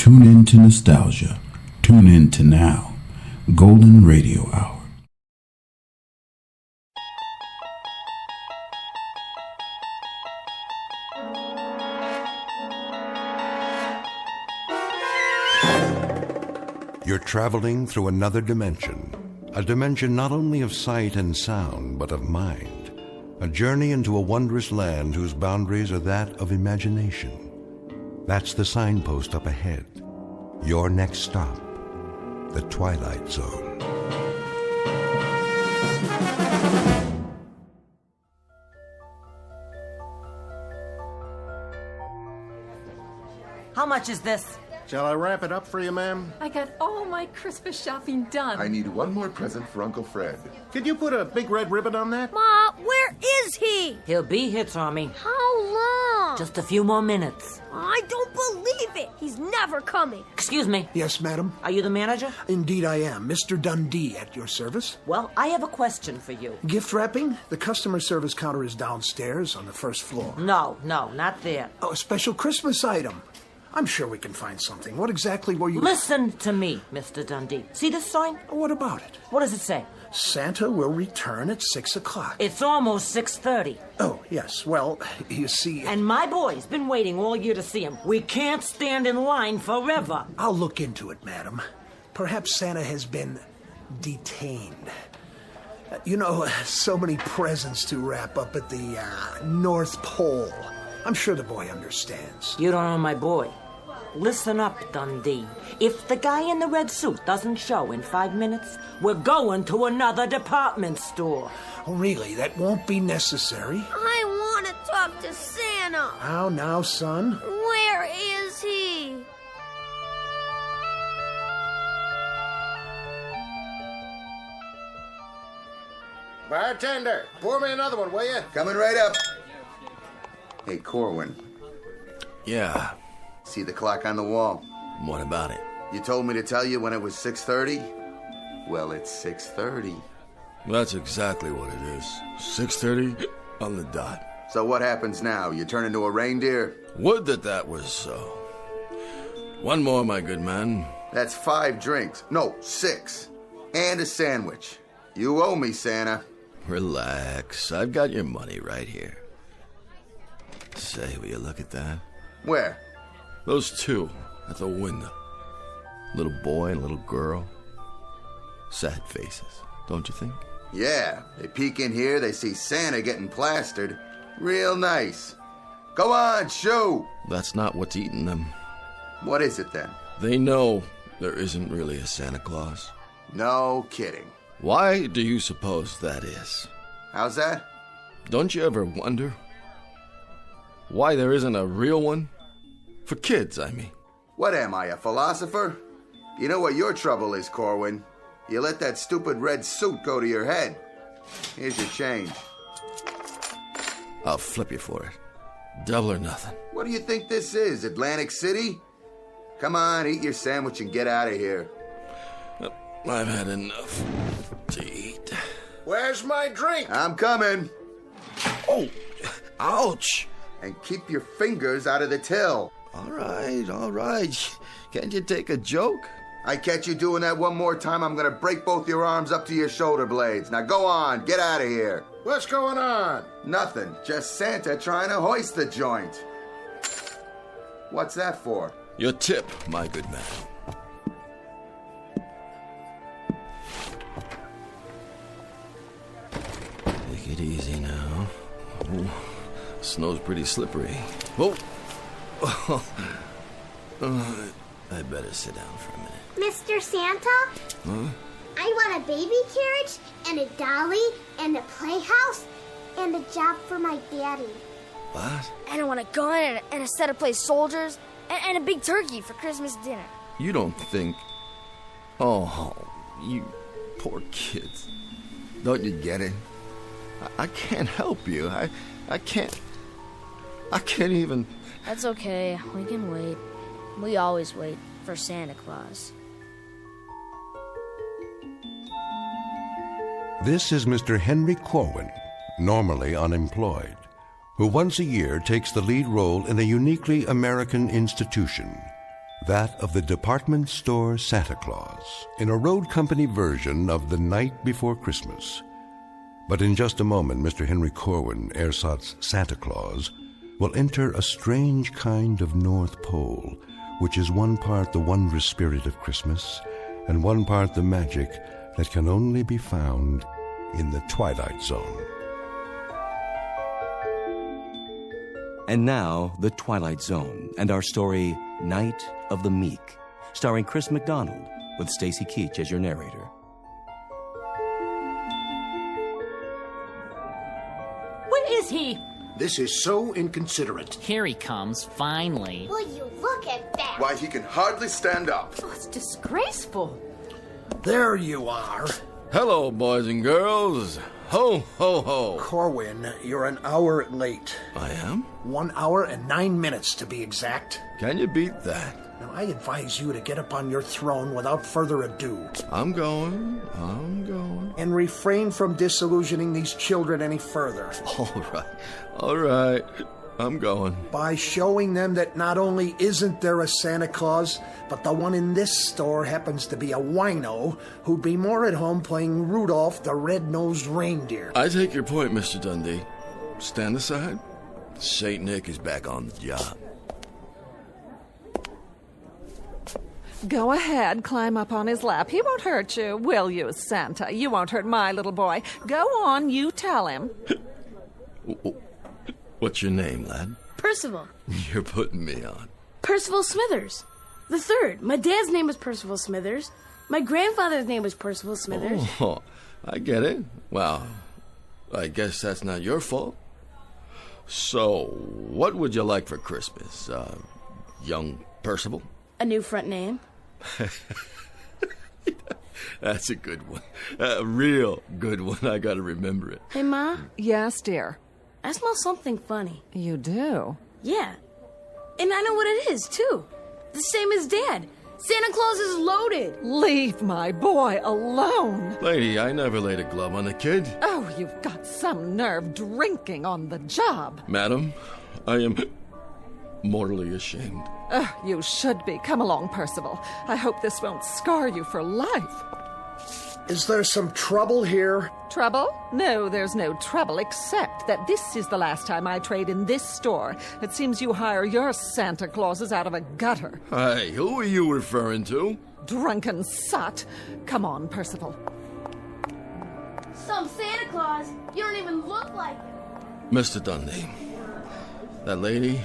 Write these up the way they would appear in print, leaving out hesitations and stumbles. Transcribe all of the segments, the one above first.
Tune in to nostalgia. Tune in to now. Golden Radio Hour. You're traveling through another dimension. A dimension not only of sight and sound, but of mind. A journey into a wondrous land whose boundaries are that of imagination. That's the signpost up ahead. Your next stop, the Twilight Zone. How much is this? Shall I wrap it up for you, ma'am? I got all my Christmas shopping done. I need one more present for Uncle Fred. Could you put a big red ribbon on that? Ma, where is he? He'll be here, Tommy. How long? Just a few more minutes. I don't believe it. He's never coming. Excuse me. Yes, madam? Are you the manager? Indeed I am. Mr. Dundee at your service. Well, I have a question for you. Gift wrapping? The customer service counter is downstairs on the first floor. No, not there. Oh, a special Christmas item. I'm sure we can find something. What exactly were you... Listen to me, Mr. Dundee. See this sign? What about it? What does it say? Santa will return at 6 o'clock. It's almost 6:30. Oh, yes. Well, you see... And my boy's been waiting all year to see him. We can't stand in line forever. I'll look into it, madam. Perhaps Santa has been detained. You know, so many presents to wrap up at the North Pole. I'm sure the boy understands. You don't know my boy. Listen up, Dundee. If the guy in the red suit doesn't show in 5 minutes, we're going to another department store. Oh, really? That won't be necessary. I want to talk to Santa. How now, son? Where is he? Bartender, pour me another one, will you? Coming right up. Hey, Corwin, Yeah, see the clock on the wall? what about it? You told me to tell you when it was 6:30? Well, it's 6:30. That's exactly what it is. 6:30 on the dot. So what happens now? You turn into a reindeer? Would that was so. One more, my good man. That's 5 drinks. No, 6. And a sandwich. You owe me, Santa. Relax. I've got your money right here. Say, will you look at that? Where? Those two at the window. Little boy and little girl. Sad faces, don't you think? Yeah, they peek in here, they see Santa getting plastered. Real nice. Go on, shoot! That's not what's eating them. What is it then? They know there isn't really a Santa Claus. No kidding. Why do you suppose that is? How's that? Don't you ever wonder why there isn't a real one? For kids, I mean. What am I, a philosopher? You know what your trouble is, Corwin? You let that stupid red suit go to your head. Here's your change. I'll flip you for it. Double or nothing. What do you think this is, Atlantic City? Come on, eat your sandwich and get out of here. I've had enough to eat. Where's my drink? I'm coming. Oh, ouch. And keep your fingers out of the till. All right. Can't you take a joke? I catch you doing that one more time, I'm gonna break both your arms up to your shoulder blades. Now go on, get out of here. What's going on? Nothing, just Santa trying to hoist the joint. What's that for? Your tip, my good man. Take it easy now. Oh, snow's pretty slippery. Oh. I'd better sit down for a minute. Mr. Santa? Huh? I want a baby carriage and a dolly and a playhouse and a job for my daddy. What? And I want a gun and a set of play soldiers and a big turkey for Christmas dinner. You don't think... Oh, you poor kids. Don't you get it? I can't help you. I can't even... That's okay. We can wait. We always wait for Santa Claus. This is Mr. Henry Corwin, normally unemployed, who once a year takes the lead role in a uniquely American institution, that of the department store Santa Claus, in a road company version of The Night Before Christmas. But in just a moment, Mr. Henry Corwin, ersatz Santa Claus, will enter a strange kind of North Pole, which is one part the wondrous spirit of Christmas and one part the magic that can only be found in the Twilight Zone. And now, The Twilight Zone and our story, Night of the Meek, starring Chris McDonald with Stacy Keach as your narrator. Where is he? This is so inconsiderate. Here he comes, finally. Will you look at that? Why, he can hardly stand up. Oh, it's disgraceful. There you are. Hello, boys and girls. Ho, ho, ho. Corwin, you're an hour late. I am? 1 hour and 9 minutes to be exact. Can you beat that? Now, I advise you to get up on your throne without further ado. I'm going. And refrain from disillusioning these children any further. All right. I'm going. By showing them that not only isn't there a Santa Claus, but the one in this store happens to be a wino who'd be more at home playing Rudolph the Red-Nosed Reindeer. I take your point, Mr. Dundee. Stand aside. Saint Nick is back on the job. Go ahead, climb up on his lap. He won't hurt you, will you, Santa? You won't hurt my little boy. Go on, you tell him. What's your name, lad? Percival. You're putting me on. Percival Smithers. The third. My dad's name is Percival Smithers. My grandfather's name was Percival Smithers. Oh, I get it. Well, I guess that's not your fault. So, what would you like for Christmas, young Percival? A new front name. That's a good one. A real good one. I gotta remember it. Hey, Ma? Yes, dear. I smell something funny. You do? Yeah. And I know what it is, too. The same as Dad. Santa Claus is loaded. Leave my boy alone. Lady, I never laid a glove on a kid. Oh, you've got some nerve drinking on the job. Madam, I am mortally ashamed. You should be. Come along, Percival. I hope this won't scar you for life. Is there some trouble here? Trouble? No, there's no trouble, except that this is the last time I trade in this store. It seems you hire your Santa Clauses out of a gutter. Hey, who are you referring to? Drunken sot. Come on, Percival. Some Santa Claus? You don't even look like him. Mr. Dundee, that lady's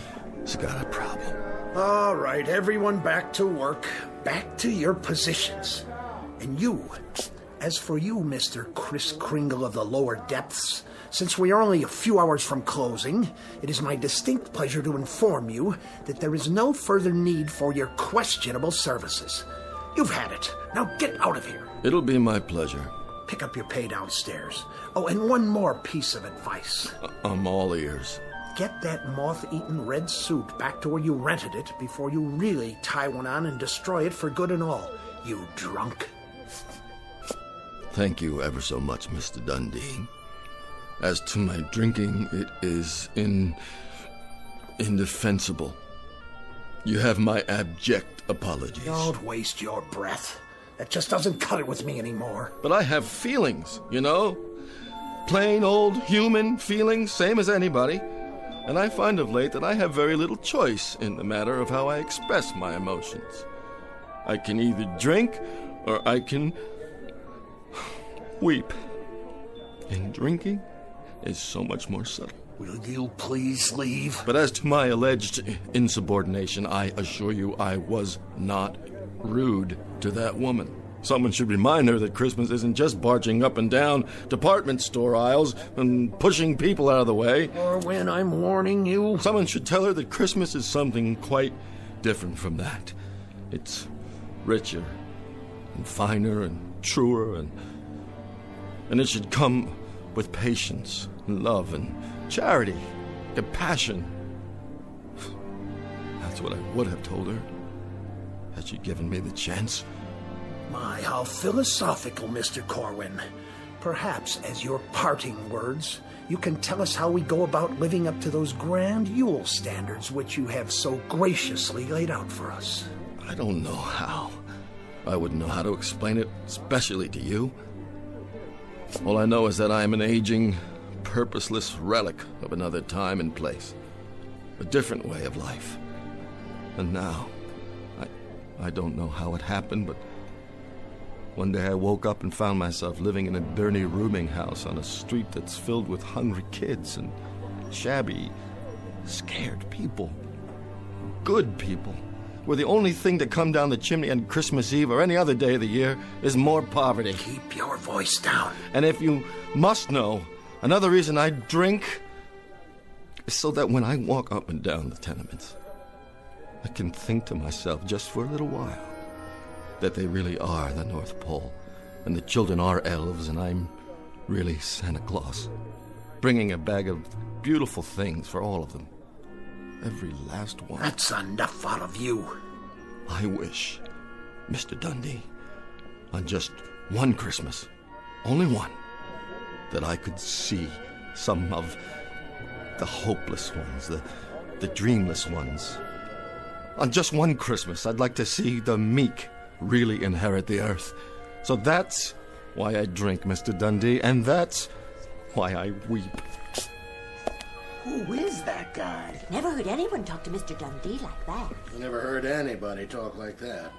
got a problem. All right, everyone back to work. Back to your positions. And you, as for you, Mr. Kris Kringle of the lower depths, since we are only a few hours from closing, it is my distinct pleasure to inform you that there is no further need for your questionable services. You've had it. Now get out of here. It'll be my pleasure. Pick up your pay downstairs. Oh, and one more piece of advice. I'm all ears. Get that moth-eaten red suit back to where you rented it before you really tie one on and destroy it for good and all, you drunk. Thank you ever so much, Mr. Dundee. As to my drinking, it is indefensible. You have my abject apologies. Don't waste your breath. That just doesn't cut it with me anymore. But I have feelings, you know? Plain old human feelings, same as anybody. And I find of late that I have very little choice in the matter of how I express my emotions. I can either drink or I can weep. And drinking is so much more subtle. Will you please leave? But as to my alleged insubordination, I assure you I was not rude to that woman. Someone should remind her that Christmas isn't just barging up and down department store aisles and pushing people out of the way. Or when I'm warning you. Someone should tell her that Christmas is something quite different from that. It's richer and finer and truer, and it should come with patience and love and charity, compassion. That's what I would have told her, had she given me the chance. My, how philosophical, Mr. Corwin. Perhaps, as your parting words, you can tell us how we go about living up to those grand Yule standards which you have so graciously laid out for us. I don't know how. I wouldn't know how to explain it, especially to you. All I know is that I am an aging, purposeless relic of another time and place. A different way of life. And now, I don't know how it happened, but one day I woke up and found myself living in a dirty rooming house on a street that's filled with hungry kids and shabby, scared people. Good people. Where the only thing to come down the chimney on Christmas Eve or any other day of the year is more poverty. Keep your voice down. And if you must know, another reason I drink is so that when I walk up and down the tenements, I can think to myself just for a little while that they really are the North Pole, and the children are elves, and I'm really Santa Claus, bringing a bag of beautiful things for all of them. Every last one. That's enough out of you. I wish, Mr. Dundee, on just one Christmas, only one, that I could see some of the hopeless ones, the dreamless ones. On just one Christmas, I'd like to see the meek really inherit the earth. So that's why I drink, Mr. Dundee, and that's why I weep. Who is that guy? Never heard anyone talk to Mr. Dundee like that. I never heard anybody talk like that.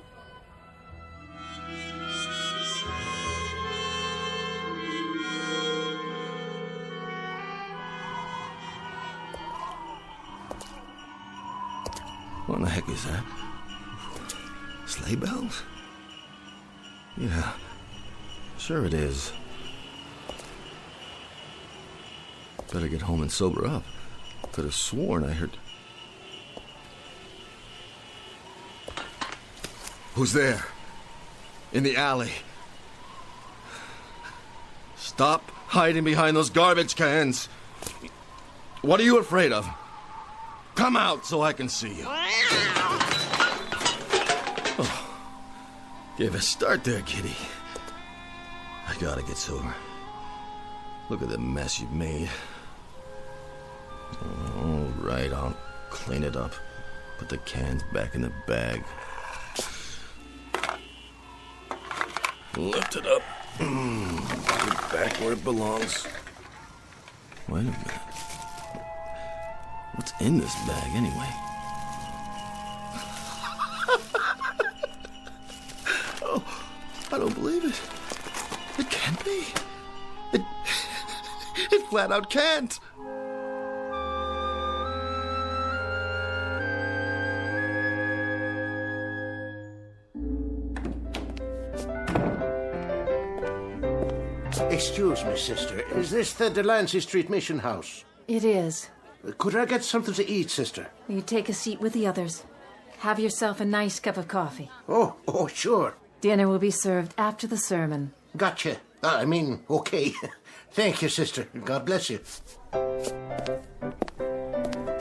What in the heck is that? Sleigh bells? Yeah, sure it is. Better get home and sober up. Could have sworn I heard... Who's there? In the alley. Stop hiding behind those garbage cans. What are you afraid of? Come out so I can see you. Oh, gave a start there, kitty. I gotta get sober. Look at the mess you've made. All right, I'll clean it up. Put the cans back in the bag. Lift it up. Put it back where it belongs. Wait a minute. What's in this bag, anyway? Oh, I don't believe it. It can't be. It flat out can't. Excuse me, sister. Is this the Delancey Street Mission House? It is. Could I get something to eat, sister? You take a seat with the others. Have yourself a nice cup of coffee. Oh, sure. Dinner will be served after the sermon. Gotcha. Okay. Thank you, sister. God bless you.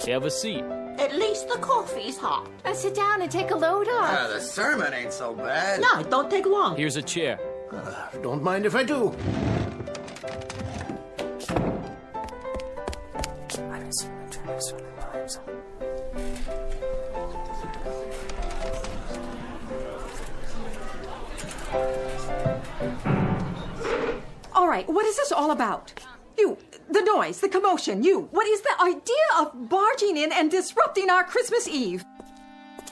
Have a seat. At least the coffee's hot. Sit down and take a load off. The sermon ain't so bad. No, it don't take long. Here's a chair. Don't mind if I do. All right, what is this all about? You, the noise, the commotion, what is the idea of barging in and disrupting our Christmas Eve?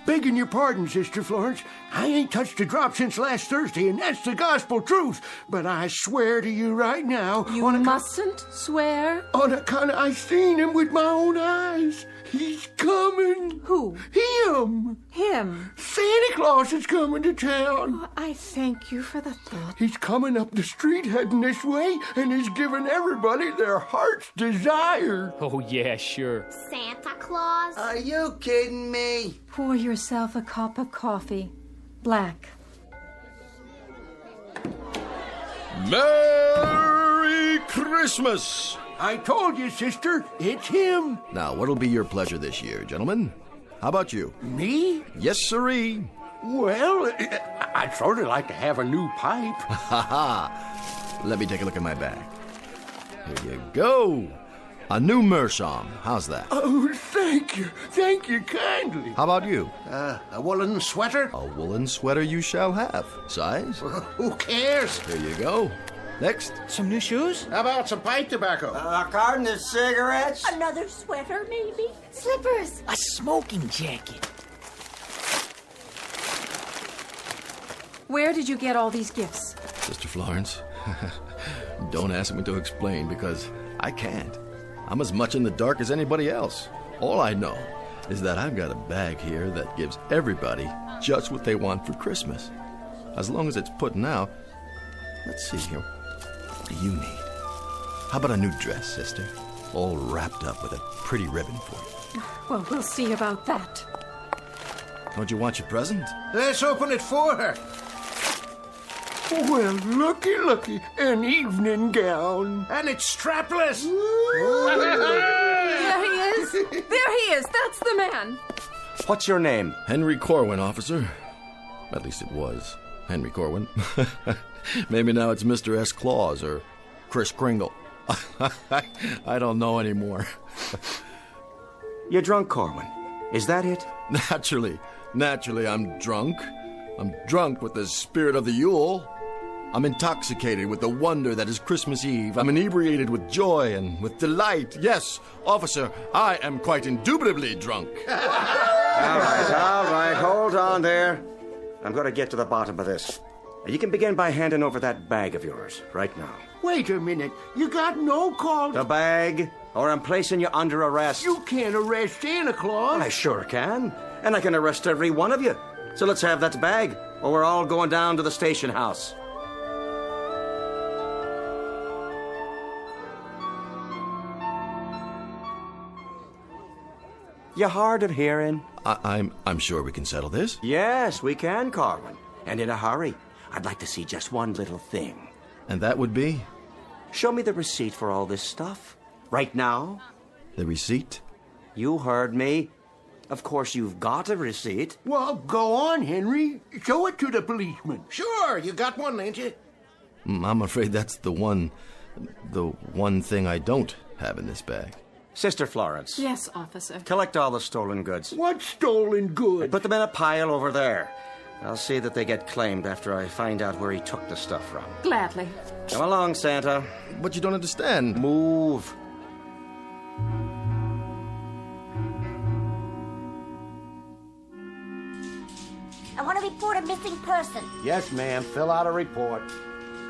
Begging your pardon, Sister Florence. I ain't touched a drop since last Thursday, and that's the gospel truth. But I swear to you right now... You mustn't swear. On account I seen him with my own eyes. He's coming. Who? Him. Him? Santa Claus is coming to town. Oh, I thank you for the thought. He's coming up the street heading this way, and he's giving everybody their heart's desire. Oh, yeah, sure. Santa Claus? Are you kidding me? Pour yourself a cup of coffee. Black. Merry Christmas! I told you, sister, it's him. Now, what'll be your pleasure this year, gentlemen? How about you? Me? Yes, sirree. Well, I'd sort of like to have a new pipe. Ha ha! Let me take a look at my bag. Here you go. A new meerschaum. How's that? Oh, thank you. Thank you kindly. How about you? A woolen sweater? A woolen sweater you shall have. Size? Who cares? Here you go. Next. Some new shoes? How about some pipe tobacco? A carton of cigarettes? Another sweater, maybe? Slippers. A smoking jacket. Where did you get all these gifts? Sister Florence, don't ask me to explain because I can't. I'm as much in the dark as anybody else. All I know is that I've got a bag here that gives everybody just what they want for Christmas. As long as it's putting out. Let's see here. What do you need? How about a new dress, sister? All wrapped up with a pretty ribbon for you. Well, we'll see about that. Don't you want your present? Let's open it for her. Well, looky, an evening gown. And it's strapless. There he is. There he is. That's the man. What's your name? Henry Corwin, officer. At least it was Henry Corwin. Maybe now it's Mr. S. Claus or Kris Kringle. I don't know anymore. You're drunk, Corwin. Is that it? Naturally, I'm drunk. I'm drunk with the spirit of the Yule. I'm intoxicated with the wonder that is Christmas Eve. I'm inebriated with joy and with delight. Yes, officer, I am quite indubitably drunk. All right, hold on there. I'm going to get to the bottom of this. You can begin by handing over that bag of yours right now. Wait a minute. You got no call. The bag, or I'm placing you under arrest. You can't arrest Santa Claus. I sure can. And I can arrest every one of you. So let's have that bag, or we're all going down to the station house. You hard of hearing? I'm sure we can settle this. Yes, we can, Corwin. And in a hurry. I'd like to see just one little thing. And that would be? Show me the receipt for all this stuff. Right now. The receipt? You heard me. Of course you've got a receipt. Well, go on, Henry. Show it to the policeman. Sure, you got one, ain't you? I'm afraid that's the one thing I don't have in this bag. Sister Florence. Yes, officer. Collect all the stolen goods. What stolen goods? Put them in a pile over there. I'll see that they get claimed after I find out where he took the stuff from. Gladly. Come along, Santa. But you don't understand. Move. I want to report a missing person. Yes, ma'am. Fill out a report.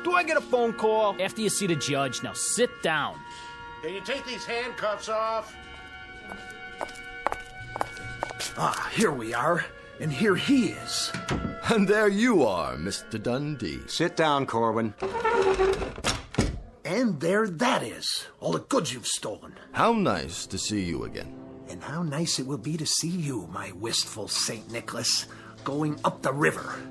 Do I get a phone call? After you see the judge, now sit down. Can you take these handcuffs off? Ah, here we are. And here he is. And there you are, Mr. Dundee. Sit down, Corwin. And there that is. All the goods you've stolen. How nice to see you again. And how nice it will be to see you, my wistful St. Nicholas, going up the river.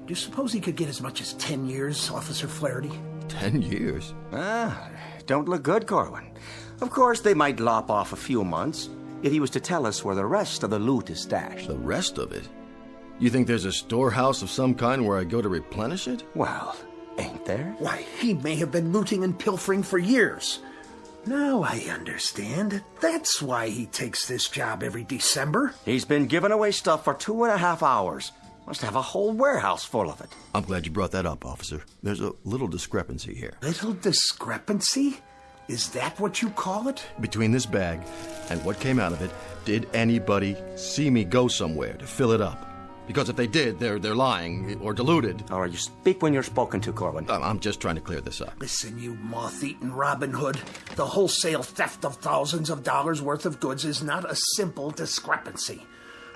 Do you suppose he could get as much as 10 years, Officer Flaherty? 10 years? Don't look good, Corwin. Of course, they might lop off a few months if he was to tell us where the rest of the loot is stashed. The rest of it? You think there's a storehouse of some kind where I go to replenish it? Well, ain't there? Why, he may have been looting and pilfering for years. Now I understand. That's why he takes this job every December. He's been giving away stuff for 2.5 hours. Must have a whole warehouse full of it. I'm glad you brought that up, officer. There's a little discrepancy here. Little discrepancy? Is that what you call it? Between this bag and what came out of it, did anybody see me go somewhere to fill it up? Because if they did, they're lying or deluded. All right, you speak when you're spoken to, Corwin. I'm just trying to clear this up. Listen, you moth-eaten Robin Hood. The wholesale theft of thousands of dollars worth of goods is not a simple discrepancy.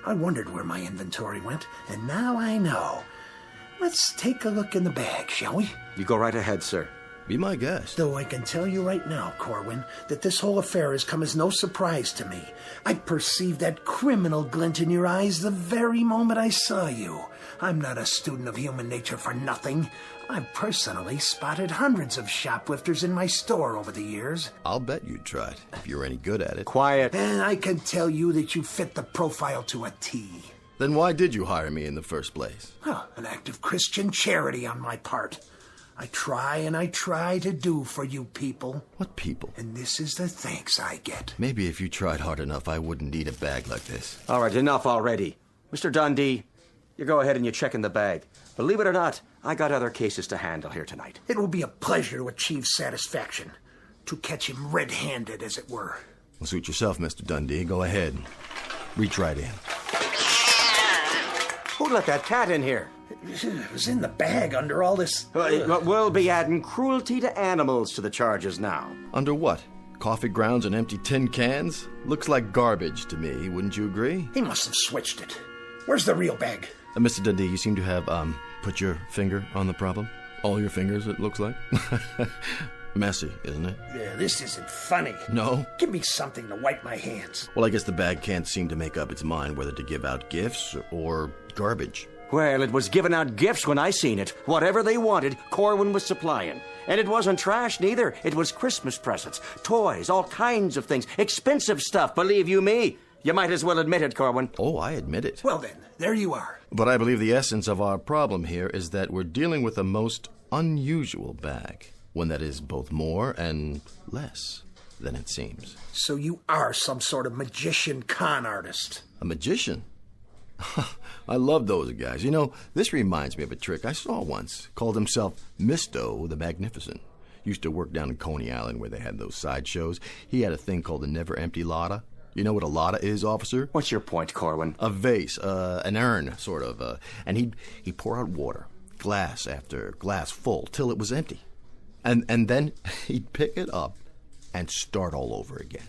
I wondered where my inventory went, and now I know. Let's take a look in the bag, shall we? You go right ahead, sir. Be my guest. Though I can tell you right now, Corwin, that this whole affair has come as no surprise to me. I perceived that criminal glint in your eyes the very moment I saw you. I'm not a student of human nature for nothing. I've personally spotted hundreds of shoplifters in my store over the years. I'll bet you'd try it, if you're any good at it. Quiet. And I can tell you that you fit the profile to a T. Then why did you hire me in the first place? Well, an act of Christian charity on my part. I try and I try to do for you people. What people? And this is the thanks I get. Maybe if you tried hard enough, I wouldn't need a bag like this. All right, enough already. Mr. Dundee, you go ahead and you check in the bag. Believe it or not, I got other cases to handle here tonight. It will be a pleasure to achieve satisfaction. To catch him red-handed, as it were. Well, suit yourself, Mr. Dundee. Go ahead. Reach right in. Who let that cat in here? It was in the bag under all this... We'll be adding cruelty to animals to the charges now. Under what? Coffee grounds and empty tin cans? Looks like garbage to me, wouldn't you agree? He must have switched it. Where's the real bag? Mr. Dundee, you seem to have, put your finger on the problem. All your fingers, it looks like. Messy, isn't it? Yeah, this isn't funny. No? Give me something to wipe my hands. Well, I guess the bag can't seem to make up its mind whether to give out gifts or garbage. Well, it was giving out gifts when I seen it. Whatever they wanted, Corwin was supplying. And it wasn't trash, neither. It was Christmas presents, toys, all kinds of things. Expensive stuff, believe you me. You might as well admit it, Corwin. Oh, I admit it. Well then, there you are. But I believe the essence of our problem here is that we're dealing with a most unusual bag. One that is both more and less than it seems. So you are some sort of magician con artist. A magician? I love those guys. You know, this reminds me of a trick I saw once. Called himself Misto the Magnificent. Used to work down in Coney Island where they had those sideshows. He had a thing called the Never Empty Lotta. You know what a lotta is, officer? What's your point, Corwin? A vase, an urn, sort of. And he'd pour out water, glass after glass full, till it was empty. And then he'd pick it up and start all over again.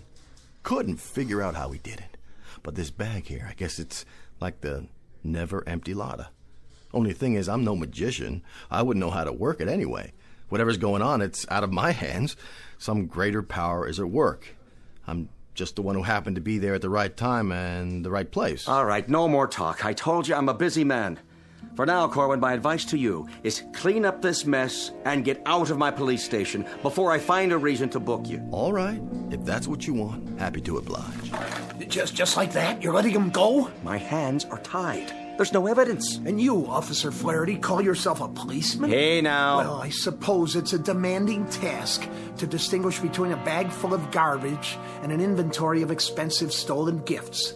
Couldn't figure out how he did it. But this bag here, I guess it's like the never empty lotta. Only thing is, I'm no magician. I wouldn't know how to work it anyway. Whatever's going on, it's out of my hands. Some greater power is at work. I'm just the one who happened to be there at the right time and the right place. All right, no more talk. I told you I'm a busy man. For now, Corwin, my advice to you is clean up this mess and get out of my police station before I find a reason to book you. All right. If that's what you want, happy to oblige. Just like that? You're letting him go? My hands are tied. There's no evidence. And you, Officer Flaherty, call yourself a policeman? Hey, now. Well, I suppose it's a demanding task to distinguish between a bag full of garbage and an inventory of expensive stolen gifts.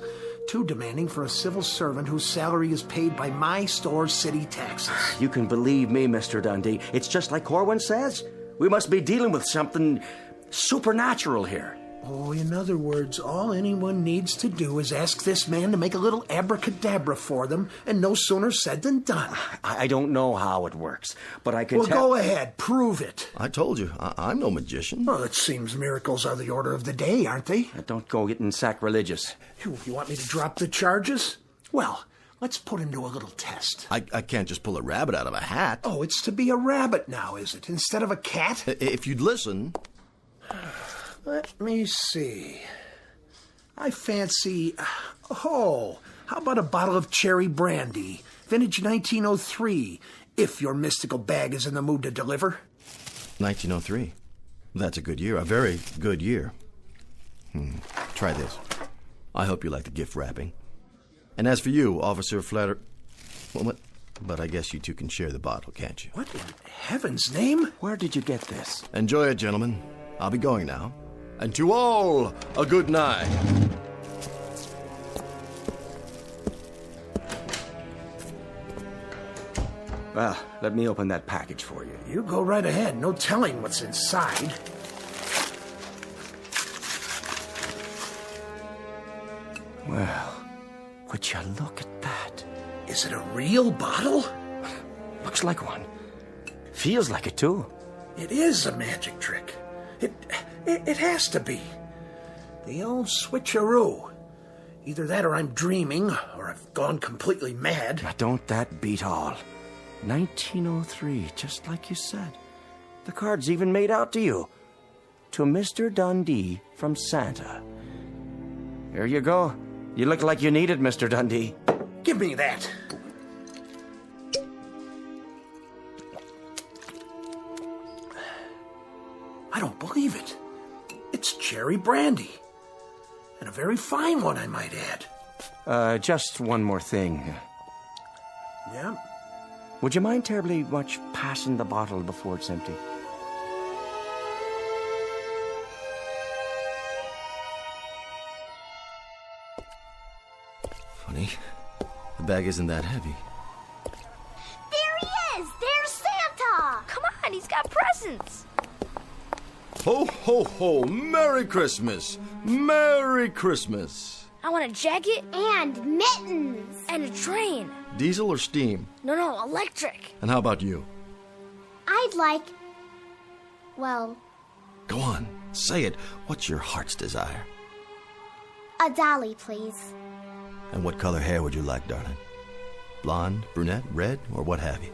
Too demanding for a civil servant whose salary is paid by my store's city taxes. You can believe me, Mr. Dundee. It's just like Corwin says. We must be dealing with something supernatural here. Oh, in other words, all anyone needs to do is ask this man to make a little abracadabra for them, and no sooner said than done. I don't know how it works, but I can Well, go ahead. Prove it. I told you, I'm no magician. Well, it seems miracles are the order of the day, aren't they? Don't go getting sacrilegious. You want me to drop the charges? Well, let's put him to a little test. I can't just pull a rabbit out of a hat. Oh, it's to be a rabbit now, is it? Instead of a cat? If you'd listen... Let me see. I fancy... Oh, how about a bottle of cherry brandy? Vintage 1903, if your mystical bag is in the mood to deliver. 1903. That's a good year. A very good year. Try this. I hope you like the gift wrapping. And as for you, Officer Flatter... Well, what? But I guess you two can share the bottle, can't you? What in heaven's name? Where did you get this? Enjoy it, gentlemen. I'll be going now. And to all, a good night. Well, let me open that package for you. You go right ahead. No telling what's inside. Well, would you look at that? Is it a real bottle? Looks like one. Feels like it, too. It is a magic trick. It has to be. The old switcheroo. Either that or I'm dreaming, or I've gone completely mad. Now, don't that beat all? 1903, just like you said. The card's even made out to you. To Mr. Dundee from Santa. Here you go. You look like you need it, Mr. Dundee. Give me that. I don't believe it. It's cherry brandy. And a very fine one, I might add. Just one more thing. Yeah? Would you mind terribly much passing the bottle before it's empty? Funny, the bag isn't that heavy. There he is! There's Santa! Come on, he's got presents. Ho, ho, ho! Merry Christmas! Merry Christmas! I want a jacket And mittens! and a train. Diesel or steam? No, electric. And how about you? I'd like... well, Go on, say it. What's your heart's desire? a dolly, please. And what color hair would you like, darling? Blonde, brunette, red, or what have you?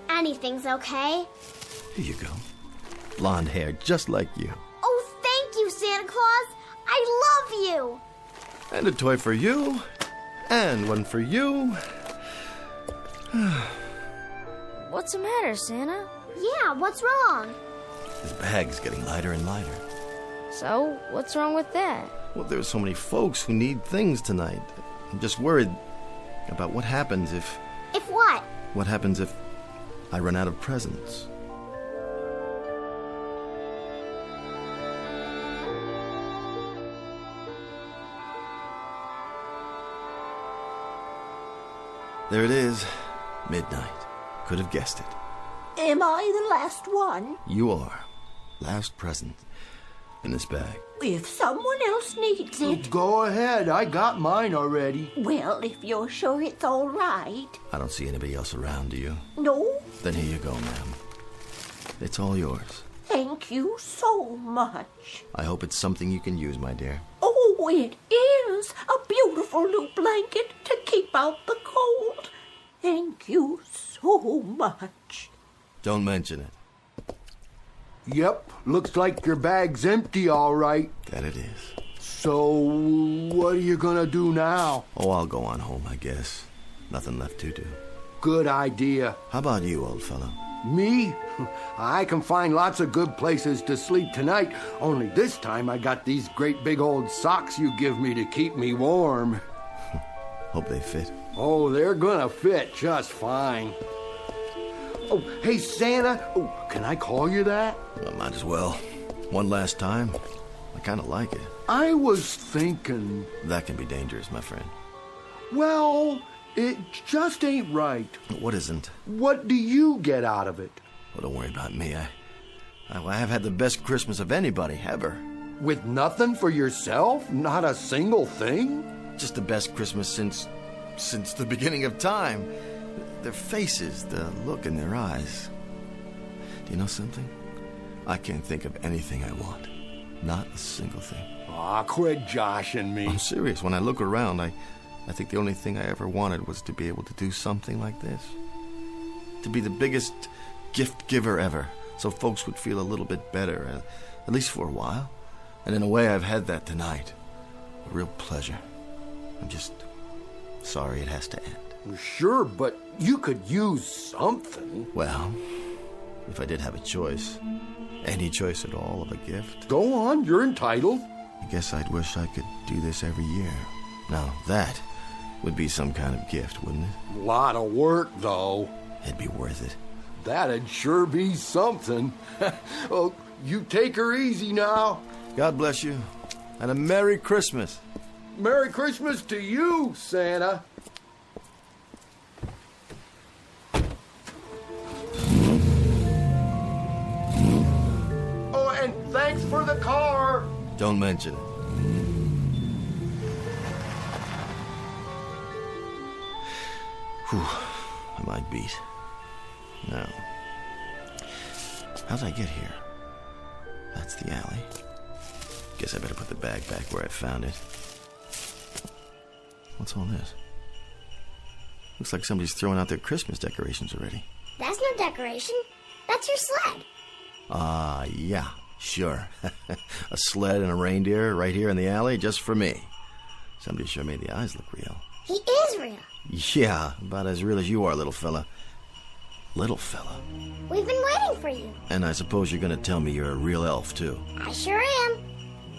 Anything's okay. Here you go. Blonde hair, just like you. Oh, thank you, Santa Claus! I love you! And a toy for you. And one for you. What's the matter, Santa? Yeah, what's wrong? This bag's getting lighter and lighter. So, what's wrong with that? Well, there's so many folks who need things tonight. I'm just worried about what happens if... If what? What happens if I run out of presents? There it is. Midnight. Could have guessed it. Am I the last one? You are. Last present in this bag. If someone else needs it. Go ahead. I got mine already. Well, if you're sure it's all right. I don't see anybody else around, do you? No, Then here you go, ma'am. It's all yours. thank you so much. I hope it's something you can use, my dear. Oh, it is a beautiful new blanket to keep out the cold. Thank you so much. Don't mention it. Yep, looks like your bag's empty, all right. That it is. So, what are you gonna do now? Oh, I'll go on home, I guess. Nothing left to do. Good idea. How about you, old fellow? Me? I can find lots of good places to sleep tonight, only this time I got these great big old socks you give me to keep me warm. Hope they fit. Oh, they're gonna fit just fine. Oh, hey, Santa. Oh, can I call you that? Well, might as well. One last time. I kind of like it. I was thinking... That can be dangerous, my friend. Well, it just ain't right. What isn't? What do you get out of it? Well, don't worry about me. I have had the best Christmas of anybody, ever. With nothing for yourself? Not a single thing? Just the best Christmas since the beginning of time. Their faces, the look in their eyes. Do you know something? I can't think of anything I want. Not a single thing. Aw, quit joshing me. I'm serious. When I look around, I think the only thing I ever wanted was to be able to do something like this. To be the biggest gift giver ever, so folks would feel a little bit better, at least for a while. And in a way, I've had that tonight. A real pleasure. I'm just sorry it has to end. Sure, but you could use something. Well, if I did have a choice, any choice at all of a gift. Go on, you're entitled. I guess I'd wish I could do this every year. Now, that would be some kind of gift, wouldn't it? Lot of work, though. It'd be worth it. That'd sure be something. Oh, you take her easy now. God bless you, and a Merry Christmas. Merry Christmas to you, Santa. Oh, and thanks for the car. Don't mention it. Whew, I might beat. Now, how'd I get here? That's the alley. Guess I better put the bag back where I found it. What's all this? Looks like somebody's throwing out their Christmas decorations already. That's no decoration. That's your sled. Yeah, sure. A sled and a reindeer right here in the alley just for me. Somebody sure made the eyes look real. He is real. Yeah, about as real as you are, little fella. Little fella. We've been waiting for you. And I suppose you're gonna tell me you're a real elf, too. I sure am.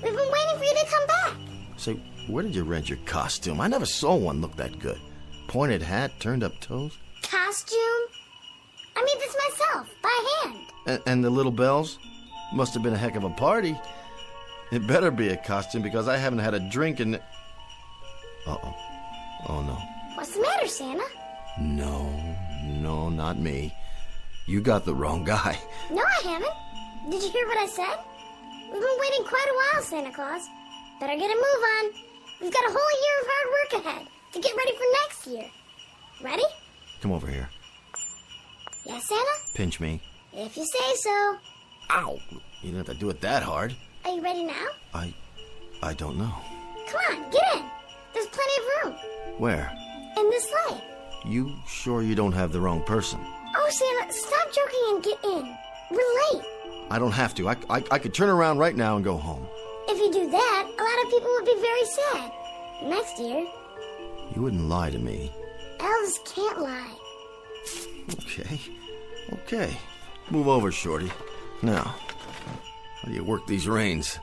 We've been waiting for you to come back. Say, where did you rent your costume? I never saw one look that good. Pointed hat, turned up toes. Costume? I made this myself, by hand. And the little bells? Must have been a heck of a party. It better be a costume because I haven't had a drink in... Uh-oh. Oh, no. What's the matter, Santa? No, not me. You got the wrong guy. No, I haven't. Did you hear what I said? We've been waiting quite a while, Santa Claus. Better get a move on. We've got a whole year of hard work ahead to get ready for next year. Ready? Come over here. Yes, Santa? Pinch me. If you say so. Ow! You don't have to do it that hard. Are you ready now? I don't know. Come on, get in. There's plenty of room. Where? In this sleigh. You sure you don't have the wrong person? Oh, Santa, stop joking and get in. We're late. I don't have to. I could turn around right now and go home. If you do that, a lot of people would be very sad. Next year. You wouldn't lie to me. Elves can't lie. Okay. Move over, Shorty. Now, how do you work these reins?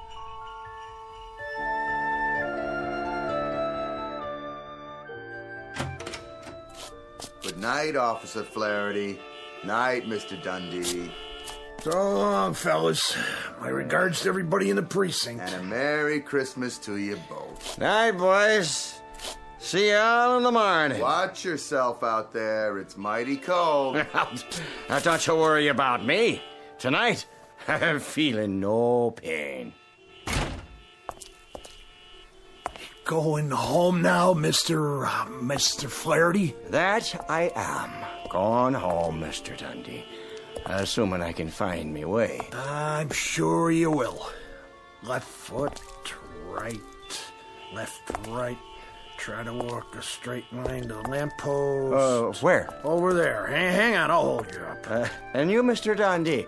Good night, Officer Flaherty. Night, Mr. Dundee. So long, fellas. My regards to everybody in the precinct. And a Merry Christmas to you both. Night, boys. See y'all in the morning. Watch yourself out there. It's mighty cold. Now, don't you worry about me. Tonight, I'm feeling no pain. Going home now, Mr. Flaherty? That I am. Going home, Mr. Dundee. Assuming I can find me way. I'm sure you will. Left foot, right, left, right. Try to walk a straight line to the lamppost. Where? Over there. Hang on, I'll hold you up. And you, Mr. Dundee,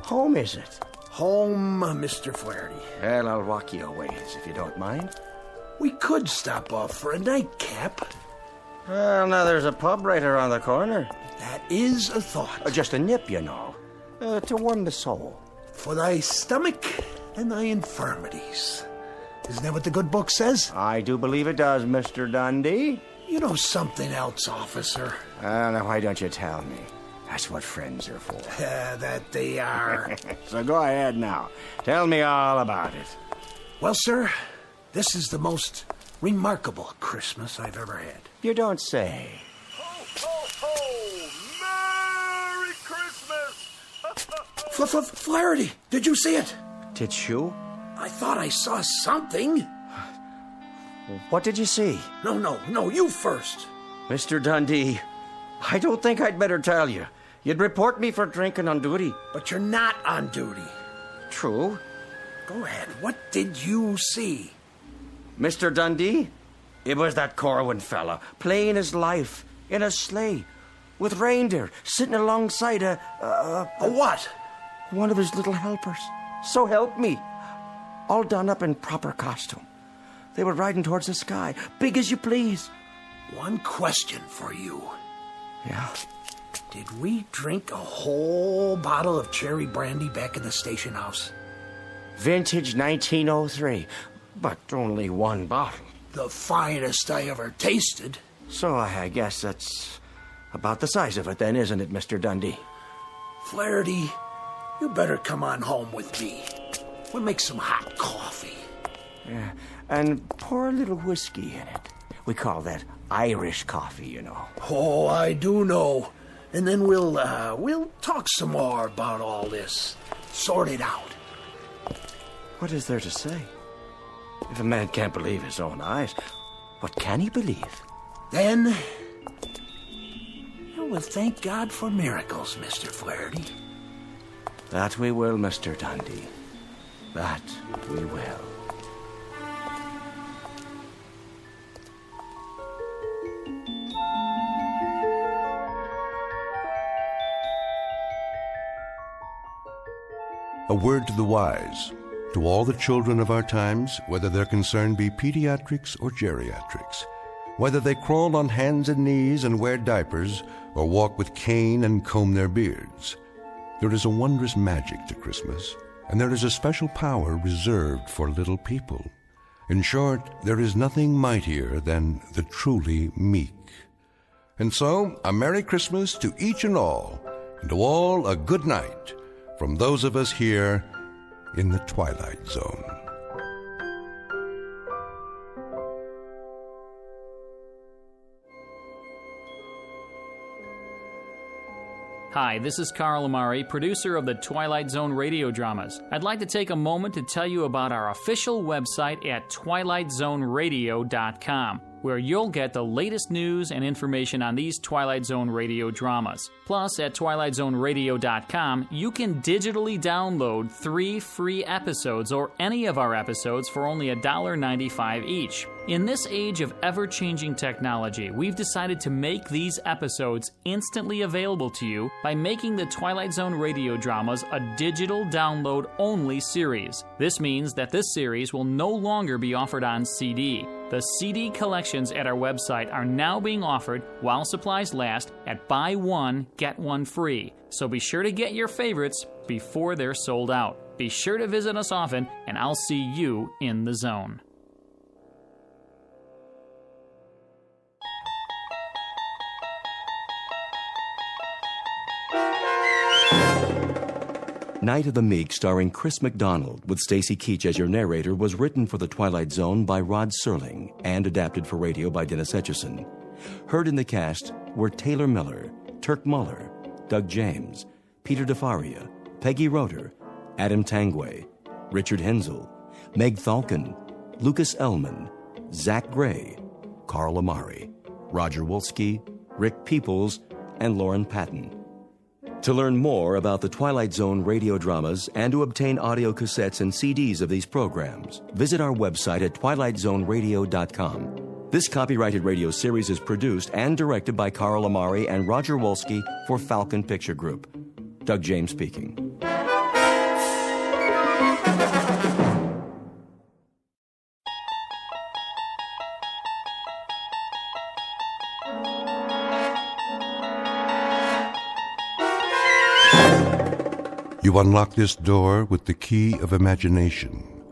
home is it? Home, Mr. Flaherty. Well, I'll walk you a ways, if you don't mind. We could stop off for a nightcap. Well, now there's a pub right around the corner. That is a thought. Just a nip, you know. To warm the soul. For thy stomach and thy infirmities. Isn't that what the good book says? I do believe it does, Mr. Dundee. You know something else, officer. Now, why don't you tell me? That's what friends are for. That they are. So go ahead now. Tell me all about it. Well, sir, this is the most remarkable Christmas I've ever had. You don't say. Ho, ho, ho! Merry Christmas! Flaherty, did you see it? Did you? I thought I saw something. What did you see? No, you first. Mr. Dundee, I don't think I'd better tell you. You'd report me for drinking on duty. But you're not on duty. True. Go ahead. What did you see? Mr. Dundee, it was that Corwin fella, playing his life in a sleigh with reindeer sitting alongside a what? One of his little helpers. So help me. All done up in proper costume. They were riding towards the sky, big as you please. One question for you. Yeah? Did we drink a whole bottle of cherry brandy back in the station house? Vintage 1903, but only one bottle. The finest I ever tasted. So I guess that's about the size of it then, isn't it, Mr. Dundee? Flaherty, you better come on home with me. We'll make some hot coffee. Yeah, and pour a little whiskey in it. We call that Irish coffee, you know. Oh, I do know. And then we'll talk some more about all this. Sort it out. What is there to say? If a man can't believe his own eyes, what can he believe? Then, we'll thank God for miracles, Mr. Flaherty. That we will, Mr. Dundee. That we will. A word to the wise, to all the children of our times, whether their concern be pediatrics or geriatrics, whether they crawl on hands and knees and wear diapers, or walk with cane and comb their beards. There is a wondrous magic to Christmas, and there is a special power reserved for little people. In short, there is nothing mightier than the truly meek. And so, a Merry Christmas to each and all, And to all, a good night from those of us here in the Twilight Zone. Hi, this is Carl Amari, producer of the Twilight Zone radio dramas. I'd like to take a moment to tell you about our official website at twilightzoneradio.com, where you'll get the latest news and information on these Twilight Zone radio dramas. Plus, at twilightzoneradio.com, you can digitally download 3 free episodes or any of our episodes for only $1.95 each. In this age of ever-changing technology, we've decided to make these episodes instantly available to you by making the Twilight Zone radio dramas a digital download-only series. This means that this series will no longer be offered on CD. The CD collections at our website are now being offered while supplies last at buy one, get one free. So be sure to get your favorites before they're sold out. Be sure to visit us often, and I'll see you in the zone. Night of the Meek, starring Chris McDonald, with Stacy Keach as your narrator, was written for The Twilight Zone by Rod Serling and adapted for radio by Dennis Etchison. Heard in the cast were Taylor Miller, Turk Muller, Doug James, Peter DeFaria, Peggy Roeder, Adam Tangway, Richard Hensel, Meg Thalken, Lucas Ellman, Zach Gray, Carl Amari, Roger Wolski, Rick Peoples, and Lauren Patton. To learn more about the Twilight Zone radio dramas and to obtain audio cassettes and CDs of these programs, visit our website at twilightzoneradio.com. This copyrighted radio series is produced and directed by Carl Amari and Roger Wolski for Falcon Picture Group. Doug James speaking. You unlock this door with the key of imagination.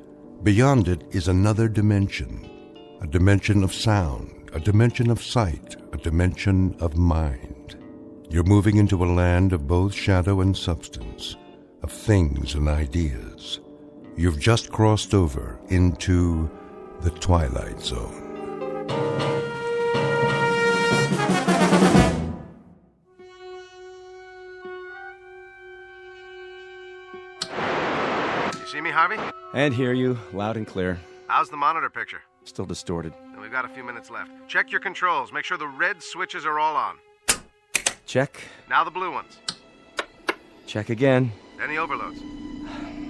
Beyond it is another dimension, a dimension of sound, a dimension of sight, a dimension of mind. You're moving into a land of both shadow and substance, of things and ideas. You've just crossed over into the Twilight Zone. See me, Harvey? And hear you, loud and clear. How's the monitor picture? Still distorted. And we've got a few minutes left. Check your controls. Make sure the red switches are all on. Check. Now the blue ones. Check again. Any overloads?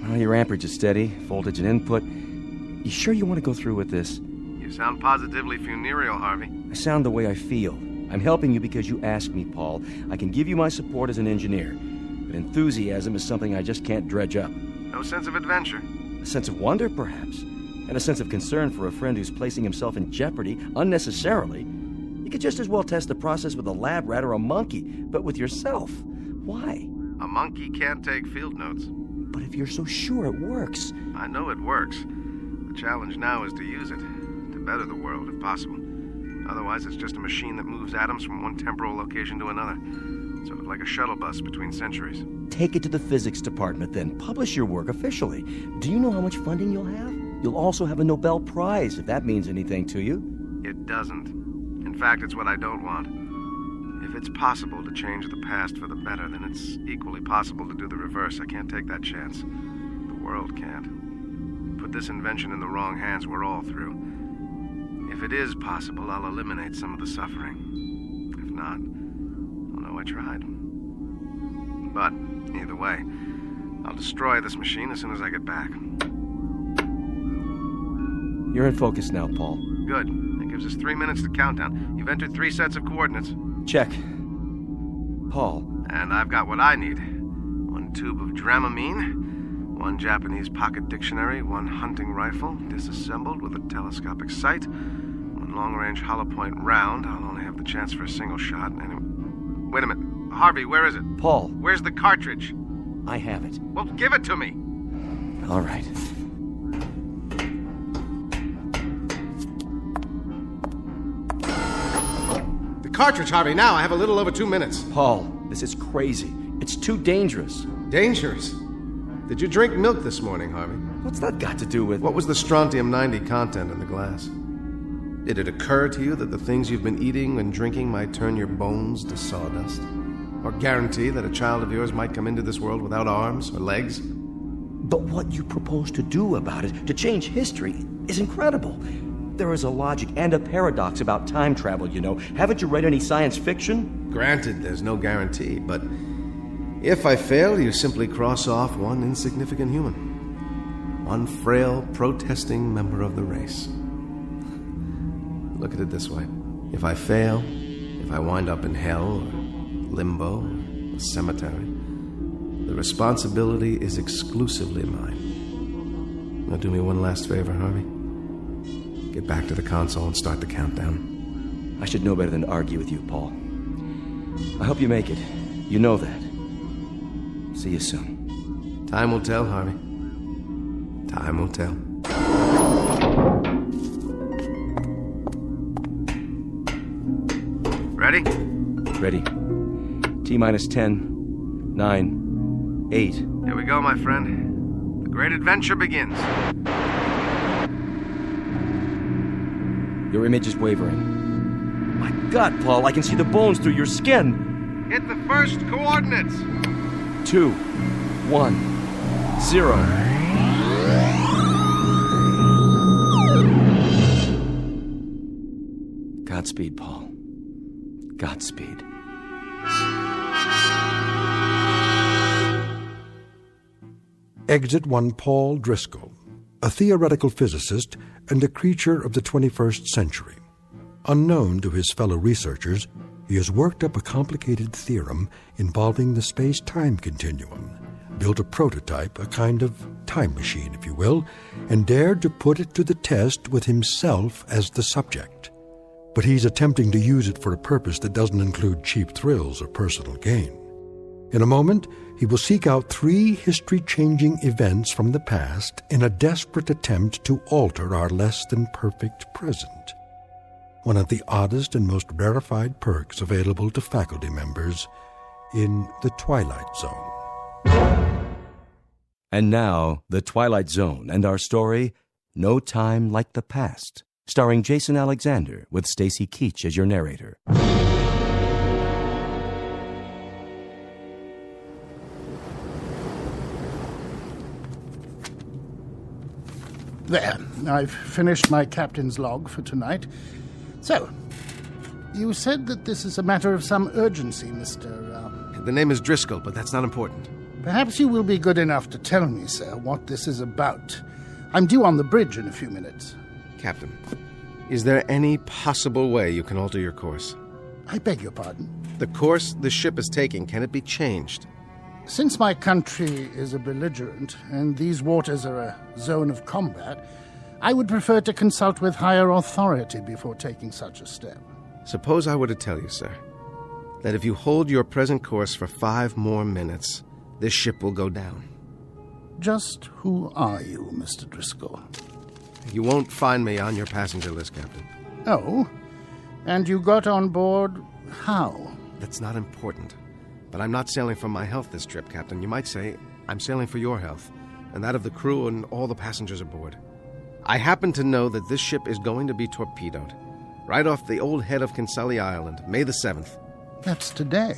Well, your amperage is steady, voltage and input. You sure you want to go through with this? You sound positively funereal, Harvey. I sound the way I feel. I'm helping you because you asked me, Paul. I can give you my support as an engineer. But enthusiasm is something I just can't dredge up. No sense of adventure? A sense of wonder, perhaps. And a sense of concern for a friend who's placing himself in jeopardy unnecessarily. You could just as well test the process with a lab rat or a monkey, but with yourself. Why? A monkey can't take field notes. But if you're so sure it works... I know it works. The challenge now is to use it, to better the world if possible. Otherwise, it's just a machine that moves atoms from one temporal location to another. Sort of like a shuttle bus between centuries. Take it to the physics department, then. Publish your work officially. Do you know how much funding you'll have? You'll also have a Nobel Prize, if that means anything to you. It doesn't. In fact, it's what I don't want. If it's possible to change the past for the better, then it's equally possible to do the reverse. I can't take that chance. The world can't. Put this invention in the wrong hands, we're all through. If it is possible, I'll eliminate some of the suffering. If not, I'll know I tried. But, either way, I'll destroy this machine as soon as I get back. You're in focus now, Paul. Good. That gives us 3 minutes to countdown. You've entered 3 sets of coordinates. Check. Paul. And I've got what I need. 1 tube of Dramamine, 1 Japanese pocket dictionary, 1 hunting rifle, disassembled with a telescopic sight, 1 long-range hollow point round. I'll only have the chance for a single shot. Anyway. Wait a minute. Harvey, where is it? Paul. Where's the cartridge? I have it. Well, give it to me. All right. The cartridge, Harvey, now. I have a little over 2 minutes. Paul, this is crazy. It's too dangerous. Dangerous? Did you drink milk this morning, Harvey? What's that got to do with... What was the strontium-90 content in the glass? Did it occur to you that the things you've been eating and drinking might turn your bones to sawdust? Or guarantee that a child of yours might come into this world without arms or legs? But what you propose to do about it, to change history, is incredible. There is a logic and a paradox about time travel, you know. Haven't you read any science fiction? Granted, there's no guarantee, but if I fail, you simply cross off one insignificant human. One frail, protesting member of the race. Look at it this way. If I fail, if I wind up in hell or limbo or a cemetery, the responsibility is exclusively mine. Now do me one last favor, Harvey. Get back to the console and start the countdown. I should know better than to argue with you, Paul. I hope you make it. You know that. See you soon. Time will tell, Harvey. Time will tell. Ready? Ready. T-minus 10, 9, 8. Here we go, my friend. The great adventure begins. Your image is wavering. My God, Paul, I can see the bones through your skin. Hit the first coordinates. 2, 1, 0. Godspeed, Paul. Godspeed. Exit one Paul Driscoll, a theoretical physicist and a creature of the 21st century. Unknown to his fellow researchers, he has worked up a complicated theorem involving the space-time continuum, built a prototype, a kind of time machine, if you will, and dared to put it to the test with himself as the subject. But he's attempting to use it for a purpose that doesn't include cheap thrills or personal gain. In a moment, he will seek out 3 history-changing events from the past in a desperate attempt to alter our less-than-perfect present. One of the oddest and most rarefied perks available to faculty members in the Twilight Zone. And now, The Twilight Zone and our story, No Time Like the Past, starring Jason Alexander with Stacy Keach as your narrator. There, I've finished my captain's log for tonight. So, you said that this is a matter of some urgency, Mr. The name is Driscoll, but that's not important. Perhaps you will be good enough to tell me, sir, what this is about. I'm due on the bridge in a few minutes. Captain, is there any possible way you can alter your course? I beg your pardon? The course the ship is taking, can it be changed? Since my country is a belligerent, and these waters are a zone of combat, I would prefer to consult with higher authority before taking such a step. Suppose I were to tell you, sir, that if you hold your present course for 5 more minutes, this ship will go down. Just who are you, Mr. Driscoll? You won't find me on your passenger list, Captain. Oh? And you got on board how? That's not important. But I'm not sailing for my health this trip, Captain. You might say I'm sailing for your health, and that of the crew and all the passengers aboard. I happen to know that this ship is going to be torpedoed, right off the old head of Kinsale Island, May the 7th. That's today.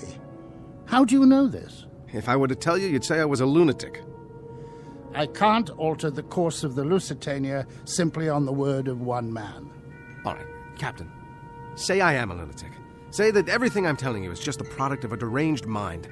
How do you know this? If I were to tell you, you'd say I was a lunatic. I can't alter the course of the Lusitania simply on the word of one man. All right, Captain, say I am a lunatic. Say that everything I'm telling you is just the product of a deranged mind.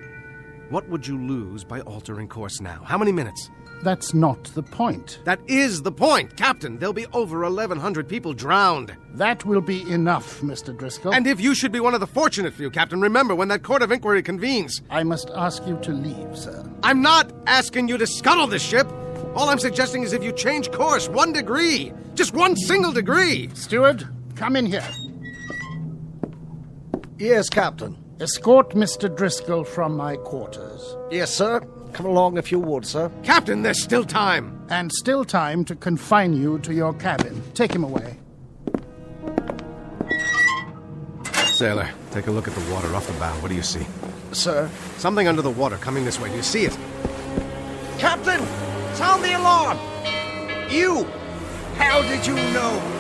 What would you lose by altering course now? How many minutes? That's not the point. That is the point, Captain. There'll be over 1,100 people drowned. That will be enough, Mr. Driscoll. And if you should be one of the fortunate few, Captain, remember when that court of inquiry convenes. I must ask you to leave, sir. I'm not asking you to scuttle this ship. All I'm suggesting is if you change course 1 degree, just 1 single degree. Steward, come in here. Yes, Captain. Escort Mr. Driscoll from my quarters. Yes, sir. Come along if you would, sir. Captain, there's still time. And still time to confine you to your cabin. Take him away. Sailor, take a look at the water off the bow. What do you see? Sir? Something under the water coming this way. Do you see it? Captain! Sound the alarm! You! How did you know?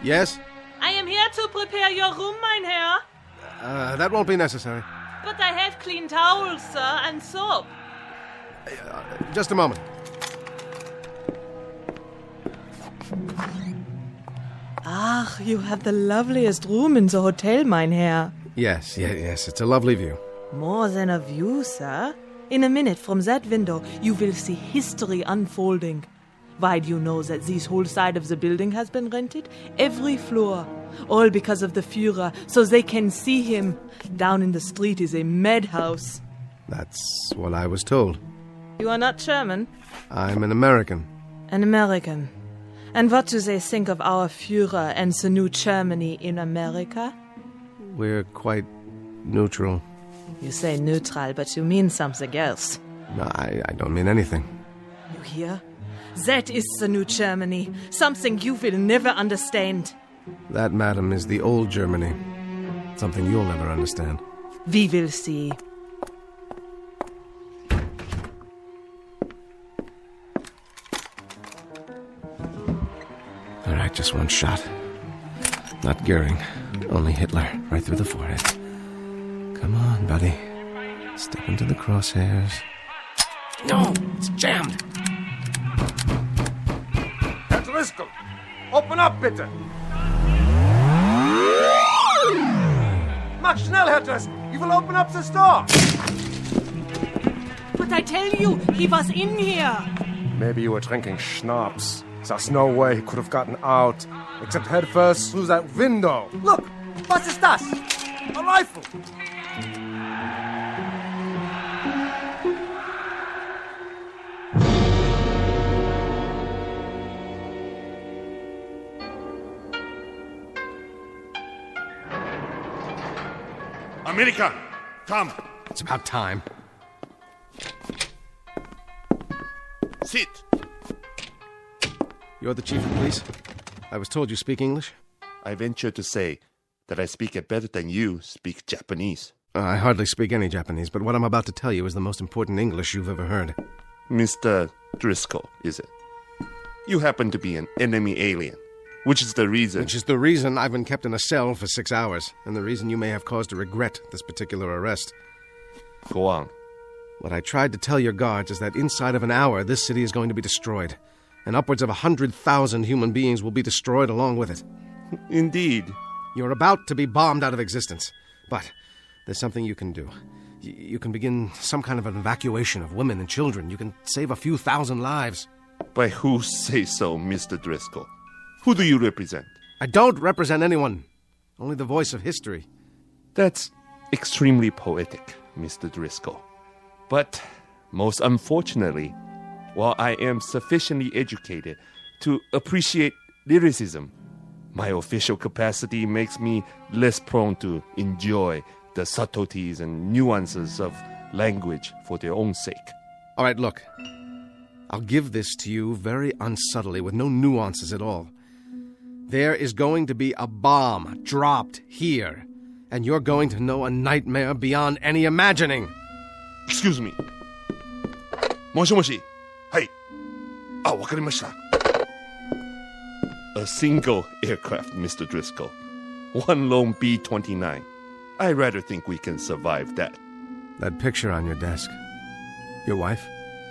Yes? I am here to prepare your room, mein Herr. That won't be necessary. But I have clean towels, sir, and soap. Just a moment. Ah, you have the loveliest room in the hotel, mein Herr. Yes. It's a lovely view. More than a view, sir. In a minute from that window, you will see history unfolding. Why do you know that this whole side of the building has been rented? Every floor. All because of the Führer, so they can see him. Down in the street is a madhouse. That's what I was told. You are not German? I'm an American. An American. And what do they think of our Führer and the new Germany in America? We're quite neutral. You say neutral, but you mean something else. No, I don't mean anything. You hear? That is the new Germany. Something you will never understand. That, madam, is the old Germany. Something you'll never understand. We will see. All right, just one shot. Not Goering, only Hitler, right through the forehead. Come on, buddy. Step into the crosshairs. No, it's jammed. Herr Driscoll, open up, bitte. Mach schnell, Herr Driscoll. He will open up the door. But I tell you, he was in here. Maybe you were drinking schnapps. There's no way he could have gotten out, except head first through that window. Look, was ist das? A rifle. America, come. It's about time. Sit. You're the chief of police? I was told you speak English? I venture to say that I speak it better than you speak Japanese. I hardly speak any Japanese, but what I'm about to tell you is the most important English you've ever heard. Mr. Driscoll, is it? You happen to be an enemy alien, which is the reason I've been kept in a cell for 6 hours, and the reason you may have cause to regret this particular arrest. Go on. What I tried to tell your guards is that inside of an hour, this city is going to be destroyed, and upwards of 100,000 human beings will be destroyed along with it. Indeed. You're about to be bombed out of existence, but there's something you can do. You can begin some kind of an evacuation of women and children. You can save a few thousand lives. By who say so, Mr. Driscoll? Who do you represent? I don't represent anyone. Only the voice of history. That's extremely poetic, Mr. Driscoll. But, most unfortunately, while I am sufficiently educated to appreciate lyricism, my official capacity makes me less prone to enjoy the subtleties and nuances of language for their own sake. All right, look. I'll give this to you very unsubtly, with no nuances at all. There is going to be a bomb dropped here, and you're going to know a nightmare beyond any imagining. Excuse me. Moshi moshi. Hey. Ah, wakarimashita. A single aircraft, Mr. Driscoll. One lone B-29. I rather think we can survive that. That picture on your desk. Your wife?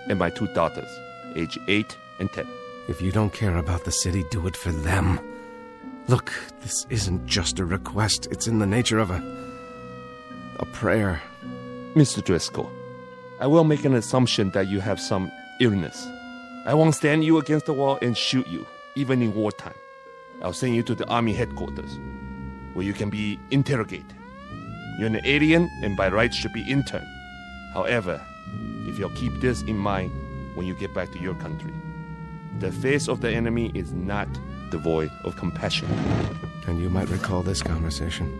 And my 2 daughters, age 8 and 10. If you don't care about the city, do it for them. Look, this isn't just a request. It's in the nature of a prayer. Mr. Driscoll, I will make an assumption that you have some illness. I won't stand you against the wall and shoot you, even in wartime. I'll send you to the army headquarters, where you can be interrogated. You're an alien and by rights should be interned. However, if you'll keep this in mind when you get back to your country, the face of the enemy is not devoid of compassion. And you might recall this conversation.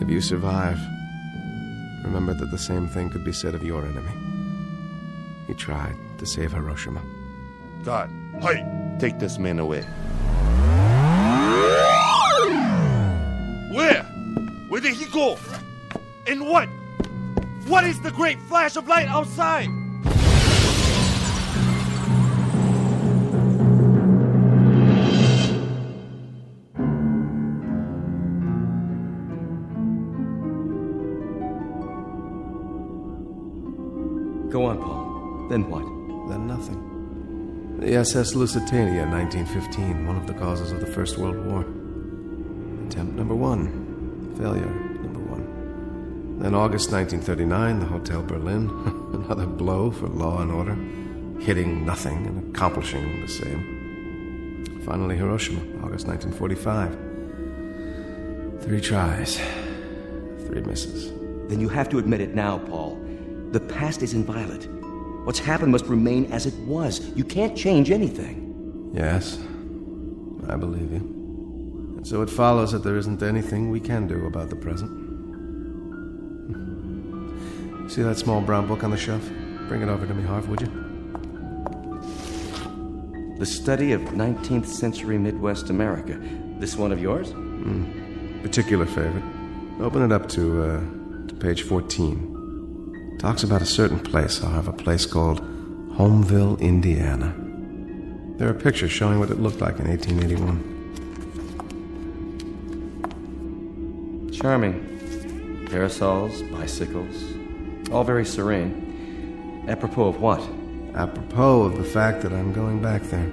If you survive, remember that the same thing could be said of your enemy. He tried to save Hiroshima. God, hey, take this man away. Where? Where did he go? And what? What is the great flash of light outside? Go on, Paul. Then what? Then nothing. The SS Lusitania, 1915, one of the causes of the First World War. Attempt number 1. Failure number 1. Then August 1939, the Hotel Berlin. Another blow for law and order. Hitting nothing and accomplishing the same. Finally, Hiroshima, August 1945. 3 tries. 3 misses. Then you have to admit it now, Paul. The past is inviolate. What's happened must remain as it was. You can't change anything. Yes, I believe you. And so it follows that there isn't anything we can do about the present. See that small brown book on the shelf? Bring it over to me, Harv, would you? The Study of 19th Century Midwest America. This one of yours? Particular favorite. Open it up to page 14. Talks about a certain place, Harv, a place called Homeville, Indiana. There are pictures showing what it looked like in 1881. Charming. Parasols, bicycles, all very serene. Apropos of what? Apropos of the fact that I'm going back there.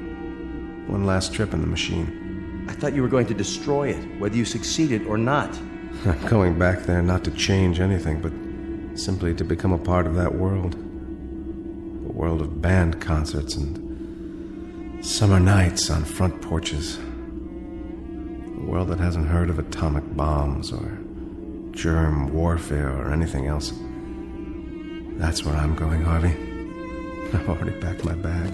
One last trip in the machine. I thought you were going to destroy it, whether you succeeded or not. I'm going back there not to change anything, but simply to become a part of that world. A world of band concerts and summer nights on front porches. A world that hasn't heard of atomic bombs or germ warfare or anything else. That's where I'm going, Harvey. I've already packed my bag.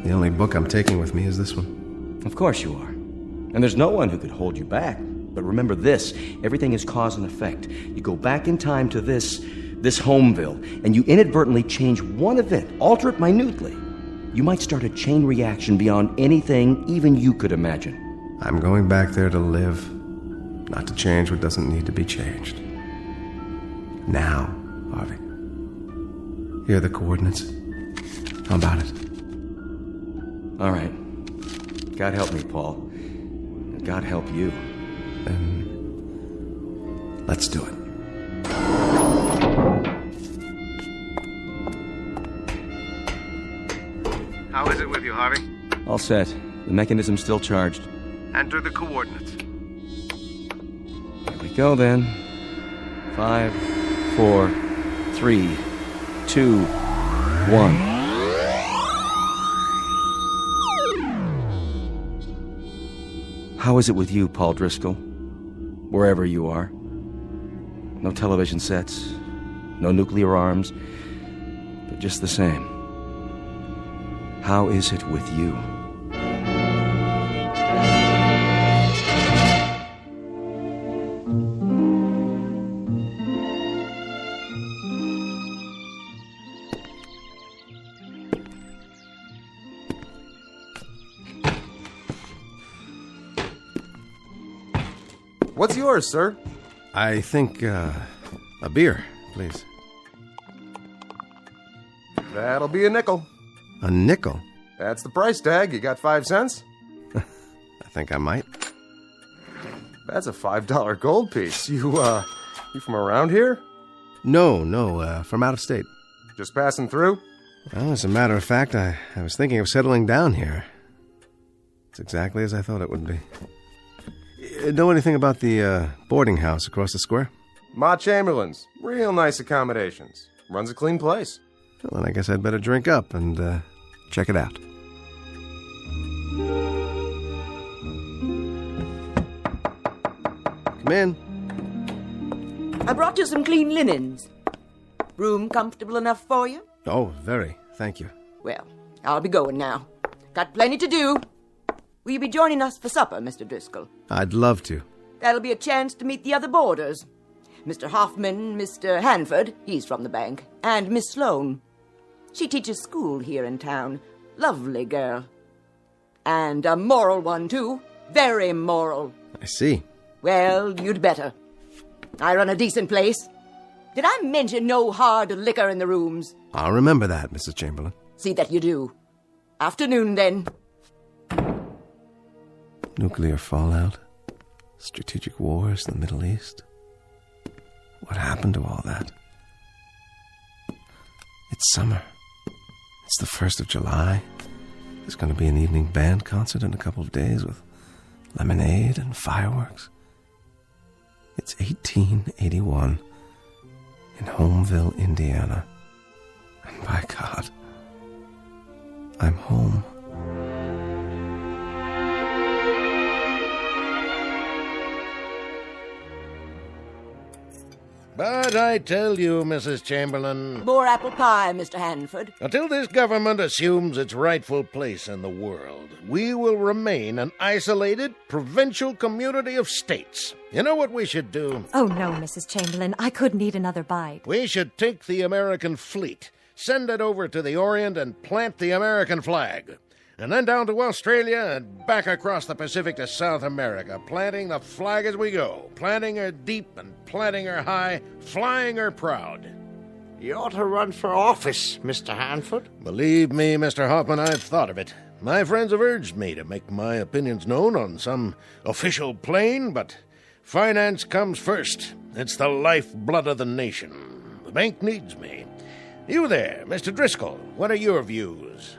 The only book I'm taking with me is this one. Of course you are. And there's no one who could hold you back. But remember this, everything is cause and effect. You go back in time to this Homeville, and you inadvertently change one event, alter it minutely. You might start a chain reaction beyond anything even you could imagine. I'm going back there to live, not to change what doesn't need to be changed. Now, Harvey. Here are the coordinates. How about it? All right. God help me, Paul. And God help you. Then let's do it. How is it with you, Harvey? All set. The mechanism's still charged. Enter the coordinates. Here we go, then. 5, 4, 3, 2, 1. How is it with you, Paul Driscoll? Wherever you are. No television sets, no nuclear arms, but just the same. How is it with you? What's yours, sir? I think, a beer, please. That'll be a nickel. A nickel? That's the price tag. You got 5 cents? I think I might. That's a $5 gold piece. You from around here? No, from out of state. Just passing through? Well, as a matter of fact, I was thinking of settling down here. It's exactly as I thought it would be. Know anything about the boarding house across the square? Ma Chamberlain's. Real nice accommodations. Runs a clean place. Well, then I guess I'd better drink up and check it out. Come in. I brought you some clean linens. Room comfortable enough for you? Oh, very. Thank you. Well, I'll be going now. Got plenty to do. Will you be joining us for supper, Mr. Driscoll? I'd love to. That'll be a chance to meet the other boarders. Mr. Hoffman, Mr. Hanford, he's from the bank, and Miss Sloane. She teaches school here in town. Lovely girl. And a moral one, too. Very moral. I see. Well, you'd better. I run a decent place. Did I mention no hard liquor in the rooms? I'll remember that, Mrs. Chamberlain. See that you do. Afternoon, then. Nuclear fallout, strategic wars, the Middle East. What happened to all that? It's summer. It's the 1st of July. There's going to be an evening band concert in a couple of days with lemonade and fireworks. It's 1881 in Homeville, Indiana. And by God, I'm home. But I tell you, Mrs. Chamberlain, More apple pie, Mr. Hanford. until this government assumes its rightful place in the world, we will remain an isolated, provincial community of states. You know what we should do? Oh, no, Mrs. Chamberlain. I couldn't eat another bite. We should take the American fleet, send it over to the Orient, and plant the American flag. And then down to Australia and back across the Pacific to South America, planting the flag as we go, planting her deep and planting her high, flying her proud. You ought to run for office, Mr. Hanford. Believe me, Mr. Hoffman, I've thought of it. My friends have urged me to make my opinions known on some official plane, but finance comes first. It's the lifeblood of the nation. The bank needs me. You there, Mr. Driscoll, what are your views?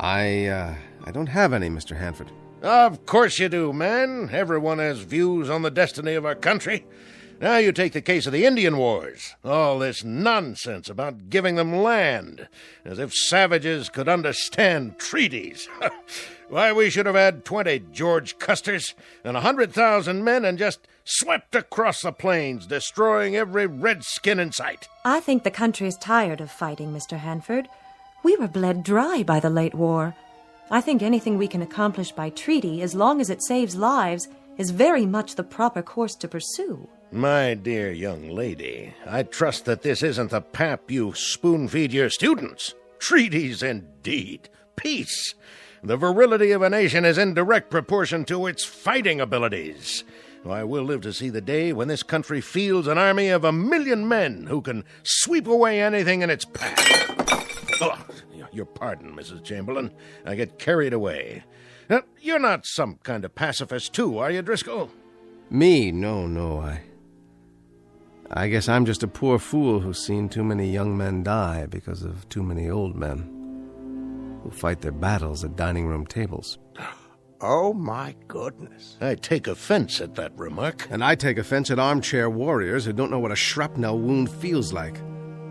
I don't have any, Mr. Hanford. Of course you do, man. Everyone has views on the destiny of our country. Now you take the case of the Indian Wars. All this nonsense about giving them land, as if savages could understand treaties. Why, we should have had 20 George Custers and 100,000 men and just swept across the plains, destroying every redskin in sight. I think the country is tired of fighting, Mr. Hanford. We were bled dry by the late war. I think anything we can accomplish by treaty, as long as it saves lives, is very much the proper course to pursue. My dear young lady, I trust that this isn't the pap you spoon-feed your students. Treaties, indeed. Peace. The virility of a nation is in direct proportion to its fighting abilities. Why, we'll live to see the day when this country fields an army of 1,000,000 men who can sweep away anything in its path. Oh, your pardon, Mrs. Chamberlain. I get carried away. Now, you're not some kind of pacifist, too, are you, Driscoll? Me? No. I guess I'm just a poor fool who's seen too many young men die because of too many old men who fight their battles at dining room tables. Oh, my goodness. I take offense at that remark. And I take offense at armchair warriors who don't know what a shrapnel wound feels like,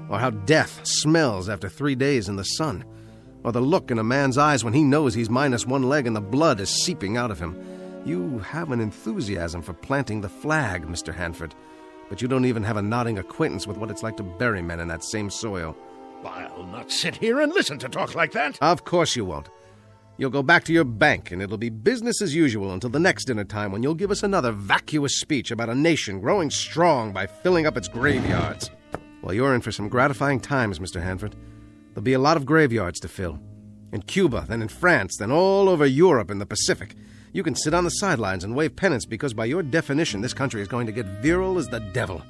or how death smells after 3 days in the sun, or the look in a man's eyes when he knows he's minus one leg and the blood is seeping out of him. You have an enthusiasm for planting the flag, Mr. Hanford, but you don't even have a nodding acquaintance with what it's like to bury men in that same soil. I'll not sit here and listen to talk like that. Of course you won't. You'll go back to your bank, and it'll be business as usual until the next dinner time, when you'll give us another vacuous speech about a nation growing strong by filling up its graveyards. Well, you're in for some gratifying times, Mr. Hanford. There'll be a lot of graveyards to fill. In Cuba, then in France, then all over Europe and the Pacific. You can sit on the sidelines and wave pennants because by your definition, this country is going to get virile as the devil.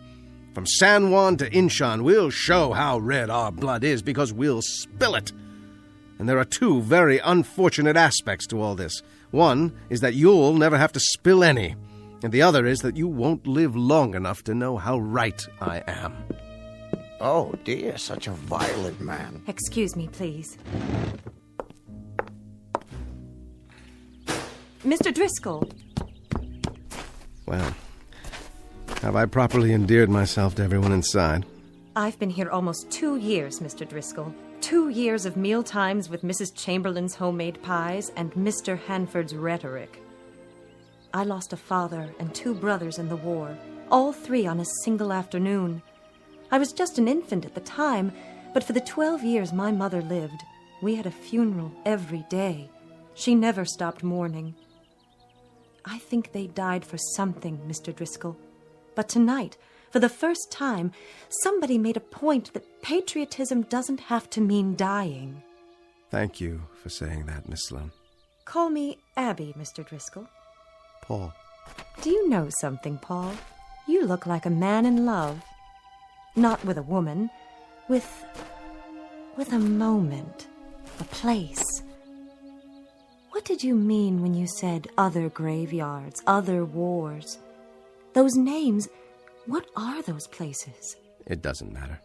From San Juan to Inchon, we'll show how red our blood is because we'll spill it. And there are two very unfortunate aspects to all this. One is that you'll never have to spill any. And the other is that you won't live long enough to know how right I am. Oh, dear, such a violent man. Excuse me, please. Mr. Driscoll. Well, have I properly endeared myself to everyone inside? I've been here almost 2 years, Mr. Driscoll. 2 years of meal times with Mrs. Chamberlain's homemade pies and Mr. Hanford's rhetoric. I lost a father and 2 brothers in the war, all 3 on a single afternoon. I was just an infant at the time, but for the 12 years my mother lived, we had a funeral every day. She never stopped mourning. I think they died for something, Mr. Driscoll. But tonight, for the first time, somebody made a point that patriotism doesn't have to mean dying. Thank you for saying that, Miss Sloane. Call me Abby, Mr. Driscoll. Paul. Do you know something, Paul? You look like a man in love. Not with a woman, with a moment, a place. What did you mean when you said other graveyards, other wars? Those names, what are those places? It doesn't matter.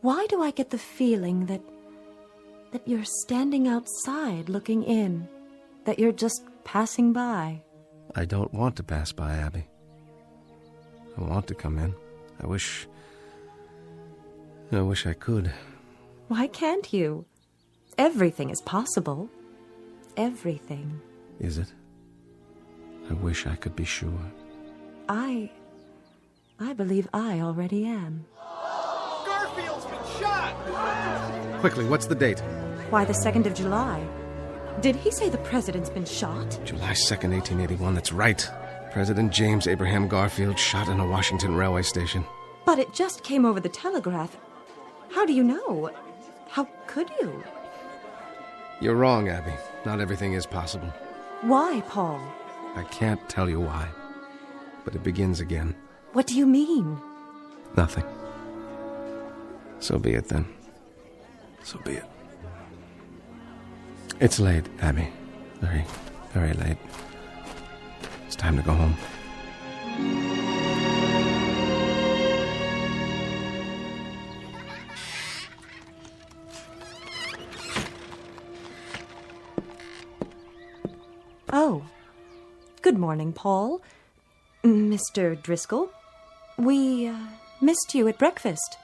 Why do I get the feeling that you're standing outside looking in, that you're just passing by? I don't want to pass by, Abby. I want to come in. I wish I could. Why can't you? Everything is possible. Everything. Is it? I wish I could be sure. I believe I already am. Garfield's been shot! Quickly, what's the date? Why, the 2nd of July. Did he say the president's been shot? July 2nd, 1881, that's right. President James Abraham Garfield shot in a Washington railway station. But it just came over the telegraph. How do you know? How could you? You're wrong, Abby. Not everything is possible. Why, Paul? I can't tell you why. But it begins again. What do you mean? Nothing. So be it, then. So be it. It's late, Abby. Very, very late. It's time to go home. Oh. Good morning, Paul. Mr. Driscoll. We missed you at breakfast.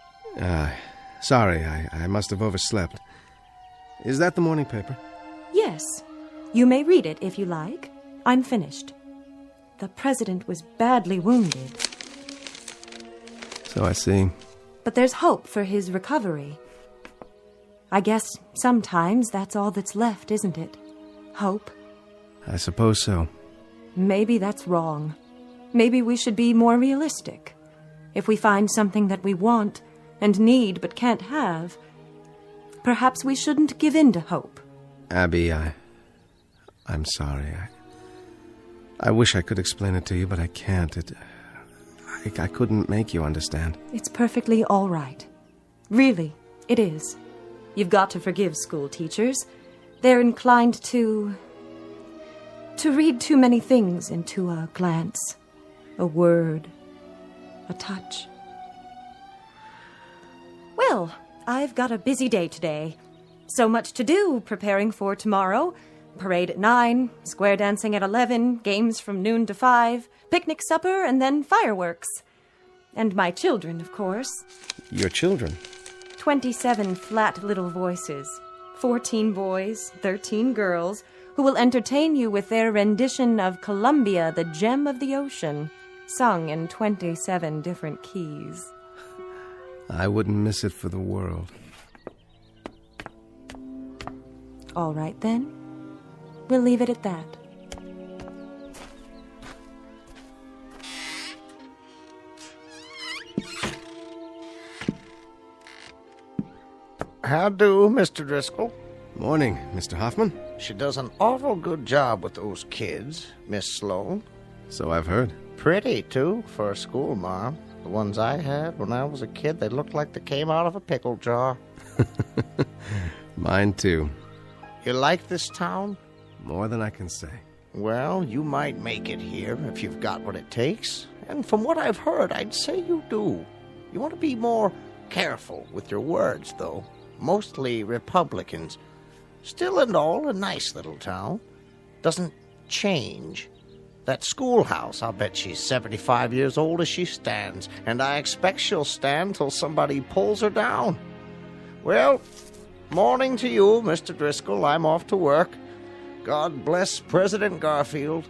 Sorry, I must have overslept. Is that the morning paper? Yes. You may read it if you like. I'm finished. The president was badly wounded. So I see. But there's hope for his recovery. I guess sometimes that's all that's left, isn't it? Hope. I suppose so. Maybe that's wrong. Maybe we should be more realistic. If we find something that we want and need but can't have, perhaps we shouldn't give in to hope. Abby, I'm sorry. I wish I could explain it to you, but I can't. I couldn't make you understand. It's perfectly all right. Really, it is. You've got to forgive school teachers. They're inclined to read too many things into a glance, a word, a touch. Well, I've got a busy day today. So much to do preparing for tomorrow. Parade at 9, square dancing at 11, games from noon to 5, picnic supper, and then fireworks. And my children, of course. Your children? 27 flat little voices. 14 boys, 13 girls, who will entertain you with their rendition of Columbia, the Gem of the Ocean, sung in 27 different keys. I wouldn't miss it for the world. All right, then. We'll leave it at that. How do, Mr. Driscoll? Morning, Mr. Hoffman. She does an awful good job with those kids, Miss Sloane. So I've heard. Pretty, too, for a school mom. The ones I had when I was a kid, they looked like they came out of a pickle jar. Mine, too. You like this town? More than I can say. Well, you might make it here if you've got what it takes. And from what I've heard, I'd say you do. You want to be more careful with your words, though. Mostly Republicans. Still and all, a nice little town. Doesn't change. That schoolhouse, I'll bet she's 75 years old as she stands, and I expect she'll stand till somebody pulls her down. Well, morning to you, Mr. Driscoll. I'm off to work. God bless President Garfield.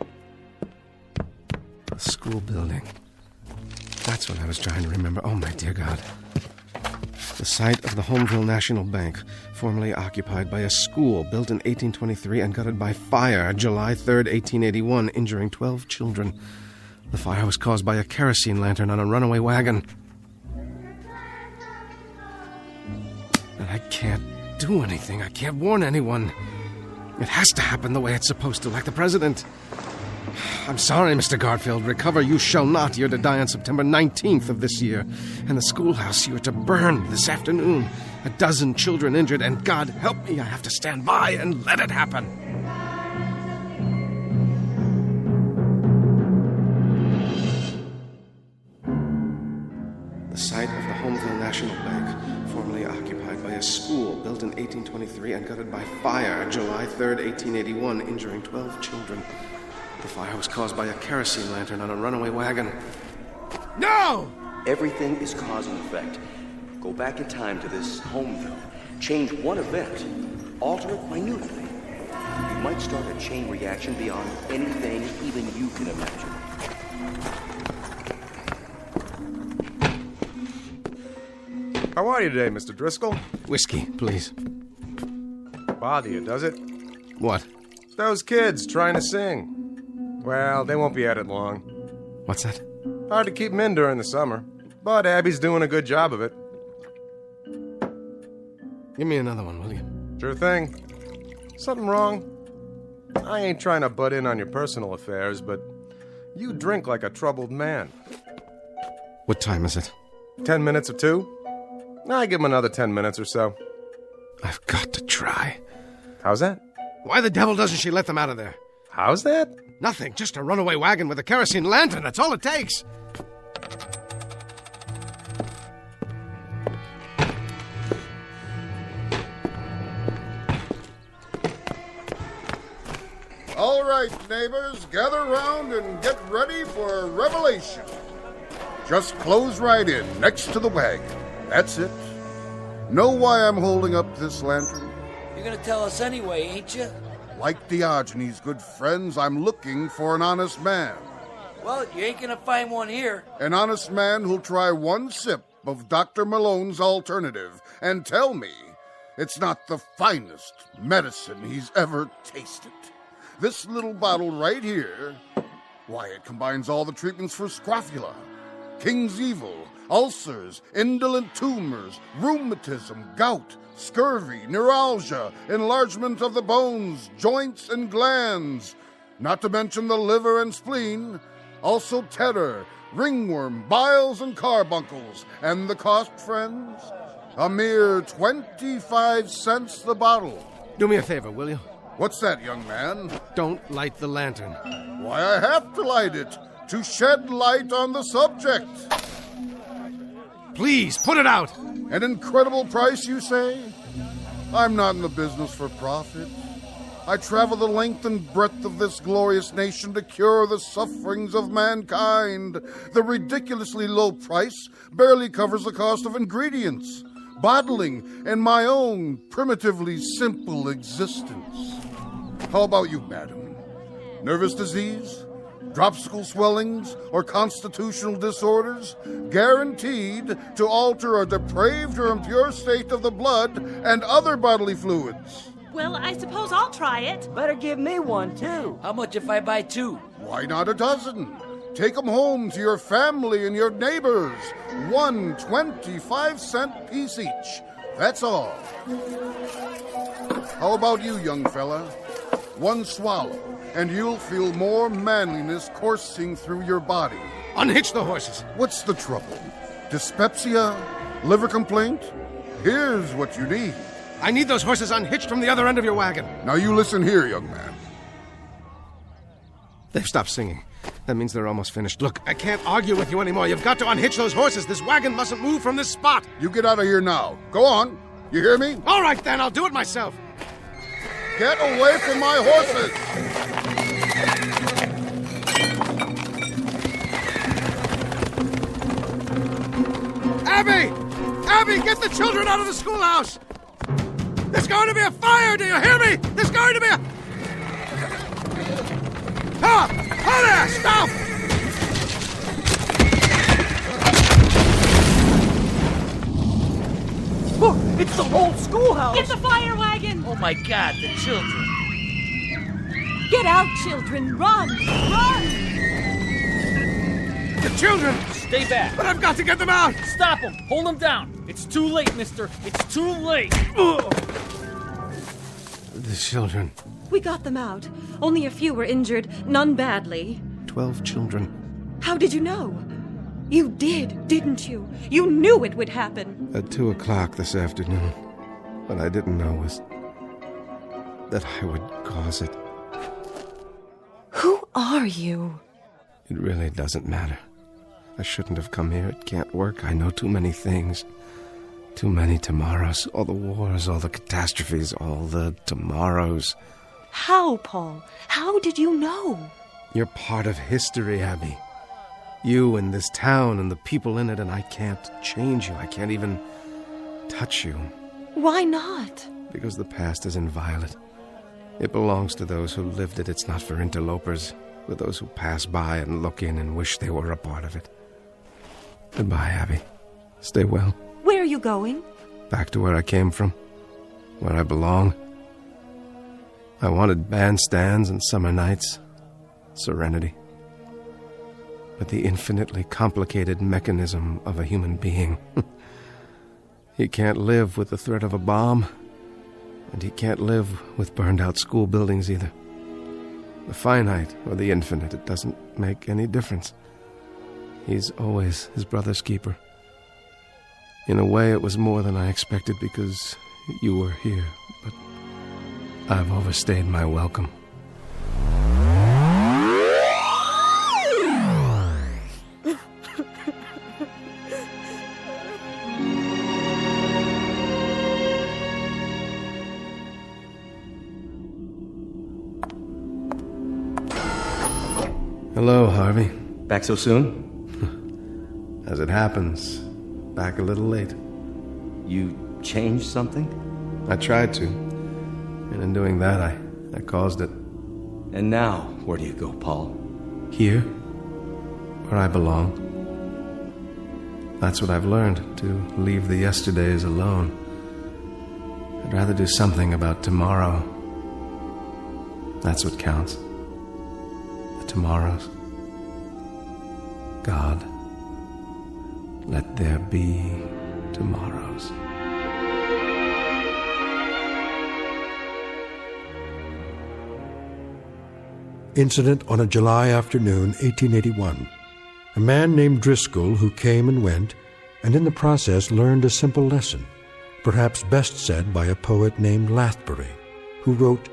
A school building. That's what I was trying to remember. Oh, my dear God. The site of the Homeville National Bank, formerly occupied by a school built in 1823 and gutted by fire July 3rd, 1881, injuring 12 children. The fire was caused by a kerosene lantern on a runaway wagon. And I can't do anything. I can't warn anyone. It has to happen the way it's supposed to, like the president. I'm sorry, Mr. Garfield. Recover you shall not. You're to die on September 19th of this year. And the schoolhouse you're to burn this afternoon. 12 children injured, and God help me, I have to stand by and let it happen. The site of the Homeville National Bank, formerly occupied by a school built in 1823 and gutted by fire July 3rd, 1881, injuring 12 children. The fire was caused by a kerosene lantern on a runaway wagon. No! Everything is cause and effect. Go back in time to this Homeville. Change one event. Alter it minutely. You might start a chain reaction beyond anything even you can imagine. How are you today, Mr. Driscoll? Whiskey, please. Bother you, does it? What? It's those kids trying to sing. Well, they won't be at it long. What's that? Hard to keep them in during the summer, but Abby's doing a good job of it. Give me another one, will you? Sure thing. Something wrong? I ain't trying to butt in on your personal affairs, but you drink like a troubled man. What time is it? 10 minutes or 2? I give him another 10 minutes or so. I've got to try. How's that? Why the devil doesn't she let them out of there? How's that? Nothing, just a runaway wagon with a kerosene lantern. That's all it takes. All right, neighbors, gather round and get ready for a revelation. Just close right in, next to the wagon. That's it. Know why I'm holding up this lantern? You're gonna tell us anyway, ain't you? Like Diogenes, good friends, I'm looking for an honest man. Well, you ain't gonna find one here. An honest man who'll try one sip of Dr. Malone's alternative and tell me it's not the finest medicine he's ever tasted. This little bottle right here, why, it combines all the treatments for scrofula, King's Evil, ulcers, indolent tumors, rheumatism, gout, scurvy, neuralgia, enlargement of the bones, joints, and glands, not to mention the liver and spleen, also terror, ringworm, biles, and carbuncles. And the cost, friends? A mere 25 cents the bottle. Do me a favor, will you? What's that, young man? Don't light the lantern. Why, I have to light it, to shed light on the subject. Please, put it out! An incredible price, you say? I'm not in the business for profit. I travel the length and breadth of this glorious nation to cure the sufferings of mankind. The ridiculously low price barely covers the cost of ingredients, bottling, and my own primitively simple existence. How about you, madam? Nervous disease? Dropsical swellings, or constitutional disorders, guaranteed to alter a depraved or impure state of the blood and other bodily fluids. Well, I suppose I'll try it. Better give me one, too. How much if I buy 2? Why not a dozen? Take them home to your family and your neighbors. One 25-cent piece each. That's all. How about you, young fella? One swallow, and you'll feel more manliness coursing through your body. Unhitch the horses. What's the trouble? Dyspepsia? Liver complaint? Here's what you need. I need those horses unhitched from the other end of your wagon. Now you listen here, young man. They've stopped singing. That means they're almost finished. Look, I can't argue with you anymore. You've got to unhitch those horses. This wagon mustn't move from this spot. You get out of here now. Go on. You hear me? All right, then. I'll do it myself. Get away from my horses! Abby! Abby, get the children out of the schoolhouse! There's going to be a fire, do you hear me? There's going to be a... Ah! Hold there! Stop! Get the fire wagon! Oh my God, the children! Get out, children! Run! Run! The children! Stay back. But I've got to get them out! Stop them! Hold them down! It's too late, mister. It's too late! The children. We got them out. Only a few were injured, none badly. 12 children. How did you know? You did, didn't you? You knew it would happen. At 2 o'clock this afternoon. What I didn't know was that I would cause it. Who are you? It really doesn't matter. I shouldn't have come here. It can't work. I know too many things. Too many tomorrows. All the wars, all the catastrophes, all the tomorrows. How, Paul? How did you know? You're part of history, Abby. You and this town and the people in it, and I can't change you. I can't even touch you. Why not? Because the past is inviolate. It belongs to those who lived it. It's not for interlopers, for those who pass by and look in and wish they were a part of it. Goodbye, Abby. Stay well. Where are you going? Back to where I came from, where I belong. I wanted bandstands and summer nights, serenity. But the infinitely complicated mechanism of a human being. He can't live with the threat of a bomb, and he can't live with burned-out school buildings either. The finite or the infinite, it doesn't make any difference. He's always his brother's keeper. In a way, it was more than I expected because you were here, but I've overstayed my welcome. Hello, Harvey. Back so soon? As it happens, back a little late. You changed something? I tried to. And in doing that, I caused it. And now, where do you go, Paul? Here, where I belong. That's what I've learned, to leave the yesterdays alone. I'd rather do something about tomorrow. That's what counts. The tomorrows. God, let there be tomorrows. Incident on a July afternoon, 1881. A man named Driscoll who came and went, and in the process learned a simple lesson, perhaps best said by a poet named Lathbury, who wrote,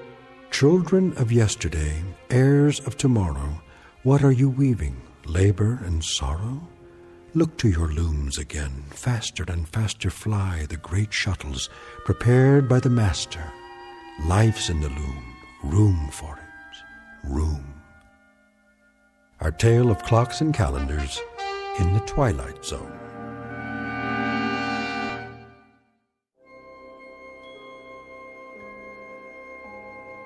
"Children of yesterday, heirs of tomorrow, what are you weaving, labor and sorrow? Look to your looms again, faster and faster fly the great shuttles prepared by the master. Life's in the loom, room for it, room." Our tale of clocks and calendars in the Twilight Zone.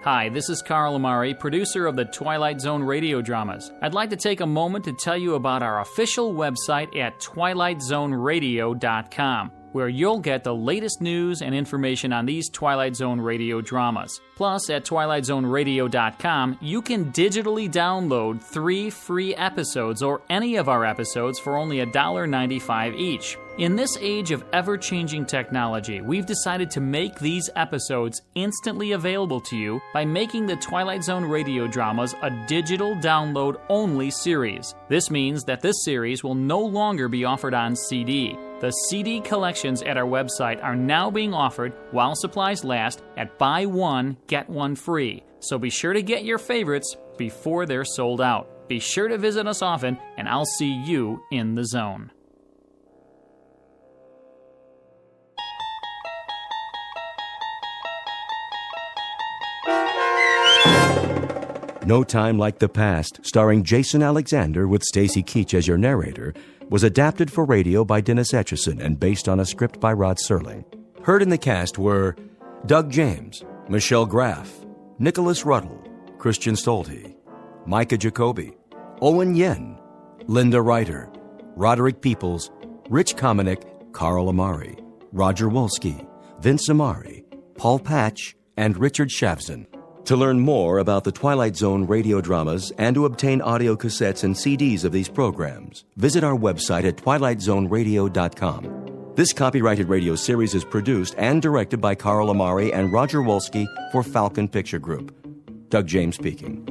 Hi, this is Carl Amari, producer of the Twilight Zone radio dramas. I'd like to take a moment to tell you about our official website at twilightzoneradio.com, where you'll get the latest news and information on these Twilight Zone radio dramas. Plus, at twilightzoneradio.com, you can digitally download 3 free episodes or any of our episodes for only $1.95 each. In this age of ever-changing technology, we've decided to make these episodes instantly available to you by making the Twilight Zone radio dramas a digital download-only series. This means that this series will no longer be offered on CD. The CD collections at our website are now being offered, while supplies last, at buy one, get one free. So be sure to get your favorites before they're sold out. Be sure to visit us often, and I'll see you in the zone. No Time Like the Past, starring Jason Alexander with Stacy Keach as your narrator, was adapted for radio by Dennis Etchison and based on a script by Rod Serling. Heard in the cast were Doug James, Michelle Graff, Nicholas Ruddle, Christian Stolte, Micah Jacoby, Owen Yen, Linda Ryder, Roderick Peoples, Rich Komanek, Carl Amari, Roger Wolski, Vince Amari, Paul Patch, and Richard Shavzin. To learn more about the Twilight Zone radio dramas and to obtain audio cassettes and CDs of these programs, visit our website at twilightzoneradio.com. This copyrighted radio series is produced and directed by Carl Amari and Roger Wolski for Falcon Picture Group. Doug James speaking.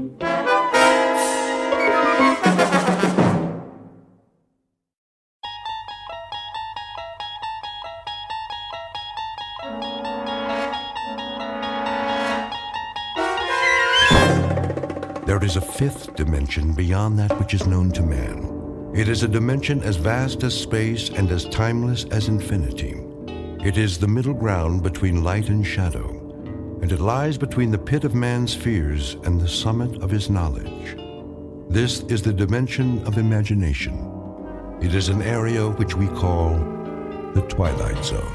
There is a fifth dimension beyond that which is known to man. It is a dimension as vast as space and as timeless as infinity. It is the middle ground between light and shadow, and it lies between the pit of man's fears and the summit of his knowledge. This is the dimension of imagination. It is an area which we call the Twilight Zone.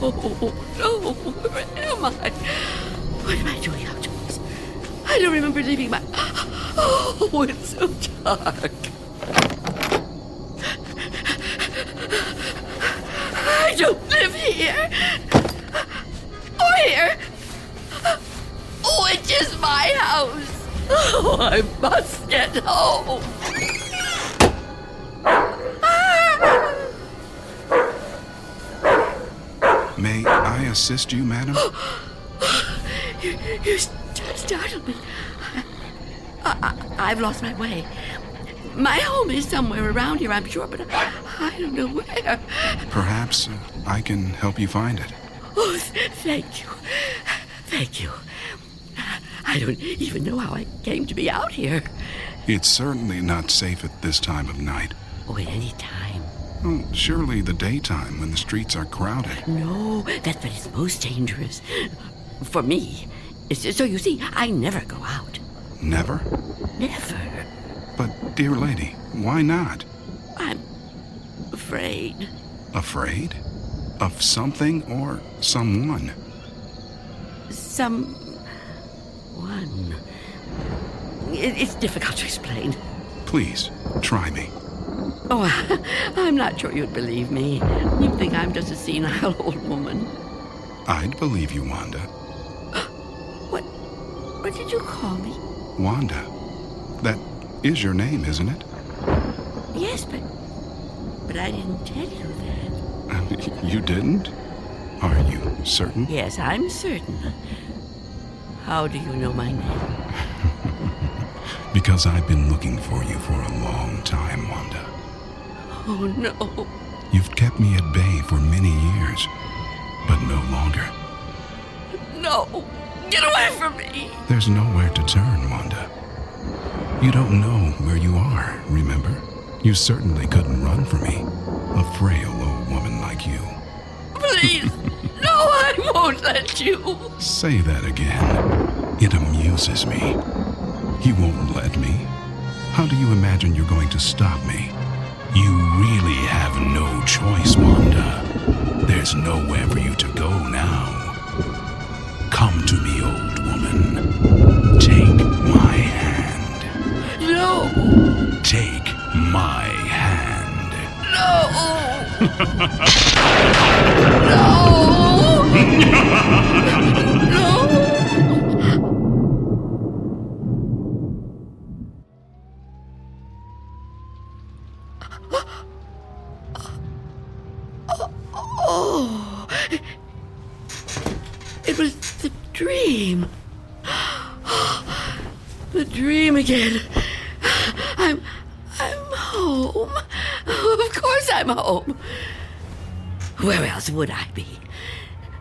Oh, no, where am I? What am I doing outdoors? I don't remember leaving my... Oh, it's so dark. I don't live here. Or here. Which is my house. Oh, I must get home. May I assist you, madam? You startled me. I've lost my way. My home is somewhere around here, I'm sure, but I don't know where. Perhaps I can help you find it. Oh, thank you. Thank you. I don't even know how I came to be out here. It's certainly not safe at this time of night. Oh, at any time. Well, surely the daytime when the streets are crowded. No, that's when it's most dangerous. For me. So you see, I never go out. Never? Never. But, dear lady, why not? I'm afraid. Afraid? Of something or someone? Someone. It's difficult to explain. Please, try me. Oh, I'm not sure you'd believe me. You'd think I'm just a senile old woman. I'd believe you, Wanda. What did you call me? Wanda. That is your name, isn't it? Yes, but I didn't tell you that. You didn't? Are you certain? Yes, I'm certain. How do you know my name? Because I've been looking for you for a long time, Wanda. Oh, no. You've kept me at bay for many years, but no longer. No. Get away from me. There's nowhere to turn, Wanda. You don't know where you are, remember? You certainly couldn't run from me, a frail old woman like you. Please. No, I won't let you. Say that again. It amuses me. You won't let me? How do you imagine you're going to stop me? You really have no choice, Wanda. There's nowhere for you to go now. Come to me, old woman. Take my hand. No. Take my hand. No. Oh, it was the dream. The dream again. I'm home. Of course I'm home. Where else would I be?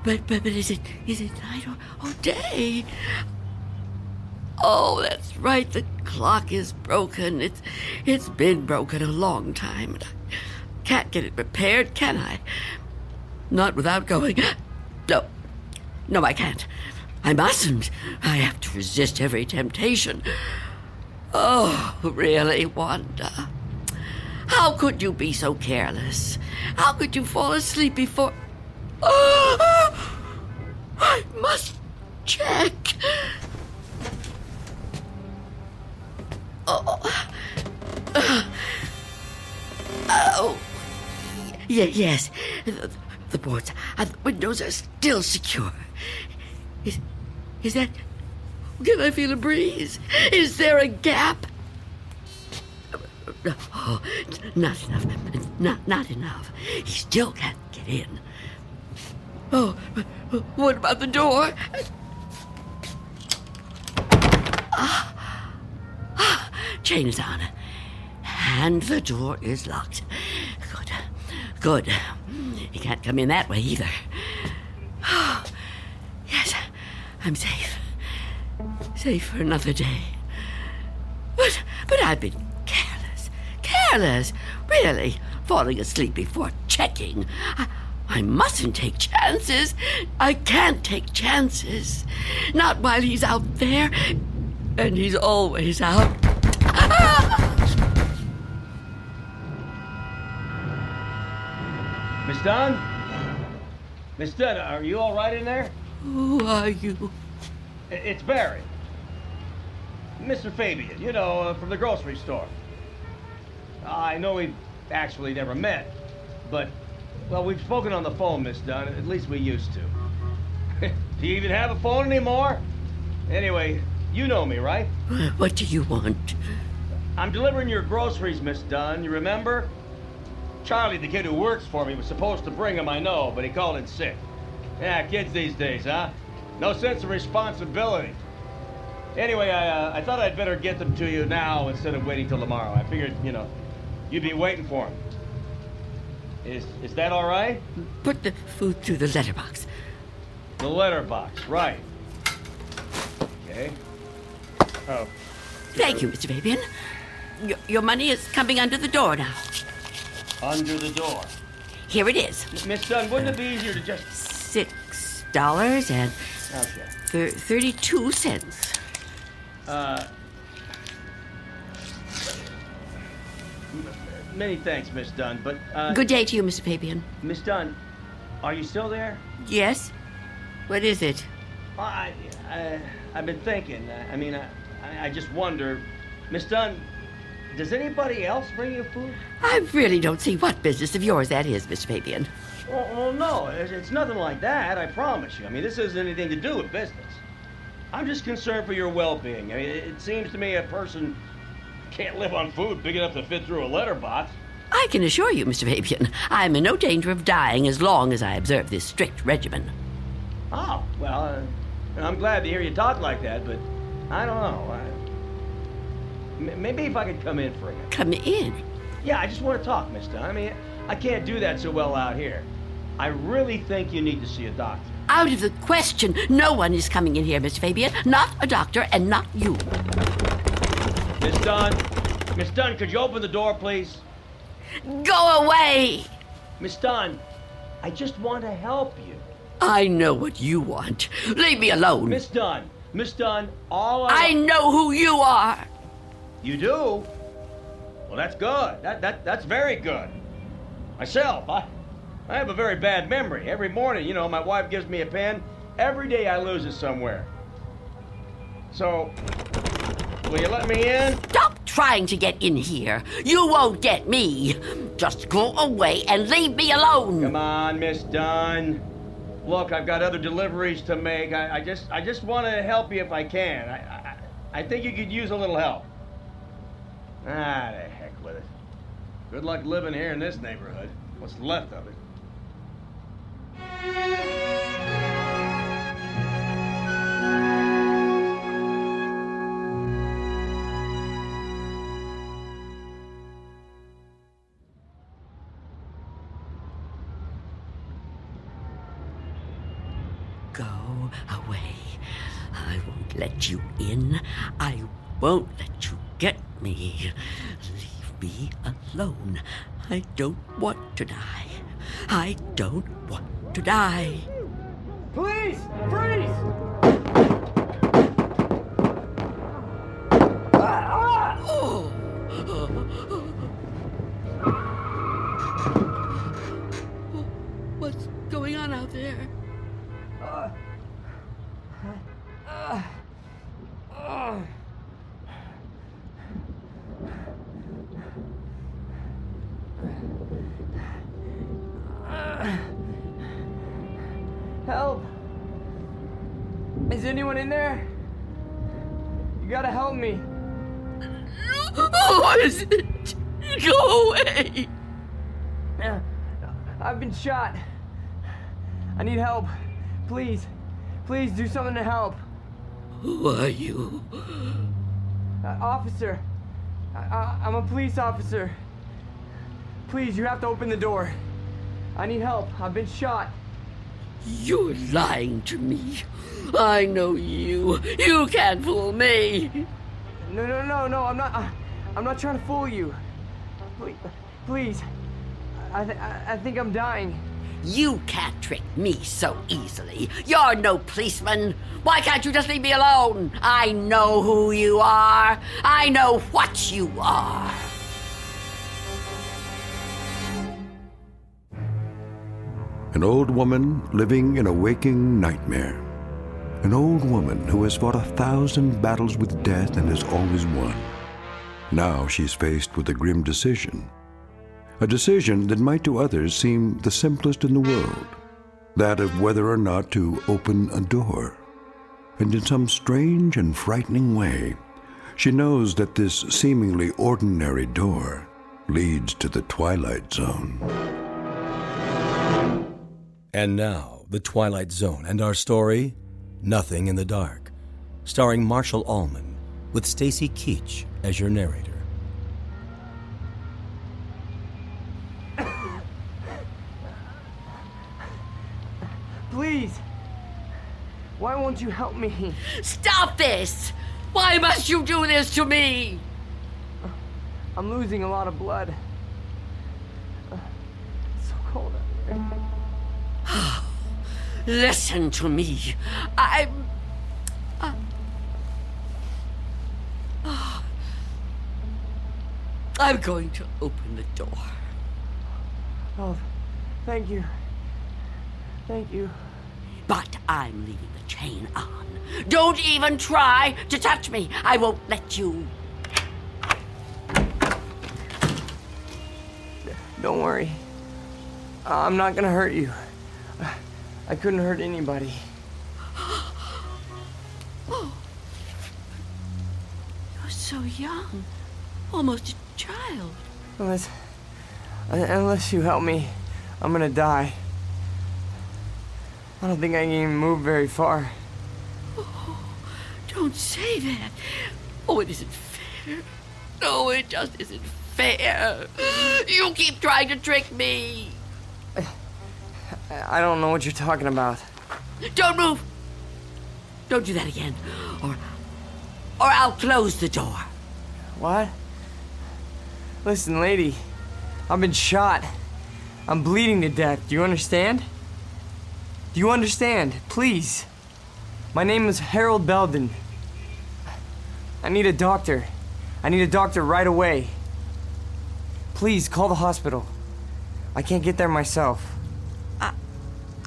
But is it night or day? Oh, that's right. The clock is broken. It's been broken a long time. And I can't get it repaired, can I? Not without going. No, I can't. I mustn't. I have to resist every temptation. Oh, really, Wanda? How could you be so careless? How could you fall asleep before... I must check. Oh, yes. The boards and the windows are still secure. Is that... Can I feel a breeze? Is there a gap? Oh, not enough. Not enough. He still can't get in. Oh, what about the door? Chain is on. And the door is locked. Good. He can't come in that way either. Oh, yes, I'm safe. Safe for another day. But I've been careless. Really, falling asleep before checking. I mustn't take chances. I can't take chances. Not while he's out there. And he's always out. Miss Dunn? Miss Dunn, are you all right in there? Who are you? It's Barry. Mr. Fabian, from the grocery store. I know we've actually never met, but, well, we've spoken on the phone, Miss Dunn. At least we used to. Do you even have a phone anymore? Anyway, you know me, right? What do you want? I'm delivering your groceries, Miss Dunn. You remember? Charlie, the kid who works for me, was supposed to bring them, I know, but he called in sick. Yeah, kids these days, huh? No sense of responsibility. Anyway, I thought I'd better get them to you now instead of waiting till tomorrow. I figured, you'd be waiting for them. Is that all right? Put the food through the letterbox. The letterbox, right. Okay. Oh. Thank you, Mr. Fabian. Your money is coming under the door now. Under the door? Here it is. Miss Dunn, wouldn't it be easier to just... $6 and... Okay. 32 cents. Many thanks, Miss Dunn, but, Good day to you, Mr. Fabian. Miss Dunn, are you still there? Yes? What is it? I've been thinking. I just wonder, Miss Dunn, does anybody else bring you food? I really don't see what business of yours that is, Mr. Fabian. Well, no, it's nothing like that, I promise you. This has anything to do with business. I'm just concerned for your well-being. It seems to me a person can't live on food big enough to fit through a letterbox. I can assure you, Mr. Fabian, I'm in no danger of dying as long as I observe this strict regimen. Oh, well, I'm glad to hear you talk like that, but I don't know. Maybe if I could come in for a minute. Come in? Yeah, I just want to talk, Miss Dunn. I can't do that so well out here. I really think you need to see a doctor. Out of the question. No one is coming in here, Mr. Fabian. Not a doctor and not you. Miss Dunn, could you open the door, please? Go away! Miss Dunn, I just want to help you. I know what you want. Leave me alone. Miss Dunn, I know who you are. You do? Well, that's good. That's very good. Myself, I have a very bad memory. Every morning, my wife gives me a pen. Every day I lose it somewhere. So, will you let me in? Stop trying to get in here. You won't get me. Just go away and leave me alone. Come on, Miss Dunn. Look, I've got other deliveries to make. I just want to help you if I can. I think you could use a little help. The heck with it. Good luck living here in this neighborhood. What's left of it. Go away. I won't let you in. I won't let you get me. Leave me alone. I don't want to die. I don't want to die. Please, freeze! What's going on out there? Help! Is anyone in there? You gotta help me. What is it? Go away! I've been shot. I need help. Please. Please do something to help. Who are you? Officer. I'm a police officer. Please, you have to open the door. I need help. I've been shot. You're lying to me. I know you. You can't fool me. No, I'm not trying to fool you. Please. I think I'm dying. You can't trick me so easily. You're no policeman. Why can't you just leave me alone? I know who you are. I know what you are. An old woman living in a waking nightmare. An old woman who has fought 1,000 battles with death and has always won. Now she's faced with a grim decision. A decision that might to others seem the simplest in the world. That of whether or not to open a door. And in some strange and frightening way, she knows that this seemingly ordinary door leads to the Twilight Zone. And now, The Twilight Zone and our story, Nothing in the Dark, starring Marshall Allman, with Stacy Keach as your narrator. Please. Why won't you help me? Stop this! Why must you do this to me? I'm losing a lot of blood. It's so cold out here. Listen to me. I'm going to open the door. Oh, thank you. Thank you. But I'm leaving the chain on. Don't even try to touch me. I won't let you. Don't worry. I'm not gonna hurt you. I couldn't hurt anybody. Oh. You're so young. Almost a child. Unless you help me, I'm gonna die. I don't think I can even move very far. Oh, don't say that. Oh, it isn't fair. No, it just isn't fair. You keep trying to trick me. I don't know what you're talking about. Don't move. Don't do that again. Or I'll close the door. What? Listen, lady. I've been shot. I'm bleeding to death. Do you understand? Do you understand? Please. My name is Harold Belden. I need a doctor. I need a doctor right away. Please, call the hospital. I can't get there myself.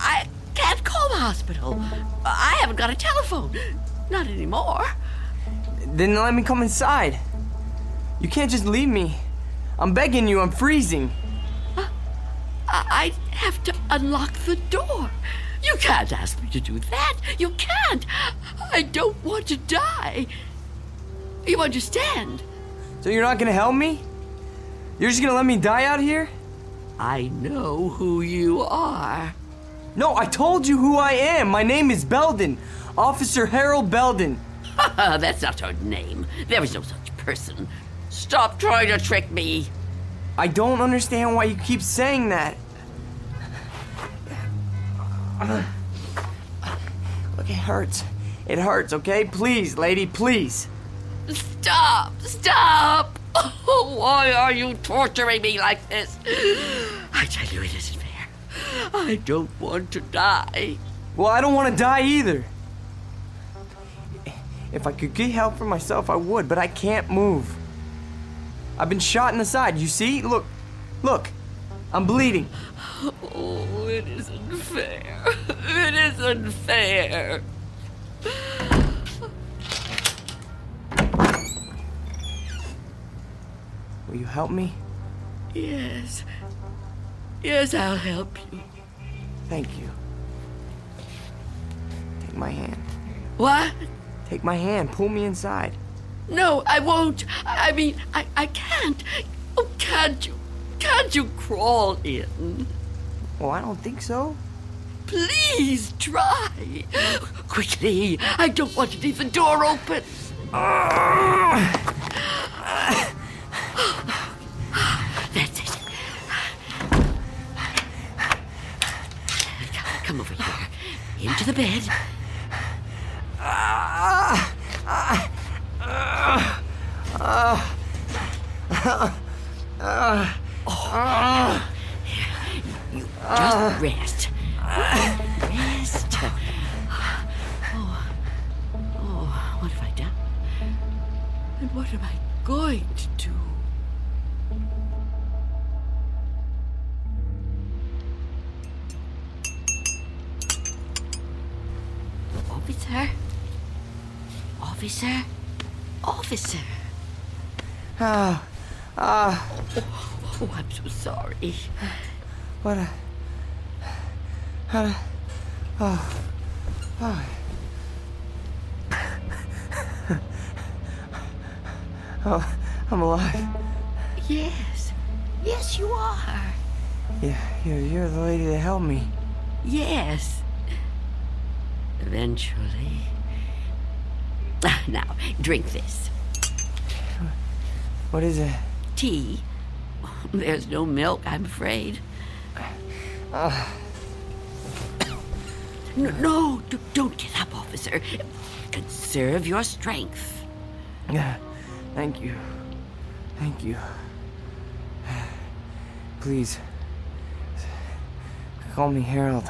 I can't call the hospital. I haven't got a telephone. Not anymore. Then let me come inside. You can't just leave me. I'm begging you, I'm freezing. I have to unlock the door. You can't ask me to do that. You can't. I don't want to die. You understand? So you're not gonna help me? You're just gonna let me die out here? I know who you are. No, I told you who I am. My name is Belden. Officer Harold Belden. That's not her name. There is no such person. Stop trying to trick me. I don't understand why you keep saying that. Look, it hurts. It hurts, okay? Please, lady, please. Stop! Stop! Oh, why are you torturing me like this? I tell you, it isn't fair. I don't want to die. Well, I don't want to die either. If I could get help for myself, I would, but I can't move. I've been shot in the side, you see? Look, I'm bleeding. Oh, it isn't fair. It isn't fair. Will you help me? Yes. Yes, I'll help you. Thank you. Take my hand. What? Take my hand. Pull me inside. No, I won't. I mean, I can't. Oh, can't you? Can't you crawl in? Well, I don't think so. Please try. Quickly. I don't want to leave the door open. That's it. Come over here. Into the bed. You just rest. Rest. Oh, what have I done? And what am I going to do? Officer? Officer? Officer? Oh, I'm so sorry. What a... Oh. Oh, I'm alive. Yes. Yes, you are. Yeah, you're the lady that helped me. Yes. Eventually. Now, drink this. What is it? Tea. There's no milk, I'm afraid. No, don't get up, officer. Conserve your strength. Yeah, thank you. Thank you. Please, call me Harold.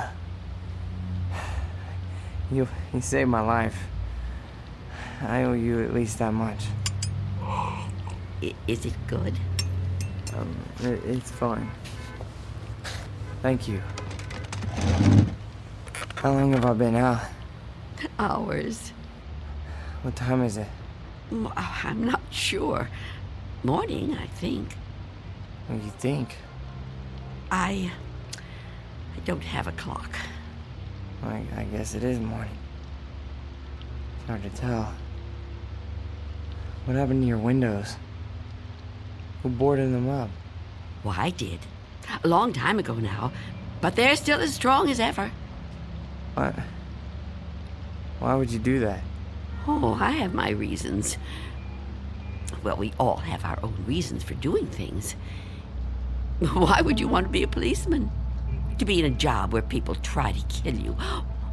You saved my life. I owe you at least that much. Is it good? It's fine. Thank you. How long have I been out? Hours. What time is it? I'm not sure. Morning, I think. What do you think? I don't have a clock. I guess it is morning. It's hard to tell. What happened to your windows? Who boarded them up? Well, I did. A long time ago now. But they're still as strong as ever. What? Why would you do that? Oh, I have my reasons. Well, we all have our own reasons for doing things. Why would you want to be a policeman? To be in a job where people try to kill you?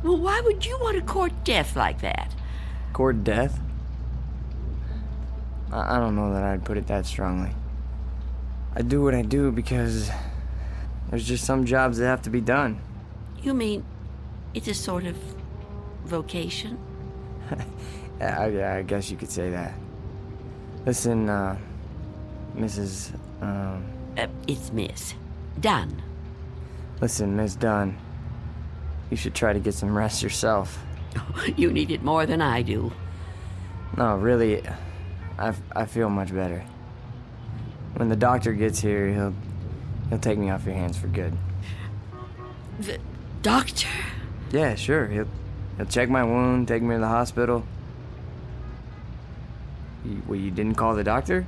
Well, why would you want to court death like that? Court death? I don't know that I'd put it that strongly. I do what I do because there's just some jobs that have to be done. You mean it's a sort of vocation? Yeah, I guess you could say that. Listen, Mrs. It's Miss Dunn. Listen, Miss Dunn. You should try to get some rest yourself. You need it more than I do. No, really, I feel much better. When the doctor gets here, he'll take me off your hands for good. The doctor? Yeah, sure. He'll check my wound, take me to the hospital. You didn't call the doctor?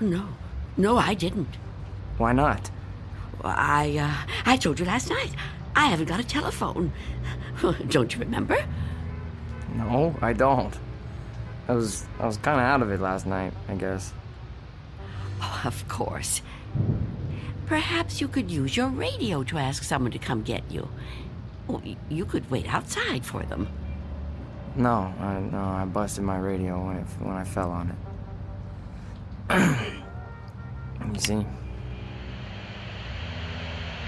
No, I didn't. Why not? I told you last night. I haven't got a telephone. Don't you remember? No, I don't. I was kind of out of it last night, I guess. Oh, of course. Perhaps you could use your radio to ask someone to come get you. Well, you could wait outside for them. No, I busted my radio when I fell on it. You see?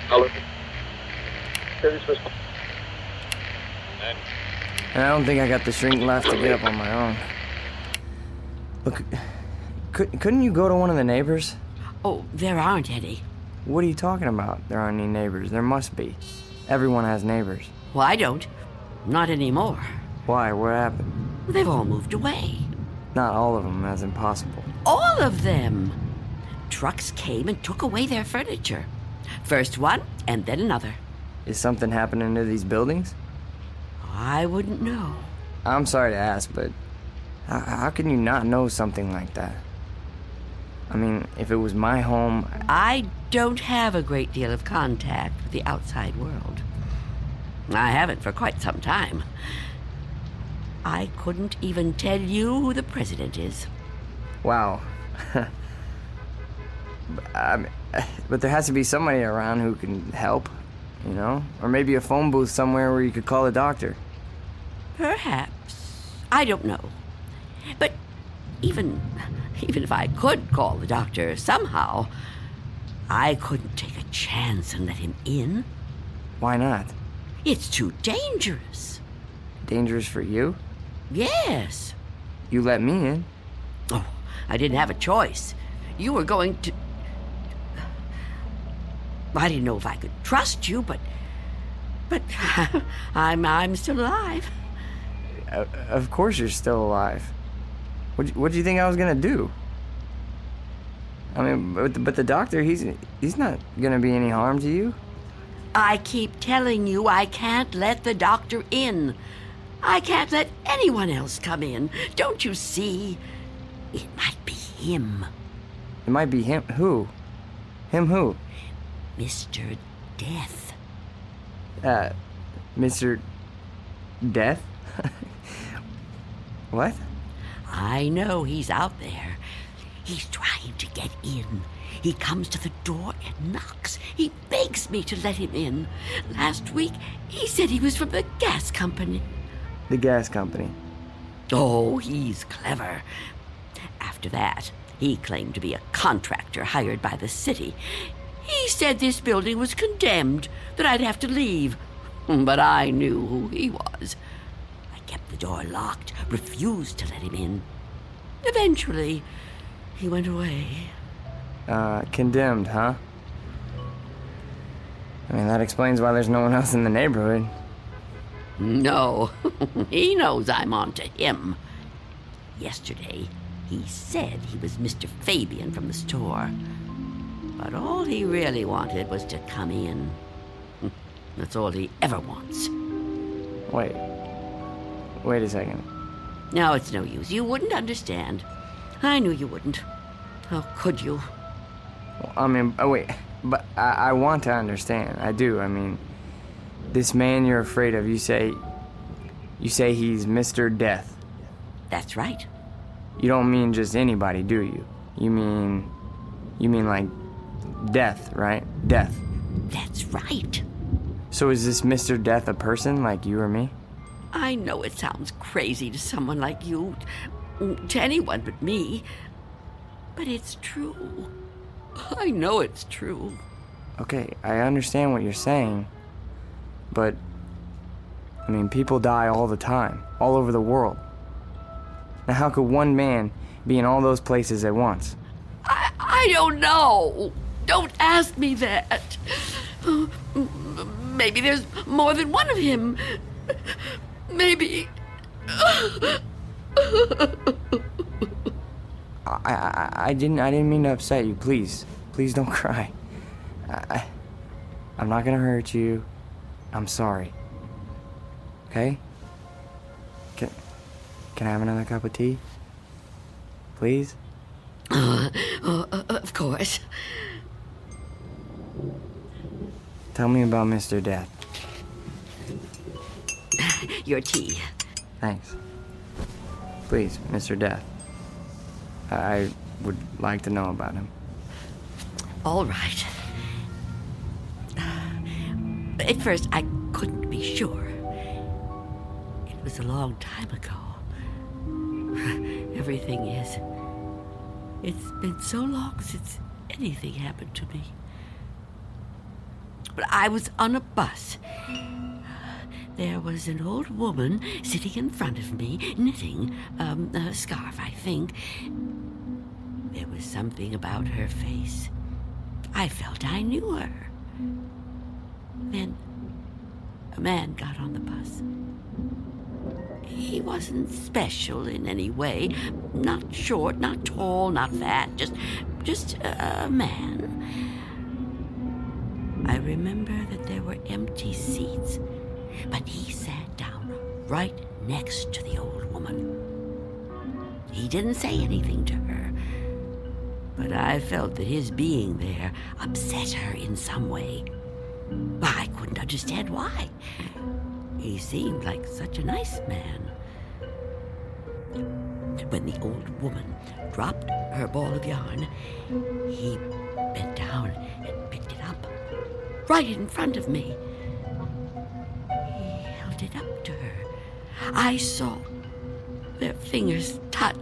Hello. And I don't think I got the strength left to get up on my own. Look, couldn't you go to one of the neighbors? Oh, there aren't any. What are you talking about? There aren't any neighbors. There must be. Everyone has neighbors. Well, I don't. Not anymore. Why? What happened? They've all moved away. Not all of them. That's impossible. All of them. Trucks came and took away their furniture. First one, and then another. Is something happening to these buildings? I wouldn't know. I'm sorry to ask, but how can you not know something like that? I mean, if it was my home... I don't have a great deal of contact with the outside world. I haven't for quite some time. I couldn't even tell you who the president is. Wow. But there has to be somebody around who can help, you know? Or maybe a phone booth somewhere where you could call a doctor. Perhaps. I don't know. But even if I could call the doctor somehow, I couldn't take a chance and let him in. Why not? It's too dangerous. Dangerous for you? Yes. You let me in. Oh, I didn't have a choice. You were going to... I didn't know if I could trust you, but I'm still alive. Of course you're still alive. What do you think I was gonna do? I mean, but the doctor, he's not gonna be any harm to you. I keep telling you I can't let the doctor in. I can't let anyone else come in. Don't you see? It might be him. It might be him. Who? Him who? Mr. Death. Mr. Death? What? I know he's out there. He's trying to get in. He comes to the door and knocks. He begs me to let him in. Last week, he said he was from the gas company. The gas company? Oh, he's clever. After that, he claimed to be a contractor hired by the city. He said this building was condemned, that I'd have to leave. But I knew who he was. I kept the door locked, refused to let him in. Eventually, he went away. Condemned, huh? I mean, that explains why there's no one else in the neighborhood. No, he knows I'm on to him. Yesterday, he said he was Mr. Fabian from the store. But all he really wanted was to come in. That's all he ever wants. Wait a second. No, it's no use. You wouldn't understand. I knew you wouldn't. How could you? Well, I mean, wait, but I want to understand. I do. I mean, this man you're afraid of, you say he's Mr. Death. That's right. You don't mean just anybody, do you? You mean like death, right? Death. That's right. So is this Mr. Death a person like you or me? I know it sounds crazy to someone like you, to anyone but me, but it's true. I know it's true. Okay, I understand what you're saying, but, I mean, people die all the time, all over the world. Now, how could one man be in all those places at once? I don't know. Don't ask me that. Maybe there's more than one of him. Maybe. I didn't mean to upset you. Please don't cry. I'm not gonna hurt you. I'm sorry. Okay? Can I have another cup of tea? Please? Of course. Tell me about Mr. Death. Your tea. Thanks. Please, Mr. Death. I would like to know about him. All right. At first, I couldn't be sure. It was a long time ago. Everything is. It's been so long since anything happened to me. But I was on a bus. There was an old woman sitting in front of me, knitting a scarf, I think. There was something about her face. I felt I knew her. Then a man got on the bus. He wasn't special in any way. Not short, not tall, not fat. Just a man. I remember that there were empty seats, but he sat down right next to the old woman. He didn't say anything to her, but I felt that his being there upset her in some way. I couldn't understand why. He seemed like such a nice man. When the old woman dropped her ball of yarn, he bent down and picked it up, right in front of me. He held it up to her. I saw their fingers touch.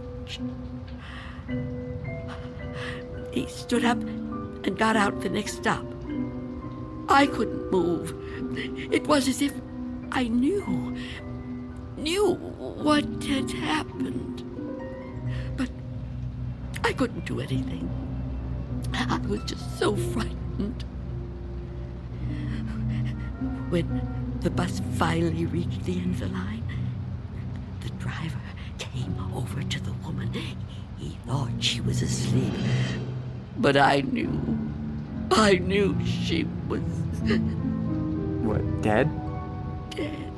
He stood up and got out the next stop. I couldn't move. It was as if I knew what had happened. But I couldn't do anything. I was just so frightened. When the bus finally reached the end of the line, the driver came over to the woman. He thought she was asleep, but I knew she was... What, dead? Dead.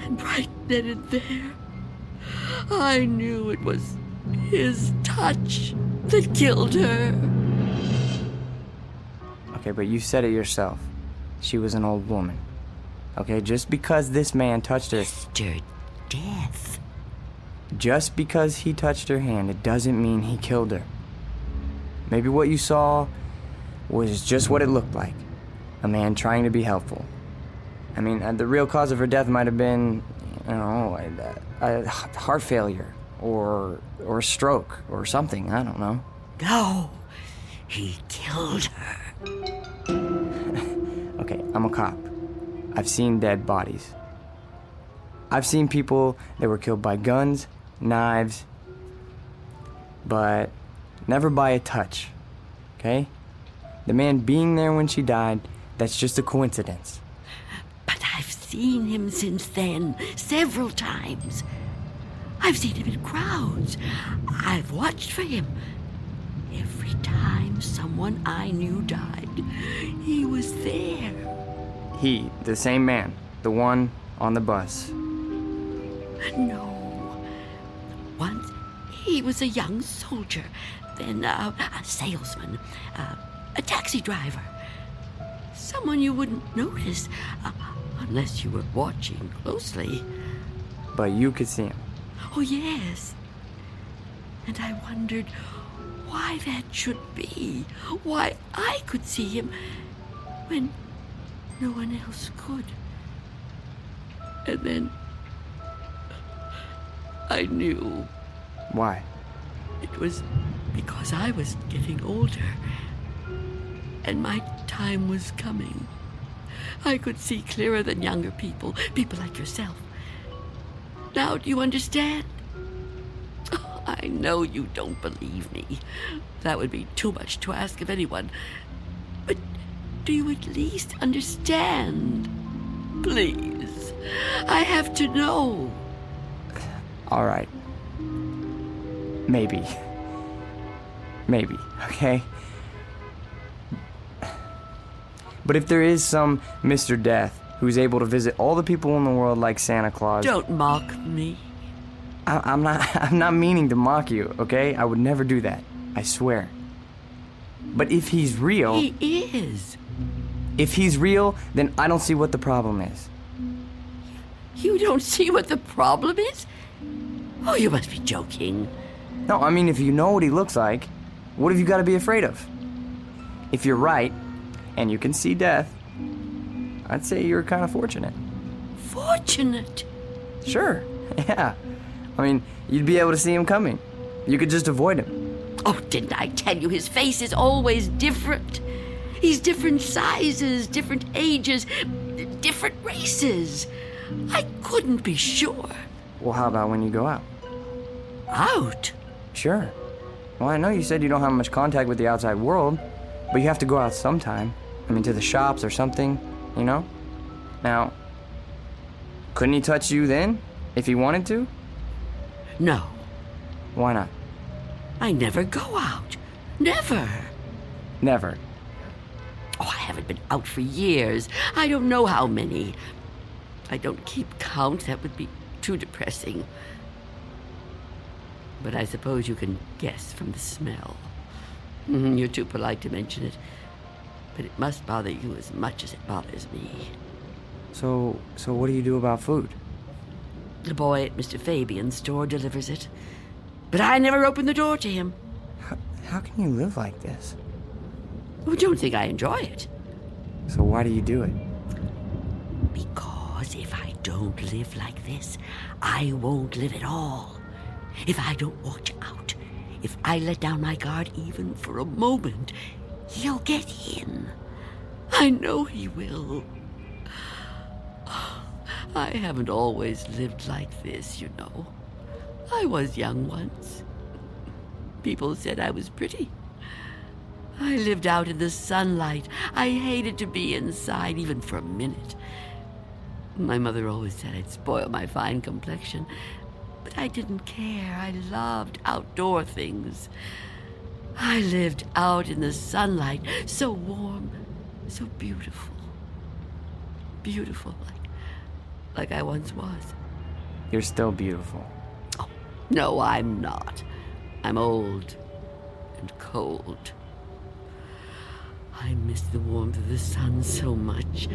And right then and there, I knew it was his touch that killed her. Okay, but you said it yourself. She was an old woman. Okay, just because this man touched her... Mr. Death. Just because he touched her hand, it doesn't mean he killed her. Maybe what you saw was just what it looked like. A man trying to be helpful. I mean, the real cause of her death might have been, a heart failure or a stroke or something. I don't know. No, he killed her. Okay, I'm a cop. I've seen dead bodies. I've seen people that were killed by guns, knives, but never by a touch, okay? The man being there when she died, that's just a coincidence. But I've seen him since then, several times. I've seen him in crowds. I've watched for him. Every time someone I knew died, he was there. He, the same man, the one on the bus. No. Once he was a young soldier, then a salesman, a taxi driver. Someone you wouldn't notice unless you were watching closely. But you could see him. Oh, yes. And I wondered why that should be. Why I could see him when no one else could. And then I knew. Why? It was because I was getting older, and my time was coming. I could see clearer than younger people like yourself. Now, do you understand? Oh, I know you don't believe me. That would be too much to ask of anyone. But do you at least understand? Please, I have to know. All right. Maybe, okay? But if there is some Mr. Death who's able to visit all the people in the world like Santa Claus... Don't mock me. I'm not meaning to mock you, okay? I would never do that. I swear. But if he's real... He is. If he's real, then I don't see what the problem is. You don't see what the problem is? Oh, you must be joking. No, I mean, if you know what he looks like, what have you got to be afraid of? If you're right, and you can see death, I'd say you're kind of fortunate. Fortunate? Sure, yeah. I mean, you'd be able to see him coming. You could just avoid him. Oh, didn't I tell you his face is always different? He's different sizes, different ages, different races. I couldn't be sure. Well, how about when you go out? Out? Sure. Well, I know you said you don't have much contact with the outside world, but you have to go out sometime. I mean, to the shops or something, you know? Now, couldn't he touch you then, if he wanted to? No. Why not? I never go out. Never. Never. Oh, I haven't been out for years. I don't know how many. I don't keep count. That would be too depressing. But I suppose you can guess from the smell. You're too polite to mention it. But it must bother you as much as it bothers me. So what do you do about food? The boy at Mr. Fabian's store delivers it. But I never open the door to him. How can you live like this? Oh, don't think I enjoy it. So why do you do it? Because if I don't live like this, I won't live at all. If I don't watch out, if I let down my guard even for a moment, he'll get in. I know he will. I haven't always lived like this, you know. I was young once. People said I was pretty. I lived out in the sunlight. I hated to be inside, even for a minute. My mother always said I'd spoil my fine complexion, but I didn't care. I loved outdoor things. I lived out in the sunlight, so warm, so beautiful. Beautiful, like I once was. You're still beautiful. Oh, no, I'm not. I'm old and cold. I miss the warmth of the sun so much.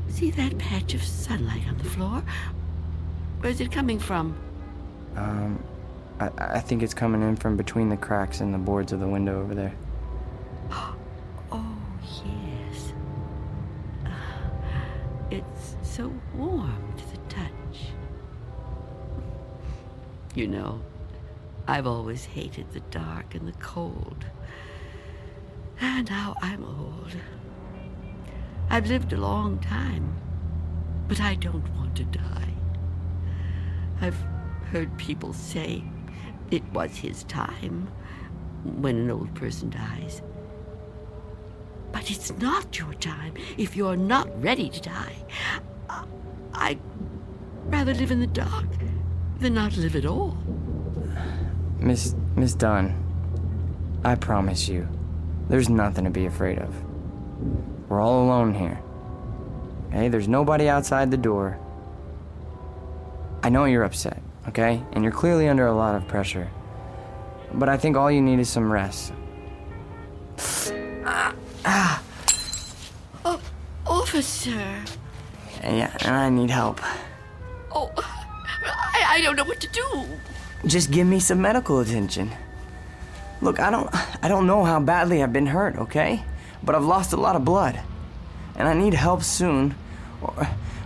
See that patch of sunlight on the floor? Where's it coming from? I think it's coming in from between the cracks in the boards of the window over there. Oh, yes. It's so warm to the touch. You know, I've always hated the dark and the cold. And now I'm old. I've lived a long time, but I don't want to die. I've heard people say it was his time when an old person dies. But it's not your time if you're not ready to die. I'd rather live in the dark than not live at all. Miss Dunn, I promise you, there's nothing to be afraid of. We're all alone here. Okay? There's nobody outside the door. I know you're upset, okay? And you're clearly under a lot of pressure. But I think all you need is some rest. Oh, officer. Yeah, and I need help. Oh, I don't know what to do. Just give me some medical attention. Look, I don't know how badly I've been hurt, okay? But I've lost a lot of blood. And I need help soon.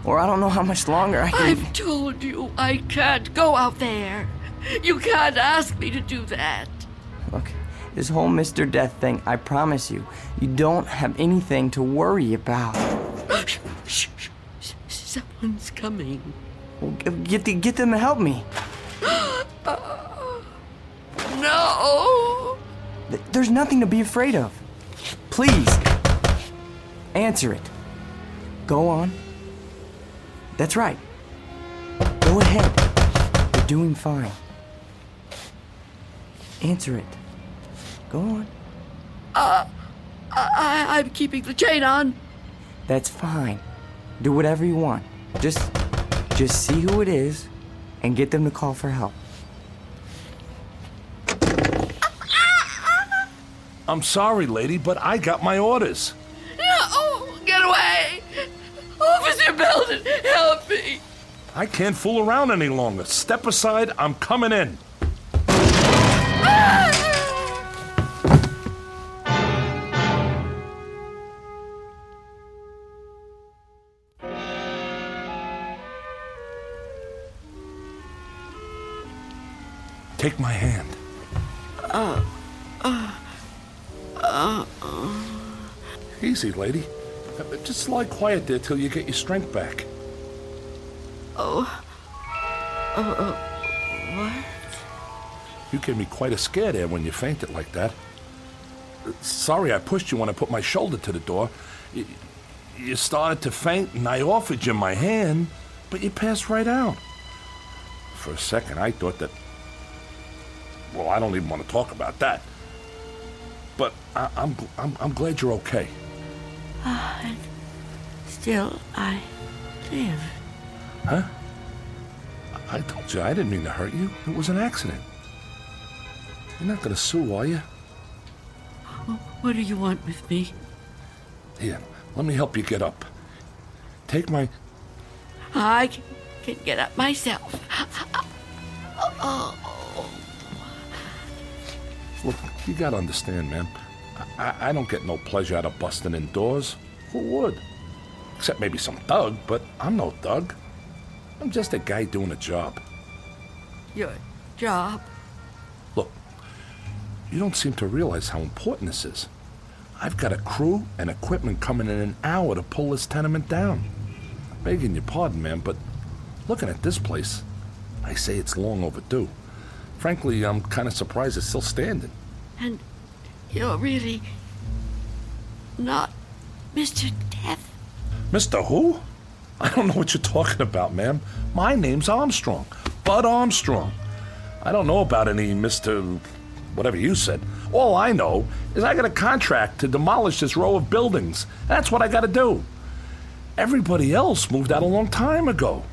Or I don't know how much longer I can... I've told you I can't go out there. You can't ask me to do that. Look, this whole Mr. Death thing, I promise you, you don't have anything to worry about. Shh. Someone's coming. Well, get them to help me. No! There's nothing to be afraid of. Please, answer it. Go on. That's right. Go ahead. You're doing fine. Answer it. Go on. I'm keeping the chain on. That's fine. Do whatever you want. Just see who it is and get them to call for help. I'm sorry, lady, but I got my orders. No! Get away! Officer Belden, help me! I can't fool around any longer. Step aside, I'm coming in. Take my hand. Easy, lady. Just lie quiet there till you get your strength back. What? You gave me quite a scare there when you fainted like that. Sorry I pushed you when I put my shoulder to the door. You started to faint and I offered you my hand, but you passed right out. For a second I thought that... Well, I don't even want to talk about that. but I'm glad you're okay. And still I live. Huh? I told you I didn't mean to hurt you. It was an accident. You're not gonna sue, are you? What do you want with me? Here, let me help you get up. Take my... I can get up myself. Look, you gotta understand, man. I don't get no pleasure out of busting in doors. Who would? Except maybe some thug, but I'm no thug. I'm just a guy doing a job. Your job? Look, you don't seem to realize how important this is. I've got a crew and equipment coming in an hour to pull this tenement down. Begging your pardon, man, but looking at this place, I say it's long overdue. Frankly, I'm kind of surprised it's still standing. And you're really not Mr. Death? Mr. Who? I don't know what you're talking about, ma'am. My name's Armstrong. Bud Armstrong. I don't know about any Mr. whatever you said. All I know is I got a contract to demolish this row of buildings. That's what I got to do. Everybody else moved out a long time ago.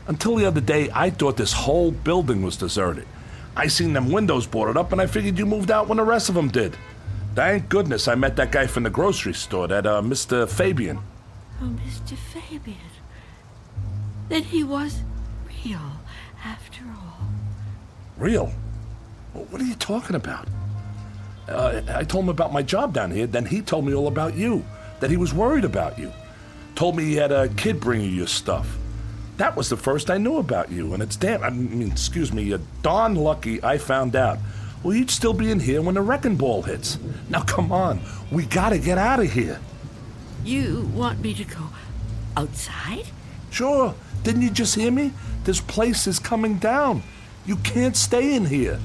Until the other day, I thought this whole building was deserted. I seen them windows boarded up, and I figured you moved out when the rest of them did. Thank goodness I met that guy from the grocery store, that Mr. Fabian. Oh, Mr. Fabian. Then he was real, after all. Real? What are you talking about? I told him about my job down here, then he told me all about you, that he was worried about you. Told me he had a kid bring you your stuff. That was the first I knew about you, and it's darn lucky I found out. Well, you'd still be in here when the wrecking ball hits. Now, come on, we gotta get out of here. You want me to go outside? Sure. Didn't you just hear me? This place is coming down. You can't stay in here.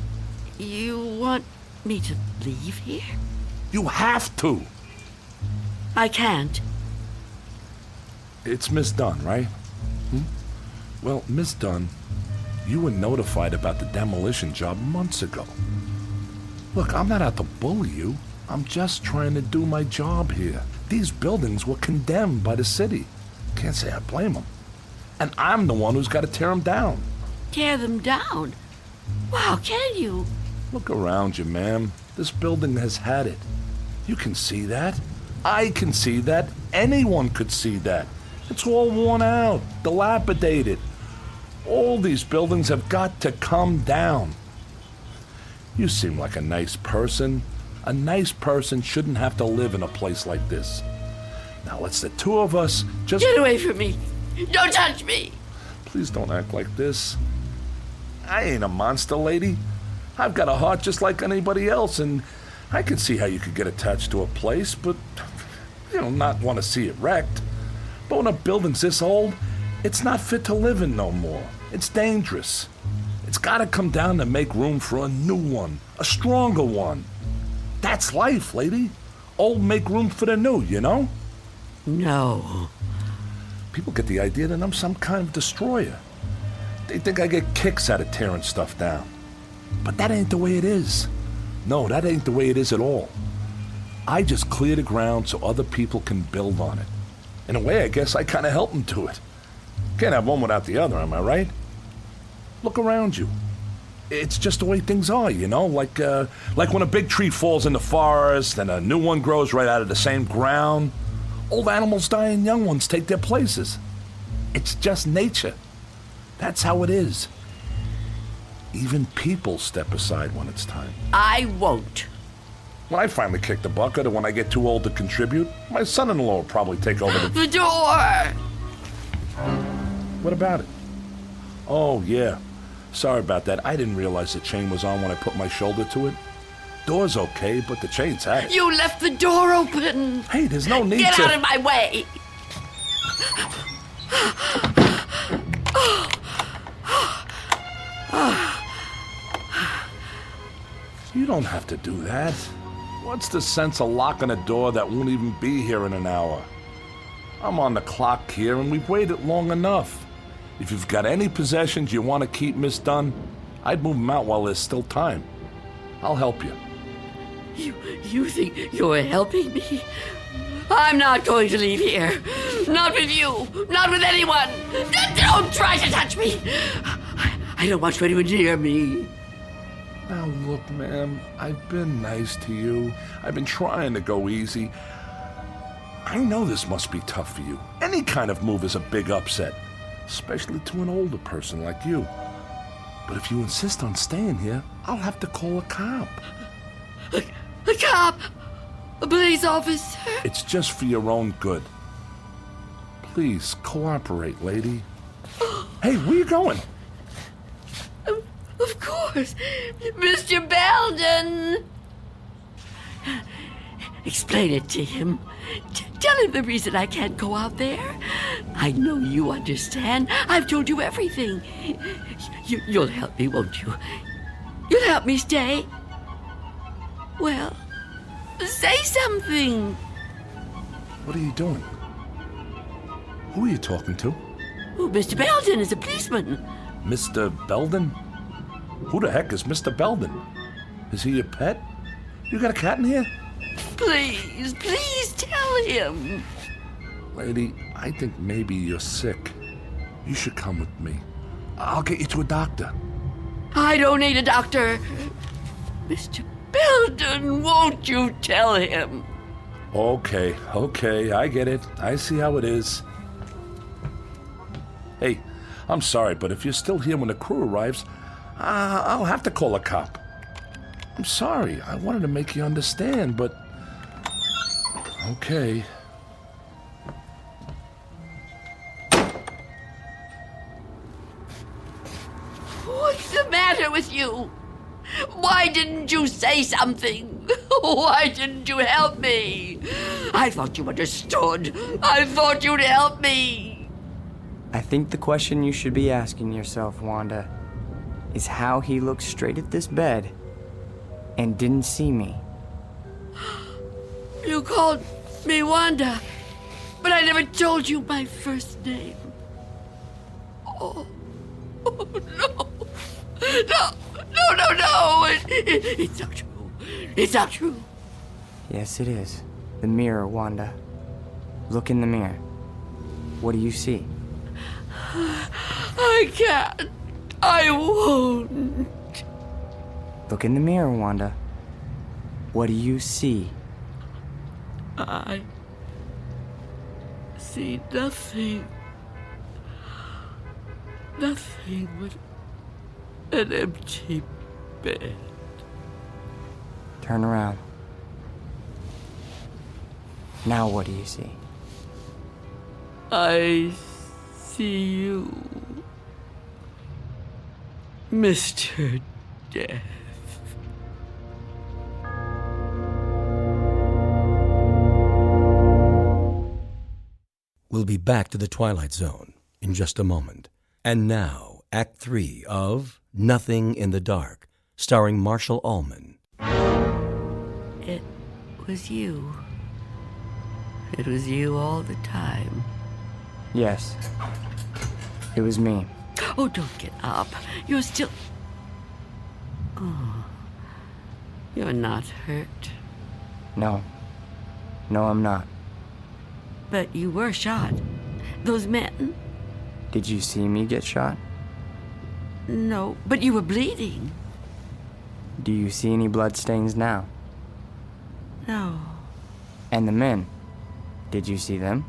You want me to leave here? You have to. I can't. It's Miss Dunn, right? Well, Miss Dunn, you were notified about the demolition job months ago. Look, I'm not out to bully you. I'm just trying to do my job here. These buildings were condemned by the city. Can't say I blame them. And I'm the one who's got to tear them down. Tear them down? Wow, can you? Look around you, ma'am. This building has had it. You can see that. I can see that. Anyone could see that. It's all worn out, dilapidated. All these buildings have got to come down. You seem like a nice person. A nice person shouldn't have to live in a place like this. Now let's the two of us just... Get away from me! Don't touch me! Please don't act like this. I ain't a monster, lady. I've got a heart just like anybody else, and I can see how you could get attached to a place, but, not want to see it wrecked. But when a building's this old, it's not fit to live in no more. It's dangerous. It's got to come down to make room for a new one, a stronger one. That's life, lady. Old make room for the new, you know? No. People get the idea that I'm some kind of destroyer. They think I get kicks out of tearing stuff down. But that ain't the way it is. No, that ain't the way it is at all. I just clear the ground so other people can build on it. In a way, I guess I kind of help them do it. Can't have one without the other, am I right? Look around you. It's just the way things are, like when a big tree falls in the forest and a new one grows right out of the same ground. Old animals die and young ones take their places. It's just nature. That's how it is. Even people step aside when it's time. I won't. When I finally kick the bucket or when I get too old to contribute, my son-in-law will probably take over The door! What about it? Oh, yeah. Sorry about that. I didn't realize the chain was on when I put my shoulder to it. Door's okay, but the chain's had it. You left the door open! Hey, there's no need Get to... out of my way! You don't have to do that. What's the sense of locking a door that won't even be here in an hour? I'm on the clock here, and we've waited long enough. If you've got any possessions you want to keep, Miss Dunn, I'd move them out while there's still time. I'll help you. You think you're helping me? I'm not going to leave here. Not with you. Not with anyone. Don't try to touch me. I don't want you anywhere near me. Now look, ma'am, I've been nice to you. I've been trying to go easy. I know this must be tough for you. Any kind of move is a big upset, especially to an older person like you. But if you insist on staying here, I'll have to call a cop. A cop? A police officer? It's just for your own good. Please cooperate, lady. Hey, where you going? Of course, Mr. Belden. Explain it to him. Tell him the reason I can't go out there. I know you understand. I've told you everything. You'll help me, won't you? You'll help me stay. Well, say something. What are you doing? Who are you talking to? Oh, Mr. Belden is a policeman. Mr. Belden? Who the heck is Mr. Belden? Is he your pet? You got a cat in here? Please tell him. Lady, I think maybe you're sick. You should come with me. I'll get you to a doctor. I don't need a doctor. Mr. Belden, won't you tell him? Okay, I get it. I see how it is. Hey, I'm sorry, but if you're still here when the crew arrives, I'll have to call a cop. I'm sorry. I wanted to make you understand, but... Okay. What's the matter with you? Why didn't you say something? Why didn't you help me? I thought you understood. I thought you'd help me. I think the question you should be asking yourself, Wanda, is how he looked straight at this bed and didn't see me. You called me Wanda, but I never told you my first name. Oh no. No. It's not true. It's not true. Yes, it is. The mirror, Wanda. Look in the mirror. What do you see? I can't. I won't. Look in the mirror, Wanda. What do you see? I see nothing. Nothing but an empty bed. Turn around. Now what do you see? I see you, Mr. Death. We'll be back to the Twilight Zone in just a moment. And now, Act 3 of Nothing in the Dark, starring Marshall Allman. It was you. It was you all the time. Yes. It was me. Oh, don't get up. You're still... Oh. You're not hurt. No. No, I'm not. But you were shot. Those men... Did you see me get shot? No, but you were bleeding. Do you see any bloodstains now? No. And the men, did you see them?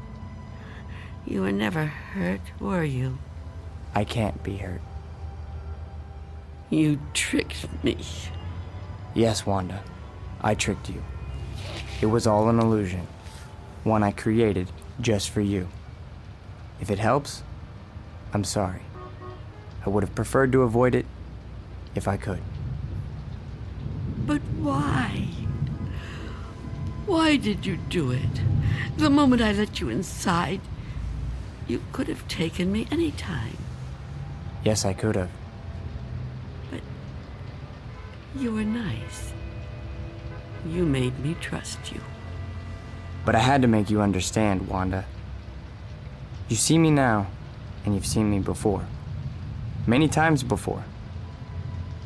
You were never hurt, were you? I can't be hurt. You tricked me. Yes, Wanda. I tricked you. It was all an illusion. One I created just for you. If it helps, I'm sorry. I would have preferred to avoid it if I could. But why? Why did you do it? The moment I let you inside, you could have taken me any time. Yes, I could have. But you were nice. You made me trust you. But I had to make you understand, Wanda. You see me now, and you've seen me before. Many times before.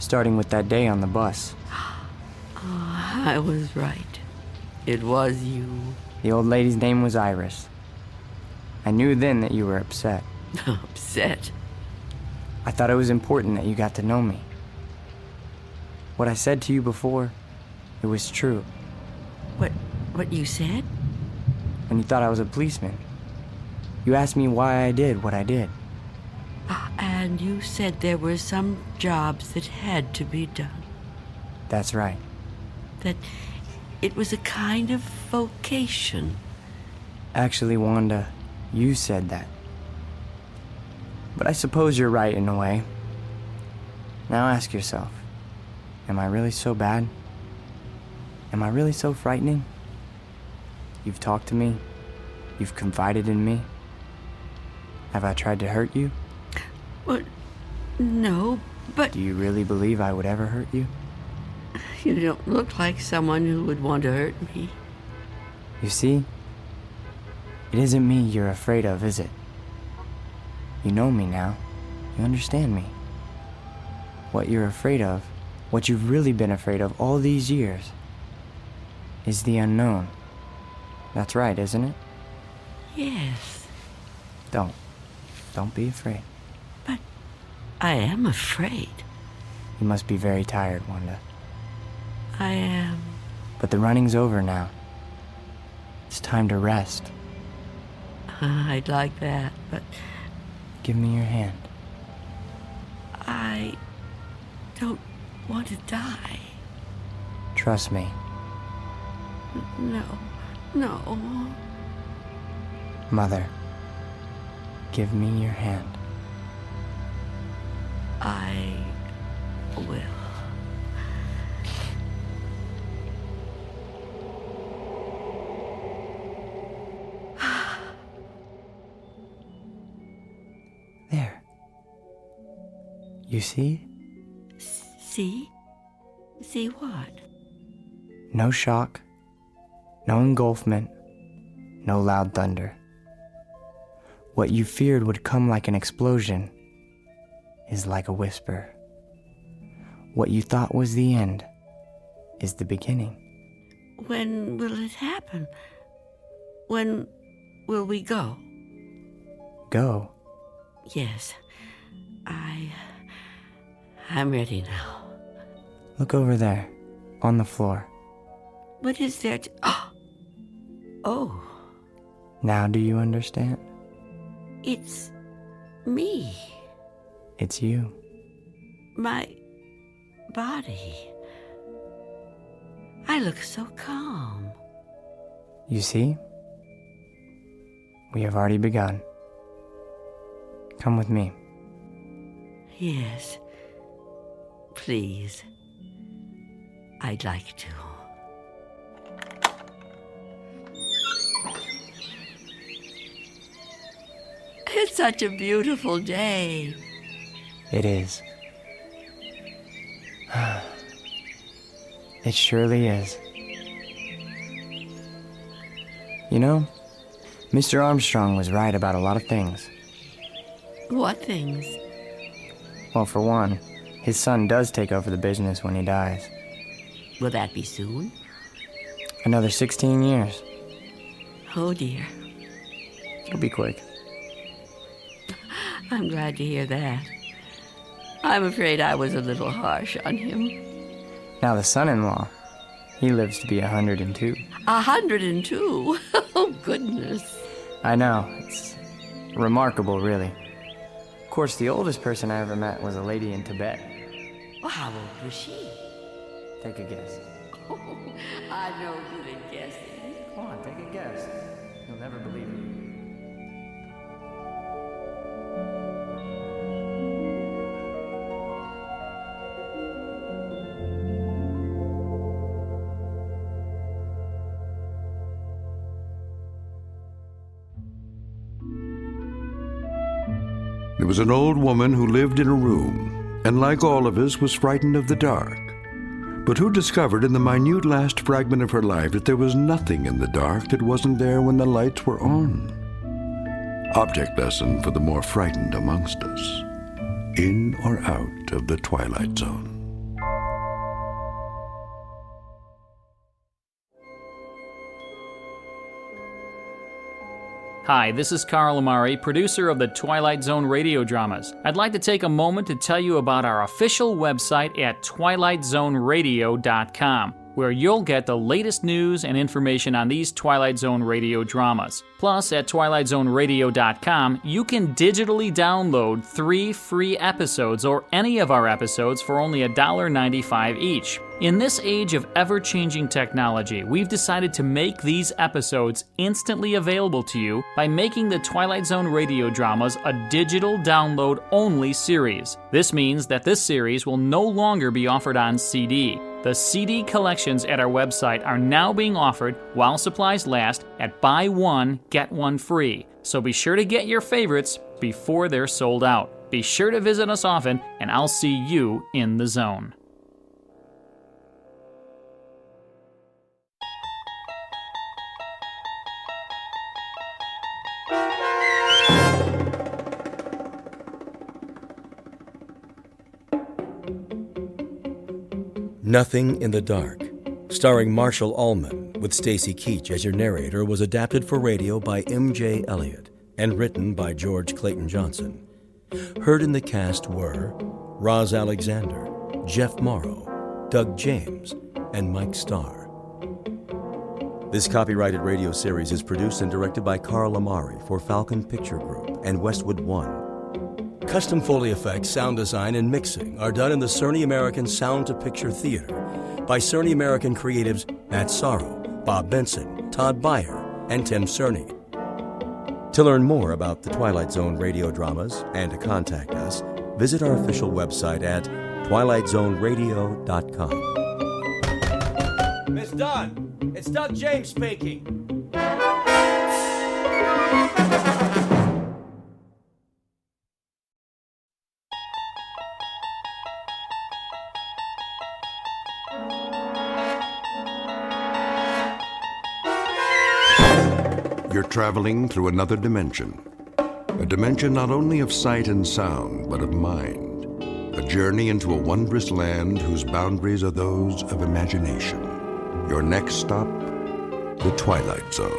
Starting with that day on the bus. Oh, I was right. It was you. The old lady's name was Iris. I knew then that you were upset. Upset? I thought it was important that you got to know me. What I said to you before, it was true. What you said? When you thought I was a policeman. You asked me why I did what I did. And you said there were some jobs that had to be done. That's right. That it was a kind of vocation. Actually, Wanda, you said that. But I suppose you're right in a way. Now ask yourself, am I really so bad? Am I really so frightening? You've talked to me. You've confided in me. Have I tried to hurt you? Well, no, but... Do you really believe I would ever hurt you? You don't look like someone who would want to hurt me. You see? It isn't me you're afraid of, is it? You know me now. You understand me. What you're afraid of, what you've really been afraid of all these years, is the unknown. That's right, isn't it? Yes. Don't be afraid. But I am afraid. You must be very tired, Wanda. I am. But the running's over now. It's time to rest. I'd like that, but... Give me your hand. I don't want to die. Trust me. No. Mother, give me your hand. I will. There. You see? See? See what? No shock, no engulfment, no loud thunder. What you feared would come like an explosion is like a whisper. What you thought was the end is the beginning. When will it happen? When will we go? Go? Yes. I'm ready now. Look over there, on the floor. What is there to... Oh. Now do you understand? It's me. It's you. My body. I look so calm. You see? We have already begun. Come with me. Yes. Please. I'd like to. It's such a beautiful day. It is. It surely is. You know, Mr. Armstrong was right about a lot of things. What things? Well, for one, his son does take over the business when he dies. Will that be soon? Another 16 years. Oh, dear. It'll be quick. I'm glad to hear that. I'm afraid I was a little harsh on him. Now the son-in-law, he lives to be 102. 102? Oh, goodness. I know. It's remarkable, really. Of course, the oldest person I ever met was a lady in Tibet. Well, how old was she? Take a guess. Oh, I'm no good at guessing. Come on, take a guess. You'll never believe it. There was an old woman who lived in a room, and like all of us, was frightened of the dark, but who discovered in the minute last fragment of her life that there was nothing in the dark that wasn't there when the lights were on. Object lesson for the more frightened amongst us. In or out of the Twilight Zone. Hi, this is Carl Amari, producer of the Twilight Zone radio dramas. I'd like to take a moment to tell you about our official website at twilightzoneradio.com, where you'll get the latest news and information on these Twilight Zone radio dramas. Plus, at twilightzoneradio.com, you can digitally download 3 free episodes or any of our episodes for only $1.95 each. In this age of ever-changing technology, we've decided to make these episodes instantly available to you by making the Twilight Zone radio dramas a digital download-only series. This means that this series will no longer be offered on CD. The CD collections at our website are now being offered, while supplies last, at buy one, get one free. So be sure to get your favorites before they're sold out. Be sure to visit us often, and I'll see you in the zone. Nothing in the Dark, starring Marshall Ullman with Stacy Keach as your narrator, was adapted for radio by M.J. Elliott and written by George Clayton Johnson. Heard in the cast were Roz Alexander, Jeff Morrow, Doug James, and Mike Starr. This copyrighted radio series is produced and directed by Carl Amari for Falcon Picture Group and Westwood One. Custom Foley effects, sound design, and mixing are done in the Cerny American Sound to Picture Theater by Cerny American creatives Matt Sorrow, Bob Benson, Todd Beyer, and Tim Cerny. To learn more about the Twilight Zone radio dramas and to contact us, visit our official website at twilightzoneradio.com. Miss Dunn, it's Doug James speaking. You're traveling through another dimension. A dimension not only of sight and sound, but of mind. A journey into a wondrous land whose boundaries are those of imagination. Your next stop, the Twilight Zone.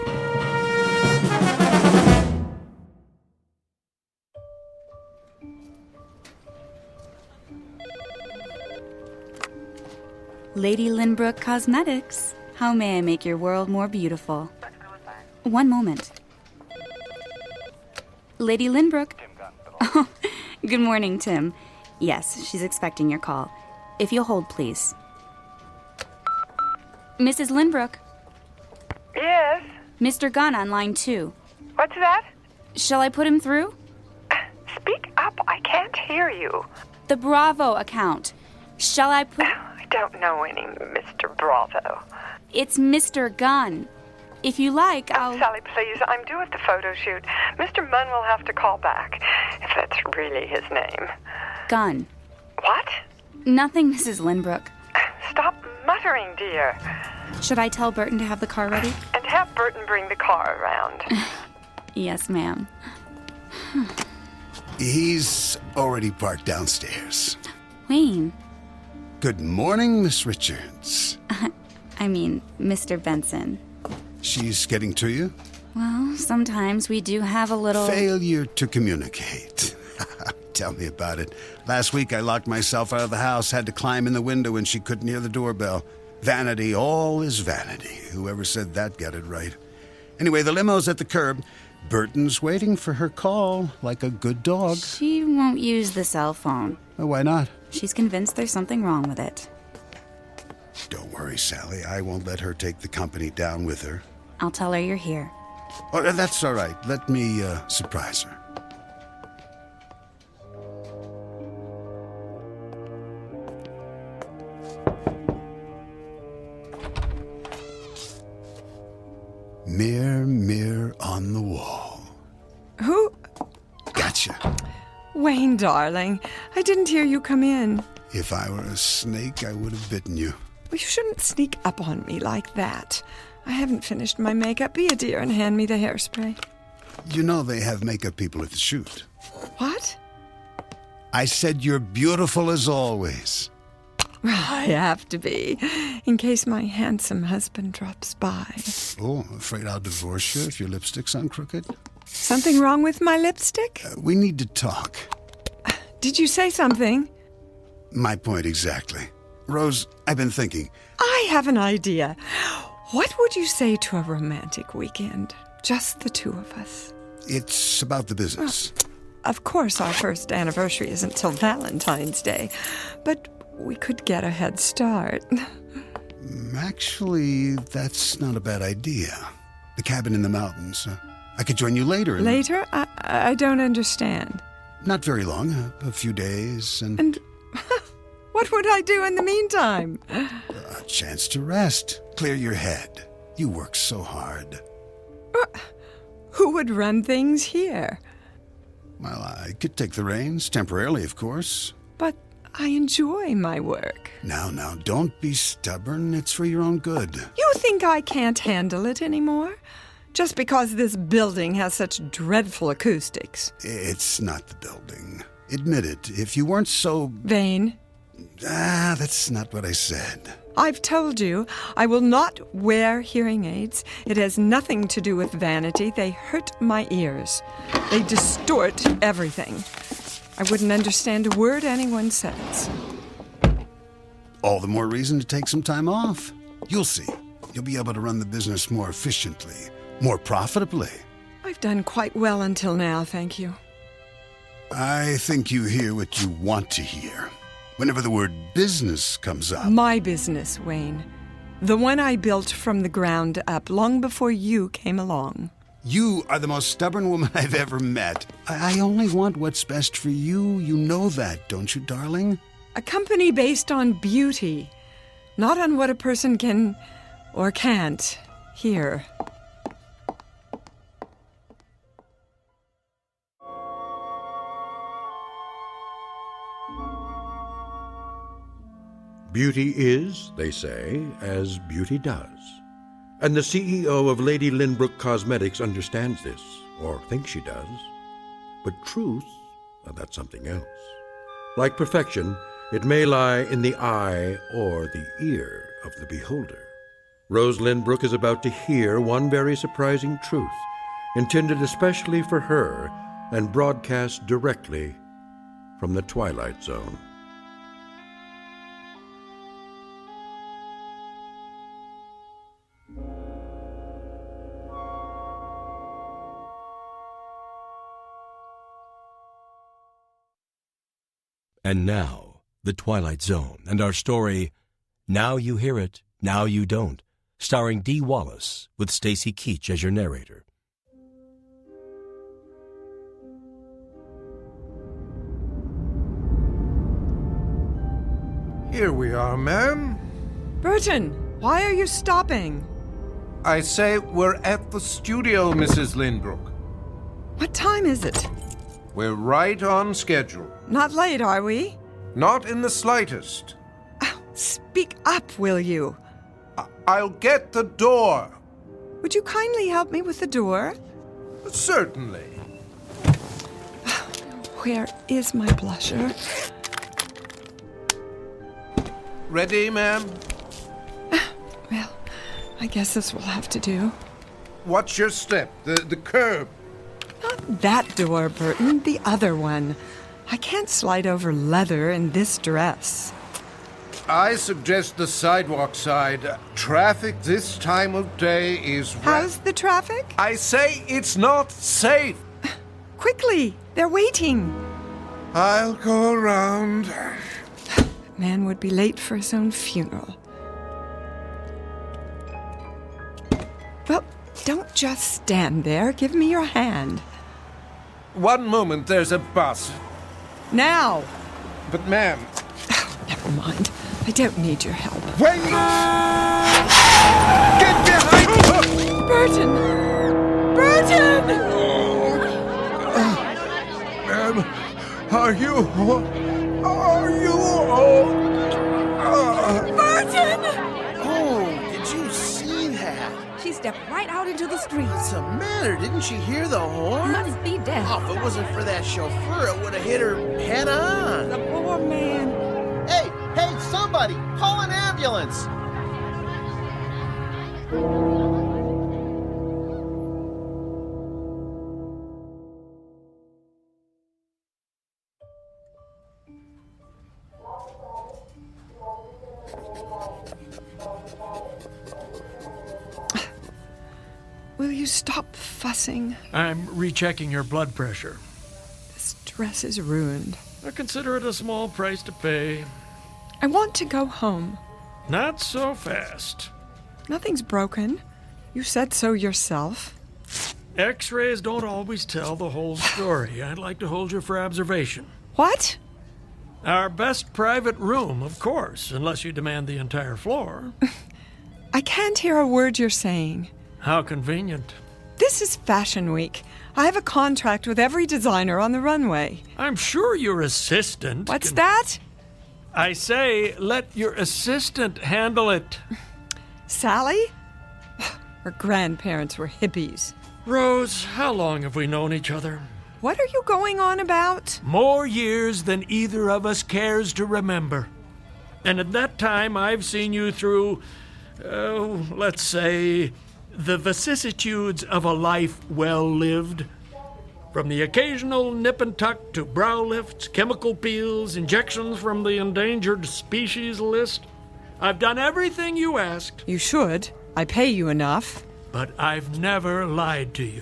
Lady Lynbrook Cosmetics. How may I make your world more beautiful? One moment. Lady Lynbrook. Oh, good morning, Tim. Yes, she's expecting your call. If you'll hold, please. Mrs. Lynbrook. Yes? Mr. Gunn on line 2. What's that? Shall I put him through? Speak up. I can't hear you. The Bravo account. Shall I put... I don't know any Mr. Bravo. It's Mr. Gunn. If you like, I'll... Sally, please. I'm due at the photo shoot. Mr. Munn will have to call back, if that's really his name. Gunn. What? Nothing, Mrs. Lynbrook. Stop muttering, dear. Should I tell Burton to have the car ready? And have Burton bring the car around. Yes, ma'am. He's already parked downstairs. Wayne. Good morning, Miss Richards. I mean, Mr. Benson. She's getting to you? Well, sometimes we do have a little... Failure to communicate. Tell me about it. Last week I locked myself out of the house, had to climb in the window when she couldn't hear the doorbell. Vanity, all is vanity. Whoever said that got it right. Anyway, the limo's at the curb. Burton's waiting for her call, like a good dog. She won't use the cell phone. Oh, why not? She's convinced there's something wrong with it. Don't worry, Sally. I won't let her take the company down with her. I'll tell her you're here. Oh, that's all right. Let me surprise her. Mirror, mirror on the wall. Who? Gotcha. Wayne, darling, I didn't hear you come in. If I were a snake, I would have bitten you. Well, you shouldn't sneak up on me like that. I haven't finished my makeup. Be a dear and hand me the hairspray. You know they have makeup people at the shoot. What? I said you're beautiful as always. I have to be, in case my handsome husband drops by. Oh, I'm afraid I'll divorce you if your lipstick's on crooked. Something wrong with my lipstick? We need to talk. Did you say something? My point exactly. Rose, I've been thinking. I have an idea. What would you say to a romantic weekend? Just the two of us. It's about the business. Of course, our first anniversary isn't till Valentine's Day, but we could get a head start. Actually, that's not a bad idea. The cabin in the mountains. I could join you later. Later? I don't understand. Not very long. A few days And what would I do in the meantime? A chance to rest. Clear your head. You work so hard. Who would run things here? Well, I could take the reins, temporarily, of course. But I enjoy my work. Now, don't be stubborn. It's for your own good. You think I can't handle it anymore? Just because this building has such dreadful acoustics. It's not the building. Admit it. If you weren't so... vain? That's not what I said. I've told you, I will not wear hearing aids. It has nothing to do with vanity. They hurt my ears. They distort everything. I wouldn't understand a word anyone says. All the more reason to take some time off. You'll see. You'll be able to run the business more efficiently, more profitably. I've done quite well until now, thank you. I think you hear what you want to hear. Whenever the word business comes up. My business, Wayne. The one I built from the ground up long before you came along. You are the most stubborn woman I've ever met. I only want what's best for you. You know that, don't you, darling? A company based on beauty, not on what a person can or can't hear. Beauty is, they say, as beauty does. And the CEO of Lady Lynbrook Cosmetics understands this, or thinks she does. But truth, that's something else. Like perfection, it may lie in the eye or the ear of the beholder. Rose Lynbrook is about to hear one very surprising truth, intended especially for her and broadcast directly from the Twilight Zone. And now, The Twilight Zone, and our story, Now You Hear It, Now You Don't, starring Dee Wallace, with Stacy Keach as your narrator. Here we are, ma'am. Burton, why are you stopping? I say we're at the studio, Mrs. Lynbrook. What time is it? We're right on schedule. Not late, are we? Not in the slightest. Speak up, will you? I'll get the door. Would you kindly help me with the door? Certainly. Where is my blusher? Ready, ma'am? Well, I guess this will have to do. Watch your step. The curb. Not that door, Burton. The other one. I can't slide over leather in this dress. I suggest the sidewalk side. Traffic this time of day is... How's the traffic? I say it's not safe. Quickly! They're waiting. I'll go around. Man would be late for his own funeral. Well, don't just stand there. Give me your hand. One moment, there's a bus. Now! But, ma'am... Never mind. I don't need your help. Wait! Get behind me! Burton! Burton! Ma'am, are you... Burton! Oh, did you see that? She stepped right out into the street. What's the matter? Didn't she hear the horn? Must be deaf. Oh, if it wasn't for that chauffeur, it would have hit her head on. The poor man. Hey, somebody! Somebody, call an ambulance! Will you stop fussing? I'm rechecking your blood pressure. This dress is ruined. I consider it a small price to pay. I want to go home. Not so fast. Nothing's broken. You said so yourself. X-rays don't always tell the whole story. I'd like to hold you for observation. What? Our best private room, of course, unless you demand the entire floor. I can't hear a word you're saying. How convenient. This is Fashion Week. I have a contract with every designer on the runway. I'm sure your assistant... What's that? I say, let your assistant handle it. Sally? Her grandparents were hippies. Rose, how long have we known each other? What are you going on about? More years than either of us cares to remember. And at that time, I've seen you through, let's say, the vicissitudes of a life well lived. From the occasional nip and tuck to brow lifts, chemical peels, injections from the endangered species list. I've done everything you asked. You should. I pay you enough. But I've never lied to you.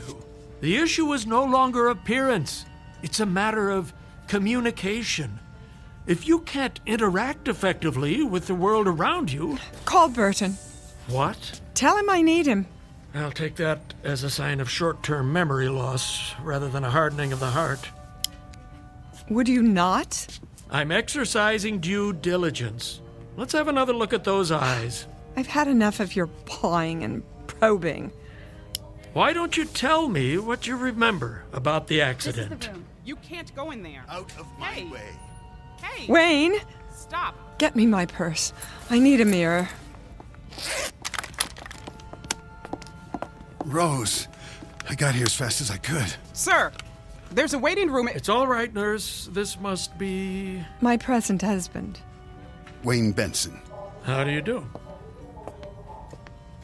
The issue is no longer appearance. It's a matter of communication. If you can't interact effectively with the world around you... Call Burton. What? Tell him I need him. I'll take that as a sign of short-term memory loss rather than a hardening of the heart. Would you not? I'm exercising due diligence. Let's have another look at those eyes. I've had enough of your pawing and probing. Why don't you tell me what you remember about the accident? This is the room. You can't go in there. Out of my way. Hey! Wayne! Stop! Get me my purse. I need a mirror. Rose, I got here as fast as I could. Sir, there's a waiting room. It's all right, nurse. This must be... My present husband. Wayne Benson. How do you do?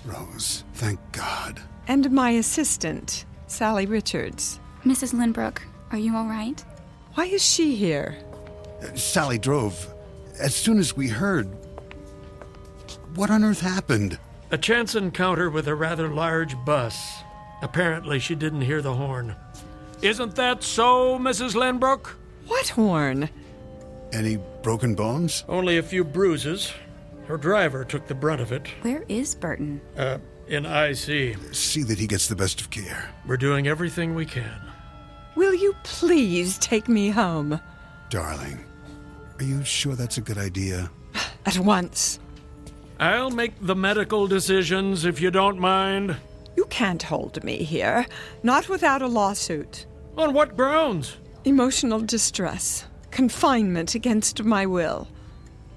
Rose, thank God. And my assistant, Sally Richards. Mrs. Lindbrook, are you all right? Why is she here? Sally drove. As soon as we heard... What on earth happened? A chance encounter with a rather large bus. Apparently she didn't hear the horn. Isn't that so, Mrs. Lindbrook? What horn? Any broken bones? Only a few bruises. Her driver took the brunt of it. Where is Burton? In IC. See that he gets the best of care. We're doing everything we can. Will you please take me home? Darling, are you sure that's a good idea? At once. I'll make the medical decisions if you don't mind. You can't hold me here. Not without a lawsuit. On what grounds? Emotional distress. Confinement against my will.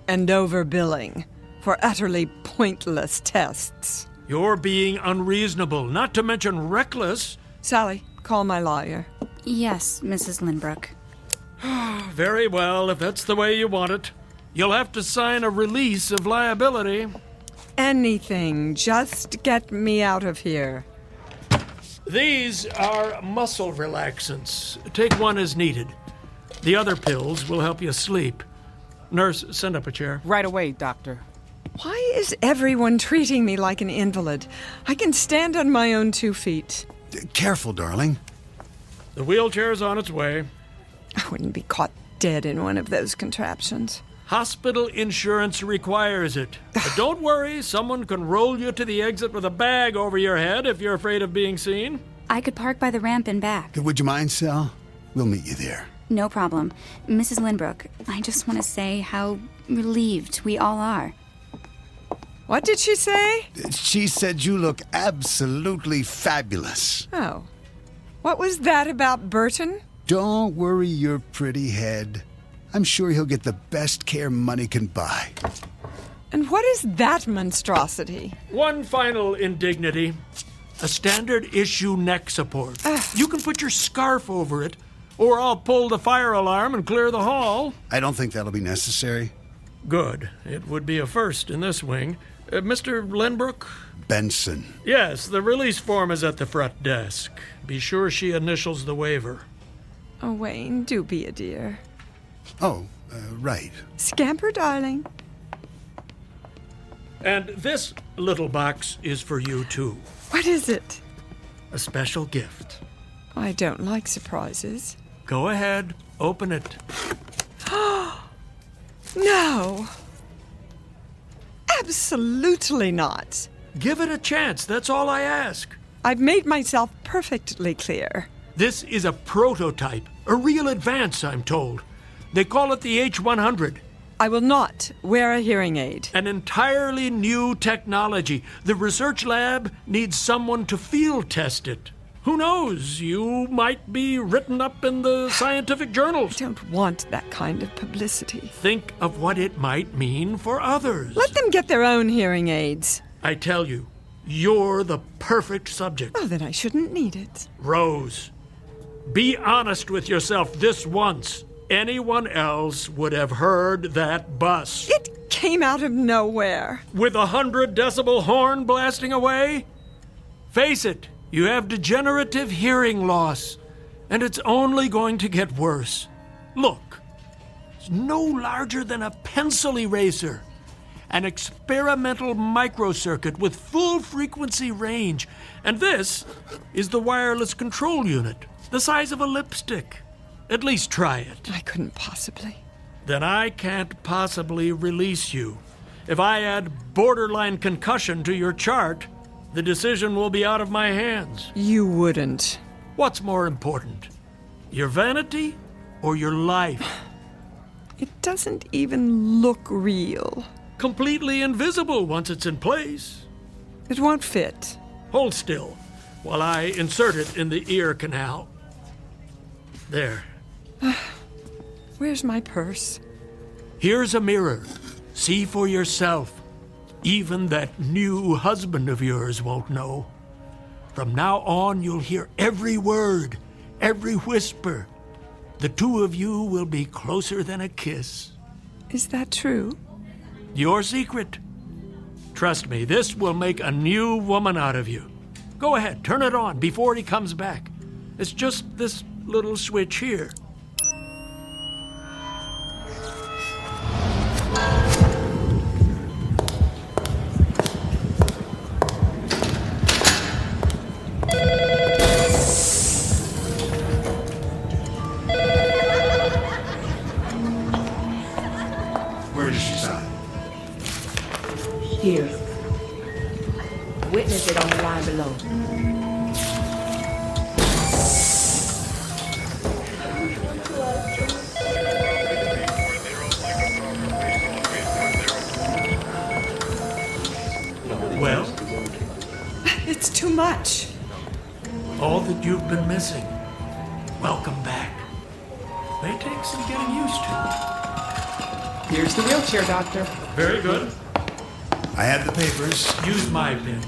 And overbilling for utterly pointless tests. You're being unreasonable, not to mention reckless. Sally, call my lawyer. Yes, Mrs. Lindbrook. Very well, if that's the way you want it. You'll have to sign a release of liability. Anything, just get me out of here. These are muscle relaxants. Take one as needed. The other pills will help you sleep. Nurse, send up a chair. Right away, doctor. Why is everyone treating me like an invalid? I can stand on my own 2 feet. Careful, darling. The wheelchair's on its way. I wouldn't be caught dead in one of those contraptions. Hospital insurance requires it. But don't worry, someone can roll you to the exit with a bag over your head if you're afraid of being seen. I could park by the ramp and back. Would you mind, Sal? We'll meet you there. No problem. Mrs. Lindbrook, I just want to say how relieved we all are. What did she say? She said you look absolutely fabulous. Oh. What was that about Burton? Don't worry your pretty head. I'm sure he'll get the best care money can buy. And what is that monstrosity? One final indignity. A standard issue neck support. You can put your scarf over it, or I'll pull the fire alarm and clear the hall. I don't think that'll be necessary. Good. It would be a first in this wing. Mr. Lenbrook? Benson. Yes, the release form is at the front desk. Be sure she initials the waiver. Oh, Wayne, do be a dear. Oh, right. Scamper, darling. And this little box is for you, too. What is it? A special gift. I don't like surprises. Go ahead, open it. No. Absolutely not. Give it a chance, that's all I ask. I've made myself perfectly clear. This is a prototype, a real advance, I'm told. They call it the H100. I will not wear a hearing aid. An entirely new technology. The research lab needs someone to field test it. Who knows? You might be written up in the scientific journals. I don't want that kind of publicity. Think of what it might mean for others. Let them get their own hearing aids. I tell you, you're the perfect subject. Oh, then I shouldn't need it. Rose, be honest with yourself this once. Anyone else would have heard that bus. It came out of nowhere. With 100-decibel horn blasting away? Face it, you have degenerative hearing loss, and it's only going to get worse. Look, it's no larger than a pencil eraser. An experimental microcircuit with full frequency range. And this is the wireless control unit, the size of a lipstick. At least try it. I couldn't possibly. Then I can't possibly release you. If I add borderline concussion to your chart, the decision will be out of my hands. You wouldn't. What's more important? Your vanity or your life? It doesn't even look real. Completely invisible once it's in place. It won't fit. Hold still while I insert it in the ear canal. There. Where's my purse? Here's a mirror. See for yourself. Even that new husband of yours won't know. From now on, you'll hear every word, every whisper. The two of you will be closer than a kiss. Is that true? Your secret. Trust me, this will make a new woman out of you. Go ahead, turn it on before he comes back. It's just this little switch here. Where does she sign? Here. Witness it on the line below. Well, It's too much. all that you've been missing. Welcome back. May take some getting used to. Here's the wheelchair, Doctor. Very good. I have the papers. Use my pen.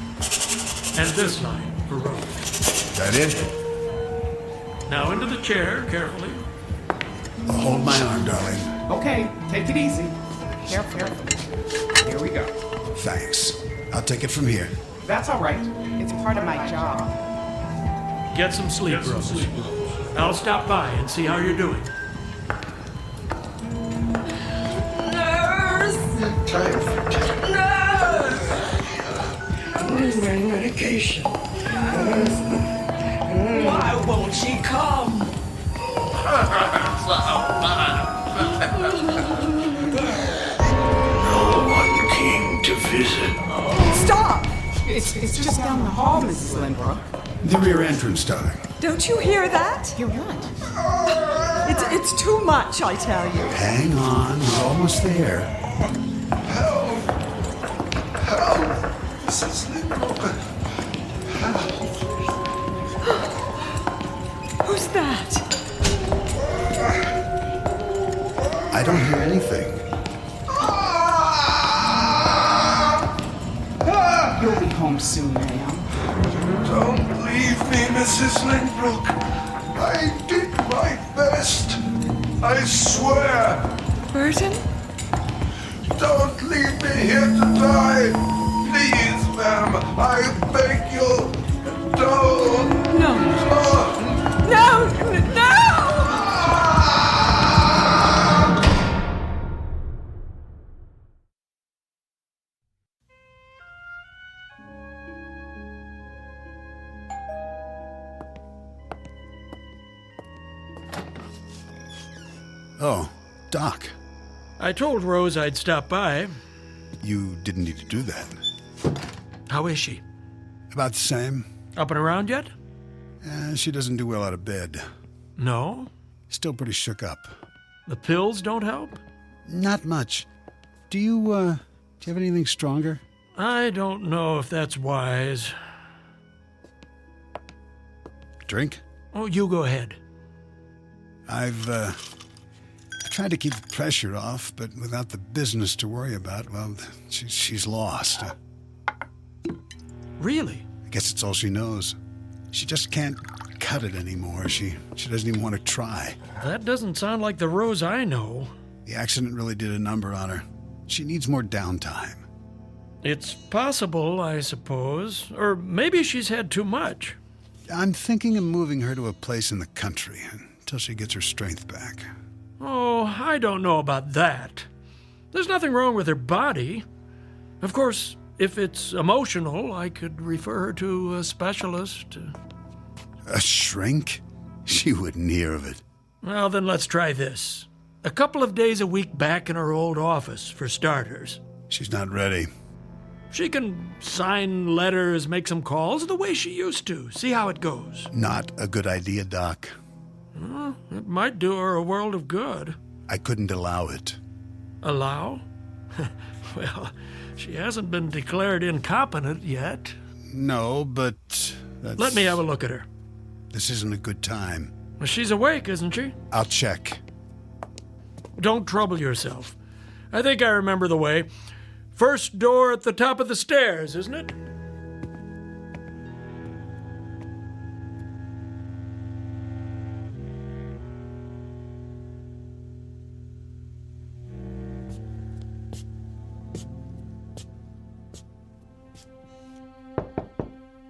And this line for Rose. That it? Now into the chair, carefully. Hold my arm, darling. Okay, take it easy. Careful. Here we go. Thanks. I'll take it from here. That's all right. It's part of my job. Get some sleep, Rose. I'll stop by and see how you're doing. Nurse! Nurse! Where's my medication? Why won't she come? No one came to visit. Stop! It's just down the hall, Mrs. Lindbrook. The rear entrance, darling. Don't you hear that? Hear what? It's too much, I tell you. Hang on, we're almost there. Help! Help! Mrs. Lindbrook. Who's that? I don't hear anything. You'll be home soon, ma'am. Don't leave me, Mrs. Lindbrook. I did my best. I swear. Burton? Don't leave me here to die! Please, ma'am, I beg you! Don't! No! No! No! Oh, Doc. I told Rose I'd stop by. You didn't need to do that. How is she? About the same. Up and around yet? She doesn't do well out of bed. No? Still pretty shook up. The pills don't help? Not much. Do you have anything stronger? I don't know if that's wise. Drink? Oh, you go ahead. I've tried to keep the pressure off, but without the business to worry about, well, she's lost. Really? I guess it's all she knows. She just can't cut it anymore. She doesn't even want to try. That doesn't sound like the Rose I know. The accident really did a number on her. She needs more downtime. It's possible, I suppose. Or maybe she's had too much. I'm thinking of moving her to a place in the country until she gets her strength back. Oh, I don't know about that. There's nothing wrong with her body. Of course, if it's emotional, I could refer her to a specialist. A shrink? She wouldn't hear of it. Well, then let's try this. A couple of days a week back in her old office, for starters. She's not ready. She can sign letters, make some calls the way she used to. See how it goes. Not a good idea, Doc. Well, it might do her a world of good. I couldn't allow it. Allow? Well, she hasn't been declared incompetent yet. No, but that's... Let me have a look at her. This isn't a good time. Well, she's awake, isn't she? I'll check. Don't trouble yourself. I think I remember the way. First door at the top of the stairs, isn't it?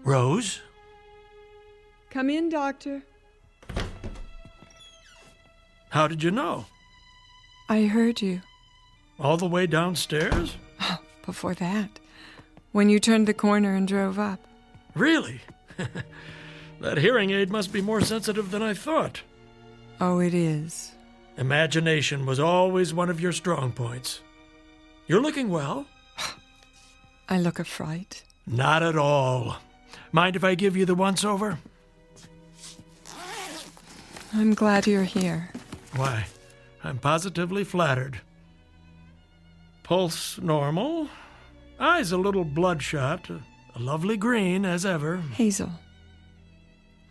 Rose? Come in, Doctor. How did you know? I heard you. All the way downstairs? Before that, when you turned the corner and drove up. Really? That hearing aid must be more sensitive than I thought. Oh, it is. Imagination was always one of your strong points. You're looking well. I look a fright. Not at all. Mind if I give you the once-over? I'm glad you're here. Why, I'm positively flattered. Pulse normal. Eyes a little bloodshot. A lovely green, as ever. Hazel,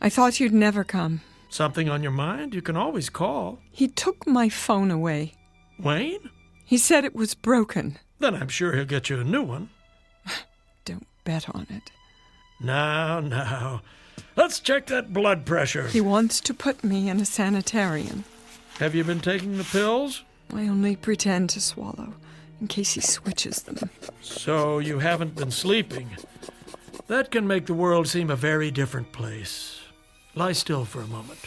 I thought you'd never come. Something on your mind? You can always call. He took my phone away. Wayne? He said it was broken. Then I'm sure he'll get you a new one. Don't bet on it. Now. Let's check that blood pressure. He wants to put me in a sanitarium. Have you been taking the pills? I only pretend to swallow, in case he switches them. So you haven't been sleeping. That can make the world seem a very different place. Lie still for a moment.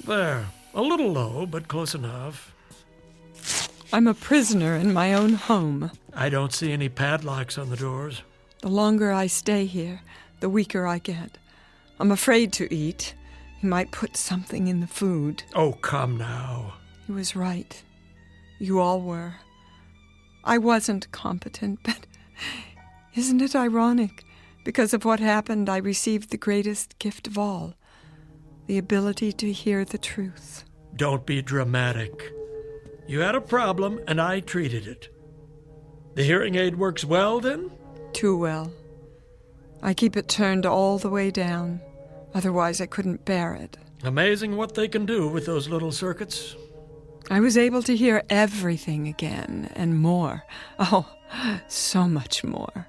There. A little low, but close enough. I'm a prisoner in my own home. I don't see any padlocks on the doors. The longer I stay here, the weaker I get. I'm afraid to eat. He might put something in the food. Oh, come now. He was right. You all were. I wasn't competent, but isn't it ironic? Because of what happened, I received the greatest gift of all, the ability to hear the truth. Don't be dramatic. You had a problem, and I treated it. The hearing aid works well, then? Too well. I keep it turned all the way down. Otherwise, I couldn't bear it. Amazing what they can do with those little circuits. I was able to hear everything again, and more. Oh, so much more.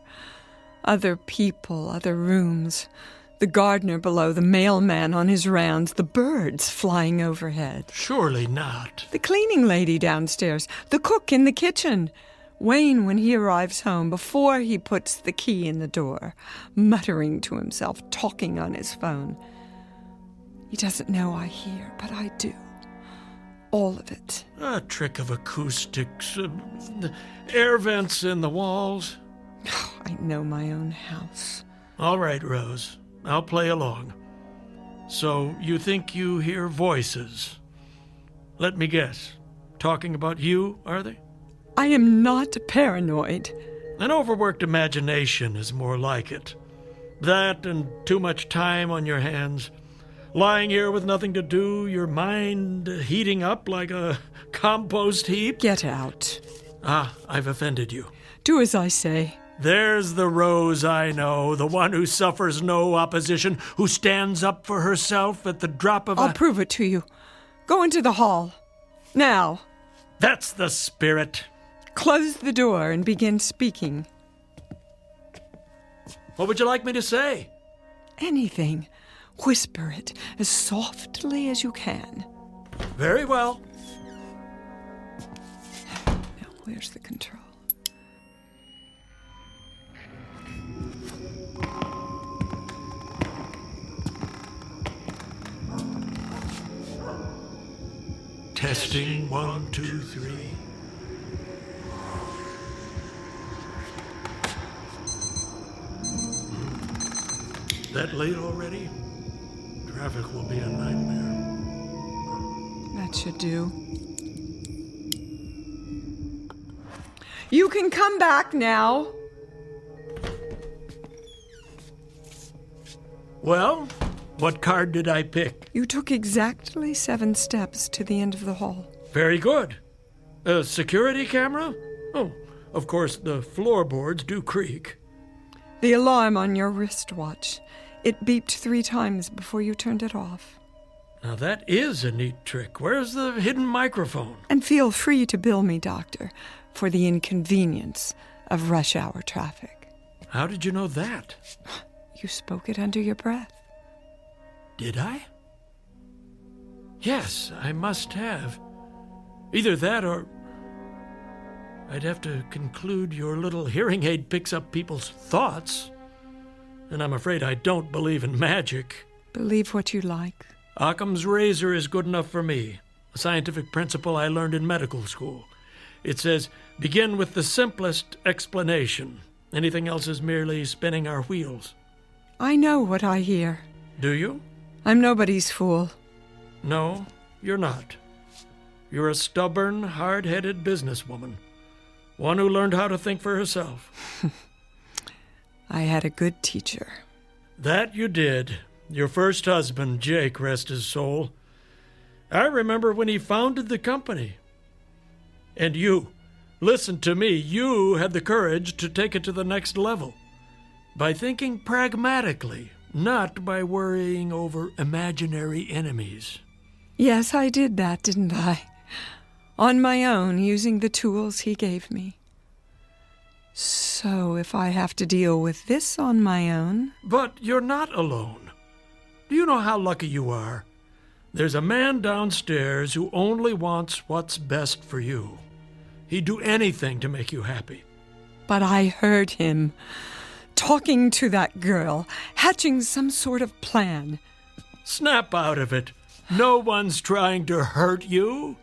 Other people, other rooms. The gardener below, the mailman on his rounds, the birds flying overhead. Surely not. The cleaning lady downstairs, the cook in the kitchen. Wayne when he arrives home, before he puts the key in the door, muttering to himself, talking on his phone. He doesn't know I hear, but I do. All of it. A trick of acoustics, air vents in the walls. I know my own house. All right, Rose. I'll play along. So, you think you hear voices? Let me guess. Talking about you, are they? I am not paranoid. An overworked imagination is more like it. That and too much time on your hands. Lying here with nothing to do, your mind heating up like a compost heap. Get out. I've offended you. Do as I say. There's the Rose I know, the one who suffers no opposition, who stands up for herself at the drop of I'll prove it to you. Go into the hall. Now. That's the spirit. Close the door and begin speaking. What would you like me to say? Anything. Whisper it as softly as you can. Very well. Now, where's the control? Testing 1, 2, 3. That late already? Traffic will be a nightmare. That should do. You can come back now. Well, what card did I pick? You took exactly 7 steps to the end of the hall. Very good. A security camera? Oh, of course, the floorboards do creak. The alarm on your wristwatch. It beeped 3 times before you turned it off. Now that is a neat trick. Where's the hidden microphone? And feel free to bill me, Doctor, for the inconvenience of rush hour traffic. How did you know that? You spoke it under your breath. Did I? Yes, I must have. Either that or I'd have to conclude your little hearing aid picks up people's thoughts. And I'm afraid I don't believe in magic. Believe what you like. Occam's razor is good enough for me. A scientific principle I learned in medical school. It says, begin with the simplest explanation. Anything else is merely spinning our wheels. I know what I hear. Do you? I'm nobody's fool. No, you're not. You're a stubborn, hard-headed businesswoman. One who learned how to think for herself. I had a good teacher. That you did. Your first husband, Jake, rest his soul. I remember when he founded the company. And you, listen to me, you had the courage to take it to the next level. By thinking pragmatically, not by worrying over imaginary enemies. Yes, I did that, didn't I? On my own, using the tools he gave me. So if I have to deal with this on my own... But you're not alone. Do you know how lucky you are? There's a man downstairs who only wants what's best for you. He'd do anything to make you happy. But I heard him talking to that girl, hatching some sort of plan. Snap out of it. No one's trying to hurt you.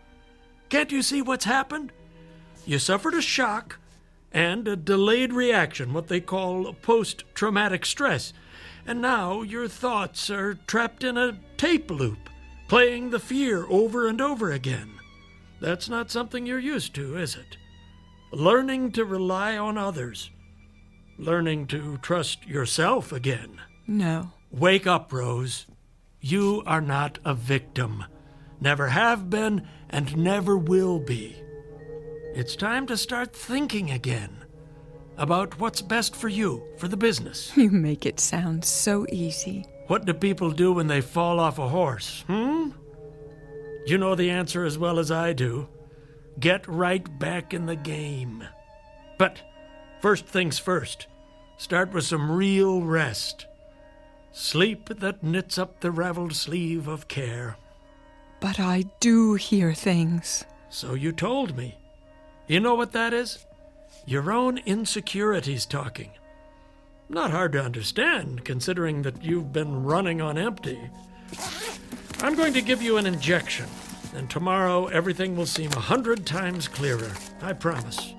Can't you see what's happened? You suffered a shock and a delayed reaction, what they call post-traumatic stress. And now your thoughts are trapped in a tape loop, playing the fear over and over again. That's not something you're used to, is it? Learning to rely on others. Learning to trust yourself again. No. Wake up, Rose. You are not a victim. Never have been and never will be. It's time to start thinking again about what's best for you, for the business. You make it sound so easy. What do people do when they fall off a horse, You know the answer as well as I do. Get right back in the game. But first things first, start with some real rest. Sleep that knits up the raveled sleeve of care. But I do hear things. So you told me. You know what that is? Your own insecurities talking. Not hard to understand, considering that you've been running on empty. I'm going to give you an injection, and tomorrow everything will seem 100 times clearer. I promise.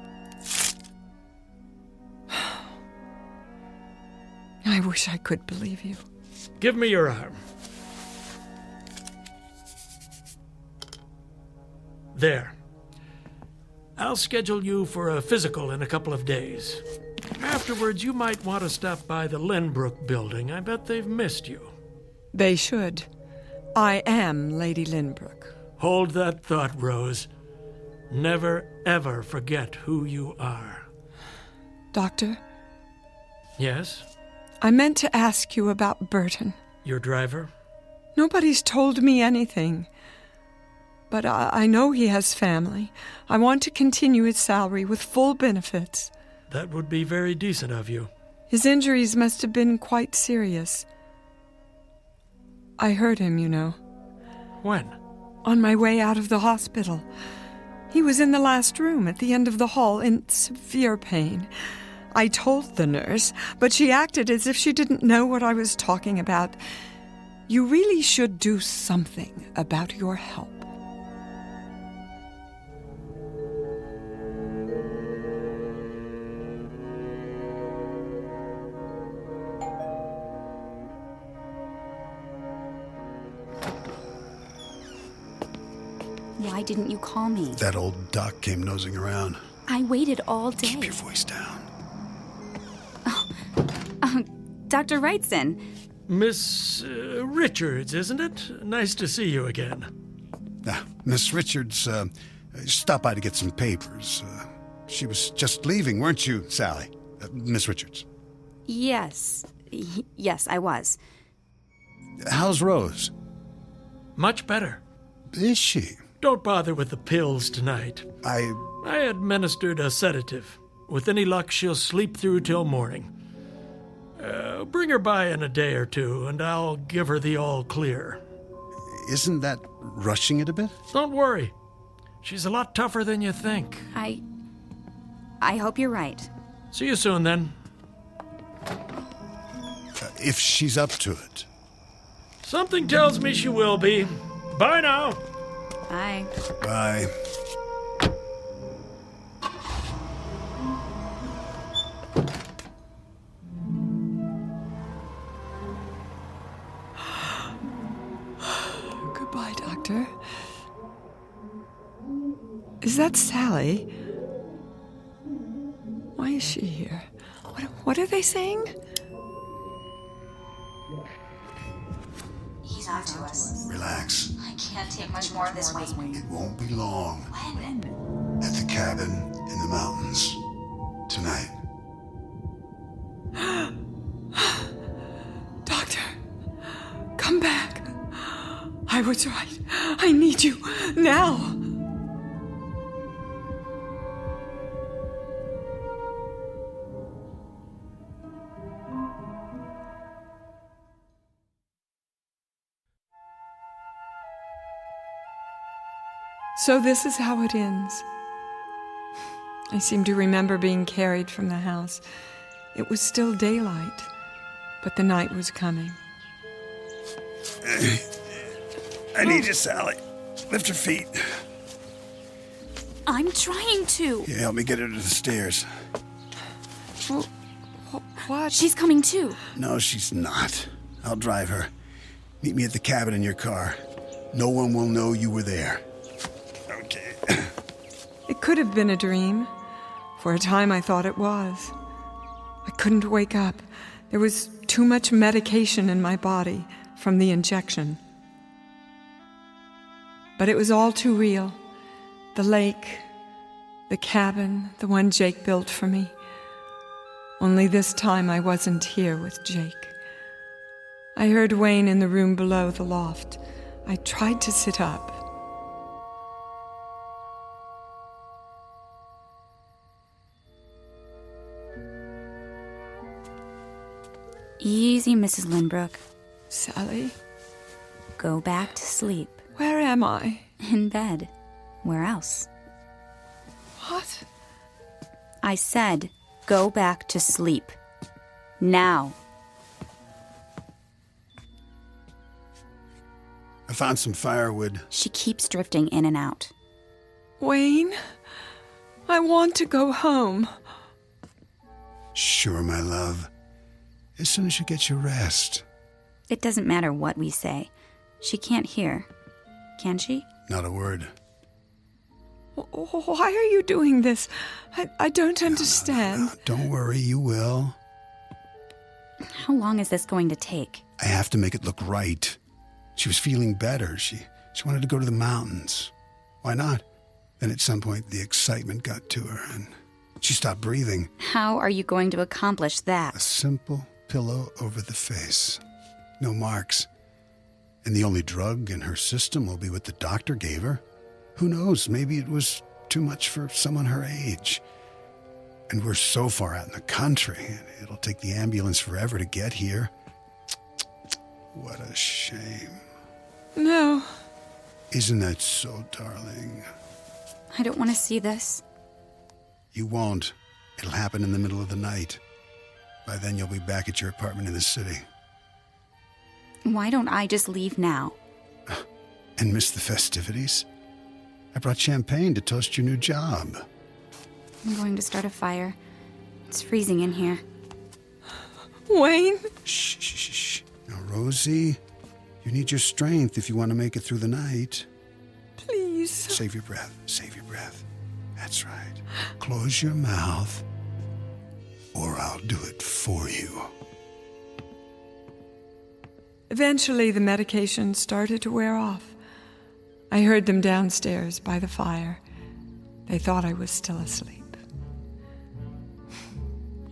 I wish I could believe you. Give me your arm. There. I'll schedule you for a physical in a couple of days. Afterwards, you might want to stop by the Lynbrook building. I bet they've missed you. They should. I am Lady Lynbrook. Hold that thought, Rose. Never, ever forget who you are. Doctor? Yes? I meant to ask you about Burton. Your driver? Nobody's told me anything. But I know he has family. I want to continue his salary with full benefits. That would be very decent of you. His injuries must have been quite serious. I heard him, you know. When? On my way out of the hospital. He was in the last room at the end of the hall in severe pain. I told the nurse, but she acted as if she didn't know what I was talking about. You really should do something about your health. Why didn't you call me? That old duck came nosing around. I waited all day. Keep your voice down. Dr. Wrightson. Miss Richards, isn't it? Nice to see you again. Miss Richards stopped by to get some papers. She was just leaving, weren't you, Sally? Miss Richards. Yes. Yes, I was. How's Rose? Much better. Is she? Don't bother with the pills tonight. I administered a sedative. With any luck, she'll sleep through till morning. Bring her by in a day or two, and I'll give her the all clear. Isn't that rushing it a bit? Don't worry. She's a lot tougher than you think. I hope you're right. See you soon, then. If she's up to it. Something tells me she will be. Bye now. Bye. Bye. Goodbye, Doctor. Is that Sally? Why is she here? What are they saying? He's on to us. Relax. I can't take much more of this weight. It won't be long. When? At the cabin in the mountains. Tonight. Doctor, come back. I was right. I need you now. So this is how it ends. I seem to remember being carried from the house. It was still daylight, but the night was coming. I need you, Sally. Lift her feet. I'm trying to. Yeah, help me get her to the stairs. Well, what? She's coming too. No, she's not. I'll drive her. Meet me at the cabin in your car. No one will know you were there. Okay. It could have been a dream. For a time, I thought it was. I couldn't wake up. There was too much medication in my body from the injection. But it was all too real. The lake, the cabin, the one Jake built for me. Only this time I wasn't here with Jake. I heard Wayne in the room below the loft. I tried to sit up. Easy, Mrs. Lindbrook. Sally? Go back to sleep. Where am I? In bed. Where else? What? I said, go back to sleep. Now. I found some firewood. She keeps drifting in and out. Wayne, I want to go home. Sure, my love. As soon as you get your rest. It doesn't matter what we say. She can't hear. Can she? Not a word. Why are you doing this? I don't understand. No. Don't worry, you will. How long is this going to take? I have to make it look right. She was feeling better. She wanted to go to the mountains. Why not? Then at some point the excitement got to her and she stopped breathing. How are you going to accomplish that? A simple pillow over the face. No marks. And the only drug in her system will be what the doctor gave her. Who knows? Maybe it was too much for someone her age. And we're so far out in the country. It'll take the ambulance forever to get here. What a shame. No. Isn't that so, darling? I don't want to see this. You won't. It'll happen in the middle of the night. By then you'll be back at your apartment in the city. Why don't I just leave now? And miss the festivities? I brought champagne to toast your new job. I'm going to start a fire. It's freezing in here. Wayne? Shh, shh, shh, shh. Now, Rosie, you need your strength if you want to make it through the night. Please. Save your breath. Save your breath. That's right. Close your mouth, or I'll do it for you. Eventually, the medication started to wear off. I heard them downstairs by the fire. They thought I was still asleep.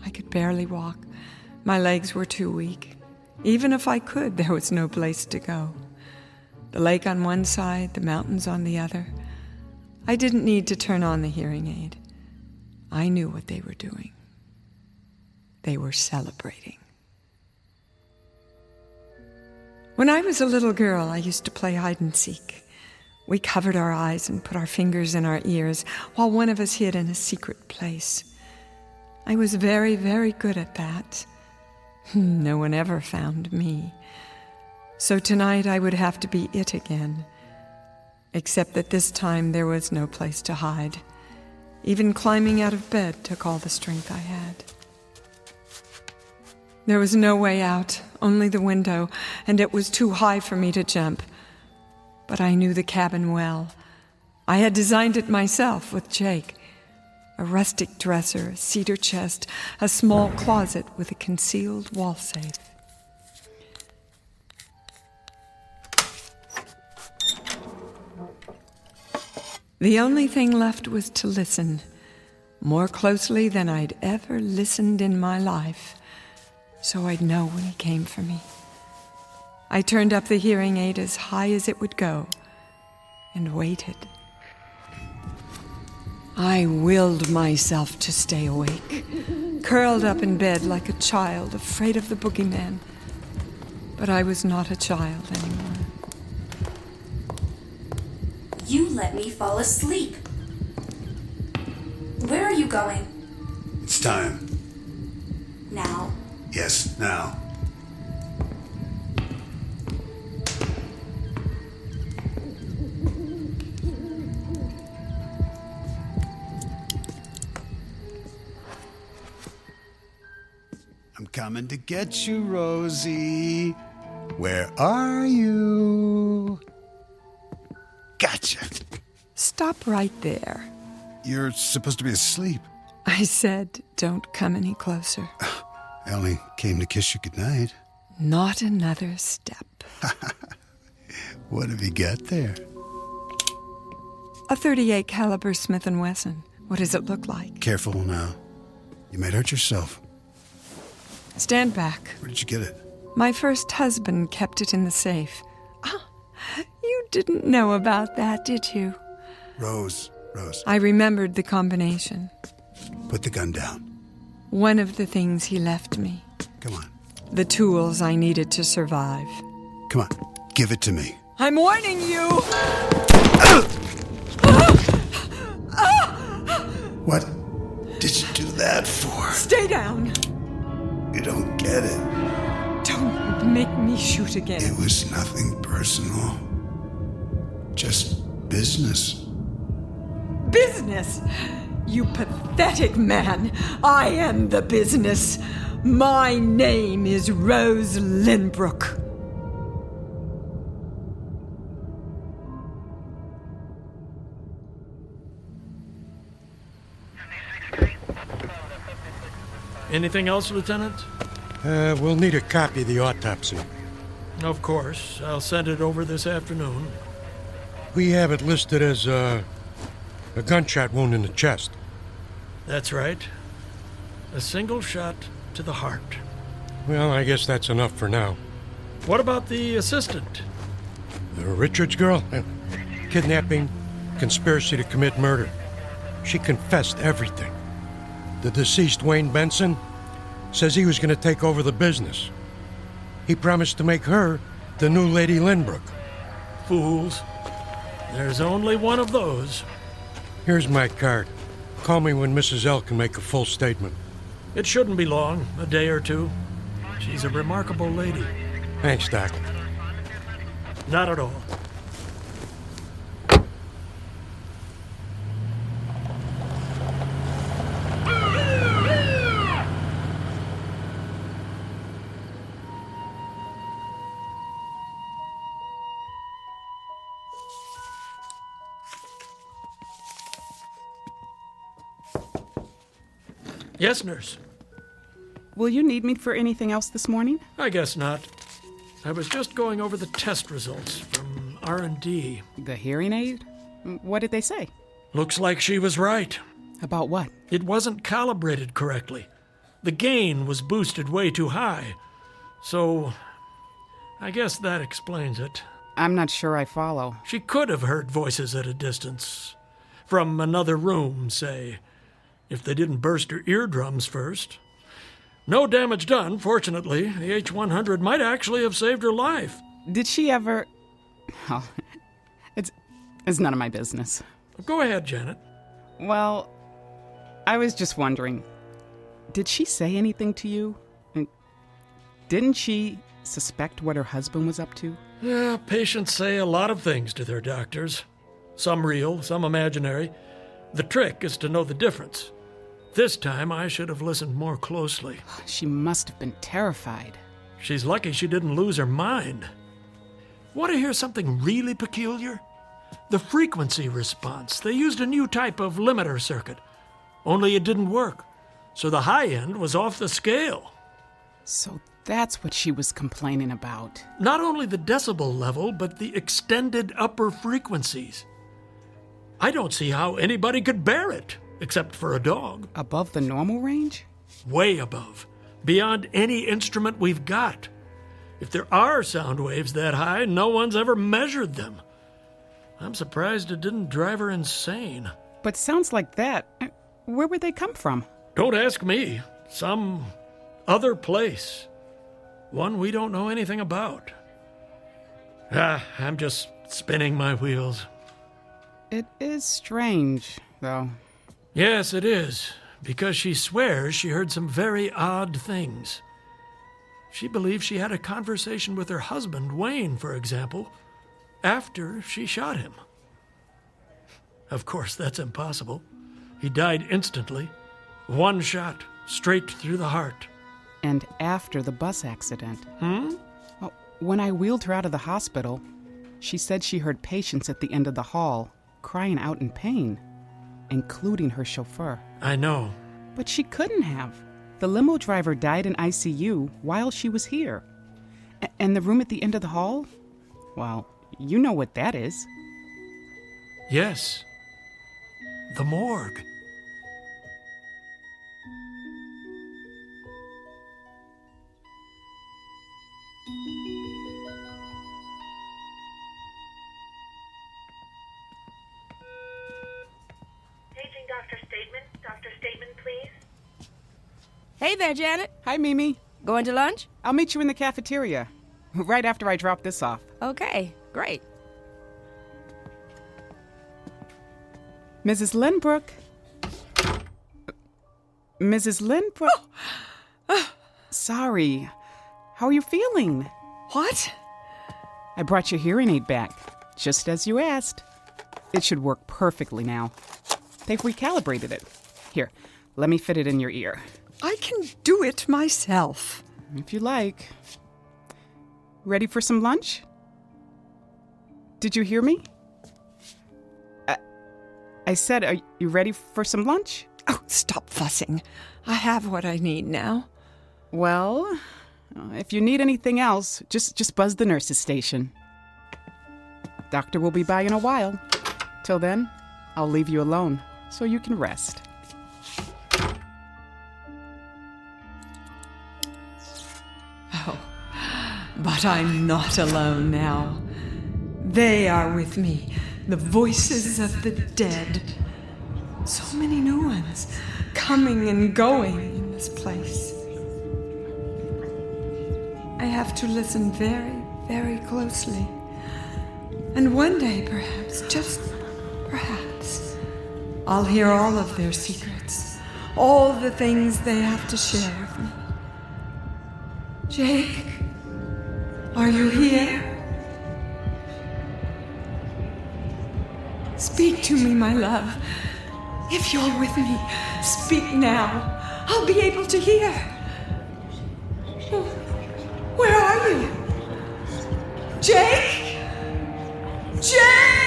I could barely walk. My legs were too weak. Even if I could, there was no place to go. The lake on one side, the mountains on the other. I didn't need to turn on the hearing aid. I knew what they were doing. They were celebrating. When I was a little girl, I used to play hide and seek. We covered our eyes and put our fingers in our ears while one of us hid in a secret place. I was very, very good at that. No one ever found me. So tonight I would have to be it again. Except that this time there was no place to hide. Even climbing out of bed took all the strength I had. There was no way out, only the window, and it was too high for me to jump. But I knew the cabin well. I had designed it myself with Jake. A rustic dresser, a cedar chest, a small closet with a concealed wall safe. The only thing left was to listen, more closely than I'd ever listened in my life, so I'd know when he came for me. I turned up the hearing aid as high as it would go and waited. I willed myself to stay awake, curled up in bed like a child, afraid of the boogeyman. But I was not a child anymore. You let me fall asleep. Where are you going? It's time. Now. Yes, now. I'm coming to get you, Rosie. Where are you? Gotcha. Stop right there. You're supposed to be asleep. I said, don't come any closer. I only came to kiss you goodnight. Not another step. What have you got there? A .38 caliber Smith & Wesson. What does it look like? Careful now. You might hurt yourself. Stand back. Where did you get it? My first husband kept it in the safe. Ah, you didn't know about that, did you? Rose. I remembered the combination. Put the gun down. One of the things he left me. Come on. the tools I needed to survive. Come on, give it to me. I'm warning you! What did you do that for? Stay down! You don't get it. Don't make me shoot again. It was nothing personal. Just business. Business? You pathetic man. I am the business. My name is Rose Lynbrook. Anything else, Lieutenant? We'll need a copy of the autopsy. Of course. I'll send it over this afternoon. We have it listed as a gunshot wound in the chest. That's right. A single shot to the heart. Well, I guess that's enough for now. What about the assistant? The Richards girl? Kidnapping, conspiracy to commit murder. She confessed everything. The deceased Wayne Benson says he was going to take over the business. He promised to make her the new Lady Lynbrook. Fools. There's only one of those. Here's my card. Call me when Mrs. L can make a full statement. It shouldn't be long, a day or two. She's a remarkable lady. Thanks, Doc. Not at all. Yes, nurse. Will you need me for anything else this morning? I guess not. I was just going over the test results from R&D. The hearing aid? What did they say? Looks like she was right. About what? It wasn't calibrated correctly. The gain was boosted way too high. So, I guess that explains it. I'm not sure I follow. She could have heard voices at a distance. From another room, say. If they didn't burst her eardrums first. No damage done, fortunately. The H-100 might actually have saved her life. Did she ever... Oh, it's none of my business. Go ahead, Janet. Well, I was just wondering, did she say anything to you? And didn't she suspect what her husband was up to? Yeah, patients say a lot of things to their doctors. Some real, some imaginary. The trick is to know the difference. This time, I should have listened more closely. She must have been terrified. She's lucky she didn't lose her mind. Want to hear something really peculiar? The frequency response. They used a new type of limiter circuit. Only it didn't work. So the high end was off the scale. So that's what she was complaining about. Not only the decibel level, but the extended upper frequencies. I don't see how anybody could bear it. Except for a dog. Above the normal range? Way above. Beyond any instrument we've got. If there are sound waves that high, no one's ever measured them. I'm surprised it didn't drive her insane. But sounds like that, where would they come from? Don't ask me. Some other place. One we don't know anything about. I'm just spinning my wheels. It is strange, though. Yes, it is, because she swears she heard some very odd things. She believes she had a conversation with her husband, Wayne, for example, after she shot him. Of course, that's impossible. He died instantly. One shot, straight through the heart. And after the bus accident. Hmm? Well, when I wheeled her out of the hospital, she said she heard patients at the end of the hall crying out in pain. Including her chauffeur. I know. But she couldn't have. The limo driver died in ICU while she was here. And the room at the end of the hall? Well, you know what that is. Yes. The morgue. Hey there, Janet. Hi, Mimi. Going to lunch? I'll meet you in the cafeteria, right after I drop this off. Okay, great. Mrs. Lynbrook. Mrs. Lynbrook. Sorry. How are you feeling? What? I brought your hearing aid back, just as you asked. It should work perfectly now. They've recalibrated it. Here, let me fit it in your ear. I can do it myself. If you like. Ready for some lunch? Did you hear me? I said, are you ready for some lunch? Oh, stop fussing. I have what I need now. Well, if you need anything else, just buzz the nurse's station. Doctor will be by in a while. Till then, I'll leave you alone so you can rest. Oh, but I'm not alone now. They are with me, the voices of the dead. So many new ones, coming and going in this place. I have to listen very, very closely. And one day, perhaps, just perhaps, I'll hear all of their secrets, all the things they have to share with me. Jake, are you here? Speak to me, my love. If you're with me, speak now. I'll be able to hear. Where are you? Jake? Jake!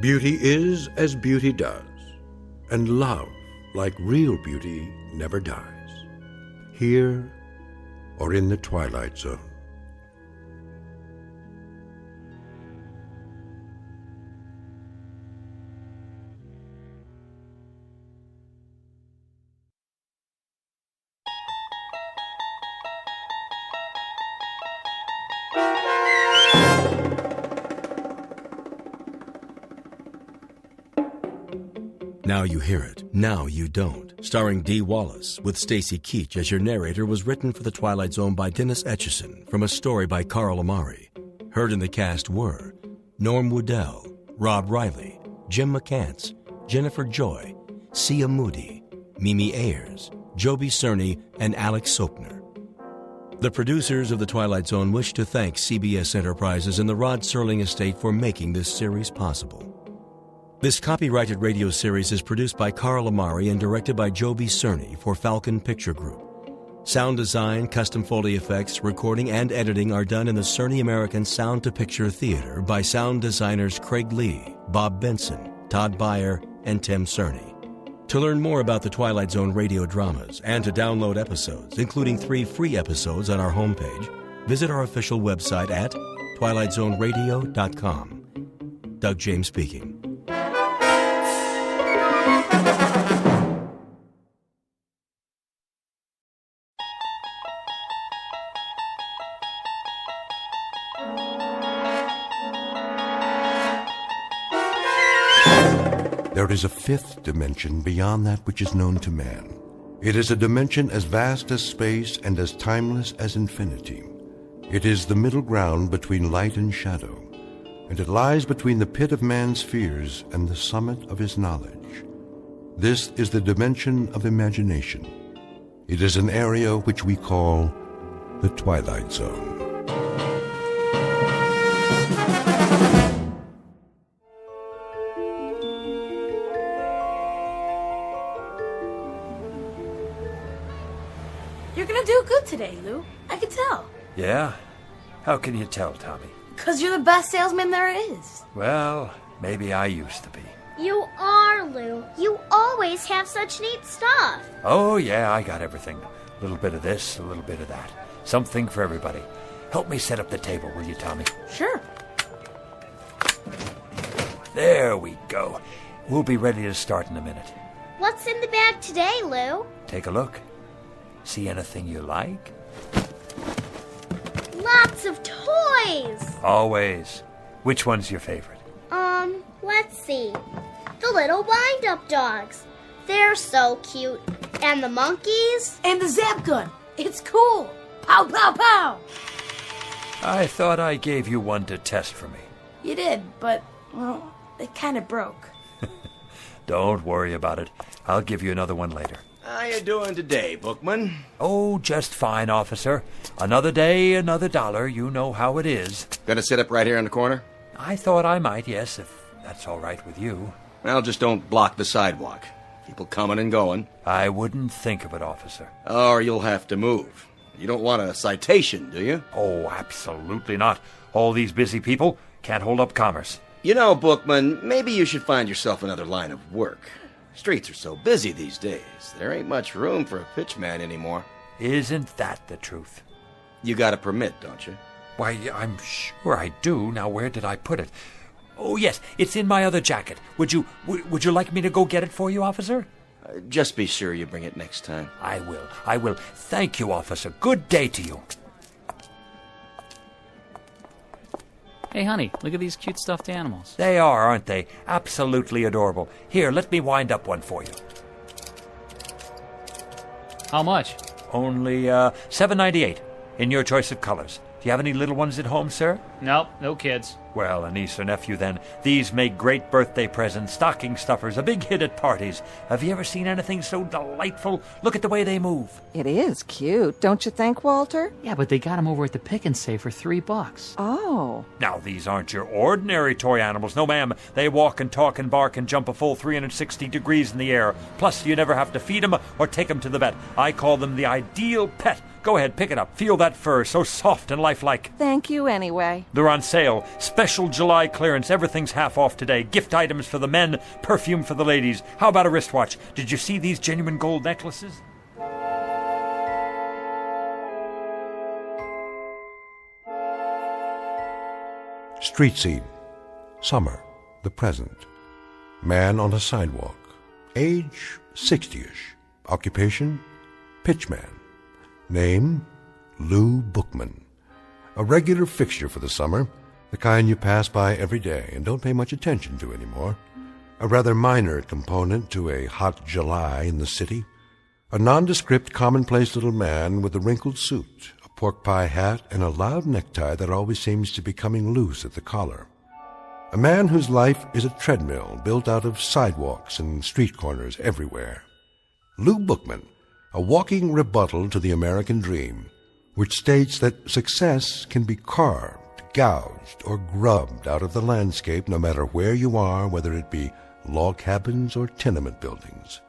Beauty is as beauty does, and love, like real beauty, never dies, here or in the Twilight Zone. Now You Hear It, Now You Don't, starring Dee Wallace, with Stacy Keach as your narrator, was written for The Twilight Zone by Dennis Etchison from a story by Carl Amari. Heard in the cast were Norm Woodell, Rob Riley, Jim McCants, Jennifer Joy, Sia Moody, Mimi Ayers, Joby Cerny, and Alex Sopner. The producers of The Twilight Zone wish to thank CBS Enterprises and the Rod Serling Estate for making this series possible. This copyrighted radio series is produced by Carl Amari and directed by Joby Cerny for Falcon Picture Group. Sound design, custom Foley effects, recording, and editing are done in the Cerny American Sound to Picture Theater by sound designers Craig Lee, Bob Benson, Todd Beyer, and Tim Cerny. To learn more about the Twilight Zone radio dramas and to download episodes, including 3 free episodes on our homepage, visit our official website at twilightzoneradio.com. Doug James speaking. There is a 5th dimension beyond that which is known to man. It is a dimension as vast as space and as timeless as infinity. It is the middle ground between light and shadow, and it lies between the pit of man's fears and the summit of his knowledge. This is the dimension of imagination. It is an area which we call the Twilight Zone. You're gonna do good today, Lou. I can tell. Yeah? How can you tell, Tommy? 'Cause you're the best salesman there is. Well, maybe I used to be. You are, Lou. You always have such neat stuff. Oh, yeah, I got everything. A little bit of this, a little bit of that. Something for everybody. Help me set up the table, will you, Tommy? Sure. There we go. We'll be ready to start in a minute. What's in the bag today, Lou? Take a look. See anything you like? Lots of toys! Always. Which one's your favorite? Let's see. The little wind-up dogs. They're so cute. And the monkeys. And the zap gun. It's cool. Pow, pow, pow. I thought I gave you one to test for me. You did, but, well, it kind of broke. Don't worry about it. I'll give you another one later. How you doing today, Bookman? Oh, just fine, officer. Another day, another dollar. You know how it is. Gonna sit up right here in the corner? I thought I might, yes, if that's all right with you. Well, just don't block the sidewalk. People coming and going. I wouldn't think of it, officer. Or you'll have to move. You don't want a citation, do you? Oh, absolutely not. All these busy people can't hold up commerce. You know, Bookman, maybe you should find yourself another line of work. Streets are so busy these days. There ain't much room for a pitchman anymore. Isn't that the truth? You got a permit, don't you? Why, I'm sure I do. Now, where did I put it? Oh, yes, it's in my other jacket. Would you like me to go get it for you, officer? Just be sure you bring it next time. I will. Thank you, officer. Good day to you. Hey, honey, look at these cute stuffed animals. They are, aren't they? Absolutely adorable. Here, let me wind up one for you. How much? Only $7.98 in your choice of colors. Do you have any little ones at home, sir? Nope, no kids. Well, a niece or nephew, then. These make great birthday presents, stocking stuffers, a big hit at parties. Have you ever seen anything so delightful? Look at the way they move. It is cute, don't you think, Walter? Yeah, but they got them over at the Pick and Save for $3. Oh. Now, these aren't your ordinary toy animals. No, ma'am. They walk and talk and bark and jump a full 360 degrees in the air. Plus, you never have to feed them or take them to the vet. I call them the ideal pet. Go ahead, pick it up. Feel that fur, so soft and lifelike. Thank you anyway. They're on sale. Special July clearance. Everything's half off today. Gift items for the men, perfume for the ladies. How about a wristwatch? Did you see these genuine gold necklaces? Street scene. Summer. The present. Man on a sidewalk. Age 60-ish. Occupation pitchman. Name Lou Bookman. A regular fixture for the summer, the kind you pass by every day and don't pay much attention to anymore. A rather minor component to a hot July in the city. A nondescript, commonplace little man with a wrinkled suit, a pork pie hat, and a loud necktie that always seems to be coming loose at the collar. A man whose life is a treadmill built out of sidewalks and street corners everywhere. Lou Bookman, a walking rebuttal to the American dream, which states that success can be carved, gouged, or grubbed out of the landscape no matter where you are, whether it be log cabins or tenement buildings.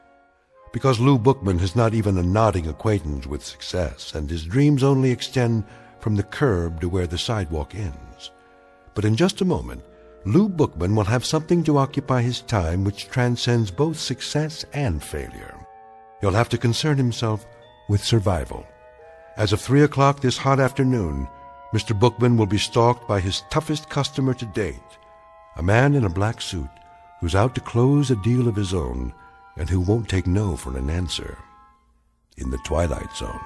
Because Lou Bookman has not even a nodding acquaintance with success, and his dreams only extend from the curb to where the sidewalk ends. But in just a moment, Lou Bookman will have something to occupy his time which transcends both success and failure. He'll have to concern himself with survival. As of 3 o'clock this hot afternoon, Mr. Bookman will be stalked by his toughest customer to date, a man in a black suit who's out to close a deal of his own and who won't take no for an answer. In the Twilight Zone.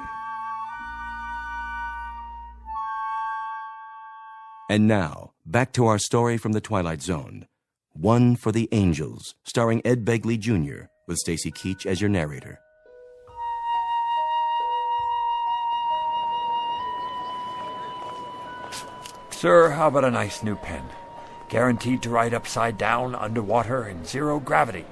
And now, back to our story from the Twilight Zone. One for the Angels, starring Ed Begley Jr., with Stacy Keach as your narrator. Sir, how about a nice new pen? Guaranteed to write upside down, underwater, in zero gravity.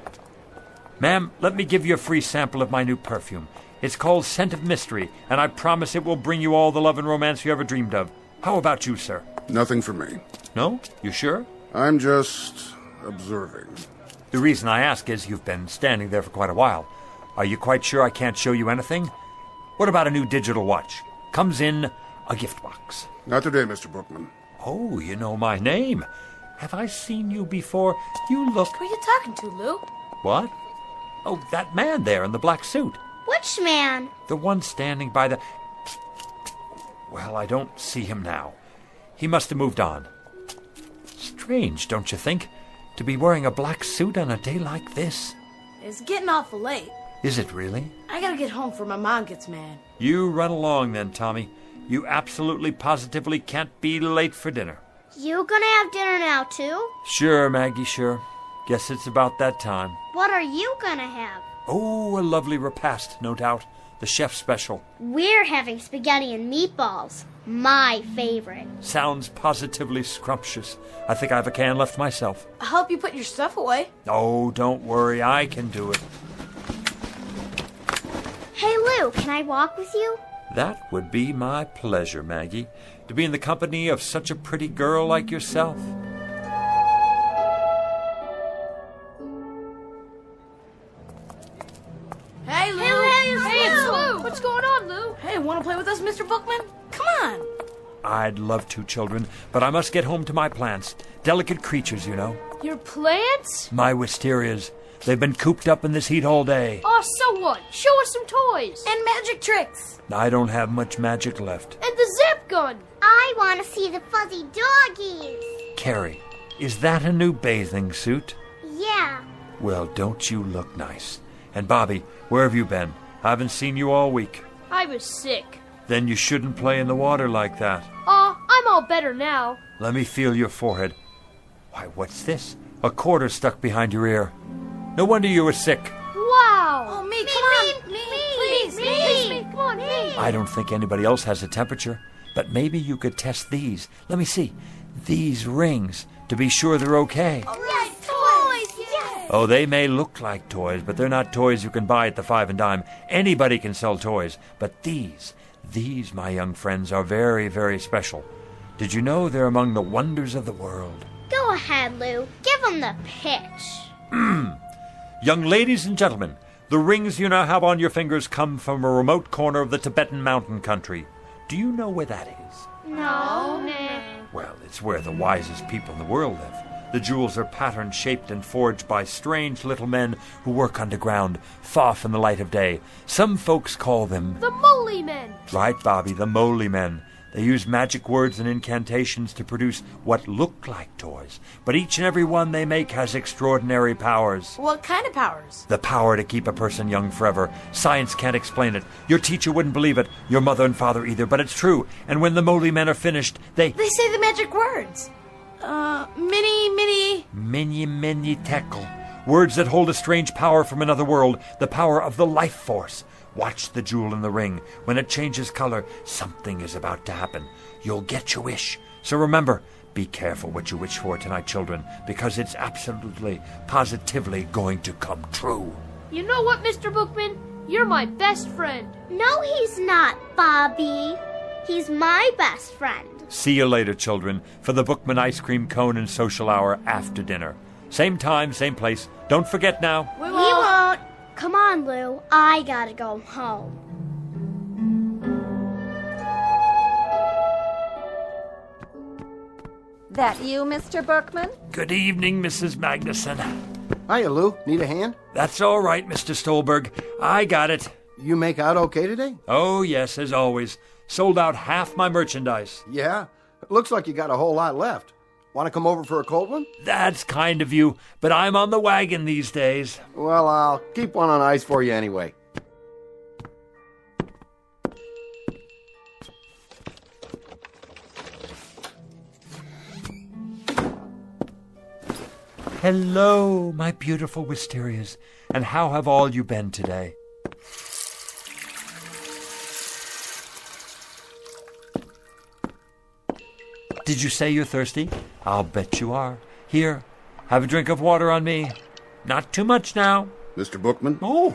Ma'am, let me give you a free sample of my new perfume. It's called Scent of Mystery, and I promise it will bring you all the love and romance you ever dreamed of. How about you, sir? Nothing for me. No? You sure? I'm just observing. The reason I ask is you've been standing there for quite a while. Are you quite sure I can't show you anything? What about a new digital watch? Comes in a gift box. Not today, Mr. Bookman. Oh, you know my name. Have I seen you before? You look... Who are you talking to, Lou? What? Oh, that man there in the black suit. Which man? The one standing by the... Well, I don't see him now. He must have moved on. Strange, don't you think? To be wearing a black suit on a day like this. It's getting awful late. Is it really? I gotta get home before my mom gets mad. You run along then, Tommy. You absolutely positively can't be late for dinner. You gonna have dinner now, too? Sure, Maggie, sure. Guess it's about that time. What are you gonna have? Oh, a lovely repast, no doubt. The chef's special. We're having spaghetti and meatballs. My favorite. Sounds positively scrumptious. I think I have a can left myself. I hope you put your stuff away. Oh, don't worry. I can do it. Hey, Lou, can I walk with you? That would be my pleasure, Maggie, to be in the company of such a pretty girl like yourself. Hey, Lou. Hey, it's Lou. Lou. What's going on, Lou? Hey, wanna play with us, Mr. Bookman? Come on. I'd love to, children, but I must get home to my plants. Delicate creatures, you know. Your plants? My wisterias. They've been cooped up in this heat all day. Oh, so what? Show us some toys. And magic tricks. I don't have much magic left. And the zip gun. I want to see the fuzzy doggies. Carrie, is that a new bathing suit? Yeah. Well, don't you look nice? And Bobby, where have you been? I haven't seen you all week. I was sick. Then you shouldn't play in the water like that. I'm all better now. Let me feel your forehead. Why, what's this? A quarter stuck behind your ear. No wonder you were sick. Wow. Oh, me, come on. Me. Come on, me. I don't think anybody else has a temperature, but maybe you could test these. Let me see. These rings, to be sure they're okay. Yes, toys. Yes. Oh, they may look like toys, but they're not toys you can buy at the 5 and dime. Anybody can sell toys, but these, my young friends, are very, very special. Did you know they're among the wonders of the world? Go ahead, Lou. Give them the pitch. Young ladies and gentlemen, the rings you now have on your fingers come from a remote corner of the Tibetan mountain country. Do you know where that is? No. Well, it's where the wisest people in the world live. The jewels are pattern-shaped and forged by strange little men who work underground, far from the light of day. Some folks call them... The Moly Men. Right, Bobby, the Moly Men. They use magic words and incantations to produce what look like toys, but each and every one they make has extraordinary powers. What kind of powers? The power to keep a person young forever. Science can't explain it. Your teacher wouldn't believe it, your mother and father either, but it's true. And when the Moly Men are finished, they say the magic words. Mini tekel. Words that hold a strange power from another world, the power of the life force. Watch the jewel in the ring. When it changes color, something is about to happen. You'll get your wish. So remember, be careful what you wish for tonight, children, because it's absolutely, positively going to come true. You know what, Mr. Bookman? You're my best friend. No, he's not, Bobby. He's my best friend. See you later, children, for the Bookman ice cream cone and social hour after dinner. Same time, same place. Don't forget now. We won't. Come on, Lou. I gotta go home. That you, Mr. Bookman? Good evening, Mrs. Magnuson. Hiya, Lou. Need a hand? That's all right, Mr. Stolberg. I got it. You make out okay today? Oh, yes, as always. Sold out half my merchandise. Yeah? Looks like you got a whole lot left. Want to come over for a cold one? That's kind of you, but I'm on the wagon these days. Well, I'll keep one on ice for you anyway. Hello, my beautiful wisterias, and how have all you been today? Did you say you're thirsty? I'll bet you are. Here, have a drink of water on me. Not too much now. Mr. Bookman? Oh,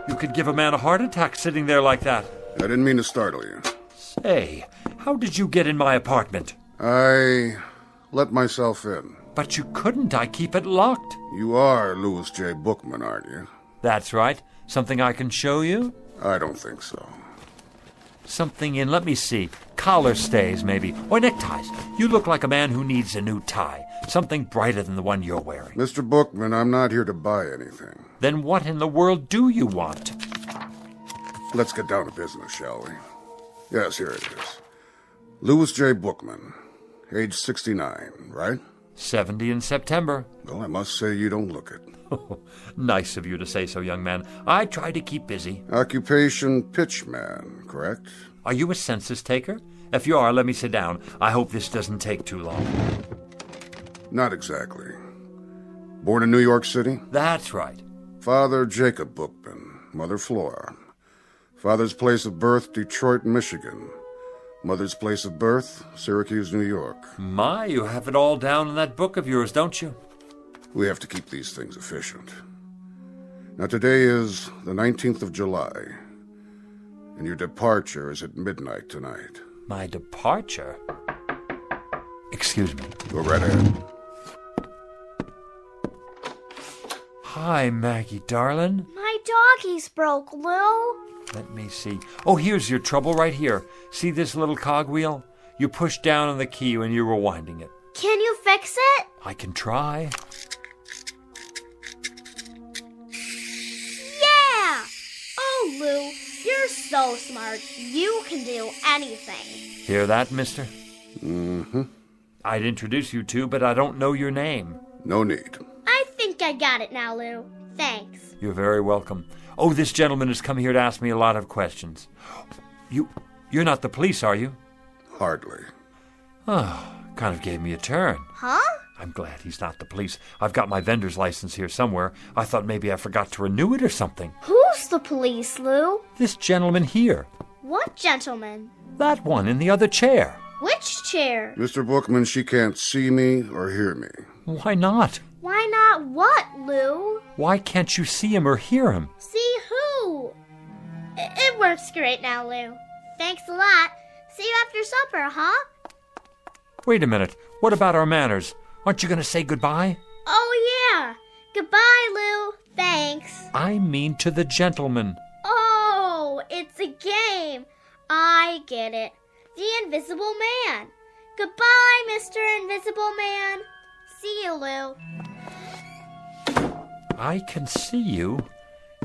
you could give a man a heart attack sitting there like that. I didn't mean to startle you. Say, how did you get in my apartment? I let myself in. But you couldn't. I keep it locked. You are Louis J. Bookman, aren't you? That's right. Something I can show you? I don't think so. Something in, let me see, collar stays maybe, or neckties. You look like a man who needs a new tie, something brighter than the one you're wearing. Mr. Bookman, I'm not here to buy anything. Then what in the world do you want? Let's get down to business, shall we? Yes, here it is. Louis J. Bookman, age 69, right? 70 in September. Well, I must say you don't look it. Nice of you to say so, young man. I try to keep busy. Occupation pitchman, correct? Are you a census taker? If you are, let me sit down. I hope this doesn't take too long. Not exactly. Born in New York City? That's right. Father Jacob Bookman, mother Flora. Father's place of birth, Detroit, Michigan. Mother's place of birth, Syracuse, New York. My, you have it all down in that book of yours, don't you? We have to keep these things efficient. Now, today is the 19th of July, and your departure is at midnight tonight. My departure? Excuse me. Go right ahead. Hi, Maggie, darling. My doggies broke, Lou. Let me see. Oh, here's your trouble right here. See this little cogwheel? You push down on the key when you're rewinding it. Can you fix it? I can try. Yeah! Oh, Lou, you're so smart. You can do anything. Hear that, mister? Mm-hmm. I'd introduce you to, but I don't know your name. No need. I think I got it now, Lou. Thanks. You're very welcome. Oh, this gentleman has come here to ask me a lot of questions. You're not the police, are you? Hardly. Oh, kind of gave me a turn. Huh? I'm glad he's not the police. I've got my vendor's license here somewhere. I thought maybe I forgot to renew it or something. Who's the police, Lou? This gentleman here. What gentleman? That one in the other chair. Which chair? Mr. Bookman, she can't see me or hear me. Why not? Why not what, Lou? Why can't you see him or hear him? See who? It works great now, Lou. Thanks a lot. See you after supper, huh? Wait a minute. What about our manners? Aren't you going to say goodbye? Oh, yeah. Goodbye, Lou. Thanks. I mean to the gentleman. Oh, it's a game. I get it. The Invisible Man. Goodbye, Mr. Invisible Man. See you, Lou. I can see you,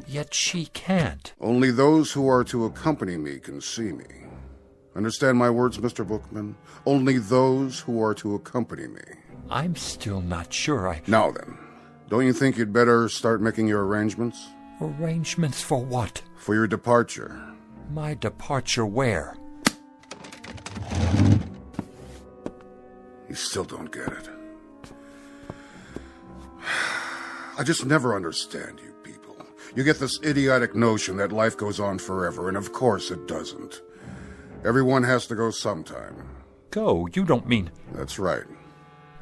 yet she can't. Only those who are to accompany me can see me. Understand my words, Mr. Bookman? Only those who are to accompany me. I'm still not sure Now then, don't you think you'd better start making your arrangements? Arrangements for what? For your departure. My departure where? You still don't get it. I just never understand you people. You get this idiotic notion that life goes on forever, and of course it doesn't. Everyone has to go sometime. Go? You don't mean... That's right.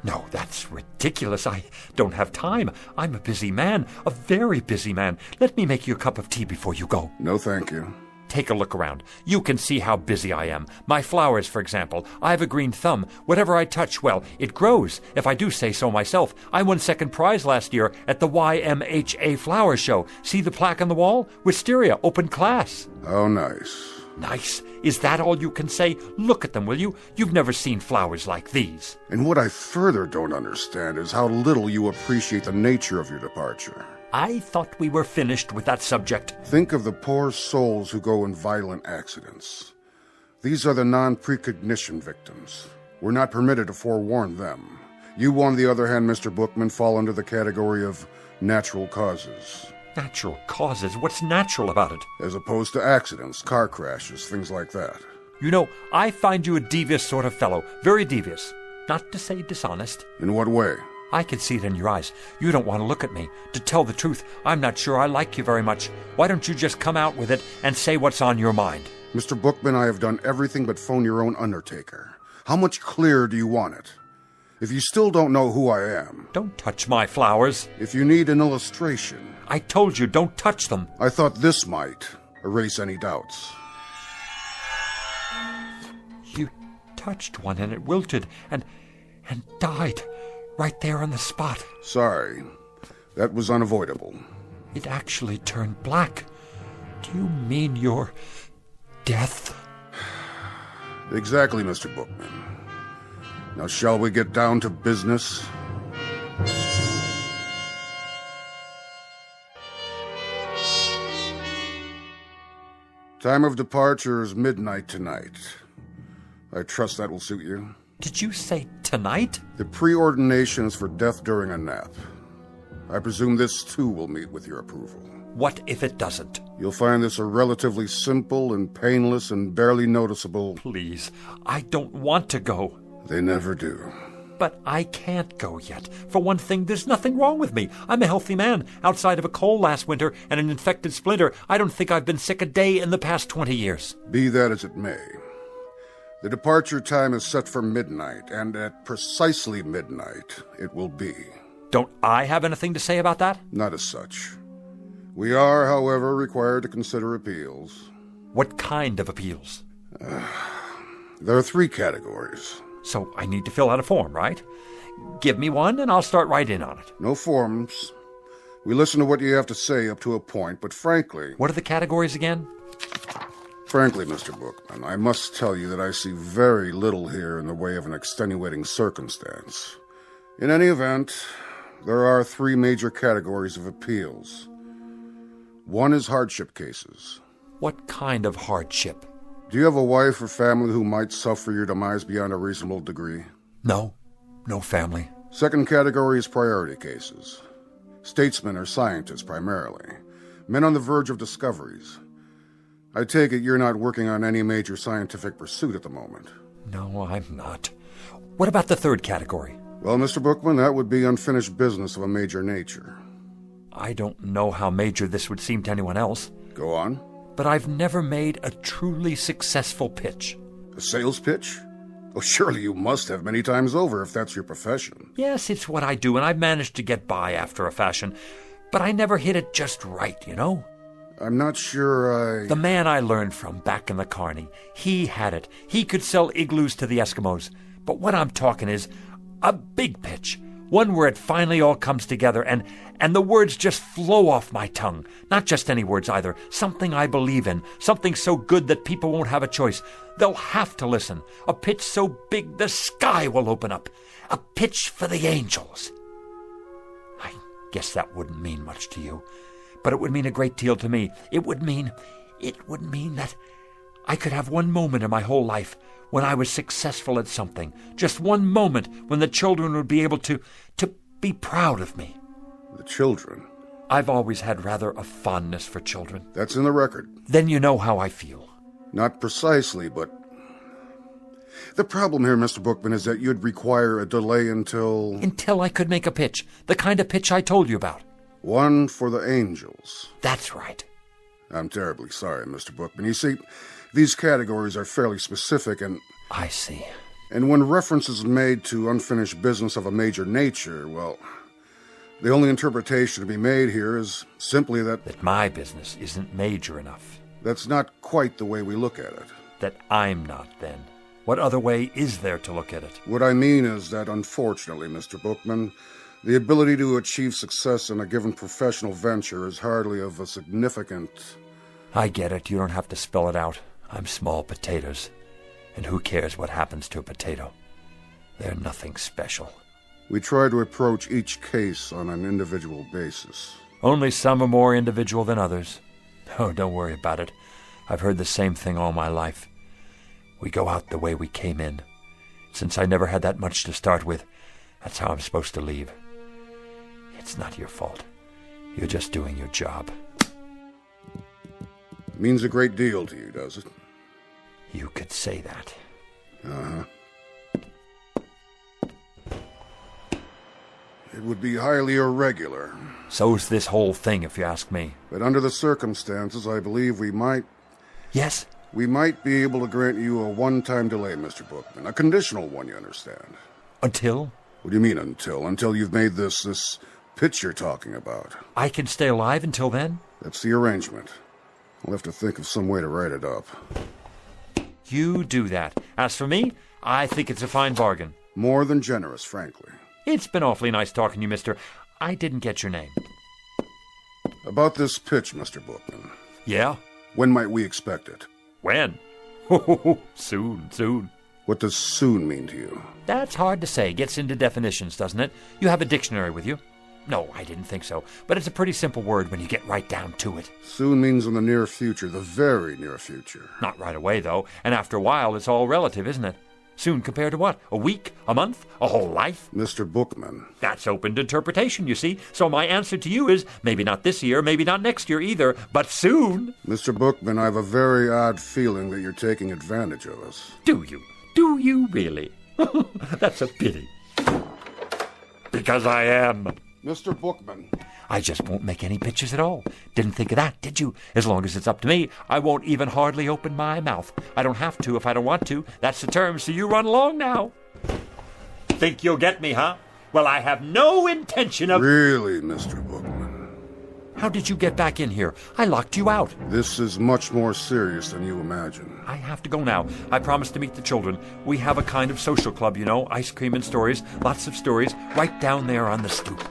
No, that's ridiculous. I don't have time. I'm a busy man, a very busy man. Let me make you a cup of tea before you go. No, thank you. Take a look around. You can see how busy I am. My flowers, for example. I have a green thumb. Whatever I touch, well, it grows, if I do say so myself. I won second prize last year at the YMHA Flower Show. See the plaque on the wall? Wisteria, open class. Oh, nice. Nice? Is that all you can say? Look at them, will you? You've never seen flowers like these. And what I further don't understand is how little you appreciate the nature of your departure. I thought we were finished with that subject. Think of the poor souls who go in violent accidents. These are the non-precognition victims. We're not permitted to forewarn them. You, on the other hand, Mr. Bookman, fall under the category of natural causes. Natural causes? What's natural about it? As opposed to accidents, car crashes, things like that. You know, I find you a devious sort of fellow. Very devious. Not to say dishonest. In what way? I can see it in your eyes. You don't want to look at me. To tell the truth, I'm not sure I like you very much. Why don't you just come out with it and say what's on your mind? Mr. Bookman, I have done everything but phone your own undertaker. How much clearer do you want it? If you still don't know who I am... Don't touch my flowers. If you need an illustration... I told you, don't touch them. I thought this might erase any doubts. You touched one and it wilted and died. Right there on the spot. Sorry. That was unavoidable. It actually turned black. Do you mean your death? Exactly, Mr. Bookman. Now shall we get down to business? Time of departure is midnight tonight. I trust that will suit you. Did you say tonight? The preordination is for death during a nap. I presume this, too, will meet with your approval. What if it doesn't? You'll find this a relatively simple and painless and barely noticeable... Please, I don't want to go. They never do. But I can't go yet. For one thing, there's nothing wrong with me. I'm a healthy man. Outside of a cold last winter and an infected splinter, I don't think I've been sick a day in the past 20 years. Be that as it may. The departure time is set for midnight, and at precisely midnight it will be. Don't I have anything to say about that? Not as such. We are, however, required to consider appeals. What kind of appeals? There are 3 categories. So I need to fill out a form, right? Give me one and I'll start right in on it. No forms. We listen to what you have to say up to a point, but frankly... What are the categories again? Frankly, Mr. Bookman, I must tell you that I see very little here in the way of an extenuating circumstance. In any event, there are 3 major categories of appeals. One is hardship cases. What kind of hardship? Do you have a wife or family who might suffer your demise beyond a reasonable degree? No. No family. Second category is priority cases. Statesmen or scientists, primarily. Men on the verge of discoveries. I take it you're not working on any major scientific pursuit at the moment. No, I'm not. What about the third category? Well, Mr. Bookman, that would be unfinished business of a major nature. I don't know how major this would seem to anyone else. Go on. But I've never made a truly successful pitch. A sales pitch? Oh, surely you must have many times over if that's your profession. Yes, it's what I do, and I've managed to get by after a fashion. But I never hit it just right, you know? I'm not sure The man I learned from back in the Carney, he had it. He could sell igloos to the Eskimos. But what I'm talking is a big pitch. One where it finally all comes together and the words just flow off my tongue. Not just any words either. Something I believe in. Something so good that people won't have a choice. They'll have to listen. A pitch so big the sky will open up. A pitch for the angels. I guess that wouldn't mean much to you. But it would mean a great deal to me. It would mean that I could have one moment in my whole life when I was successful at something. Just one moment when the children would be able to be proud of me. The children? I've always had rather a fondness for children. That's in the record. Then you know how I feel. Not precisely, but... The problem here, Mr. Bookman, is that you'd require a delay until... Until I could make a pitch. The kind of pitch I told you about. One for the angels. That's right. I'm terribly sorry, Mr. Bookman. You see, these categories are fairly specific and... I see. And when reference is made to unfinished business of a major nature, well, the only interpretation to be made here is simply that... That my business isn't major enough. That's not quite the way we look at it. That I'm not, then. What other way is there to look at it? What I mean is that, unfortunately, Mr. Bookman, the ability to achieve success in a given professional venture is hardly of a significant... I get it. You don't have to spell it out. I'm small potatoes. And who cares what happens to a potato? They're nothing special. We try to approach each case on an individual basis. Only some are more individual than others. Oh, don't worry about it. I've heard the same thing all my life. We go out the way we came in. Since I never had that much to start with, that's how I'm supposed to leave. It's not your fault. You're just doing your job. Means a great deal to you, does it? You could say that. Uh-huh. It would be highly irregular. So's this whole thing, if you ask me. But under the circumstances, I believe we might... Yes? We might be able to grant you a one-time delay, Mr. Bookman. A conditional one, you understand. Until? What do you mean, until? Until you've made this pitch you're talking about. I can stay alive until then? That's the arrangement. I'll have to think of some way to write it up. You do that. As for me, I think it's a fine bargain. More than generous, frankly. It's been awfully nice talking to you, mister. I didn't get your name. About this pitch, Mr. Bookman. Yeah? When might we expect it? When? Soon. What does soon mean to you? That's hard to say. Gets into definitions, doesn't it? You have a dictionary with you. No, I didn't think so. But it's a pretty simple word when you get right down to it. Soon means in the near future, the very near future. Not right away, though. And after a while, it's all relative, isn't it? Soon compared to what? A week? A month? A whole life? Mr. Bookman. That's open to interpretation, you see. So my answer to you is maybe not this year, maybe not next year either, but soon. Mr. Bookman, I have a very odd feeling that you're taking advantage of us. Do you? Do you really? That's a pity. Because I am. Mr. Bookman. I just won't make any pictures at all. Didn't think of that, did you? As long as it's up to me, I won't even hardly open my mouth. I don't have to if I don't want to. That's the term, so you run along now. Think you'll get me, huh? Well, I have no intention of... Really, Mr. Bookman? How did you get back in here? I locked you out. This is much more serious than you imagine. I have to go now. I promised to meet the children. We have a kind of social club, you know. Ice cream and stories. Lots of stories. Right down there on the stoop.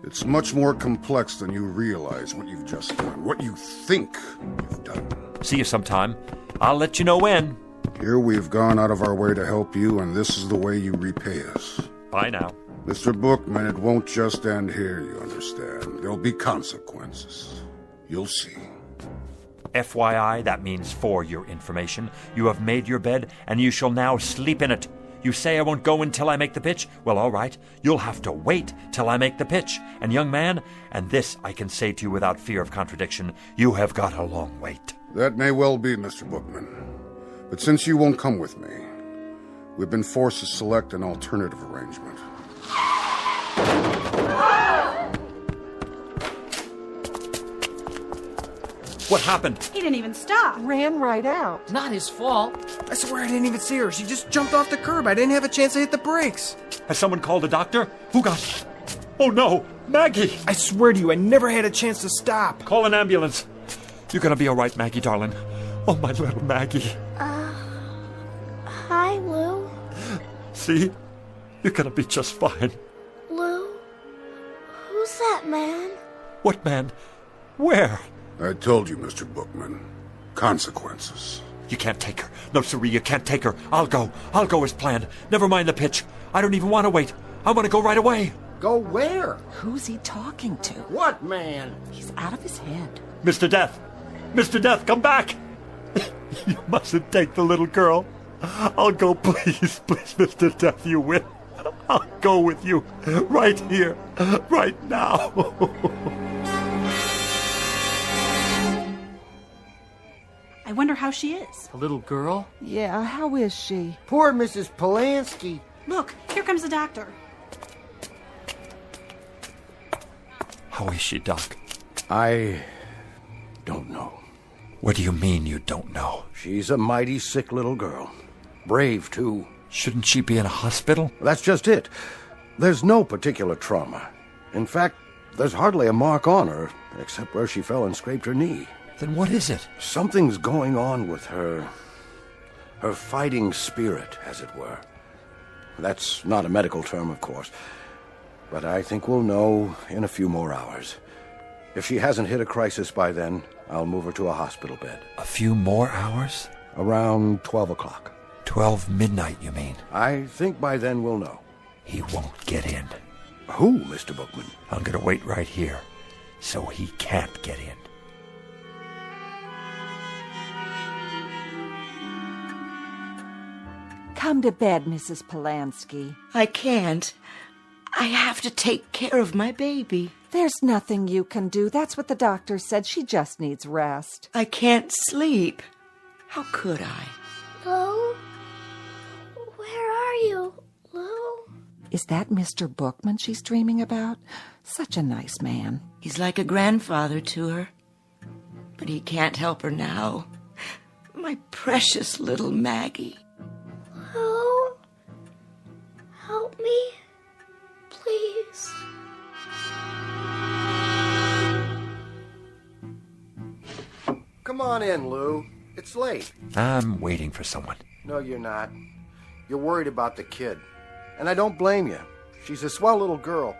It's much more complex than you realize what you've just done, what you think you've done. See you sometime. I'll let you know when. Here we've gone out of our way to help you, and this is the way you repay us. Bye now. Mr. Bookman, it won't just end here, you understand. There'll be consequences. You'll see. FYI, that means for your information. You have made your bed, and you shall now sleep in it. You say I won't go until I make the pitch? Well, all right. You'll have to wait till I make the pitch. And young man, and this I can say to you without fear of contradiction, you have got a long wait. That may well be, Mr. Bookman. But since you won't come with me, we've been forced to select an alternative arrangement. What happened? He didn't even stop. Ran right out. Not his fault. I swear I didn't even see her. She just jumped off the curb. I didn't have a chance to hit the brakes. Has someone called a doctor? Who got... Oh, no! Maggie! I swear to you, I never had a chance to stop. Call an ambulance. You're gonna be all right, Maggie, darling. Oh, my little Maggie. Hi, Lou. See? You're gonna be just fine. Lou? Who's that man? What man? Where? I told you, Mr. Bookman. Consequences. You can't take her. No, siree, you can't take her. I'll go. I'll go as planned. Never mind the pitch. I don't even want to wait. I want to go right away. Go where? Who's he talking to? What man? He's out of his head. Mr. Death! Mr. Death, come back! You mustn't take the little girl. I'll go, please, please, Mr. Death, you will. I'll go with you. Right here. Right now. I wonder how she is. The little girl? Yeah, how is she? Poor Mrs. Polanski. Look, here comes the doctor. How is she, Doc? I don't know. What do you mean you don't know? She's a mighty sick little girl. Brave, too. Shouldn't she be in a hospital? That's just it. There's no particular trauma. In fact, there's hardly a mark on her, except where she fell and scraped her knee. Then what is it? Something's going on with her. Her fighting spirit, as it were. That's not a medical term, of course. But I think we'll know in a few more hours. If she hasn't hit a crisis by then, I'll move her to a hospital bed. A few more hours? Around 12 o'clock. 12 midnight, you mean? I think by then we'll know. He won't get in. Who, Mr. Bookman? I'm gonna wait right here, so he can't get in. Come to bed, Mrs. Polanski. I can't. I have to take care of my baby. There's nothing you can do. That's what the doctor said. She just needs rest. I can't sleep. How could I? Lou? Where are you, Lou? Is that Mr. Bookman she's dreaming about? Such a nice man. He's like a grandfather to her. But he can't help her now. My precious little Maggie. Lou? Help me, please. Come on in, Lou. It's late. I'm waiting for someone. No, you're not. You're worried about the kid. And I don't blame you. She's a swell little girl.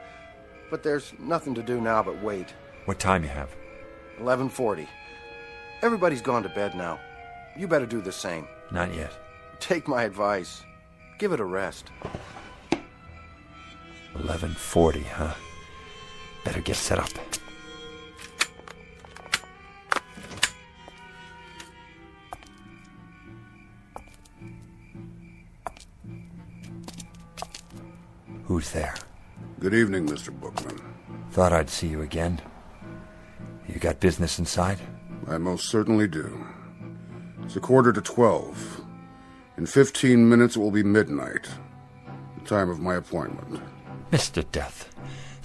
But there's nothing to do now but wait. What time you have? 11:40. Everybody's gone to bed now. You better do the same. Not yet. Take my advice. Give it a rest. 11:40, huh? Better get set up. Who's there? Good evening, Mr. Bookman. Thought I'd see you again. You got business inside? I most certainly do. It's 11:45. In 15 minutes it will be midnight, the time of my appointment. Mr. Death,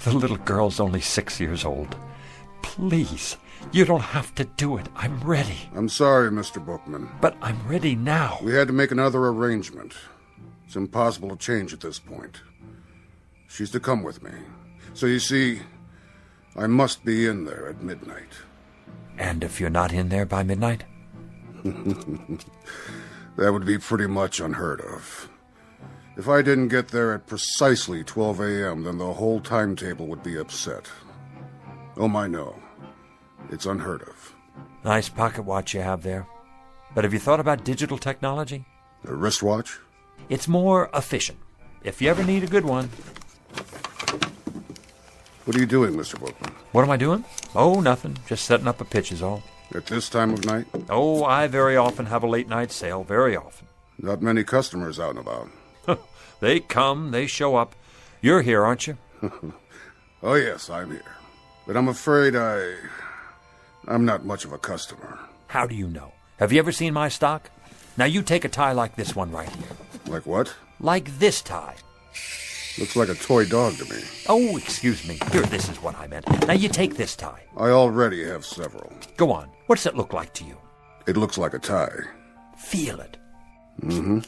the little girl's only 6 years old. Please, you don't have to do it. I'm ready. I'm sorry, Mr. Bookman. But I'm ready now. We had to make another arrangement. It's impossible to change at this point. She's to come with me. So you see, I must be in there at midnight. And if you're not in there by midnight? That would be pretty much unheard of. If I didn't get there at precisely 12 a.m., then the whole timetable would be upset. Oh, I know. It's unheard of. Nice pocket watch you have there. But have you thought about digital technology? A wristwatch? It's more efficient, if you ever need a good one. What are you doing, Mr. Bookman? What am I doing? Oh, nothing. Just setting up a pitch is all. At this time of night? Oh, I very often have a late-night sale. Very often. Not many customers out and about. They come, they show up. You're here, aren't you? Oh, yes, I'm here. But I'm afraid I'm not much of a customer. How do you know? Have you ever seen my stock? Now you take a tie like this one right here. Like what? Like this tie. Looks like a toy dog to me. Oh, excuse me. Here, this is what I meant. Now you take this tie. I already have several. Go on. What's it look like to you? It looks like a tie. Feel it. Mm-hmm.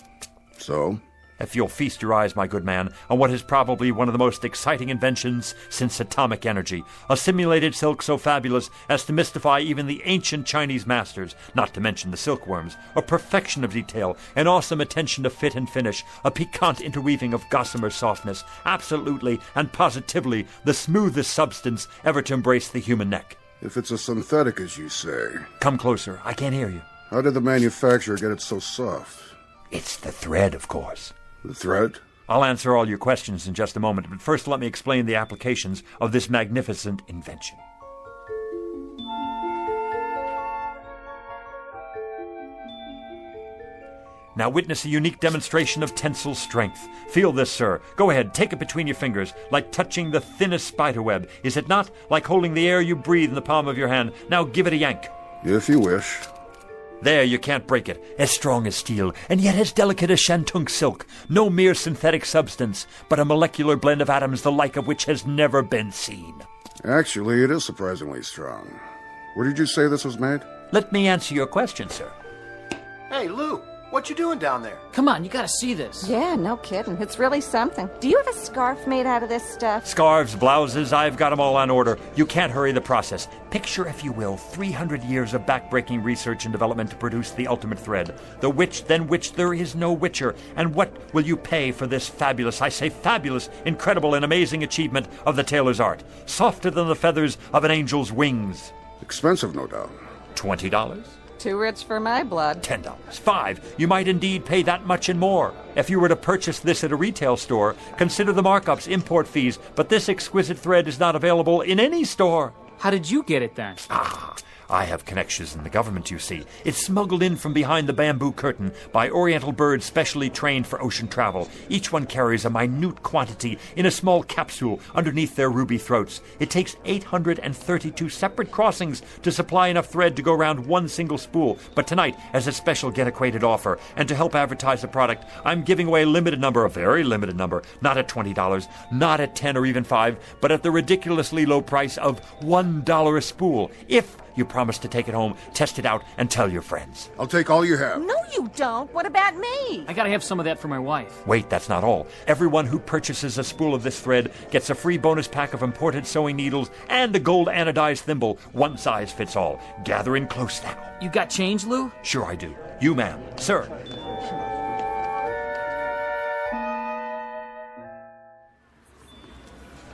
So? If you'll feast your eyes, my good man, on what is probably one of the most exciting inventions since atomic energy, a simulated silk so fabulous as to mystify even the ancient Chinese masters, not to mention the silkworms, a perfection of detail, an awesome attention to fit and finish, a piquant interweaving of gossamer softness, absolutely and positively the smoothest substance ever to embrace the human neck. If it's a synthetic, as you say... Come closer. I can't hear you. How did the manufacturer get it so soft? It's the thread, of course. The thread? I'll answer all your questions in just a moment, but first let me explain the applications of this magnificent invention. Now witness a unique demonstration of tensile strength. Feel this, sir. Go ahead, take it between your fingers, like touching the thinnest spiderweb. Is it not? Like holding the air you breathe in the palm of your hand. Now give it a yank. If you wish. There, you can't break it. As strong as steel, and yet as delicate as shantung silk. No mere synthetic substance, but a molecular blend of atoms the like of which has never been seen. Actually, it is surprisingly strong. Where did you say this was made? Let me answer your question, sir. Hey, Lou, what you doing down there? Come on, you gotta see this. Yeah, no kidding. It's really something. Do you have a scarf made out of this stuff? Scarves, blouses, I've got them all on order. You can't hurry the process. Picture, if you will, 300 years of back-breaking research and development to produce the ultimate thread. The which, than which there is no witcher. And what will you pay for this fabulous, I say fabulous, incredible and amazing achievement of the tailor's art? Softer than the feathers of an angel's wings. Expensive, no doubt. $20? Too rich for my blood. $10. $5. You might indeed pay that much and more. If you were to purchase this at a retail store, consider the markups, import fees, but this exquisite thread is not available in any store. How did you get it then? I have connections in the government, you see. It's smuggled in from behind the bamboo curtain by Oriental birds specially trained for ocean travel. Each one carries a minute quantity in a small capsule underneath their ruby throats. It takes 832 separate crossings to supply enough thread to go around one single spool. But tonight, as a special get-acquainted offer, and to help advertise the product, I'm giving away a limited number, a very limited number, not at $20, not at $10 or even $5, but at the ridiculously low price of $1 a spool. If you promise to take it home, test it out, and tell your friends. I'll take all you have. No, you don't. What about me? I gotta have some of that for my wife. Wait, that's not all. Everyone who purchases a spool of this thread gets a free bonus pack of imported sewing needles and a gold anodized thimble. One size fits all. Gather in close now. You got change, Lou? Sure I do. You, ma'am. Sir.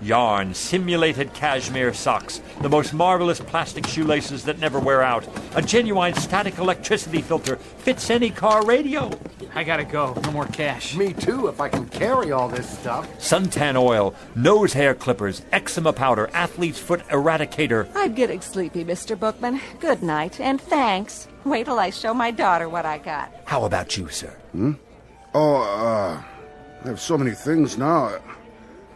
yarn, simulated cashmere socks, the most marvelous plastic shoelaces that never wear out, a genuine static electricity filter, fits any car radio. I gotta go. No more cash. Me too, if I can carry all this stuff. Suntan oil, nose hair clippers, eczema powder, athlete's foot eradicator. I'm getting sleepy, Mr. Bookman. Good night, and thanks. Wait till I show my daughter what I got. How about you, sir? I have so many things now.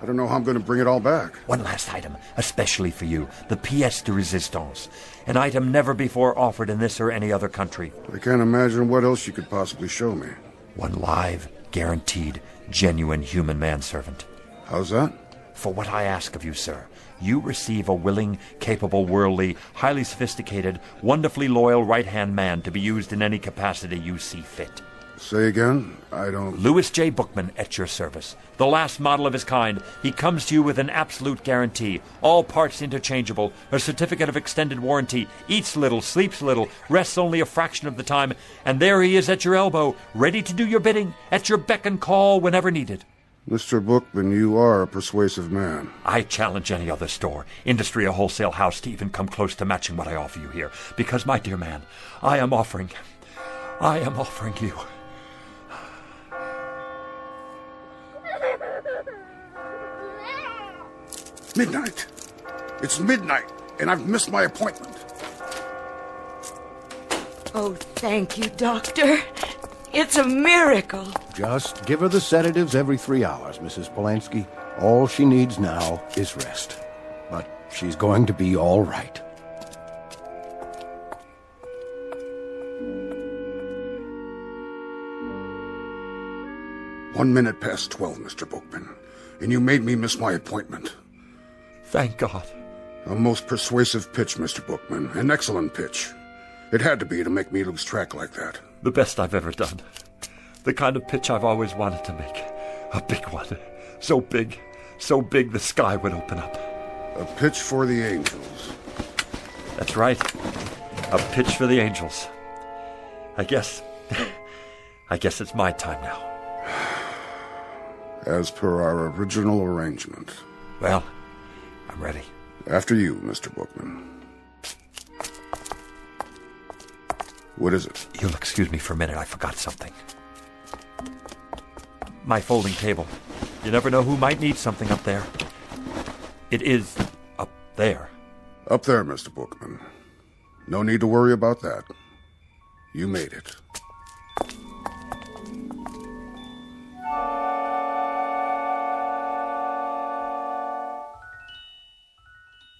I don't know how I'm going to bring it all back. One last item, especially for you, the pièce de résistance. An item never before offered in this or any other country. I can't imagine what else you could possibly show me. One live, guaranteed, genuine human manservant. How's that? For what I ask of you, sir, you receive a willing, capable, worldly, highly sophisticated, wonderfully loyal right-hand man to be used in any capacity you see fit. Say again? I don't... Louis J. Bookman at your service. The last model of his kind. He comes to you with an absolute guarantee. All parts interchangeable. A certificate of extended warranty. Eats little, sleeps little, rests only a fraction of the time. And there he is at your elbow, ready to do your bidding, at your beck and call whenever needed. Mr. Bookman, you are a persuasive man. I challenge any other store, industry or wholesale house to even come close to matching what I offer you here. Because, my dear man, I am offering you... Midnight. It's midnight, and I've missed my appointment. Oh, thank you, Doctor. It's a miracle. Just give her the sedatives every 3 hours, Mrs. Polanski. All she needs now is rest. But she's going to be all right. One minute past 12, Mr. Bookman, and you made me miss my appointment. Thank God. A most persuasive pitch, Mr. Bookman. An excellent pitch. It had to be to make me lose track like that. The best I've ever done. The kind of pitch I've always wanted to make. A big one. So big the sky would open up. A pitch for the angels. That's right. A pitch for the angels. I guess it's my time now. As per our original arrangement. Well, I'm ready. After you, Mr. Bookman. What is it? You'll excuse me for a minute. I forgot something. My folding table. You never know who might need something up there. It is up there. Up there, Mr. Bookman. No need to worry about that. You made it.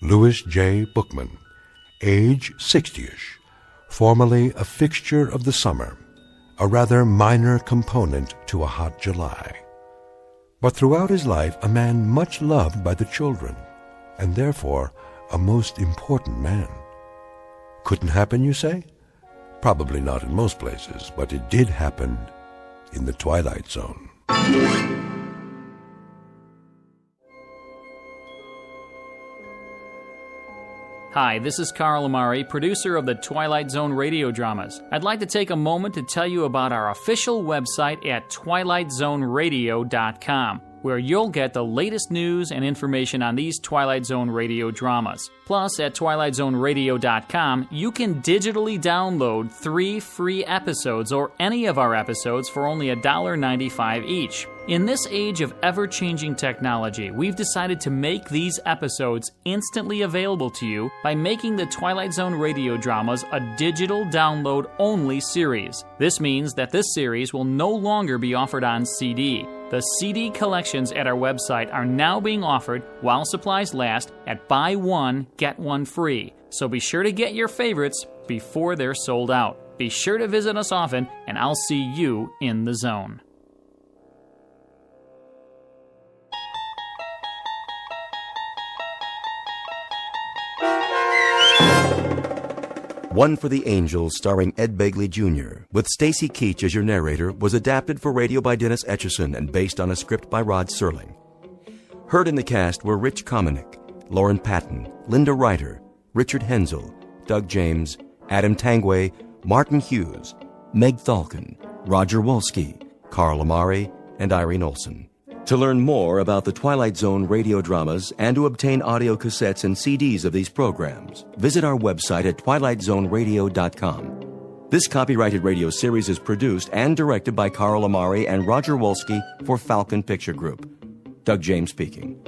Louis J. Bookman, age 60-ish, formerly a fixture of the summer, a rather minor component to a hot July. But throughout his life, a man much loved by the children, and therefore a most important man. Couldn't happen, you say? Probably not in most places, but it did happen in the Twilight Zone. Hi, this is Carl Amari, producer of the Twilight Zone radio dramas. I'd like to take a moment to tell you about our official website at twilightzoneradio.com, where you'll get the latest news and information on these Twilight Zone radio dramas. Plus, at twilightzoneradio.com, you can digitally download 3 free episodes or any of our episodes for only $1.95 each. In this age of ever-changing technology, we've decided to make these episodes instantly available to you by making the Twilight Zone radio dramas a digital download-only series. This means that this series will no longer be offered on CD. The CD collections at our website are now being offered, while supplies last, at buy one, get one free. So be sure to get your favorites before they're sold out. Be sure to visit us often, and I'll see you in the zone. One for the Angels, starring Ed Begley Jr., with Stacy Keach as your narrator, was adapted for radio by Dennis Etchison and based on a script by Rod Serling. Heard in the cast were Rich Kominick, Lauren Patton, Linda Ryder, Richard Hensel, Doug James, Adam Tangway, Martin Hughes, Meg Thalken, Roger Wolski, Carl Amari, and Irene Olson. To learn more about the Twilight Zone radio dramas and to obtain audio cassettes and CDs of these programs, visit our website at twilightzoneradio.com. This copyrighted radio series is produced and directed by Carl Amari and Roger Wolski for Falcon Picture Group. Doug James speaking.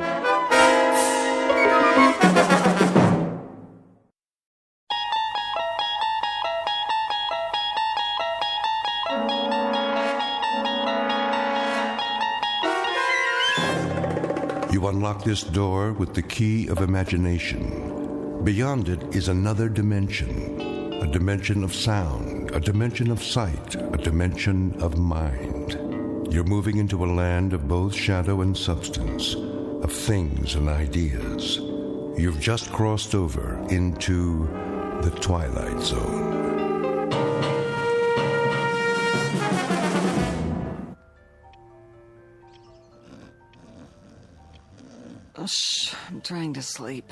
You unlock this door with the key of imagination. Beyond it is another dimension. A dimension of sound, a dimension of sight, a dimension of mind. You're moving into a land of both shadow and substance, of things and ideas. You've just crossed over into the Twilight Zone. Shh, I'm trying to sleep.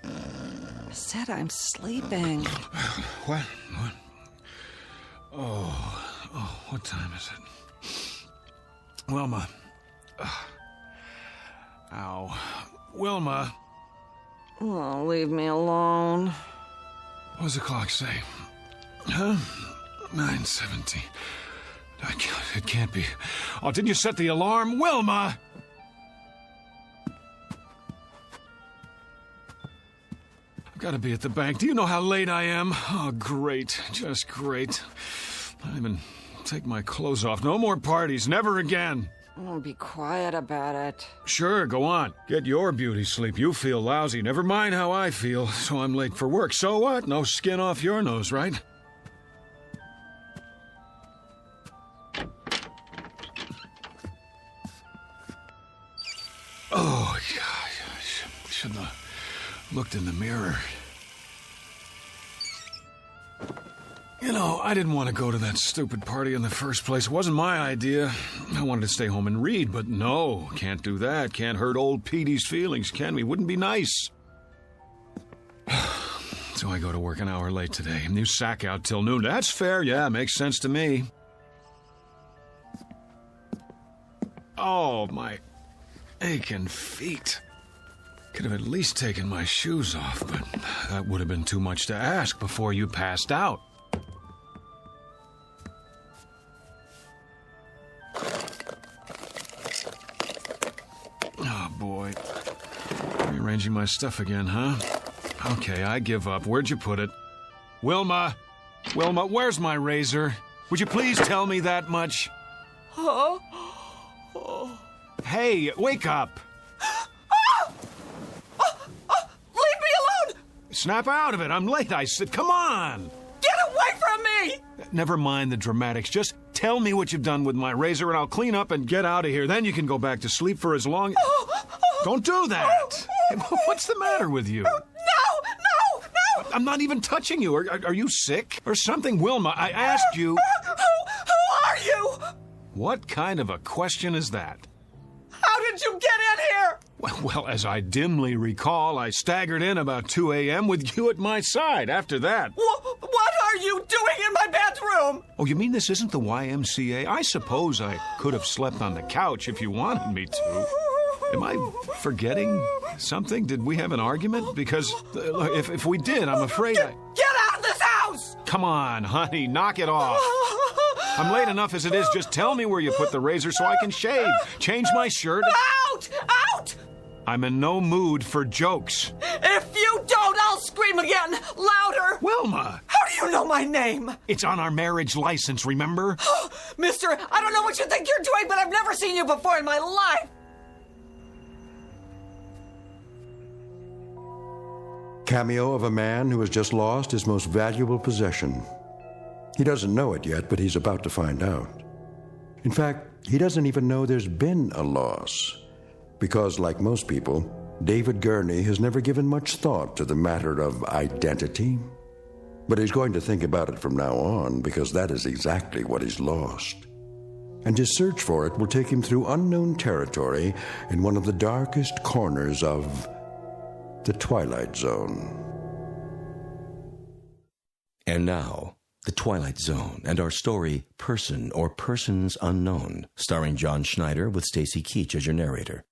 I said I'm sleeping. What? Oh, what time is it? Wilma. Ow. Wilma. Oh, leave me alone. What does the clock say? Huh? 9:17. It can't be. Oh, didn't you set the alarm? Wilma! I've got to be at the bank. Do you know how late I am? Oh, great. Just great. I didn't even take my clothes off. No more parties. Never again. Oh, be quiet about it. Sure, go on. Get your beauty sleep. You feel lousy. Never mind how I feel. So I'm late for work. So what? No skin off your nose, right? Oh, yeah. I shouldn't have looked in the mirror. You know, I didn't want to go to that stupid party in the first place. It wasn't my idea. I wanted to stay home and read, but no, can't do that. Can't hurt old Petey's feelings, can we? Wouldn't be nice. So I go to work an hour late today, and you sack out till noon. That's fair, yeah, makes sense to me. Oh, my aching feet. Could have at least taken my shoes off, but that would have been too much to ask before you passed out. Oh, boy. Rearranging my stuff again, huh? Okay, I give up. Where'd you put it? Wilma! Wilma, where's my razor? Would you please tell me that much? Oh. Hey, wake up! Leave me alone! Snap out of it. I'm late, I said. Come on! Get away from me! Never mind the dramatics. Just tell me what you've done with my razor, and I'll clean up and get out of here. Then you can go back to sleep for as long... Don't do that! What's the matter with you? No! I'm not even touching you. Are you sick or something? Wilma, I asked you... Who are you? What kind of a question is that? How did you get in here? Well, as I dimly recall, I staggered in about 2 a.m. with you at my side. After that... What are you doing in my bedroom? Oh, you mean this isn't the YMCA? I suppose I could have slept on the couch if you wanted me to. Am I forgetting something? Did we have an argument? Because if we did, I'm afraid Get out of this house! Come on, honey, knock it off. I'm late enough as it is. Just tell me where you put the razor so I can shave, change my shirt. Out! Out! I'm in no mood for jokes. If you don't, I'll scream again, louder. Wilma! How do you know my name? It's on our marriage license, remember? Mister, I don't know what you think you're doing, but I've never seen you before in my life. Cameo of a man who has just lost his most valuable possession. He doesn't know it yet, but he's about to find out. In fact, he doesn't even know there's been a loss. Because, like most people, David Gurney has never given much thought to the matter of identity. But he's going to think about it from now on, because that is exactly what he's lost. And his search for it will take him through unknown territory in one of the darkest corners of the Twilight Zone. And now, The Twilight Zone, and our story, Person or Persons Unknown, starring John Schneider with Stacy Keach as your narrator.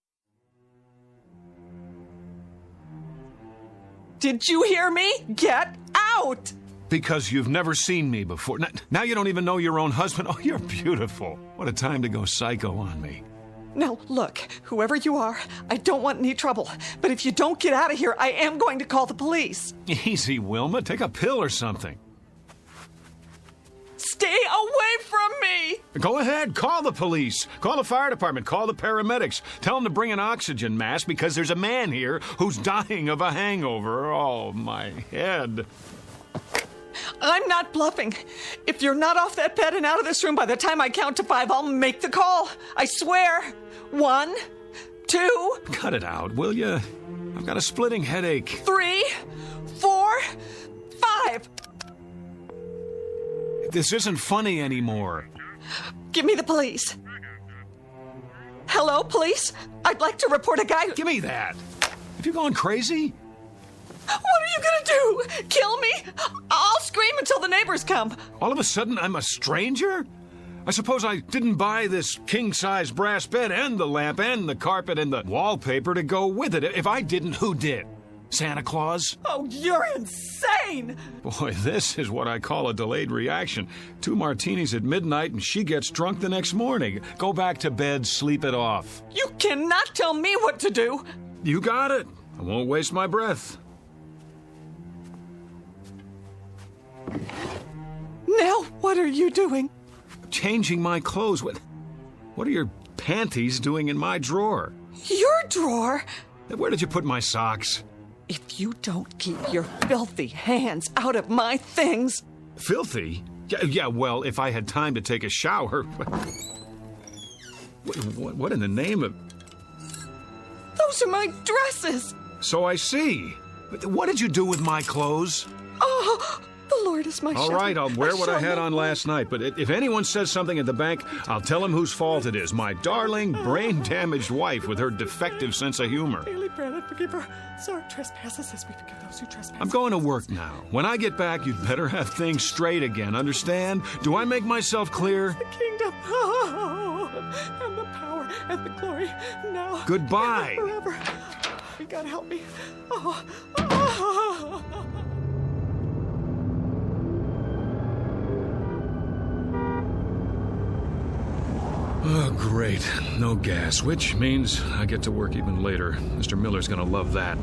Did you hear me? Get out! Because you've never seen me before. Now you don't even know your own husband. Oh, you're beautiful. What a time to go psycho on me. Now, look, whoever you are, I don't want any trouble. But if you don't get out of here, I am going to call the police. Easy, Wilma. Take a pill or something. Stay away from me! Go ahead. Call the police. Call the fire department. Call the paramedics. Tell them to bring an oxygen mask because there's a man here who's dying of a hangover. Oh, my head. I'm not bluffing. If you're not off that bed and out of this room by the time I count to 5, I'll make the call. I swear. 1, 2... Cut it out, will you? I've got a splitting headache. 3, 4, 5. This isn't funny anymore. Give me the police. Hello, police? I'd like to report a guy... Give me that. Have you gone crazy? What are you gonna do? Kill me? I'll scream until the neighbors come. All of a sudden, I'm a stranger? I suppose I didn't buy this king-size brass bed and the lamp and the carpet and the wallpaper to go with it. If I didn't, who did? Santa Claus? Oh, you're insane! Boy, this is what I call a delayed reaction. 2 martinis at midnight and she gets drunk the next morning. Go back to bed, sleep it off. You cannot tell me what to do. You got it. I won't waste my breath. Now, what are you doing? Changing my clothes. What are your panties doing in my drawer? Your drawer? Where did you put my socks? If you don't keep your filthy hands out of my things... Filthy? Yeah, well, if I had time to take a shower... What in the name of... Those are my dresses! So I see. What did you do with my clothes? Oh... The Lord is my shepherd. All right, I'll wear what I had on last night, but if anyone says something at the bank, I'll tell them whose fault it is. My darling, brain-damaged wife with her defective sense of humor. Daily bread and forgive her. Sorry, trespasses as we forgive those who trespass. I'm going to work now. When I get back, you'd better have things straight again, understand? Do I make myself clear? The kingdom, and the power, and the glory, now. Goodbye. And forever. God help me. Oh, great. No gas, which means I get to work even later. Mr. Miller's gonna love that.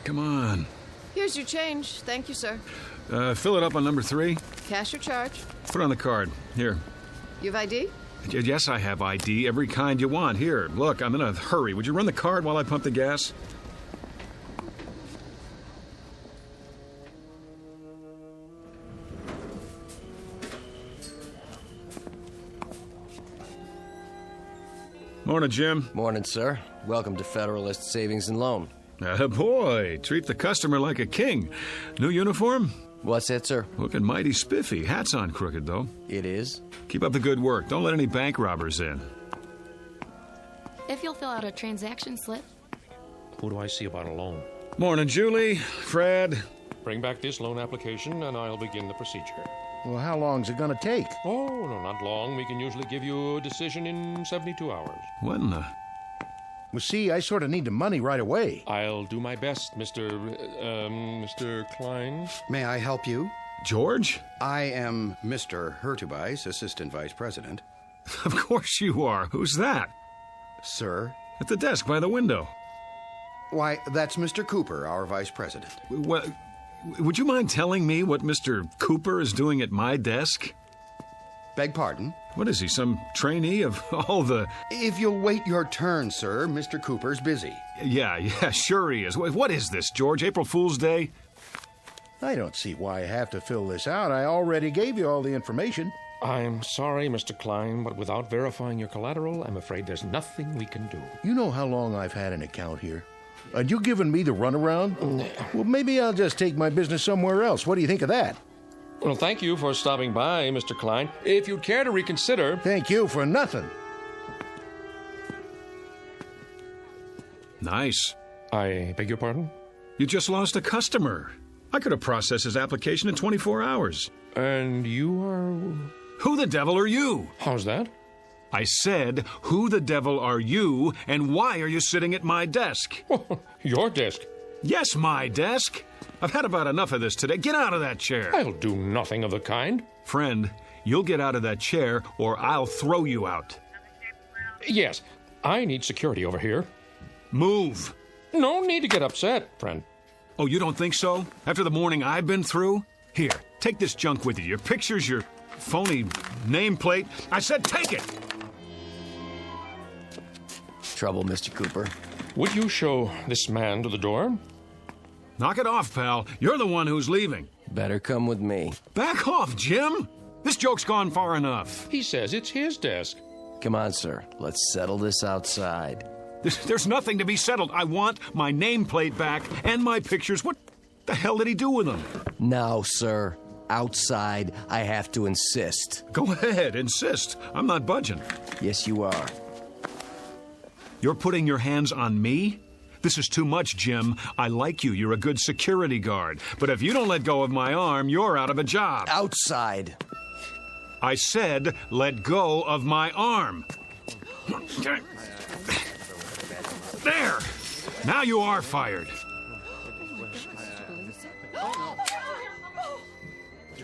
Come on. Here's your change. Thank you, sir. Fill it up on number 3. Cash or charge? Put it on the card. Here. You have ID? Yes, I have ID. Every kind you want. Here, look, I'm in a hurry. Would you run the card while I pump the gas? Morning, Jim. Morning, sir. Welcome to Federalist Savings and Loan. Boy, treat the customer like a king. New uniform? What's that, sir? Looking mighty spiffy. Hat's on crooked, though. It is. Keep up the good work. Don't let any bank robbers in. If you'll fill out a transaction slip. Who do I see about a loan? Morning, Julie. Fred. Bring back this loan application and I'll begin the procedure. Well, how long's it gonna take? Oh, no, not long. We can usually give you a decision in 72 hours. What in the... Well, see, I sort of need the money right away. I'll do my best, Mr. Klein. May I help you? George? I am Mr. Hurtubise, Assistant Vice President. Of course you are. Who's that? Sir? At the desk by the window. Why, that's Mr. Cooper, our Vice President. What? Would you mind telling me what Mr. Cooper is doing at my desk? Beg pardon? What is he, some trainee of all the... If you'll wait your turn, sir, Mr. Cooper's busy. Yeah, sure he is. What is this, George? April Fool's Day? I don't see why I have to fill this out. I already gave you all the information. I'm sorry, Mr. Klein, but without verifying your collateral, I'm afraid there's nothing we can do. You know how long I've had an account here? And you giving me the runaround? Well, maybe I'll just take my business somewhere else. What do you think of that? Well, thank you for stopping by, Mr. Klein. If you'd care to reconsider... Thank you for nothing. Nice. I beg your pardon? You just lost a customer. I could have processed his application in 24 hours. And you are... Who the devil are you? How's that? I said, who the devil are you, and why are you sitting at my desk? Your desk? Yes, my desk. I've had about enough of this today. Get out of that chair. I'll do nothing of the kind. Friend, you'll get out of that chair, or I'll throw you out. Yes, I need security over here. Move. No need to get upset, friend. Oh, you don't think so? After the morning I've been through? Here, take this junk with you. Your pictures, your phony nameplate. I said take it! Trouble, Mr. Cooper. Would you show this man to the door? Knock it off, pal. You're the one who's leaving. Better come with me. Back off, Jim! This joke's gone far enough. He says it's his desk. Come on, sir. Let's settle this outside. There's nothing to be settled. I want my nameplate back and my pictures. What the hell did he do with them? Now, sir. Outside, I have to insist. Go ahead, insist. I'm not budging. Yes, you are. You're putting your hands on me? This is too much, Jim. I like you. You're a good security guard. But if you don't let go of my arm, you're out of a job. Outside. I said, let go of my arm. There! Now you are fired.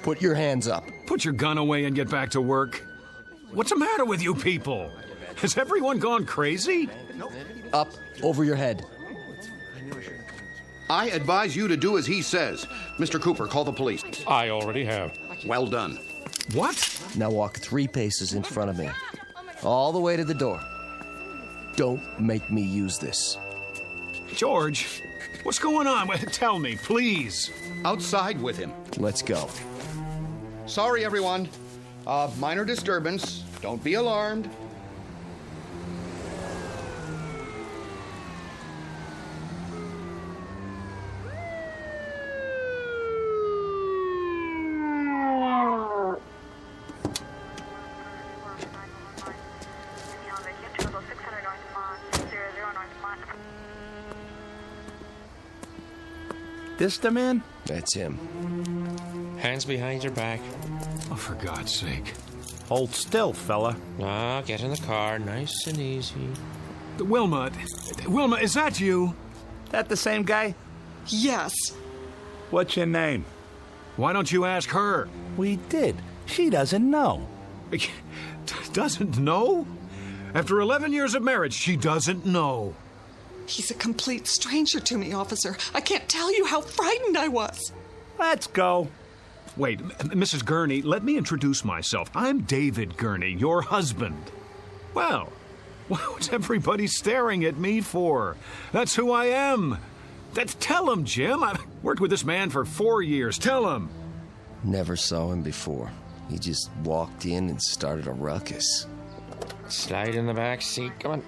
Put your hands up. Put your gun away and get back to work. What's the matter with you people? Has everyone gone crazy? Up, over your head. I advise you to do as he says. Mr. Cooper, call the police. I already have. Well done. What? Now walk 3 paces in front of me. All the way to the door. Don't make me use this. George, what's going on? Tell me, please. Outside with him. Let's go. Sorry, everyone. Minor disturbance. Don't be alarmed. This the man? That's him. Hands behind your back. Oh, for God's sake. Hold still, fella. Ah, get in the car, nice and easy. Wilma, is that you? That the same guy? Yes. What's your name? Why don't you ask her? We did. She doesn't know. Doesn't know? After 11 years of marriage, she doesn't know. He's a complete stranger to me, officer. I can't tell you how frightened I was. Let's go. Wait, Mrs. Gurney, let me introduce myself. I'm David Gurney, your husband. Well, what's everybody staring at me for? That's who I am. Tell him, Jim. I've worked with this man for 4 years. Tell him. Never saw him before. He just walked in and started a ruckus. Slide in the back seat. Come on.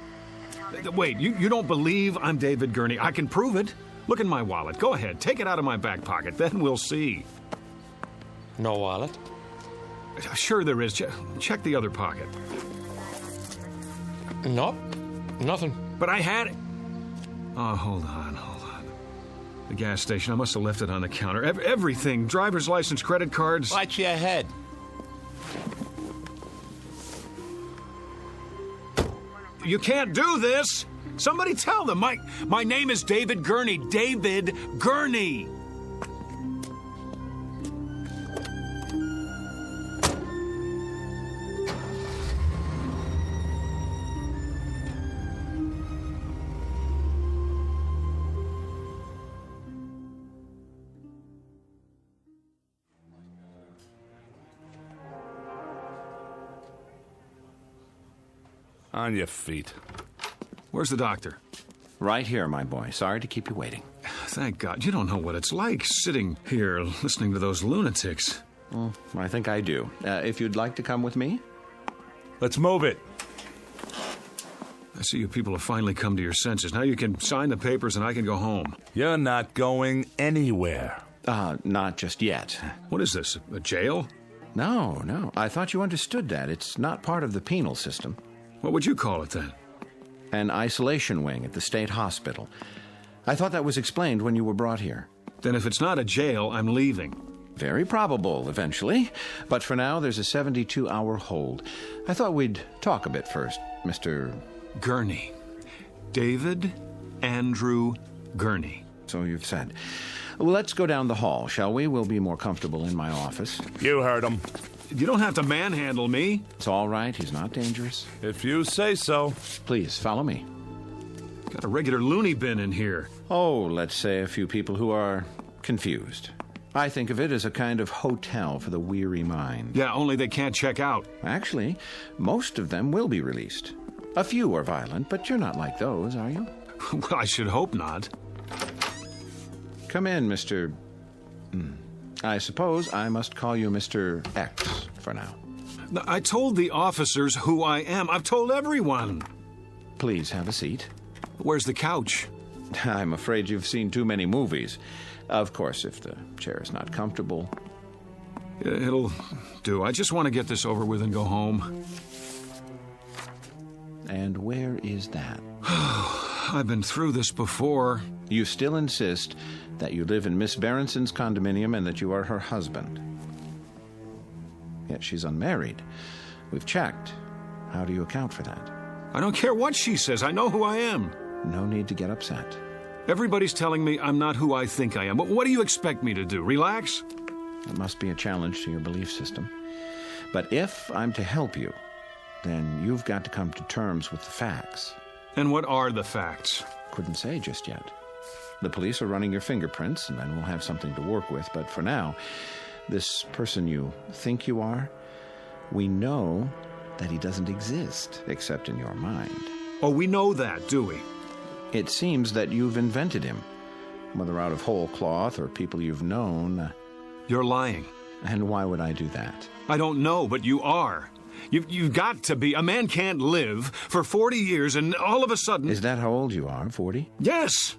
Wait, you don't believe I'm David Gurney? I can prove it. Look in my wallet. Go ahead. Take it out of my back pocket. Then we'll see. No wallet? Sure there is. Check the other pocket. Nope. Nothing. But I had it. Oh, hold on. The gas station. I must have left it on the counter. Everything. Driver's license, credit cards. Watch your head. You can't do this. Somebody tell them. My name is David Gurney. David Gurney. On your feet. Where's the doctor? Right here, my boy. Sorry to keep you waiting. Thank God. You don't know what it's like sitting here listening to those lunatics. Well, I think I do. If you'd like to come with me? Let's move it. I see you people have finally come to your senses. Now you can sign the papers and I can go home. You're not going anywhere. Not just yet. What is this, a jail? No. I thought you understood that. It's not part of the penal system. What would you call it then? An isolation wing at the state hospital. I thought that was explained when you were brought here. Then if it's not a jail, I'm leaving. Very probable, eventually. But for now, there's a 72-hour hold. I thought we'd talk a bit first, Mr. Gurney. David Andrew Gurney. So you've said. Well, let's go down the hall, shall we? We'll be more comfortable in my office. You heard him. You don't have to manhandle me. It's all right. He's not dangerous. If you say so. Please, follow me. Got a regular loony bin in here. Oh, let's say a few people who are confused. I think of it as a kind of hotel for the weary mind. Yeah, only they can't check out. Actually, most of them will be released. A few are violent, but you're not like those, are you? Well, I should hope not. Come in, Mr. I suppose I must call you Mr. X for now. I told the officers who I am. I've told everyone. Please have a seat. Where's the couch? I'm afraid you've seen too many movies. Of course, if the chair is not comfortable. It'll do. I just want to get this over with and go home. And where is that? I've been through this before. You still insist that you live in Miss Berenson's condominium and that you are her husband. Yet she's unmarried. We've checked. How do you account for that? I don't care what she says. I know who I am. No need to get upset. Everybody's telling me I'm not who I think I am. But what do you expect me to do? Relax? It must be a challenge to your belief system. But if I'm to help you, then you've got to come to terms with the facts. And what are the facts? Couldn't say just yet. The police are running your fingerprints, and then we'll have something to work with. But for now, this person you think you are, we know that he doesn't exist, except in your mind. Oh, we know that, do we? It seems that you've invented him. Whether out of whole cloth or people you've known. You're lying. And why would I do that? I don't know, but you are. You've got to be. A man can't live for 40 years and all of a sudden... Is that how old you are, 40? Yes.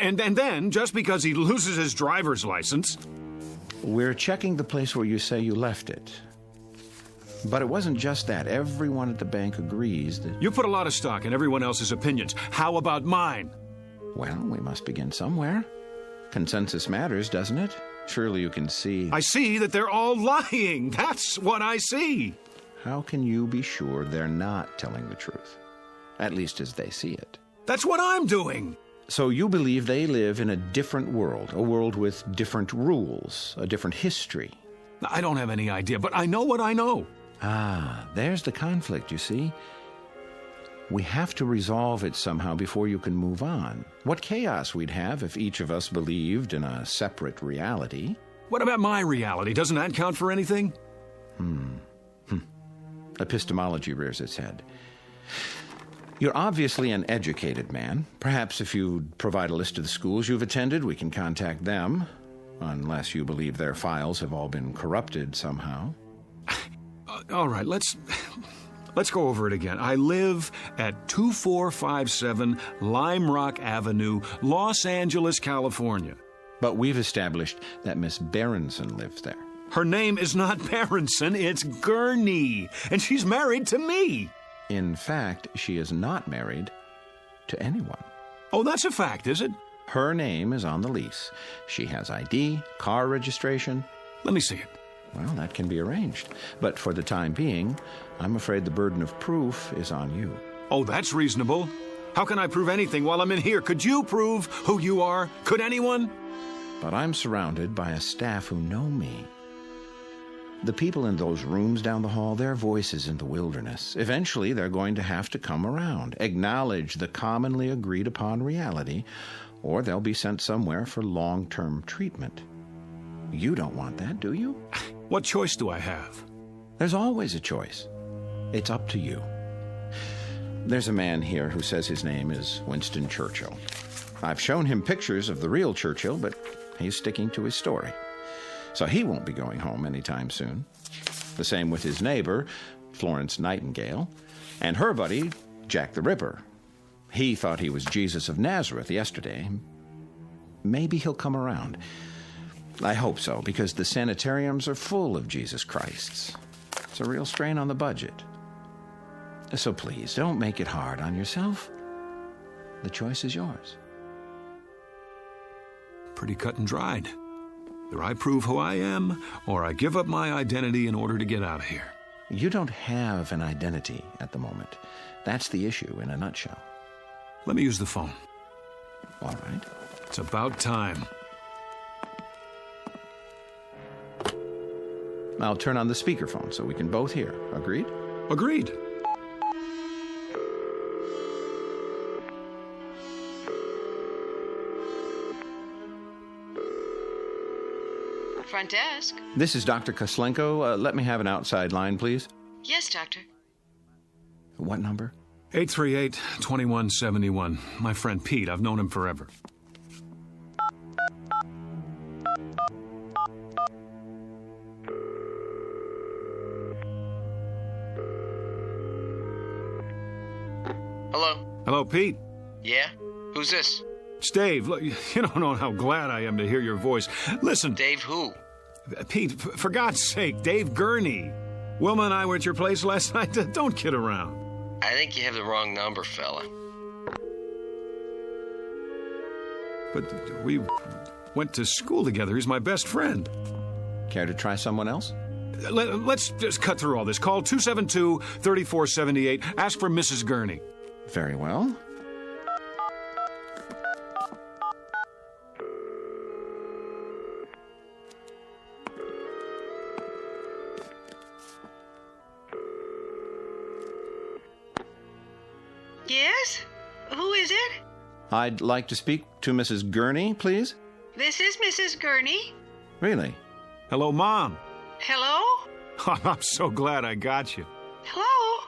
And then, just because he loses his driver's license... We're checking the place where you say you left it. But it wasn't just that. Everyone at the bank agrees that... You put a lot of stock in everyone else's opinions. How about mine? Well, we must begin somewhere. Consensus matters, doesn't it? Surely you can see... I see that they're all lying. That's what I see. How can you be sure they're not telling the truth? At least as they see it. That's what I'm doing. So you believe they live in a different world, a world with different rules, a different history. I don't have any idea, but I know what I know. Ah, there's the conflict, you see. We have to resolve it somehow before you can move on. What chaos we'd have if each of us believed in a separate reality. What about my reality? Doesn't that count for anything? Epistemology rears its head. You're obviously an educated man. Perhaps if you'd provide a list of the schools you've attended, we can contact them. Unless you believe their files have all been corrupted somehow. All right, let's go over it again. I live at 2457 Lime Rock Avenue, Los Angeles, California. But we've established that Miss Berenson lives there. Her name is not Berenson, it's Gurney, and she's married to me. In fact, she is not married to anyone. Oh, that's a fact, is it? Her name is on the lease. She has ID, car registration. Let me see it. Well, that can be arranged. But for the time being, I'm afraid the burden of proof is on you. Oh, that's reasonable. How can I prove anything while I'm in here? Could you prove who you are? Could anyone? But I'm surrounded by a staff who know me. The people in those rooms down the hall, their voices in the wilderness. Eventually, they're going to have to come around, acknowledge the commonly agreed upon reality, or they'll be sent somewhere for long-term treatment. You don't want that, do you? What choice do I have? There's always a choice. It's up to you. There's a man here who says his name is Winston Churchill. I've shown him pictures of the real Churchill, but he's sticking to his story. So he won't be going home anytime soon. The same with his neighbor, Florence Nightingale, and her buddy, Jack the Ripper. He thought he was Jesus of Nazareth yesterday. Maybe he'll come around. I hope so, because the sanitariums are full of Jesus Christs. It's a real strain on the budget. So please, don't make it hard on yourself. The choice is yours. Pretty cut and dried. Either I prove who I am, or I give up my identity in order to get out of here. You don't have an identity at the moment. That's the issue in a nutshell. Let me use the phone. All right. It's about time. I'll turn on the speakerphone so we can both hear. Agreed? Agreed. Front desk. This is Dr. Koslenko. Let me have an outside line, please. Yes, doctor. What number? 838-2171. My friend Pete. I've known him forever. Hello? Hello, Pete. Yeah? Who's this? It's Dave. Look, you don't know how glad I am to hear your voice. Listen. Dave who? Pete, for God's sake, Dave Gurney. Wilma and I were at your place last night. Don't kid around. I think you have the wrong number, fella. But we went to school together. He's my best friend. Care to try someone else? Let's just cut through all this. Call 272-3478. Ask for Mrs. Gurney. Very well. Yes? Who is it? I'd like to speak to Mrs. Gurney, please. This is Mrs. Gurney. Really? Hello, Mom. Hello? I'm so glad I got you. Hello?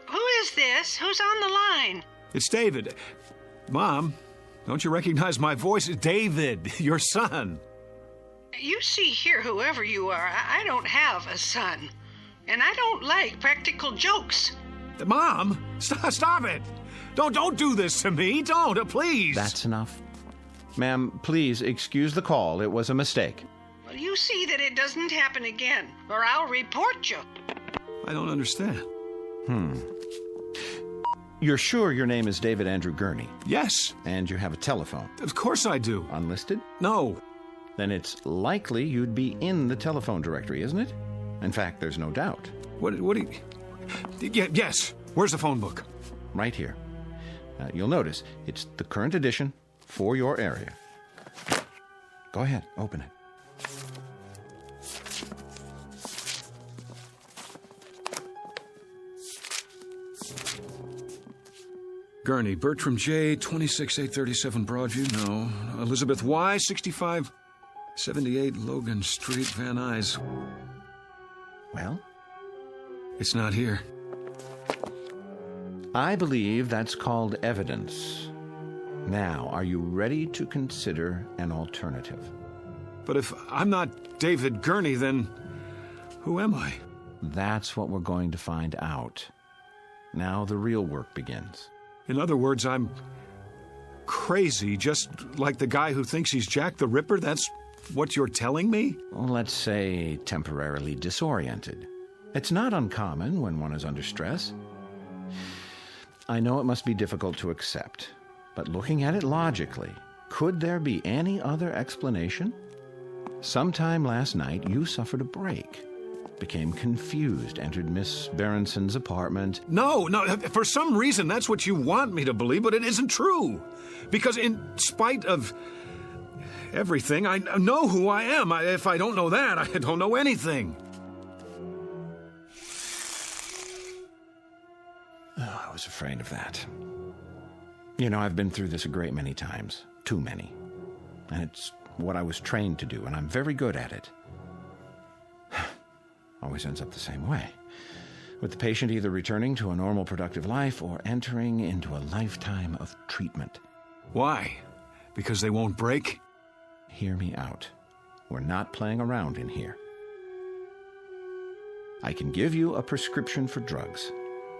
Who is this? Who's on the line? It's David. Mom, don't you recognize my voice? David, your son. You see here, whoever you are, I don't have a son. And I don't like practical jokes. Mom, stop it. Don't do this to me. Don't, please. That's enough. Ma'am, please excuse the call. It was a mistake. Well, you see that it doesn't happen again, or I'll report you. I don't understand. You're sure your name is David Andrew Gurney? Yes. And you have a telephone? Of course I do. Unlisted? No. Then it's likely you'd be in the telephone directory, isn't it? In fact, there's no doubt. What do you... Yes. Where's the phone book? Right here. You'll notice it's the current edition for your area. Go ahead, open it. Gurney, Bertram J, 26837 Broadview, no. Elizabeth Y, 6578 Logan Street, Van Nuys. Well? It's not here. I believe that's called evidence. Now, are you ready to consider an alternative? But if I'm not David Gurney, then who am I? That's what we're going to find out. Now the real work begins. In other words, I'm crazy, just like the guy who thinks he's Jack the Ripper? That's what you're telling me? Well, let's say temporarily disoriented. It's not uncommon when one is under stress. I know it must be difficult to accept, but looking at it logically, could there be any other explanation? Sometime last night, you suffered a break, became confused, entered Miss Berenson's apartment. No, for some reason that's what you want me to believe, but it isn't true. Because in spite of everything, I know who I am. If I don't know that, I don't know anything. Oh, I was afraid of that. You know, I've been through this a great many times. Too many. And it's what I was trained to do, and I'm very good at it. Always ends up the same way. With the patient either returning to a normal, productive life or entering into a lifetime of treatment. Why? Because they won't break? Hear me out. We're not playing around in here. I can give you a prescription for drugs,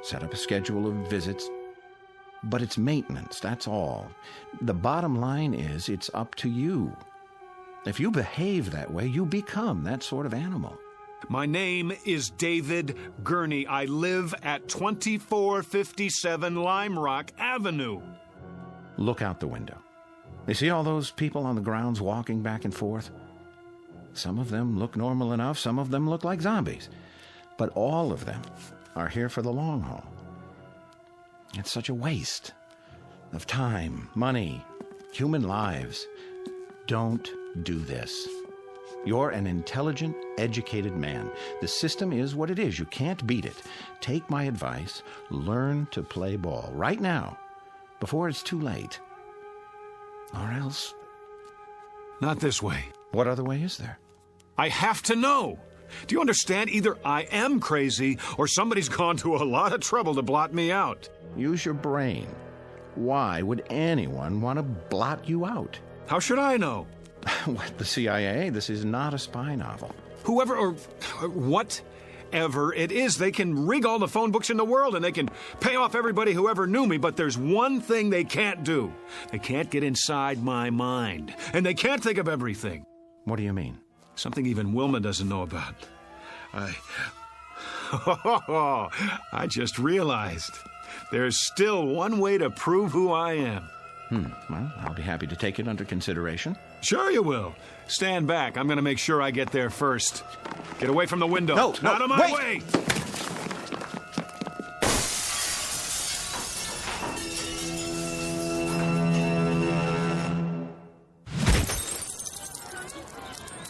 set up a schedule of visits, But it's maintenance, that's all. The bottom line is it's up to you. If you behave that way, you become that sort of animal. My name is David Gurney. I live at 2457 Lime Rock Avenue. Look out the window. You see all those people on the grounds walking back and forth? Some of them look normal enough, some of them look like zombies. But all of them are here for the long haul. It's such a waste of time, money, human lives. Don't do this. You're an intelligent, educated man. The system is what it is. You can't beat it. Take my advice. Learn to play ball right now, before it's too late. Or else... Not this way. What other way is there? I have to know. Do you understand? Either I am crazy, or somebody's gone to a lot of trouble to blot me out. Use your brain. Why would anyone want to blot you out? How should I know? What, the CIA? This is not a spy novel. Whoever or whatever it is, they can rig all the phone books in the world and they can pay off everybody who ever knew me, but there's one thing they can't do. They can't get inside my mind, and they can't think of everything. What do you mean? Something even Wilma doesn't know about. I just realized there's still one way to prove who I am. Well, I'll be happy to take it under consideration. Sure you will. Stand back. I'm going to make sure I get there first. Get away from the window. No, out of my way!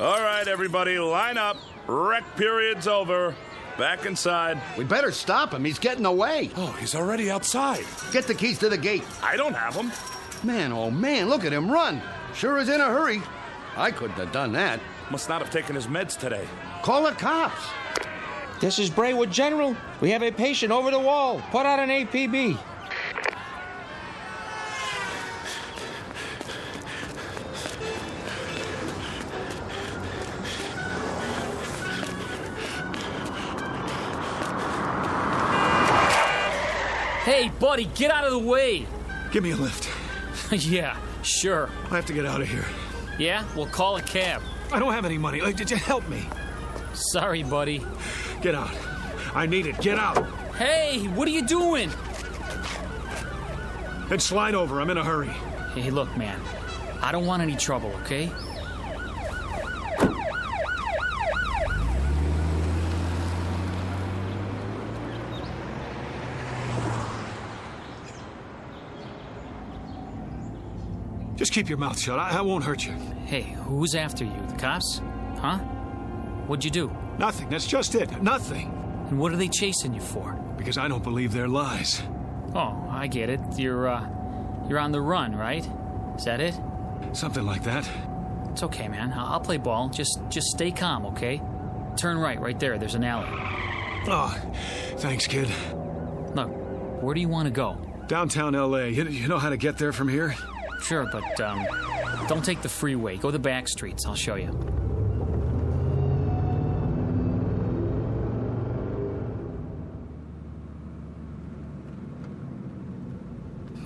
All right, everybody, line up. Rec period's over. Back inside. We better stop him. He's getting away. Oh, he's already outside. Get the keys to the gate. I don't have them. Man, oh man, look at him run. Sure is in a hurry. I couldn't have done that. Must not have taken his meds today. Call the cops. This is Braywood General. We have a patient over the wall. Put out an APB. Hey, buddy, get out of the way. Give me a lift. Yeah, sure. I have to get out of here. Yeah? Well, call a cab. I don't have any money. Did you help me? Sorry, buddy. Get out. I need it. Get out. Hey, what are you doing? Then slide over. I'm in a hurry. Hey, look, man. I don't want any trouble, okay? Just keep your mouth shut. I won't hurt you. Hey, who's after you? The cops? Huh? What'd you do? Nothing. That's just it. Nothing. And what are they chasing you for? Because I don't believe their lies. Oh, I get it. You're on the run, right? Is that it? Something like that. It's okay, man. I'll play ball. Just stay calm, okay? Turn right there. There's an alley. Oh, thanks, kid. Look, where do you want to go? Downtown L.A. You know how to get there from here? Sure, but don't take the freeway. Go the back streets. I'll show you.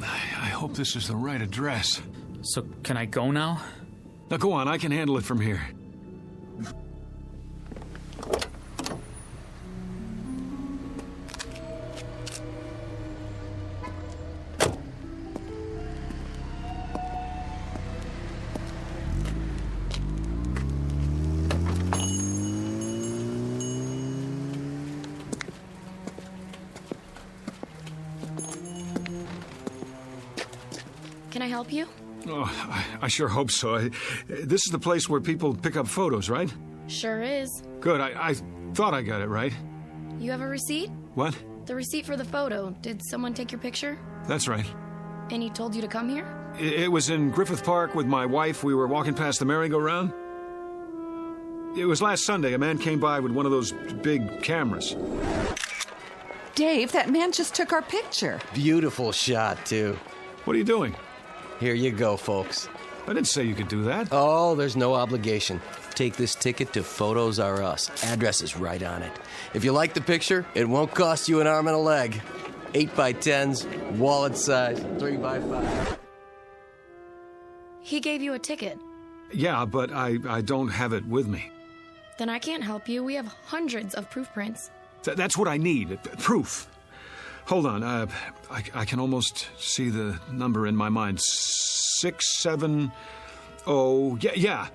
I hope this is the right address. So, can I go now? Now, go on. I can handle it from here. Can I help you? Oh, I sure hope so. This is the place where people pick up photos, right? Sure is. Good. I thought I got it right. You have a receipt? What? The receipt for the photo. Did someone take your picture? That's right. And he told you to come here? It was in Griffith Park with my wife. We were walking past the merry-go-round. It was last Sunday. A man came by with one of those big cameras. Dave, that man just took our picture. Beautiful shot, too. What are you doing? Here you go, folks. I didn't say you could do that. Oh, there's no obligation. Take this ticket to Photos R Us. Address is right on it. If you like the picture, it won't cost you an arm and a leg. 8x10s, wallet size, 3x5. He gave you a ticket. Yeah, but I don't have it with me. Then I can't help you. We have hundreds of proof prints. That's what I need, proof. Hold on, I can almost see the number in my mind. 670, yeah,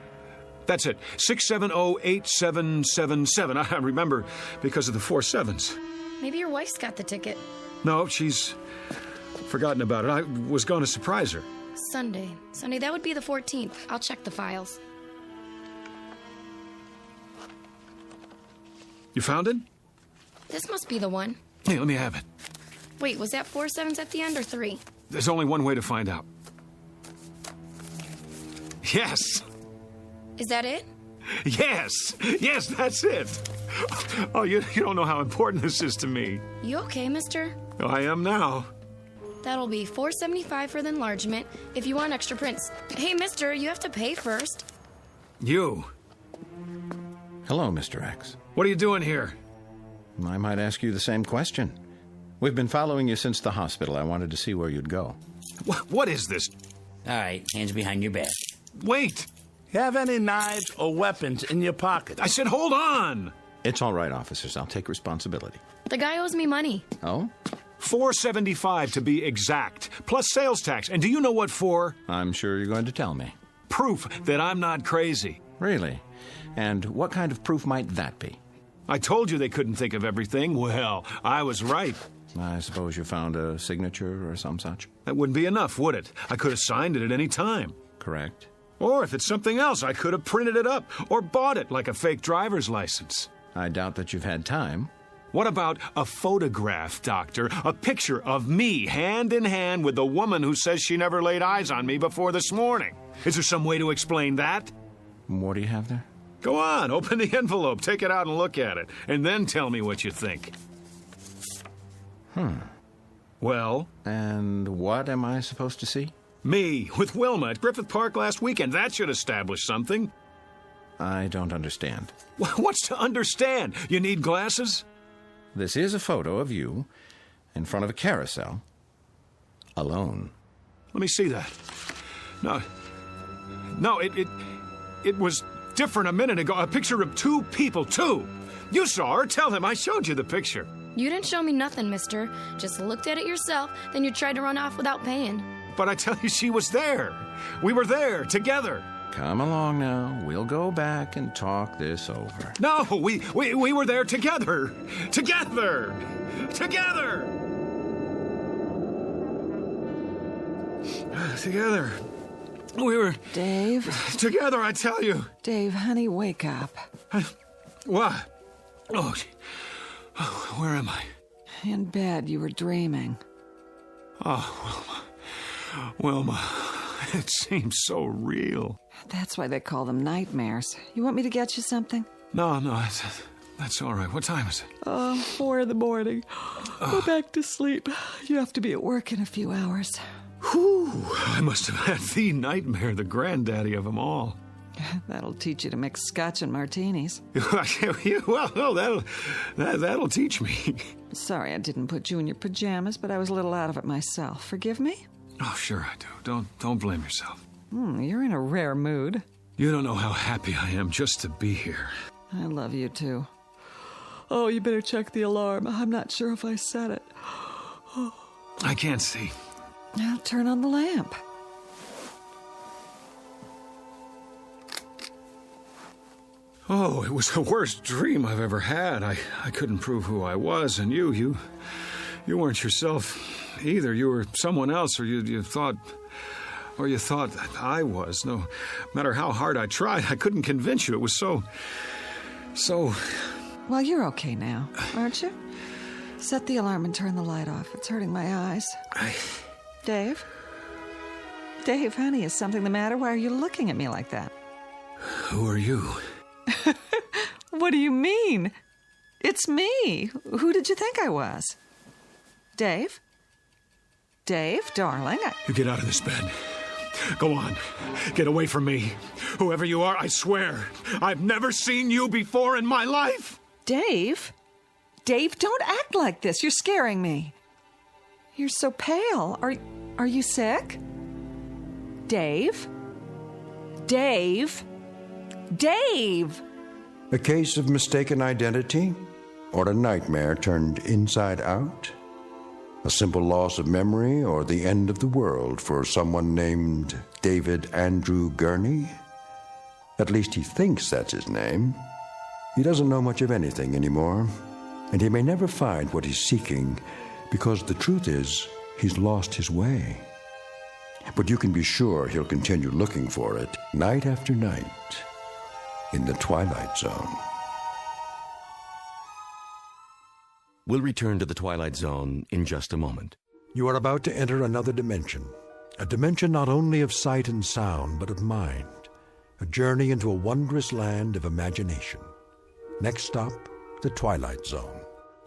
that's it. 6708777. I remember because of the 4 sevens. Maybe your wife's got the ticket. No, she's forgotten about it. I was going to surprise her. Sunday, that would be the 14th. I'll check the files. You found it? This must be the one. Hey, let me have it. Wait, was that 4 sevens at the end or 3? There's only one way to find out. Yes! Is that it? Yes! Yes, that's it! Oh, you don't know how important this is to me. You okay, mister? Oh, I am now. That'll be $4.75 for the enlargement if you want extra prints. Hey, mister, you have to pay first. You. Hello, Mr. X. What are you doing here? I might ask you the same question. We've been following you since the hospital. I wanted to see where you'd go. What is this? All right, hands behind your back. Wait! You have any knives or weapons in your pocket? I said hold on! It's all right, officers. I'll take responsibility. The guy owes me money. Oh? $4.75 to be exact, plus sales tax. And do you know what for? I'm sure you're going to tell me. Proof that I'm not crazy. Really? And what kind of proof might that be? I told you they couldn't think of everything. Well, I was right. I suppose you found a signature or some such? That wouldn't be enough, would it? I could have signed it at any time. Correct. Or if it's something else, I could have printed it up or bought it like a fake driver's license. I doubt that you've had time. What about a photograph, Doctor? A picture of me hand in hand with the woman who says she never laid eyes on me before this morning. Is there some way to explain that? What do you have there? Go on, open the envelope, take it out and look at it, and then tell me what you think. Well? And what am I supposed to see? Me, with Wilma at Griffith Park last weekend. That should establish something. I don't understand. What's to understand? You need glasses? This is a photo of you in front of a carousel, alone. Let me see that. No, it was different a minute ago. A picture of 2 people, 2. You saw her. Tell him I showed you the picture. You didn't show me nothing, mister. Just looked at it yourself, then you tried to run off without paying. But I tell you, she was there. We were there, together. Come along now. We'll go back and talk this over. No, we were there together. Together. Together. Together. We were... Dave? Together, I tell you. Dave, honey, wake up. What? Oh, where am I? In bed, you were dreaming. Oh, Wilma, it seems so real. That's why they call them nightmares. You want me to get you something? No, that's all right. What time is it? 4 in the morning. Go back to sleep. You have to be at work in a few hours. Whew, I must have had the nightmare, the granddaddy of them all. That'll teach you to mix scotch and martinis. Well, no, that'll teach me. Sorry I didn't put you in your pajamas, but I was a little out of it myself. Forgive me? Oh, sure I do. Don't blame yourself. You're in a rare mood. You don't know how happy I am just to be here. I love you, too. Oh, you better check the alarm. I'm not sure if I set it. I can't see. Now turn on the lamp. Oh, it was the worst dream I've ever had. I couldn't prove who I was, and you weren't yourself either. You were someone else, or you thought I was. No matter how hard I tried, I couldn't convince you. It was so... Well, you're okay now, aren't you? Set the alarm and turn the light off. It's hurting my eyes. Dave? Dave, honey, is something the matter? Why are you looking at me like that? Who are you? What do you mean? It's me. Who did you think I was? Dave? Dave, darling, You get out of this bed. Go on. Get away from me. Whoever you are, I swear, I've never seen you before in my life. Dave? Dave, don't act like this. You're scaring me. You're so pale. Are you sick? Dave? Dave? Dave! A case of mistaken identity? Or a nightmare turned inside out? A simple loss of memory or the end of the world for someone named David Andrew Gurney? At least he thinks that's his name. He doesn't know much of anything anymore, and he may never find what he's seeking because the truth is he's lost his way. But you can be sure he'll continue looking for it night after night in the Twilight Zone. We'll return to the Twilight Zone in just a moment. You are about to enter another dimension, a dimension not only of sight and sound, but of mind, a journey into a wondrous land of imagination. Next stop, the Twilight Zone.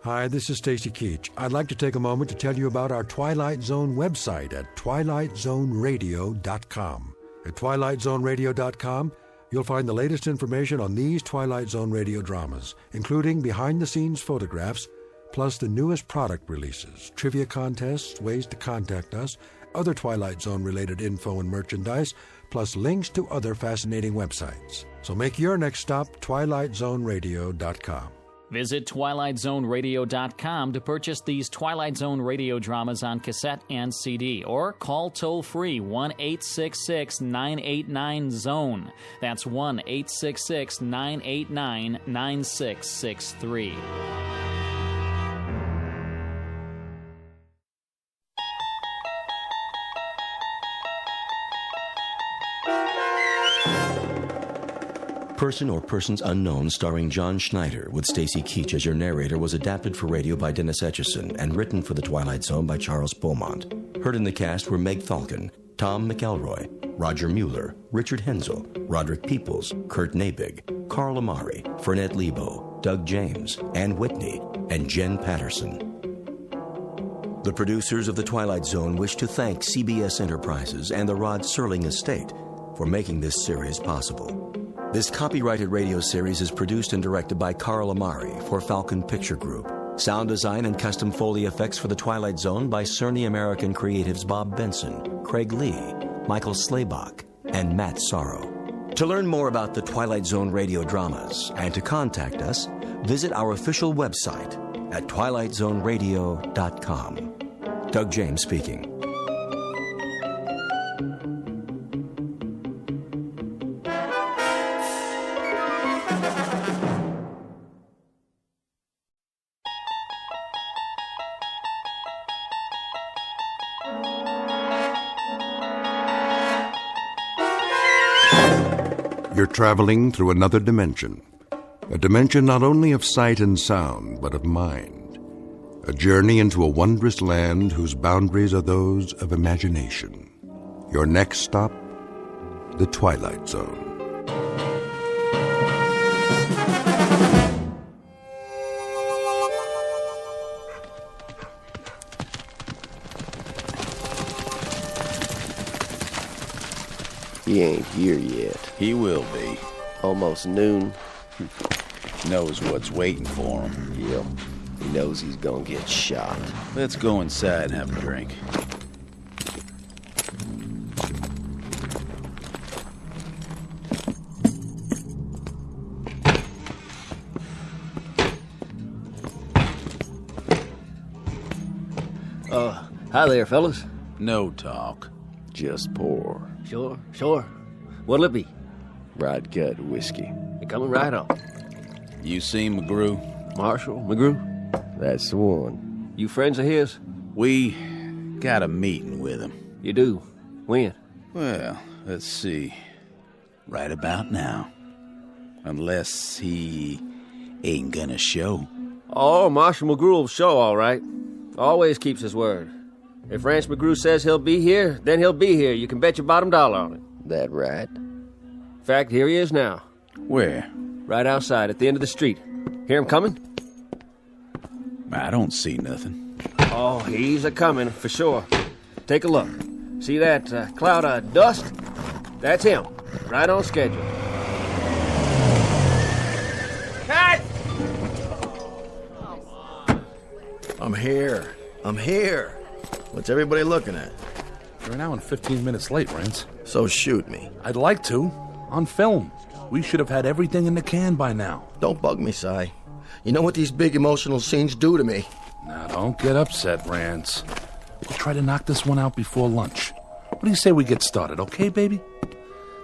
Hi, this is Stacy Keach. I'd like to take a moment to tell you about our Twilight Zone website at twilightzoneradio.com. At twilightzoneradio.com, you'll find the latest information on these Twilight Zone radio dramas, including behind-the-scenes photographs, plus the newest product releases, trivia contests, ways to contact us, other Twilight Zone-related info and merchandise, plus links to other fascinating websites. So make your next stop twilightzoneradio.com. Visit twilightzoneradio.com to purchase these Twilight Zone radio dramas on cassette and CD, or call toll-free 1-866-989-ZONE. That's 1-866-989-9663. Person or Persons Unknown, starring John Schneider, with Stacy Keach as your narrator, was adapted for radio by Dennis Etchison and written for The Twilight Zone by Charles Beaumont. Heard in the cast were Meg Falcon, Tom McElroy, Roger Mueller, Richard Hensel, Roderick Peoples, Kurt Nabig, Carl Amari, Fernette Lebo, Doug James, Ann Whitney, and Jen Patterson. The producers of The Twilight Zone wish to thank CBS Enterprises and the Rod Serling Estate for making this series possible. This copyrighted radio series is produced and directed by Carl Amari for Falcon Picture Group. Sound design and custom Foley effects for The Twilight Zone by Cerny American Creatives Bob Benson, Craig Lee, Michael Slaybach, and Matt Sorrow. To learn more about the Twilight Zone radio dramas and to contact us, visit our official website at twilightzoneradio.com. Doug James speaking. You're traveling through another dimension, a dimension not only of sight and sound, but of mind, a journey into a wondrous land whose boundaries are those of imagination. Your next stop, the Twilight Zone. He ain't here yet. He will be. Almost noon. Knows what's waiting for him. Yep. He knows he's gonna get shot. Let's go inside and have a drink. Hi there, fellas. No talk. Just pour. Sure. What'll it be? Rod Gut whiskey. You're coming right on. You seen McGrew? Marshall McGrew? That's the one. You friends of his? We got a meeting with him. You do? When? Well, let's see. Right about now. Unless he ain't gonna show. Oh, Marshall McGrew will show, all right. Always keeps his word. If Ranch McGrew says he'll be here, then he'll be here. You can bet your bottom dollar on it. That right? In fact, here he is now. Where? Right outside, at the end of the street. Hear him coming? I don't see nothing. Oh, he's a-coming, for sure. Take a look. See that cloud of dust? That's him. Right on schedule. Cut! I'm here. What's everybody looking at? You're an hour and 15 minutes late, Rance. So shoot me. I'd like to. On film. We should have had everything in the can by now. Don't bug me, Si. You know what these big emotional scenes do to me. Now, don't get upset, Rance. We'll try to knock this one out before lunch. What do you say we get started, okay, baby?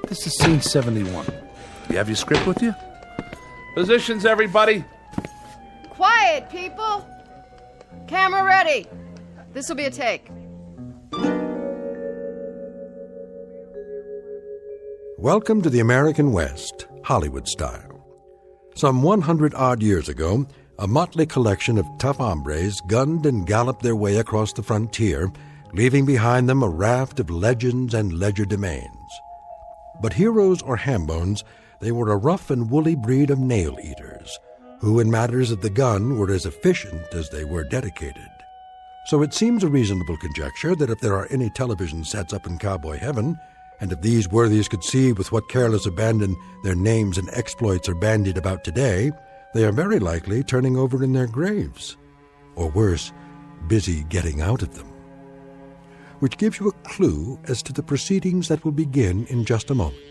This is scene 71. You have your script with you? Positions, everybody. Quiet, people! Camera ready. This will be a take. Welcome to the American West, Hollywood style. Some 100-odd years ago, a motley collection of tough hombres gunned and galloped their way across the frontier, leaving behind them a raft of legends and legerdemains. But heroes or hambones, they were a rough and woolly breed of nail-eaters, who in matters of the gun were as efficient as they were dedicated. So it seems a reasonable conjecture that if there are any television sets up in cowboy heaven, and if these worthies could see with what careless abandon their names and exploits are bandied about today, they are very likely turning over in their graves. Or worse, busy getting out of them. Which gives you a clue as to the proceedings that will begin in just a moment.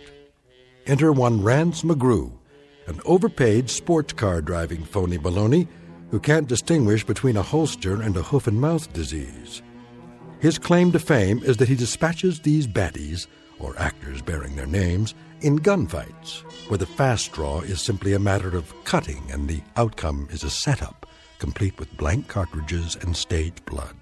Enter one Rance McGrew, an overpaid sports car driving phony baloney who can't distinguish between a holster and a hoof-and-mouth disease. His claim to fame is that he dispatches these baddies, or actors bearing their names, in gunfights, where the fast draw is simply a matter of cutting and the outcome is a setup, complete with blank cartridges and staged blood.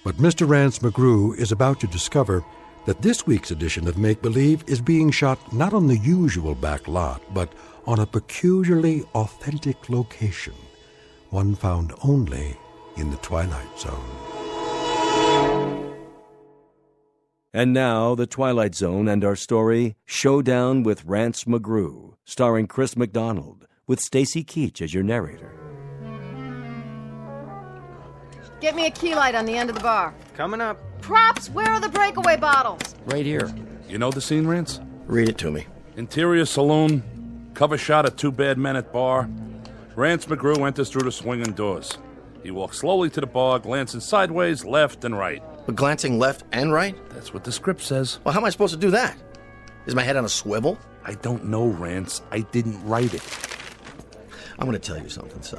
But Mr. Rance McGrew is about to discover that this week's edition of Make Believe is being shot not on the usual back lot, but on a peculiarly authentic location, one found only in the Twilight Zone. And now, The Twilight Zone and our story, Showdown with Rance McGrew, starring Chris McDonald, with Stacy Keach as your narrator. Get me a key light on the end of the bar. Coming up. Props, where are the breakaway bottles? Right here. You know the scene, Rance? Read it to me. Interior saloon, cover shot of two bad men at bar. Rance McGrew enters through the swinging doors. He walks slowly to the bar, glancing sideways, left and right. But glancing left and right? That's what the script says. Well, how am I supposed to do that? Is my head on a swivel? I don't know, Rance. I didn't write it. I'm going to tell you something, Si.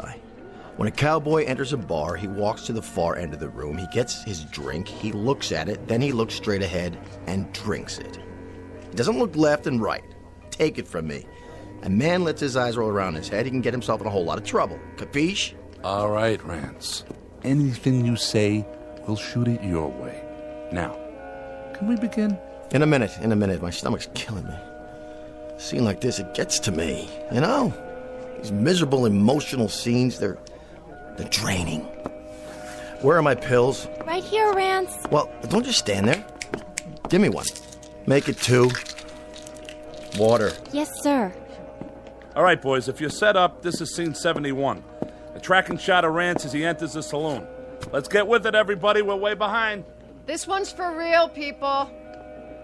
When a cowboy enters a bar, he walks to the far end of the room, he gets his drink, he looks at it, then he looks straight ahead and drinks it. He doesn't look left and right. Take it from me. A man lets his eyes roll around his head, he can get himself in a whole lot of trouble. Capiche? All right, Rance. Anything you say, we'll shoot it your way. Now, can we begin? In a minute. My stomach's killing me. A scene like this, it gets to me, you know? These miserable, emotional scenes, they're draining. Where are my pills? Right here, Rance. Well, don't just stand there. Give me one. Make it 2. Water. Yes, sir. All right, boys, if you're set up, this is scene 71. A tracking shot of Rance as he enters the saloon. Let's get with it, everybody. We're way behind. This one's for real, people.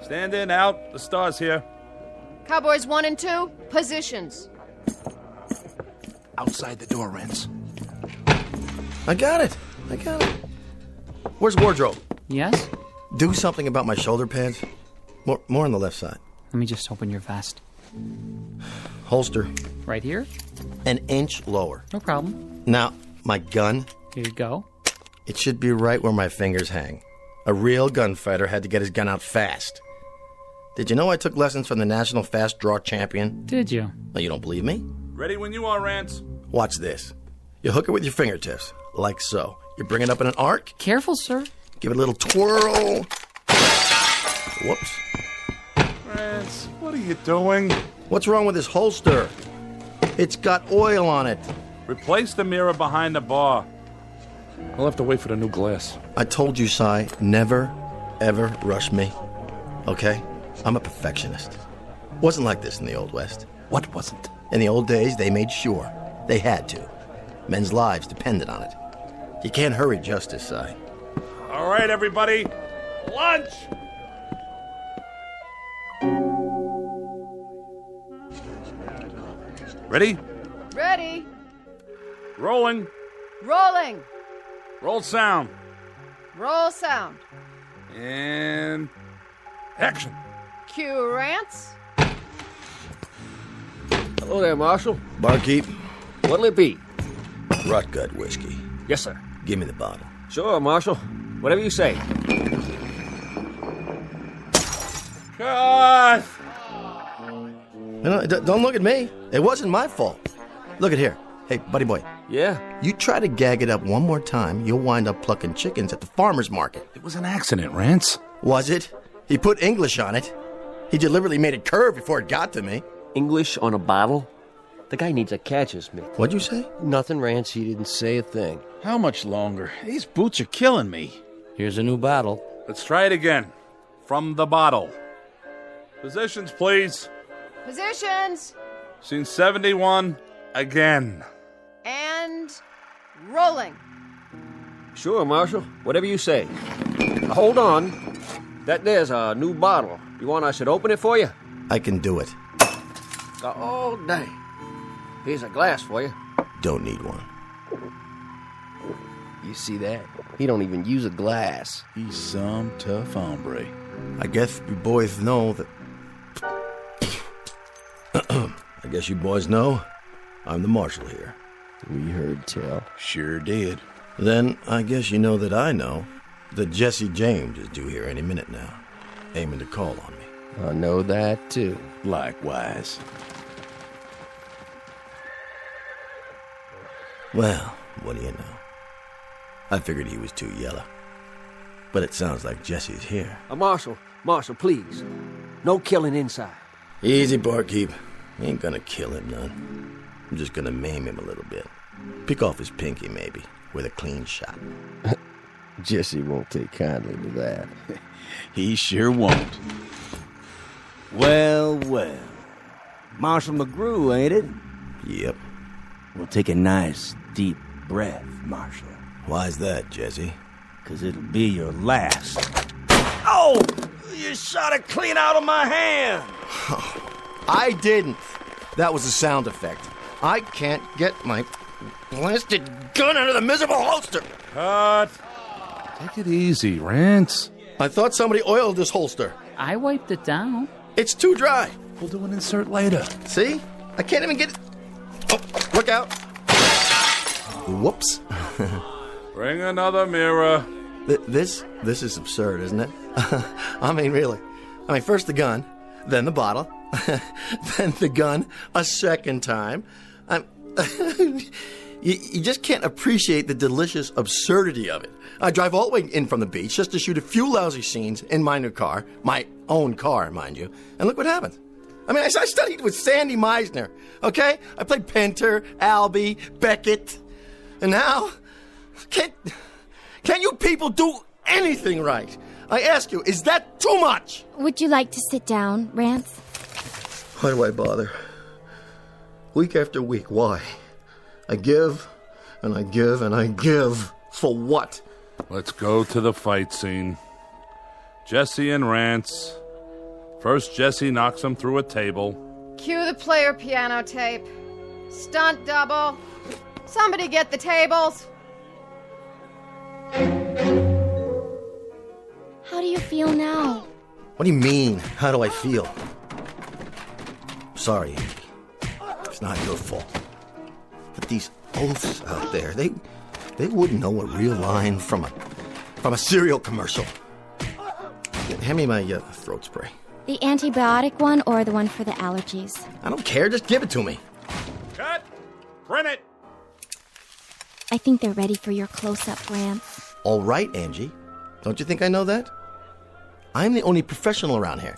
Stand in, out. The star's here. Cowboys 1 and 2, positions. Outside the door, Rance. I got it. Where's wardrobe? Yes? Do something about my shoulder pads. More on the left side. Let me just open your vest. Holster. Right here? An inch lower. No problem. Now, my gun. Here you go. It should be right where my fingers hang. A real gunfighter had to get his gun out fast. Did you know I took lessons from the national fast draw champion? Did you? Now, you don't believe me? Ready when you are, Rance. Watch this. You hook it with your fingertips, like so. You bring it up in an arc. Careful, sir. Give it a little twirl. Whoops. Rance, what are you doing? What's wrong with this holster? It's got oil on it. Replace the mirror behind the bar. I'll have to wait for the new glass. I told you, Si, never, ever rush me. Okay? I'm a perfectionist. Wasn't like this in the Old West. What wasn't? In the old days, they made sure. They had to. Men's lives depended on it. You can't hurry justice, Si. All right, everybody. Lunch! Ready? Ready. Rolling. Rolling. Roll sound. Roll sound. And action. Cue Rance. Hello there, Marshal. Barkeep. What'll it be? Rot gut whiskey. Yes, sir. Give me the bottle. Sure, Marshal. Whatever you say. Cut! Don't look at me. It wasn't my fault. Look at here. Hey, buddy boy. Yeah? You try to gag it up one more time, you'll wind up plucking chickens at the farmer's market. It was an accident, Rance. Was it? He put English on it. He deliberately made it curve before it got to me. English on a bottle? The guy needs a catcher's mitt. What'd you say? Nothing, Rance. He didn't say a thing. How much longer? These boots are killing me. Here's a new bottle. Let's try it again. From the bottle. Positions, please. Positions. Scene 71, again. And rolling. Sure, Marshal. Whatever you say. Hold on. There's a new bottle. You want I should open it for you? I can do it. Oh, dang. Here's a glass for you. Don't need one. You see that? He don't even use a glass. He's some tough hombre. I guess you boys know that... I guess you boys know I'm the marshal here. We heard tell. Sure did. Then I guess you know that I know that Jesse James is due here any minute now, aiming to call on me. I know that, too. Likewise. Well, what do you know? I figured he was too yellow. But it sounds like Jesse's here. Marshal, please. No killing inside. Easy, barkeep. Ain't gonna kill him none. I'm just gonna maim him a little bit. Pick off his pinky, maybe, with a clean shot. Jesse won't take kindly to that. He sure won't. Well. Marshal McGrew, ain't it? Yep. We'll take a nice, deep breath, Marshal. Why's that, Jesse? 'Cause it'll be your last. Oh! You shot it clean out of my hand! I didn't. That was a sound effect. I can't get my blasted gun out of the miserable holster. Cut. Take it easy, Rance. I thought somebody oiled this holster. I wiped it down. It's too dry. We'll do an insert later. See? I can't even get it. Oh, look out. Whoops. Bring another mirror. This is absurd, isn't it? I mean, really. First the gun, then the bottle, then the gun a second time. You just can't appreciate the delicious absurdity of it. I drive all the way in from the beach just to shoot a few lousy scenes in my new car, my own car, mind you, and look what happened. I studied with Sandy Meisner, okay? I played Pinter, Albee, Beckett, and now, can't you people do anything right? I ask you, is that too much? Would you like to sit down, Rance? Why do I bother? Week after week, why? I give, and I give, and I give. For what? Let's go to the fight scene. Jesse and Rance. First, Jesse knocks him through a table. Cue the player piano tape. Stunt double. Somebody get the tables. How do you feel now? What do you mean, how do I feel? Sorry, Andy. It's not your fault. But these oafs out there, they wouldn't know a real line from a cereal commercial. Hand me my throat spray. The antibiotic one or the one for the allergies? I don't care, just give it to me. Cut! Print it! I think they're ready for your close-up, Rance. All right, Angie. Don't you think I know that? I'm the only professional around here.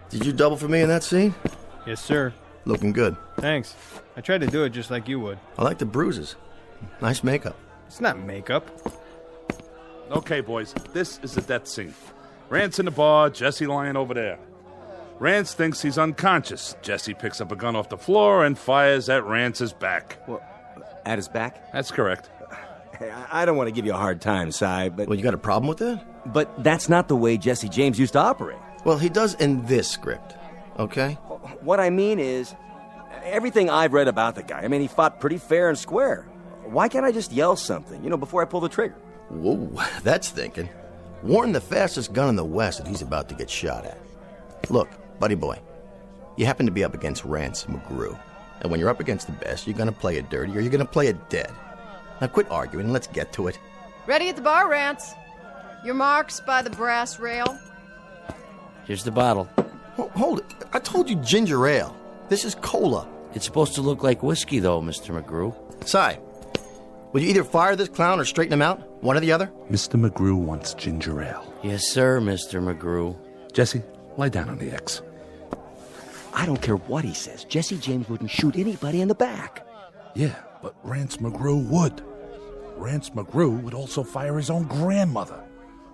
Did you double for me in that scene? Yes, sir. Looking good. Thanks. I tried to do it just like you would. I like the bruises. Nice makeup. It's not makeup. Okay, boys, this is the death scene. Rance in the bar, Jesse lying over there. Rance thinks he's unconscious. Jesse picks up a gun off the floor and fires at Rance's back. Well, at his back? That's correct. Hey, I don't want to give you a hard time, Si, but... Well, you got a problem with that? But that's not the way Jesse James used to operate. Well, he does in this script, okay? What I mean is, everything I've read about the guy, he fought pretty fair and square. Why can't I just yell something, before I pull the trigger? Whoa, that's thinking. Warn the fastest gun in the West that he's about to get shot at. Look, buddy boy, you happen to be up against Rance McGrew. And when you're up against the best, you're going to play it dirty or you're going to play it dead. Now quit arguing and let's get to it. Ready at the bar, Rance. Your marks by the brass rail. Here's the bottle. Hold it. I told you ginger ale. This is cola. It's supposed to look like whiskey, though, Mr. McGrew. Si, will you either fire this clown or straighten him out? One or the other? Mr. McGrew wants ginger ale. Yes, sir, Mr. McGrew. Jesse, lie down on the X. I don't care what he says. Jesse James wouldn't shoot anybody in the back. Yeah, but Rance McGrew would. Rance McGrew would also fire his own grandmother.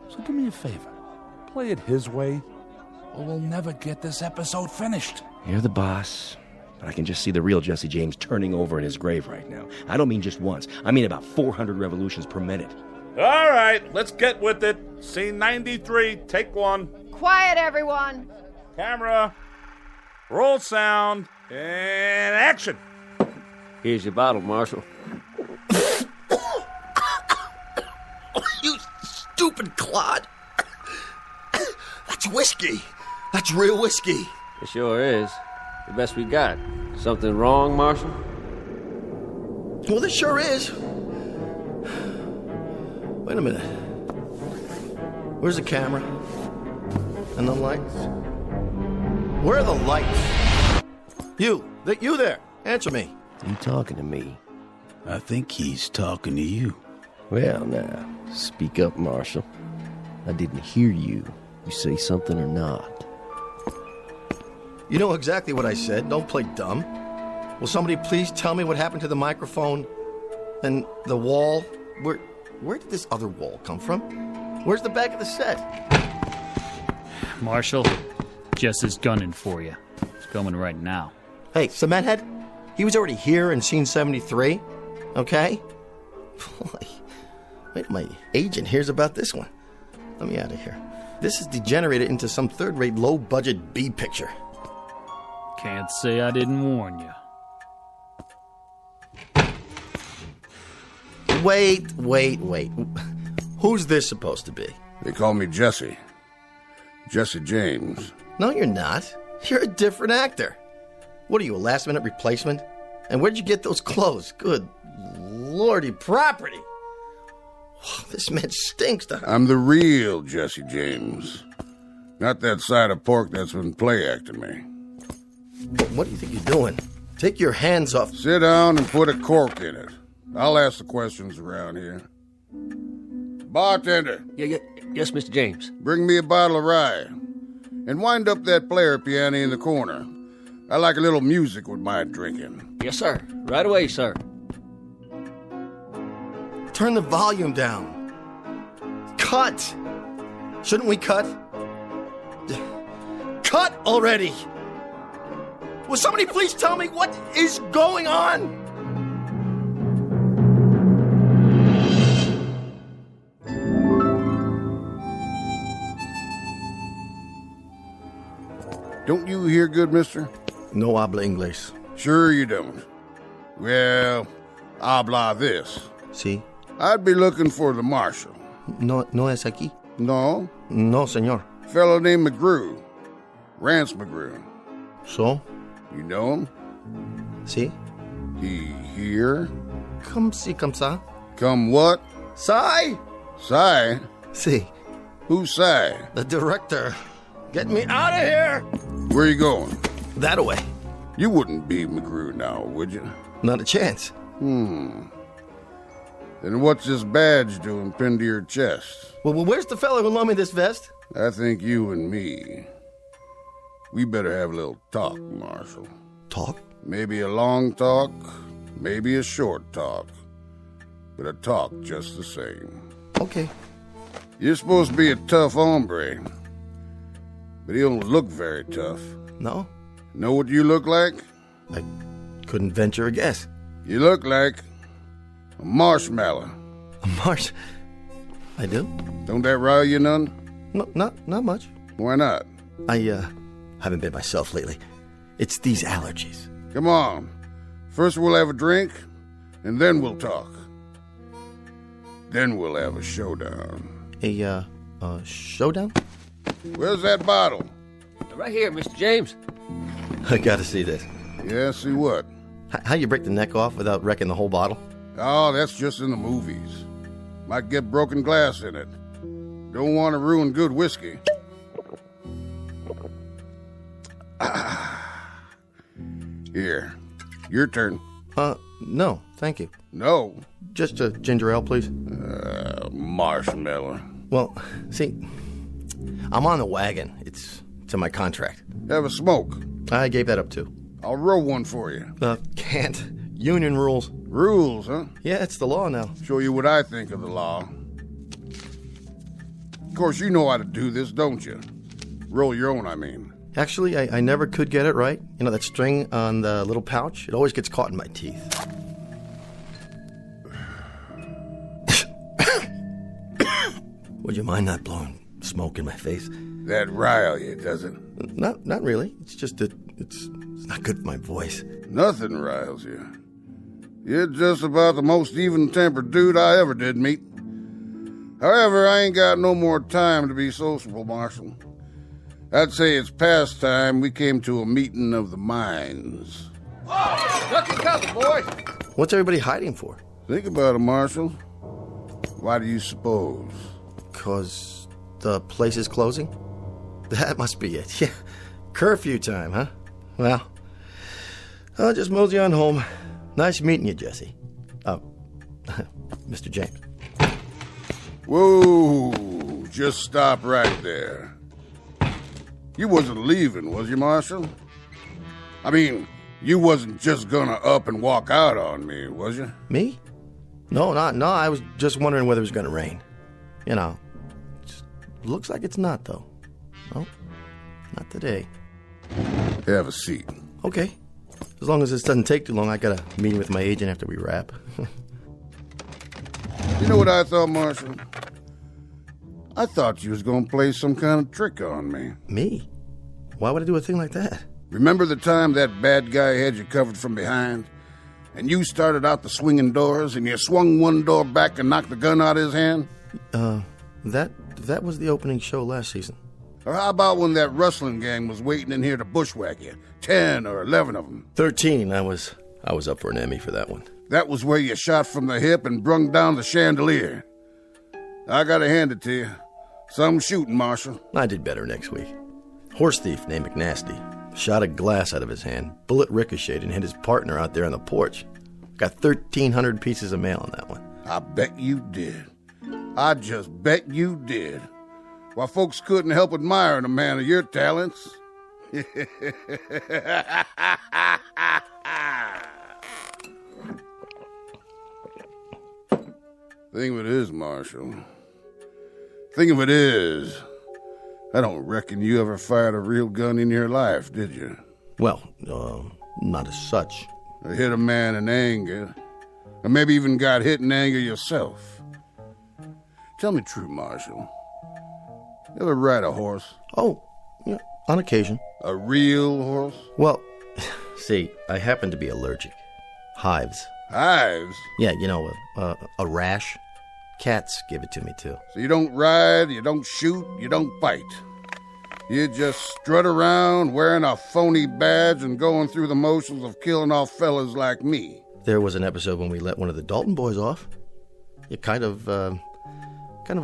So do me a favor. Play it his way, or we'll never get this episode finished. You're the boss, but I can just see the real Jesse James turning over in his grave right now. I don't mean just once. I mean about 400 revolutions per minute. All right, let's get with it. Scene 93, take one. Quiet, everyone. Camera, roll sound, and action. Here's your bottle, Marshal. You stupid clod. That's whiskey. That's real whiskey. It sure is. The best we got. Something wrong, Marshal? Well, this sure is. Wait a minute. Where's the camera? And the lights? Where are the lights? You there. Answer me. You talking to me? I think he's talking to you. Well, now, speak up, Marshal. I didn't hear you. You say something or not? You know exactly what I said. Don't play dumb. Will somebody please tell me what happened to the microphone and the wall? Where did this other wall come from? Where's the back of the set? Marshal, Jess is gunning for you. It's coming right now. Hey, Cement Head, he was already here in scene 73, okay? Wait, my agent hears about this one. Let me out of here. This is degenerated into some third-rate, low-budget B picture. Can't say I didn't warn you. Wait. Who's this supposed to be? They call me Jesse. Jesse James. No, you're not. You're a different actor. What are you, a last-minute replacement? And where'd you get those clothes? Good lordy property. This man stinks to her. I'm the real Jesse James. Not that side of pork that's been play-acting me. What do you think you're doing? Take your hands off. Sit down and put a cork in it. I'll ask the questions around here. Bartender. Yes, Mr. James. Bring me a bottle of rye. And wind up that player piano in the corner. I like a little music with my drinking. Yes, sir. Right away, sir. Turn the volume down. Cut! Shouldn't we cut? Cut already! Will somebody please tell me what is going on? Don't you hear good, mister? No habla inglés. Sure you don't. Well, habla this. Sí. I'd be looking for the marshal. No es aquí? No. No, señor. Fellow named McGrew. Rance McGrew. So? You know him? Sí. He here? Come si, come ça. Come what? Si. Si? Si. Who's Si? The director. Get me out of here! Where you going? That way. You wouldn't be McGrew now, would you? Not a chance. Then what's this badge doing pinned to your chest? Well, where's the fellow who loaned me this vest? I think you and me. We better have a little talk, Marshal. Talk? Maybe a long talk, maybe a short talk. But a talk just the same. Okay. You're supposed to be a tough hombre. But you don't look very tough. No? Know what you look like? I couldn't venture a guess. You look like a marshmallow. A I do? Don't that rile you none? No, not much. Why not? I haven't been myself lately. It's these allergies. Come on. First we'll have a drink, and then we'll talk. Then we'll have a showdown. A showdown? Where's that bottle? Right here, Mr. James. I gotta see this. Yeah, see what? How you break the neck off without wrecking the whole bottle? Oh, that's just in the movies. Might get broken glass in it. Don't want to ruin good whiskey. Here, your turn. No, thank you. No? Just a ginger ale, please. Marshmallow. Well, see, I'm on the wagon. It's in my contract. Have a smoke. I gave that up, too. I'll roll one for you. Can't. Union rules. Rules, huh? Yeah, it's the law now. Show you what I think of the law. Of course, you know how to do this, don't you? Roll your own, I mean. Actually, I never could get it right. You know, that string on the little pouch? It always gets caught in my teeth. Would you mind not blowing smoke in my face? That rile you, does it? Not really. It's just that it's not good for my voice. Nothing riles you. You're just about the most even-tempered dude I ever did meet. However, I ain't got no more time to be sociable, Marshal. I'd say it's past time we came to a meeting of the minds. Duck and cover, boys. What's everybody hiding for? Think about it, Marshal. Why do you suppose? Because the place is closing? That must be it. Yeah. Curfew time, huh? Well, I'll just mosey on home. Nice meeting you, Jesse. Oh, Mr. James. Whoa, just stop right there. You wasn't leaving, was you, Marshal? I mean, you wasn't just gonna up and walk out on me, was you? Me? No, I was just wondering whether it was gonna rain. You know, looks like it's not, though. No, not today. Have a seat. Okay. As long as this doesn't take too long, I got a meeting with my agent after we wrap. You know what I thought, Marshal? I thought you was gonna play some kind of trick on me. Me? Why would I do a thing like that? Remember the time that bad guy had you covered from behind? And you started out the swinging doors, and you swung one door back and knocked the gun out of his hand? That was the opening show last season. Or how about when that rustling gang was waiting in here to bushwhack you? 10 or 11 of them. 13. I was up for an Emmy for that one. That was where you shot from the hip and brung down the chandelier. I gotta hand it to you. Some shooting, Marshal. I did better next week. Horse thief named McNasty shot a glass out of his hand. Bullet ricocheted and hit his partner out there on the porch. Got 1,300 pieces of mail on that one. I bet you did. I just bet you did. Why, folks couldn't help admiring a man of your talents. Thing of it is, Marshal. Thing of it is, I don't reckon you ever fired a real gun in your life, did you? Well, not as such. Or hit a man in anger, or maybe even got hit in anger yourself. Tell me true, Marshal. You ever ride a horse? Oh, yeah, on occasion. A real horse? Well, see, I happen to be allergic. Hives. Hives? Yeah, you know, a rash. Cats give it to me, too. So you don't ride, you don't shoot, you don't bite. You just strut around wearing a phony badge and going through the motions of killing off fellas like me. There was an episode when we let one of the Dalton boys off. It kind of a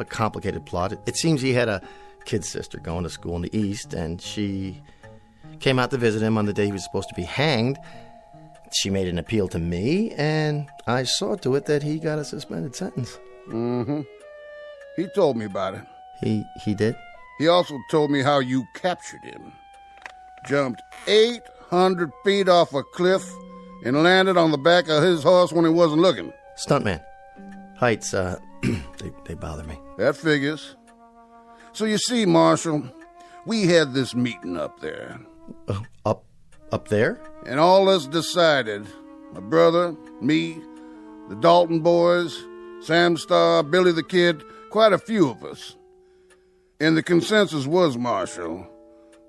complicated plot. It seems he had a kid sister going to school in the East, and she came out to visit him on the day he was supposed to be hanged. She made an appeal to me, and I saw to it that he got a suspended sentence. Mm-hmm. He told me about it. He did? He also told me how you captured him. Jumped 800 feet off a cliff and landed on the back of his horse when he wasn't looking. Stuntman. Heights, they bother me. That figures. So you see, Marshal, we had this meeting up there. Up there? And all us decided, my brother, me, the Dalton boys, Sam Starr, Billy the Kid, quite a few of us. And the consensus was, Marshal,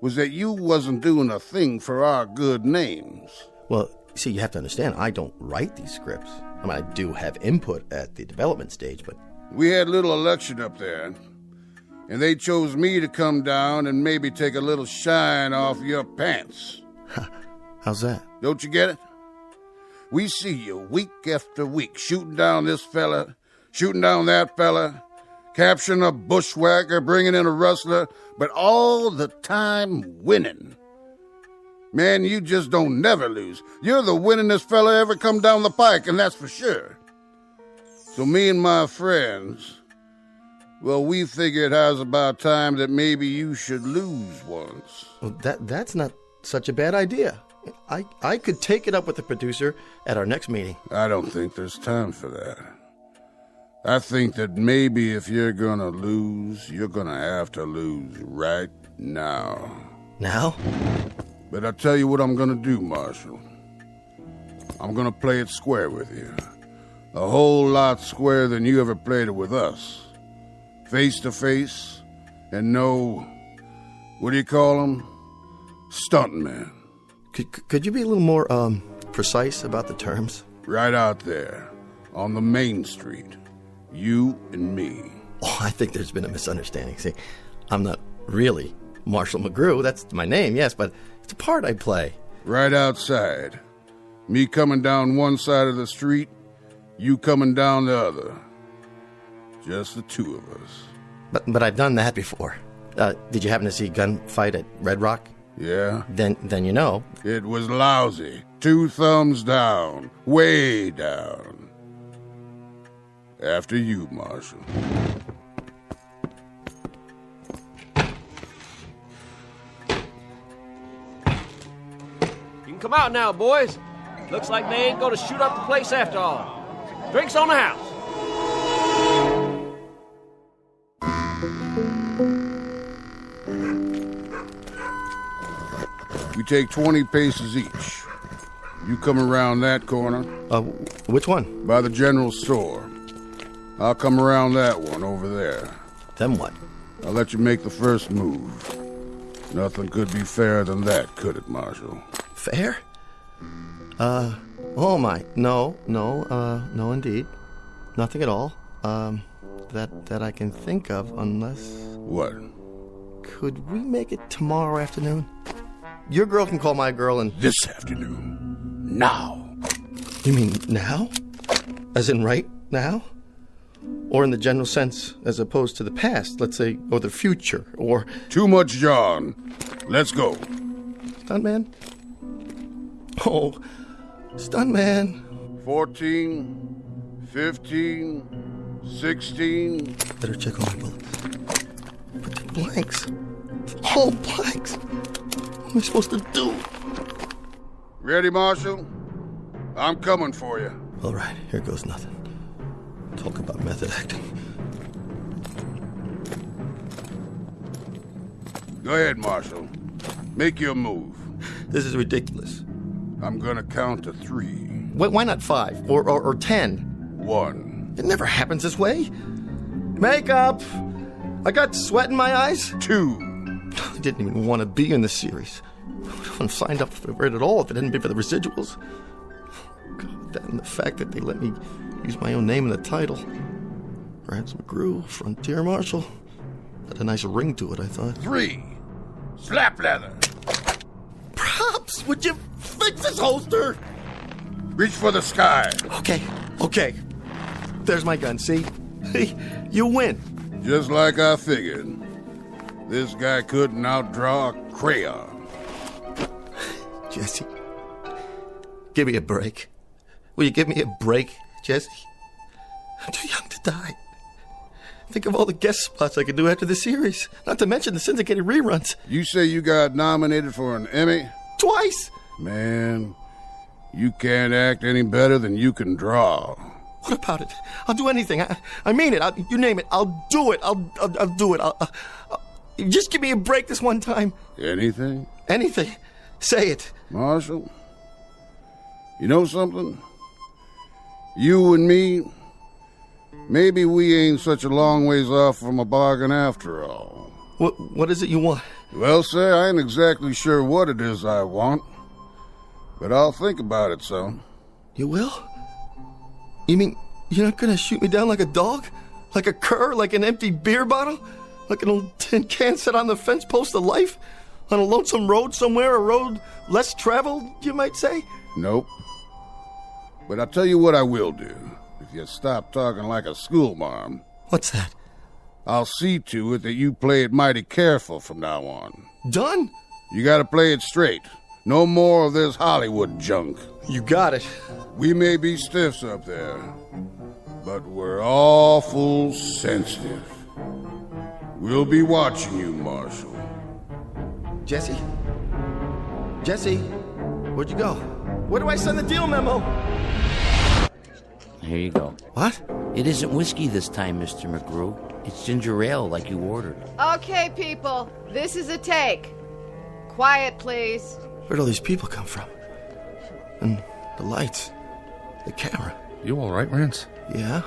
was that you wasn't doing a thing for our good names. Well, see, you have to understand, I don't write these scripts. I mean, I do have input at the development stage, but We had a little election up there, and they chose me to come down and maybe take a little shine off your pants. How's that? Don't you get it? We see you week after week shooting down this fella, shooting down that fella, capturing a bushwhacker, bringing in a rustler, but all the time winning. Man, you just don't never lose. You're the winningest fella ever come down the pike, and that's for sure. So me and my friends, well, we figured how's about time that maybe you should lose once. Well, that's not such a bad idea. I could take it up with the producer at our next meeting. I don't think there's time for that. I think that maybe if you're gonna lose, you're gonna have to lose right now. Now? But I'll tell you what I'm gonna do, Marshal. I'm gonna play it square with you. A whole lot squarer than you ever played it with us. Face to face, and no, what do you call them? Stuntmen. Could you be a little more, precise about the terms? Right out there, on the main street. You and me. Oh, I think there's been a misunderstanding. See, I'm not really Marshall McGrew. That's my name, yes, but it's a part I play. Right outside. Me coming down one side of the street, you coming down the other. Just the two of us. But I've done that before. Did you happen to see Gunfight at Red Rock? Yeah. Then you know. It was lousy. 2 thumbs down. Way down. After you, Marshal. You can come out now, boys. Looks like they ain't gonna shoot up the place after all. Drinks on the house. We take 20 paces each. You come around that corner. Which one? By the general store. I'll come around that one over there. Then what? I'll let you make the first move. Nothing could be fairer than that, could it, Marshal? Fair? Oh my. No, indeed. Nothing at all. That I can think of, unless... What? Could we make it tomorrow afternoon? Your girl can call my girl and... This afternoon. Now. You mean now? As in right now? Or in the general sense, as opposed to the past, let's say, or the future, or... Too much, John. Let's go. Stuntman? Oh, Stuntman. 14, 15, 16... Better check on my bullets. But they're blanks. All blanks. What am I supposed to do? Ready, Marshal? I'm coming for you. All right, here goes nothing. Talk about method acting. Go ahead, Marshal. Make your move. This is ridiculous. I'm gonna count to 3. Why not 5? Or 10? 1. It never happens this way. Makeup! I got sweat in my eyes. 2. I didn't even want to be in the series. I wouldn't have signed up for it at all if it hadn't been for the residuals. God, that and the fact that they let me use my own name in the title. Rance McGrew, Frontier Marshal. Had a nice ring to it, I thought. 3. Slap leather. Props! Would you fix this holster? Reach for the sky. Okay. There's my gun, see? You win. Just like I figured. This guy couldn't outdraw a crayon. Jesse, give me a break. Will you give me a break, Jesse? I'm too young to die. Think of all the guest spots I could do after the series. Not to mention the syndicated reruns. You say you got nominated for an Emmy? Twice! Man, you can't act any better than you can draw. What about it? I'll do anything. I mean it. You name it. I'll do it. I'll do it. Just give me a break this one time. Anything? Anything. Say it. Marshal, you know something? You and me, maybe we ain't such a long ways off from a bargain after all. What is it you want? Well, sir, I ain't exactly sure what it is I want, but I'll think about it some. You will? You mean you're not gonna shoot me down like a dog? Like a cur? Like an empty beer bottle? Like an old tin can set on the fence post of life? On a lonesome road somewhere, a road less traveled, you might say? Nope. But I'll tell you what I will do, if you stop talking like a schoolmarm. What's that? I'll see to it that you play it mighty careful from now on. Done? You gotta play it straight. No more of this Hollywood junk. You got it. We may be stiffs up there, but we're awful sensitive. We'll be watching you, Marshal. Jesse? Jesse? Where'd you go? Where do I send the deal memo? Here you go. What? It isn't whiskey this time, Mr. McGrew. It's ginger ale like you ordered. Okay, people, this is a take. Quiet, please. Where'd all these people come from? And the lights. The camera. You all right, Rance? Yeah.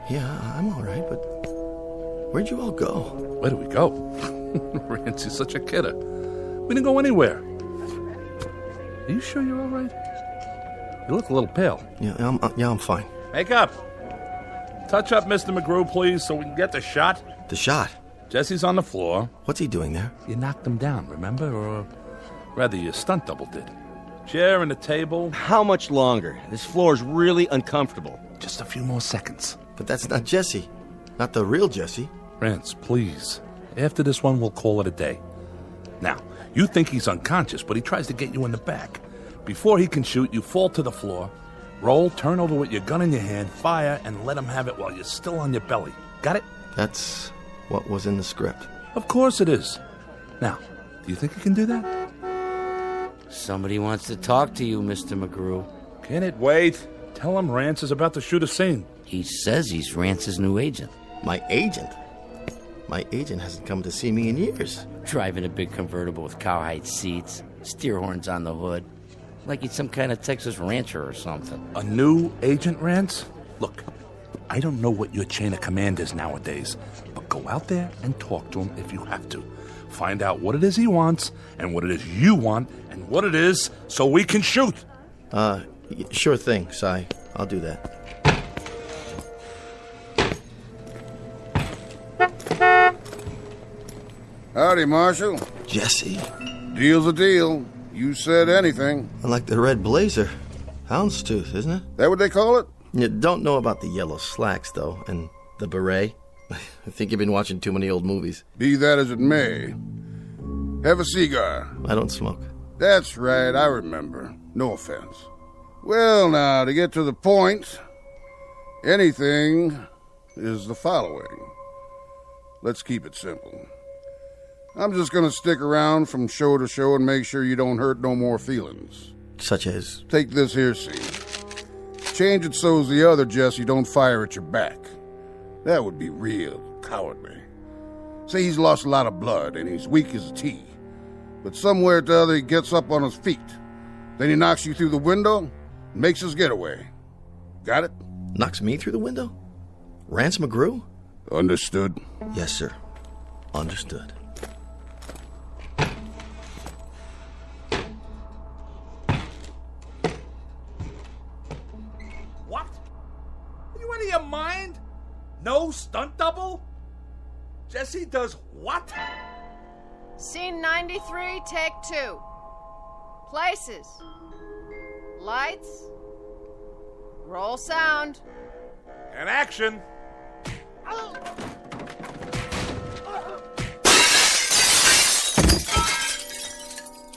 Yeah, I'm all right, but where'd you all go? Where do we go? Rance, you're such a kidder. We didn't go anywhere. Are you sure you're all right? You look a little pale. Yeah, I'm fine. Make up. Touch up, Mr. McGrew, please, so we can get the shot. The shot? Jesse's on the floor. What's he doing there? You knocked him down, remember? Or rather, your stunt double did. Chair and a table. How much longer? This floor's really uncomfortable. Just a few more seconds. But that's not Jesse. Not the real Jesse. Rance, please. After this one, we'll call it a day. Now, you think he's unconscious, but he tries to get you in the back. Before he can shoot, you fall to the floor, roll, turn over with your gun in your hand, fire, and let him have it while you're still on your belly. Got it? That's what was in the script. Of course it is. Now, do you think you can do that? Somebody wants to talk to you, Mr. McGrew. Can it wait? Tell him Rance is about to shoot a scene. He says he's Rance's new agent. My agent? My agent hasn't come to see me in years. Driving a big convertible with cowhide seats, steer horns on the hood. Like he's some kind of Texas rancher or something. A new agent, Rance? Look, I don't know what your chain of command is nowadays, but go out there and talk to him if you have to. Find out what it is he wants, and what it is you want, and what it is, so we can shoot. Sure thing, Si. I'll do that. Howdy, Marshal. Jesse. Deal's a deal. You said anything. I like the red blazer. Houndstooth, isn't it? That what they call it? You don't know about the yellow slacks, though, and the beret. I think you've been watching too many old movies. Be that as it may. Have a cigar. I don't smoke. That's right, I remember. No offense. Well, now, to get to the point, anything is the following. Let's keep it simple. I'm just gonna stick around from show to show and make sure you don't hurt no more feelings. Such as? Take this here scene. Change it so's the other Jesse don't fire at your back. That would be real cowardly. Say he's lost a lot of blood and he's weak as a tea. But somewhere or the other he gets up on his feet. Then he knocks you through the window and makes his getaway. Got it? Knocks me through the window? Rance McGrew? Understood. Yes, sir. Understood. What? Are you out of your mind? No stunt double? Jesse does what? Scene 93, take 2. Places. Lights. Roll sound. And action.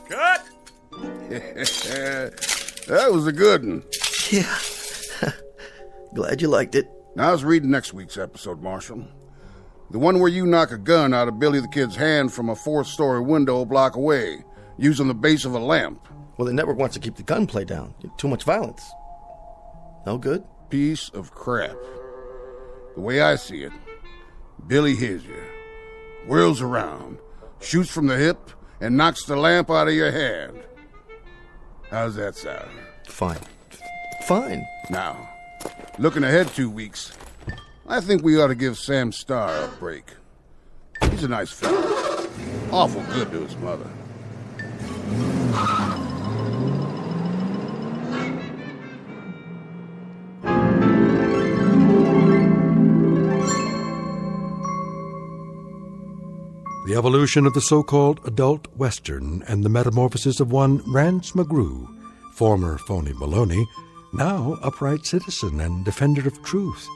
Cut! That was a good one. Yeah. Glad you liked it. Now I was reading next week's episode, Marshal. The one where you knock a gun out of Billy the Kid's hand from a 4th-story window a block away, using the base of a lamp. Well, the network wants to keep the gunplay down. Too much violence. No good? Piece of crap. The way I see it, Billy hears you, whirls around, shoots from the hip, and knocks the lamp out of your hand. How's that sound? Fine. Fine. Now, looking ahead 2 weeks, I think we ought to give Sam Starr a break. He's a nice fella. Awful good to his mother. The evolution of the so-called adult Western and the metamorphosis of one Rance McGrew, former phony baloney, now upright citizen and defender of truth,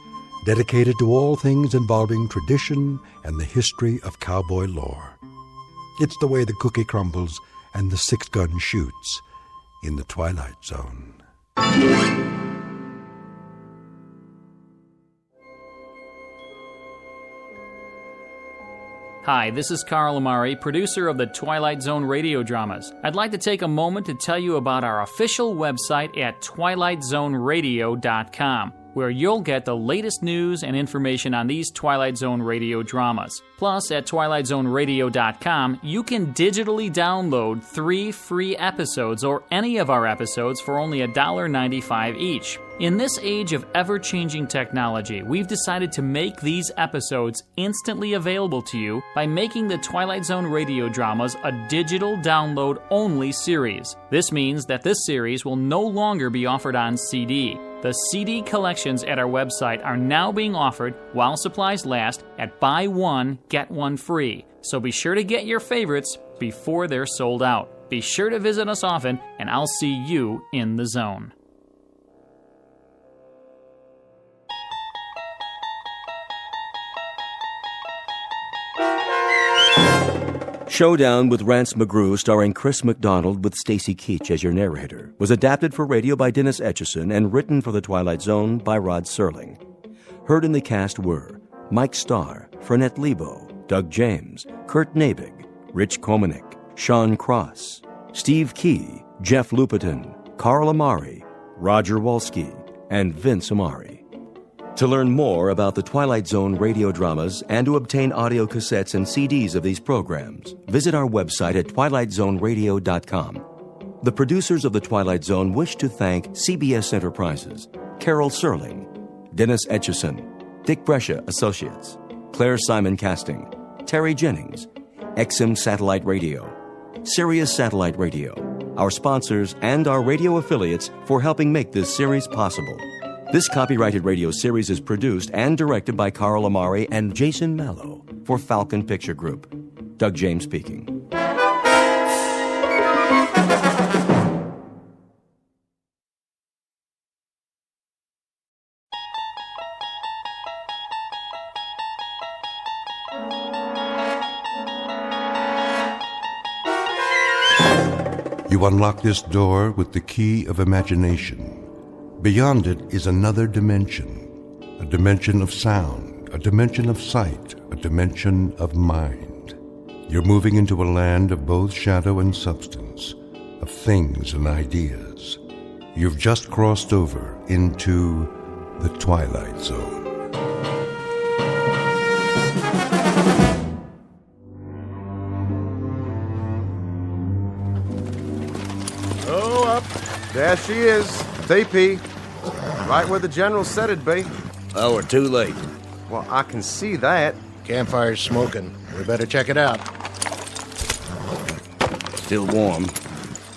dedicated to all things involving tradition and the history of cowboy lore. It's the way the cookie crumbles and the six-gun shoots in the Twilight Zone. Hi, this is Carl Amari, producer of the Twilight Zone radio dramas. I'd like to take a moment to tell you about our official website at twilightzoneradio.com, where you'll get the latest news and information on these Twilight Zone radio dramas. Plus, at twilightzoneradio.com, you can digitally download 3 free episodes or any of our episodes for only $1.95 each. In this age of ever-changing technology, we've decided to make these episodes instantly available to you by making the Twilight Zone radio dramas a digital download-only series. This means that this series will no longer be offered on CD. The CD collections at our website are now being offered, while supplies last, at buy one, get one free. So be sure to get your favorites before they're sold out. Be sure to visit us often, and I'll see you in the zone. Showdown with Rance McGrew, starring Chris McDonald with Stacy Keach as your narrator, was adapted for radio by Dennis Etchison and written for The Twilight Zone by Rod Serling. Heard in the cast were Mike Starr, Frenette Lebo, Doug James, Kurt Nabig, Rich Komanek, Sean Cross, Steve Key, Jeff Lupetin, Carl Amari, Roger Wolski, and Vince Amari. To learn more about the Twilight Zone radio dramas and to obtain audio cassettes and CDs of these programs, visit our website at twilightzoneradio.com. The producers of The Twilight Zone wish to thank CBS Enterprises, Carol Serling, Dennis Etchison, Dick Brescia Associates, Claire Simon Casting, Terry Jennings, XM Satellite Radio, Sirius Satellite Radio, our sponsors, and our radio affiliates for helping make this series possible. This copyrighted radio series is produced and directed by Carl Amari and Jason Mallow for Falcon Picture Group. Doug James speaking. You unlock this door with the key of imagination. Beyond it is another dimension, a dimension of sound, a dimension of sight, a dimension of mind. You're moving into a land of both shadow and substance, of things and ideas. You've just crossed over into the Twilight Zone. Oh, up. There she is. TP. Right where the general said it'd be. Oh, we're too late. Well, I can see that. Campfire's smoking. We better check it out. Still warm.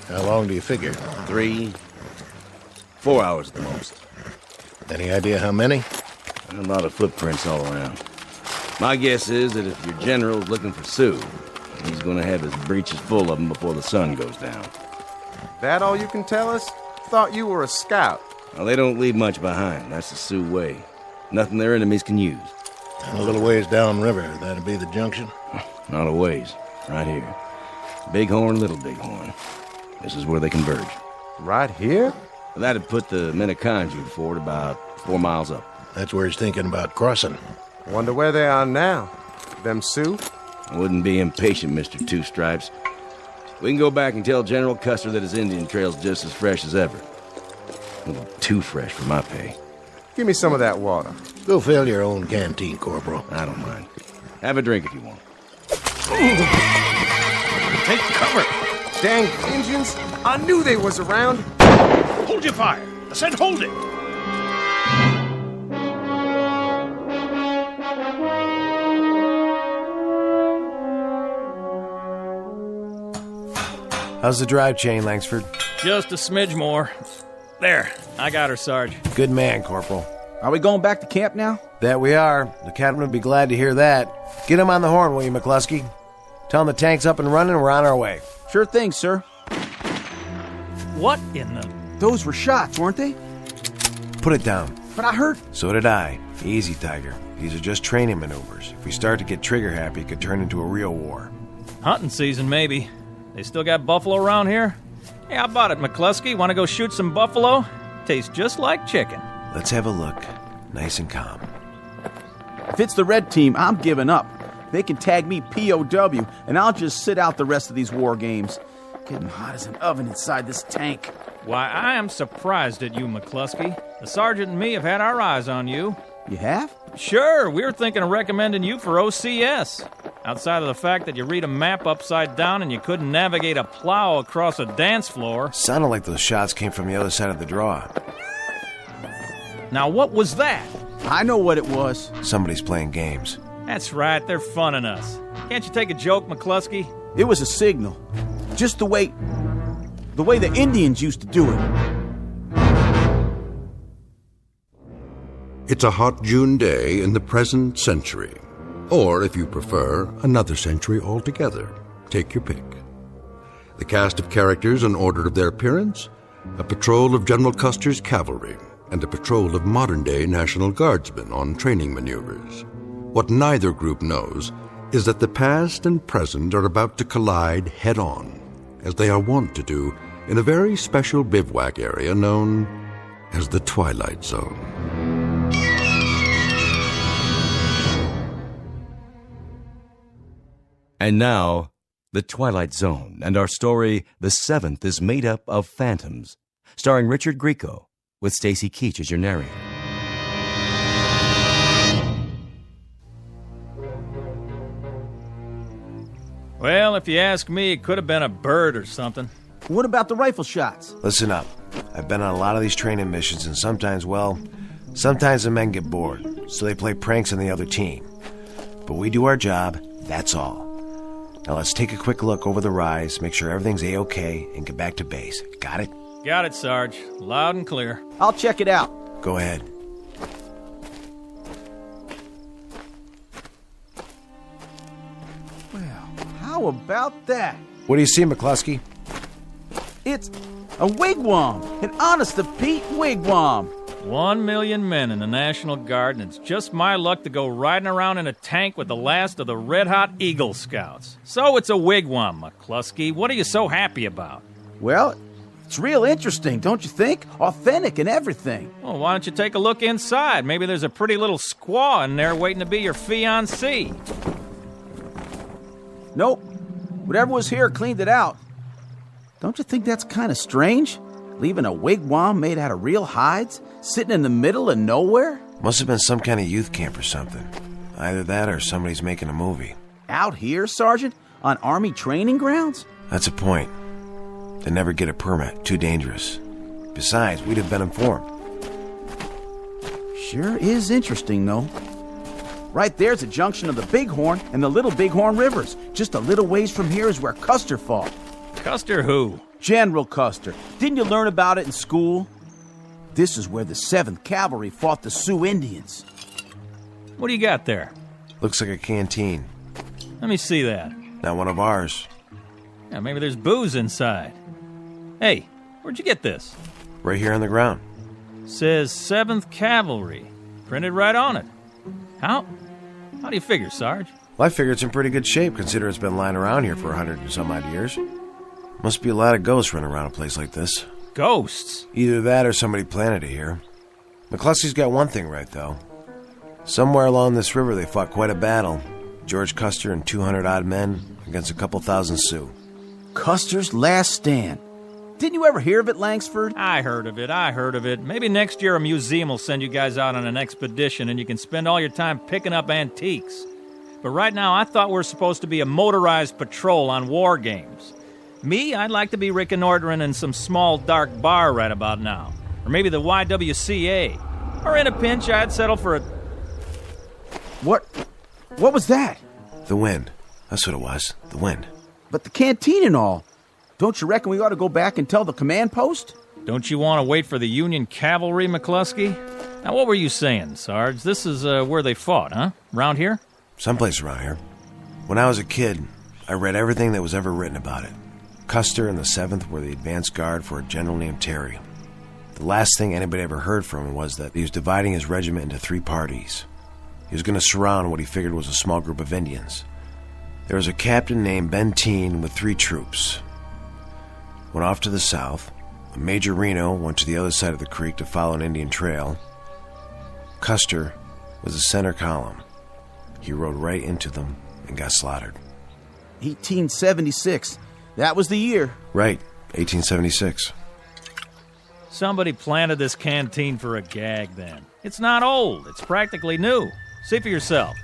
How long do you figure? 3, 4 hours at the most. Any idea how many? A lot of footprints all around. My guess is that if your general's looking for Sue, he's going to have his breeches full of them before the sun goes down. That all you can tell us? Thought you were a scout. Well, they don't leave much behind. That's the Sioux way. Nothing their enemies can use. And a little ways downriver, that'd be the junction? Not a ways. Right here. Bighorn, Little Bighorn. This is where they converge. Right here? That'd put the Minneconjou fort about 4 miles up. That's where he's thinking about crossing. Wonder where they are now. Them Sioux? I wouldn't be impatient, Mr. Two Stripes. We can go back and tell General Custer that his Indian trail's just as fresh as ever. A little too fresh for my pay. Give me some of that water. Go fill your own canteen, Corporal. I don't mind. Have a drink if you want. Take cover! Dang Indians! I knew they was around! Hold your fire! I said hold it! How's the drive chain, Langsford? Just a smidge more. There, I got her, Sarge. Good man, Corporal. Are we going back to camp now? That we are. The captain would be glad to hear that. Get him on the horn, will you, McCluskey? Tell him the tank's up and running and we're on our way. Sure thing, sir. What in the... Those were shots, weren't they? Put it down. But I heard... So did I. Easy, Tiger. These are just training maneuvers. If we start to get trigger-happy, it could turn into a real war. Hunting season, maybe. They still got buffalo around here? Hey, how about it, McCluskey? Want to go shoot some buffalo? Tastes just like chicken. Let's have a look. Nice and calm. If it's the red team, I'm giving up. They can tag me POW, and I'll just sit out the rest of these war games. Getting hot as an oven inside this tank. Why, I am surprised at you, McCluskey. The sergeant and me have had our eyes on you. You have? Sure, we were thinking of recommending you for OCS. Outside of the fact that you read a map upside down and you couldn't navigate a plow across a dance floor. Sounded like those shots came from the other side of the draw. Now, what was that? I know what it was. Somebody's playing games. That's right, they're funning us. Can't you take a joke, McCluskey? It was a signal. Just the way the Indians used to do it. It's a hot June day in the present century. Or, if you prefer, another century altogether. Take your pick. The cast of characters in order of their appearance: a patrol of General Custer's cavalry and a patrol of modern-day National Guardsmen on training maneuvers. What neither group knows is that the past and present are about to collide head-on, as they are wont to do in a very special bivouac area known as the Twilight Zone. And now, The Twilight Zone, and our story, The Seventh, is made up of phantoms, starring Richard Grieco, with Stacy Keach as your narrator. Well, if you ask me, it could have been a bird or something. What about the rifle shots? Listen up. I've been on a lot of these training missions, and sometimes the men get bored, so they play pranks on the other team. But we do our job, that's all. Now let's take a quick look over the rise, make sure everything's A-OK, and get back to base. Got it? Got it, Sarge. Loud and clear. I'll check it out. Go ahead. Well, how about that? What do you see, McCluskey? It's a wigwam. An honest-to-Pete wigwam. 1 million men in the National Guard, and it's just my luck to go riding around in a tank with the last of the red-hot Eagle Scouts. So it's a wigwam, McCluskey. What are you so happy about? Well, it's real interesting, don't you think? Authentic and everything. Well, why don't you take a look inside? Maybe there's a pretty little squaw in there waiting to be your fiancée. Nope. Whatever was here cleaned it out. Don't you think that's kind of strange? Leaving a wigwam made out of real hides, sitting in the middle of nowhere? Must have been some kind of youth camp or something. Either that or somebody's making a movie. Out here, Sergeant? On Army training grounds? That's a point. They never get a permit. Too dangerous. Besides, we'd have been informed. Sure is interesting, though. Right there's a junction of the Bighorn and the Little Bighorn Rivers. Just a little ways from here is where Custer fought. Custer who? General Custer. Didn't you learn about it in school? This is where the 7th Cavalry fought the Sioux Indians. What do you got there? Looks like a canteen. Let me see that. Not one of ours. Yeah, maybe there's booze inside. Hey, where'd you get this? Right here on the ground. Says 7th Cavalry. Printed right on it. How do you figure, Sarge? Well, I figure it's in pretty good shape, considering it's been lying around here for 100 and some odd years. Must be a lot of ghosts running around a place like this. Ghosts? Either that or somebody planted it here. McCluskey's got one thing right, though. Somewhere along this river they fought quite a battle. George Custer and 200-odd men against a couple thousand Sioux. Custer's last stand. Didn't you ever hear of it, Langsford? I heard of it. Maybe next year a museum will send you guys out on an expedition and you can spend all your time picking up antiques. But right now I thought we were supposed to be a motorized patrol on war games. Me, I'd like to be reconnoitering in some small dark bar right about now. Or maybe the YWCA. Or in a pinch, I'd settle for a... What was that? The wind. That's what it was. The wind. But the canteen and all. Don't you reckon we ought to go back and tell the command post? Don't you want to wait for the Union cavalry, McCluskey? Now, what were you saying, Sarge? This is where they fought, huh? Around here? Someplace around here. When I was a kid, I read everything that was ever written about it. Custer and the 7th were the advance guard for a general named Terry. The last thing anybody ever heard from him was that he was dividing his regiment into 3 parties. He was going to surround what he figured was a small group of Indians. There was a captain named Benteen with 3 troops. Went off to the south. Major Reno went to the other side of the creek to follow an Indian trail. Custer was the center column. He rode right into them and got slaughtered. 1876. That was the year. Right, 1876. Somebody planted this canteen for a gag then. It's not old. It's practically new. See for yourself.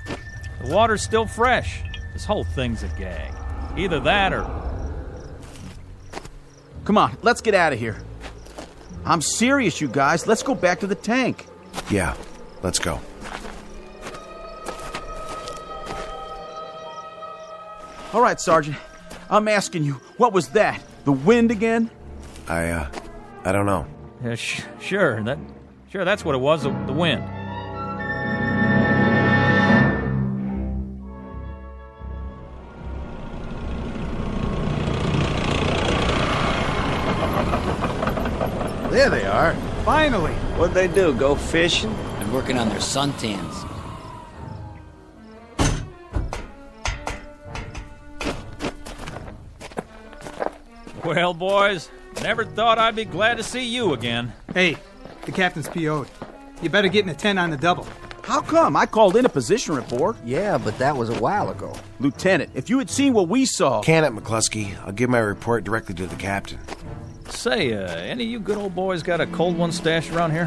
The water's still fresh. This whole thing's a gag. Either that or... Come on, let's get out of here. I'm serious, you guys. Let's go back to the tank. Yeah, let's go. All right, Sergeant. I'm asking you, what was that? The wind again? I don't know. Yeah, sure, that's what it was, the wind. There they are. Finally. What'd they do, go fishing? Been working on their suntans. Well, boys, never thought I'd be glad to see you again. Hey, the captain's PO'd. You better get in a 10 on the double. How come? I called in a position report. Yeah, but that was a while ago. Lieutenant, if you had seen what we saw... Can it, McCluskey. I'll give my report directly to the captain. Say, any of you good old boys got a cold one stashed around here?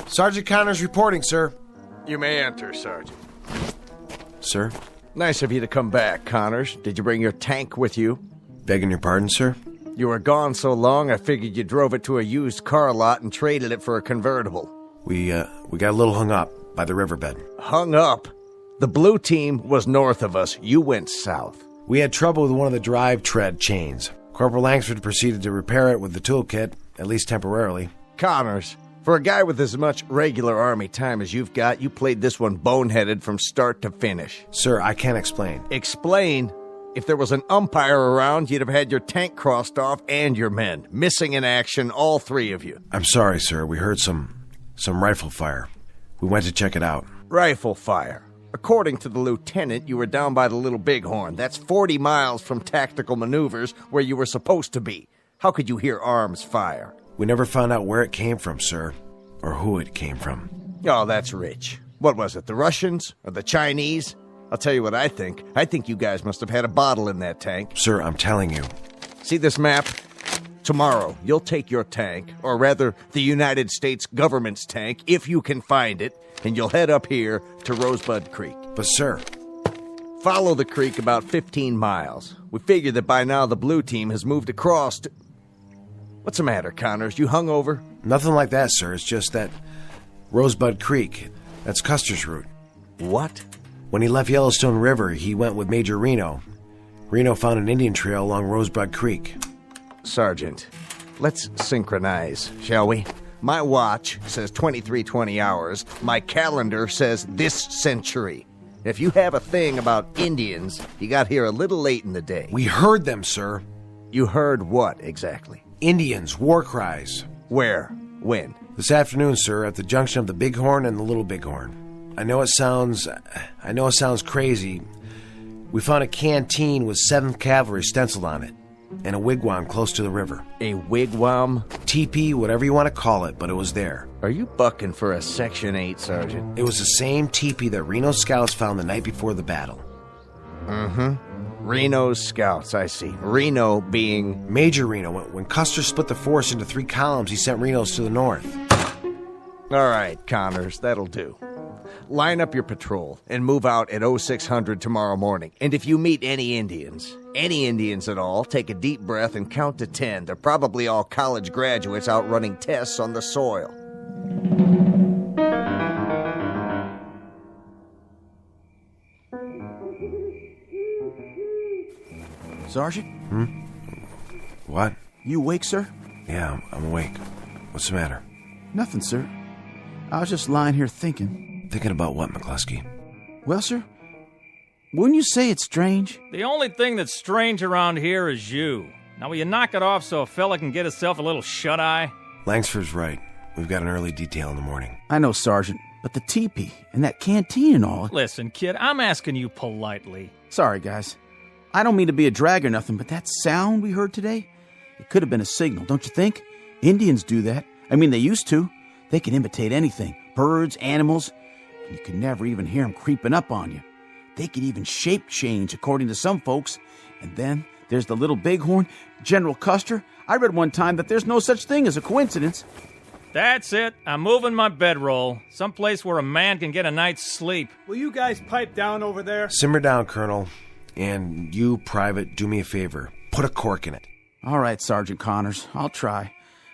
Sergeant Connors reporting, sir. You may enter, Sergeant. Sir? Nice of you to come back, Connors. Did you bring your tank with you? Begging your pardon, sir? You were gone so long, I figured you drove it to a used car lot and traded it for a convertible. We got a little hung up by the riverbed. Hung up? The blue team was north of us. You went south. We had trouble with one of the drive tread chains. Corporal Langsford proceeded to repair it with the toolkit, at least temporarily. Connors, for a guy with as much regular Army time as you've got, you played this one boneheaded from start to finish. Sir, I can't explain. Explain? If there was an umpire around, you'd have had your tank crossed off and your men. Missing in action, all 3 of you. I'm sorry, sir. We heard some rifle fire. We went to check it out. Rifle fire. According to the lieutenant, you were down by the Little Bighorn. That's 40 miles from tactical maneuvers where you were supposed to be. How could you hear arms fire? We never found out where it came from, sir. Or who it came from. Oh, that's rich. What was it, the Russians? Or the Chinese? I'll tell you what I think. I think you guys must have had a bottle in that tank. Sir, I'm telling you. See this map? Tomorrow, you'll take your tank, or rather, the United States government's tank, if you can find it, and you'll head up here to Rosebud Creek. But, sir... Follow the creek about 15 miles. We figure that by now the blue team has moved across to... What's the matter, Connors? You hungover? Nothing like that, sir. It's just that Rosebud Creek. That's Custer's route. What? When he left Yellowstone River, he went with Major Reno. Reno found an Indian trail along Rosebud Creek. Sergeant, let's synchronize, shall we? My watch says 2320 hours. My calendar says this century. If you have a thing about Indians, you got here a little late in the day. We heard them, sir. You heard what, exactly? Indians, war cries. Where? When? This afternoon, sir, at the junction of the Bighorn and the Little Bighorn. I know it sounds crazy. We found a canteen with 7th Cavalry stenciled on it, and a wigwam close to the river. A wigwam? Teepee, whatever you want to call it, but it was there. Are you bucking for a Section 8, Sergeant? It was the same teepee that Reno's scouts found the night before the battle. Mm-hmm. Reno's scouts, I see. Reno being... Major Reno. When Custer split the force into 3 columns, he sent Reno's to the north. All right, Connors, that'll do. Line up your patrol and move out at 0600 tomorrow morning. And if you meet any Indians at all, take a deep breath and count to 10. They're probably all college graduates out running tests on the soil. Sergeant? What? You awake, sir? Yeah, I'm awake. What's the matter? Nothing, sir. I was just lying here thinking. Thinking about what, McCluskey? Well, sir, wouldn't you say it's strange? The only thing that's strange around here is you. Now, will you knock it off so a fella can get himself a little shut-eye? Langsford's right. We've got an early detail in the morning. I know, Sergeant, but the teepee and that canteen and all... Listen, kid, I'm asking you politely. Sorry, guys. I don't mean to be a drag or nothing, but that sound we heard today, it could have been a signal, don't you think? Indians do that. I mean, they used to. They can imitate anything. Birds, animals, and you can never even hear them creeping up on you. They could even shape change, according to some folks. And then there's the little bighorn, General Custer. I read one time that there's no such thing as a coincidence. That's it. I'm moving my bedroll. Someplace where a man can get a night's sleep. Will you guys pipe down over there? Simmer down, Colonel. And you, Private, do me a favor. Put a cork in it. All right, Sergeant Connors. I'll try.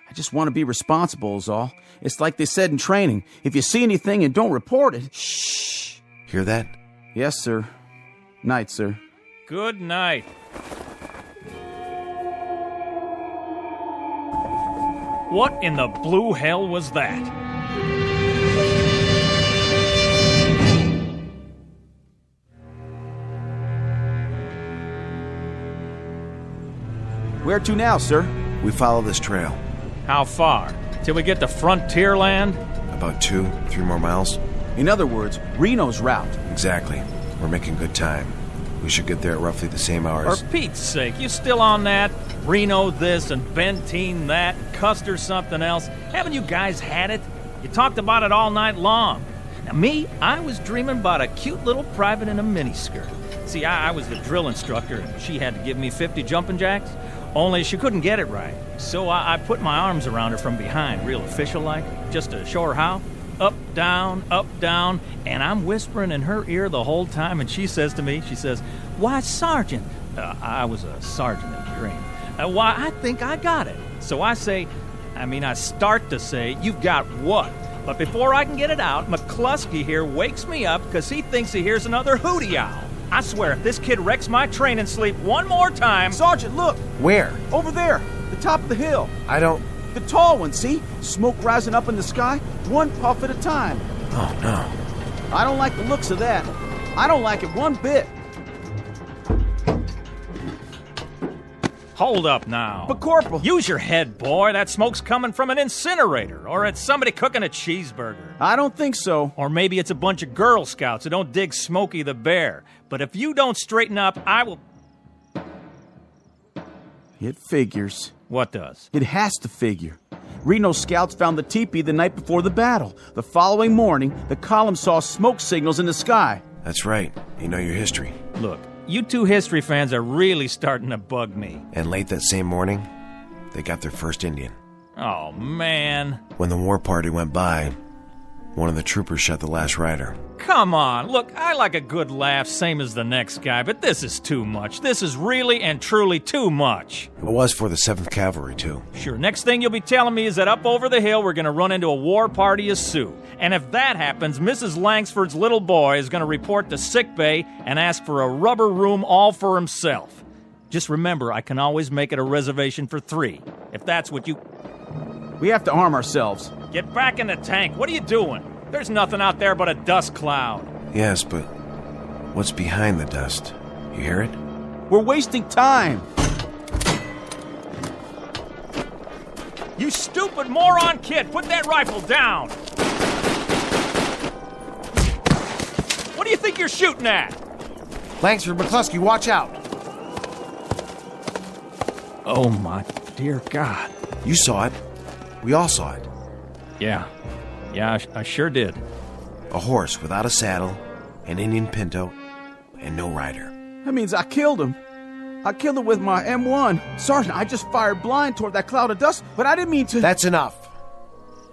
I just want to be responsible is all. It's like they said in training. If you see anything and don't report it... Shh. Hear that? Yes, sir. Night, sir. Good night. What in the blue hell was that? Where to now, sir? We follow this trail. How far? Till we get to frontier land? About 2-3 more miles. In other words, Reno's route. Exactly. We're making good time. We should get there at roughly the same hours. For Pete's sake, you still on that? Reno this and Benteen that, Custer something else. Haven't you guys had it? You talked about it all night long. Now me, I was dreaming about a cute little private in a miniskirt. See, I was the drill instructor and she had to give me 50 jumping jacks. Only she couldn't get it right. So I put my arms around her from behind, real official-like, just to show her how. Up, down, and I'm whispering in her ear the whole time, and she says to me, "Why, Sergeant," I was a sergeant in the dream, "why, I think I got it." So I start to say, "You've got what?" But before I can get it out, McCluskey here wakes me up because he thinks he hears another hootie owl. I swear, if this kid wrecks my training sleep one more time... Sergeant, look! Where? Over there, the top of the hill. I don't... The tall one, see? Smoke rising up in the sky, one puff at a time. Oh, no. I don't like the looks of that. I don't like it one bit. Hold up now. But, Corporal... Use your head, boy. That smoke's coming from an incinerator, or it's somebody cooking a cheeseburger. I don't think so. Or maybe it's a bunch of Girl Scouts who don't dig Smokey the Bear. But if you don't straighten up, I will... It figures. What does? It has to figure. Reno scouts found the teepee the night before the battle. The following morning, the column saw smoke signals in the sky. That's right. You know your history. Look, you two history fans are really starting to bug me. And late that same morning, they got their first Indian. Oh, man. When the war party went by, one of the troopers shot the last rider. Come on. Look, I like a good laugh, same as the next guy, but this is too much. This is really and truly too much. It was for the 7th Cavalry, too. Sure, next thing you'll be telling me is that up over the hill we're going to run into a war party of Sioux. And if that happens, Mrs. Langsford's little boy is going to report to sickbay and ask for a rubber room all for himself. Just remember, I can always make it a reservation for 3, if that's what you... We have to arm ourselves. Get back in the tank. What are you doing? There's nothing out there but a dust cloud. Yes, but what's behind the dust? You hear it? We're wasting time. You stupid moron kid! Put that rifle down! What do you think you're shooting at? Langsford, McCluskey, watch out! Oh, my dear God. You saw it. We all saw it. Yeah, I sure did. A horse without a saddle, an Indian pinto, and no rider. That means I killed him. I killed him with my M1. Sergeant, I just fired blind toward that cloud of dust, but I didn't mean to... That's enough.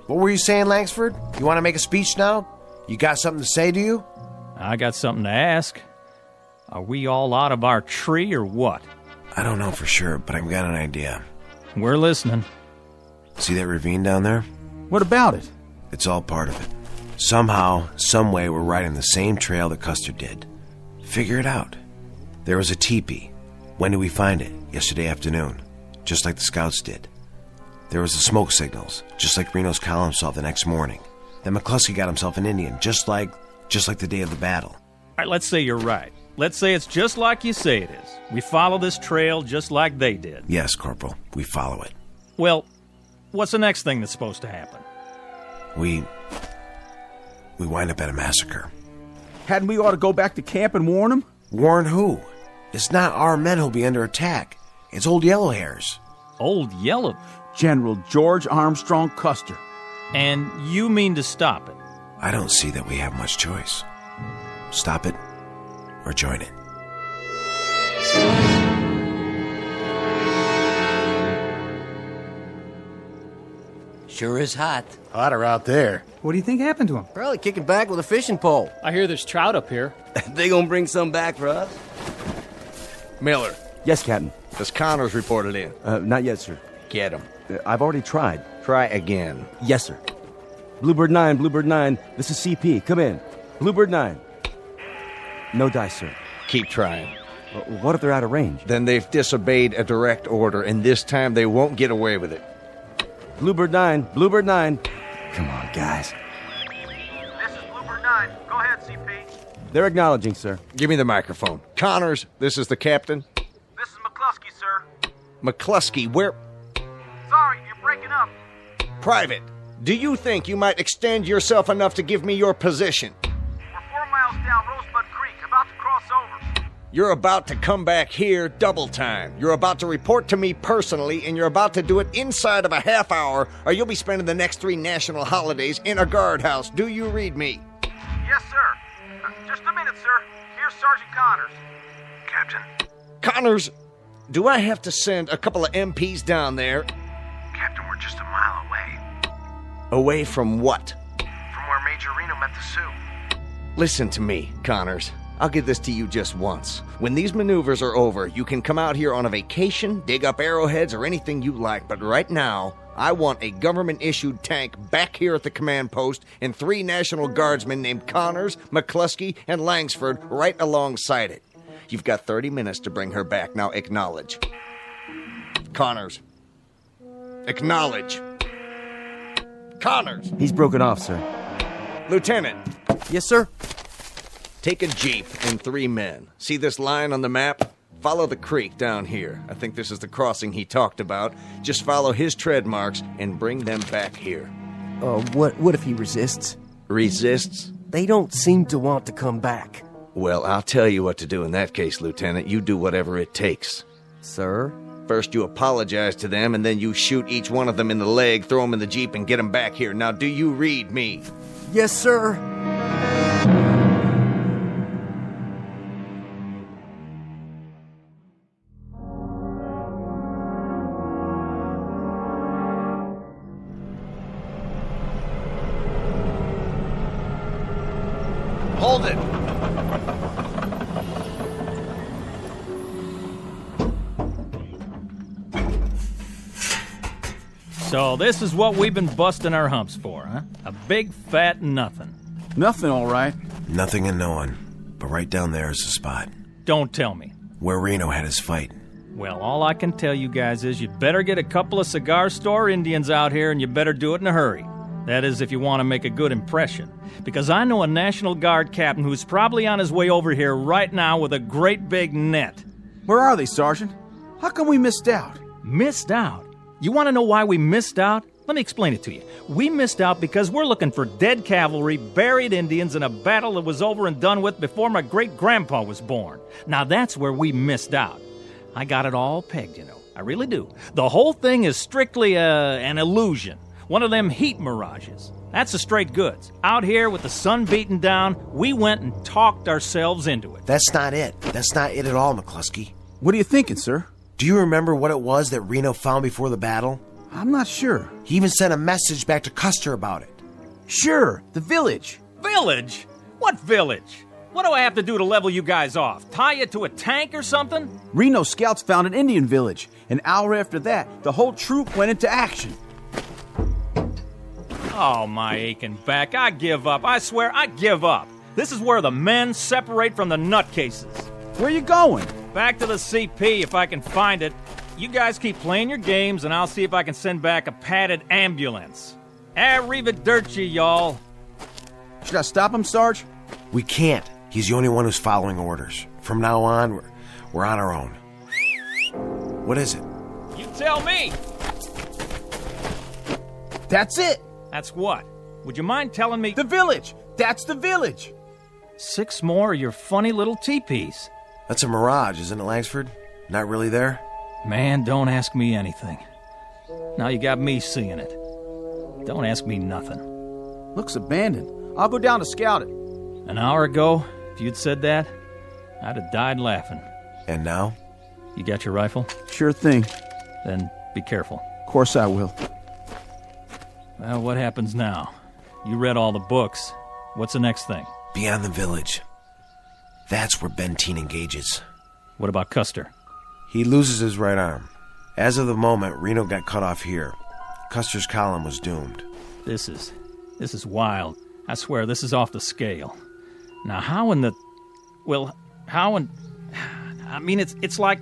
What were you saying, Langsford? You want to make a speech now? You got something to say, do you? I got something to ask. Are we all out of our tree or what? I don't know for sure, but I've got an idea. We're listening. See that ravine down there? What about it? It's all part of it. Somehow, some way, we're riding the same trail that Custer did. Figure it out. There was a teepee. When did we find it? Yesterday afternoon. Just like the scouts did. There was the smoke signals, just like Reno's column saw the next morning. Then McCluskey got himself an Indian, just like the day of the battle. All right, let's say you're right. Let's say it's just like you say it is. We follow this trail just like they did. Yes, Corporal, we follow it. Well, what's the next thing that's supposed to happen? We wind up at a massacre. Hadn't we ought to go back to camp and warn them? Warn who? It's not our men who'll be under attack. It's Old Yellowhairs. Old Yellow? General George Armstrong Custer. And you mean to stop it? I don't see that we have much choice. Stop it or join it. Sure is hot. Hotter out there. What do you think happened to him? Probably kicking back with a fishing pole. I hear there's trout up here. They gonna bring some back for us? Miller, Yes, Captain. has Connors reported in? Not yet, sir. Get him. I've already tried. Try again. Yes, sir. Bluebird 9, this is CP. Come in. Bluebird 9. No dice, sir. Keep trying. What if they're out of range? Then they've disobeyed a direct order, and this time they won't get away with it. Bluebird 9. Come on, guys. This is Bluebird 9. Go ahead, CP. They're acknowledging, sir. Give me the microphone. Connors, this is the captain. This is McCluskey, sir. McCluskey, where... Sorry, you're breaking up. Private, do you think you might extend yourself enough to give me your position? We're 4 miles down Rosebud Creek, about to cross over. You're about to come back here double time. You're about to report to me personally, and you're about to do it inside of a half hour, or you'll be spending the next 3 national holidays in a guardhouse. Do you read me? Yes, sir. Just a minute, sir. Here's Sergeant Connors. Captain. Connors, do I have to send a couple of MPs down there? Captain, we're just a mile away. Away from what? From where Major Reno met the Sioux. Listen to me, Connors. I'll give this to you just once. When these maneuvers are over, you can come out here on a vacation, dig up arrowheads, or anything you like. But right now, I want a government-issued tank back here at the command post and 3 National Guardsmen named Connors, McCluskey, and Langsford right alongside it. You've got 30 minutes to bring her back. Now acknowledge. Connors. Acknowledge. Connors. He's broken off, sir. Lieutenant. Yes, sir. Take a jeep and 3 men. See this line on the map? Follow the creek down here. I think this is the crossing he talked about. Just follow his tread marks and bring them back here. What if he resists? Resists? They don't seem to want to come back. Well, I'll tell you what to do in that case, Lieutenant. You do whatever it takes. Sir? First you apologize to them, and then you shoot each one of them in the leg, throw them in the jeep, and get them back here. Now, do you read me? Yes, sir. Hold it! So this is what we've been busting our humps for, huh? A big fat nothing. Nothing, all right. Nothing and no one. But right down there is the spot. Don't tell me. Where Reno had his fight. Well, all I can tell you guys is you'd better get a couple of cigar store Indians out here, and you better do it in a hurry. That is, if you want to make a good impression. Because I know a National Guard captain who's probably on his way over here right now with a great big net. Where are they, Sergeant? How come we missed out? Missed out? You want to know why we missed out? Let me explain it to you. We missed out because we're looking for dead cavalry, buried Indians in a battle that was over and done with before my great-grandpa was born. Now that's where we missed out. I got it all pegged, you know. I really do. The whole thing is strictly an illusion. One of them heat mirages. That's the straight goods. Out here with the sun beating down, we went and talked ourselves into it. That's not it. That's not it at all, McCluskey. What are you thinking, sir? Do you remember what it was that Reno found before the battle? I'm not sure. He even sent a message back to Custer about it. Sure, the village. Village? What village? What do I have to do to level you guys off? Tie you to a tank or something? Reno scouts found an Indian village. An hour after that, the whole troop went into action. Oh, my aching back. I give up. I swear, I give up. This is where the men separate from the nutcases. Where you going? Back to the CP if I can find it. You guys keep playing your games, and I'll see if I can send back a padded ambulance. Arrivederci, y'all. Should I stop him, Sarge? We can't. He's the only one who's following orders. From now on, we're on our own. What is it? You tell me! That's it! That's what? Would you mind telling me? The village! That's the village! 6 more of your funny little teepees. That's a mirage, isn't it, Langsford? Not really there? Man, don't ask me anything. Now you got me seeing it. Don't ask me nothing. Looks abandoned. I'll go down to scout it. An hour ago, if you'd said that, I'd have died laughing. And now? You got your rifle? Sure thing. Then be careful. Of course I will. Well, what happens now? You read all the books. What's the next thing? Beyond the village. That's where Benteen engages. What about Custer? He loses his right arm. As of the moment, Reno got cut off here. Custer's column was doomed. This is wild. I swear, this is off the scale. Now, how in the... Well, how in... I mean, it's like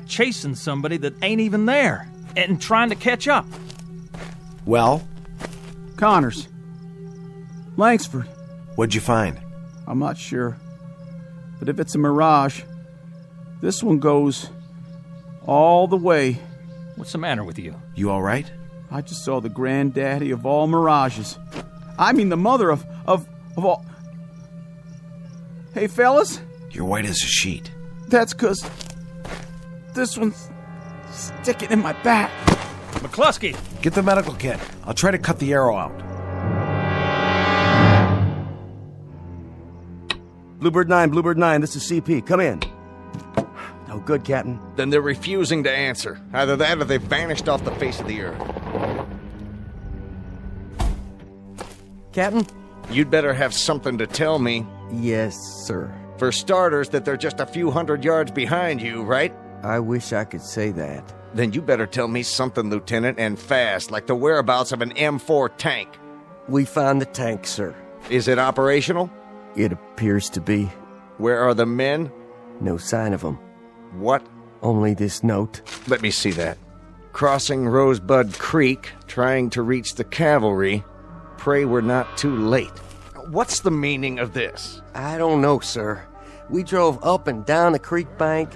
chasing somebody that ain't even there and trying to catch up. Well? Connors. Langsford. What'd you find? I'm not sure. But if it's a mirage, this one goes all the way. What's the matter with you? You all right? I just saw the granddaddy of all mirages. I mean the mother of all... Hey, fellas? You're white as a sheet. That's 'cause this one's sticking in my back. McCluskey! Get the medical kit. I'll try to cut the arrow out. Bluebird 9, this is CP. Come in. No good, Captain. Then they're refusing to answer. Either that or they've vanished off the face of the earth. Captain? You'd better have something to tell me. Yes, sir. For starters, that they're just a few hundred yards behind you, right? I wish I could say that. Then you better tell me something, Lieutenant, and fast, like the whereabouts of an M4 tank. We found the tank, sir. Is it operational? It appears to be. Where are the men? No sign of them. What? Only this note. Let me see that. Crossing Rosebud Creek, trying to reach the cavalry. Pray we're not too late. What's the meaning of this? I don't know, sir. We drove up and down the creek bank.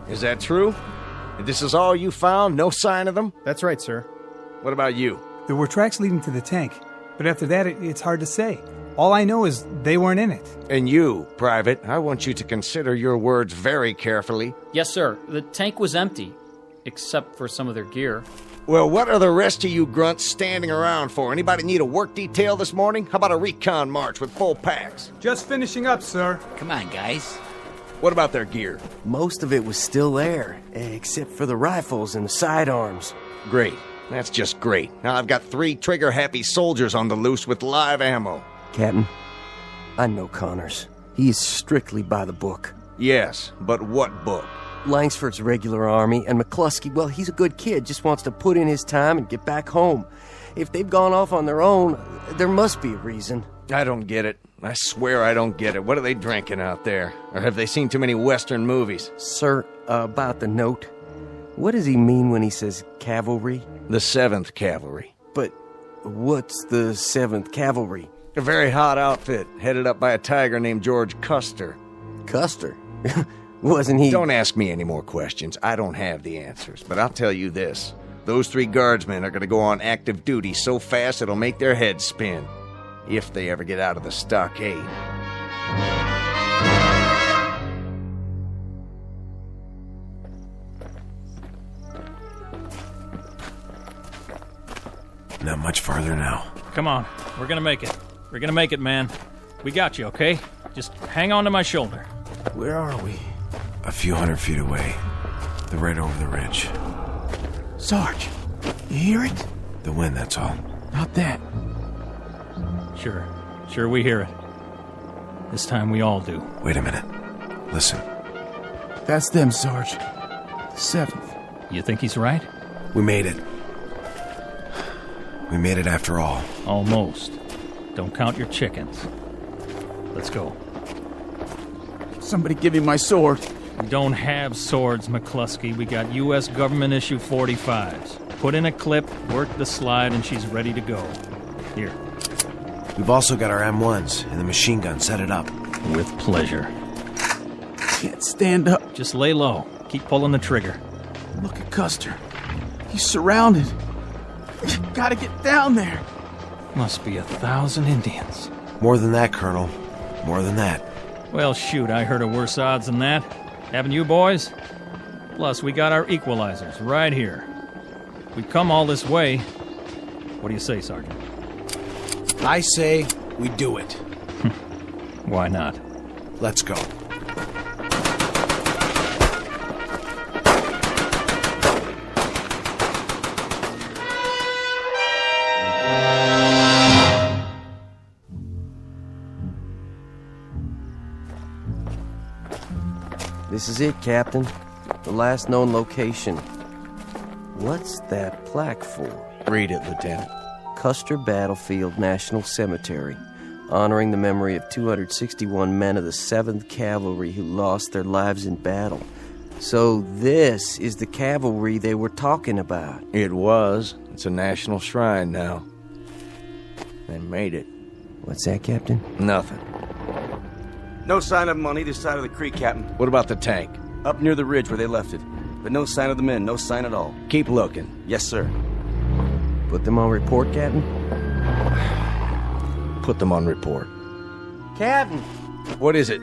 Is that true? This is all you found? No sign of them? That's right, sir. What about you? There were tracks leading to the tank, but after that, it's hard to say. All I know is they weren't in it. And you, Private, I want you to consider your words very carefully. Yes, sir. The tank was empty, except for some of their gear. Well, what are the rest of you grunts standing around for? Anybody need a work detail this morning? How about a recon march with full packs? Just finishing up, sir. Come on, guys. What about their gear? Most of it was still there, except for the rifles and the sidearms. Great. That's just great. Now I've got 3 trigger-happy soldiers on the loose with live ammo. Captain, I know Connors. He is strictly by the book. Yes, but what book? Langsford's regular army, and McCluskey, well, he's a good kid, just wants to put in his time and get back home. If they've gone off on their own, there must be a reason. I don't get it. I swear I don't get it. What are they drinking out there? Or have they seen too many Western movies? Sir, about the note, what does he mean when he says cavalry? The 7th Cavalry. But what's the 7th Cavalry? A very hot outfit, headed up by a tiger named George Custer. Custer? Wasn't he... Don't ask me any more questions. I don't have the answers. But I'll tell you this. Those 3 guardsmen are going to go on active duty so fast it'll make their heads spin. If they ever get out of the stockade. Not much farther now. Come on. We're gonna make it. We're gonna make it, man. We got you, okay? Just hang on to my shoulder. Where are we? A few hundred feet away. They're right over the ridge. Sarge, you hear it? The wind, that's all. Not that. Sure we hear it. This time we all do. Wait a minute. Listen. That's them, Sarge. The 7th. You think he's right? We made it. We made it after all. Almost. Don't count your chickens. Let's go. Somebody give me my sword. We don't have swords, McCluskey. We got U.S. government issue 45s. Put in a clip, work the slide, and she's ready to go. Here. We've also got our M1s and the machine gun. Set it up. With pleasure. Can't stand up. Just lay low. Keep pulling the trigger. Look at Custer. He's surrounded. You gotta get down there. Must be 1,000 Indians. More than that, Colonel. More than that. Well, shoot, I heard of worse odds than that. Haven't you, boys? Plus, we got our equalizers right here. We've come all this way. What do you say, Sergeant? I say we do it. Why not? Let's go. This is it, Captain. The last known location. What's that plaque for? Read it, Lieutenant. Custer Battlefield National Cemetery, honoring the memory of 261 men of the 7th Cavalry who lost their lives in battle. So this is the cavalry they were talking about. It was. It's a national shrine now. They made it. What's that, Captain? Nothing. No sign of them on either side of the creek, Captain. What about the tank? Up near the ridge where they left it. But no sign of the men, no sign at all. Keep looking. Yes, sir. Put them on report, Captain? Put them on report. Captain! What is it?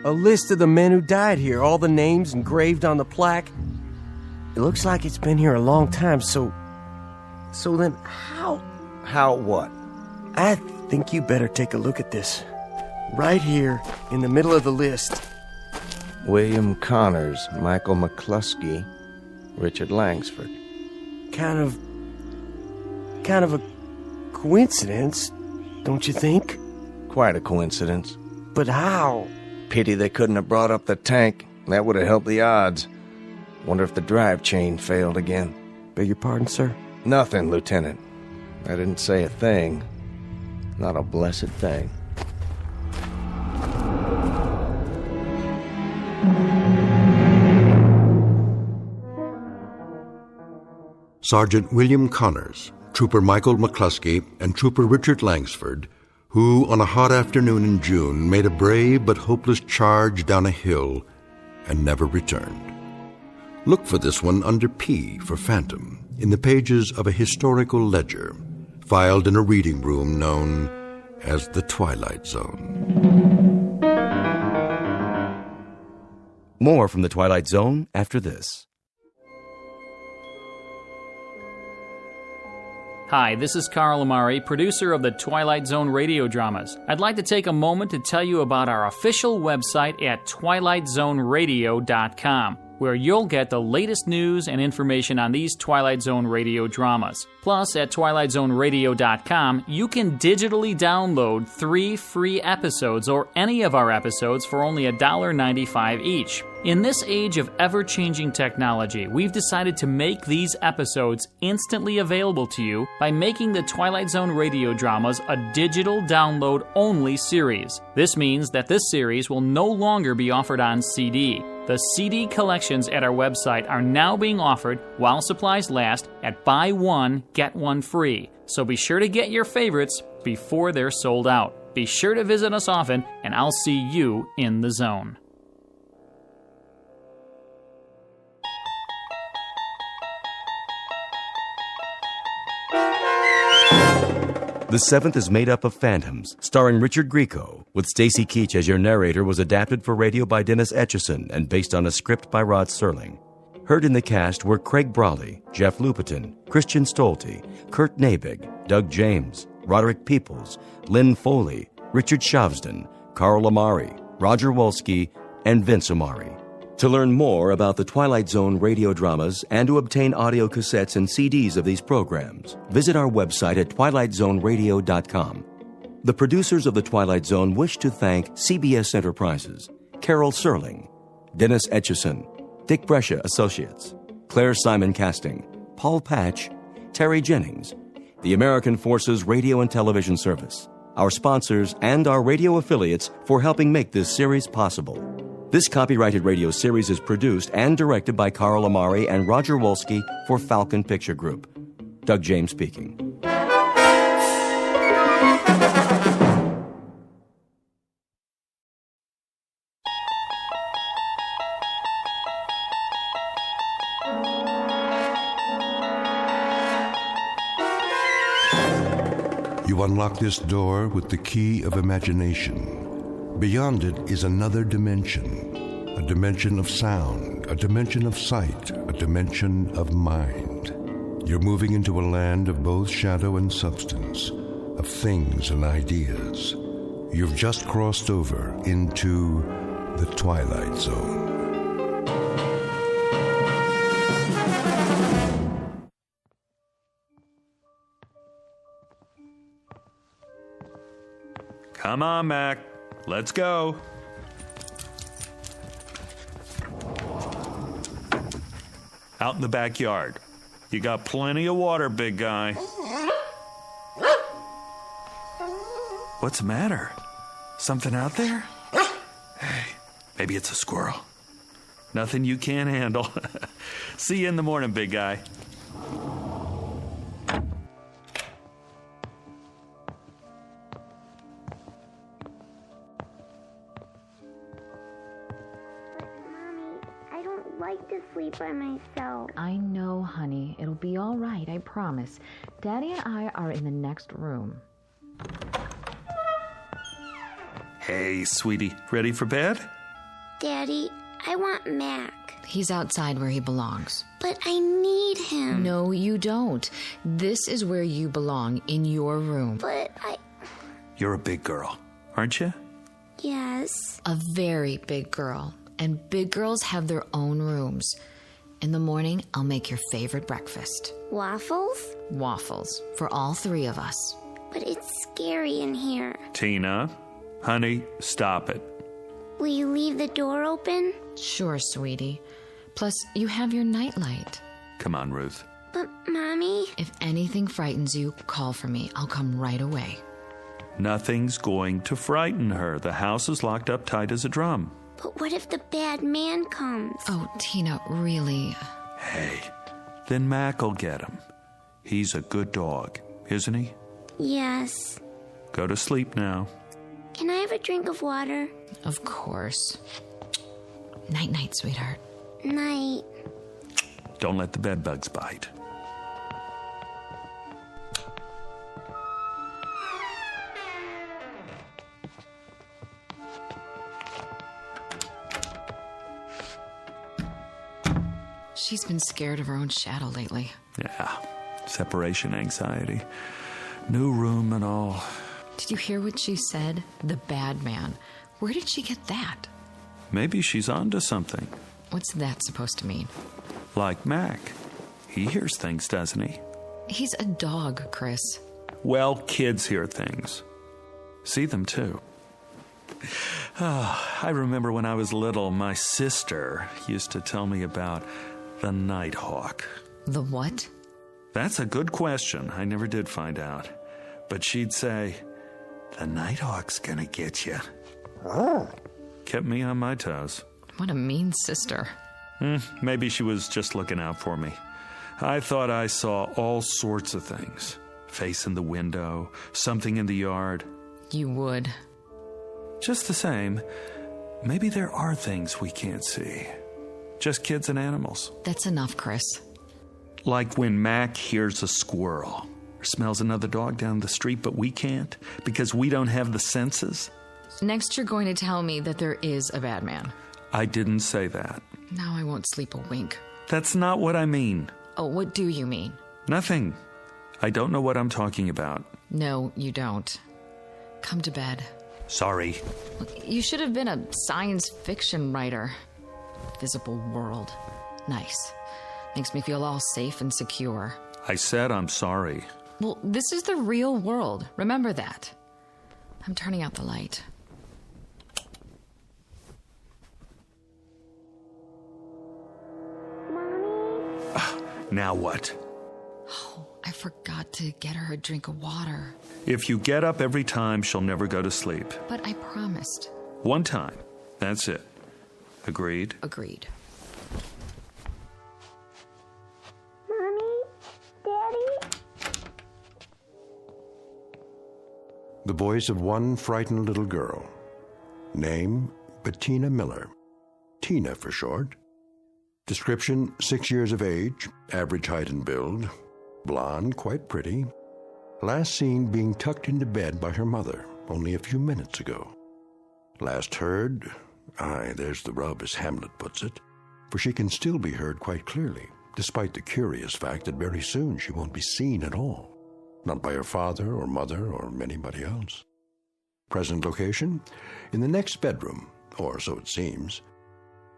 A list of the men who died here, all the names engraved on the plaque. It looks like it's been here a long time, so then how? How what? I think you better take a look at this. Right here, in the middle of the list. William Connors, Michael McCluskey, Richard Langsford. Kind of a coincidence, don't you think? Quite a coincidence. But how? Pity they couldn't have brought up the tank. That would have helped the odds. Wonder if the drive chain failed again. Beg your pardon, sir? Nothing, Lieutenant. I didn't say a thing. Not a blessed thing. Sergeant William Connors, Trooper Michael McCluskey, and Trooper Richard Langsford, who, on a hot afternoon in June, made a brave but hopeless charge down a hill and never returned. Look for this one under P for Phantom in the pages of a historical ledger, filed in a reading room known as the Twilight Zone. More from the Twilight Zone after this. Hi, this is Carl Amari, producer of the Twilight Zone radio dramas. I'd like to take a moment to tell you about our official website at twilightzoneradio.com, where you'll get the latest news and information on these Twilight Zone radio dramas. Plus, at twilightzoneradio.com, you can digitally download 3 free episodes or any of our episodes for only $1.95 each. In this age of ever-changing technology, we've decided to make these episodes instantly available to you by making the Twilight Zone radio dramas a digital download-only series. This means that this series will no longer be offered on CD. The CD collections at our website are now being offered while supplies last at buy one, get one free. So be sure to get your favorites before they're sold out. Be sure to visit us often, and I'll see you in the zone. The Seventh is made up of phantoms, starring Richard Grieco, with Stacy Keach as your narrator, was adapted for radio by Dennis Etchison and based on a script by Rod Serling. Heard in the cast were Craig Brawley, Jeff Lupetin, Christian Stolte, Kurt Nabig, Doug James, Roderick Peoples, Lynn Foley, Richard Shavsden, Carl Amari, Roger Wolski, and Vince Amari. To learn more about the Twilight Zone radio dramas and to obtain audio cassettes and CDs of these programs, visit our website at twilightzoneradio.com. The producers of The Twilight Zone wish to thank CBS Enterprises, Carol Serling, Dennis Etchison, Dick Brescia Associates, Claire Simon Casting, Paul Patch, Terry Jennings, the American Forces Radio and Television Service, our sponsors, and our radio affiliates for helping make this series possible. This copyrighted radio series is produced and directed by Carl Amari and Roger Wolski for Falcon Picture Group. Doug James speaking. You unlock this door with the key of imagination. Beyond it is another dimension, a dimension of sound, a dimension of sight, a dimension of mind. You're moving into a land of both shadow and substance, of things and ideas. You've just crossed over into the Twilight Zone. Come on, Mac. Let's go. Out in the backyard. You got plenty of water, big guy. What's the matter? Something out there? Hey, maybe it's a squirrel. Nothing you can't handle. See you in the morning, big guy. To sleep by myself. I know, honey. It'll be all right, I promise. Daddy and I are in the next room. Hey, sweetie, ready for bed? Daddy, I want Mac. He's outside where he belongs. But I need him. No, you don't. This is where you belong, in your room. But You're a big girl, aren't you? Yes. A very big girl. And big girls have their own rooms. In the morning, I'll make your favorite breakfast. Waffles? Waffles. For all three of us. But it's scary in here. Tina, honey, stop it. Will you leave the door open? Sure, sweetie. Plus, you have your nightlight. Come on, Ruth. But, Mommy... If anything frightens you, call for me. I'll come right away. Nothing's going to frighten her. The house is locked up tight as a drum. But what if the bad man comes? Oh, Tina, really? Hey, then Mac'll get him. He's a good dog, isn't he? Yes. Go to sleep now. Can I have a drink of water? Of course. Night-night, sweetheart. Night. Don't let the bedbugs bite. She's been scared of her own shadow lately. Yeah, separation anxiety. New room and all. Did you hear what she said? The bad man. Where did she get that? Maybe she's onto something. What's that supposed to mean? Like Mac. He hears things, doesn't he? He's a dog, Chris. Well, kids hear things. See them, too. Oh, I remember when I was little, my sister used to tell me about the Nighthawk. The what? That's a good question. I never did find out. But she'd say, the Nighthawk's gonna get you. Kept me on my toes. What a mean sister. Maybe she was just looking out for me. I thought I saw all sorts of things. Face in the window, something in the yard. You would. Just the same, maybe there are things we can't see. Just kids and animals. That's enough, Chris. Like when Mac hears a squirrel or smells another dog down the street, but we can't because we don't have the senses. Next, you're going to tell me that there is a bad man. I didn't say that. Now I won't sleep a wink. That's not what I mean. Oh, what do you mean? Nothing. I don't know what I'm talking about. No, you don't. Come to bed. Sorry. You should have been a science fiction writer. Visible world. Nice. Makes me feel all safe and secure. I said I'm sorry. Well, this is the real world. Remember that. I'm turning out the light. Mommy? Now what? Oh, I forgot to get her a drink of water. If you get up every time, she'll never go to sleep. But I promised. One time. That's it. Agreed? Agreed. Mommy? Daddy? The voice of one frightened little girl. Name, Bettina Miller. Tina for short. Description, 6 years of age, average height and build. Blonde, quite pretty. Last seen being tucked into bed by her mother only a few minutes ago. Last heard, there's the rub as Hamlet puts it, for she can still be heard quite clearly, despite the curious fact that very soon she won't be seen at all, not by her father or mother or anybody else. Present location? In the next bedroom, or so it seems.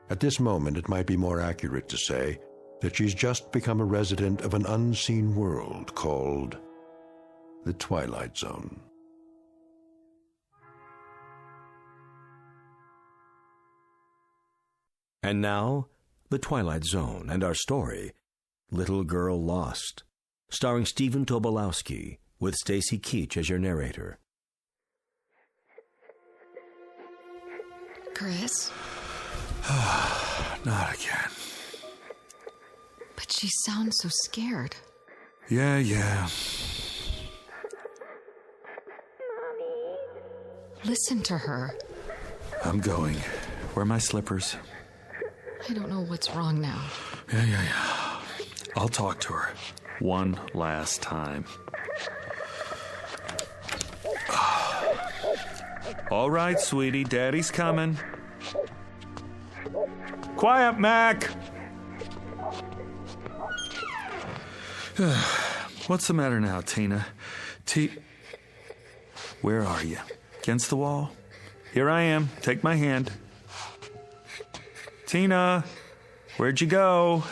At this moment, it might be more accurate to say that she's just become a resident of an unseen world called the Twilight Zone. And now, The Twilight Zone and our story, Little Girl Lost, starring Stephen Tobolowsky, with Stacy Keach as your narrator. Chris? Not again. But she sounds so scared. Yeah. Listen to her. I'm going. Where are my slippers? I don't know what's wrong now. Yeah. I'll talk to her. One last time. All right, sweetie. Daddy's coming. Quiet, Mac! What's the matter now, Tina? Where are you? Against the wall? Here I am. Take my hand. Tina, where'd you go?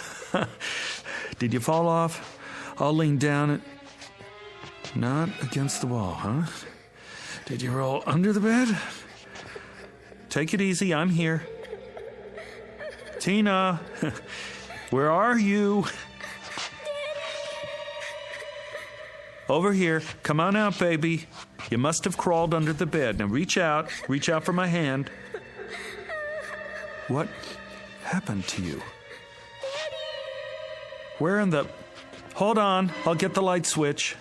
Did you fall off? I'll lean down and... Not against the wall, huh? Did you roll under the bed? Take it easy, I'm here. Tina, where are you? Over here. Come on out, baby. You must have crawled under the bed. Now reach out. Reach out for my hand. What happened to you? Where in the... Hold on. I'll get the light switch.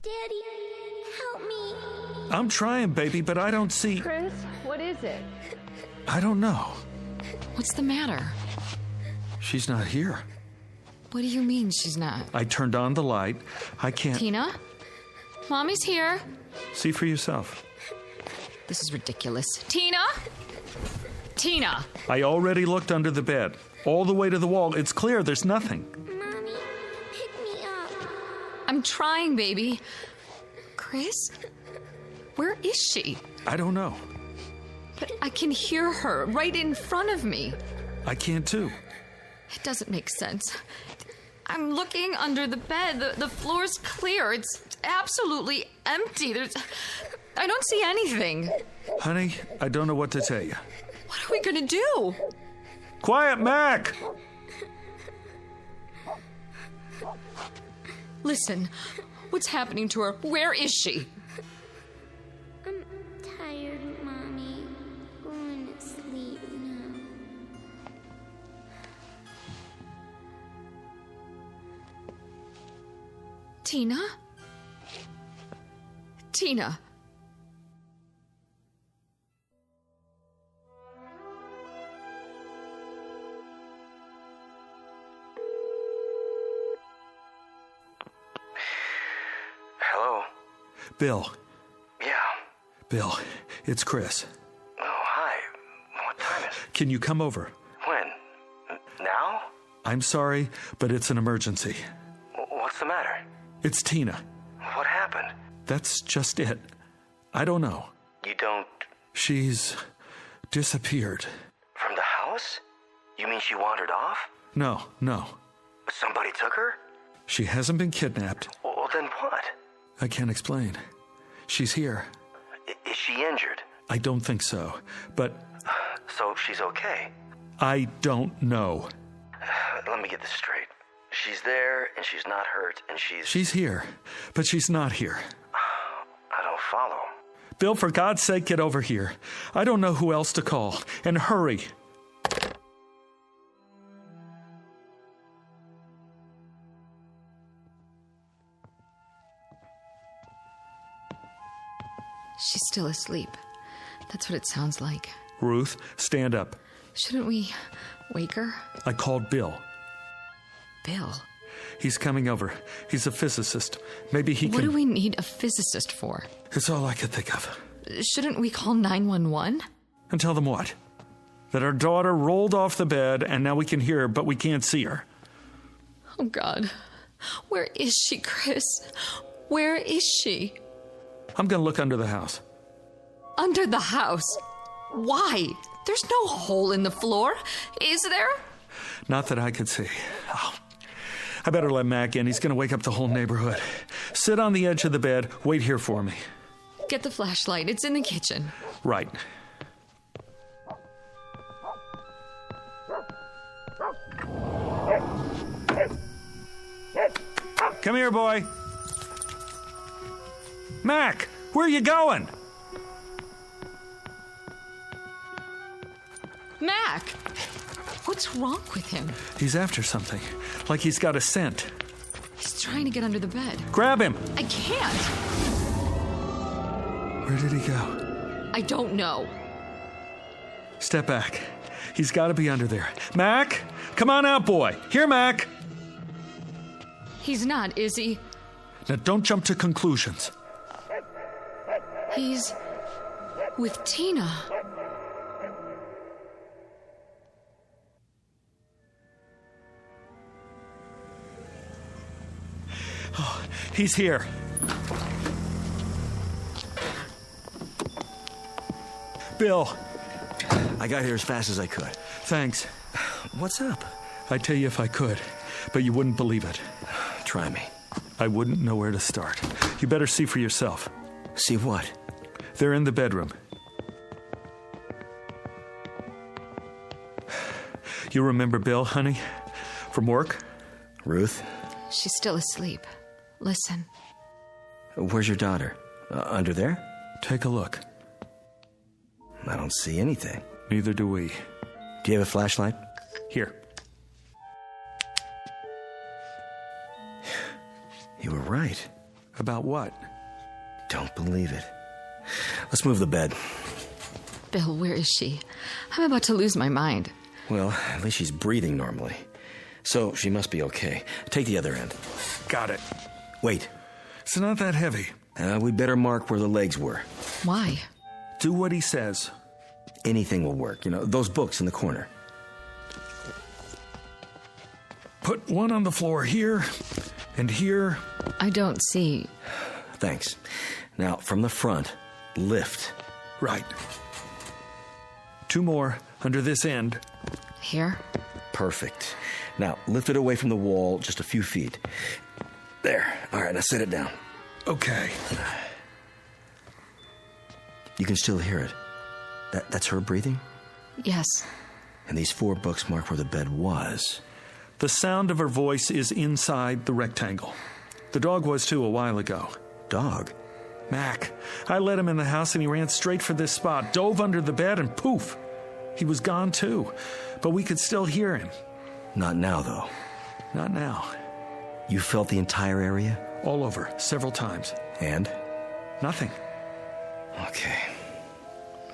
Daddy, help me. I'm trying, baby, but I don't see... Chris, what is it? I don't know. What's the matter? She's not here. What do you mean she's not? I turned on the light. I can't... Tina? Mommy's here. See for yourself. This is ridiculous. Tina? Tina! I already looked under the bed. All the way to the wall. It's clear there's nothing. Mommy, pick me up. I'm trying, baby. Chris? Where is she? I don't know. But I can hear her right in front of me. I can too. It doesn't make sense. I'm looking under the bed. The floor's clear. It's absolutely empty. I don't see anything. Honey, I don't know what to tell you. What are we gonna do? Quiet, Mac! Listen, what's happening to her? Where is she? I'm tired, Mommy. Going to sleep now. Tina? Tina. Hello? Bill. Yeah. Bill, it's Chris. Oh, hi. What time is it? Can you come over? When? Now? I'm sorry, but it's an emergency. What's the matter? It's Tina. What happened? That's just it. I don't know. You don't... She's disappeared. From the house? You mean she wandered off? No. Somebody took her? She hasn't been kidnapped. Well, then what? I can't explain. She's here. Is she injured? I don't think so, but... So she's okay? I don't know. Let me get this straight. She's there, and she's not hurt, and she's... She's here, but she's not here. I don't follow. Bill, for God's sake, get over here. I don't know who else to call. And hurry. She's still asleep. That's what it sounds like. Ruth, stand up. Shouldn't we wake her? I called Bill. Bill? He's coming over. He's a physicist. Maybe he can... What do we need a physicist for? It's all I could think of. Shouldn't we call 911? And tell them what? That our daughter rolled off the bed and now we can hear her, but we can't see her. Oh, God. Where is she, Chris? Where is she? I'm going to look under the house. Under the house? Why? There's no hole in the floor, is there? Not that I could see. Oh, I better let Mac in. He's going to wake up the whole neighborhood. Sit on the edge of the bed. Wait here for me. Get the flashlight. It's in the kitchen. Right. Come here, boy. Mac, where are you going? Mac! What's wrong with him? He's after something. Like he's got a scent. He's trying to get under the bed. Grab him! I can't! Where did he go? I don't know. Step back. He's got to be under there. Mac! Come on out, boy. Here, Mac! He's not, is he? Now, don't jump to conclusions. He's with Tina. Oh, he's here. Bill. I got here as fast as I could. Thanks. What's up? I'd tell you if I could, but you wouldn't believe it. Try me. I wouldn't know where to start. You better see for yourself. See what? They're in the bedroom. You remember Bill, honey? From work? Ruth? She's still asleep. Listen. Where's your daughter? Under there? Take a look. I don't see anything. Neither do we. Do you have a flashlight? Here. You were right. About what? Don't believe it. Let's move the bed. Bill, where is she? I'm about to lose my mind. Well, at least she's breathing normally. So she must be okay. Take the other end. Got it. Wait. It's not that heavy. We better mark where the legs were. Why? Do what he says. Anything will work. You know, those books in the corner. Put one on the floor here and here. I don't see. Thanks. Now, from the front, lift. Right. Two more under this end. Here? Perfect. Now, lift it away from the wall just a few feet. There. All right, now set it down. Okay. You can still hear it. That's her breathing? Yes. And these 4 books mark where the bed was. The sound of her voice is inside the rectangle. The dog was too a while ago. Dog? Mac. I let him in the house and he ran straight for this spot, dove under the bed, and poof. He was gone too. But we could still hear him. Not now, though. Not now. You felt the entire area? All over, several times. And? Nothing. Okay.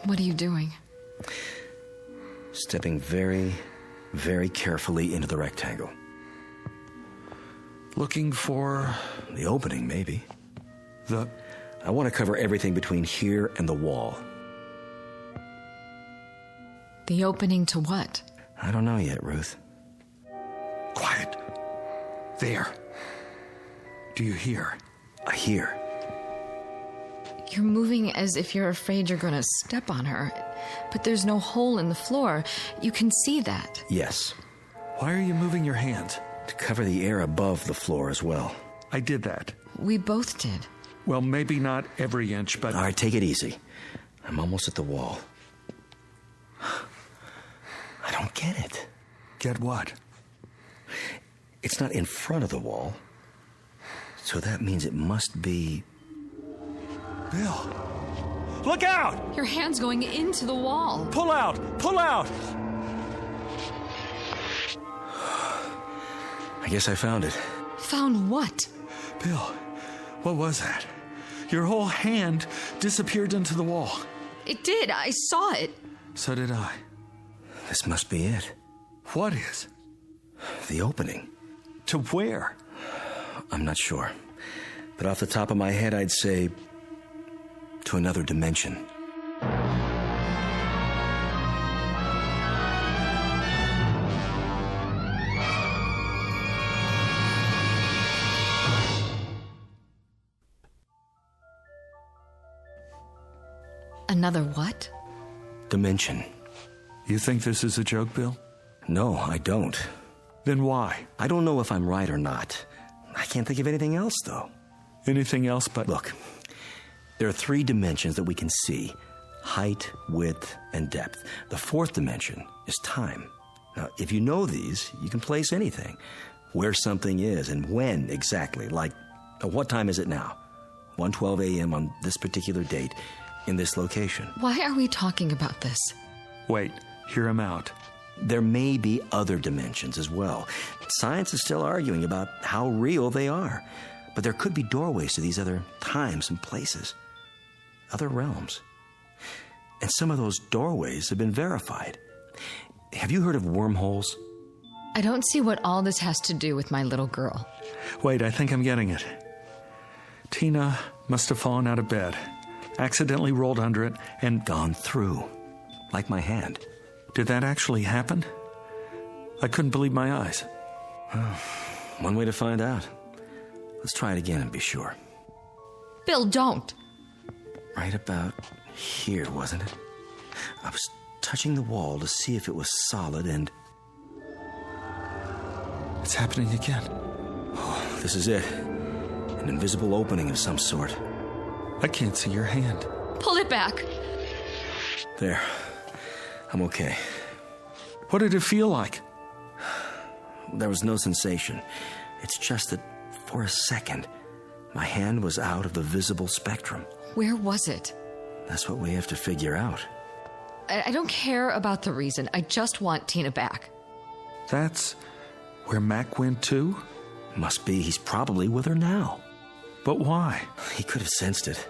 What are you doing? Stepping very, very carefully into the rectangle. Looking for... the opening, maybe. The... I want to cover everything between here and the wall. The opening to what? I don't know yet, Ruth. Quiet. There. Do you hear? I hear. You're moving as if you're afraid you're going to step on her. But there's no hole in the floor. You can see that. Yes. Why are you moving your hands? To cover the air above the floor as well. I did that. We both did. Well, maybe not every inch, but... All right, take it easy. I'm almost at the wall. I don't get it. Get what? It's not in front of the wall. So that means it must be... Bill! Look out! Your hand's going into the wall. Pull out! Pull out! I guess I found it. Found what? Bill, what was that? Your whole hand disappeared into the wall. It did. I saw it. So did I. This must be it. What is? The opening. To where? I'm not sure. But off the top of my head, I'd say to another dimension. Another what? Dimension. You think this is a joke, Bill? No, I don't. Then why? I don't know if I'm right or not. I can't think of anything else, though. Anything else but... Look, there are 3 dimensions that we can see. Height, width, and depth. The 4th dimension is time. Now, if you know these, you can place anything. Where something is and when exactly. Like, what time is it now? 1:12 a.m. on this particular date in this location. Why are we talking about this? Wait, hear him out. There may be other dimensions as well. Science is still arguing about how real they are. But there could be doorways to these other times and places. Other realms. And some of those doorways have been verified. Have you heard of wormholes? I don't see what all this has to do with my little girl. Wait, I think I'm getting it. Tina must have fallen out of bed, accidentally rolled under it, and gone through. Like my hand. Did that actually happen? I couldn't believe my eyes. One way to find out. Let's try it again and be sure. Bill, don't. Right about here, wasn't it? I was touching the wall to see if it was solid and... It's happening again. Oh, this is it. An invisible opening of some sort. I can't see your hand. Pull it back. There. I'm okay. What did it feel like? There was no sensation. It's just that for a second, my hand was out of the visible spectrum. Where was it? That's what we have to figure out. I don't care about the reason. I just want Tina back. That's where Mac went too? Must be. He's probably with her now. But why? He could have sensed it.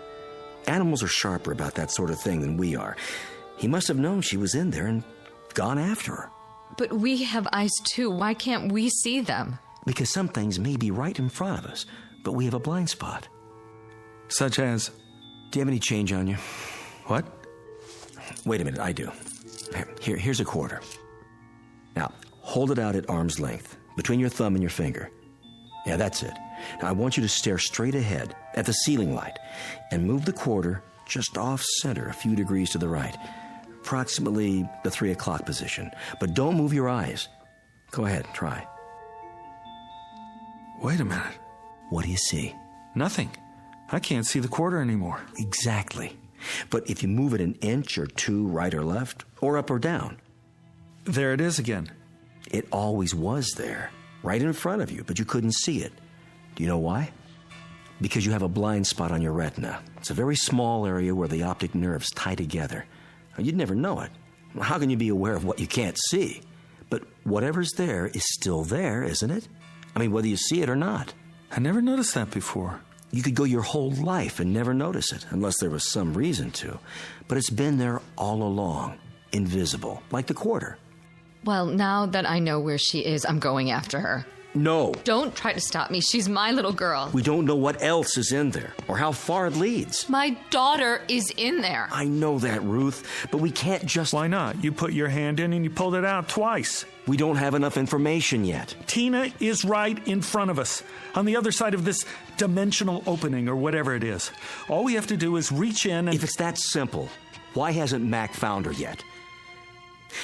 Animals are sharper about that sort of thing than we are. He must have known she was in there and gone after her. But we have eyes too. Why can't we see them? Because some things may be right in front of us, but we have a blind spot. Such as? Do you have any change on you? What? Wait a minute, I do. Here's a quarter. Now, hold it out at arm's length, between your thumb and your finger. Yeah, that's it. Now, I want you to stare straight ahead at the ceiling light and move the quarter just off-center a few degrees to the right, approximately the 3 o'clock position. But don't move your eyes. Go ahead, try. Wait a minute. What do you see? Nothing. I can't see the quarter anymore. Exactly. But if you move it an inch or 2 right or left, or up or down. There it is again. It always was there, right in front of you, but you couldn't see it. Do you know why? Because you have a blind spot on your retina. It's a very small area where the optic nerves tie together. You'd never know it. How can you be aware of what you can't see? But whatever's there is still there, isn't it? I mean, whether you see it or not. I never noticed that before. You could go your whole life and never notice it, unless there was some reason to. But it's been there all along, invisible, like the quarter. Well, now that I know where she is, I'm going after her. No. Don't try to stop me. She's my little girl. We don't know what else is in there, or how far it leads. My daughter is in there. I know that, Ruth, but we can't just... Why not? You put your hand in and you pulled it out twice. We don't have enough information yet. Tina is right in front of us, on the other side of this dimensional opening, or whatever it is. All we have to do is reach in and... If it's that simple, why hasn't Mac found her yet?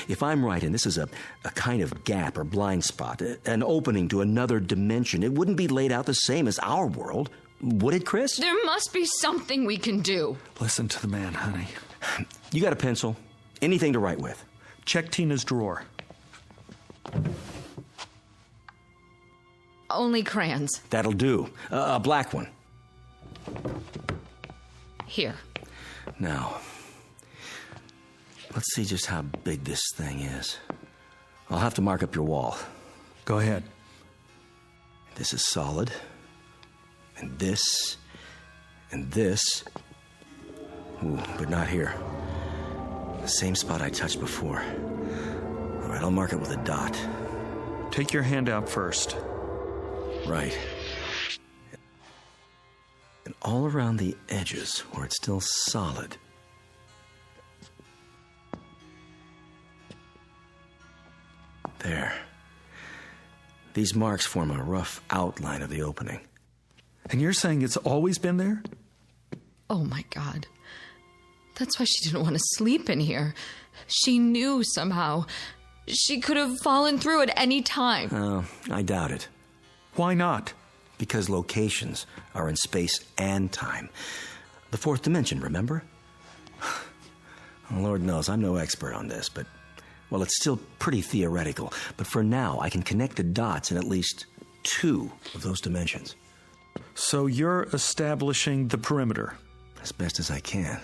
If I'm right, and this is a kind of gap or blind spot, an opening to another dimension, it wouldn't be laid out the same as our world, would it, Chris? There must be something we can do. Listen to the man, honey. You got a pencil? Anything to write with? Check Tina's drawer. Only crayons. That'll do. A black one. Here. Now, let's see just how big this thing is. I'll have to mark up your wall. Go ahead. This is solid. And this. And this. Ooh, but not here. The same spot I touched before. All right, I'll mark it with a dot. Take your hand out first. Right. and all around the edges where it's still solid. There. These marks form a rough outline of the opening. And you're saying it's always been there? Oh my God. That's why she didn't want to sleep in here. She knew somehow. She could have fallen through at any time. Oh, I doubt it. Why not? Because locations are in space and time. The fourth dimension, remember? Lord knows I'm no expert on this, but, well, it's still pretty theoretical. But for now, I can connect the dots in at least 2 of those dimensions. So you're establishing the perimeter? As best as I can.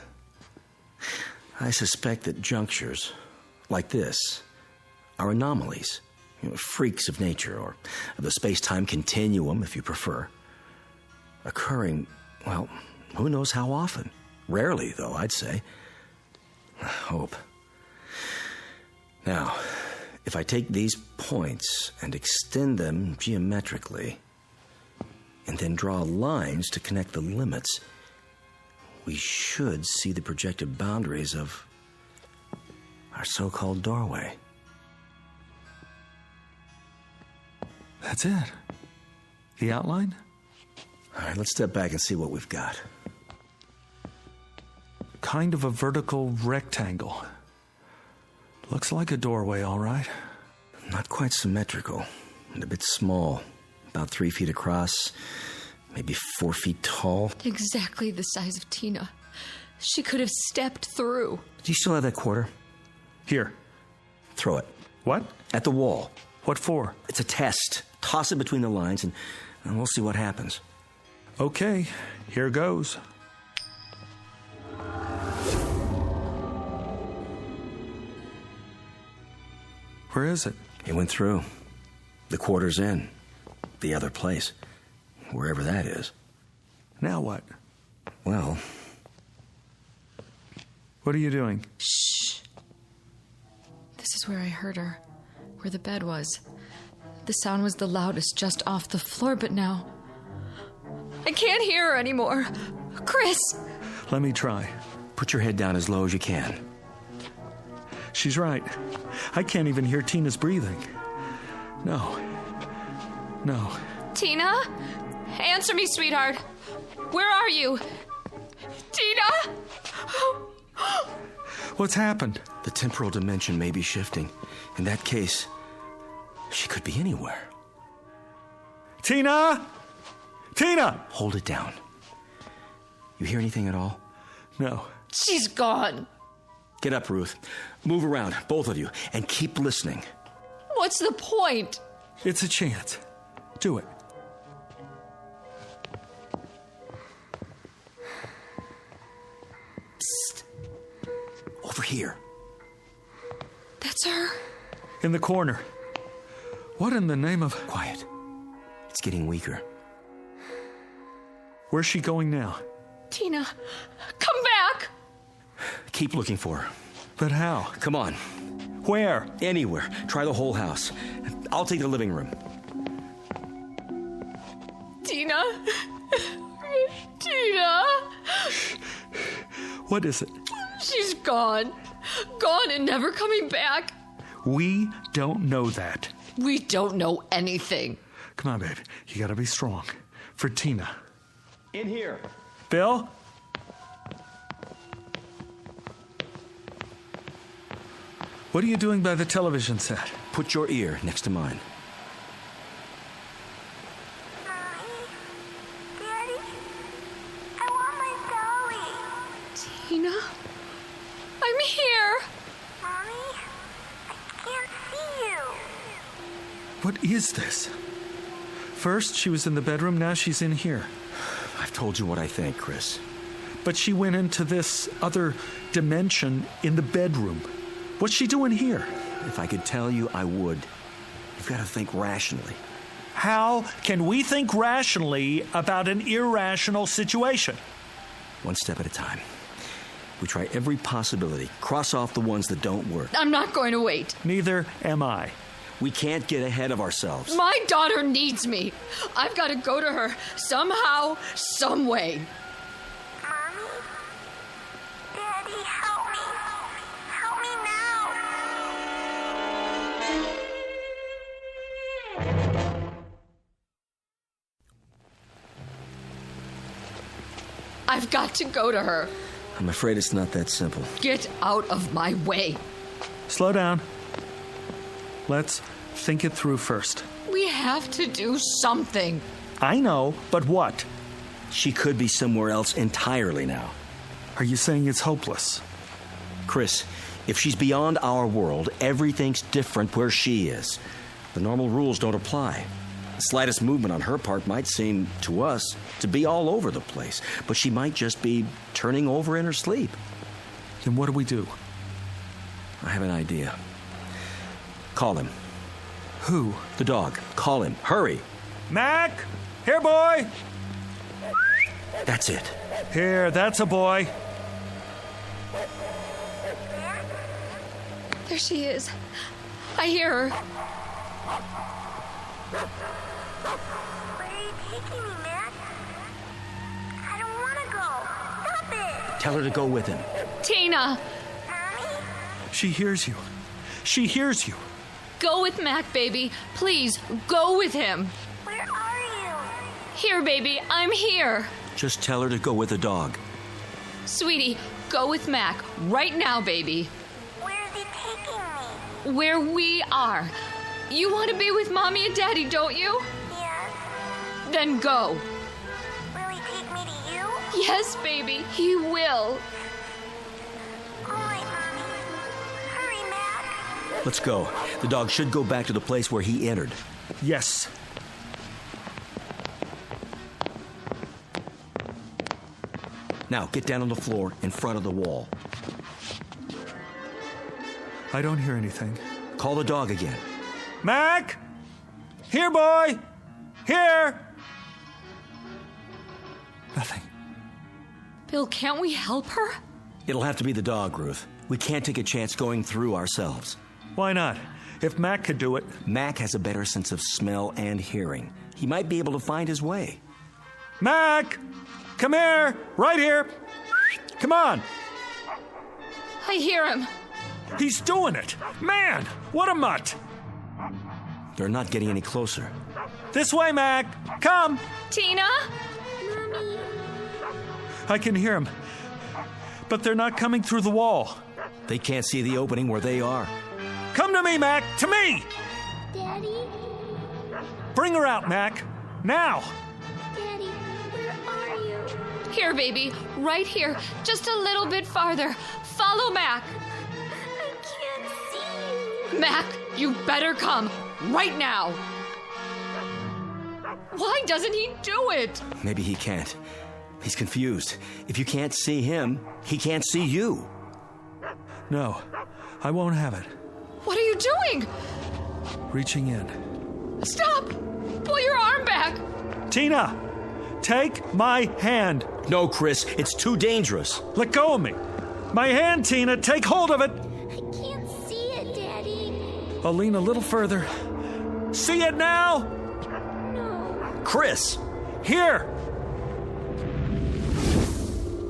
I suspect that junctures like this are anomalies, freaks of nature, or of the space-time continuum, if you prefer. Occurring, well, who knows how often? Rarely, though, I'd say. I hope. Now, if I take these points and extend them geometrically, and then draw lines to connect the limits, we should see the projected boundaries of our so-called doorway. That's it? The outline? All right, let's step back and see what we've got. Kind of a vertical rectangle. Looks like a doorway, all right. Not quite symmetrical, and a bit small. About 3 feet across, maybe 4 feet tall. Exactly the size of Tina. She could have stepped through. Do you still have that quarter? Here. Throw it. What? At the wall. What for? It's a test. Toss it between the lines, and we'll see what happens. Okay, here goes. Where is it? It went through. The quarter's in. The other place. Wherever that is. Now what? Well... What are you doing? Shh. This is where I heard her. Where the bed was. The sound was the loudest just off the floor, but now... I can't hear her anymore. Chris! Let me try. Put your head down as low as you can. She's right. I can't even hear Tina's breathing. No. Tina? Answer me, sweetheart. Where are you? Tina? What's happened? The temporal dimension may be shifting. In that case, she could be anywhere. Tina! Tina! Hold it down. You hear anything at all? No. She's gone. Get up, Ruth. Move around, both of you, and keep listening. What's the point? It's a chance. Do it. Psst. Over here. That's her. In the corner. What in the name of... Quiet. It's getting weaker. Where's she going now? Tina, come back! Keep looking for her. But how? Come on. Where? Anywhere. Try the whole house. I'll take the living room. Tina? Tina? What is it? She's gone. Gone and never coming back. We don't know that. We don't know anything. Come on, babe. You gotta be strong. For Tina. In here. Bill? What are you doing by the television set? Put your ear next to mine. Tina? I'm here. Mommy, I can't see you. What is this? First, she was in the bedroom, now she's in here. I've told you what I think, Chris. But she went into this other dimension in the bedroom. What's she doing here? If I could tell you, I would. You've got to think rationally. How can we think rationally about an irrational situation? One step at a time. We try every possibility. Cross off the ones that don't work. I'm not going to wait. Neither am I. We can't get ahead of ourselves. My daughter needs me. I've got to go to her somehow, some way. Mommy? Daddy, help me. Help me now. I've got to go to her. I'm afraid it's not that simple. Get out of my way. Slow down. Let's think it through first. We have to do something. I know, but what? She could be somewhere else entirely now. Are you saying it's hopeless? Chris, if she's beyond our world, everything's different where she is. The normal rules don't apply. The slightest movement on her part might seem, to us, to be all over the place, but she might just be turning over in her sleep. Then what do we do? I have an idea. Call him. Who? The dog. Call him. Hurry. Mac! Here, boy! That's it. Here, that's a boy. There she is. I hear her. Where are you taking me, Mac? I don't want to go. Stop it. Tell her to go with him. Tina! She hears you. She hears you. Go with Mac, baby. Please, go with him. Where are you? Here, baby. I'm here. Just tell her to go with the dog. Sweetie, go with Mac. Right now, baby. Where is he taking me? Where we are. You want to be with Mommy and Daddy, don't you? Yes. Then go. Will he take me to you? Yes, baby. He will. All right, Mommy. Hurry, Mac. Let's go. The dog should go back to the place where he entered. Yes. Now, get down on the floor in front of the wall. I don't hear anything. Call the dog again. Mac! Here, boy! Here! Nothing. Bill, can't we help her? It'll have to be the dog, Ruth. We can't take a chance going through ourselves. Why not? If Mac could do it. Mac has a better sense of smell and hearing. He might be able to find his way. Mac! Come here! Right here! Come on! I hear him. He's doing it! Man! What a mutt! They're not getting any closer. This way, Mac! Come! Tina? Mommy. I can hear him. But they're not coming through the wall. They can't see the opening where they are. Come to me, Mac! To me! Daddy? Bring her out, Mac! Now! Daddy, where are you? Here, baby. Right here. Just a little bit farther. Follow Mac. I can't see you. Mac, you better come. Right now. Why doesn't he do it? Maybe he can't. He's confused. If you can't see him, he can't see you. No, I won't have it. What are you doing? Reaching in. Stop! Pull your arm back. Tina! Take my hand. No, Chris, it's too dangerous. Let go of me. My hand, Tina. Take hold of it. I can't see it, Daddy. I'll lean a little further. See it now? No. Chris! Here!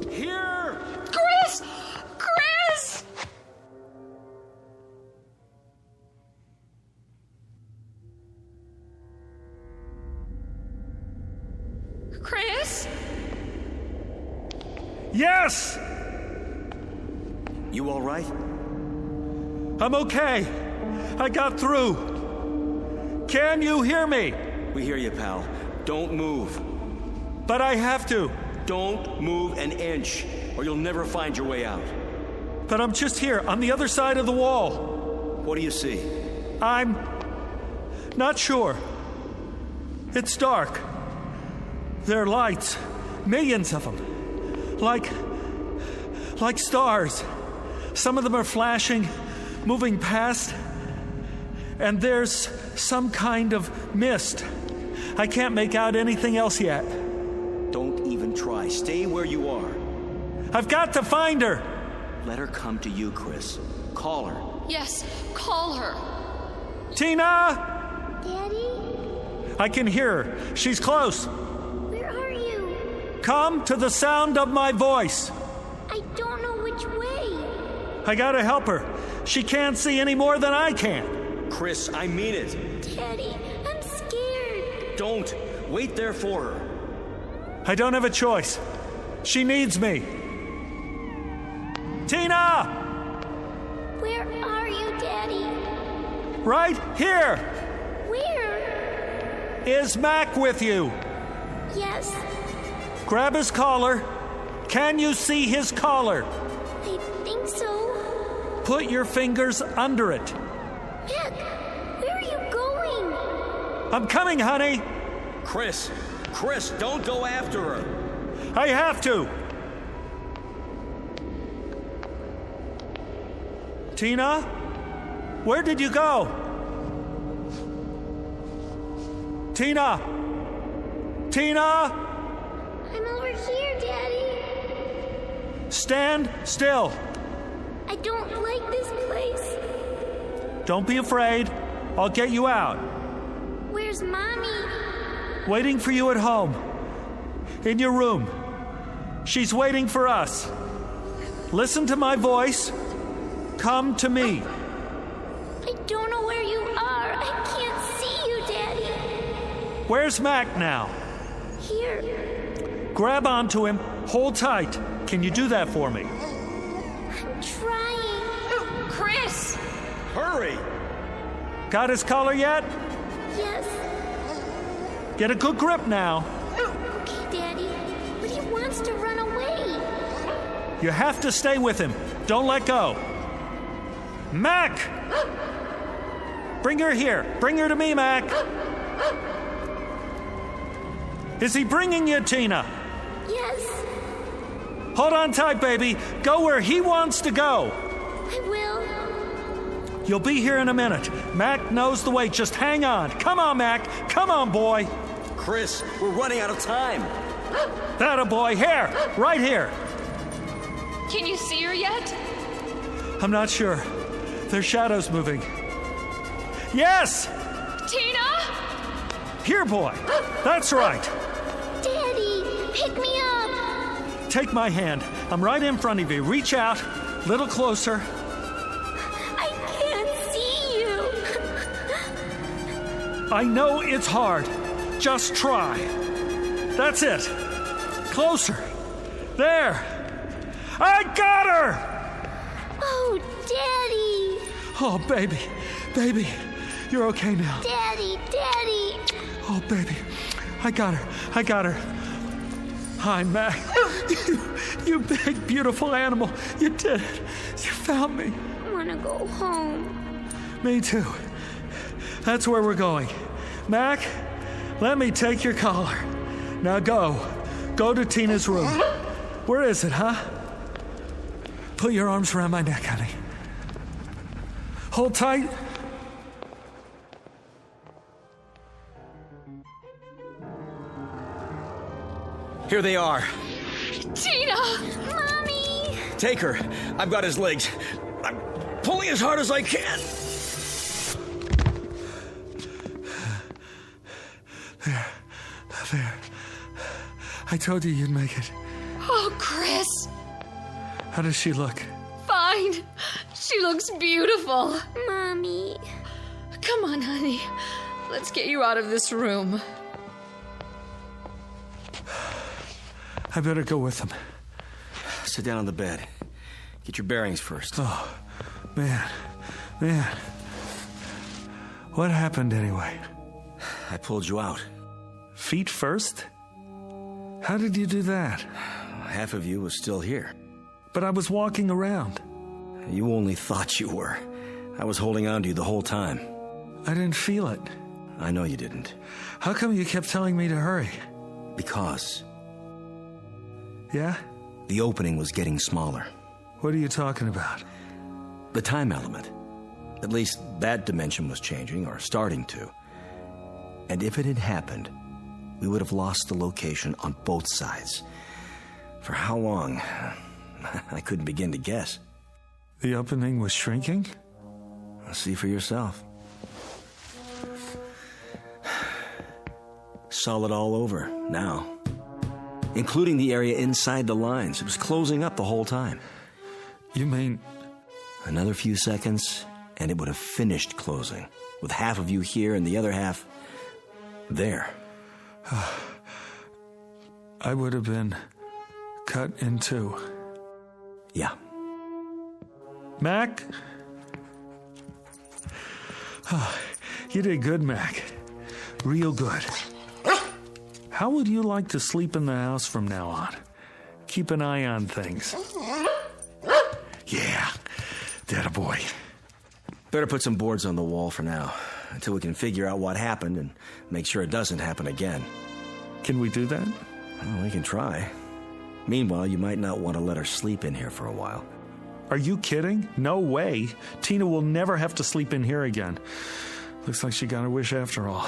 Here! Chris! Chris! Chris? Yes! You all right? I'm okay. I got through. Can you hear me? We hear you, pal. Don't move. But I have to. Don't move an inch, or you'll never find your way out. But I'm just here, on the other side of the wall. What do you see? I'm not sure. It's dark. There are lights, millions of them, like stars. Some of them are flashing, moving past, and there's some kind of mist. I can't make out anything else yet. Don't even try. Stay where you are. I've got to find her. Let her come to you, Chris. Call her. Yes, call her. Tina! Daddy? I can hear her. She's close. Where are you? Come to the sound of my voice. I don't know which way. I gotta help her. She can't see any more than I can. Chris, I mean it. Daddy, I'm scared. Don't. Wait there for her. I don't have a choice. She needs me. Tina! Where are you, Daddy? Right here. Where? Is Mac with you? Yes. Grab his collar. Can you see his collar? I think so. Put your fingers under it. Mac, where are you going? I'm coming, honey. Chris, don't go after her. I have to. Tina? Where did you go? Tina? Tina? I'm over here, Daddy. Stand still. I don't like this place. Don't be afraid. I'll get you out. Where's Mommy? Waiting for you at home. In your room. She's waiting for us. Listen to my voice. Come to me. I don't know where you are. I can't see you, Daddy. Where's Mac now? Here. Grab onto him. Hold tight. Can you do that for me? I'm trying. Chris! Hurry! Got his collar yet? Yes. Get a good grip now. Okay, Daddy. But he wants to run away. You have to stay with him. Don't let go. Mac! Bring her here. Bring her to me, Mac. Is he bringing you, Tina? Yes. Hold on tight, baby. Go where he wants to go. I will. You'll be here in a minute. Mac knows the way. Just hang on. Come on, Mac. Come on, boy. Chris, we're running out of time. That a boy. Here. Right here. Can you see her yet? I'm not sure. There's shadows moving. Yes! Tina? Here, boy. That's right. Daddy, pick me up. Take my hand. I'm right in front of you. Reach out. Little closer. I can't see you. I know it's hard. Just try. That's it. Closer. There. I got her! Oh, Daddy. Oh, baby. Baby. You're okay now. Daddy. Oh, baby. I got her. Hi, Mac. You big, beautiful animal. You did it. You found me. I want to go home. Me too. That's where we're going. Mac, let me take your collar. Now go. Go to Tina's room. Where is it, huh? Put your arms around my neck, honey. Hold tight. Here they are. Tina! Mommy! Take her. I've got his legs. I'm pulling as hard as I can. There. I told you you'd make it. Oh, Chris! How does she look? Fine. She looks beautiful. Mommy. Come on, honey. Let's get you out of this room. I better go with him. Sit down on the bed. Get your bearings first. Oh, man. What happened anyway? I pulled you out. Feet first? How did you do that? Half of you was still here. But I was walking around. You only thought you were. I was holding on to you the whole time. I didn't feel it. I know you didn't. How come you kept telling me to hurry? Because. Yeah? The opening was getting smaller. What are you talking about? The time element. At least that dimension was changing, or starting to. And if it had happened, we would have lost the location on both sides. For how long? I couldn't begin to guess. The opening was shrinking? See for yourself. Solid all over, now. Including the area inside the lines. It was closing up the whole time. You mean... Another few seconds, and it would have finished closing, with half of you here and the other half there. I would have been cut in two. Yeah. Mac? You did good, Mac. Real good. How would you like to sleep in the house from now on? Keep an eye on things. Yeah, that a boy. Better put some boards on the wall for now, until we can figure out what happened and make sure it doesn't happen again. Can we do that? Well, we can try. Meanwhile, you might not want to let her sleep in here for a while. Are you kidding? No way. Tina will never have to sleep in here again. Looks like she got her wish after all.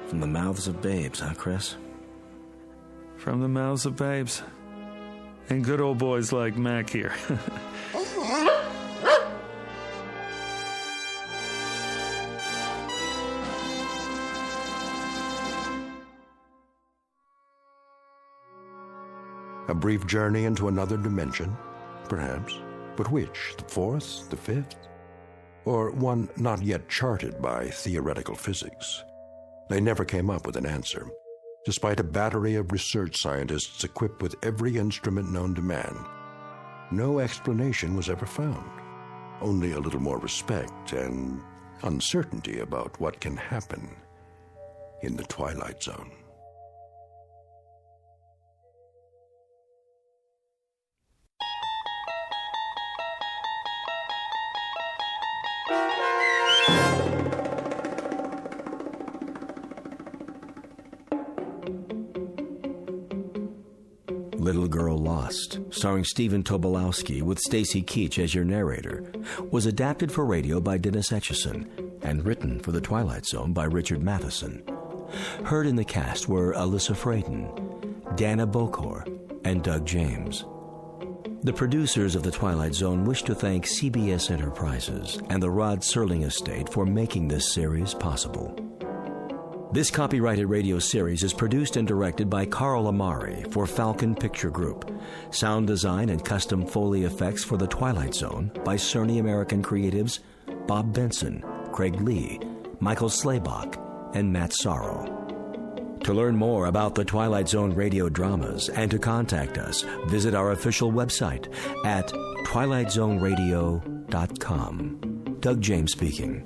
From the mouths of babes, huh, Chris? From the mouths of babes. And good old boys like Mac here. A brief journey into another dimension, perhaps. But which? The fourth? The fifth? Or one not yet charted by theoretical physics? They never came up with an answer, despite a battery of research scientists equipped with every instrument known to man. No explanation was ever found, only a little more respect and uncertainty about what can happen in the Twilight Zone. Little Girl Lost, starring Stephen Tobolowsky with Stacy Keach as your narrator, was adapted for radio by Dennis Etchison and written for The Twilight Zone by Richard Matheson. Heard in the cast were Alyssa Fraden, Dana Bokor, and Doug James. The producers of The Twilight Zone wish to thank CBS Enterprises and the Rod Serling Estate for making this series possible. This copyrighted radio series is produced and directed by Carl Amari for Falcon Picture Group. Sound design and custom Foley effects for The Twilight Zone by Cerny American creatives Bob Benson, Craig Lee, Michael Slaybach, and Matt Sorrow. To learn more about the Twilight Zone radio dramas and to contact us, visit our official website at twilightzoneradio.com. Doug James speaking.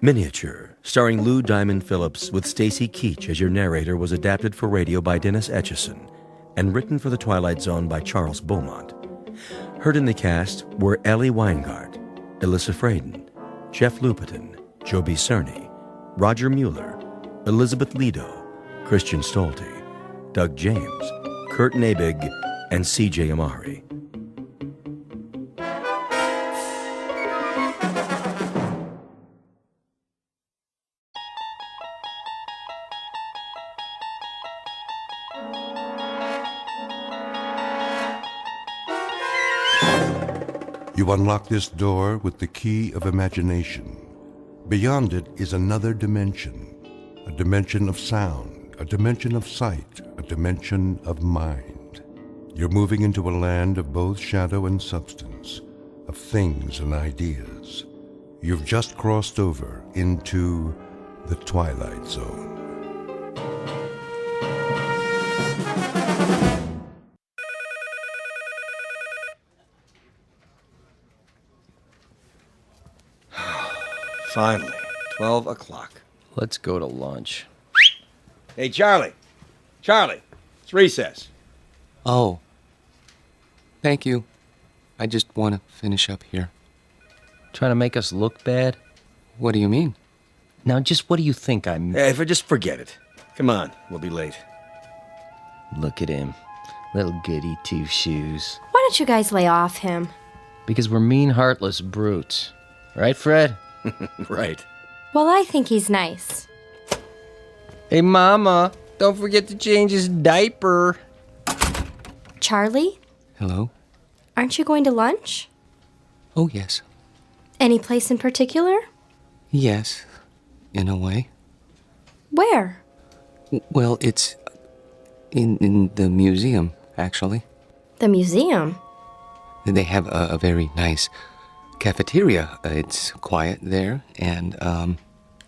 Miniature, starring Lou Diamond Phillips with Stacy Keach as your narrator, was adapted for radio by Dennis Etchison and written for The Twilight Zone by Charles Beaumont. Heard in the cast were Ellie Weingart, Alyssa Fraden, Jeff Lupetin, Joby Cerny, Roger Mueller, Elizabeth Lido, Christian Stolte, Doug James, Kurt Nabig, and C.J. Amari. You unlock this door with the key of imagination. Beyond it is another dimension, a dimension of sound, a dimension of sight, a dimension of mind. You're moving into a land of both shadow and substance, of things and ideas. You've just crossed over into the Twilight Zone. Finally, 12 o'clock. Let's go to lunch. Hey, Charlie. Charlie, it's recess. Oh. Thank you. I just want to finish up here. Trying to make us look bad? What do you mean? Now, just what do you think I'm... Hey, just forget it. Come on, we'll be late. Look at him. Little goody two-shoes. Why don't you guys lay off him? Because we're mean, heartless brutes. Right, Fred? Right. Well, I think he's nice. Hey, Mama, don't forget to change his diaper. Charlie, Hello? aren't you going to lunch? Oh, yes. Any place in particular? Yes, in a way. Where? Well, it's in the museum, actually. The museum? They have a very nice cafeteria. It's quiet there, and,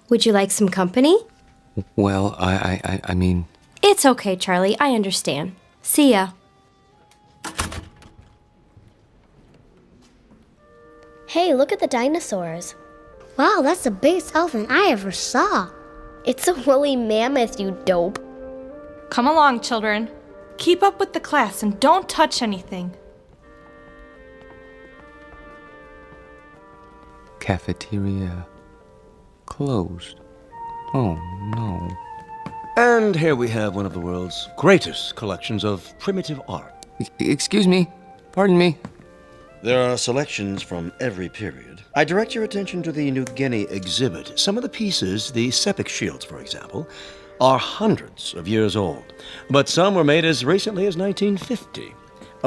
Would you like some company? well, I mean... It's okay, Charlie. I understand. See ya. Hey, look at the dinosaurs. Wow, that's the biggest elephant I ever saw. It's a woolly mammoth, you dope. Come along, children. Keep up with the class and don't touch anything. Cafeteria closed. Oh, no. And here we have one of the world's greatest collections of primitive art. Excuse me. Pardon me. There are selections from every period. I direct your attention to the New Guinea exhibit. Some of the pieces, the sepik shields, for example, are hundreds of years old, but some were made as recently as 1950.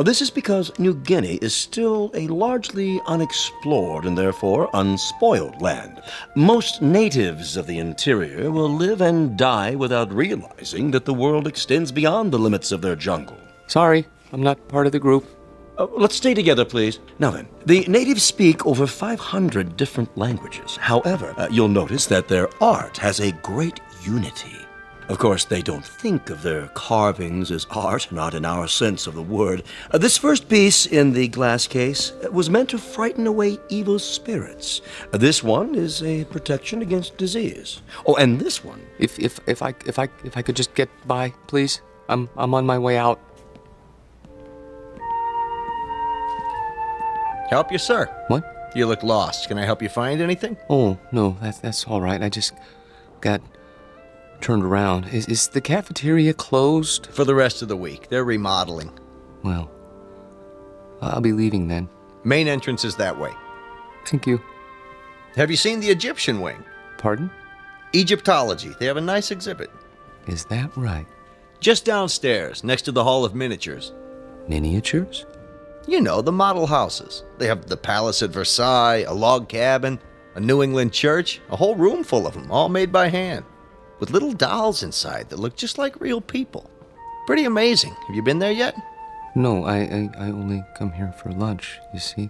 This is because New Guinea is still a largely unexplored and therefore unspoiled land. Most natives of the interior will live and die without realizing that the world extends beyond the limits of their jungle. Sorry, I'm not part of the group. Let's stay together, please. Now then, the natives speak over 500 different languages. However, you'll notice that their art has a great unity. Of course, they don't think of their carvings as art, not in our sense of the word. This first piece in the glass case was meant to frighten away evil spirits. This one is a protection against disease. Oh, and this one. If I could just get by, please. I'm on my way out. Help you, sir. What? You look lost. Can I help you find anything? Oh, no, that's all right. I just got turned around. Is the cafeteria closed? For the rest of the week. They're remodeling. Well, I'll be leaving then. Main entrance is that way. Thank you. Have you seen the Egyptian wing? Pardon? Egyptology. They have a nice exhibit. Is that right? Just downstairs, next to the Hall of Miniatures. Miniatures? You know, the model houses. They have the palace at Versailles, a log cabin, a New England church, a whole room full of them, all made by hand, with little dolls inside that look just like real people. Pretty amazing. Have you been there yet? No, I only come here for lunch, you see.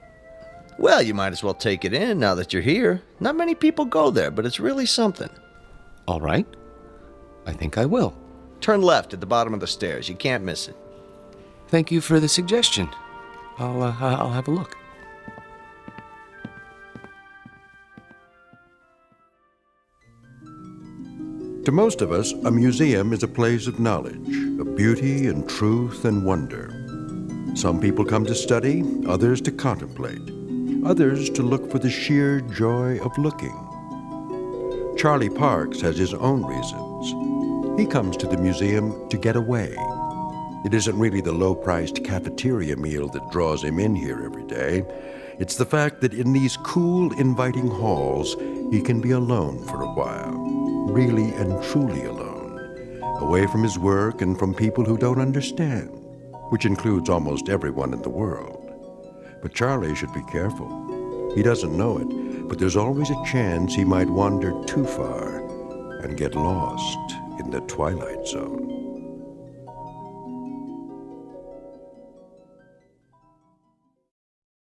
Well, you might as well take it in now that you're here. Not many people go there, but it's really something. All right. I think I will. Turn left at the bottom of the stairs. You can't miss it. Thank you for the suggestion. I'll have a look. To most of us, a museum is a place of knowledge, of beauty and truth and wonder. Some people come to study, others to contemplate, others to look for the sheer joy of looking. Charlie Parks has his own reasons. He comes to the museum to get away. It isn't really the low-priced cafeteria meal that draws him in here every day. It's the fact that in these cool, inviting halls, he can be alone for a while. Really and truly alone. Away from his work and from people who don't understand, which includes almost everyone in the world. But Charlie should be careful. He doesn't know it, but there's always a chance he might wander too far and get lost in the Twilight Zone.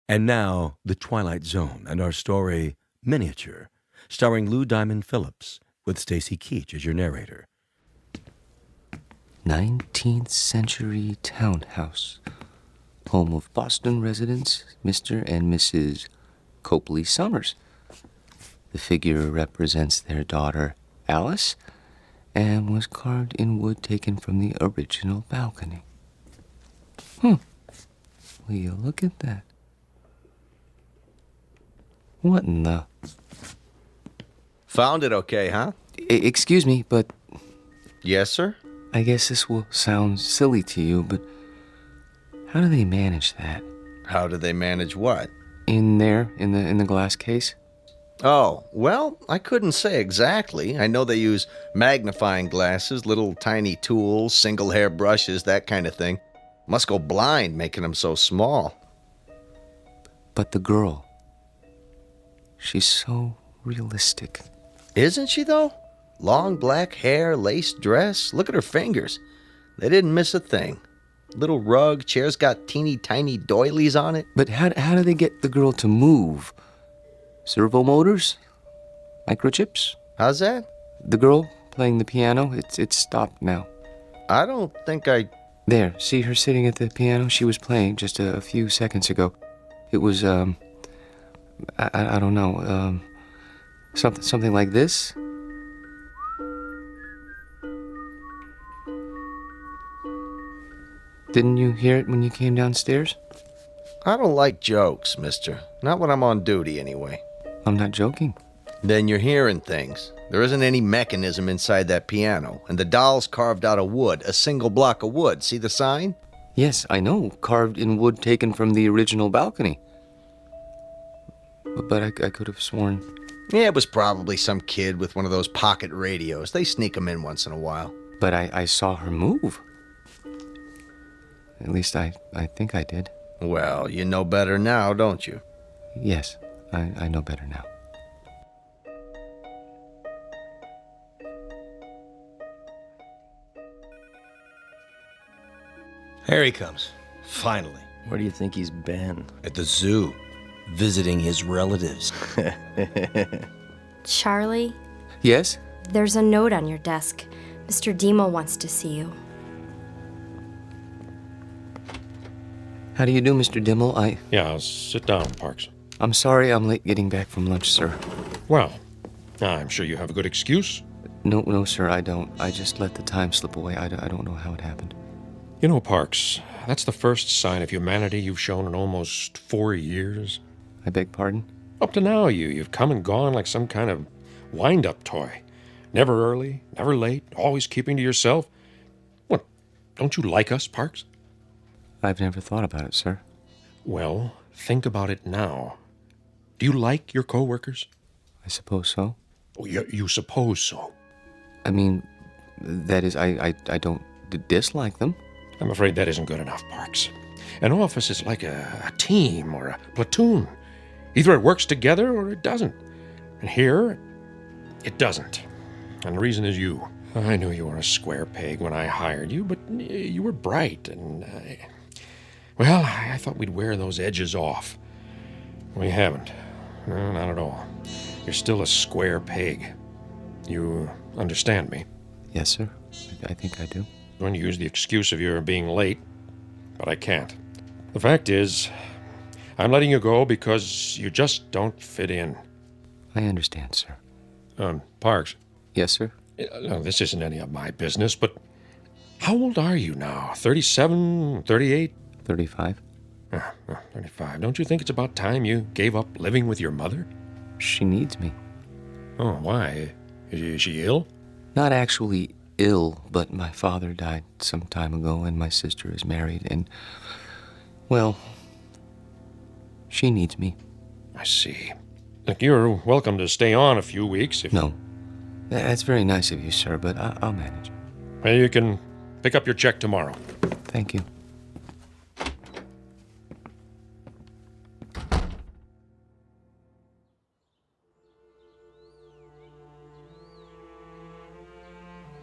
And now, The Twilight Zone and our story, Miniature, starring Lou Diamond Phillips, with Stacy Keach as your narrator. 19th century townhouse. Home of Boston residents, Mr. and Mrs. Copley Summers. The figure represents their daughter, Alice, and was carved in wood taken from the original balcony. Will you look at that? What in the... Found it okay, huh? Excuse me, but... Yes, sir? I guess this will sound silly to you, but how do they manage that? How do they manage what? In there, in the glass case? Oh, well, I couldn't say exactly. I know they use magnifying glasses, little tiny tools, single hair brushes, that kind of thing. Must go blind making them so small. But the girl, she's so realistic. Isn't she, though? Long black hair, lace dress. Look at her fingers. They didn't miss a thing. Little rug, chair's got teeny tiny doilies on it. But how do they get the girl to move? Servo motors? Microchips? How's that? The girl playing the piano, it's stopped now. I don't think I... There, see her sitting at the piano? She was playing just a few seconds ago. It was, I don't know, something like this? Didn't you hear it when you came downstairs? I don't like jokes, mister. Not when I'm on duty, anyway. I'm not joking. Then you're hearing things. There isn't any mechanism inside that piano, and the doll's carved out of wood, a single block of wood. See the sign? Yes, I know, carved in wood taken from the original balcony. But I could have sworn... Yeah, it was probably some kid with one of those pocket radios. They sneak them in once in a while. But I saw her move. At least I think I did. Well, you know better now, don't you? Yes, I know better now. Here he comes. Finally. Where do you think he's been? At the zoo. Visiting his relatives. Charlie, Yes? there's a note on your desk. Mr. Demo wants to see you. How do you do, Mr. Dimmel? Yeah, sit down, Parks. I'm sorry I'm late getting back from lunch, sir. Well, I'm sure you have a good excuse. No, sir, I don't. I just let the time slip away. I don't know how it happened. You know, Parks, that's the first sign of humanity you've shown in almost 4 years. I beg pardon? Up to now, you've come and gone like some kind of wind-up toy. Never early, never late, always keeping to yourself. What, don't you like us, Parks? I've never thought about it, sir. Well, think about it now. Do you like your co-workers? I suppose so. Oh, you suppose so? I mean, that is, I don't dislike them. I'm afraid that isn't good enough, Parks. An office is like a team or a platoon. Either it works together or it doesn't. And here, it doesn't. And the reason is you. I knew you were a square peg when I hired you, but you were bright, and I thought we'd wear those edges off. We haven't. No, not at all. You're still a square peg. You understand me? Yes, sir. I think I do. I'm going to use the excuse of your being late, but I can't. The fact is, I'm letting you go because you just don't fit in. I understand, sir. Parks. Yes, sir? No, this isn't any of my business, but how old are you now? 37, 38? 35. 35. Don't you think it's about time you gave up living with your mother? She needs me. Oh, why? Is she ill? Not actually ill, but my father died some time ago, and my sister is married, and, well, she needs me. I see. Look, you're welcome to stay on a few weeks if... No. That's very nice of you, sir, but I'll manage. Well, you can pick up your check tomorrow. Thank you.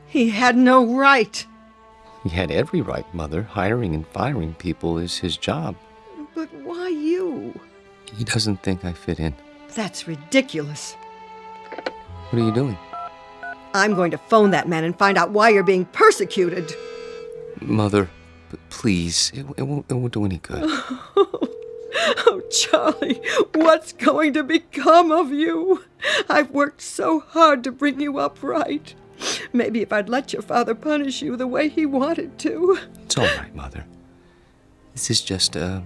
He had no right. He had every right, Mother. Hiring and firing people is his job. But why you? He doesn't think I fit in. That's ridiculous. What are you doing? I'm going to phone that man and find out why you're being persecuted. Mother, please, it won't do any good. Oh, Charlie, what's going to become of you? I've worked so hard to bring you up right. Maybe if I'd let your father punish you the way he wanted to. It's all right, Mother. This is just a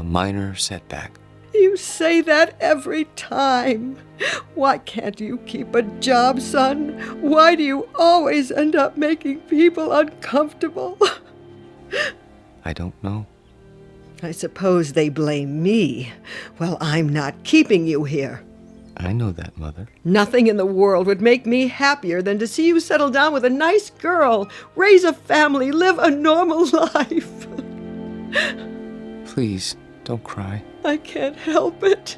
minor setback. You say that every time. Why can't you keep a job, son? Why do you always end up making people uncomfortable? I don't know. I suppose they blame me. Well, I'm not keeping you here. I know that, Mother. Nothing in the world would make me happier than to see you settle down with a nice girl, raise a family, live a normal life. Please, don't cry. I can't help it.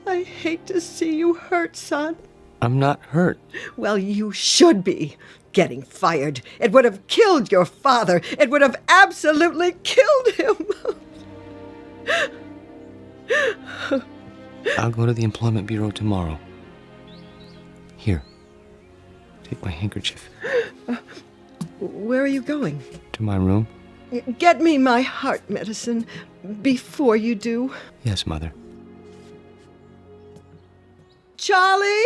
I hate to see you hurt, son. I'm not hurt. Well, you should be. Getting fired. It would have killed your father. It would have absolutely killed him. I'll go to the Employment Bureau tomorrow. Here, take my handkerchief. Where are you going? To my room? Get me my heart medicine before you do. Yes, Mother. Charlie?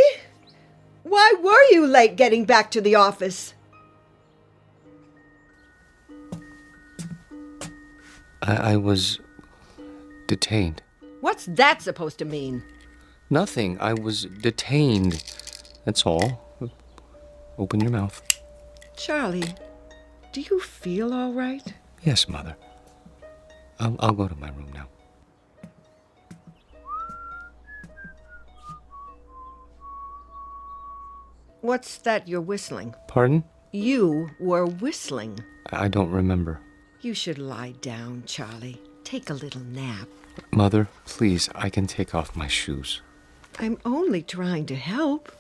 Why were you late getting back to the office? I was detained. What's that supposed to mean? Nothing. I was detained. That's all. Open your mouth. Charlie, do you feel all right? Yes, Mother. I'll go to my room now. What's that you're whistling? Pardon? You were whistling. I don't remember. You should lie down, Charlie. Take a little nap. Mother, please, I can take off my shoes. I'm only trying to help.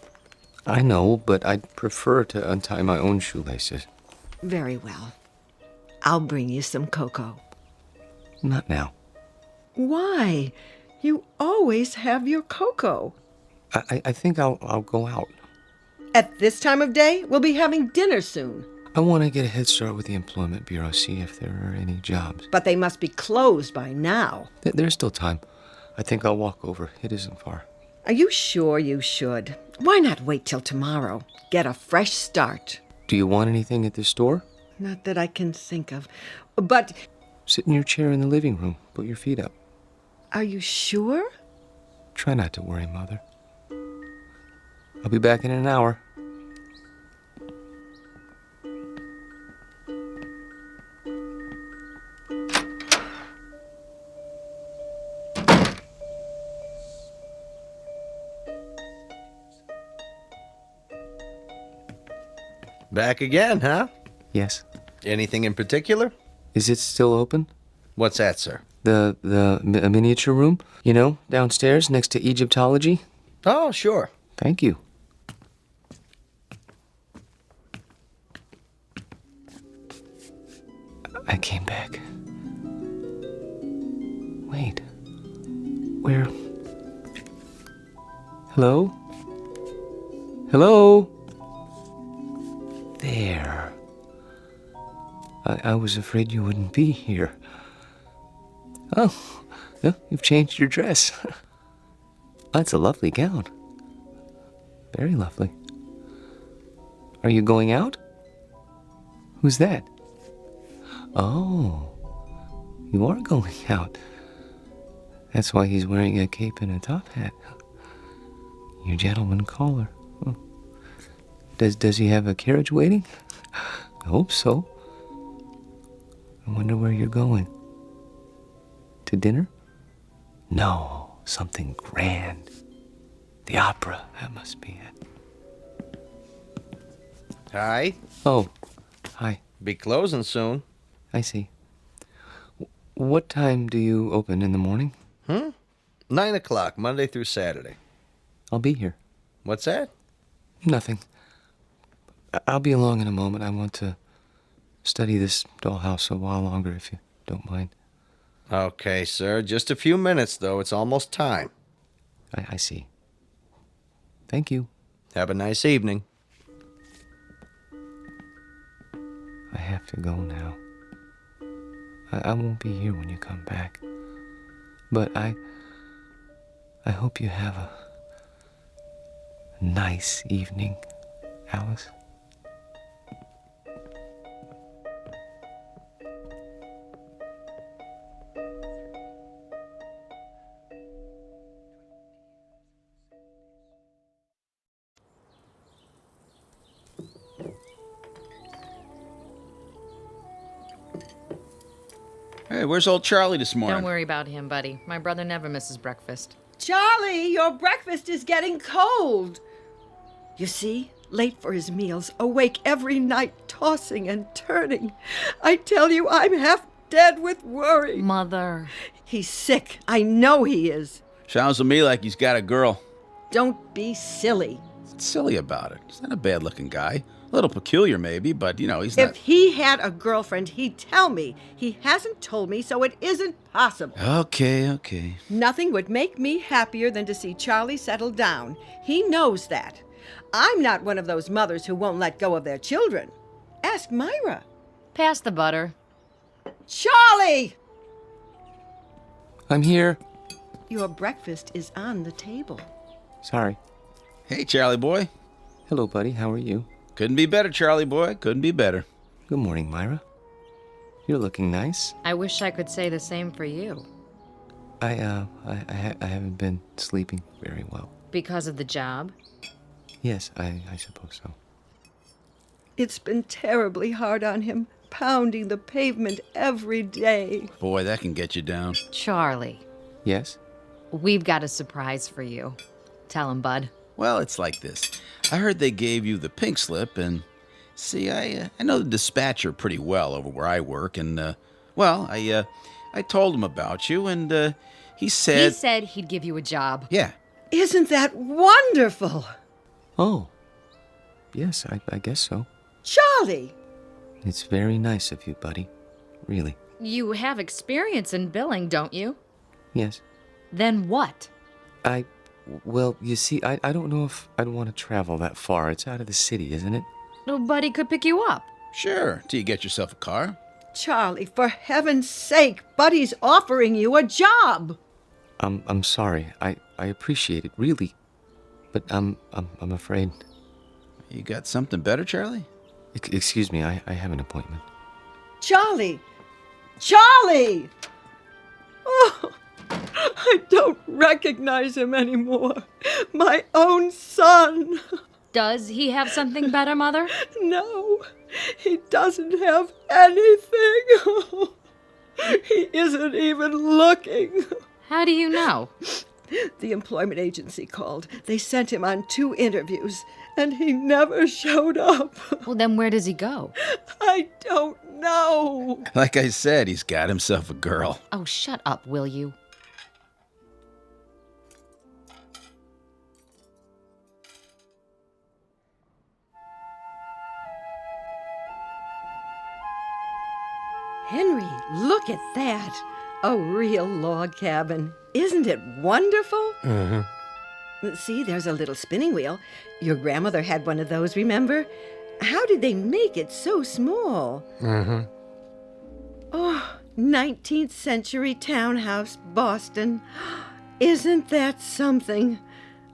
I know, but I'd prefer to untie my own shoelaces. Very well. I'll bring you some cocoa. Not now. Why? You always have your cocoa. I think I'll go out. At this time of day, we'll be having dinner soon. I want to get a head start with the Employment Bureau, see if there are any jobs. But they must be closed by now. There's still time. I think I'll walk over. It isn't far. Are you sure you should? Why not wait till tomorrow? Get a fresh start. Do you want anything at the store? Not that I can think of. But... Sit in your chair in the living room. Put your feet up. Are you sure? Try not to worry, Mother. I'll be back in an hour. Back again, huh? Yes. Anything in particular? Is it still open? What's that, sir? A miniature room? You know, downstairs next to Egyptology? Oh, sure. Thank you. I came back. Wait. Where? Hello? Hello? There. I was afraid you wouldn't be here. Oh, yeah, you've changed your dress. That's a lovely gown. Very lovely. Are you going out? Who's that? Oh, you are going out. That's why he's wearing a cape and a top hat. Your gentleman caller. Oh. Does he have a carriage waiting? I hope so. I wonder where you're going. To dinner? No, something grand. The opera, that must be it. Hi. Oh, hi. Be closing soon. I see. What time do you open in the morning? 9 o'clock, Monday through Saturday. I'll be here. What's that? Nothing. I'll be along in a moment. I want to study this dollhouse a while longer, if you don't mind. Okay, sir. Just a few minutes, though. It's almost time. I see. Thank you. Have a nice evening. I have to go now. I won't be here when you come back. But I hope you have a nice evening, Alice. Hey, where's old Charlie this morning? Don't worry about him, buddy. My brother never misses breakfast. Charlie, your breakfast is getting cold. You see, late for his meals, awake every night, tossing and turning. I tell you, I'm half dead with worry. Mother. He's sick. I know he is. Sounds to me like he's got a girl. Don't be silly. What's silly about it? He's not a bad-looking guy. A little peculiar, maybe, but, he's not... If he had a girlfriend, he'd tell me. He hasn't told me, so it isn't possible. Okay. Nothing would make me happier than to see Charlie settle down. He knows that. I'm not one of those mothers who won't let go of their children. Ask Myra. Pass the butter. Charlie! I'm here. Your breakfast is on the table. Sorry. Hey, Charlie boy. Hello, buddy. How are you? Couldn't be better, Charlie boy. Couldn't be better. Good morning, Myra. You're looking nice. I wish I could say the same for you. I haven't been sleeping very well. Because of the job? Yes, I suppose so. It's been terribly hard on him, pounding the pavement every day. Boy, that can get you down. Charlie. Yes? We've got a surprise for you. Tell him, bud. Well, it's like this. I heard they gave you the pink slip, and see, I know the dispatcher pretty well over where I work, and, I told him about you, and, he said... He said he'd give you a job. Yeah. Isn't that wonderful? Oh. Yes, I guess so. Charlie! It's very nice of you, buddy. Really. You have experience in billing, don't you? Yes. Then what? Well, you see, I don't know if I'd want to travel that far. It's out of the city, isn't it? Buddy could pick you up. Sure, till you get yourself a car. Charlie, for heaven's sake, Buddy's offering you a job. I'm sorry. I appreciate it, really. But I'm afraid. You got something better, Charlie? Excuse me, I have an appointment. Charlie! Charlie! Oh, I don't recognize him anymore. My own son. Does he have something better, Mother? No, he doesn't have anything. He isn't even looking. How do you know? The employment agency called. They sent him on 2 interviews, and he never showed up. Well, then where does he go? I don't know. Like I said, he's got himself a girl. Oh, shut up, will you? Henry, look at that. A real log cabin. Isn't it wonderful? Uh-huh. See, there's a little spinning wheel. Your grandmother had one of those, remember? How did they make it so small? Uh-huh. Oh, 19th century townhouse, Boston. Isn't that something?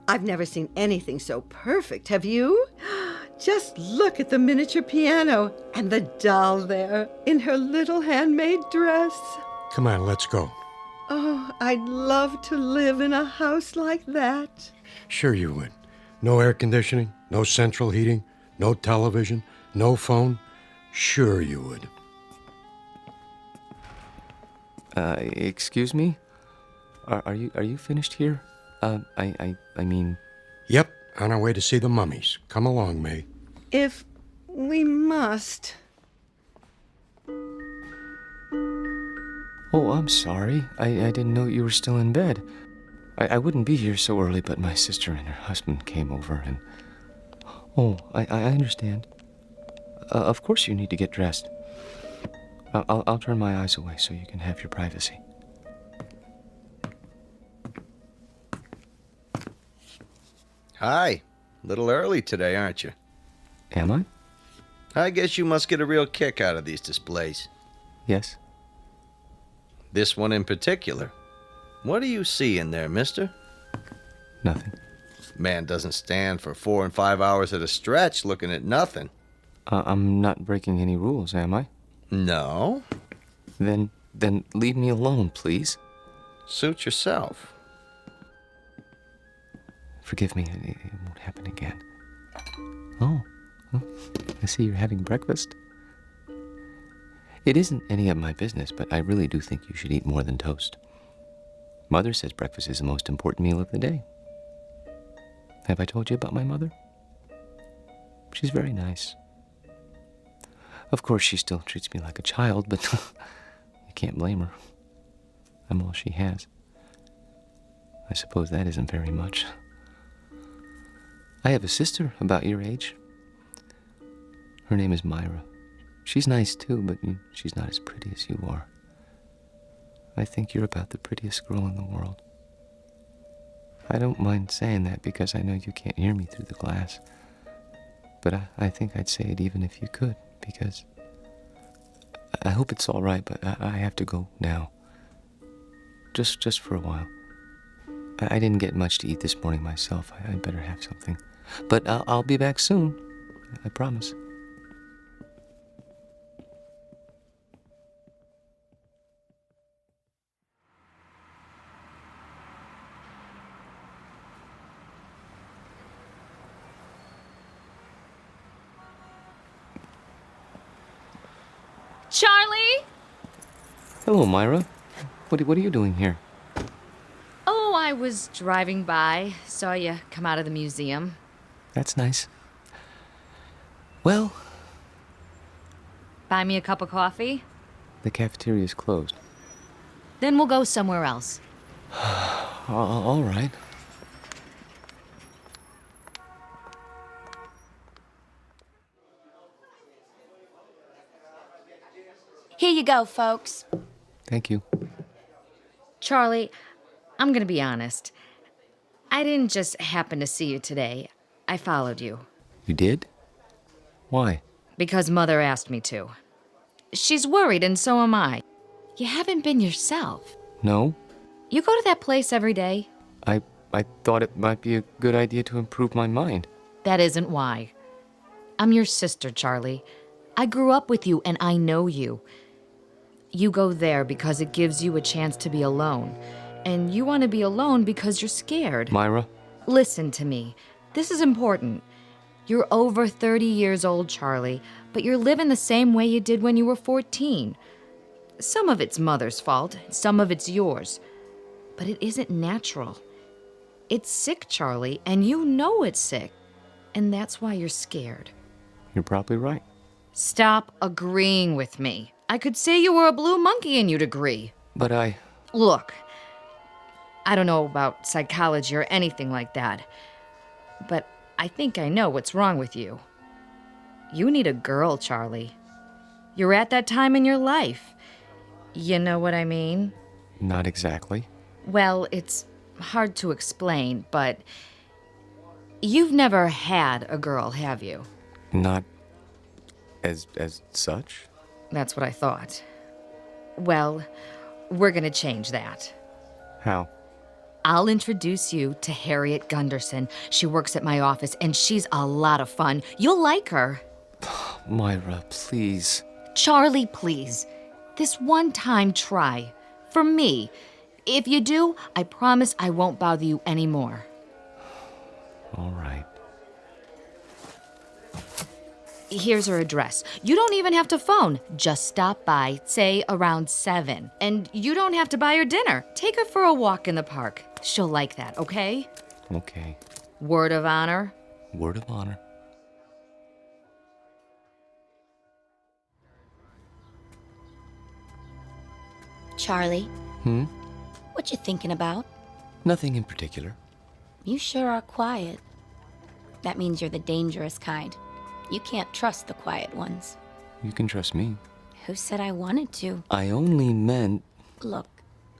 I've never seen anything so perfect, have you? Just look at the miniature piano and the doll there in her little handmade dress. Come on, let's go. Oh, I'd love to live in a house like that. Sure you would. No air conditioning, no central heating, no television, no phone. Sure you would. Excuse me? Are you finished here? I mean... Yep, on our way to see the mummies. Come along, May. If we must. Oh, I'm sorry. I didn't know you were still in bed. I wouldn't be here so early, but my sister and her husband came over and... Oh, I understand. Of course you need to get dressed. I'll turn my eyes away so you can have your privacy. Hi. A little early today, aren't you? Am I? I guess you must get a real kick out of these displays. Yes. This one in particular. What do you see in there, mister? Nothing. Man doesn't stand for 4 and 5 hours at a stretch looking at nothing. I'm not breaking any rules, am I? No. Then leave me alone, please. Suit yourself. Forgive me, it won't happen again. Oh, I see you're having breakfast. It isn't any of my business, but I really do think you should eat more than toast. Mother says breakfast is the most important meal of the day. Have I told you about my mother? She's very nice. Of course, she still treats me like a child, but you can't blame her. I'm all she has. I suppose that isn't very much. I have a sister about your age. Her name is Myra. She's nice too, but she's not as pretty as you are. I think you're about the prettiest girl in the world. I don't mind saying that because I know you can't hear me through the glass. But I think I'd say it even if you could, because I hope it's all right, but I have to go now. Just for a while. I didn't get much to eat this morning myself. I'd better have something. But I'll be back soon. I promise. Charlie? Hello, Myra. What are you doing here? Oh, I was driving by. Saw you come out of the museum. That's nice. Well, Buy me a cup of coffee? the cafeteria's closed. Then we'll go somewhere else. All right. Here you go, folks. Thank you. Charlie, I'm gonna be honest. I didn't just happen to see you today. I followed you. You did? Why? Because Mother asked me to. She's worried, and so am I. You haven't been yourself. No? You go to that place every day? I thought it might be a good idea to improve my mind. That isn't why. I'm your sister, Charlie. I grew up with you, and I know you. You go there because it gives you a chance to be alone. And you want to be alone because you're scared. Myra? Listen to me. This is important. You're over 30 years old, Charlie, but you're living the same way you did when you were 14. Some of it's Mother's fault, some of it's yours. But it isn't natural. It's sick, Charlie, and you know it's sick. And that's why you're scared. You're probably right. Stop agreeing with me. I could say you were a blue monkey and you'd agree. But Look, I don't know about psychology or anything like that, but I think I know what's wrong with you. You need a girl, Charlie. You're at that time in your life. You know what I mean? Not exactly. Well, it's hard to explain, but you've never had a girl, have you? Not as such? That's what I thought. Well, we're gonna change that. How? I'll introduce you to Harriet Gunderson. She works at my office, and she's a lot of fun. You'll like her. Myra, please. Charlie, please. This one time, try. For me. If you do, I promise I won't bother you anymore. All right. Here's her address. You don't even have to phone. Just stop by, say around 7. And you don't have to buy her dinner. Take her for a walk in the park. She'll like that, okay? Okay. Word of honor? Word of honor. Charlie, Hmm? what you thinking about? Nothing in particular. You sure are quiet. That means you're the dangerous kind. You can't trust the quiet ones. You can trust me. Who said I wanted to? I only meant... Look,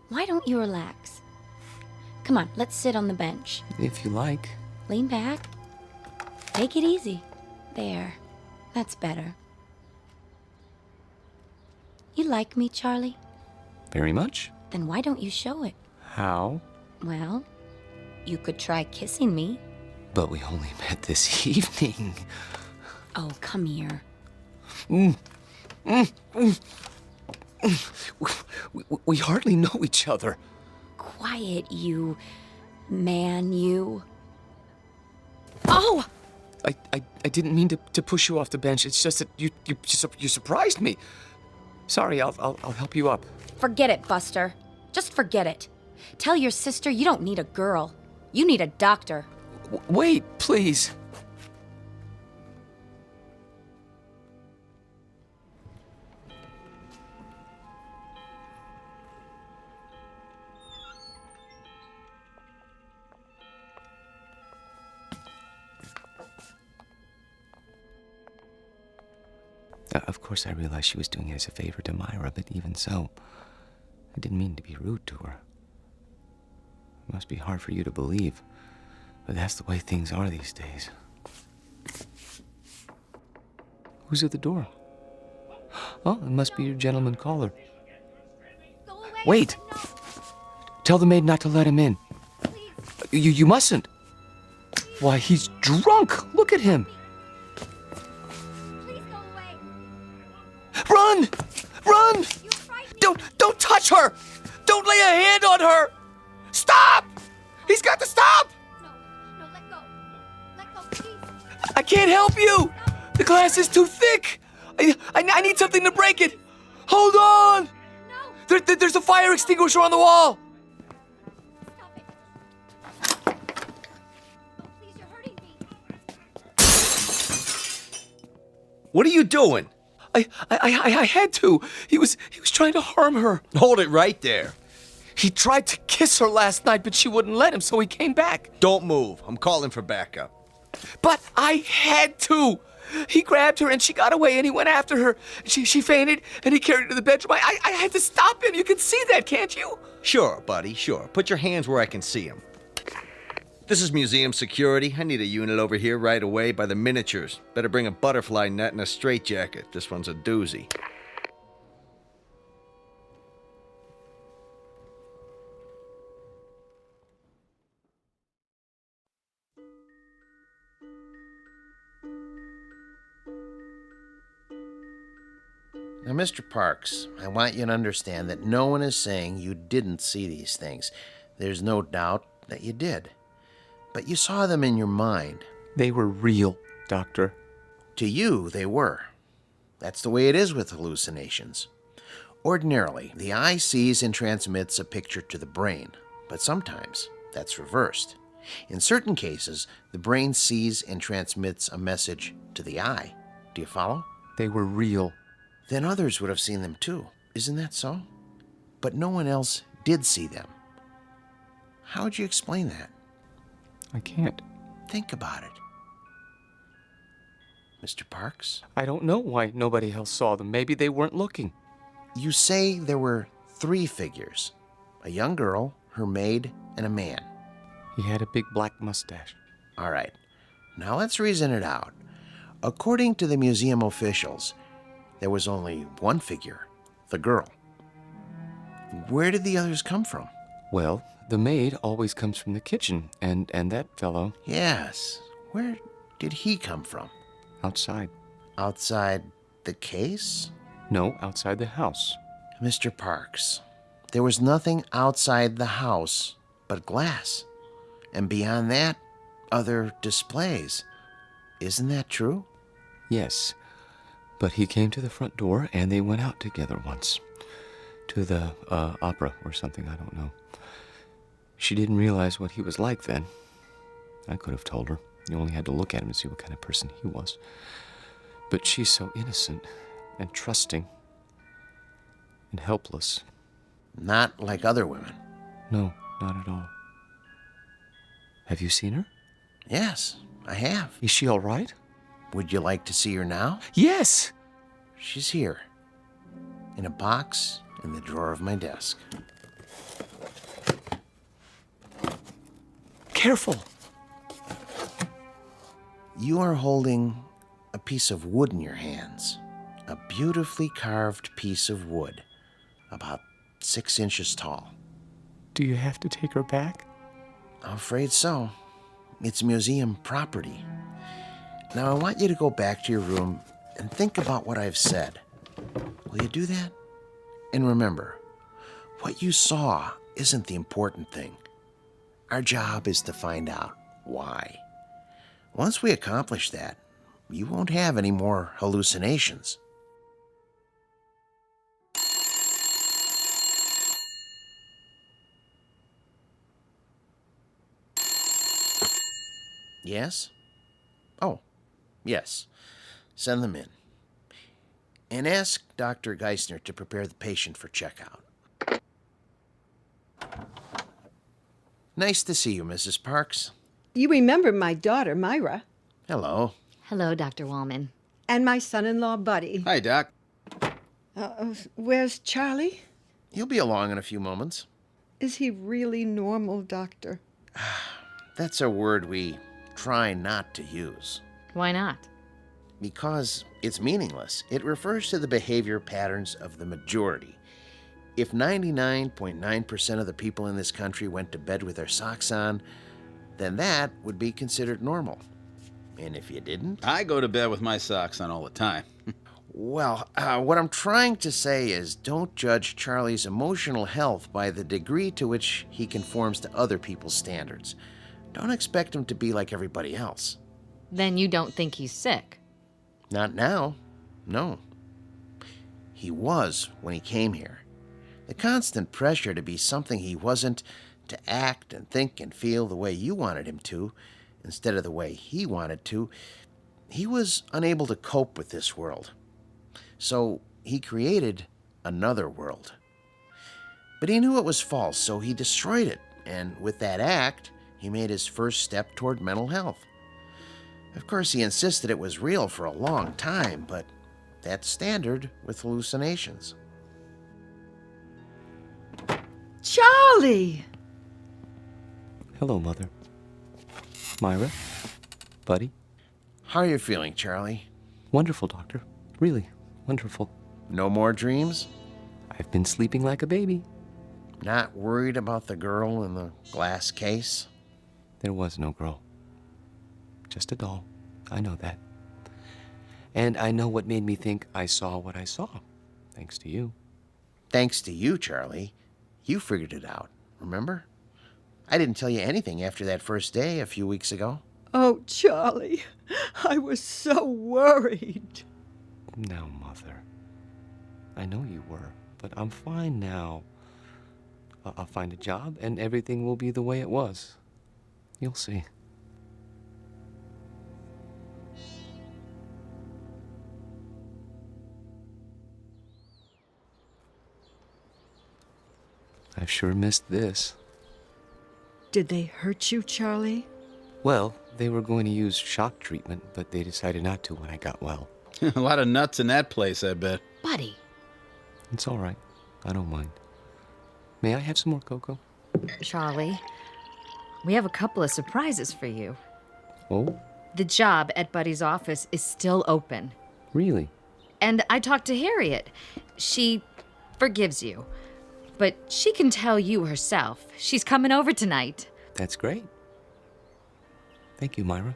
why don't you relax? Come on, let's sit on the bench. If you like. Lean back. Take it easy. There. That's better. You like me, Charlie? Very much. Then why don't you show it? How? Well, you could try kissing me. But we only met this evening. Oh, come here. We hardly know each other. Quiet, you man, you. Oh! I didn't mean to push you off the bench. It's just that you surprised me. Sorry, I'll help you up. Forget it, Buster. Just forget it. Tell your sister you don't need a girl. You need a doctor. Wait, please. Of course, I realized she was doing it as a favor to Myra, but even so, I didn't mean to be rude to her. It must be hard for you to believe, but that's the way things are these days. Who's at the door? Oh, it must be your gentleman caller. Wait! Tell the maid not to let him in. You mustn't. Why, he's drunk! Look at him! Run! Run! Don't touch her! Don't lay a hand on her! Stop! He's got to stop! No, let go. Let go, please. I can't help you! The glass is too thick! I need something to break it! Hold on! No! There's a fire extinguisher on the wall! Stop it. Oh, please, you're hurting me. What are you doing? I had to. He was trying to harm her. Hold it right there. He tried to kiss her last night, but she wouldn't let him, so he came back. Don't move. I'm calling for backup. But I had to. He grabbed her and she got away and he went after her. She fainted and he carried her to the bedroom. I had to stop him. You can see that, can't you? Sure, buddy, sure. Put your hands where I can see them. This is museum security. I need a unit over here right away by the miniatures. Better bring a butterfly net and a straitjacket. This one's a doozy. Now, Mr. Parks, I want you to understand that no one is saying you didn't see these things. There's no doubt that you did. But you saw them in your mind. They were real, Doctor. To you, they were. That's the way it is with hallucinations. Ordinarily, the eye sees and transmits a picture to the brain, but sometimes that's reversed. In certain cases, the brain sees and transmits a message to the eye. Do you follow? They were real. Then others would have seen them too. Isn't that so? But no one else did see them. How would you explain that? I can't. Think about it. Mr. Parks? I don't know why nobody else saw them. Maybe they weren't looking. You say there were 3 figures. A young girl, her maid, and a man. He had a big black mustache. All right. Now let's reason it out. According to the museum officials, there was only one figure, the girl. Where did the others come from? Well, the maid always comes from the kitchen, and that fellow... Yes. Where did he come from? Outside. Outside the case? No, outside the house. Mr. Parks, there was nothing outside the house but glass. And beyond that, other displays. Isn't that true? Yes. But he came to the front door, and they went out together once. To the opera or something, I don't know. She didn't realize what he was like then. I could have told her. You only had to look at him to see what kind of person he was. But she's so innocent and trusting and helpless. Not like other women. No, not at all. Have you seen her? Yes, I have. Is she all right? Would you like to see her now? Yes! She's here. In a box in the drawer of my desk. Careful! You are holding a piece of wood in your hands. A beautifully carved piece of wood. About 6 inches tall. Do you have to take her back? I'm afraid so. It's museum property. Now, I want you to go back to your room and think about what I've said. Will you do that? And remember, what you saw isn't the important thing. Our job is to find out why. Once we accomplish that, you won't have any more hallucinations. Yes? Oh, yes. Send them in. And ask Dr. Geisner to prepare the patient for checkout. Nice to see you, Mrs. Parks. You remember my daughter, Myra, Hello. Hello, Dr. Wallman. and my son-in-law, Buddy. Hi, Doc. Where's Charlie? He'll be along in a few moments. Is he really normal, Doctor? That's a word we try not to use. Why not? Because it's meaningless. It refers to the behavior patterns of the majority. If 99.9% of the people in this country went to bed with their socks on, then that would be considered normal. And if you didn't? I go to bed with my socks on all the time. Well, what I'm trying to say is don't judge Charlie's emotional health by the degree to which he conforms to other people's standards. Don't expect him to be like everybody else. Then you don't think he's sick? Not now. No. He was when he came here. The constant pressure to be something he wasn't, to act and think and feel the way you wanted him to, instead of the way he wanted to, he was unable to cope with this world. So he created another world. But he knew it was false, so he destroyed it, and with that act, he made his first step toward mental health. Of course, he insisted it was real for a long time, but that's standard with hallucinations. Charlie! Hello, Mother. Myra? Buddy? How are you feeling, Charlie? Wonderful, Doctor. Really, wonderful. No more dreams? I've been sleeping like a baby. Not worried about the girl in the glass case? There was no girl. Just a doll. I know that. And I know what made me think I saw what I saw. Thanks to you. Thanks to you, Charlie. You figured it out, remember? I didn't tell you anything after that first day a few weeks ago. Oh, Charlie, I was so worried. No, Mother. I know you were, but I'm fine now. I'll find a job and everything will be the way it was. You'll see. I've sure missed this. Did they hurt you, Charlie? Well, they were going to use shock treatment, but they decided not to when I got well. A lot of nuts in that place, I bet. Buddy. It's all right. I don't mind. May I have some more cocoa? Charlie, we have a couple of surprises for you. Oh? The job at Buddy's office is still open. Really? And I talked to Harriet. She forgives you. But she can tell you herself. She's coming over tonight. That's great. Thank you, Myra.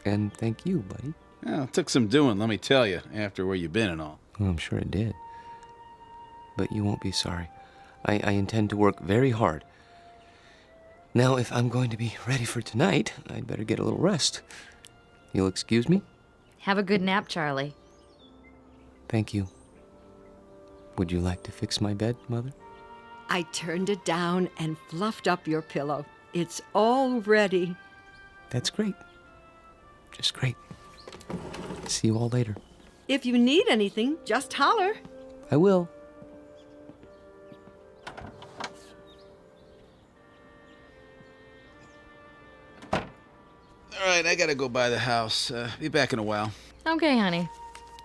And thank you, Buddy. Well, it took some doing, let me tell you, after where you've been and all. Well, I'm sure it did. But you won't be sorry. I intend to work very hard. Now, if I'm going to be ready for tonight, I'd better get a little rest. You'll excuse me? Have a good nap, Charlie. Thank you. Would you like to fix my bed, Mother? I turned it down and fluffed up your pillow. It's all ready. That's great. Just great. See you all later. If you need anything, just holler. I will. All right, I gotta go by the house. Be back in a while. Okay, honey.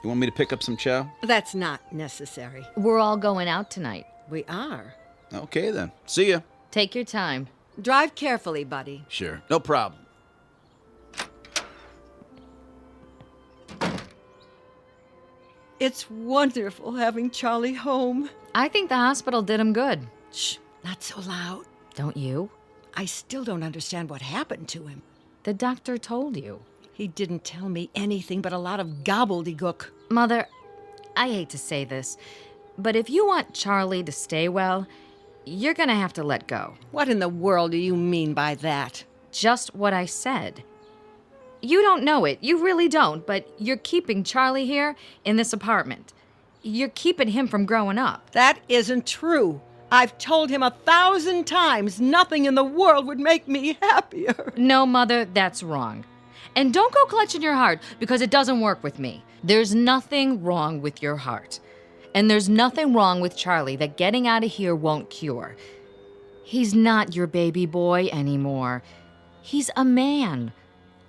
You want me to pick up some chow? That's not necessary. We're all going out tonight. We are. Okay, then. See ya. Take your time. Drive carefully, Buddy. Sure, no problem. It's wonderful having Charlie home. I think the hospital did him good. Shh, not so loud. Don't you? I still don't understand what happened to him. The doctor told you. He didn't tell me anything but a lot of gobbledygook. Mother, I hate to say this, but if you want Charlie to stay well, you're gonna have to let go. What in the world do you mean by that? Just what I said. You don't know it, you really don't, but you're keeping Charlie here in this apartment. You're keeping him from growing up. That isn't true. I've told him 1,000 times nothing in the world would make me happier. No, Mother, that's wrong. And don't go clutching your heart, because it doesn't work with me. There's nothing wrong with your heart. And there's nothing wrong with Charlie that getting out of here won't cure. He's not your baby boy anymore. He's a man.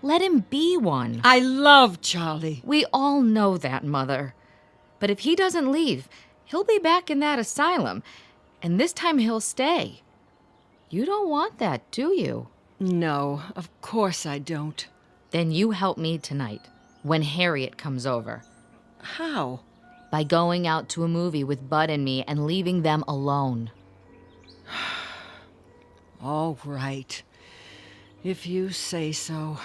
Let him be one. I love Charlie. We all know that, Mother. But if he doesn't leave, he'll be back in that asylum. And this time he'll stay. You don't want that, do you? No, of course I don't. Then you help me tonight, when Harriet comes over. How? By going out to a movie with Bud and me and leaving them alone. All right. If you say so.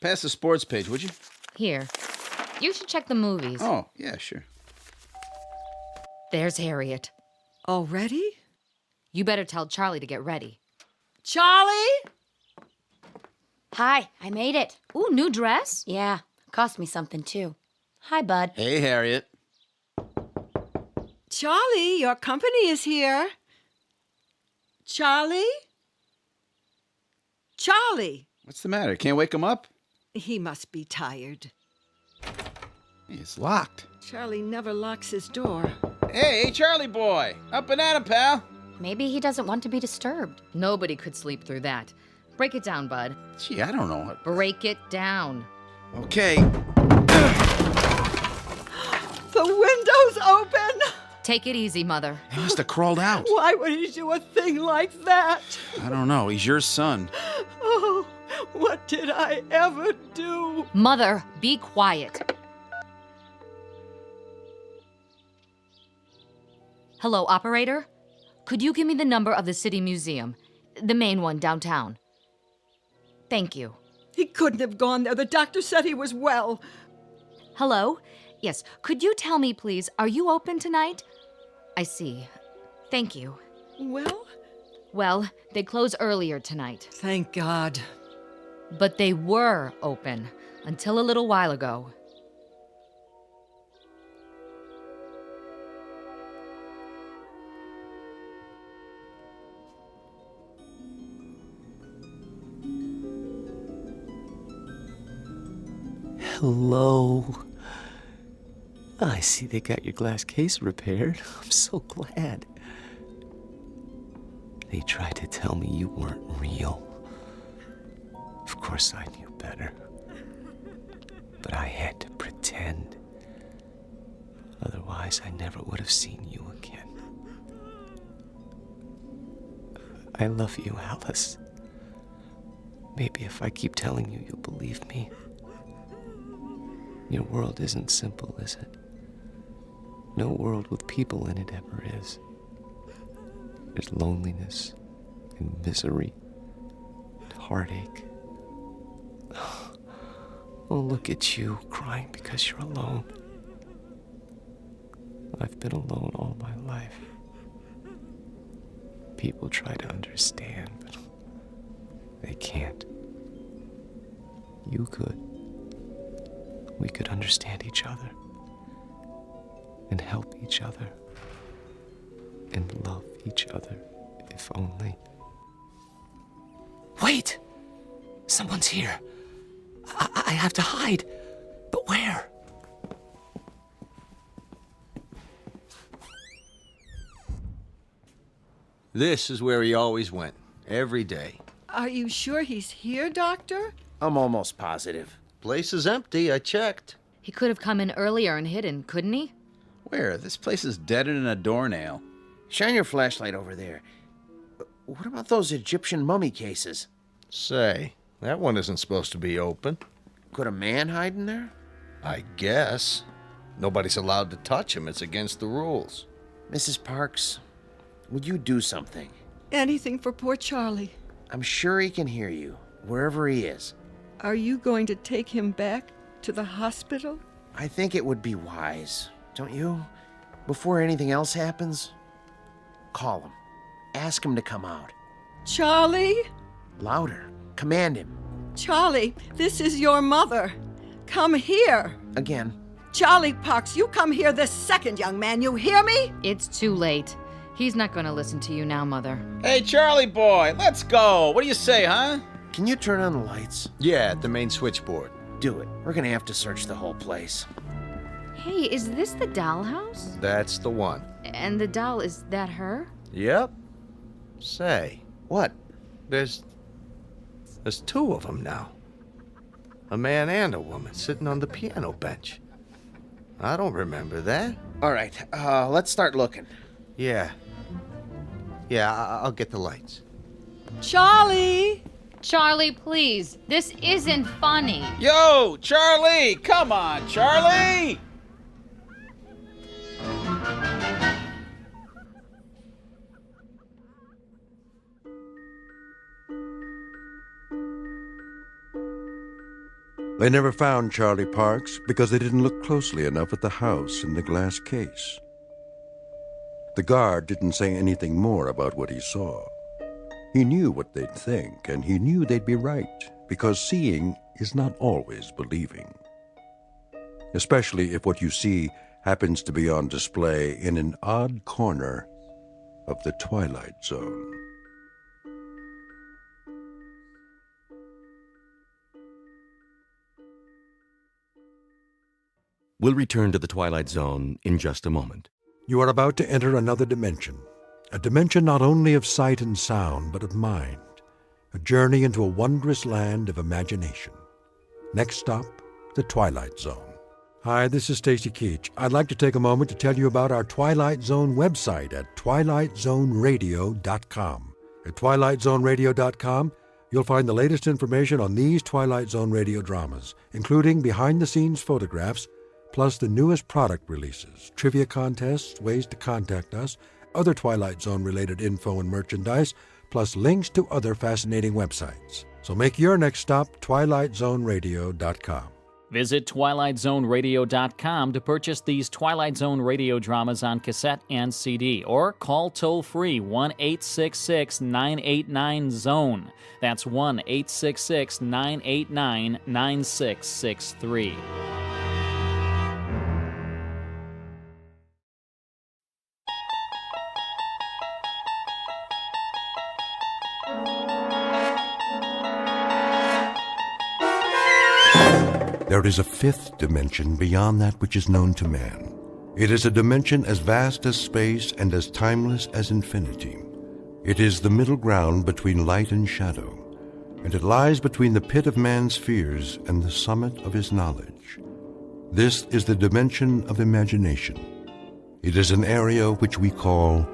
Pass the sports page, would you? Here. You should check the movies. Oh, yeah, sure. There's Harriet. Already? You better tell Charlie to get ready. Charlie? Hi, I made it. Ooh, new dress? Yeah, cost me something too. Hi, Bud. Hey, Harriet. Charlie, your company is here. Charlie? Charlie! What's the matter? Can't wake him up? He must be tired. It's locked. Charlie never locks his door. Hey, Charlie boy! Up and at him, pal! Maybe he doesn't want to be disturbed. Nobody could sleep through that. Break it down, Bud. Gee, I don't know. Break it down. Okay. The window's open! Take it easy, Mother. He must have crawled out. Why would he do a thing like that? I don't know. He's your son. Oh, what did I ever do? Mother, be quiet. Hello, operator? Could you give me the number of the City Museum? The main one downtown. Thank you. He couldn't have gone there. The doctor said he was well. Hello? Yes, could you tell me, please, are you open tonight? I see. Thank you. Well? Well, they close earlier tonight. Thank God. But they were open until a little while ago. Hello. I see they got your glass case repaired. I'm so glad. They tried to tell me you weren't real. Of course I knew better. But I had to pretend. Otherwise, I never would have seen you again. I love you, Alice. Maybe if I keep telling you, you'll believe me. Your world isn't simple, is it? No world with people in it ever is. There's loneliness and misery and heartache. Oh, look at you, crying because you're alone. I've been alone all my life. People try to understand, but they can't. You could. We could understand each other and help each other and love each other, if only. Wait! Someone's here. I have to hide. But where? This is where he always went, every day. Are you sure he's here, Doctor? I'm almost positive. Place is empty. I checked. He could have come in earlier and hidden, couldn't he? Where? This place is deader than a doornail. Shine your flashlight over there. What about those Egyptian mummy cases? Say, that one isn't supposed to be open. Could a man hide in there? I guess. Nobody's allowed to touch him. It's against the rules. Mrs. Parks, would you do something? Anything for poor Charlie. I'm sure he can hear you, wherever he is. Are you going to take him back to the hospital? I think it would be wise, don't you? Before anything else happens, call him. Ask him to come out. Charlie? Louder. Command him. Charlie, this is your mother. Come here. Again, Charlie Parks, you come here this second, young man. You hear me? It's too late. He's not going to listen to you now, Mother. Hey, Charlie boy, let's go. What do you say, huh? Can you turn on the lights? Yeah, at the main switchboard. Do it. We're gonna have to search the whole place. Hey, is this the dollhouse? That's the one. And the doll, is that her? Yep. Say, what? There's two of them now. A man and a woman sitting on the piano bench. I don't remember that. All right, let's start looking. Yeah. Yeah, I'll get the lights. Charlie! Charlie, please. This isn't funny. Yo, Charlie! Come on, Charlie! They never found Charlie Parks because they didn't look closely enough at the house in the glass case. The guard didn't say anything more about what he saw. He knew what they'd think, and he knew they'd be right, because seeing is not always believing. Especially if what you see happens to be on display in an odd corner of the Twilight Zone. We'll return to the Twilight Zone in just a moment. You are about to enter another dimension. A dimension not only of sight and sound, but of mind. A journey into a wondrous land of imagination. Next stop, the Twilight Zone. Hi, this is Stacy Keach. I'd like to take a moment to tell you about our Twilight Zone website at twilightzoneradio.com. At twilightzoneradio.com, you'll find the latest information on these Twilight Zone radio dramas, including behind-the-scenes photographs, plus the newest product releases, trivia contests, ways to contact us, other Twilight Zone-related info and merchandise, plus links to other fascinating websites. So make your next stop twilightzoneradio.com. Visit twilightzoneradio.com to purchase these Twilight Zone radio dramas on cassette and CD, or call toll-free 1-866-989-ZONE. That's 1-866-989-9663. There is a fifth dimension beyond that which is known to man. It is a dimension as vast as space and as timeless as infinity. It is the middle ground between light and shadow, and it lies between the pit of man's fears and the summit of his knowledge. This is the dimension of imagination. It is an area which we call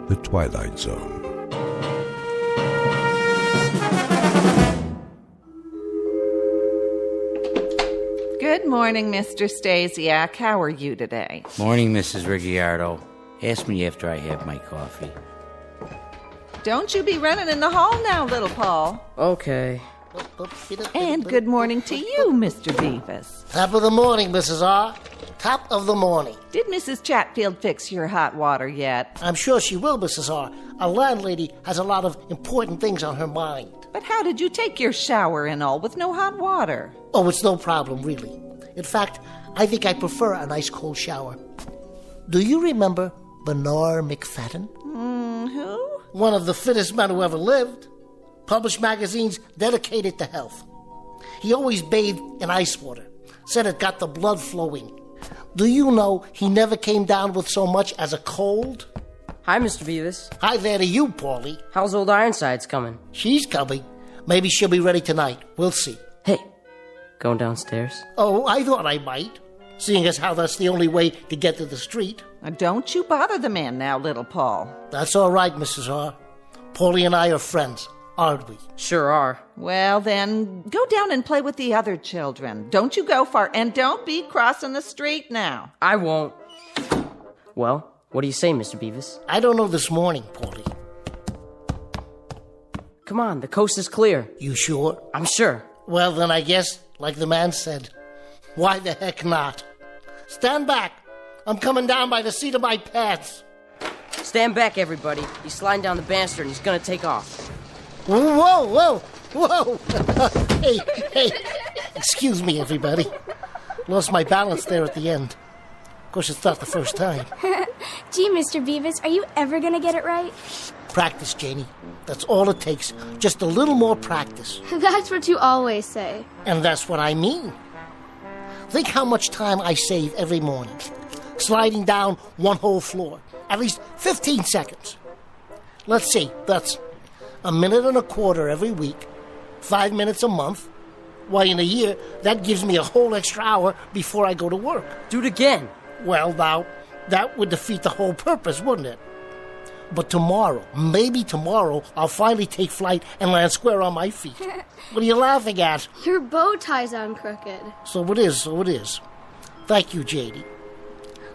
the Twilight Zone. Good morning, Mr. Stasiak. How are you today? Morning, Mrs. Ricciardo. Ask me after I have my coffee. Don't you be running in the hall now, little Paul. Okay. And good morning to you, Mr. Beavis. Top of the morning, Mrs. R. Top of the morning. Did Mrs. Chatfield fix your hot water yet? I'm sure she will, Mrs. R. Our landlady has a lot of important things on her mind. But how did you take your shower and all with no hot water? Oh, it's no problem, really. In fact, I think I prefer a nice cold shower. Do you remember Bernard McFadden? Who? One of the fittest men who ever lived. Published magazines dedicated to health. He always bathed in ice water. Said it got the blood flowing. Do you know he never came down with so much as a cold? Hi, Mr. Beavis. Hi there to you, Paulie. How's old Ironsides coming? She's coming. Maybe she'll be ready tonight. We'll see. Hey, going downstairs? Oh, I thought I might, seeing as how that's the only way to get to the street. Don't you bother the man now, little Paul. That's all right, Mrs. R. Paulie and I are friends, aren't we? Sure are. Well, then, go down and play with the other children. Don't you go far, and don't be crossing the street now. I won't. Well, what do you say, Mr. Beavis? I don't know this morning, Paulie. Come on, the coast is clear. You sure? I'm sure. Well, then I guess, like the man said, why the heck not? Stand back. I'm coming down by the seat of my pants. Stand back, everybody. He's sliding down the banister and he's gonna take off. Whoa, whoa, whoa. Hey, excuse me, everybody. Lost my balance there at the end. Of course, it's not the first time. Gee, Mr. Beavis, are you ever gonna get it right? Practice, Janie. That's all it takes. Just a little more practice. That's what you always say. And that's what I mean. Think how much time I save every morning. Sliding down one whole floor. At least 15 seconds. Let's see, that's a minute and a quarter every week. 5 minutes a month. Why, in a year, that gives me a whole extra hour before I go to work. Do it again. Well, now, that would defeat the whole purpose, wouldn't it? But tomorrow, maybe tomorrow, I'll finally take flight and land square on my feet. What are you laughing at? Your bow tie's on crooked. So it is. Thank you, JD.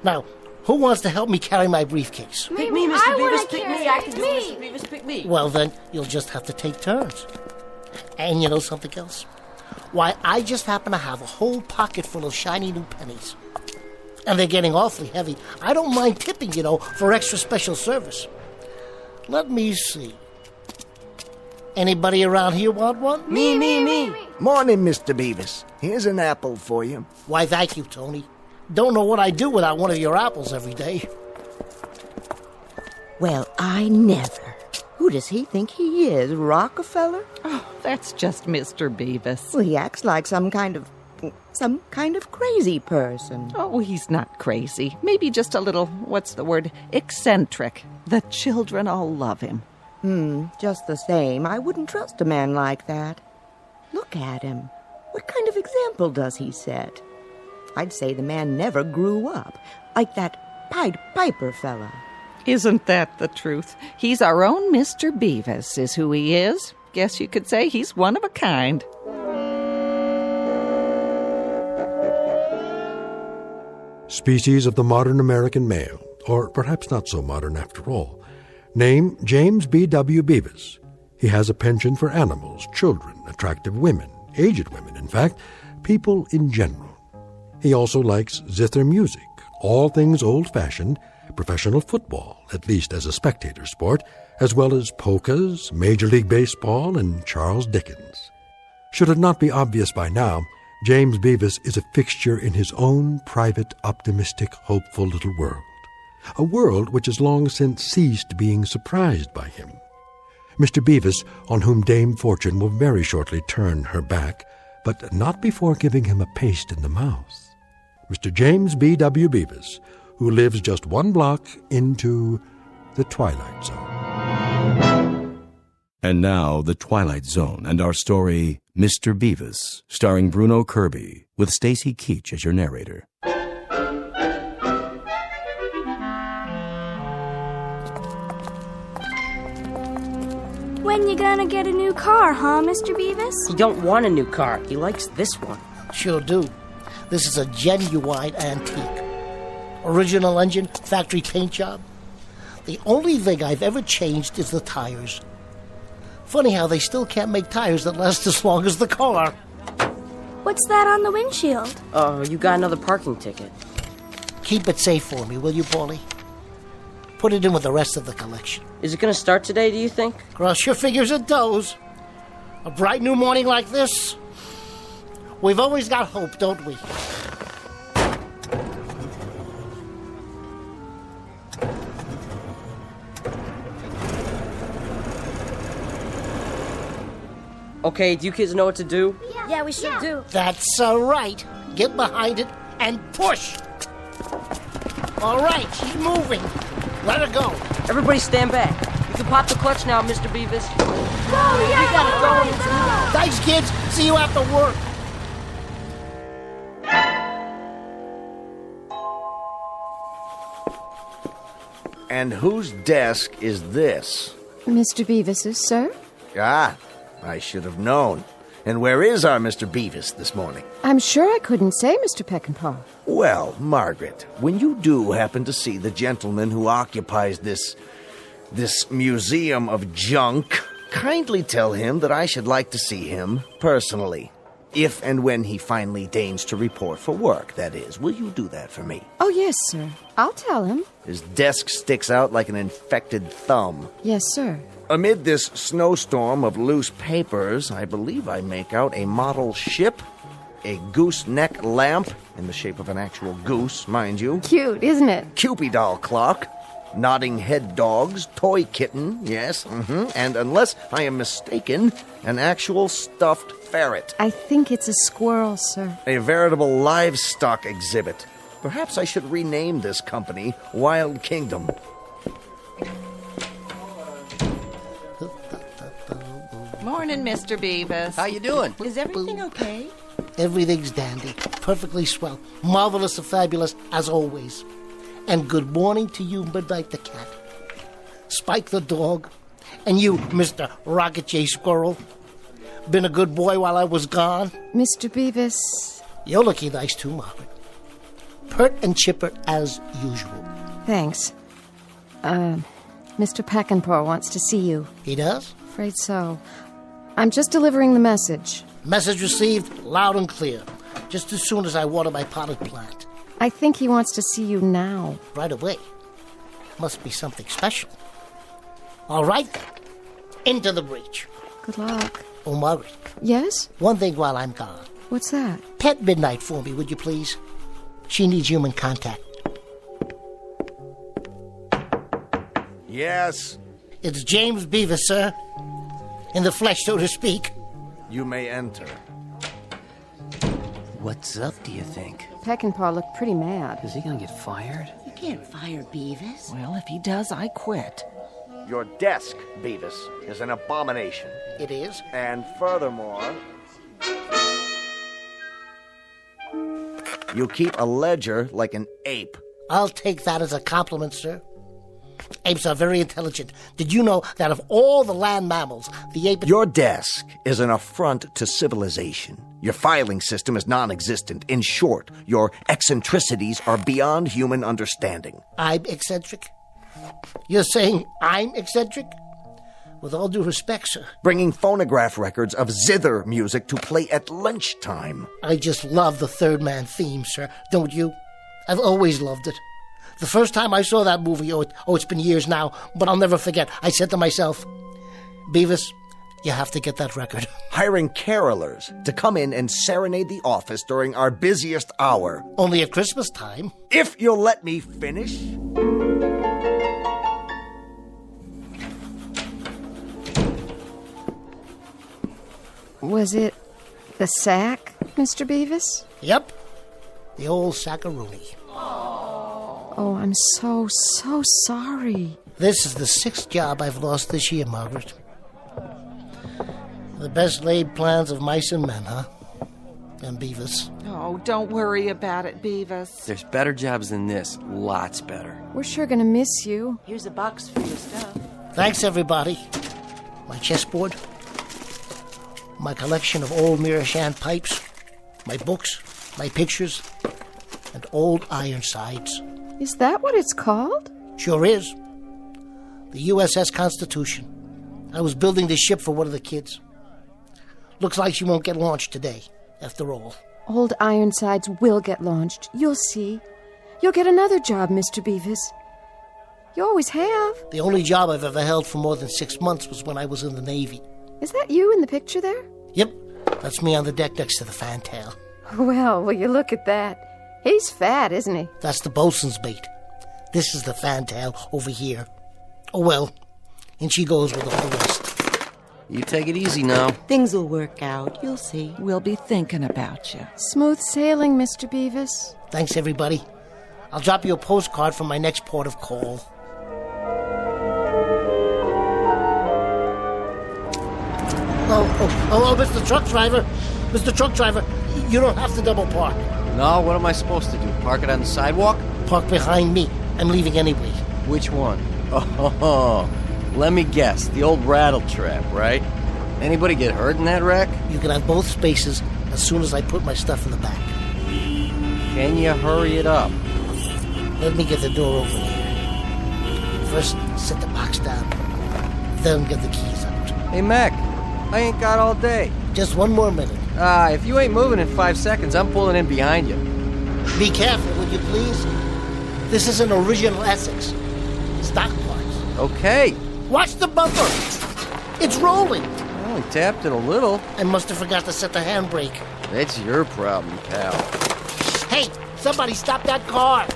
Now, who wants to help me carry my briefcase? Pick me, Mr. Beavis, pick me. I can do it, Mr. Beavis, pick me. Well, then, you'll just have to take turns. And you know something else? Why, I just happen to have a whole pocket full of shiny new pennies. And they're getting awfully heavy. I don't mind tipping, for extra special service. Let me see. Anybody around here want one? Me. Morning, Mr. Beavis. Here's an apple for you. Why, thank you, Tony. Don't know what I'd do without one of your apples every day. Well, I never. Who does he think he is, Rockefeller? Oh, that's just Mr. Beavis. Well, he acts like some kind of crazy person. Oh, he's not crazy. Maybe just a little, eccentric. The children all love him. Just the same, I wouldn't trust a man like that. Look at him. What kind of example does he set? I'd say the man never grew up, like that Pied Piper fella. Isn't that the truth? He's our own Mr. Beavis, is who he is. Guess you could say he's one of a kind. Species of the modern American male, or perhaps not so modern after all. Name, James B.W. Beavis. He has a penchant for animals, children, attractive women, aged women, in fact, people in general. He also likes zither music, all things old-fashioned, professional football, at least as a spectator sport, as well as polkas, Major League Baseball, and Charles Dickens. Should it not be obvious by now, James Beavis is a fixture in his own private, optimistic, hopeful little world. A world which has long since ceased being surprised by him. Mr. Beavis, on whom Dame Fortune will very shortly turn her back, but not before giving him a paste in the mouth. Mr. James B.W. Beavis, who lives just one block into the Twilight Zone. And now, The Twilight Zone and our story, Mr. Beavis, starring Bruno Kirby, with Stacy Keach as your narrator. When you gonna get a new car, huh, Mr. Beavis? He don't want a new car. He likes this one. Sure do. This is a genuine antique. Original engine, factory paint job. The only thing I've ever changed is the tires. Funny how they still can't make tires that last as long as the car. What's that on the windshield? Oh, you got another parking ticket. Keep it safe for me, will you, Paulie? Put it in with the rest of the collection. Is it going to start today, do you think? Cross your fingers and toes. A bright new morning like this, we've always got hope, don't we? Okay, do you kids know what to do? Yeah, we sure do. That's right. Get behind it and push. All right, she's moving. Let her go. Everybody stand back. You can pop the clutch now, Mr. Beavis. Go, yeah, You gotta go. Thanks, kids. See you after work. And whose desk is this? Mr. Beavis's, sir? Ah, I should have known. And where is our Mr. Beavis this morning? I'm sure I couldn't say, Mr. Peckinpah. Well, Margaret, when you do happen to see the gentleman who occupies this museum of junk, kindly tell him that I should like to see him personally. If and when he finally deigns to report for work, that is. Will you do that for me? Oh, yes, sir. I'll tell him. His desk sticks out like an infected thumb. Yes, sir. Amid this snowstorm of loose papers, I believe I make out a model ship. a gooseneck lamp in the shape of an actual goose, mind you. Cute, isn't it? Cupid doll clock. Nodding head dogs, toy kitten, yes, and unless I am mistaken, an actual stuffed ferret. I think it's a squirrel, sir. A veritable livestock exhibit. Perhaps I should rename this company Wild Kingdom. Morning, Mr. Beavis. How you doing? Is everything okay? Everything's dandy. Perfectly swell. Marvelous and fabulous, as always. And good morning to you, Midnight the cat. Spike the dog. And you, Mr. Rocket J. Squirrel. Been a good boy while I was gone? Mr. Beavis. You're looking nice too, Margaret. Pert and chipper as usual. Thanks. Mr. Peckinpah wants to see you. He does? Afraid so. I'm just delivering the message. Message received loud and clear. Just as soon as I water my potted plant. I think he wants to see you now. Right away. Must be something special. All right, then. Into the breach. Good luck. Oh, Margaret. Yes? One thing while I'm gone. What's that? Pet Midnight for me, would you please? She needs human contact. Yes? It's James Beavis, sir. In the flesh, so to speak. You may enter. What's up, do you think? Peckinpah looked pretty mad. Is he gonna get fired? You can't fire Beavis. Well, if he does, I quit. Your desk, Beavis, is an abomination. It is? And furthermore, you keep a ledger like an ape. I'll take that as a compliment, sir. Apes are very intelligent. Did you know that of all the land mammals, the ape... Your desk is an affront to civilization. Your filing system is non-existent. In short, your eccentricities are beyond human understanding. I'm eccentric? You're saying I'm eccentric? With all due respect, sir. Bringing phonograph records of zither music to play at lunchtime. I just love the Third Man theme, sir. Don't you? I've always loved it. The first time I saw that movie, it's been years now, but I'll never forget. I said to myself, Beavis, you have to get that record. Hiring carolers to come in and serenade the office during our busiest hour. Only at Christmas time. If you'll let me finish. Was it the sack, Mr. Beavis? Yep. The old sackaroonie. Oh, I'm so sorry. This is the 6th job I've lost this year, Margaret. The best laid plans of mice and men, huh? And Beavis. Oh, don't worry about it, Beavis. There's better jobs than this. Lots better. We're sure gonna miss you. Here's a box for your stuff. Thanks, everybody. My chessboard. My collection of old Mirashan pipes. My books. My pictures. And old Ironsides. Is that what it's called? Sure is. The USS Constitution. I was building this ship for one of the kids. Looks like she won't get launched today, after all. Old Ironsides will get launched. You'll see. You'll get another job, Mr. Beavis. You always have. The only job I've ever held for more than 6 months was when I was in the Navy. Is that you in the picture there? Yep. That's me on the deck next to the fantail. Well, will you look at that? He's fat, isn't he? That's the bosun's mate. This is the fantail over here. Oh, well. And she goes with all the rest. You take it easy now. Things will work out. You'll see. We'll be thinking about you. Smooth sailing, Mr. Beavis. Thanks, everybody. I'll drop you a postcard from my next port of call. Oh, Mr. Truck Driver. Mr. Truck Driver, you don't have to double park. No, what am I supposed to do? Park it on the sidewalk? Park behind me. I'm leaving anyway. Which one? Oh, let me guess. The old rattle trap, right? Anybody get hurt in that wreck? You can have both spaces as soon as I put my stuff in the back. Can you hurry it up? Let me get the door open here. First, set the box down. Then get the keys out. Hey, Mac. I ain't got all day. Just one more minute. If you ain't moving in 5 seconds, I'm pulling in behind you. Be careful, would you please? This is an original Essex. Stock parts. Okay. Watch the bumper. It's rolling. I only tapped it a little. I must have forgot to set the handbrake. That's your problem, pal. Hey, somebody stop that car!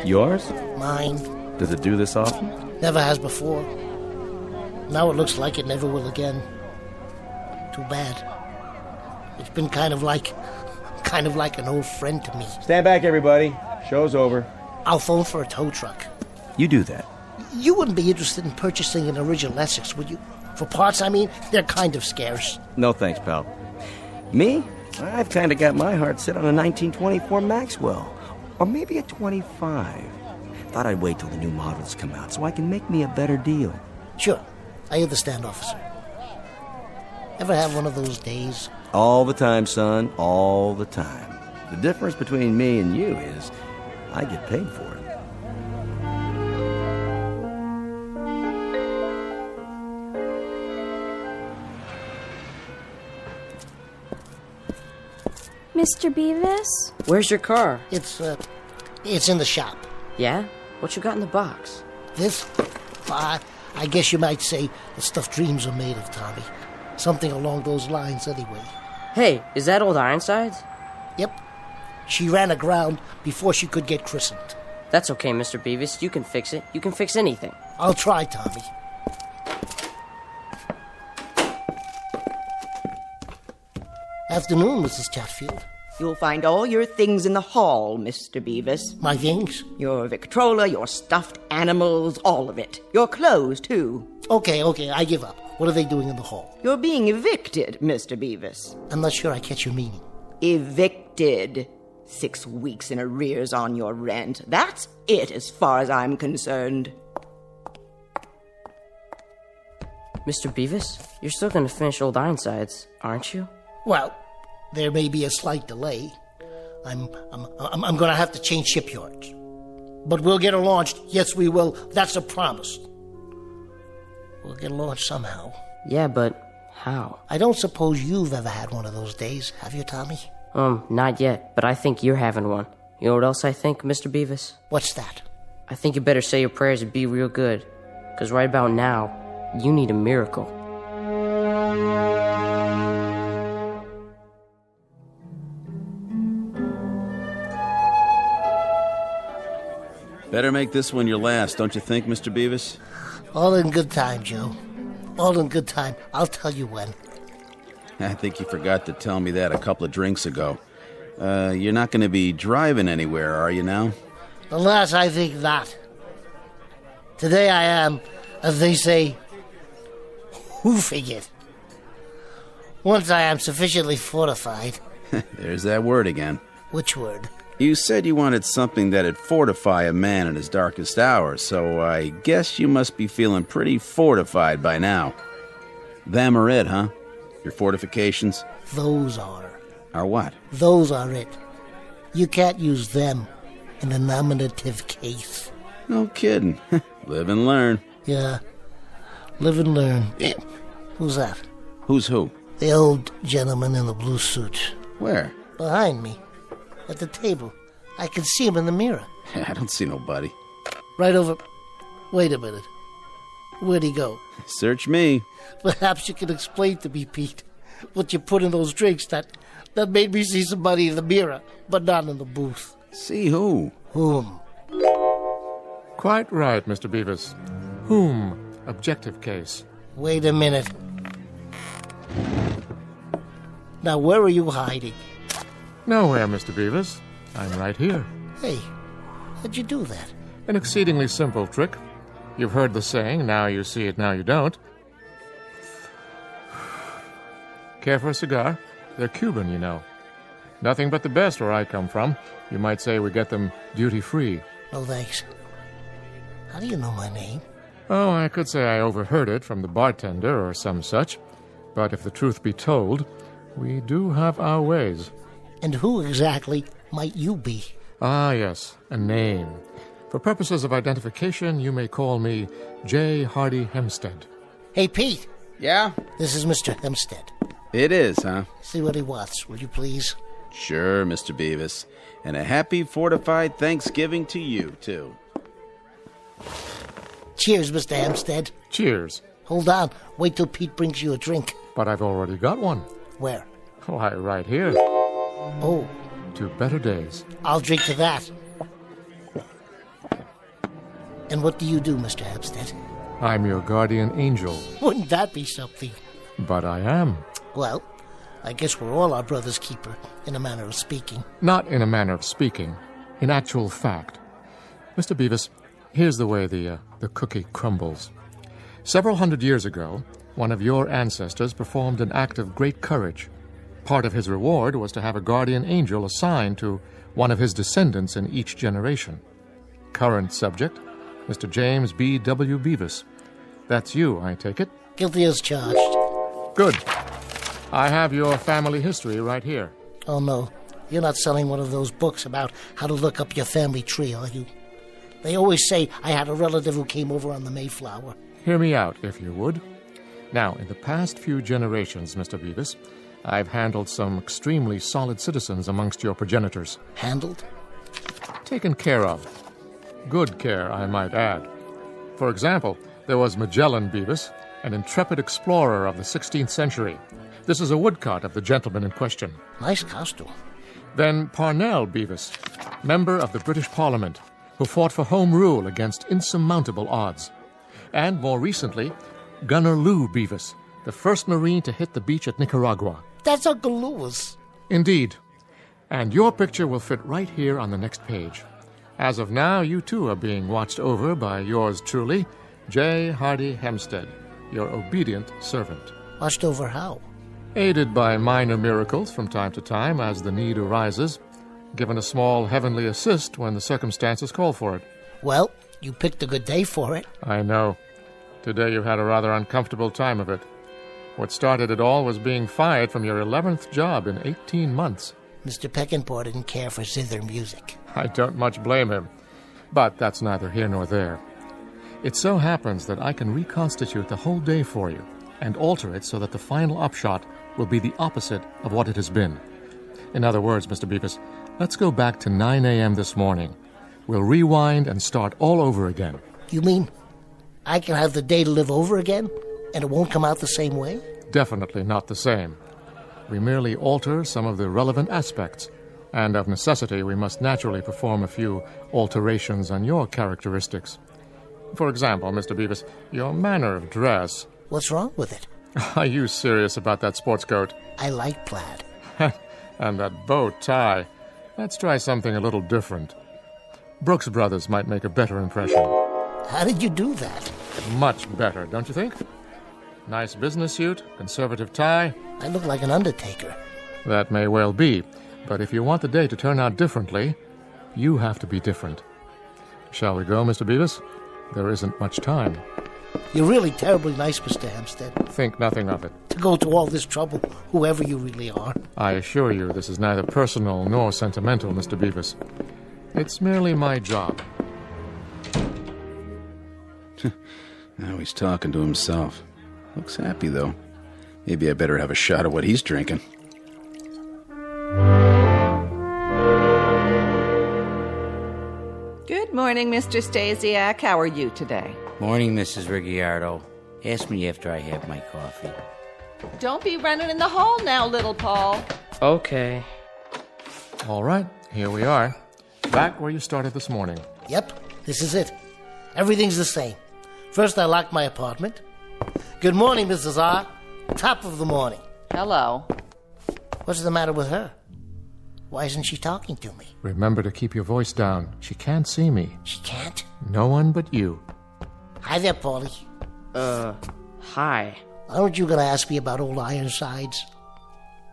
Yours? Mine. Does it do this often? Never has before. Now it looks like it never will again. Too bad. It's been kind of like an old friend to me. Stand back, everybody. Show's over. I'll phone for a tow truck. You do that. You wouldn't be interested in purchasing an original Essex, would you? For parts, I mean, they're kind of scarce. No thanks, pal. Me? I've kind of got my heart set on a 1924 Maxwell. Or maybe a 25. Thought I'd wait till the new models come out so I can make me a better deal. Sure. I understand, officer. Ever have one of those days? All the time, son. All the time. The difference between me and you is I get paid for it. Mr. Beavis? Where's your car? It's in the shop. Yeah? What you got in the box? This? I guess you might say the stuff dreams are made of, Tommy. Something along those lines, anyway. Hey, is that old Ironsides? Yep. She ran aground before she could get christened. That's okay, Mr. Beavis. You can fix it. You can fix anything. I'll try, Tommy. Afternoon, Mrs. Chatfield. You'll find all your things in the hall, Mr. Beavis. My things? Your Victrola, your stuffed animals, all of it. Your clothes, too. Okay, I give up. What are they doing in the hall? You're being evicted, Mr. Beavis. I'm not sure I catch your meaning. Evicted. 6 weeks in arrears on your rent. That's it as far as I'm concerned. Mr. Beavis, you're still going to finish Old Ironsides, aren't you? Well, there may be a slight delay. I'm going to have to change shipyards. But we'll get her launched. Yes, we will. That's a promise. We'll get her launched somehow. Yeah, but how? I don't suppose you've ever had one of those days, have you, Tommy? Not yet, but I think you're having one. You know what else I think, Mr. Beavis? What's that? I think you better say your prayers and be real good. 'Cause right about now, you need a miracle. Better make this one your last, don't you think, Mr. Beavis? All in good time, Joe. All in good time. I'll tell you when. I think you forgot to tell me that a couple of drinks ago. You're not going to be driving anywhere, are you now? Alas, I think not. Today I am, as they say, hoofing it. Once I am sufficiently fortified. There's that word again. Which word? You said you wanted something that'd fortify a man in his darkest hour, so I guess you must be feeling pretty fortified by now. Them are it, huh? Your fortifications? Those are. Are what? Those are it. You can't use them in a nominative case. No kidding. Live and learn. Yeah. Live and learn. Who's that? Who's who? The old gentleman in the blue suit. Where? Behind me. At the table. I can see him in the mirror. I don't see nobody. Right over... Wait a minute. Where'd he go? Search me. Perhaps you can explain to me, Pete, what you put in those drinks that made me see somebody in the mirror, but not in the booth. See who? Whom? Quite right, Mr. Beavis. Whom? Objective case. Wait a minute. Now, where are you hiding? Nowhere, Mr. Beavis. I'm right here. Hey, how'd you do that? An exceedingly simple trick. You've heard the saying, now you see it, now you don't. Care for a cigar? They're Cuban, you know. Nothing but the best where I come from. You might say we get them duty-free. No, thanks. How do you know my name? Oh, I could say I overheard it from the bartender or some such. But if the truth be told, we do have our ways. And who exactly might you be? Ah, yes, a name. For purposes of identification, you may call me J. Hardy Hempstead. Hey, Pete. Yeah? This is Mr. Hempstead. It is, huh? See what he wants, will you please? Sure, Mr. Beavis. And a happy fortified Thanksgiving to you, too. Cheers, Mr. Hampstead. Cheers. Hold on. Wait till Pete brings you a drink. But I've already got one. Where? Why, right here. Oh. To better days. I'll drink to that. And what do you do, Mr. Hampstead? I'm your guardian angel. Wouldn't that be something? But I am. Well, I guess we're all our brother's keeper, in a manner of speaking. Not in a manner of speaking. In actual fact. Mr. Beavis, here's the way the cookie crumbles. Several hundred years ago, one of your ancestors performed an act of great courage. Part of his reward was to have a guardian angel assigned to one of his descendants in each generation. Current subject, Mr. James B. W. Beavis. That's you, I take it? Guilty as charged. Good. I have your family history right here. Oh, no. You're not selling one of those books about how to look up your family tree, are you? They always say I had a relative who came over on the Mayflower. Hear me out, if you would. Now, in the past few generations, Mr. Beavis, I've handled some extremely solid citizens amongst your progenitors. Handled? Taken care of. Good care, I might add. For example, there was Magellan Beavis, an intrepid explorer of the 16th century. This is a woodcut of the gentleman in question. Nice costume. Then Parnell Beavis, member of the British Parliament, who fought for Home Rule against insurmountable odds. And more recently, Gunner Lou Beavis, the first Marine to hit the beach at Nicaragua. That's Uncle Louis. Indeed. And your picture will fit right here on the next page. As of now, you too are being watched over by yours truly, J. Hardy Hempstead, your obedient servant. Watched over how? Aided by minor miracles from time to time as the need arises, given a small heavenly assist when the circumstances call for it. Well, you picked a good day for it. I know. Today you had a rather uncomfortable time of it. What started it all was being fired from your 11th job in 18 months. Mr. Peckinpah didn't care for zither music. I don't much blame him. But that's neither here nor there. It so happens that I can reconstitute the whole day for you and alter it so that the final upshot will be the opposite of what it has been. In other words, Mr. Beavis, let's go back to 9 a.m. this morning. We'll rewind and start all over again. You mean I can have the day to live over again, and it won't come out the same way? Definitely not the same. We merely alter some of the relevant aspects, and of necessity we must naturally perform a few alterations on your characteristics. For example, Mr. Beavis, your manner of dress. What's wrong with it? Are you serious about that sports coat? I like plaid. And that bow tie. Let's try something a little different. Brooks Brothers might make a better impression. How did you do that? Much better, don't you think? Nice business suit, conservative tie. I look like an undertaker. That may well be, but if you want the day to turn out differently, you have to be different. Shall we go, Mr. Beavis? There isn't much time. You're really terribly nice, Mr. Hampstead. Think nothing of it. To go to all this trouble, whoever you really are. I assure you this is neither personal nor sentimental, Mr. Beavis. It's merely my job. Now he's talking to himself. Looks happy, though. Maybe I better have a shot of what he's drinking. Good morning, Mr. Stasiak. How are you today? Morning, Mrs. Ricciardo. Ask me after I have my coffee. Don't be running in the hall now, little Paul. Okay. All right, here we are. Back where you started this morning. Yep, this is it. Everything's the same. First, I locked my apartment. Good morning, Mrs. R. Top of the morning. Hello. What's the matter with her? Why isn't she talking to me? Remember to keep your voice down. She can't see me. She can't? No one but you. Hi there, Paulie. Hi. Aren't you going to ask me about old Ironsides?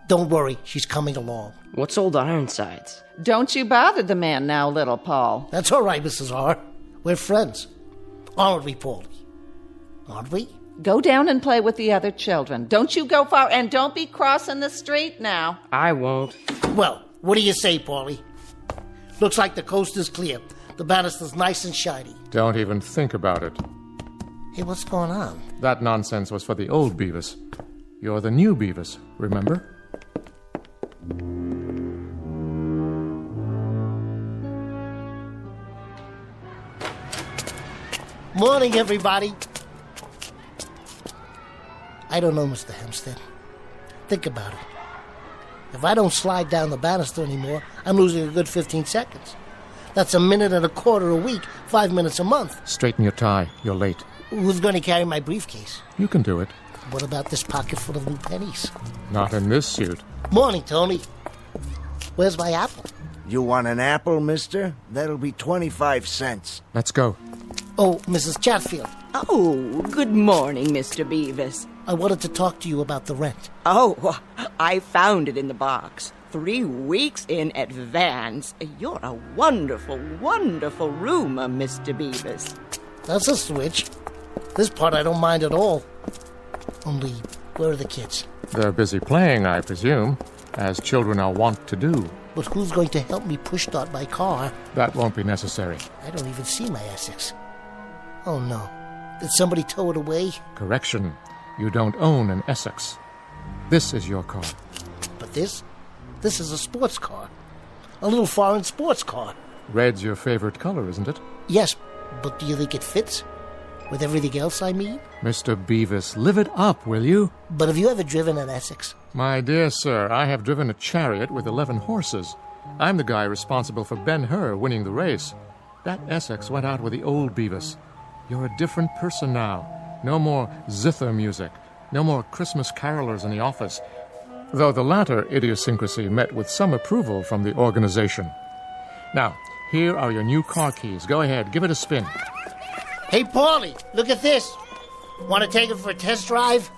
Don't worry, she's coming along. What's old Ironsides? Don't you bother the man now, little Paul. That's all right, Mrs. R. We're friends. Aren't we, Paulie? Aren't we? Go down and play with the other children. Don't you go far, and don't be crossing the street now. I won't. Well, what do you say, Paulie? Looks like the coast is clear. The banister's nice and shiny. Don't even think about it. Hey, what's going on? That nonsense was for the old Beavis. You're the new Beavis, remember? Morning, everybody. I don't know, Mr. Hempstead. Think about it. If I don't slide down the banister anymore, I'm losing a good 15 seconds. That's a minute and a quarter a week, 5 minutes a month. Straighten your tie. You're late. Who's going to carry my briefcase? You can do it. What about this pocket full of new pennies? Not in this suit. Morning, Tony. Where's my apple? You want an apple, mister? That'll be 25 cents. Let's go. Oh, Mrs. Chatfield. Oh, good morning, Mr. Beavis. I wanted to talk to you about the rent. Oh, I found it in the box. 3 weeks in advance. You're a wonderful, wonderful roomer, Mr. Beavis. That's a switch. This part I don't mind at all. Only, where are the kids? They're busy playing, I presume, as children are wont to do. But who's going to help me push start my car? That won't be necessary. I don't even see my Essex. Oh, no. Did somebody tow it away? Correction. You don't own an Essex. This is your car. But this is a sports car. A little foreign sports car. Red's your favorite color, isn't it? Yes, but do you think it fits? With everything else I mean? Mr. Beavis, live it up, will you? But have you ever driven an Essex? My dear sir, I have driven a chariot with 11 horses. I'm the guy responsible for Ben-Hur winning the race. That Essex went out with the old Beavis. You're a different person now. No more zither music. No more Christmas carolers in the office. Though the latter idiosyncrasy met with some approval from the organization. Now, here are your new car keys. Go ahead, give it a spin. Hey, Paulie, look at this. Want to take it for a test drive?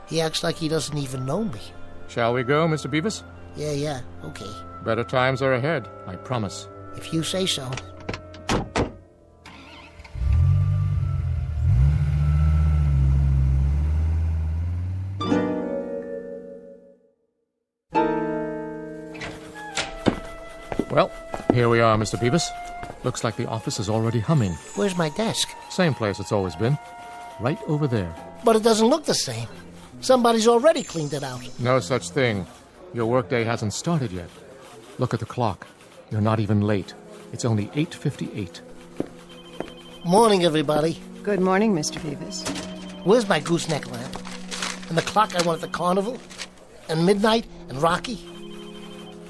He acts like he doesn't even know me. Shall we go, Mr. Beavis? Yeah, okay. Better times are ahead, I promise. If you say so. Well, here we are, Mr. Beavis. Looks like the office is already humming. Where's my desk? Same place it's always been. Right over there. But it doesn't look the same. Somebody's already cleaned it out. No such thing. Your workday hasn't started yet. Look at the clock. You're not even late. It's only 8:58. Morning, everybody. Good morning, Mr. Beavis. Where's my gooseneck lamp? And the clock I won at the carnival? And midnight? And Rocky?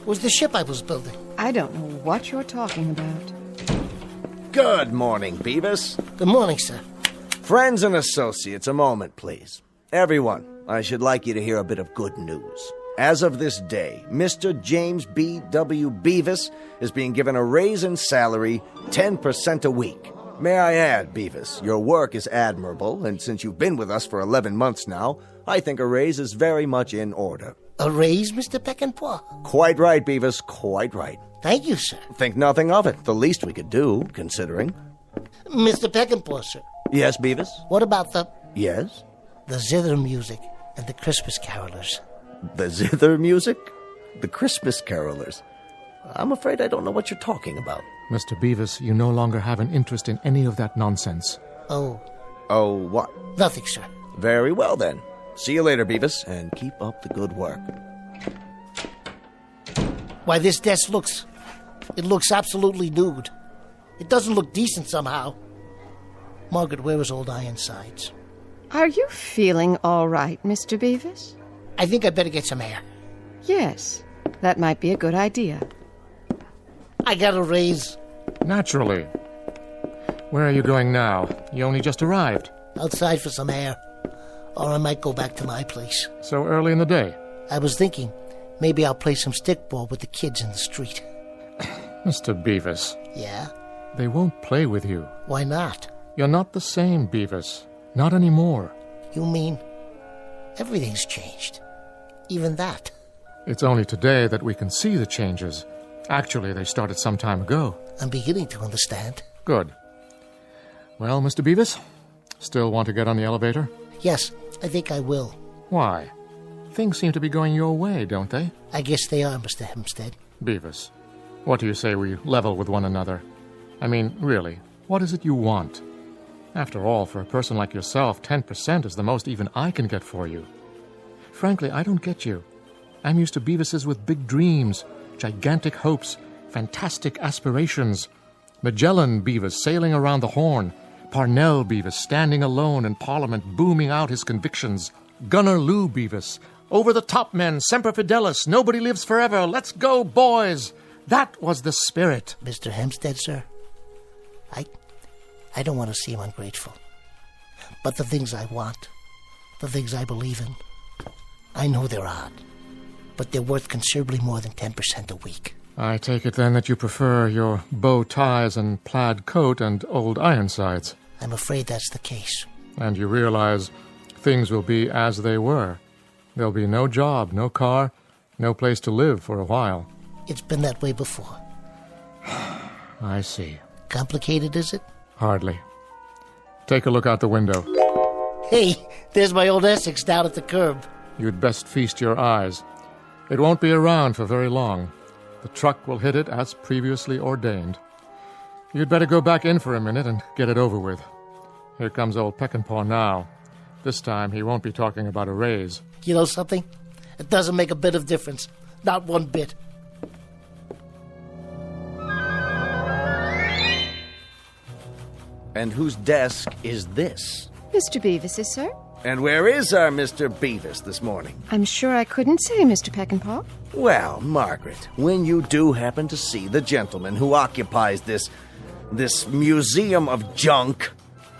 Where's the ship I was building? I don't know what you're talking about. Good morning, Beavis. Good morning, sir. Friends and associates, a moment, please. Everyone, I should like you to hear a bit of good news. As of this day, Mr. James B. W. Beavis is being given a raise in salary 10% a week. May I add, Beavis, your work is admirable, and since you've been with us for 11 months now, I think a raise is very much in order. A raise, Mr. Peckinpah? Quite right, Beavis, quite right. Thank you, sir. Think nothing of it. The least we could do, considering. Mr. Peckinpah, sir. Yes, Beavis? What about the... Yes? The zither music and the Christmas carolers. The zither music? The Christmas carolers? I'm afraid I don't know what you're talking about. Mr. Beavis, you no longer have an interest in any of that nonsense. Oh. Oh, what? Nothing, sir. Very well, then. See you later, Beavis, and keep up the good work. Why, this desk looks... It looks absolutely nude. It doesn't look decent somehow. Margaret, where is old Ironsides? Are you feeling all right, Mr. Beavis? I think I'd better get some air. Yes, that might be a good idea. I got a raise. Naturally. Where are you going now? You only just arrived. Outside for some air. Or I might go back to my place. So early in the day? I was thinking, maybe I'll play some stickball with the kids in the street. Mr. Beavis. Yeah? They won't play with you. Why not? You're not the same, Beavis. Not anymore. You mean everything's changed? Even that? It's only today that we can see the changes. Actually, they started some time ago. I'm beginning to understand. Good. Well, Mr. Beavis, still want to get on the elevator? Yes, I think I will. Why? Things seem to be going your way, don't they? I guess they are, Mr. Hempstead. Beavis, what do you say we level with one another? I mean, really, what is it you want? After all, for a person like yourself, 10% is the most even I can get for you. Frankly, I don't get you. I'm used to Beavises with big dreams, gigantic hopes, fantastic aspirations. Magellan Beavis sailing around the Horn, Parnell Beavis standing alone in Parliament booming out his convictions, Gunner Lou Beavis, over the top men, Semper Fidelis, nobody lives forever, let's go, boys! That was the spirit. Mr. Hempstead, sir, I don't want to seem ungrateful. But the things I want, the things I believe in, I know they're odd. But they're worth considerably more than 10% a week. I take it then that you prefer your bow ties and plaid coat and old Ironsides. I'm afraid that's the case. And you realize things will be as they were. There'll be no job, no car, no place to live for a while. It's been that way before. I see. Complicated, is it? Hardly. Take a look out the window. Hey, there's my old Essex down at the curb. You'd best feast your eyes. It won't be around for very long. The truck will hit it as previously ordained. You'd better go back in for a minute and get it over with. Here comes old Peckinpah now. This time he won't be talking about a raise. You know something? It doesn't make a bit of difference. Not one bit. And whose desk is this? Mr. Beavis's, sir. And where is our Mr. Beavis this morning? I'm sure I couldn't say, Mr. Peckinpah. Well, Margaret, when you do happen to see the gentleman who occupies this museum of junk,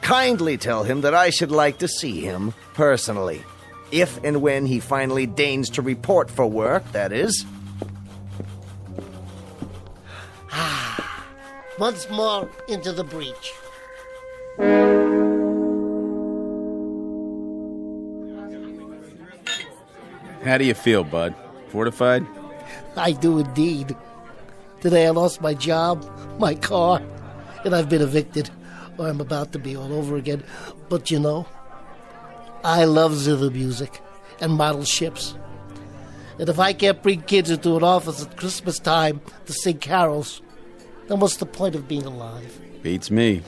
kindly tell him that I should like to see him personally. If and when he finally deigns to report for work, that is. Once more into the breach. How do you feel, bud? Fortified? I do indeed. Today I lost my job, my car, and I've been evicted, or I'm about to be all over again. But you know, I love zither music and model ships. And if I can't bring kids into an office at Christmas time to sing carols, then what's the point of being alive? Beats me.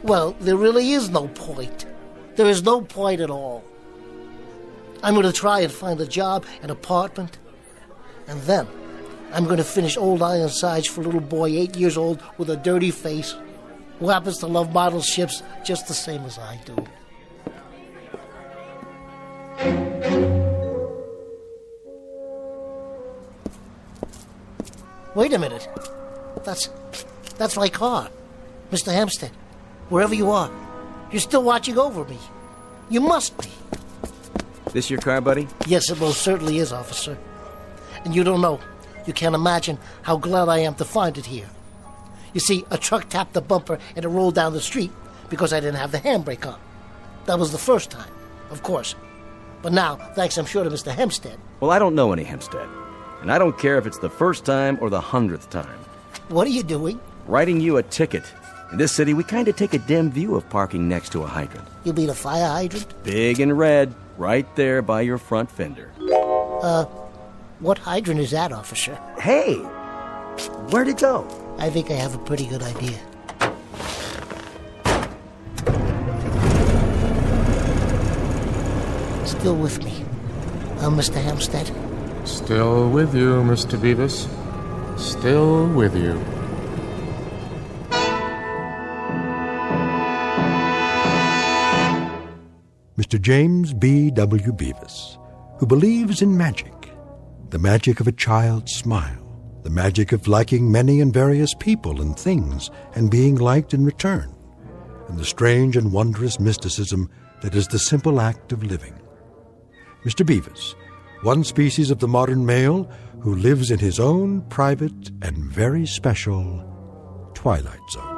Well, there really is no point. There is no point at all. I'm going to try and find a job, an apartment, and then I'm going to finish Old Ironsides for a little boy 8 years old with a dirty face who happens to love model ships just the same as I do. Wait a minute. That's my car. Mr. Hempstead, wherever you are, you're still watching over me. You must be. This your car, buddy? Yes, it most certainly is, officer. And you don't know. You can't imagine how glad I am to find it here. You see, a truck tapped the bumper and it rolled down the street because I didn't have the handbrake on. That was the first time, of course. But now, thanks I'm sure to Mr. Hempstead. Well, I don't know any Hempstead. And I don't care if it's the first time or the 100th time. What are you doing? Writing you a ticket. In this city, we kind of take a dim view of parking next to a hydrant. You mean a fire hydrant? Big and red, right there by your front fender. What hydrant is that, officer? Hey! Where'd it go? I think I have a pretty good idea. Still with me, Mr. Hempstead? Still with you, Mr. Beavis. Still with you. Mr. James B.W. Beavis, who believes in magic, the magic of a child's smile, the magic of liking many and various people and things and being liked in return, and the strange and wondrous mysticism that is the simple act of living. Mr. Beavis, one species of the modern male who lives in his own private and very special Twilight Zone.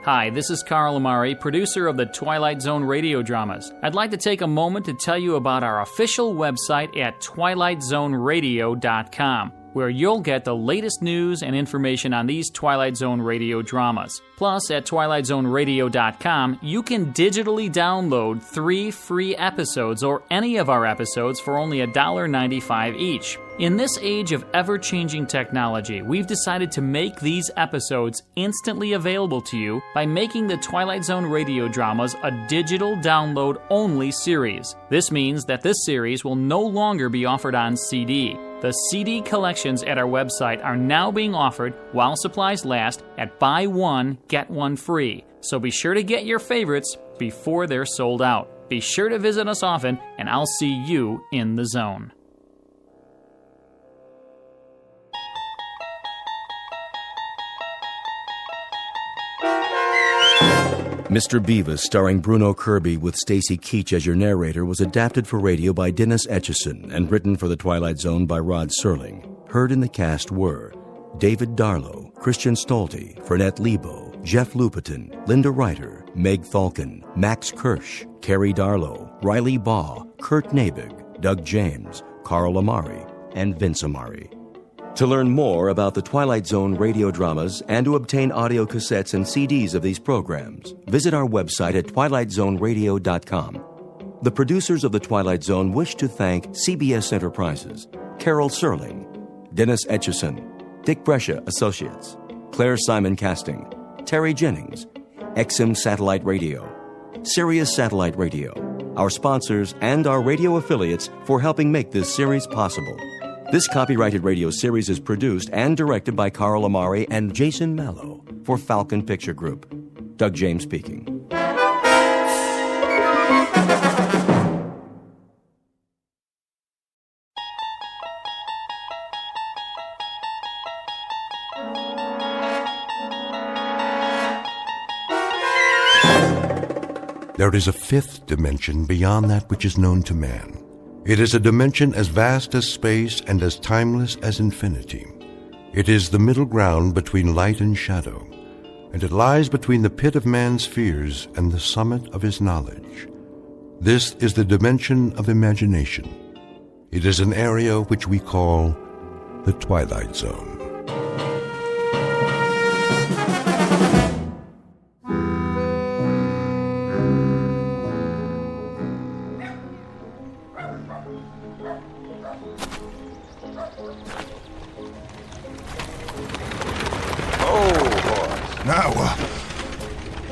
Hi, this is Carl Amari, producer of the Twilight Zone radio dramas. I'd like to take a moment to tell you about our official website at twilightzoneradio.com. where you'll get the latest news and information on these Twilight Zone radio dramas. Plus, at twilightzoneradio.com, you can digitally download 3 free episodes or any of our episodes for only $1.95 each. In this age of ever-changing technology, we've decided to make these episodes instantly available to you by making the Twilight Zone radio dramas a digital download-only series. This means that this series will no longer be offered on CD. The CD collections at our website are now being offered while supplies last at buy one, get one free. So be sure to get your favorites before they're sold out. Be sure to visit us often, and I'll see you in the zone. Mr. Beavis, starring Bruno Kirby with Stacy Keach as your narrator, was adapted for radio by Dennis Etchison and written for The Twilight Zone by Rod Serling. Heard in the cast were David Darlow, Christian Stolte, Fernette Lebo, Jeff Lupetin, Linda Ryder, Meg Falcon, Max Kirsch, Carrie Darlow, Riley Baugh, Kurt Nabig, Doug James, Carl Amari, and Vince Amari. To learn more about the Twilight Zone radio dramas and to obtain audio cassettes and CDs of these programs, visit our website at twilightzoneradio.com. The producers of The Twilight Zone wish to thank CBS Enterprises, Carol Serling, Dennis Etchison, Dick Brescia Associates, Claire Simon Casting, Terry Jennings, XM Satellite Radio, Sirius Satellite Radio, our sponsors, and our radio affiliates for helping make this series possible. This copyrighted radio series is produced and directed by Carl Amari and Jason Mallow for Falcon Picture Group. Doug James speaking. There is a fifth dimension beyond that which is known to man. It is a dimension as vast as space and as timeless as infinity. It is the middle ground between light and shadow, and it lies between the pit of man's fears and the summit of his knowledge. This is the dimension of imagination. It is an area which we call the Twilight Zone.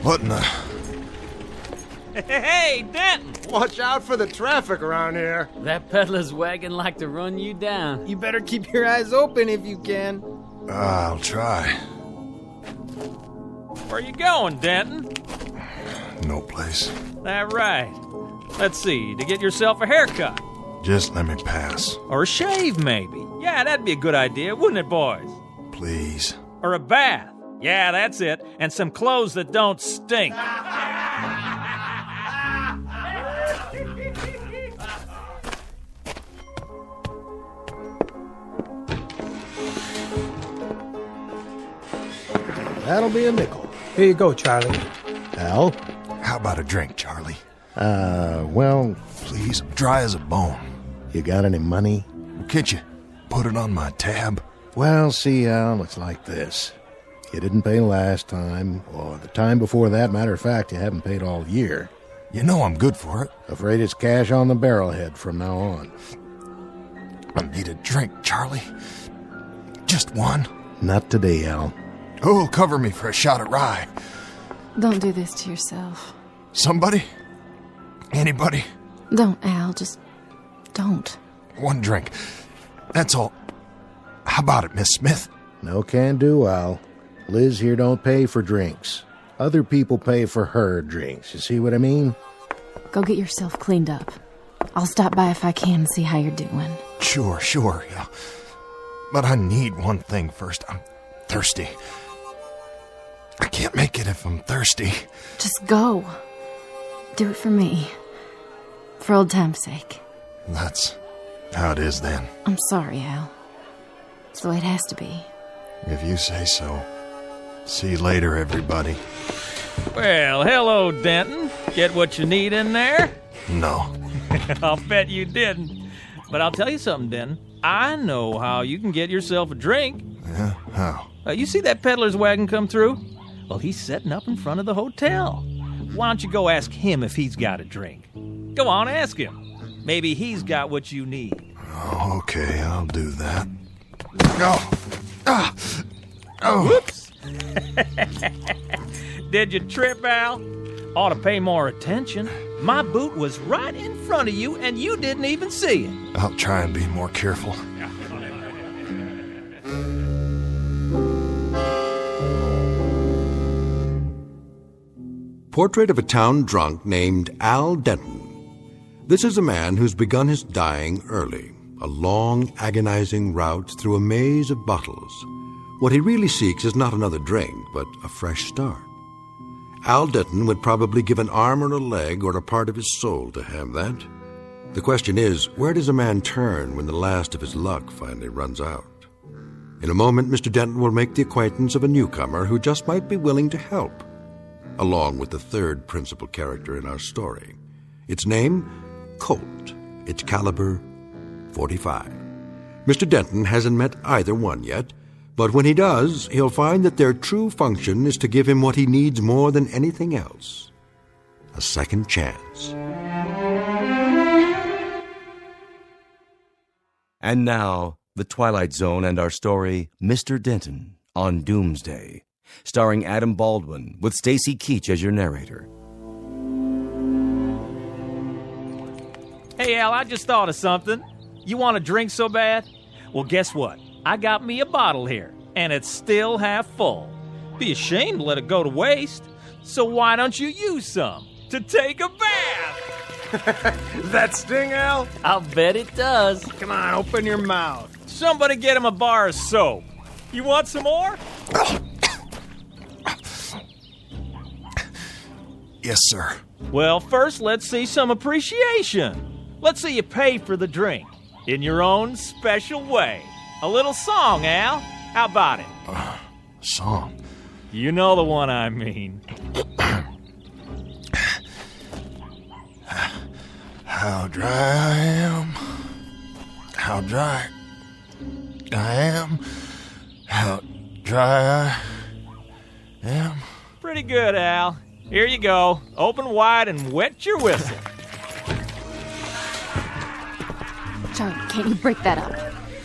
What in the... Hey, Denton! Watch out for the traffic around here. That peddler's wagon like to run you down. You better keep your eyes open if you can. I'll try. Where you going, Denton? No place. That right. Let's see, to get yourself a haircut. Just let me pass. Or a shave, maybe. Yeah, that'd be a good idea, wouldn't it, boys? Please. Or a bath. Yeah, that's it. And some clothes that don't stink. That'll be a nickel. Here you go, Charlie. Al? How about a drink, Charlie? Well... Please, I'm dry as a bone. You got any money? Can't you put it on my tab? Well, see, Al, it's like this. You didn't pay last time, or the time before that. Matter of fact, you haven't paid all year. You know I'm good for it. Afraid it's cash on the barrelhead from now on. I need a drink, Charlie. Just one. Not today, Al. Who'll cover me for a shot of rye? Don't do this to yourself. Somebody? Anybody? Don't, Al. Just don't. One drink. That's all. How about it, Miss Smith? No can do, Al. Liz here don't pay for drinks. Other people pay for her drinks. You see what I mean? Go get yourself cleaned up. I'll stop by if I can and see how you're doing. Sure, yeah. But I need one thing first. I'm thirsty. I can't make it if I'm thirsty. Just go. Do it for me. For old time's sake. That's how it is then. I'm sorry, Al. It's the way it has to be. If you say so. See you later, everybody. Well, hello, Denton. Get what you need in there? No. I'll bet you didn't. But I'll tell you something, Denton. I know how you can get yourself a drink. Yeah, how? You see that peddler's wagon come through? Well, he's setting up in front of the hotel. Why don't you go ask him if he's got a drink? Go on, ask him. Maybe he's got what you need. Oh, okay, I'll do that. Oh! Ah! Oh! Whoops! Did you trip, Al? Ought to pay more attention. My boot was right in front of you, and you didn't even see it. I'll try and be more careful. Portrait of a town drunk named Al Denton. This is a man who's begun his dying early, a long, agonizing route through a maze of bottles. What he really seeks is not another drink, but a fresh start. Al Denton would probably give an arm or a leg or a part of his soul to have that. The question is, where does a man turn when the last of his luck finally runs out? In a moment, Mr. Denton will make the acquaintance of a newcomer who just might be willing to help, along with the third principal character in our story. Its name, Colt. Its caliber, .45. Mr. Denton hasn't met either one yet, but when he does, he'll find that their true function is to give him what he needs more than anything else: a second chance. And now, The Twilight Zone and our story, Mr. Denton, on Doomsday, starring Adam Baldwin, with Stacy Keach as your narrator. Hey, Al, I just thought of something. You want a drink so bad? Well, guess what? I got me a bottle here, and it's still half full. Be ashamed to let it go to waste. So why don't you use some to take a bath? That sting, Al? I'll bet it does. Come on, open your mouth. Somebody get him a bar of soap. You want some more? Yes, sir. Well, first, let's see some appreciation. Let's see you pay for the drink in your own special way. A little song, Al. How about it? Song? You know the one I mean. How dry I am. How dry I am. How dry I am. Pretty good, Al. Here you go. Open wide and wet your whistle. Charlie, can't you break that up?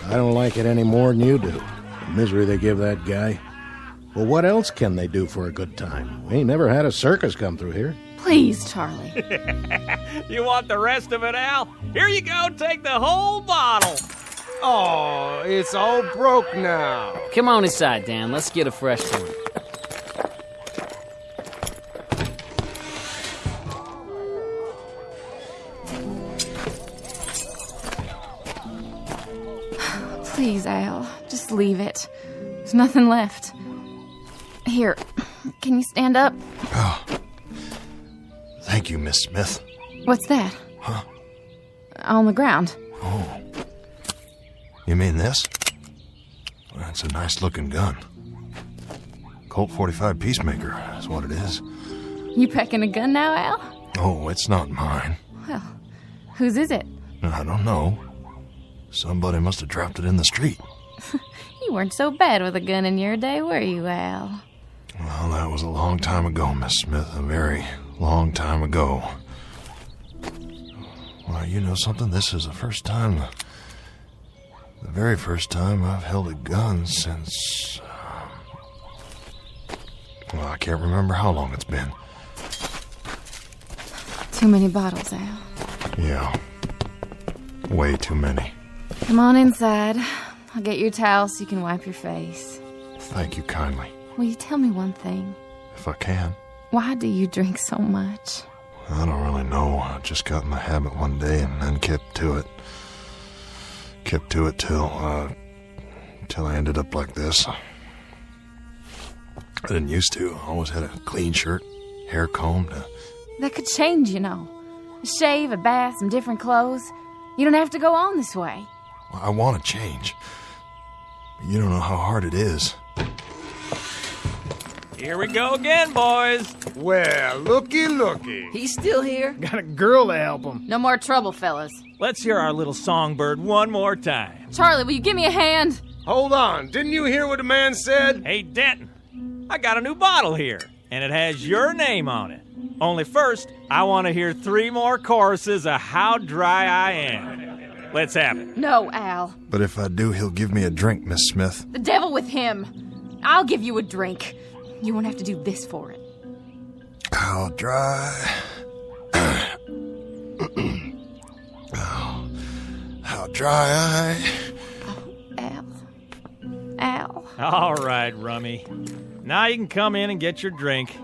I don't like it any more than you do. The misery they give that guy. Well, what else can they do for a good time? We ain't never had a circus come through here. Please, Charlie. You want the rest of it, Al? Here you go. Take the whole bottle. Oh, it's all broke now. Come on inside, Dan. Let's get a fresh one. Please, Al, just leave it. There's nothing left. Here, can you stand up? Oh. Thank you, Miss Smith. What's that? Huh? On the ground. Oh. You mean this? That's a nice-looking gun. Colt 45 Peacemaker is what it is. You packing a gun now, Al? Oh, it's not mine. Well, whose is it? I don't know. Somebody must have dropped it in the street. You weren't so bad with a gun in your day, were you, Al? Well, that was a long time ago, Miss Smith. A very long time ago. Well, you know something? This is the first time, the very first time I've held a gun since... well, I can't remember how long it's been. Too many bottles, Al. Yeah. Way too many. Come on inside. I'll get you a towel so you can wipe your face. Thank you kindly. Will you tell me one thing? If I can. Why do you drink so much? I don't really know. I just got in the habit one day and then kept to it. Kept to it till I ended up like this. I didn't used to. I always had a clean shirt, hair combed. That could change, you know. A shave, a bath, some different clothes. You don't have to go on this way. I want to change. You don't know how hard it is. Here we go again, boys. Well, looky. He's still here? Got a girl to help him. No more trouble, fellas. let's hear our little songbird one more time. Charlie, will you give me a hand? Hold on. Didn't you hear what the man said? Hey, Denton, I got a new bottle here, and it has your name on it. Only first, I want to hear 3 more choruses of How Dry I Am. Let's have it. No, Al. But if I do, he'll give me a drink, Miss Smith. The devil with him. I'll give you a drink. You won't have to do this for it. How dry. Oh, how dry I. Al. All right, Rummy. Now you can come in and get your drink.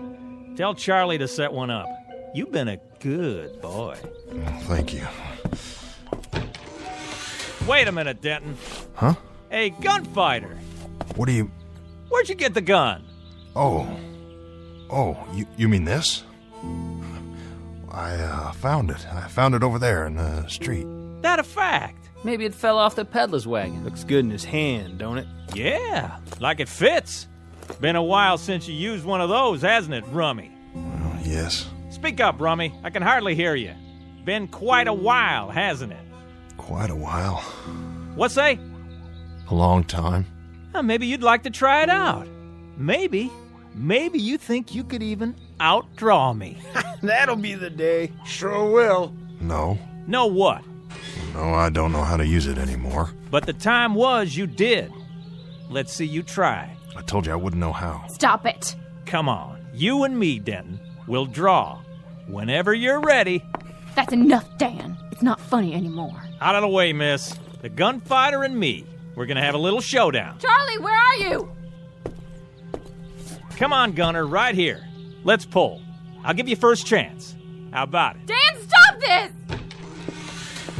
Tell Charlie to set one up. You've been a good boy. Thank you. Wait a minute, Denton. Huh? Hey, gunfighter. What do you... Where'd you get the gun? Oh, you mean this? I found it. I found it over there in the street. That a fact? Maybe it fell off the peddler's wagon. Looks good in his hand, don't it? Yeah, like it fits. Been a while since you used one of those, hasn't it, Rummy? Well, yes. Speak up, Rummy. I can hardly hear you. Been quite a while, hasn't it? Quite a while. What say? A long time. Maybe you'd like to try it out. Maybe you think you could even outdraw me. That'll be the day. Sure will. No. Know what? No, I don't know how to use it anymore. But the time was you did. Let's see you try. I told you I wouldn't know how. Stop it. Come on. You and me, Denton, will draw. Whenever you're ready. That's enough, Dan. It's not funny anymore. Out of the way, miss. The gunfighter and me. We're gonna have a little showdown. Charlie, where are you? Come on, Gunner, right here. Let's pull. I'll give you first chance. How about it? Dan, stop this!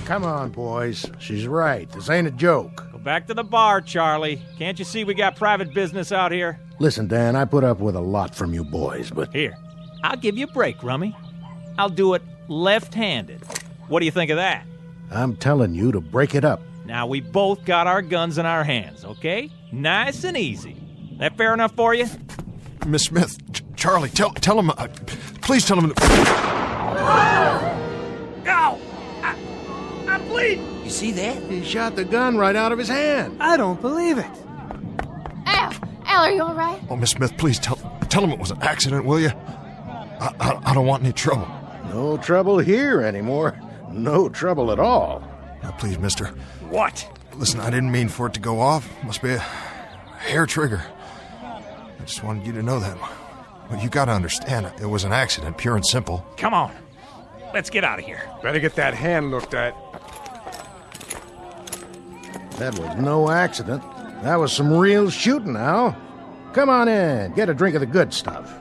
Come on, boys. She's right. This ain't a joke. Go back to the bar, Charlie. Can't you see we got private business out here? Listen, Dan, I put up with a lot from you boys, but... Here, I'll give you a break, Rummy. I'll do it left-handed. What do you think of that? I'm telling you to break it up. Now, we both got our guns in our hands, okay? Nice and easy. That fair enough for you? Miss Smith, Charlie, tell him... please tell him... Ow! I bleed! You see that? He shot the gun right out of his hand. I don't believe it. Al, are you all right? Oh, Miss Smith, please tell him it was an accident, will you? I don't want any trouble. No trouble here anymore. No trouble at all. Now, please, mister. What? Listen, I didn't mean for it to go off. Must be a hair trigger. I just wanted you to know that. Well, you gotta understand, it was an accident, pure and simple. Come on. Let's get out of here. Better get that hand looked at. That was no accident. That was some real shooting, Al. Come on in. Get a drink of the good stuff.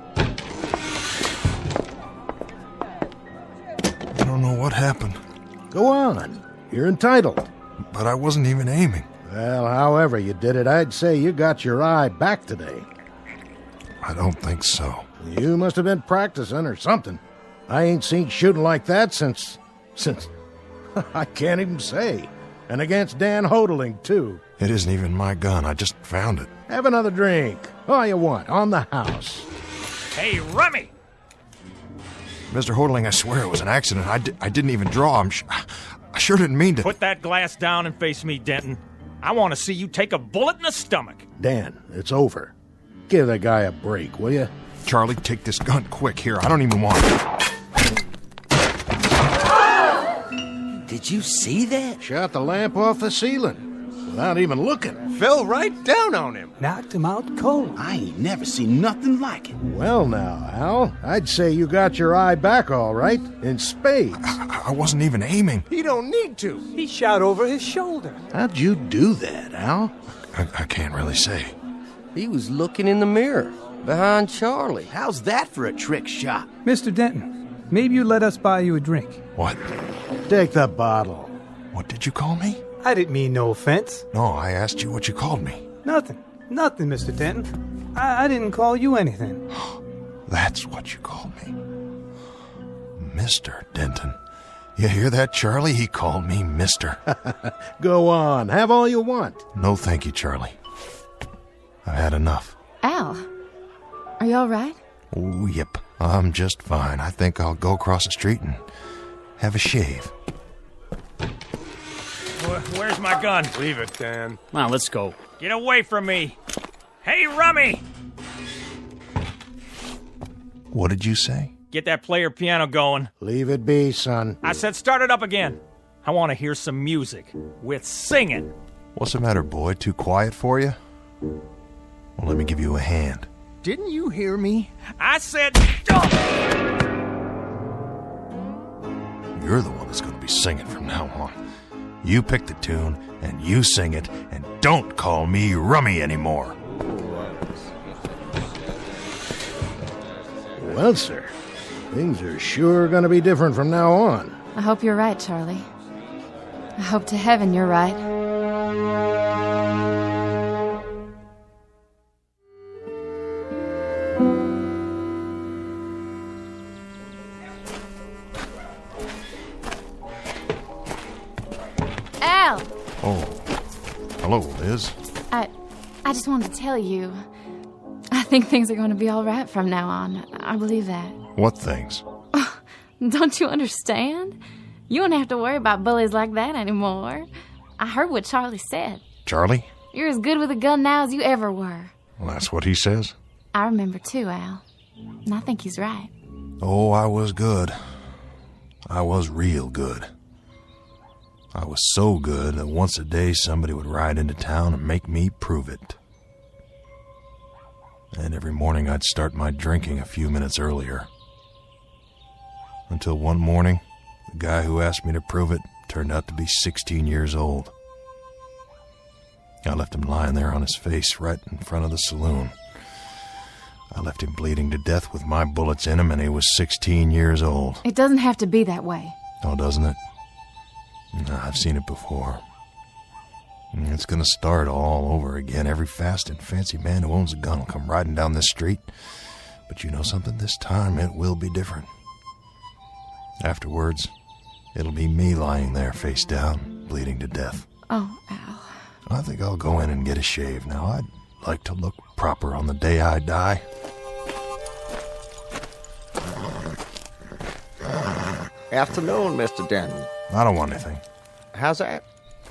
I don't know what happened. Go on. You're entitled. But I wasn't even aiming. Well, however you did it, I'd say you got your eye back today. I don't think so. You must have been practicing or something. I ain't seen shooting like that since... I can't even say. And against Dan Hodling, too. It isn't even my gun. I just found it. Have another drink. All you want, on the house. Hey, Rummy! Mr. Hodling, I swear it was an accident. I didn't even draw. I sure didn't mean to. Put that glass down and face me, Denton. I want to see you take a bullet in the stomach. Dan, it's over. Give the guy a break, will you? Charlie, take this gun quick here. I don't even want it. Did you see that? Shot the lamp off the ceiling without even looking. Fell right down on him. Knocked him out cold. I ain't never seen nothing like it. Well now, Al, I'd say you got your eye back all right, in spades. I wasn't even aiming. He don't need to. He shot over his shoulder. How'd you do that, Al? I can't really say. He was looking in the mirror, behind Charlie. How's that for a trick shot? Mr. Denton, maybe you let us buy you a drink. What? Take the bottle. What did you call me? I didn't mean no offense. No, I asked you what you called me. Nothing, Mr. Denton. I didn't call you anything. That's what you called me. Mr. Denton. You hear that, Charlie? He called me Mister. Go on, have all you want. No, thank you, Charlie. I've had enough. Al, are you all right? Oh, yep. I'm just fine. I think I'll go across the street and have a shave. Where's my gun? Leave it, Dan. Come on, let's go. Get away from me. Hey, Rummy! What did you say? Get that player piano going. Leave it be, son. I said start it up again. I want to hear some music with singing. What's the matter, boy? Too quiet for you? Well, let me give you a hand. Didn't you hear me? I said... You're the one that's going to be singing from now on. You pick the tune, and you sing it, and don't call me Rummy anymore. Well, sir, things are sure going to be different from now on. I hope you're right, Charlie. I hope to heaven you're right. Al! Oh, hello, Liz. I just wanted to tell you, I think things are going to be all right from now on. I believe that. What things? Don't you understand? You don't have to worry about bullies like that anymore. I heard what Charlie said. Charlie? You're as good with a gun now as you ever were. Well, that's what he says. I remember too, Al. And I think he's right. Oh, I was good. I was real good. I was so good that once a day somebody would ride into town and make me prove it. And every morning I'd start my drinking a few minutes earlier. Until one morning, the guy who asked me to prove it turned out to be 16 years old. I left him lying there on his face right in front of the saloon. I left him bleeding to death with my bullets in him, and he was 16 years old. It doesn't have to be that way. Oh, doesn't it? No, I've seen it before. It's gonna start all over again. Every fast and fancy man who owns a gun will come riding down this street. But you know something? This time it will be different. Afterwards, it'll be me lying there face down, bleeding to death. Oh, Al. I think I'll go in and get a shave now. I'd like to look proper on the day I die. Afternoon, Mr. Denton. I don't want anything. How's that?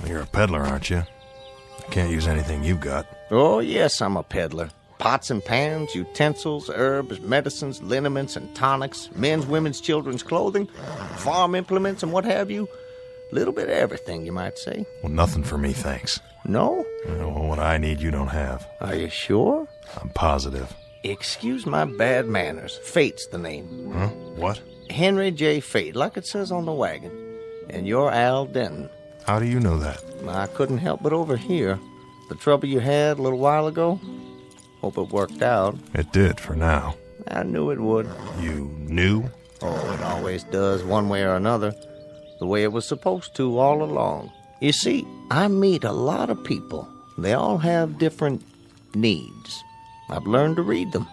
You're a peddler, aren't you? I can't use anything you've got. Oh, yes, I'm a peddler. Pots and pans, utensils, herbs, medicines, liniments and tonics, men's, women's, children's clothing, farm implements and what have you. Little bit of everything, you might say. Well, nothing for me, thanks. No? Well, what I need, you don't have. Are you sure? I'm positive. Excuse my bad manners. Fate's the name. Huh? What? Henry J. Fate, like it says on the wagon. And you're Al Denton. How do you know that? I couldn't help but overhear. The trouble you had a little while ago? Hope it worked out. It did, for now. I knew it would. You knew? Oh, it always does, one way or another. The way it was supposed to all along. You see, I meet a lot of people. They all have different needs. I've learned to read them.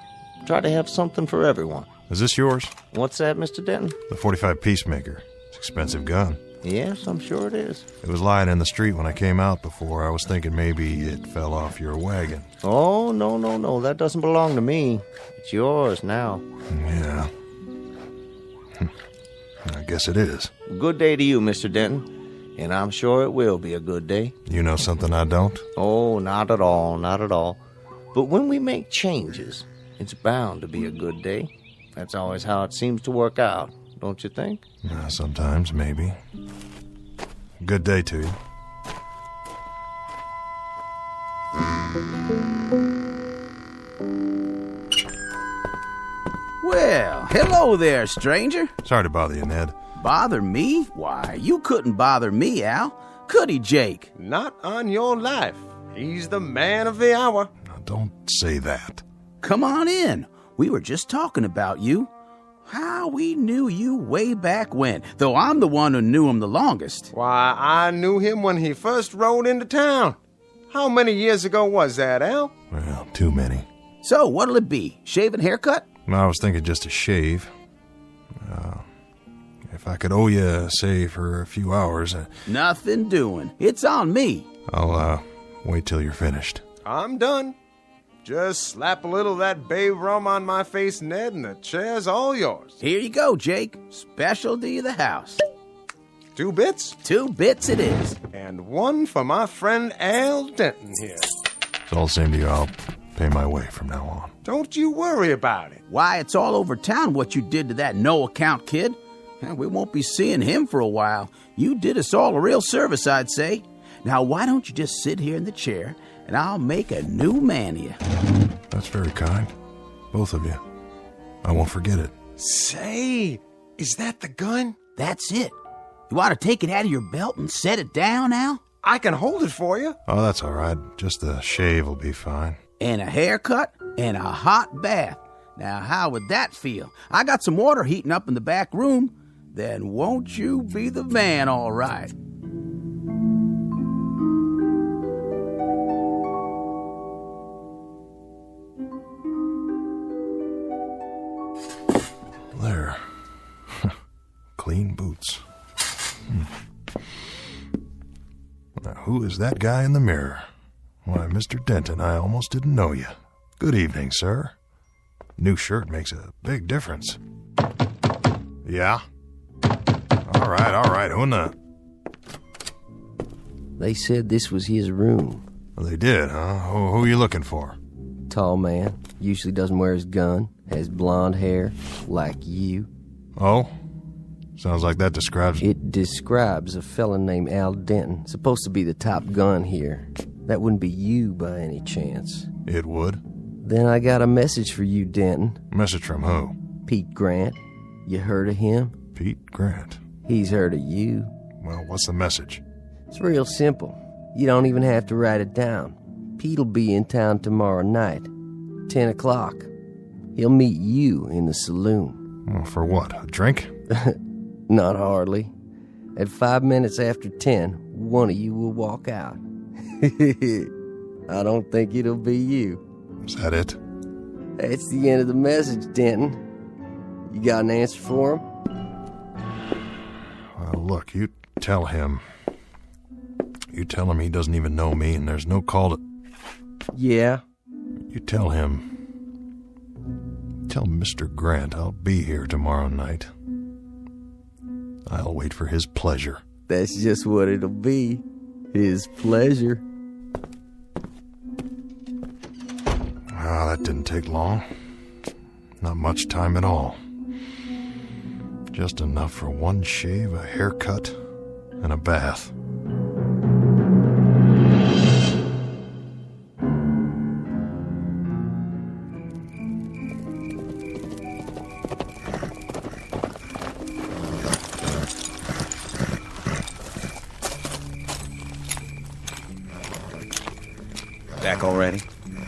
Try to have something for everyone. Is this yours? What's that, Mr. Denton? The .45 Peacemaker. It's an expensive gun. Yes, I'm sure it is. It was lying in the street when I came out before. I was thinking maybe it fell off your wagon. Oh, no. That doesn't belong to me. It's yours now. Yeah. I guess it is. Good day to you, Mr. Denton. And I'm sure it will be a good day. You know something I don't? Oh, not at all, not at all. But when we make changes, it's bound to be a good day. That's always how it seems to work out, don't you think? Sometimes, maybe. Good day to you. Well, hello there, stranger. Sorry to bother you, Ned. Bother me? Why, you couldn't bother me, Al. Could he, Jake? Not on your life. He's the man of the hour. Now, don't say that. Come on in. We were just talking about you. How we knew you way back when, though I'm the one who knew him the longest. Why, I knew him when he first rode into town. How many years ago was that, Al? Well, too many. So, what'll it be? Shave and haircut? I was thinking just a shave. If I could owe you, say, for a few hours... Nothing doing. It's on me. I'll, wait till you're finished. I'm done. Just slap a little of that bay rum on my face, Ned, and the chair's all yours. Here you go, Jake. Specialty of the house. 2 bits? 2 bits it is. And 1 for my friend Al Denton here. It's all the same to you. I'll pay my way from now on. Don't you worry about it. Why, it's all over town what you did to that no-account kid. We won't be seeing him for a while. You did us all a real service, I'd say. Now, why don't you just sit here in the chair, and I'll make a new man of you. That's very kind. Both of you. I won't forget it. Say, is that the gun? That's it. You want to take it out of your belt and set it down, Al? I can hold it for you. Oh, that's all right. Just the shave will be fine. And a haircut and a hot bath. Now, how would that feel? I got some water heating up in the back room. Then won't you be the man, all right? There. Clean boots. Now, who is that guy in the mirror? Why, Mr. Denton, I almost didn't know you. Good evening, sir. New shirt makes a big difference. Yeah? All right. Who in the... They said this was his room. Well, they did, huh? Who are you looking for? Tall man. Usually doesn't wear his gun. Has blonde hair. Like you. Oh? Sounds like that describes... It describes a fella named Al Denton. Supposed to be the top gun here. That wouldn't be you by any chance. It would. Then I got a message for you, Denton. Message from who? Pete Grant. You heard of him? Pete Grant. He's heard of you. Well, what's the message? It's real simple. You don't even have to write it down. Pete'll be in town tomorrow night, 10 o'clock. He'll meet you in the saloon. Well, for what? A drink? Not hardly. At 5 minutes after 10, one of you will walk out. I don't think it'll be you. Is that it? That's the end of the message, Denton. You got an answer for him? Well, look, you tell him. You tell him he doesn't even know me and there's no call to... Yeah? You tell him. Tell Mr. Grant I'll be here tomorrow night. I'll wait for his pleasure. That's just what it'll be. His pleasure. Ah, that didn't take long. Not much time at all. Just enough for one shave, a haircut, and a bath. Back already?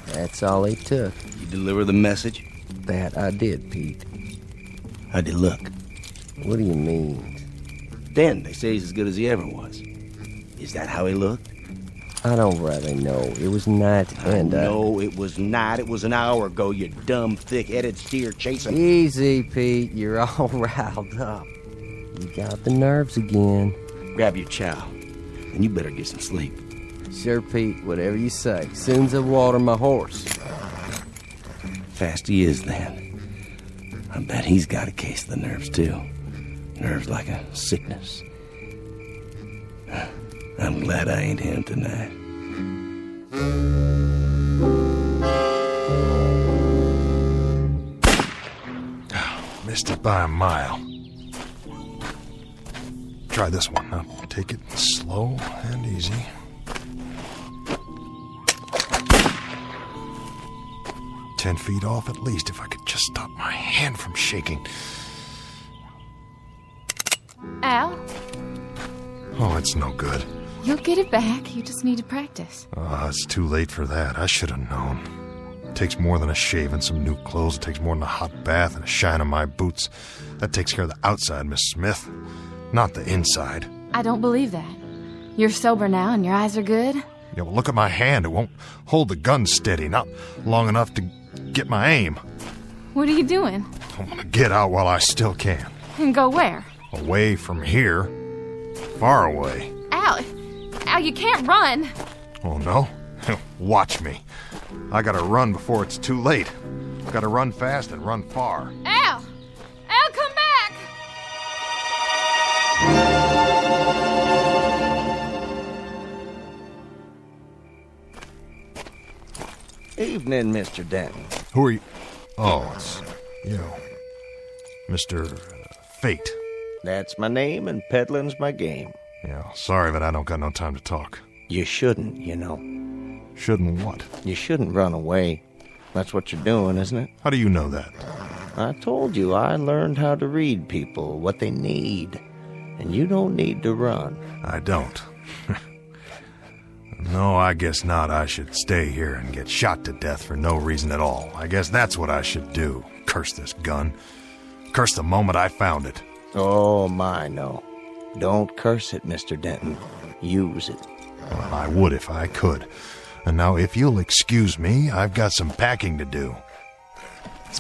That's all it took. You deliver the message? That I did, Pete. How'd he look? What do you mean? Dan, they say he's as good as he ever was. Is that how he looked? I don't really know. It was night and... No, it was not. It was an hour ago, you dumb, thick-headed steer chasing... Easy, Pete. You're all riled up. You got the nerves again. Grab your chow, and you better get some sleep. Sure, Pete. Whatever you say. Soon's I water my horse. Fast he is, then. I bet he's got a case of the nerves, too. Nerves like a sickness. I'm glad I ain't him tonight. Missed it by a mile. Try this one. Now, take it slow and easy. "10 feet off at least, if I could just stop my hand from shaking." Al, Oh, it's no good. you'll get it back. You just need to practice. It's too late for that. I should have known. It takes more than a shave and some new clothes. It takes more than a hot bath and a shine on my boots. That takes care of the outside, Miss Smith, not the inside. I don't believe that. You're sober now and your eyes are good. Yeah, well, look at my hand. It won't hold the gun steady, not long enough to get my aim. What are you doing? I want to get out while I still can. And go where? Away from here. Far away. Al, you can't run. Oh, no? Watch me. I gotta run before it's too late. Gotta run fast and run far. Al, come back! Evening, Mr. Denton. Who are you? Oh, it's you. Mr. Fate. That's my name, and peddling's my game. Yeah, sorry, but I don't got no time to talk. You shouldn't, you know. Shouldn't what? You shouldn't run away. That's what you're doing, isn't it? How do you know that? I told you I learned how to read people, what they need. And you don't need to run. I don't. No, I guess not. I should stay here and get shot to death for no reason at all. I guess that's what I should do. Curse this gun. Curse the moment I found it. Oh, my, no. Don't curse it, Mr. Denton. Use it. Well, I would if I could. And now, if you'll excuse me, I've got some packing to do.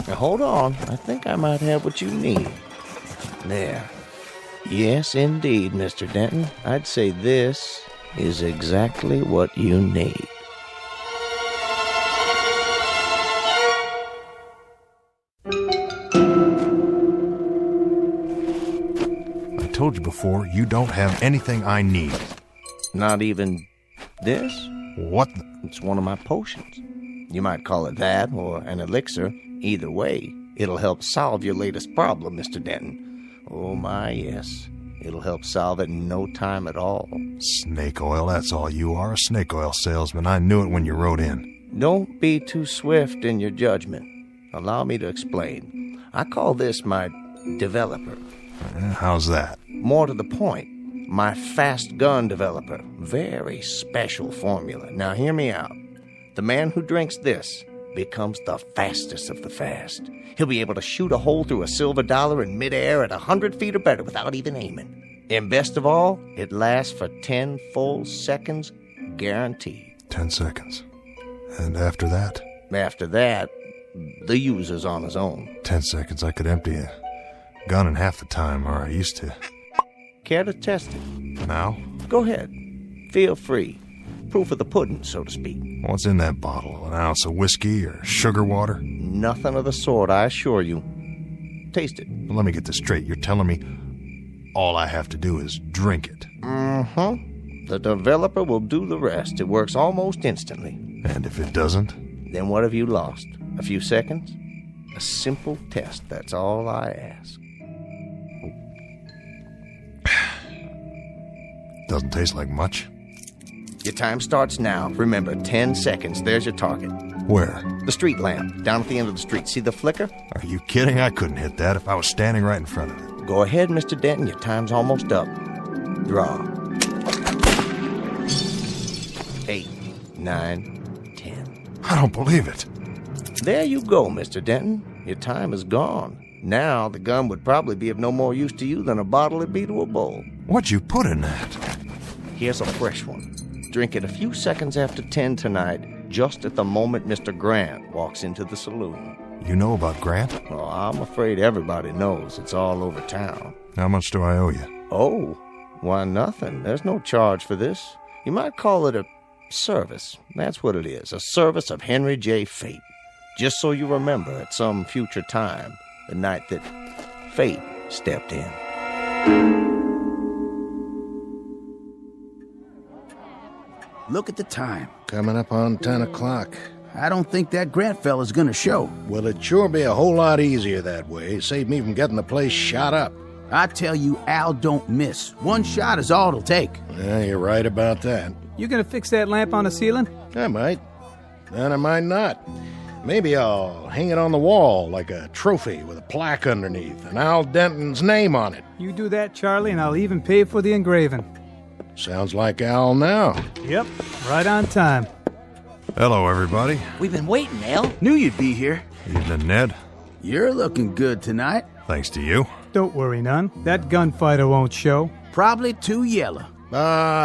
Now, hold on. I think I might have what you need. There. Yes, indeed, Mr. Denton. I'd say this is exactly what you need. I told you before, you don't have anything I need. Not even this? What? It's one of my potions. You might call it that or an elixir. Either way, it'll help solve your latest problem, Mr. Denton. Oh, my, yes. It'll help solve it in no time at all. Snake oil, that's all you are, a snake oil salesman. I knew it when you rode in. Don't be too swift in your judgment. Allow me to explain. I call this my developer. How's that? More to the point, my fast gun developer. Very special formula. Now hear me out. The man who drinks this becomes the fastest of the fast. He'll be able to shoot a hole through a silver dollar in midair at 100 feet or better without even aiming. And best of all, it lasts for 10 full seconds, guaranteed. 10 seconds. And after that? After that, the user's on his own. 10 seconds, I could empty a gun in half the time, or I used to. Care to test it? Now? Go ahead. Feel free. Proof of the pudding, so to speak. What's in that bottle? An ounce of whiskey or sugar water? Nothing of the sort, I assure you. Taste it. Well, let me get this straight. You're telling me all I have to do is drink it? Mm-hmm. The developer will do the rest. It works almost instantly. And if it doesn't? Then what have you lost? A few seconds? A simple test, that's all I ask. Doesn't taste like much. Your time starts now. Remember, 10 seconds. There's your target. Where? The street lamp, down at the end of the street. See the flicker? Are you kidding? I couldn't hit that if I was standing right in front of it. Go ahead, Mr. Denton. Your time's almost up. Draw. 8, 9, 10. I don't believe it. There you go, Mr. Denton. Your time is gone. Now, the gun would probably be of no more use to you than a bottle would be to a bowl. What'd you put in that? Here's a fresh one. Drink it a few seconds after 10 tonight, just at the moment Mr. Grant walks into the saloon. You know about Grant? Well, I'm afraid everybody knows. It's all over town. How much do I owe you? Oh, why, nothing. There's no charge for this. You might call it a service. That's what it is, a service of Henry J. Fate. Just so you remember at some future time, the night that Fate stepped in. Look at the time. Coming up on 10 o'clock. I don't think that Grant fella's gonna show. Well, it'd sure be a whole lot easier that way. Save me from getting the place shot up. I tell you, Al don't miss. One shot is all it'll take. Yeah, you're right about that. You gonna fix that lamp on the ceiling? I might. Then I might not. Maybe I'll hang it on the wall like a trophy with a plaque underneath and Al Denton's name on it. You do that, Charlie, and I'll even pay for the engraving. Sounds like Al now. Yep, right on time. Hello, everybody. We've been waiting, Al. Knew you'd be here. Evening, Ned. You're looking good tonight. Thanks to you. Don't worry none. That gunfighter won't show. Probably too yellow.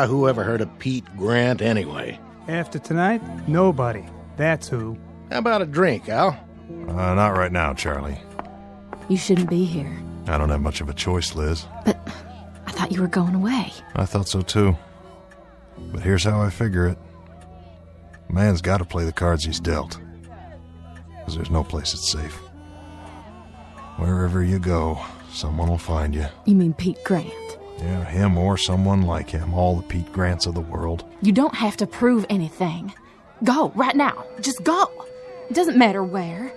Who ever heard of Pete Grant anyway? After tonight, nobody. That's who. How about a drink, Al? Not right now, Charlie. You shouldn't be here. I don't have much of a choice, Liz. But I thought you were going away. I thought so too. But here's how I figure it. A man's got to play the cards he's dealt. Because there's no place that's safe. Wherever you go, someone will find you. You mean Pete Grant? Yeah, him or someone like him. All the Pete Grants of the world. You don't have to prove anything. Go, right now. Just go. It doesn't matter where.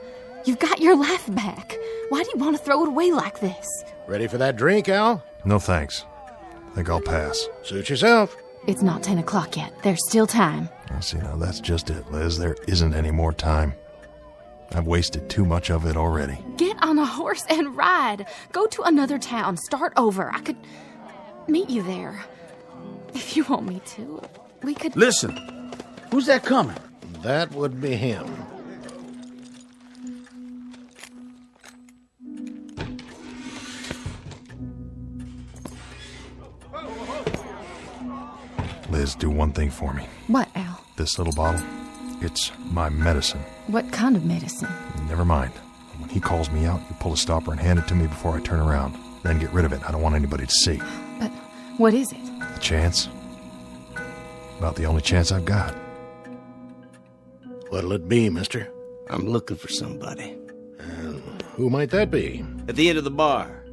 You've got your life back. Why do you want to throw it away like this? Ready for that drink, Al? No thanks. I think I'll pass. Suit yourself. It's not 10 o'clock yet. There's still time. See, now that's just it, Liz. There isn't any more time. I've wasted too much of it already. Get on a horse and ride. Go to another town. Start over. I could meet you there. If you want me to, we could... Listen, who's that coming? That would be him. Liz, do one thing for me. What, Al? This little bottle, it's my medicine. What kind of medicine? Never mind. When he calls me out, you pull a stopper and hand it to me before I turn around. Then get rid of it. I don't want anybody to see. But what is it? A chance. About the only chance I've got. What'll it be, mister? I'm looking for somebody. Who might that be? At the end of the bar.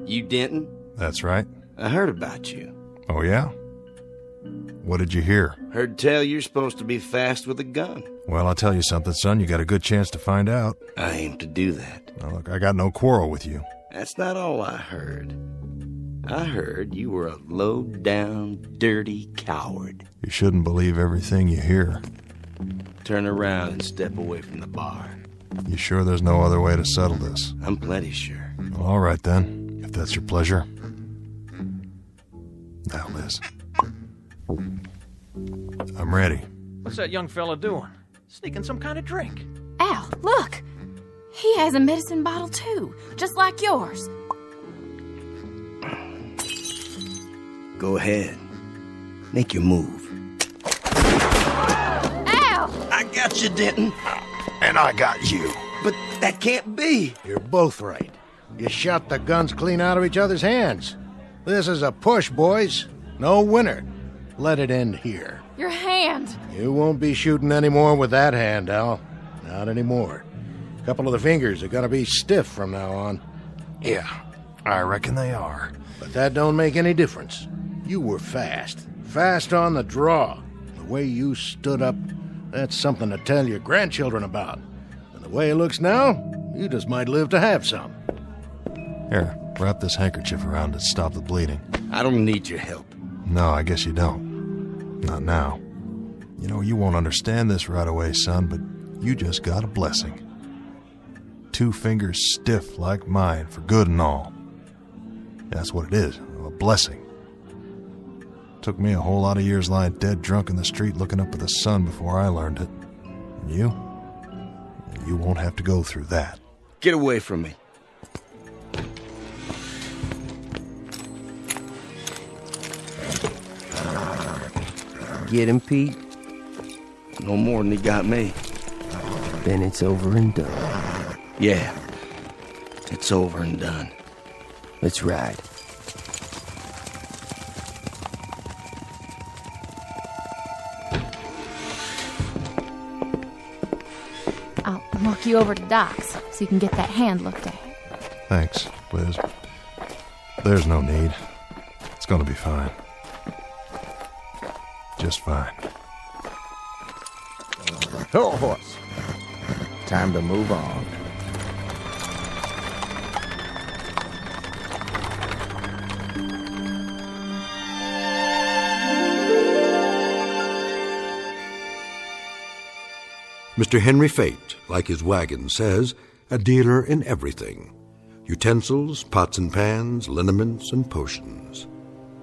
You Denton? That's right. I heard about you. Oh, yeah? What did you hear? Heard tell you're supposed to be fast with a gun. Well, I'll tell you something, son. You got a good chance to find out. I aim to do that. Now, look, I got no quarrel with you. That's not all I heard. I heard you were a low-down, dirty coward. You shouldn't believe everything you hear. Turn around and step away from the bar. You sure there's no other way to settle this? I'm plenty sure. Well, all right, then, if that's your pleasure. Now, Liz. I'm ready. What's that young fella doing? Sneaking some kind of drink. Al, look! He has a medicine bottle, too, just like yours. Go ahead. Make your move. Al! I got you, Denton. And I got you. But that can't be. You're both right. You shot the guns clean out of each other's hands. This is a push, boys. No winner. Let it end here. Your hand! You won't be shooting anymore with that hand, Al. Not anymore. A couple of the fingers are gonna be stiff from now on. Yeah, I reckon they are. But that don't make any difference. You were fast. Fast on the draw. The way you stood up, that's something to tell your grandchildren about. And the way it looks now, you just might live to have some. Here, wrap this handkerchief around to stop the bleeding. I don't need your help. No, I guess you don't. Not now. You know, you won't understand this right away, son, but you just got a blessing. 2 fingers stiff like mine, for good and all. That's what it is, a blessing. Took me a whole lot of years lying dead drunk in the street looking up at the sun before I learned it. And you won't have to go through that. Get away from me. Get him, Pete? No more than he got me. Then it's over and done. Yeah, it's over and done. Let's ride. I'll walk you over to Doc's so you can get that hand looked at. Thanks, Liz. There's no need. It's gonna be fine. Just fine. Oh, horse. Time to move on. Mr. Henry Fate, like his wagon says, a dealer in everything. Utensils, pots and pans, liniments, and potions.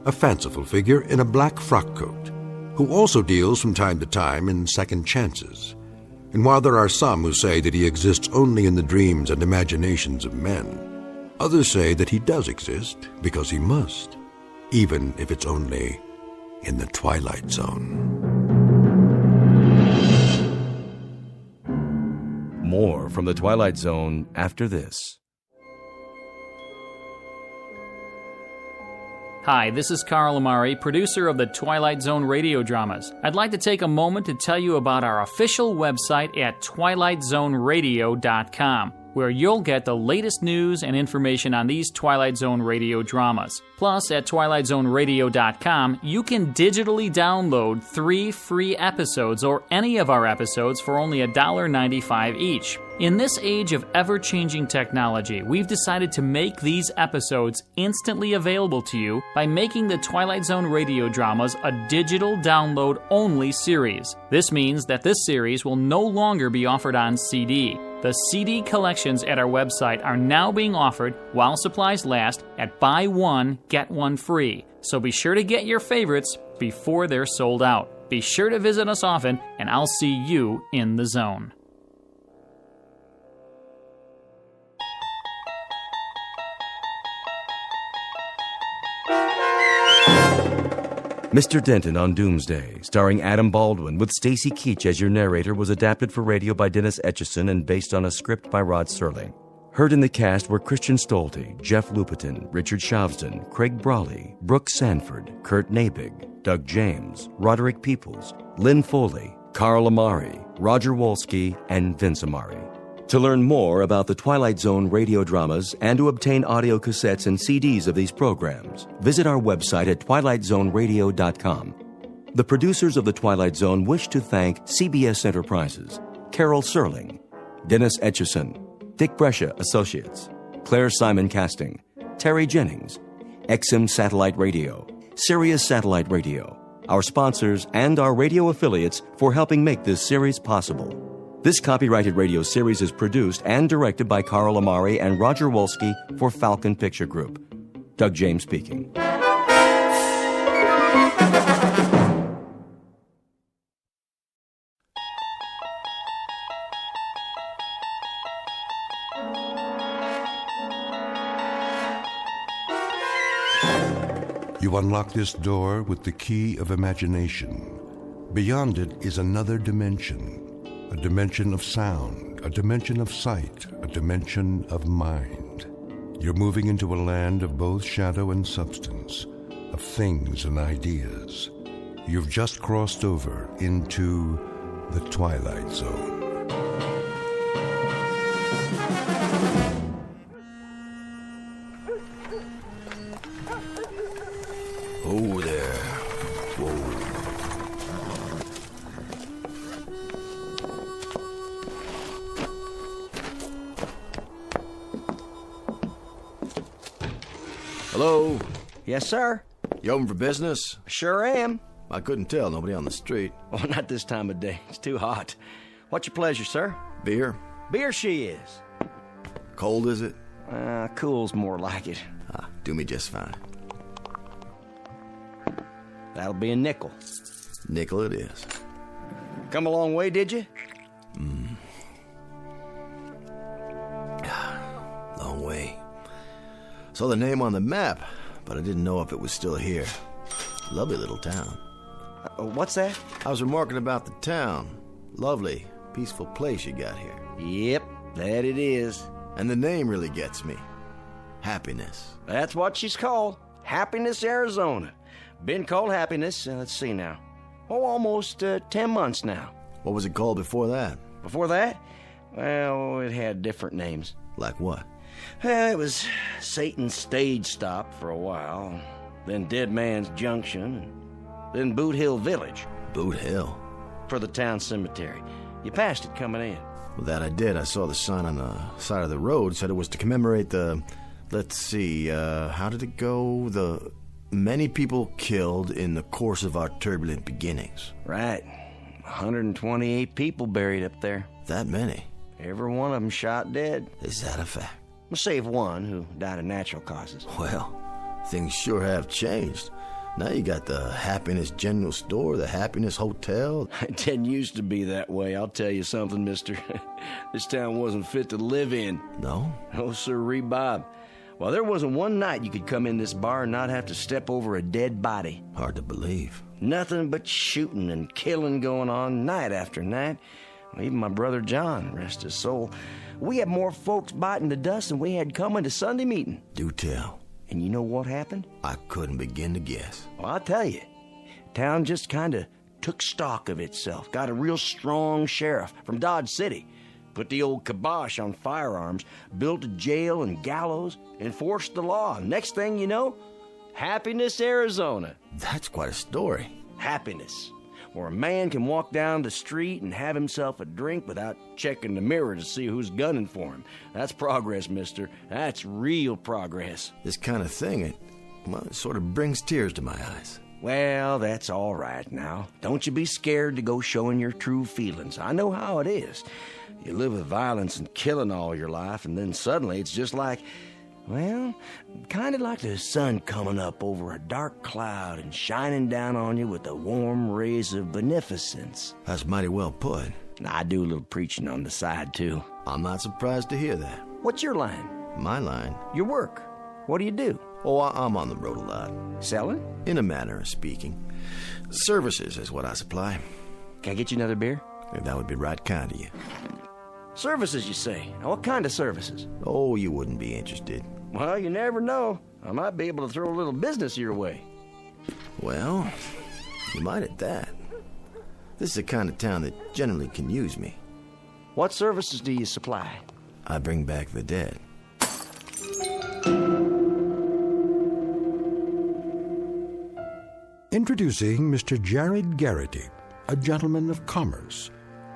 A fanciful figure in a black frock coat, who also deals from time to time in second chances. And while there are some who say that he exists only in the dreams and imaginations of men, others say that he does exist because he must, even if it's only in the Twilight Zone. More from the Twilight Zone after this. Hi, this is Carl Amari, producer of the Twilight Zone radio dramas. I'd like to take a moment to tell you about our official website at twilightzoneradio.com. where you'll get the latest news and information on these Twilight Zone radio dramas. Plus, at twilightzoneradio.com, you can digitally download 3 free episodes or any of our episodes for only $1.95 each. In this age of ever-changing technology, we've decided to make these episodes instantly available to you by making the Twilight Zone radio dramas a digital download-only series. This means that this series will no longer be offered on CD. The CD collections at our website are now being offered while supplies last at buy one, get one free. So be sure to get your favorites before they're sold out. Be sure to visit us often, and I'll see you in the zone. Mr. Denton on Doomsday, starring Adam Baldwin with Stacy Keach as your narrator, was adapted for radio by Dennis Etchison and based on a script by Rod Serling. Heard in the cast were Christian Stolte, Jeff Lupetin, Richard Shavsden, Craig Brawley, Brooke Sanford, Kurt Nabig, Doug James, Roderick Peoples, Lynn Foley, Carl Amari, Roger Wolski, and Vince Amari. To learn more about the Twilight Zone radio dramas and to obtain audio cassettes and CDs of these programs, visit our website at twilightzoneradio.com. The producers of The Twilight Zone wish to thank CBS Enterprises, Carol Serling, Dennis Etchison, Dick Brescia Associates, Claire Simon Casting, Terry Jennings, XM Satellite Radio, Sirius Satellite Radio, our sponsors, and our radio affiliates for helping make this series possible. This copyrighted radio series is produced and directed by Carl Amari and Roger Wolski for Falcon Picture Group. Doug James speaking. You unlock this door with the key of imagination. Beyond it is another dimension. A dimension of sound, a dimension of sight, a dimension of mind. You're moving into a land of both shadow and substance, of things and ideas. You've just crossed over into the Twilight Zone. Oh, there. Whoa. Hello? Yes, sir? You open for business? Sure am. I couldn't tell. Nobody on the street. Oh, not this time of day. It's too hot. What's your pleasure, sir? Beer? Beer she is. Cold, is it? Cool's more like it. Do me just fine. That'll be a nickel. Nickel it is. Come a long way, did you? Long way. Saw the name on the map, but I didn't know if it was still here. Lovely little town. What's that? I was remarking about the town. Lovely, peaceful place you got here. Yep, that it is. And the name really gets me. Happiness. That's what she's called. Happiness, Arizona. Been called Happiness, let's see now. Almost 10 months now. What was it called before that? Before that? Well, it had different names. Like what? Well, it was Satan's Stage Stop for a while, then Dead Man's Junction, and then Boot Hill Village. Boot Hill? For the town cemetery. You passed it coming in. Well, that I did. I saw the sign on the side of the road. Said it was to commemorate the... Let's see, how did it go? The many people killed in the course of our turbulent beginnings. Right. 128 people buried up there. That many? Every one of them shot dead. Is that a fact? Save one who died of natural causes. Well, things sure have changed. Now you got the Happiness General Store, the Happiness Hotel. It didn't used to be that way. I'll tell you something, mister. This town wasn't fit to live in. No? No, sirree, Bob. Well, there wasn't one night you could come in this bar and not have to step over a dead body. Hard to believe. Nothing but shooting and killing going on night after night. Well, even my brother John, rest his soul, we had more folks biting the dust than we had coming to Sunday meeting. Do tell. And you know what happened? I couldn't begin to guess. Well, I'll tell you. Town just kind of took stock of itself. Got a real strong sheriff from Dodge City. put the old kibosh on firearms, built a jail and gallows, enforced the law. Next thing you know, Happiness, Arizona. That's quite a story. Happiness, where a man can walk down the street and have himself a drink without checking the mirror to see who's gunning for him. That's progress, mister. That's real progress. This kind of thing, it sort of brings tears to my eyes. Well, that's all right now. Don't you be scared to go showing your true feelings. I know how it is. You live with violence and killing all your life, and then suddenly it's just like, well, kind of like the sun coming up over a dark cloud and shining down on you with the warm rays of beneficence. That's mighty well put. I do a little preaching on the side, too. I'm not surprised to hear that. What's your line? My line? Your work. What do you do? Oh, I'm on the road a lot. Selling? In a manner of speaking. Services is what I supply. Can I get you another beer? That would be right kind of you. Services, you say? Now, what kind of services? Oh, you wouldn't be interested. Well, you never know. I might be able to throw a little business your way. Well, you might at that. This is the kind of town that generally can use me. What services do you supply? I bring back the dead. Introducing Mr. Jared Garrity, a gentleman of commerce,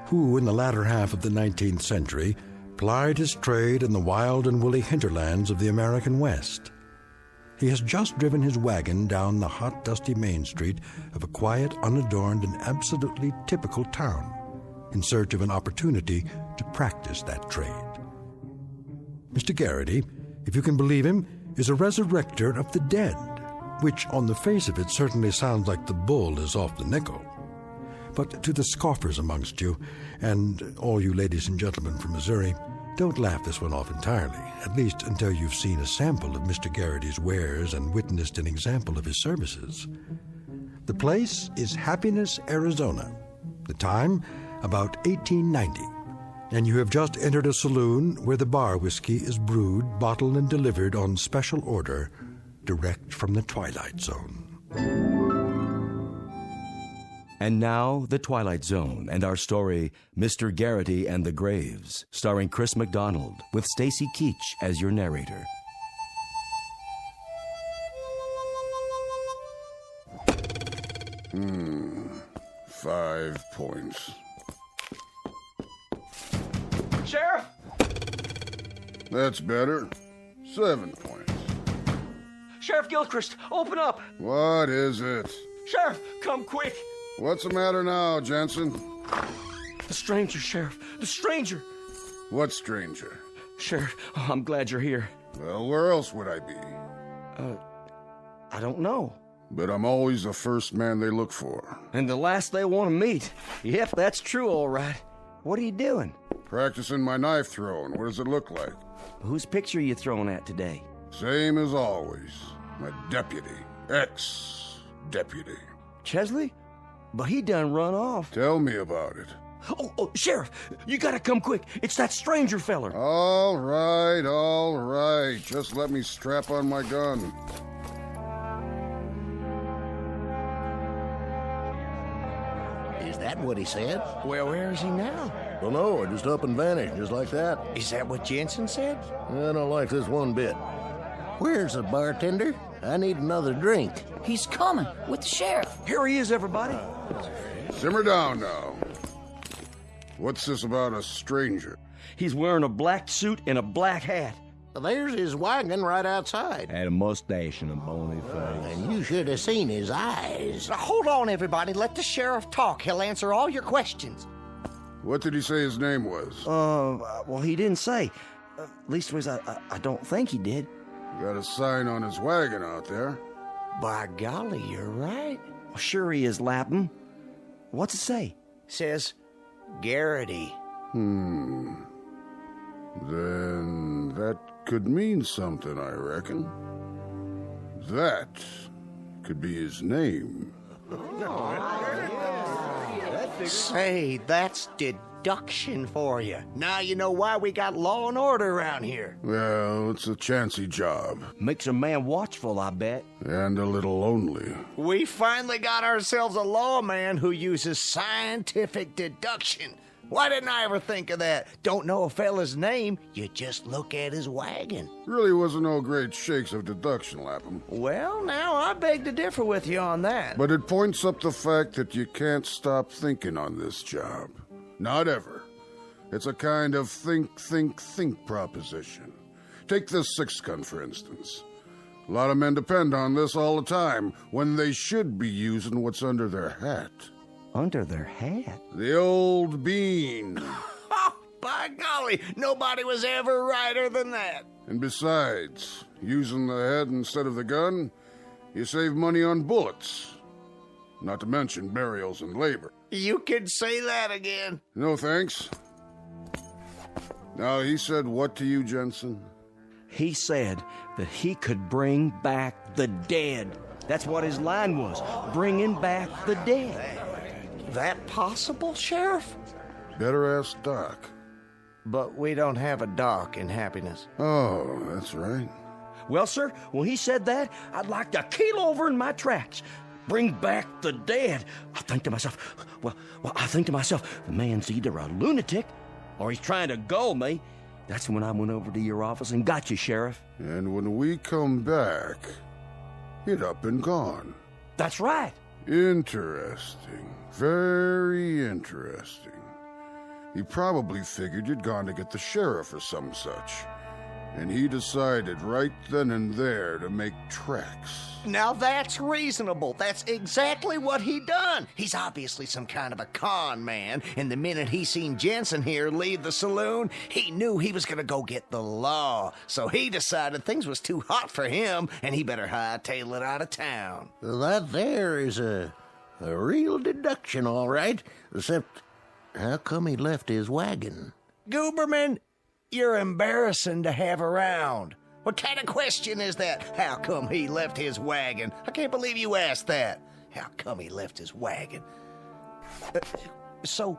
who in the latter half of the 19th century plied his trade in the wild and woolly hinterlands of the American West. He has just driven his wagon down the hot, dusty main street of a quiet, unadorned, and absolutely typical town in search of an opportunity to practice that trade. Mr. Garrity, if you can believe him, is a resurrector of the dead, which on the face of it certainly sounds like the bull is off the nickel. But to the scoffers amongst you, and all you ladies and gentlemen from Missouri, don't laugh this one off entirely, at least until you've seen a sample of Mr. Garrity's wares and witnessed an example of his services. The place is Happiness, Arizona. The time, about 1890. And you have just entered a saloon where the bar whiskey is brewed, bottled, and delivered on special order, direct from the Twilight Zone. And now, The Twilight Zone and our story, Mr. Garrity and the Graves, starring Chris McDonald, with Stacy Keach as your narrator. Hmm. 5 points. Sheriff! That's better. 7 points. Sheriff Gilchrist, open up! What is it? Sheriff, come quick! What's the matter now, Jensen? The stranger, Sheriff. The stranger! What stranger? Sheriff, I'm glad you're here. Well, where else would I be? I don't know. But I'm always the first man they look for. And the last they want to meet. Yep, that's true, all right. What are you doing? Practicing my knife throwing. What does it look like? Whose picture are you throwing at today? Same as always. My deputy. Ex-deputy. Chesley? But he done run off. Tell me about it. Oh, Sheriff, you gotta come quick. It's that stranger feller. All right. Just let me strap on my gun. Is that what he said? Well, where is he now? Don't know, it just up and vanished, just like that. Is that what Jensen said? I don't like this one bit. Where's the bartender? I need another drink. He's coming with the sheriff. Here he is, everybody. Simmer down now. What's this about a stranger? He's wearing a black suit and a black hat. There's his wagon right outside. And a mustache and a bony face. And you should have seen his eyes. Now, hold on, everybody. Let the sheriff talk. He'll answer all your questions. What did he say his name was? Well, he didn't say. Leastways, I don't think he did. Got a sign on his wagon out there. By golly, you're right. Well, sure he is, Lapham. What's it say? Says Garrity. Then that could mean something, I reckon. That could be his name. Say, that's deduction for you. Now you know why we got law and order around here. Well, it's a chancy job. Makes a man watchful, I bet. And a little lonely. We finally got ourselves a lawman who uses scientific deduction. Why didn't I ever think of that? Don't know a fella's name, you just look at his wagon. Really wasn't no great shakes of deduction, Lapham. Well, now I beg to differ with you on that. But it points up the fact that you can't stop thinking on this job. Not ever. It's a kind of think proposition. Take this 6-gun, for instance. A lot of men depend on this all the time, when they should be using what's under their hat. Under their hat? The old bean. By golly, nobody was ever righter than that. And besides, using the head instead of the gun, you save money on bullets. Not to mention burials and labor. You can say that again. No thanks. Now, he said what to you, Jensen? He said that he could bring back the dead. That's what his line was, bringing back the dead. That possible, Sheriff? Better ask Doc. But we don't have a Doc in Happiness. Oh, that's right. Well, sir, when he said that, I'd like to keel over in my tracks. Bring back the dead. I think to myself, the man's either a lunatic or he's trying to gull me. That's when I went over to your office and got you, Sheriff. And when we come back, he'd up and gone. That's right. Interesting. Very interesting. He probably figured you'd gone to get the sheriff or some such. And he decided right then and there to make tracks. Now that's reasonable. That's exactly what he done. He's obviously some kind of a con man, and the minute he seen Jensen here leave the saloon, he knew he was gonna go get the law. So he decided things was too hot for him, and he better hightail it out of town. That there is a real deduction, all right. Except, how come he left his wagon? Gooberman, you're embarrassing to have around. What kind of question is that? How come he left his wagon? I can't believe you asked that. How come he left his wagon? So,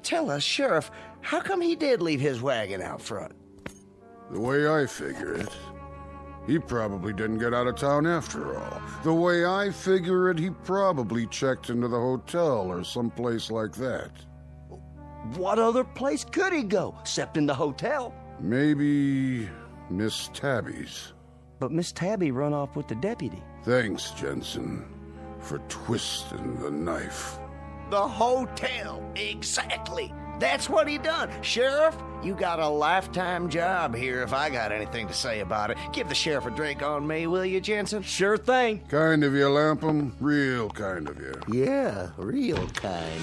tell us, Sheriff, how come he did leave his wagon out front? The way I figure it, he probably didn't get out of town after all. The way I figure it, he probably checked into the hotel or someplace like that. What other place could he go, except in the hotel? Maybe Miss Tabby's. But Miss Tabby run off with the deputy. Thanks, Jensen, for twisting the knife. The hotel, exactly. That's what he done. Sheriff, you got a lifetime job here if I got anything to say about it. Give the sheriff a drink on me, will you, Jensen? Sure thing. Kind of you, Lapham. Real kind of you. Yeah, real kind.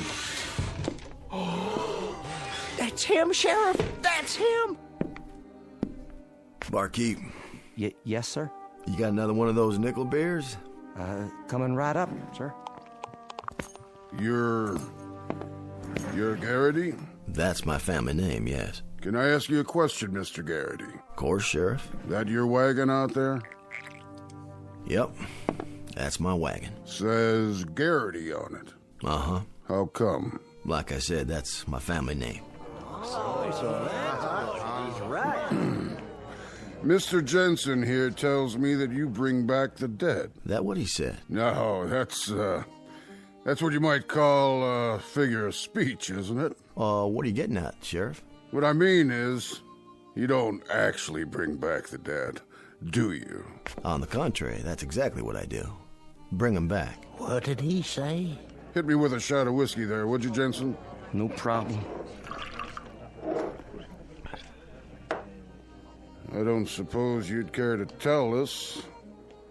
That's him, Sheriff. That's him. Barkeep. Yes, sir? You got another one of those nickel beers? Coming right up, sir. You're Garrity? That's my family name, yes. Can I ask you a question, Mr. Garrity? Of course, Sheriff. That your wagon out there? Yep. That's my wagon. Says Garrity on it. Uh-huh. How come? Like I said, that's my family name. Mr. Jensen here tells me that you bring back the dead. That what he said? No, that's what you might call a figure of speech, isn't it? What are you getting at, Sheriff? What I mean is, you don't actually bring back the dead, do you? On the contrary, that's exactly what I do. Bring them back. What did he say? Hit me with a shot of whiskey there, would you, Jensen? No problem. I don't suppose you'd care to tell us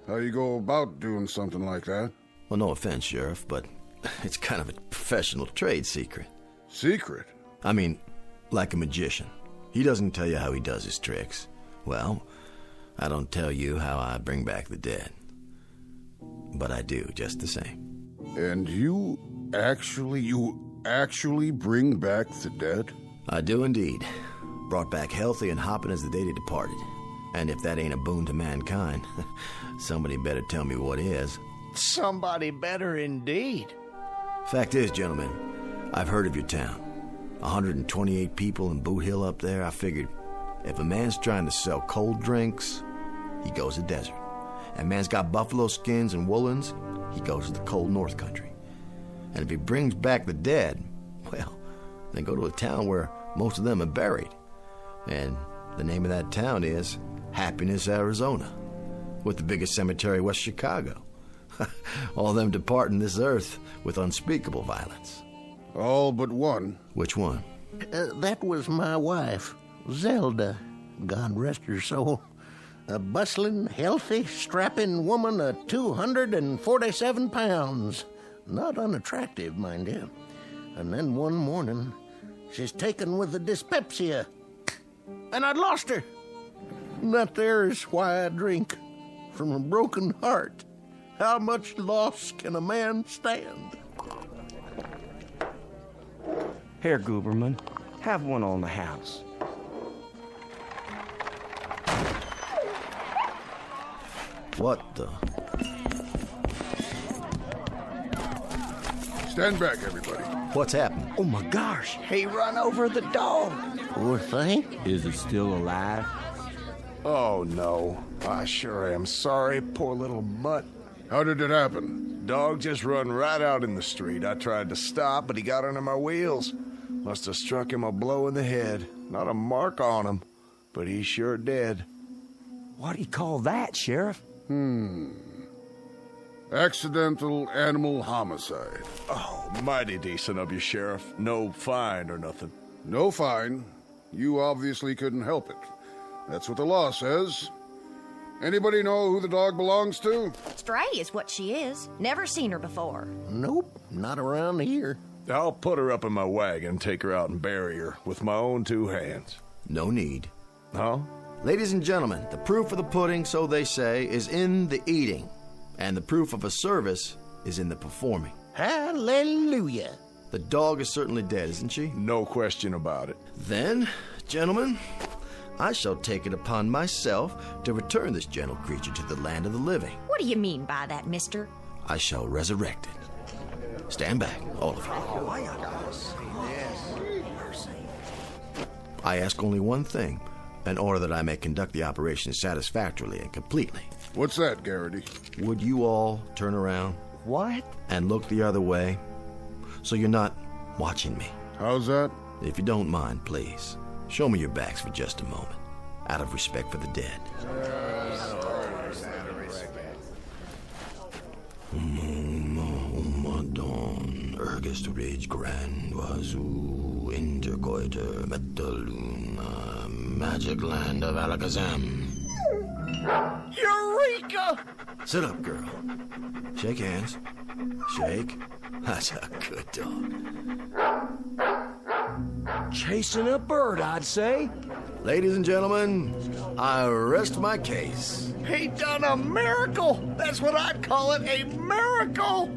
how you go about doing something like that? Well, no offense, Sheriff, but it's kind of a professional trade secret. Secret? I mean, like a magician. He doesn't tell you how he does his tricks. Well, I don't tell you how I bring back the dead. But I do, just the same. And you actually bring back the dead? I do indeed. Brought back healthy and hopping as the day they departed. And if that ain't a boon to mankind, somebody better tell me what is. Somebody better indeed. Fact is, gentlemen, I've heard of your town. 128 people in Boot Hill up there. I figured if a man's trying to sell cold drinks, he goes to desert. And man's got buffalo skins and woolens, he goes to the cold north country. And if he brings back the dead, well, then go to a town where most of them are buried. And the name of that town is Happiness, Arizona, with the biggest cemetery west Chicago. All them departing this earth with unspeakable violence. All but one. Which one? That was my wife, Zelda. God rest her soul. A bustling, healthy, strapping woman of 247 pounds. Not unattractive, mind you. And then one morning, she's taken with the dyspepsia. And I'd lost her. And that there is why I drink. From a broken heart. How much loss can a man stand? Herr Guberman, have one on the house. What the? Stand back, everybody. What's happened? Oh my gosh, he run over the dog. Poor thing. Is it still alive? Oh, no. I sure am sorry, poor little mutt. How did it happen? Dog just run right out in the street. I tried to stop, but he got under my wheels. Must have struck him a blow in the head. Not a mark on him, but he's sure dead. What do you call that, Sheriff? Accidental animal homicide. Oh, mighty decent of you, Sheriff. No fine or nothing. No fine. You obviously couldn't help it. That's what the law says. Anybody know who the dog belongs to? Stray is what she is. Never seen her before. Nope, not around here. I'll put her up in my wagon, take her out and bury her with my own two hands. No need. Huh? Ladies and gentlemen, the proof of the pudding, so they say, is in the eating. And the proof of a service is in the performing. Hallelujah. The dog is certainly dead, isn't she? No question about it. Then, gentlemen, I shall take it upon myself to return this gentle creature to the land of the living. What do you mean by that, mister? I shall resurrect it. Stand back, all of you. I ask only one thing, in order that I may conduct the operation satisfactorily and completely. What's that, Garrity? Would you all turn around? What? And look the other way, so you're not watching me. How's that? If you don't mind, please, show me your backs for just a moment, out of respect for the dead. Madon, ergest rage grand, wazoo, intercoiter, metaluna, magic land of Alakazam. Eureka! Sit up, girl. Shake hands. Shake. That's a good dog. Chasing a bird, I'd say. Ladies and gentlemen, I rest my case. He done a miracle! That's what I'd call it, a miracle!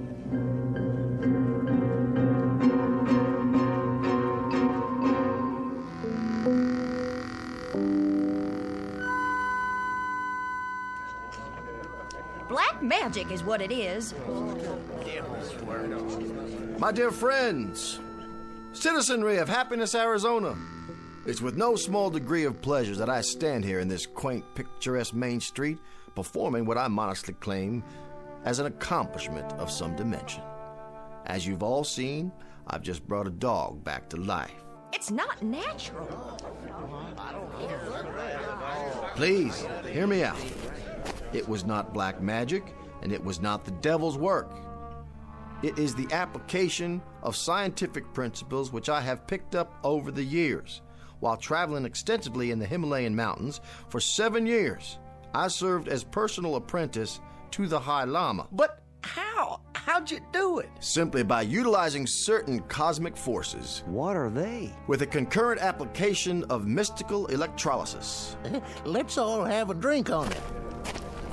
Black magic is what it is. My dear friends, citizenry of Happiness, Arizona, it's with no small degree of pleasure that I stand here in this quaint, picturesque main street performing what I modestly claim as an accomplishment of some dimension. As you've all seen, I've just brought a dog back to life. It's not natural. Please, hear me out. It was not black magic, and it was not the devil's work. It is the application of scientific principles which I have picked up over the years. While traveling extensively in the Himalayan mountains for 7 years, I served as personal apprentice to the High Lama. But how? How'd you do it? Simply by utilizing certain cosmic forces. What are they? With a concurrent application of mystical electrolysis. Let's all have a drink on it.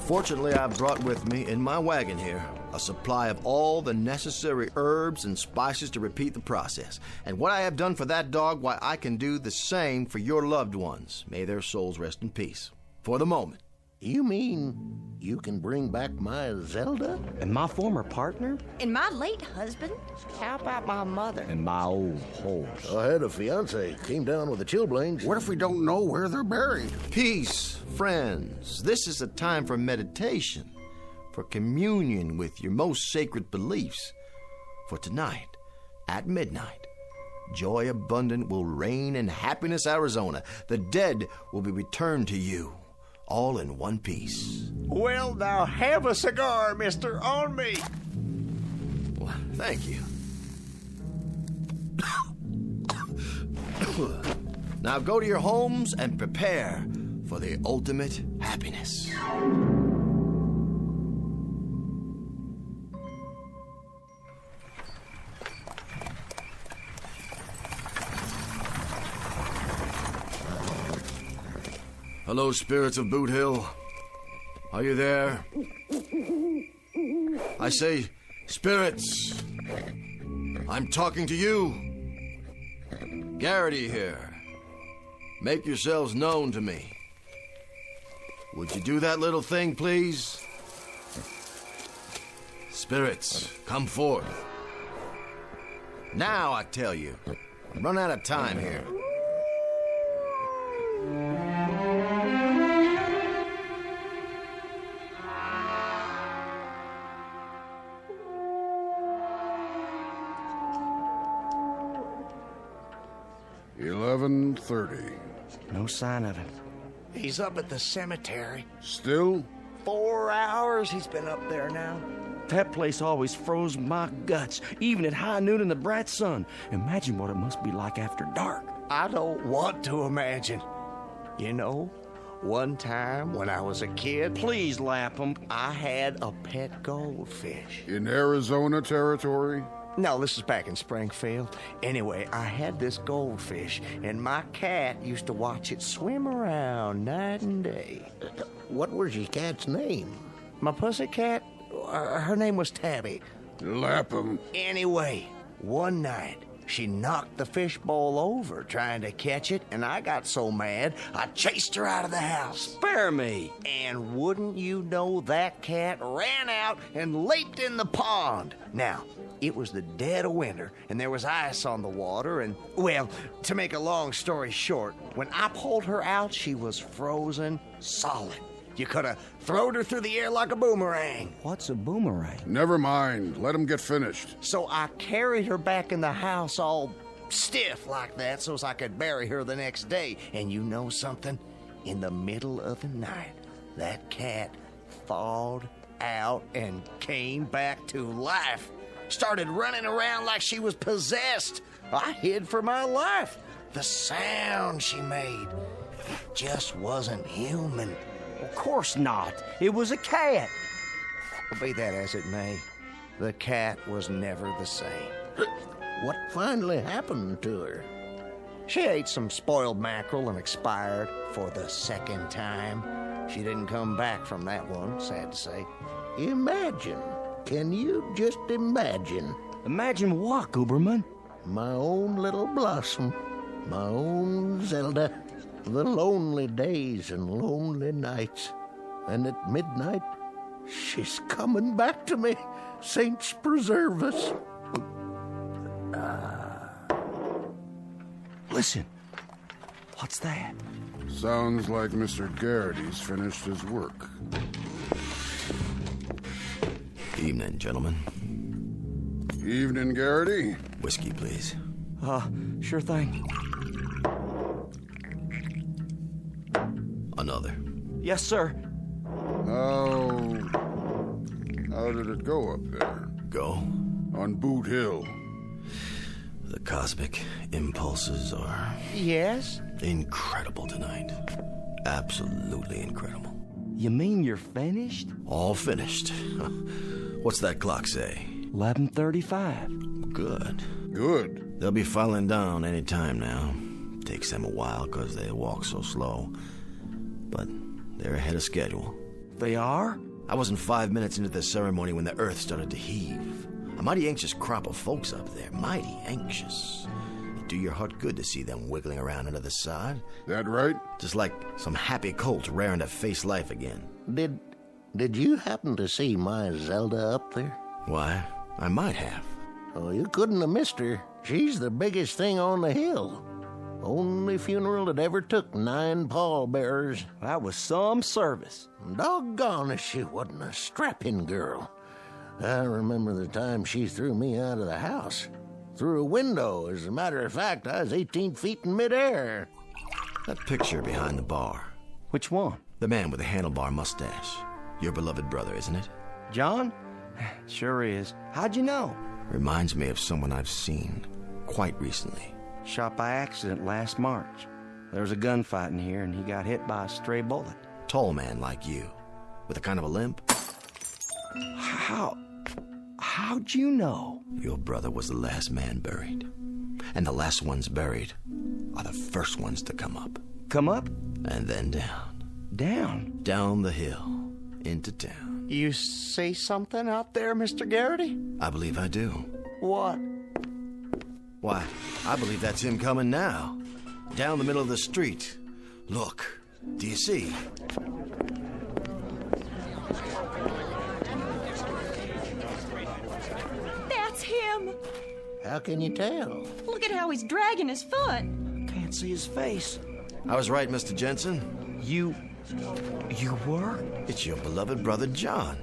Fortunately, I've brought with me in my wagon here a supply of all the necessary herbs and spices to repeat the process. And what I have done for that dog, why, I can do the same for your loved ones. May their souls rest in peace. For the moment. You mean you can bring back my Zelda? And my former partner? And my late husband? How about my mother? And my old horse. I had a fiance, came down with the chilblains. What if we don't know where they're buried? Peace, friends. This is a time for meditation, for communion with your most sacred beliefs. For tonight, at midnight, Joy abundant will reign in Happiness, Arizona. The dead will be returned to you, all in one piece. Well, now have a cigar, mister, on me. Well, thank you. Now go to your homes and prepare for the ultimate happiness. Hello, spirits of Boot Hill. Are you there? I say, spirits. I'm talking to you. Garrity here. Make yourselves known to me. Would you do that little thing, please? Spirits, come forth. Now, I tell you. I'm running out of time here. $11:30. No sign of him. He's up at the cemetery. Still? 4 hours he's been up there now. That place always froze my guts, even at high noon in the bright sun. Imagine what it must be like after dark. I don't want to imagine. You know, one time when I was a kid... Please, Lapham. I had a pet goldfish. In Arizona territory? No, this is back in Springfield. Anyway, I had this goldfish, and my cat used to watch it swim around night and day. What was your cat's name? My pussycat? Her name was Tabby. Lapham. Anyway, one night, she knocked the fishbowl over trying to catch it, and I got so mad, I chased her out of the house. Spare me. And wouldn't you know, that cat ran out and leaped in the pond. Now, it was the dead of winter, and there was ice on the water, and, well, to make a long story short, when I pulled her out, she was frozen solid. You could have thrown her through the air like a boomerang. What's a boomerang? Never mind. Let him get finished. So I carried her back in the house all stiff like that so as I could bury her the next day. And you know something? In the middle of the night, that cat thawed out and came back to life. Started running around like she was possessed. I hid for my life. The sound she made, it just wasn't human. Of course not. It was a cat. Well, be that as it may, the cat was never the same. What finally happened to her? She ate some spoiled mackerel and expired for the second time. She didn't come back from that one, sad to say. Imagine. Can you just imagine? Imagine what, Gooberman? My own little Blossom. My own Zelda. The lonely days and lonely nights. And at midnight, she's coming back to me. Saints preserve us. Listen. What's that? Sounds like Mr. Garrity's finished his work. Evening, gentlemen. Evening, Garrity. Whiskey, please. Sure thing. Another. Yes, sir. How did it go up there? Go? On Boot Hill. The cosmic impulses are... Yes? Incredible tonight. Absolutely incredible. You mean you're finished? All finished. What's that clock say? 11:35. Good. Good. They'll be filing down any time now. Takes them a while because they walk so slow. But they're ahead of schedule. They are? I wasn't 5 minutes into the ceremony when the earth started to heave. A mighty anxious crop of folks up there. Mighty anxious. It'd do your heart good to see them wiggling around under the sod. That right? Just like some happy colts raring to face life again. Did you happen to see my Zelda up there? Why, I might have. Oh, you couldn't have missed her. She's the biggest thing on the hill. Only funeral that ever took 9 pallbearers. That was some service. Doggone if she wasn't a strapping girl. I remember the time she threw me out of the house. through a window. As a matter of fact, I was 18 feet in midair. That picture behind the bar. Which one? The man with the handlebar mustache. Your beloved brother, isn't it? John? Sure is. How'd you know? Reminds me of someone I've seen quite recently. Shot by accident last March. There was a gunfight in here, and he got hit by a stray bullet. Tall man like you, with a kind of a limp. How'd you know? Your brother was the last man buried. And the last ones buried are the first ones to come up. Come up? And then down. Down? Down the hill, into town. You say something out there, Mr. Garrity? I believe I do. What? Why, I believe that's him coming now. Down the middle of the street. Look, do you see? That's him. How can you tell? Look at how he's dragging his foot. Can't see his face. I was right, Mr. Jensen. You were? It's your beloved brother John.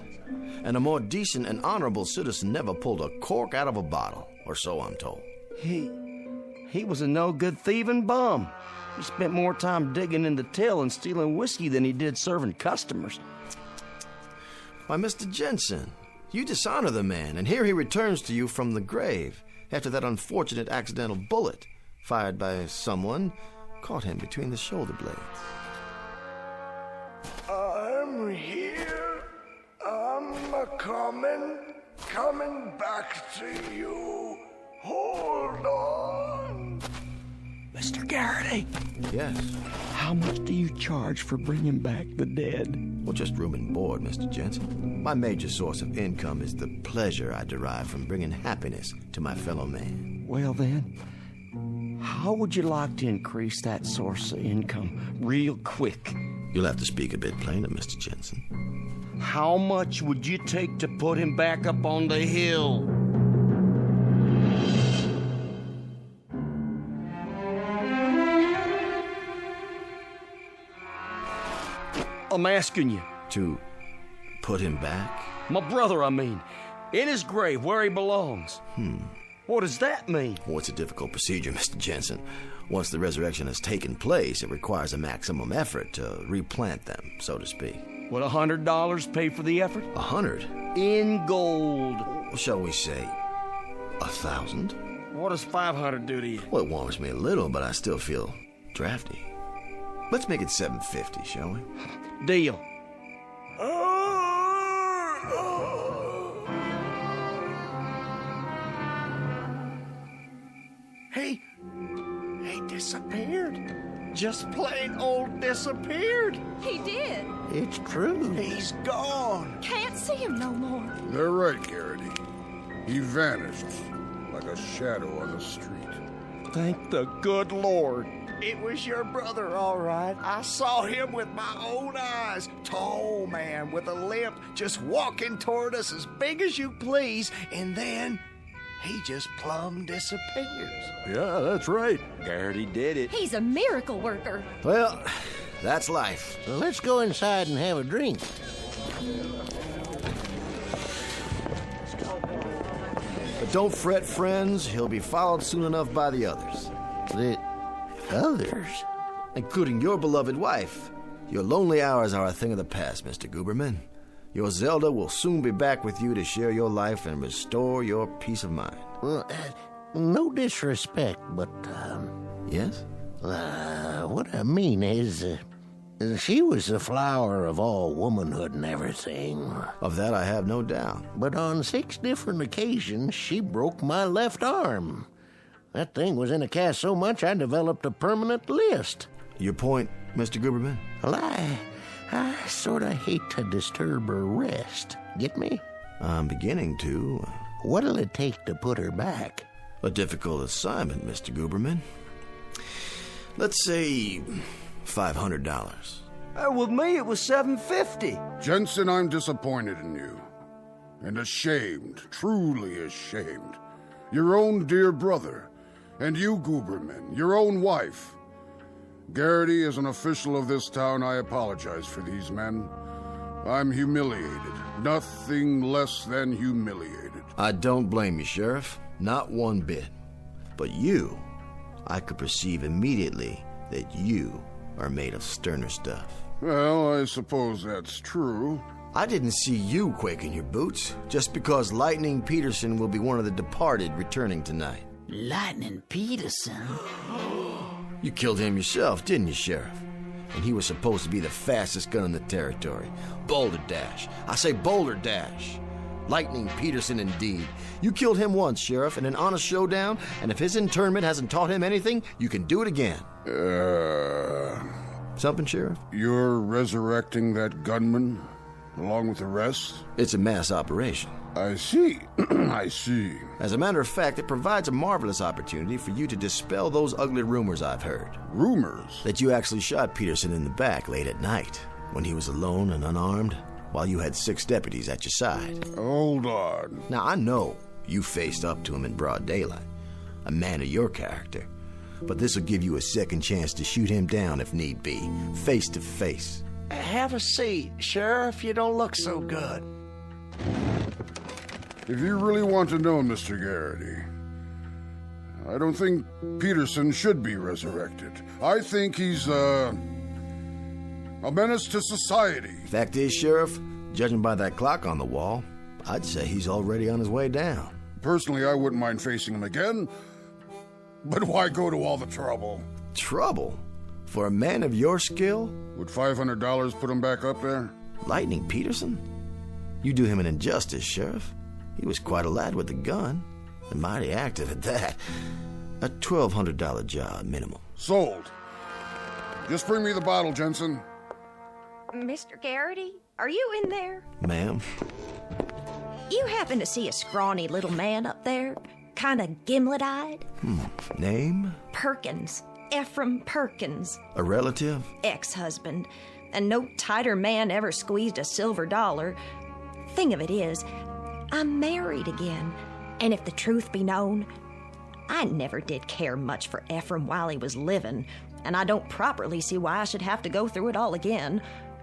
And a more decent and honorable citizen never pulled a cork out of a bottle, or so I'm told. He was a no-good thieving bum. He spent more time digging in the till and stealing whiskey than he did serving customers. Why, Mr. Jensen, you dishonor the man, and here he returns to you from the grave after that unfortunate accidental bullet fired by someone caught him between the shoulder blades. I'm here. I'm coming back to you. Hold on. Mr. Garrity. Yes? How much do you charge for bringing back the dead? Well, just room and board, Mr. Jensen. My major source of income is the pleasure I derive from bringing happiness to my fellow man. Well, then, how would you like to increase that source of income real quick? You'll have to speak a bit plainer, Mr. Jensen. How much would you take to put him back up on the hill? I'm asking you. To put him back? My brother, I mean. In his grave, where he belongs. What does that mean? Well, it's a difficult procedure, Mr. Jensen. Once the resurrection has taken place, it requires a maximum effort to replant them, so to speak. Would $100 pay for the effort? 100? In gold. Shall we say 1,000? What does 500 do to you? Well, it warms me a little, but I still feel drafty. Let's make it 750, shall we? Deal. He disappeared. Just plain old disappeared. He did. It's true. He's gone. Can't see him no more. They're right, Garrity. He vanished like a shadow on the street. Thank the good Lord. It was your brother, all right. I saw him with my own eyes. Tall man with a limp, just walking toward us as big as you please, and then he just plumb disappears. Yeah, that's right. Garrity did it. He's a miracle worker. Well, that's life. So let's go inside and have a drink. But don't fret, friends. He'll be followed soon enough by the others. The others? Including your beloved wife. Your lonely hours are a thing of the past, Mr. Guberman. Your Zelda will soon be back with you to share your life and restore your peace of mind. Well, no disrespect, but, Yes? what I mean is, she was the flower of all womanhood and everything. Of that I have no doubt. But on 6 different occasions, she broke my left arm. That thing was in a cast so much I developed a permanent list. Your point, Mr. Guberman? Well, I sort of hate to disturb her rest. Get me? I'm beginning to. What'll it take to put her back? A difficult assignment, Mr. Guberman. Let's say $500. With me, it was $750. Jensen, I'm disappointed in you. And ashamed, truly ashamed. Your own dear brother. And you, Guberman, your own wife. Garrity, as an official of this town, I apologize for these men. I'm humiliated. Nothing less than humiliated. I don't blame you, Sheriff. Not one bit. But you, I could perceive immediately that you are made of sterner stuff. Well, I suppose that's true. I didn't see you quake in your boots just because Lightning Peterson will be one of the departed returning tonight. Lightning Peterson? You killed him yourself, didn't you, Sheriff? And he was supposed to be the fastest gun in the territory. Boulder Dash. I say Boulder Dash. Lightning Peterson, indeed. You killed him once, Sheriff, in an honest showdown, and if his internment hasn't taught him anything, you can do it again. Something, Sheriff? You're resurrecting that gunman, along with the rest? It's a mass operation. I see. I see. As a matter of fact, it provides a marvelous opportunity for you to dispel those ugly rumors I've heard. Rumors? That you actually shot Peterson in the back late at night, when he was alone and unarmed, while you had 6 deputies at your side. Hold on. Now, I know you faced up to him in broad daylight, a man of your character, but this will give you a second chance to shoot him down if need be, face to face. Have a seat, Sheriff. You don't look so good. If you really want to know, Mr. Garrity, I don't think Peterson should be resurrected. I think he's, a menace to society. Fact is, Sheriff, judging by that clock on the wall, I'd say he's already on his way down. Personally, I wouldn't mind facing him again, but why go to all the trouble? Trouble? For a man of your skill? Would $500 put him back up there? Lightning Peterson? You do him an injustice, Sheriff. He was quite a lad with a gun, and mighty active at that. A $1,200 job, minimum. Sold. Just bring me the bottle, Jensen. Mr. Garrity, are you in there? Ma'am? You happen to see a scrawny little man up there? Kind of gimlet-eyed? Name? Perkins. Ephraim Perkins. A relative? Ex-husband. And no tighter man ever squeezed a silver dollar. Thing of it is, I'm married again. And if the truth be known, I never did care much for Ephraim while he was living, and I don't properly see why I should have to go through it all again.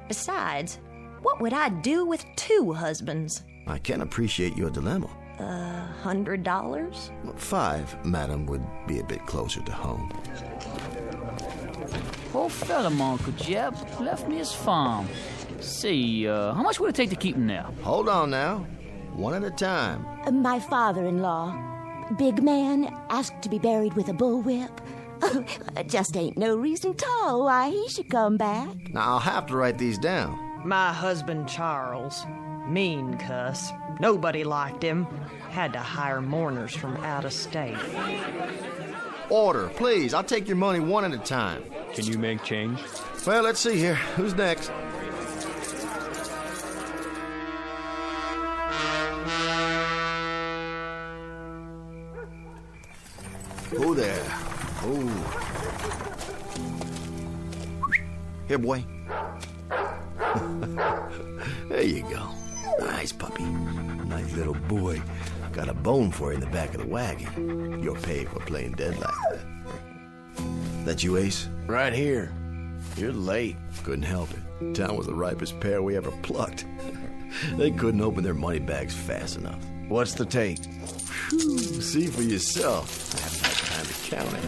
Besides, what would I do with 2 husbands? I can appreciate your dilemma. $100? 5, madam, would be a bit closer to home. Poor fella, Uncle Jeb. Left me his farm. See, how much would it take to keep him there? Hold on now. One at a time. My father-in-law, big man, asked to be buried with a bullwhip. Just ain't no reason at all why he should come back. Now, I'll have to write these down. My husband, Charles. Mean cuss. Nobody liked him. Had to hire mourners from out of state. Order, please. I'll take your money one at a time. Can you make change? Well, let's see here. Who's next? Who there? Oh. Here, boy. There you go. Nice puppy. Nice little boy. Got a bone for you in the back of the wagon. You're paid for playing dead like that. That you, Ace? Right here. You're late. Couldn't help it. Town was the ripest pear we ever plucked. They couldn't open their money bags fast enough. What's the take? Whew, see for yourself. I haven't had time to count it.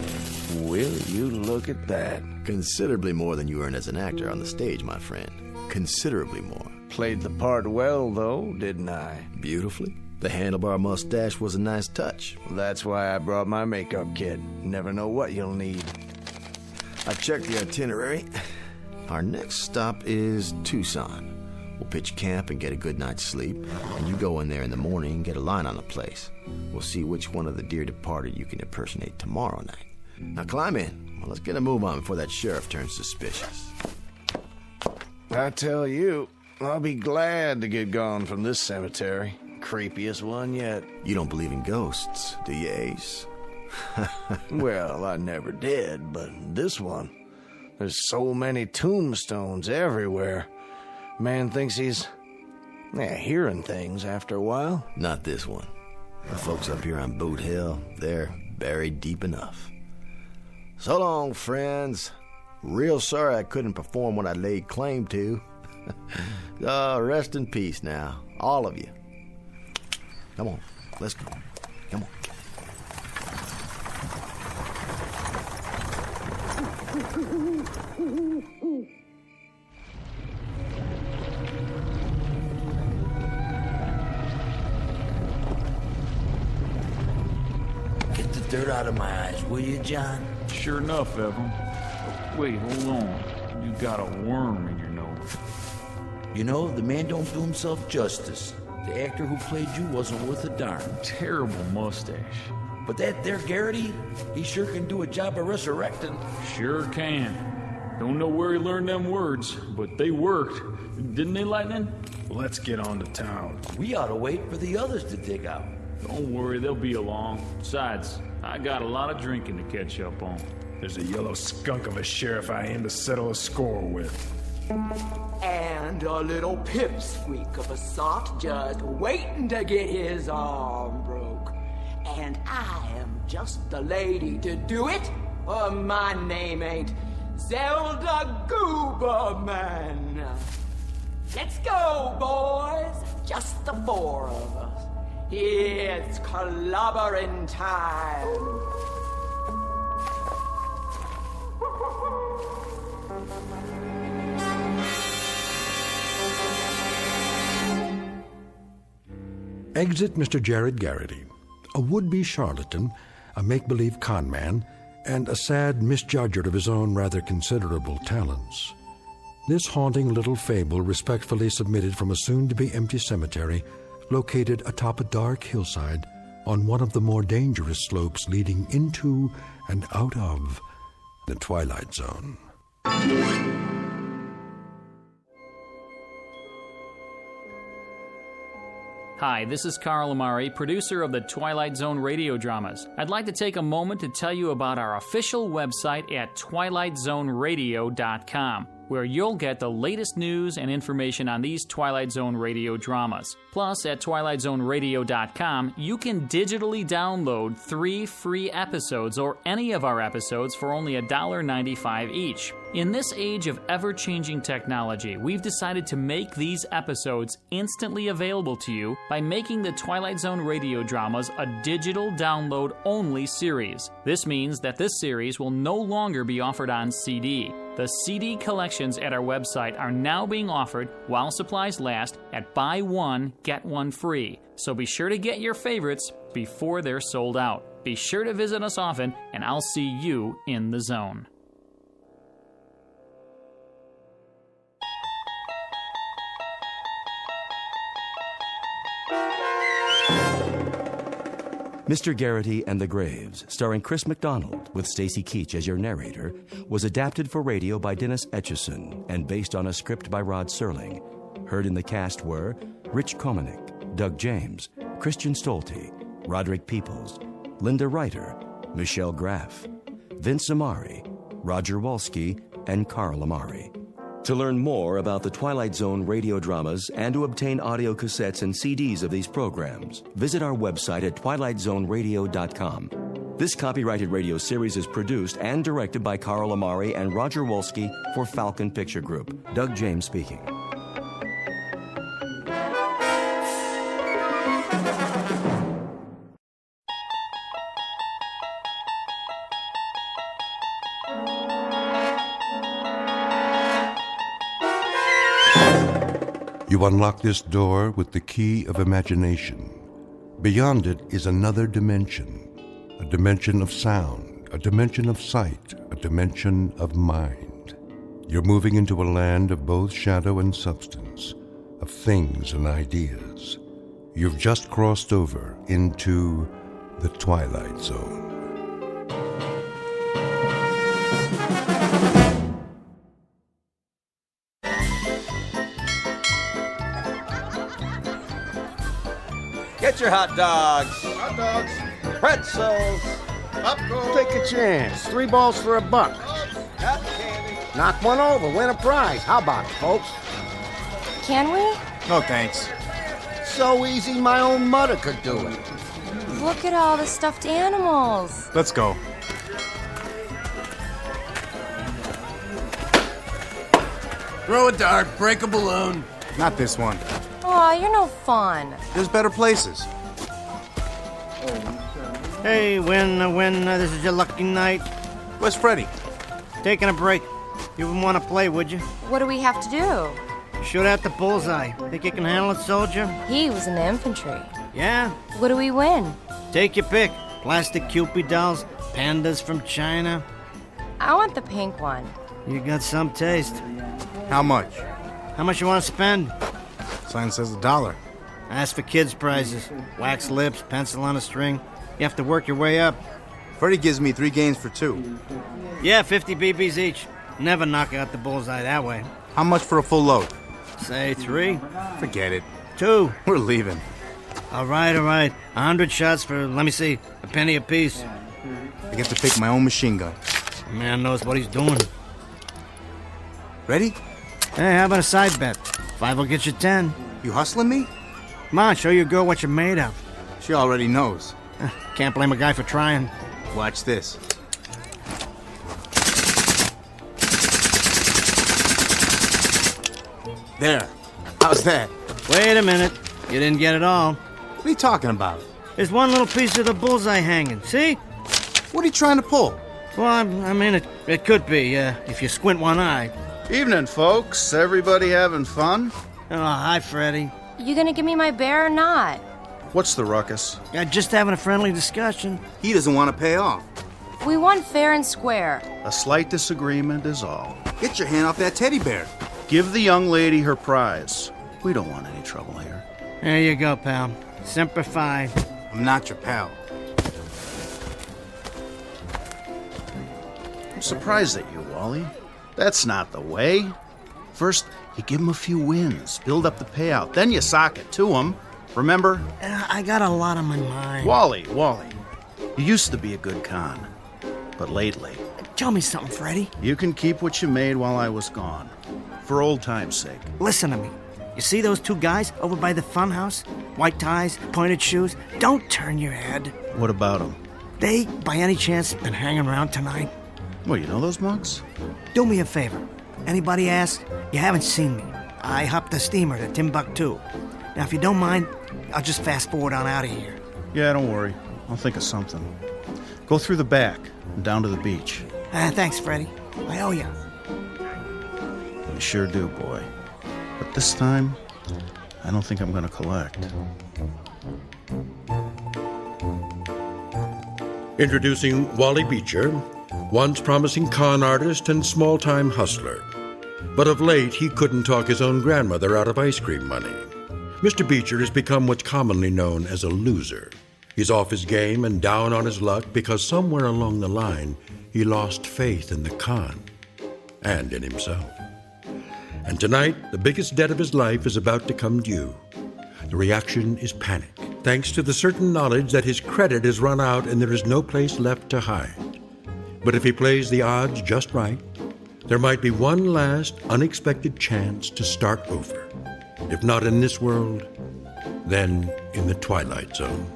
Will you look at that? Considerably more than you earn as an actor on the stage, my friend. Considerably more. Played the part well, though, didn't I? Beautifully. The handlebar mustache was a nice touch. That's why I brought my makeup kit. Never know what you'll need. I checked the itinerary. Our next stop is Tucson. We'll pitch camp and get a good night's sleep, and you go in there in the morning and get a line on the place. We'll see which one of the dear departed you can impersonate tomorrow night. Now climb in. Well, let's get a move on before that sheriff turns suspicious. I tell you, I'll be glad to get gone from this cemetery. Creepiest one yet. You don't believe in ghosts, do you, Ace? Well, I never did, but this one, there's so many tombstones everywhere. Man thinks he's hearing things after a while. Not this one. The folks up here on Boot Hill, they're buried deep enough. So long, friends. Real sorry I couldn't perform what I laid claim to. Rest in peace now, all of you. Come on, let's go. Come on. Get the dirt out of my eyes, will you, John? Sure enough, Evan. Wait, hold on. You got a worm in your nose. You know, the man don't do himself justice. The actor who played you wasn't worth a darn. Terrible mustache. But that there Garrity, he sure can do a job of resurrecting. Sure can. Don't know where he learned them words, but they worked. Didn't they, Lightning? Let's get on to town. We ought to wait for the others to dig out. Don't worry, they'll be along. Besides, I got a lot of drinking to catch up on. There's a yellow skunk of a sheriff I aim to settle a score with. And a little pipsqueak of a soft just waiting to get his arm broke. And I am just the lady to do it. My name ain't Zelda Gooberman. Let's go, boys. Just the four of us. It's clobbering time. Exit Mr. Jared Garrity, a would-be charlatan, a make-believe con man, and a sad misjudger of his own rather considerable talents. This haunting little fable respectfully submitted from a soon-to-be empty cemetery located atop a dark hillside on one of the more dangerous slopes leading into and out of the Twilight Zone. Hi, this is Carl Amari, producer of the Twilight Zone radio dramas. I'd like to take a moment to tell you about our official website at twilightzoneradio.com, where you'll get the latest news and information on these Twilight Zone radio dramas. Plus, at twilightzoneradio.com, you can digitally download 3 free episodes or any of our episodes for only $1.95 each. In this age of ever-changing technology, we've decided to make these episodes instantly available to you by making the Twilight Zone radio dramas a digital download-only series. This means that this series will no longer be offered on CD. The CD collections at our website are now being offered while supplies last at buy one, get one free. So be sure to get your favorites before they're sold out. Be sure to visit us often, and I'll see you in the zone. Mr. Garrity and the Graves, starring Chris McDonald with Stacy Keach as your narrator, was adapted for radio by Dennis Etchison and based on a script by Rod Serling. Heard in the cast were Rich Komanek, Doug James, Christian Stolte, Roderick Peoples, Linda Reiter, Michelle Graff, Vince Amari, Roger Wolski, and Carl Amari. To learn more about the Twilight Zone radio dramas and to obtain audio cassettes and CDs of these programs, visit our website at twilightzoneradio.com. This copyrighted radio series is produced and directed by Carl Amari and Roger Wolski for Falcon Picture Group. Doug James speaking. You unlock this door with the key of imagination. Beyond it is another dimension, a dimension of sound, a dimension of sight, a dimension of mind. You're moving into a land of both shadow and substance, of things and ideas. You've just crossed over into the Twilight Zone. Get your hot dogs. Hot dogs. Pretzels. Popcorn. Take a chance. 3 balls for $1. Cotton candy. Knock one over. Win a prize. How about it, folks? Can we? No, thanks. So easy, my own mother could do it. Look at all the stuffed animals. Let's go. Throw a dart, break a balloon. Not this one. Aw, you're no fun. There's better places. Hey, this is your lucky night. Where's Freddy? Taking a break. You wouldn't want to play, would you? What do we have to do? Shoot at the bullseye. Think you can handle it, soldier? He was in the infantry. Yeah? What do we win? Take your pick. Plastic Cupid dolls, pandas from China. I want the pink one. You got some taste. How much? How much you want to spend? Sign says $1. Ask for kids' prizes. Wax lips, pencil on a string. You have to work your way up. Freddie gives me 3 games for 2. Yeah, 50 BBs each. Never knock out the bullseye that way. How much for a full load? Say 3. Forget it. 2. We're leaving. All right. 100 shots for, let me see, a penny apiece. I get to pick my own machine gun. Man knows what he's doing. Ready? Hey, how about a side bet? 5 will get you 10. You hustling me? Come on, show your girl what you're made of. She already knows. Can't blame a guy for trying. Watch this. There. How's that? Wait a minute. You didn't get it all. What are you talking about? There's one little piece of the bullseye hanging. See? What are you trying to pull? Well, I mean, it could be, if you squint one eye. Evening, folks. Everybody having fun? Oh, hi, Freddie. You gonna give me my bear or not? What's the ruckus? Just having a friendly discussion. He doesn't want to pay off. We won fair and square. A slight disagreement is all. Get your hand off that teddy bear. Give the young lady her prize. We don't want any trouble here. There you go, pal. Semper Fi. I'm not your pal. I'm surprised at you, Wally. That's not the way. First, you give him a few wins, build up the payout, then you sock it to him. Remember? I got a lot on my mind. Wally, you used to be a good con. But lately... Tell me something, Freddie. You can keep what you made while I was gone. For old time's sake. Listen to me. You see those 2 guys over by the funhouse? White ties, pointed shoes. Don't turn your head. What about them? They, by any chance, been hanging around tonight? Well, you know those monks? Do me a favor. Anybody ask, you haven't seen me. I hopped the steamer to Timbuktu. Now, if you don't mind, I'll just fast forward on out of here. Yeah, don't worry. I'll think of something. Go through the back and down to the beach. Thanks, Freddie. I owe you. You sure do, boy. But this time, I don't think I'm going to collect. Introducing Wally Beecher, once promising con artist and small-time hustler. But of late, he couldn't talk his own grandmother out of ice cream money. Mr. Beecher has become what's commonly known as a loser. He's off his game and down on his luck because somewhere along the line, he lost faith in the con and in himself. And tonight, the biggest debt of his life is about to come due. The reaction is panic, thanks to the certain knowledge that his credit has run out and there is no place left to hide. But if he plays the odds just right, there might be one last unexpected chance to start over. If not in this world, then in the Twilight Zone.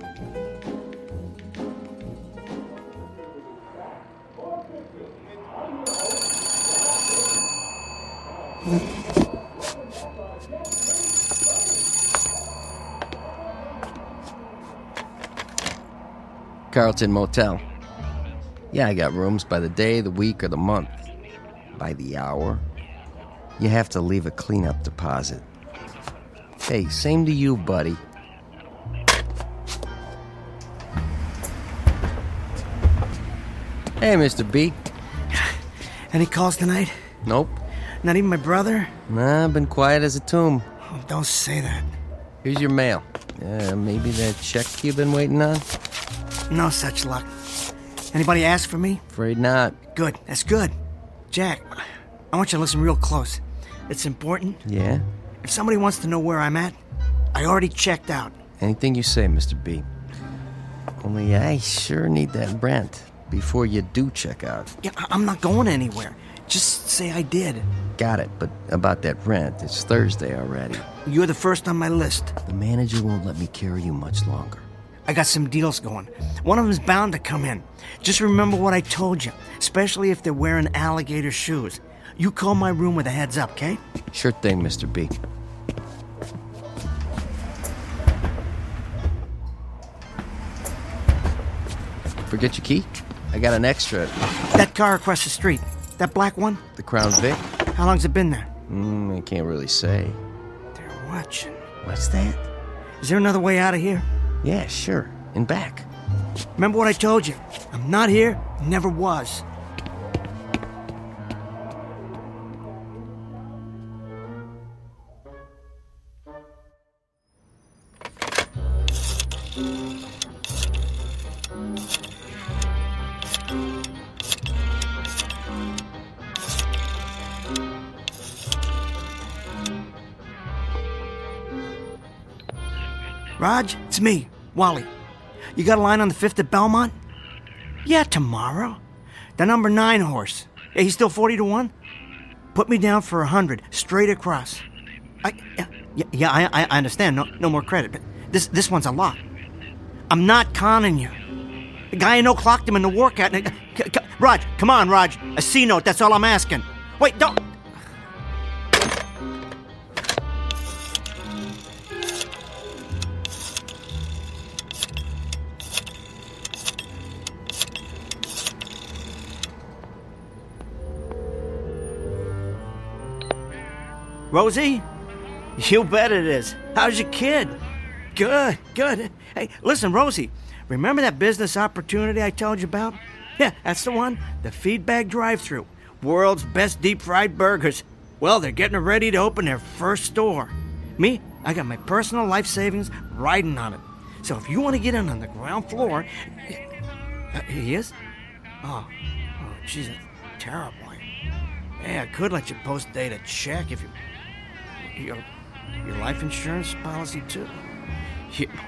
Carlton Motel. Yeah, I got rooms by the day, the week, or the month. By the hour. You have to leave a cleanup deposit. Hey, same to you, buddy. Hey, Mr. B. Any calls tonight? Nope. Not even my brother? Nah, been quiet as a tomb. Oh, don't say that. Here's your mail. Maybe that check you've been waiting on? No such luck. Anybody ask for me? Afraid not. Good, that's good. Jack, I want you to listen real close. It's important. Yeah? If somebody wants to know where I'm at, I already checked out. Anything you say, Mr. B. Only I sure need that rent before you do check out. Yeah, I'm not going anywhere. Just say I did. Got it, but about that rent, it's Thursday already. You're the first on my list. The manager won't let me carry you much longer. I got some deals going. One of them's bound to come in. Just remember what I told you, especially if they're wearing alligator shoes. You call my room with a heads up, okay? Sure thing, Mr. B. Forget your key? I got an extra. That car across the street. That black one? The Crown Vic? How long's it been there? I can't really say. They're watching. What's that? Is there another way out of here? Yeah, sure. In back. Remember what I told you? I'm not here, never was. Raj, it's me, Wally. You got a line on the 5th at Belmont? Yeah, tomorrow. The number 9 horse. Yeah, he's still 40 to 1? Put me down for 100, straight across. I understand. No more credit, but this one's a lot. I'm not conning you. The guy I know clocked him in the workout. Raj, come on, Raj. A C note, that's all I'm asking. Wait, don't... Rosie? You bet it is. How's your kid? Good. Hey, listen, Rosie, remember that business opportunity I told you about? Yeah, that's the one. The Feedback drive-thru. World's best deep-fried burgers. Well, they're getting ready to open their first store. Me, I got my personal life savings riding on it. So if you want to get in on the ground floor... he is? Oh, jeez, that's terrible. Hey, I could let you post-date a check if you... Your life insurance policy, too?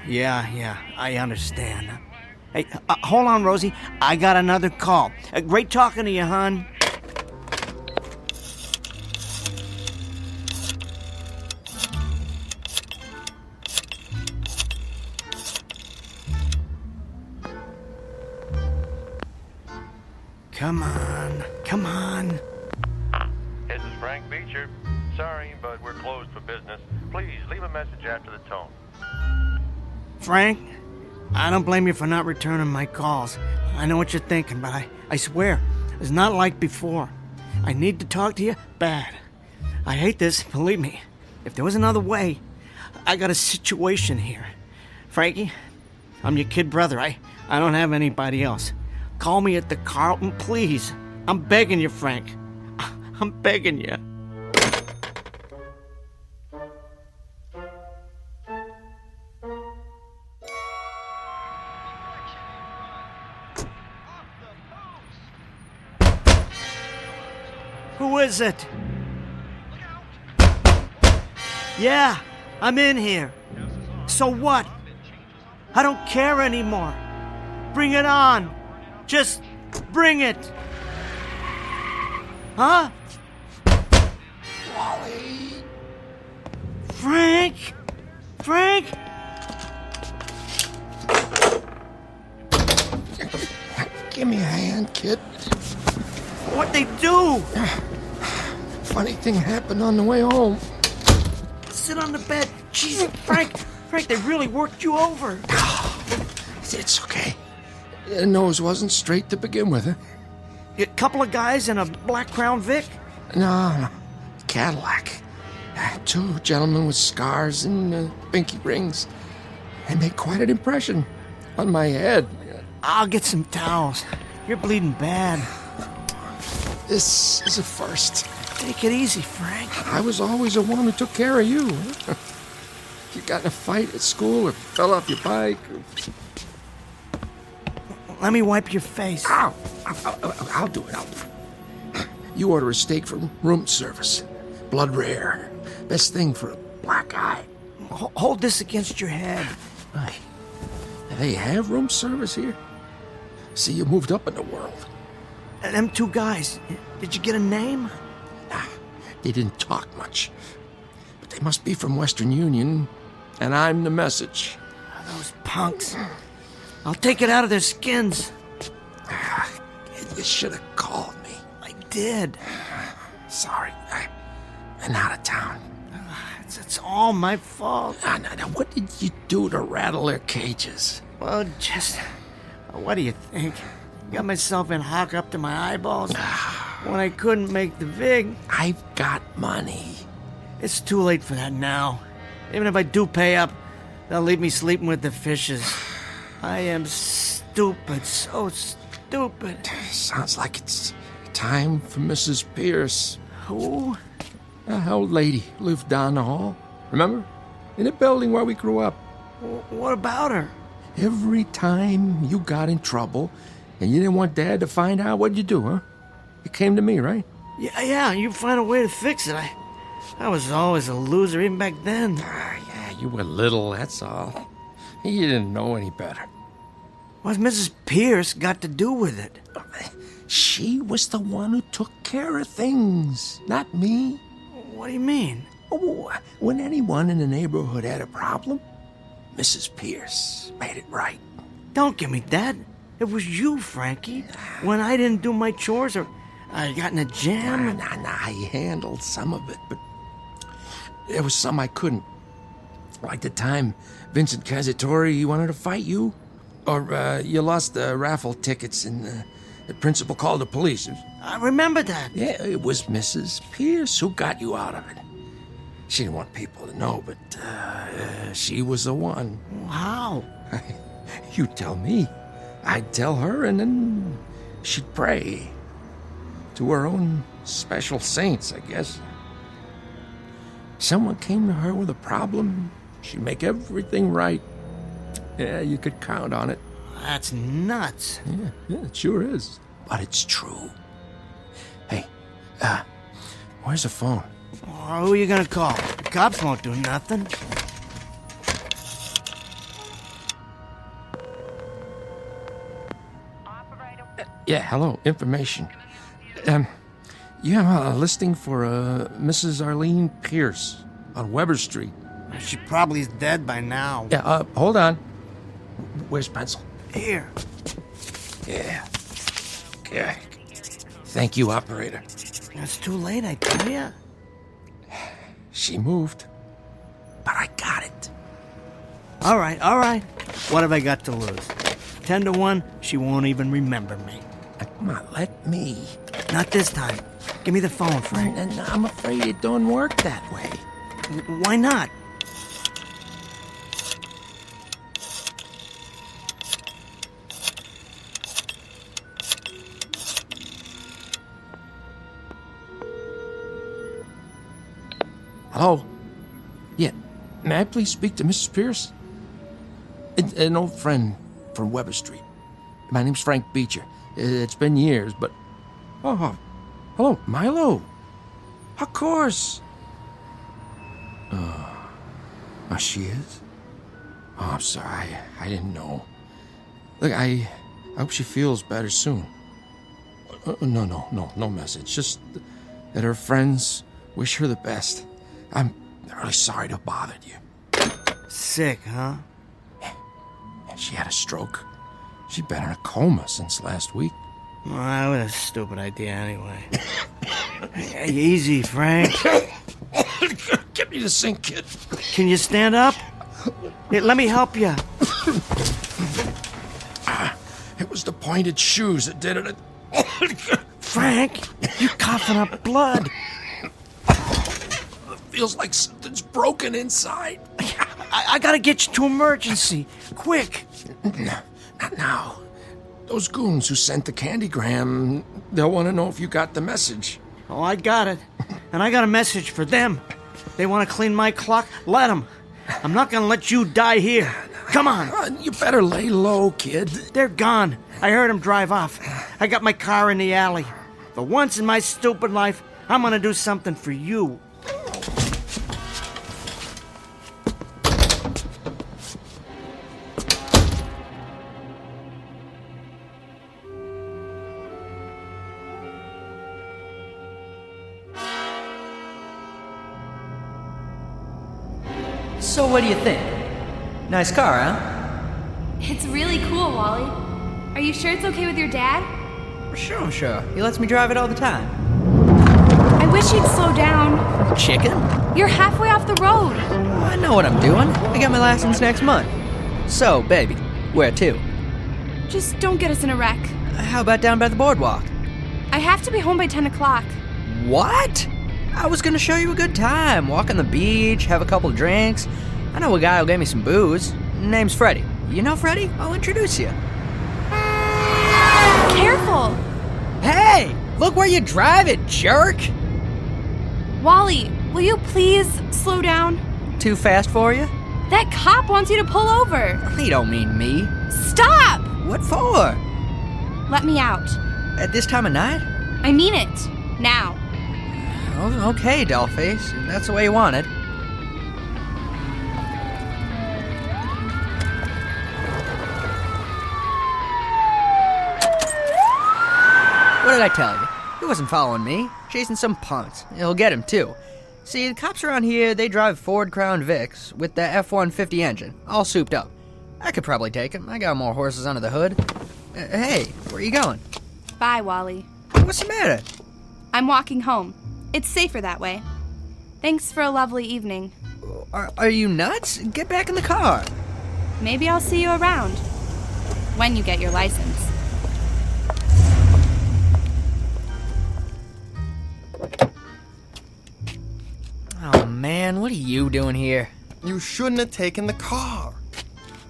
Yeah, I understand. Hey, hold on, Rosie. I got another call. Great talking to you, hon. Come on. This is Frank Beecher. Sorry, but we're closed for business. Please leave a message after the tone. Frank, I don't blame you for not returning my calls. I know what you're thinking, but I swear, it's not like before. I need to talk to you bad. I hate this, believe me. If there was another way, I got a situation here. Frankie, I'm your kid brother. I don't have anybody else. Call me at the Carlton, please. I'm begging you, Frank. I'm begging you. Who is it? Yeah, I'm in here. So what? I don't care anymore. Bring it on. Just bring it. Huh? Wally. Frank? Give me a hand, kid. What'd they do? Funny thing happened on the way home. Sit on the bed. Jeez, Frank, they really worked you over. It's okay. The nose wasn't straight to begin with, huh? A couple of guys in a black Crown Vic? No. Cadillac. 2 gentlemen with scars and pinky rings. They made quite an impression on my head. I'll get some towels. You're bleeding bad. This is a first. Take it easy, Frank. I was always the one who took care of you. You got in a fight at school or fell off your bike. Let me wipe your face. Ow! I'll do it. You order a steak from room service. Blood rare. Best thing for a black eye. Hold this against your head. They have room service here? See, you moved up in the world. Them 2 guys, did you get a name? Nah, they didn't talk much. But they must be from Western Union, and I'm the message. Those punks. I'll take it out of their skins. You should have called me. I did. Sorry, I'm out of town. It's all my fault. Now, what did you do to rattle their cages? Well, what do you think? Got myself in hock up to my eyeballs. when I couldn't make the vig. I've got money. It's too late for that now. Even if I do pay up, they'll leave me sleeping with the fishes. I am stupid, so stupid. Sounds like it's time for Mrs. Pierce. Who? That old lady lived down the hall. Remember? In the building where we grew up. What about her? Every time you got in trouble and you didn't want Dad to find out, what'd you do, huh? You came to me, right? Yeah, you find a way to fix it. I was always a loser, even back then. Yeah, you were little, that's all. You didn't know any better. What's Mrs. Pierce got to do with it? She was the one who took care of things, not me. What do you mean? Oh, when anyone in the neighborhood had a problem, Mrs. Pierce made it right. Don't give me that. It was you, Frankie. When I didn't do my chores or I got in a jam. Nah, I handled some of it, but there was some I couldn't. Like the time Vincent Cazzatori, he wanted to fight you. Or you lost the raffle tickets and the principal called the police. I remember that. Yeah, it was Mrs. Pierce who got you out of it. She didn't want people to know, but she was the one. How? You tell me. I'd tell her, and then she'd pray to her own special saints, I guess. Someone came to her with a problem, she'd make everything right. Yeah, you could count on it. That's nuts. Yeah, it sure is. But it's true. Hey, where's the phone? Oh, who are you gonna call? The cops won't do nothing. Yeah, hello, information. You have a listing for Mrs. Arlene Pierce on Weber Street. She probably is dead by now. Yeah, hold on. Where's pencil? Here. Yeah. Okay. Thank you, operator. It's too late, I tell ya. She moved, but I got it. All right. What have I got to lose? 10-1, she won't even remember me. Come on, let me. Not this time. Give me the phone, Frank. And I'm afraid it don't work that way. Why not? Hello? Yeah, may I please speak to Mrs. Pierce? An old friend from Weber Street. My name's Frank Beecher. It's been years, but... Oh, hello, Milo. Of course. Oh, she is? Oh, I'm sorry. I didn't know. Look, I hope she feels better soon. No message. Just that her friends wish her the best. I'm really sorry to have bothered you. Sick, huh? She had a stroke. She's been in a coma since last week. Well, that was a stupid idea anyway. Hey, easy, Frank. Get me the sink, kid. Can you stand up? Here, let me help you. It was the pointed shoes that did it. Frank, you're coughing up blood. It feels like something's broken inside. I gotta get you to emergency. Quick. Not now. Those goons who sent the candygram, they'll want to know if you got the message. Oh, I got it. And I got a message for them. They want to clean my clock? Let them. I'm not gonna let you die here. Come on. You better lay low, kid. They're gone. I heard them drive off. I got my car in the alley. For once in my stupid life, I'm gonna do something for you. So what do you think? Nice car, huh? It's really cool, Wally. Are you sure it's okay with your dad? Sure. He lets me drive it all the time. I wish you'd slow down. Chicken? You're halfway off the road. I know what I'm doing. I got my license next month. So, baby, where to? Just don't get us in a wreck. How about down by the boardwalk? I have to be home by 10 o'clock. What? I was gonna show you a good time. Walk on the beach, have a couple drinks. I know a guy who'll get me some booze. Name's Freddie. You know Freddie? I'll introduce you. Careful! Hey! Look where you're driving, jerk! Wally, will you please slow down? Too fast for you? That cop wants you to pull over. He don't mean me. Stop! What for? Let me out. At this time of night? I mean it. Now. Oh, okay, dollface. If that's the way you want it. What did I tell you? He wasn't following me. Chasing some punks. He'll get him, too. See, the cops around here, they drive Ford Crown Vics with the F-150 engine, all souped up. I could probably take him. I got more horses under the hood. Hey, where are you going? Bye, Wally. What's the matter? I'm walking home. It's safer that way. Thanks for a lovely evening. Are you nuts? Get back in the car. Maybe I'll see you around. When you get your license. Oh, man, what are you doing here? You shouldn't have taken the car.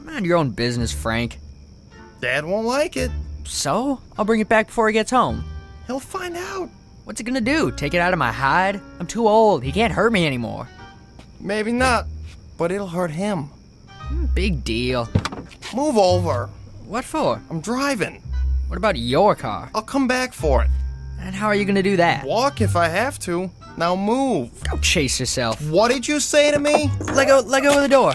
Mind your own business, Frank. Dad won't like it. So? I'll bring it back before he gets home. He'll find out. What's he gonna do? Take it out of my hide? I'm too old. He can't hurt me anymore. Maybe not, but it'll hurt him. Big deal. Move over. What for? I'm driving. What about your car? I'll come back for it. And how are you gonna do that? Walk if I have to. Now move. Go chase yourself. What did you say to me? Let go of the door.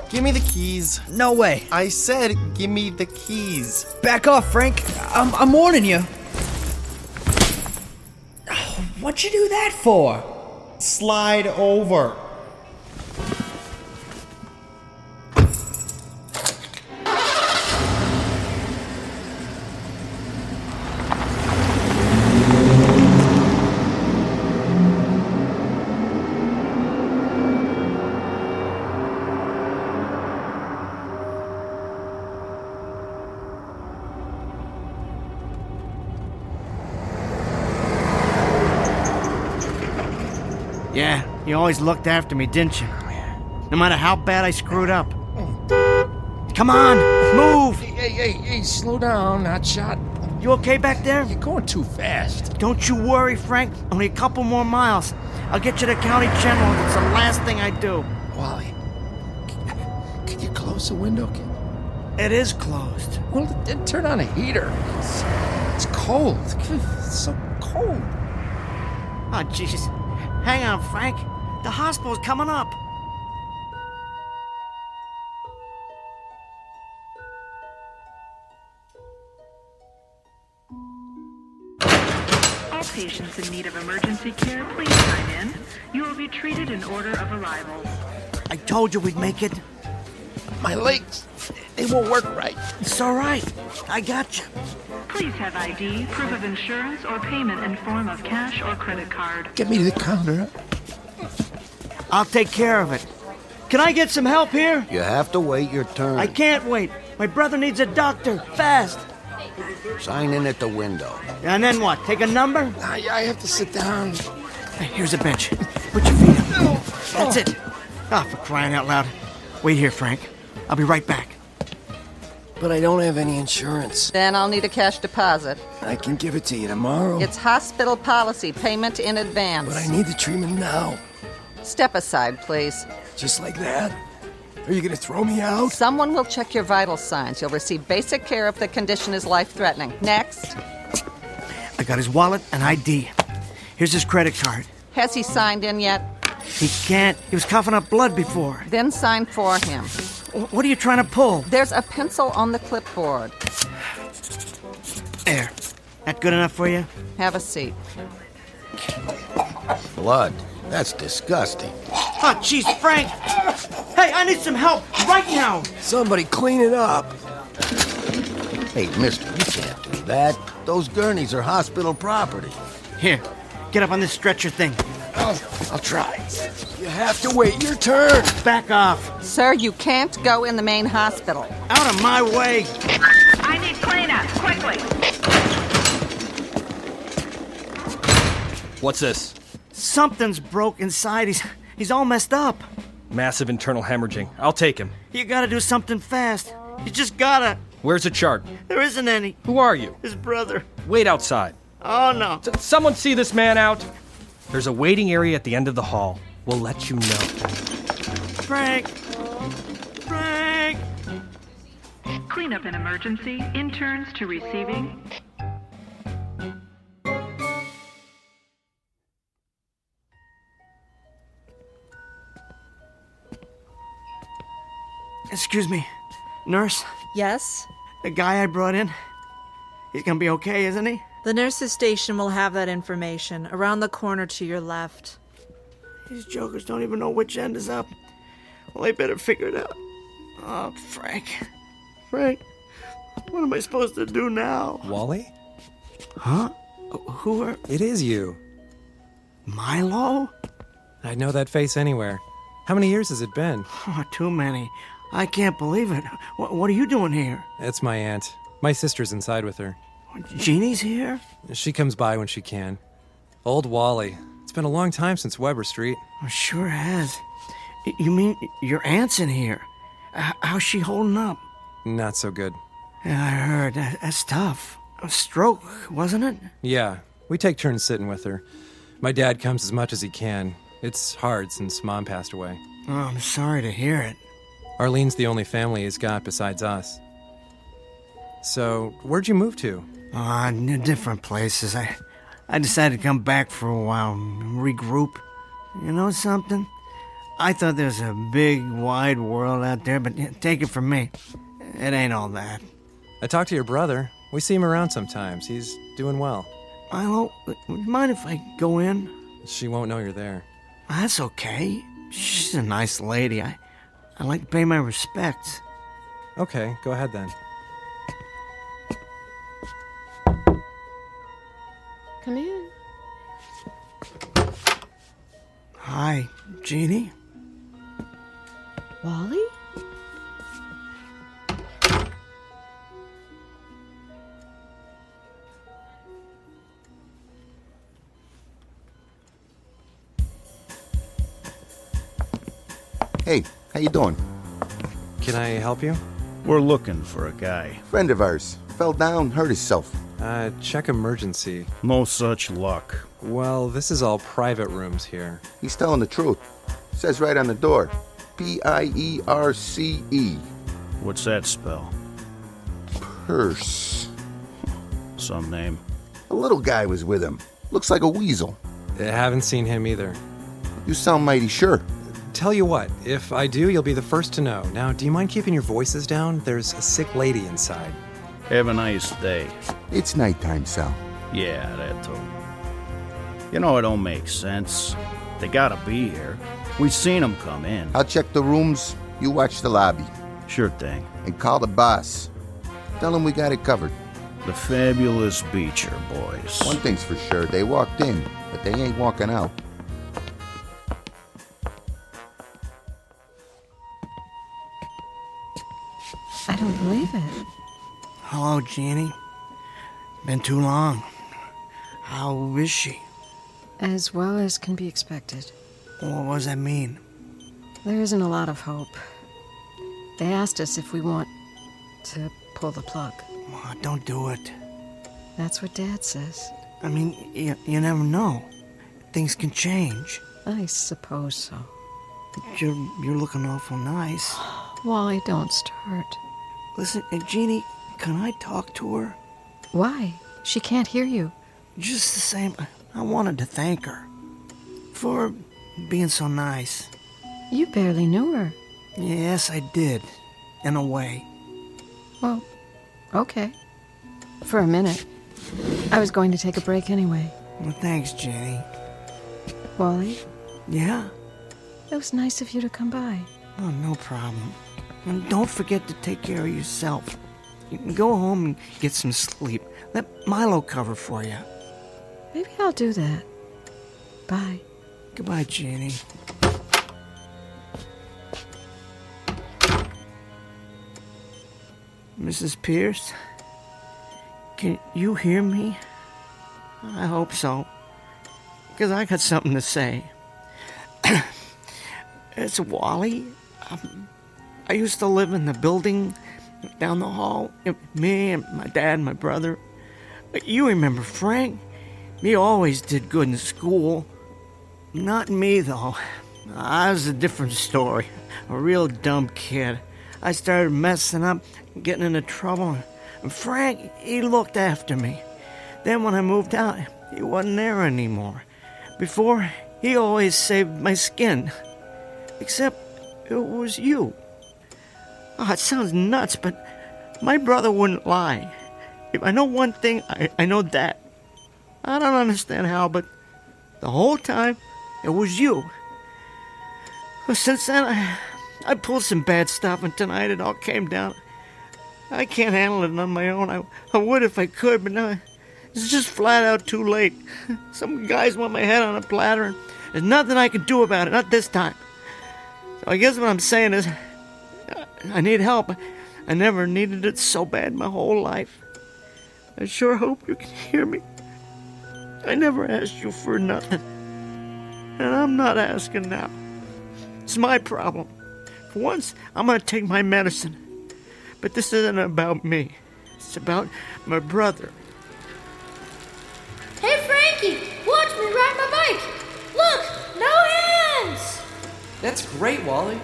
Give me the keys. No way. I said give me the keys. Back off, Frank. I'm warning you. What'd you do that for? Slide over. Yeah, you always looked after me, didn't you? No matter how bad I screwed up. Come on, move! Hey, slow down, hotshot. You okay back there? You're going too fast. Don't you worry, Frank. Only a couple more miles. I'll get you to County General. It's the last thing I do. Wally, can you close the window? It is closed. Well, then turn on a heater. It's cold. It's so cold. Oh, Jesus. Hang on, Frank. The hospital's coming up. All patients in need of emergency care, please sign in. You will be treated in order of arrival. I told you we'd make it. My legs, they won't work right. It's all right. I got you. Please have ID, proof of insurance, or payment in form of cash or credit card. Get me to the counter. I'll take care of it. Can I get some help here? You have to wait your turn. I can't wait. My brother needs a doctor. Fast. Sign in at the window. And then what? Take a number? I have to sit down. Hey, here's a bench. Put your feet up. That's it. Ah, for crying out loud. Wait here, Frank. I'll be right back. But I don't have any insurance. Then I'll need a cash deposit. I can give it to you tomorrow. It's hospital policy, payment in advance. But I need the treatment now. Step aside, please. Just like that? Are you gonna throw me out? Someone will check your vital signs. You'll receive basic care if the condition is life-threatening. Next. I got his wallet and ID. Here's his credit card. Has he signed in yet? He can't. He was coughing up blood before. Then sign for him. What are you trying to pull? There's a pencil on the clipboard. There. That good enough for you? Have a seat. Blood. That's disgusting. Oh, jeez, Frank! Hey, I need some help right now! Somebody clean it up. Hey, mister, you can't do that. Those gurneys are hospital property. Here, get up on this stretcher thing. I'll try. You have to wait your turn. Back off. Sir, you can't go in the main hospital. Out of my way. I need cleanup, quickly. What's this? Something's broke inside. He's all messed up. Massive internal hemorrhaging. I'll take him. You gotta do something fast. You just gotta. Where's the chart? There isn't any. Who are you? His brother. Wait outside. Oh, no. Someone see this man out? There's a waiting area at the end of the hall. We'll let you know. Frank! Frank! Cleanup and emergency. Interns to receiving. Excuse me. Nurse? Yes? The guy I brought in? He's gonna be okay, isn't he? The nurse's station will have that information around the corner to your left. These jokers don't even know which end is up. Well, they better figure it out. Oh, Frank. Frank, what am I supposed to do now? Wally? Huh? Who are... It is you. Milo? I'd know that face anywhere. How many years has it been? Oh, too many. I can't believe it. What are you doing here? It's my aunt. My sister's inside with her. Jeannie's here? She comes by when she can. Old Wally. It's been a long time since Weber Street. Oh, sure has. You mean your aunt's in here? How's she holding up? Not so good. Yeah, I heard. That's tough. A stroke, wasn't it? Yeah, we take turns sitting with her. My dad comes as much as he can. It's hard since Mom passed away. Oh, I'm sorry to hear it. Arlene's the only family he's got besides us. So, where'd you move to? Different places. I decided to come back for a while and regroup. You know something? I thought there was a big, wide world out there, but take it from me, it ain't all that. I talked to your brother. We see him around sometimes. He's doing well. Milo, would you mind if I go in? She won't know you're there. That's okay. She's a nice lady. I like to pay my respects. Okay, go ahead then. Come in. Hi, Jeannie. Wally? Hey, how you doing? Can I help you? We're looking for a guy. Friend of ours. Fell down, hurt himself. Check emergency. No such luck. Well, this is all private rooms here. He's telling the truth. Says right on the door. P-I-E-R-C-E. What's that spell? Purse. Some name. A little guy was with him. Looks like a weasel. I haven't seen him either. You sound mighty sure. Tell you what, if I do, you'll be the first to know. Now, do you mind keeping your voices down? There's a sick lady inside. Have a nice day. It's nighttime, Sal. Yeah, that too. You know, it don't make sense. They gotta be here. We've seen them come in. I'll check the rooms. You watch the lobby. Sure thing. And call the boss. Tell him we got it covered. The fabulous Beecher boys. One thing's for sure. They walked in, but they ain't walking out. I don't believe it. Hello, Jeannie. Been too long. How is she? As well as can be expected. What does that mean? There isn't a lot of hope. They asked us if we want to pull the plug. Oh, don't do it. That's what Dad says. I mean, you never know. Things can change. I suppose so. But you're looking awful nice. Wally, don't start. Listen, Jeannie, can I talk to her? Why? She can't hear you. Just the same, I wanted to thank her for being so nice. You barely knew her. Yes, I did. In a way. Well, okay. For a minute. I was going to take a break anyway. Well, thanks, Jenny. Wally? Yeah? It was nice of you to come by. Oh, no problem. And don't forget to take care of yourself. You can go home and get some sleep. Let Milo cover for you. Maybe I'll do that. Bye. Goodbye, Jenny. Mrs. Pierce? Can you hear me? I hope so. 'cause I got something to say. It's Wally. I used to live in the building down the hall. Me and my dad and my brother. You remember Frank? He always did good in school. Not me, though. I was a different story. A real dumb kid. I started messing up, getting into trouble. And Frank, he looked after me. Then when I moved out, he wasn't there anymore. Before, he always saved my skin. Except it was you. Oh, it sounds nuts, but my brother wouldn't lie. If I know one thing, I know that. I don't understand how, but the whole time, it was you. Well, since then, I pulled some bad stuff, and tonight it all came down. I can't handle it on my own. I would if I could, but now it's just flat out too late. Some guys want my head on a platter, and there's nothing I can do about it, not this time. So I guess what I'm saying is, I need help. I never needed it so bad my whole life. I sure hope you can hear me. I never asked you for nothing. And I'm not asking now. It's my problem. For once, I'm gonna take my medicine. But this isn't about me. It's about my brother. Hey, Frankie! Watch me ride my bike! Look! No hands! That's great, Wally.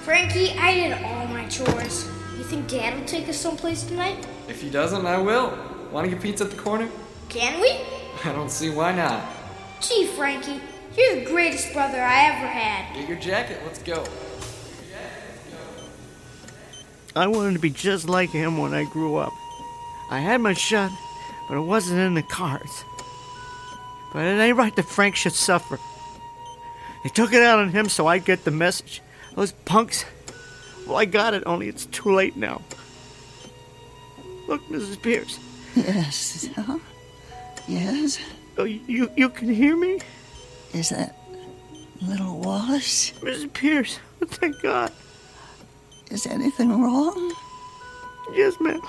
Frankie, I did all my chores. You think Dad will take us someplace tonight? If he doesn't, I will. Want to get pizza at the corner? Can we? I don't see why not. Gee, Frankie, you're the greatest brother I ever had. Get your jacket, let's go. I wanted to be just like him when I grew up. I had my shot, but it wasn't in the cards. But it ain't right that Frank should suffer. They took it out on him so I'd get the message. Those punks. Well, I got it, only it's too late now. Look, Mrs. Pierce. Yes, huh? Yes? Oh, you can hear me? Is that little Wallace? Mrs. Pierce, thank God. Is anything wrong? Yes, ma'am.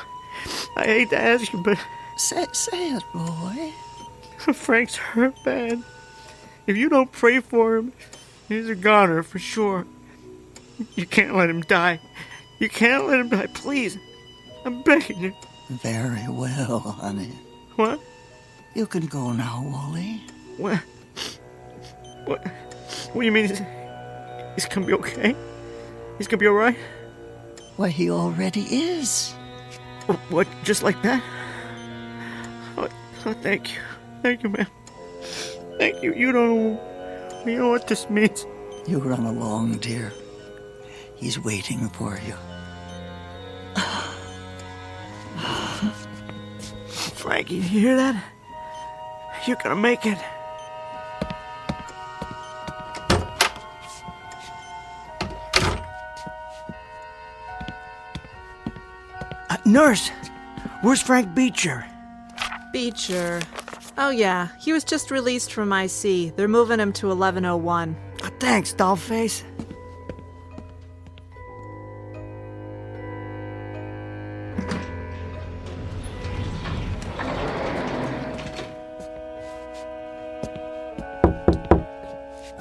I hate to ask you, but... Say it, boy. Frank's hurt bad. If you don't pray for him, he's a goner for sure. You can't let him die. You can't let him die, please. I'm begging you. Very well, honey. What? You can go now, Wally. What do you mean? He's gonna be okay? He's gonna be alright? Why, he already is. What, just like that? Oh, thank you. Thank you, ma'am. Thank you. You know what this means. You run along, dear. He's waiting for you. Frankie, you hear that? You're gonna make it. Nurse, where's Frank Beecher? Beecher. Oh, yeah. He was just released from IC. They're moving him to 1101. Thanks, dollface.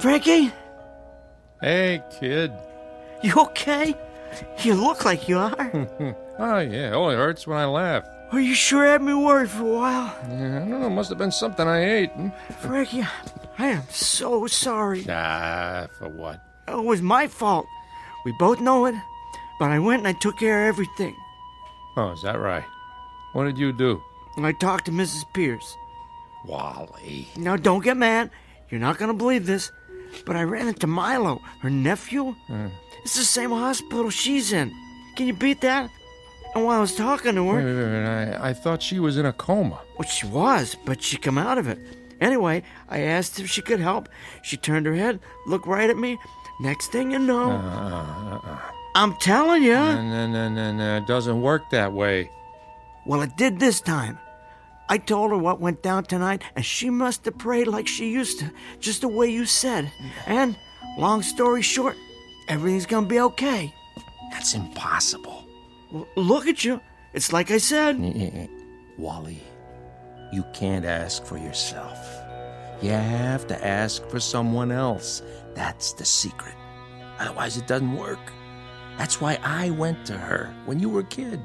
Frankie? Hey, kid. You okay? You look like you are. Oh, yeah. It only hurts when I laugh. Well, you sure had me worried for a while. Yeah, I don't know. Must have been something I ate. Frankie, I am so sorry. Ah, for what? Oh, it was my fault. We both know it. But I went and I took care of everything. Oh, is that right? What did you do? And I talked to Mrs. Pierce. Wally. Now, don't get mad. You're not going to believe this. But I ran into Milo, her nephew. It's the same hospital she's in. Can you beat that? And while I was talking to her... Wait, I thought she was in a coma. Well, she was, but she come out of it. Anyway, I asked if she could help. She turned her head, looked right at me. Next thing you know... I'm telling you. No, it doesn't work that way. Well, it did this time. I told her what went down tonight, and she must have prayed like she used to, just the way you said. And, long story short, everything's gonna be okay. That's impossible. Well, look at you. It's like I said. Wally, You can't ask for yourself. You have to ask for someone else. That's the secret. Otherwise, it doesn't work. That's why I went to her when you were a kid.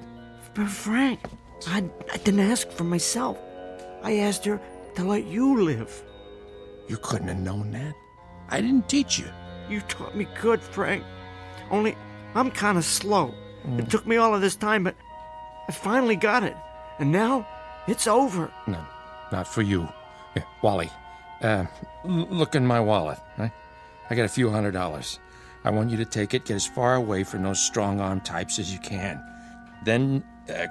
But Frank, I didn't ask for myself. I asked her to let you live. You couldn't have known that. I didn't teach you. You taught me good, Frank. Only, I'm kind of slow. It took me all of this time, but I finally got it. And now, it's over. No, not for you. Here, Wally, look in my wallet, right? I got a few $100. I want you to take it, get as far away from those strong-arm types as you can. Then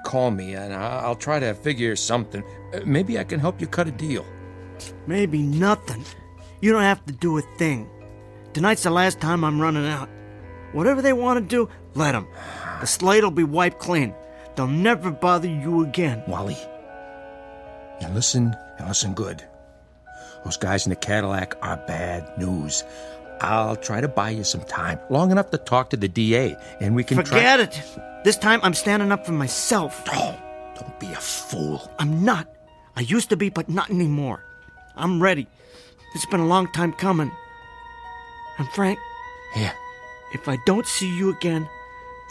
call me, and I'll try to figure something. Maybe I can help you cut a deal. Maybe nothing. You don't have to do a thing. Tonight's the last time I'm running out. Whatever they want to do, let them. The slate'll be wiped clean. They'll never bother you again. Wally, and listen good. Those guys in the Cadillac are bad news. I'll try to buy you some time, long enough to talk to the DA, and we can Forget it. This time I'm standing up for myself. Oh, don't be a fool. I'm not. I used to be, but not anymore. I'm ready. It's been a long time coming. And Frank, yeah. If I don't see you again,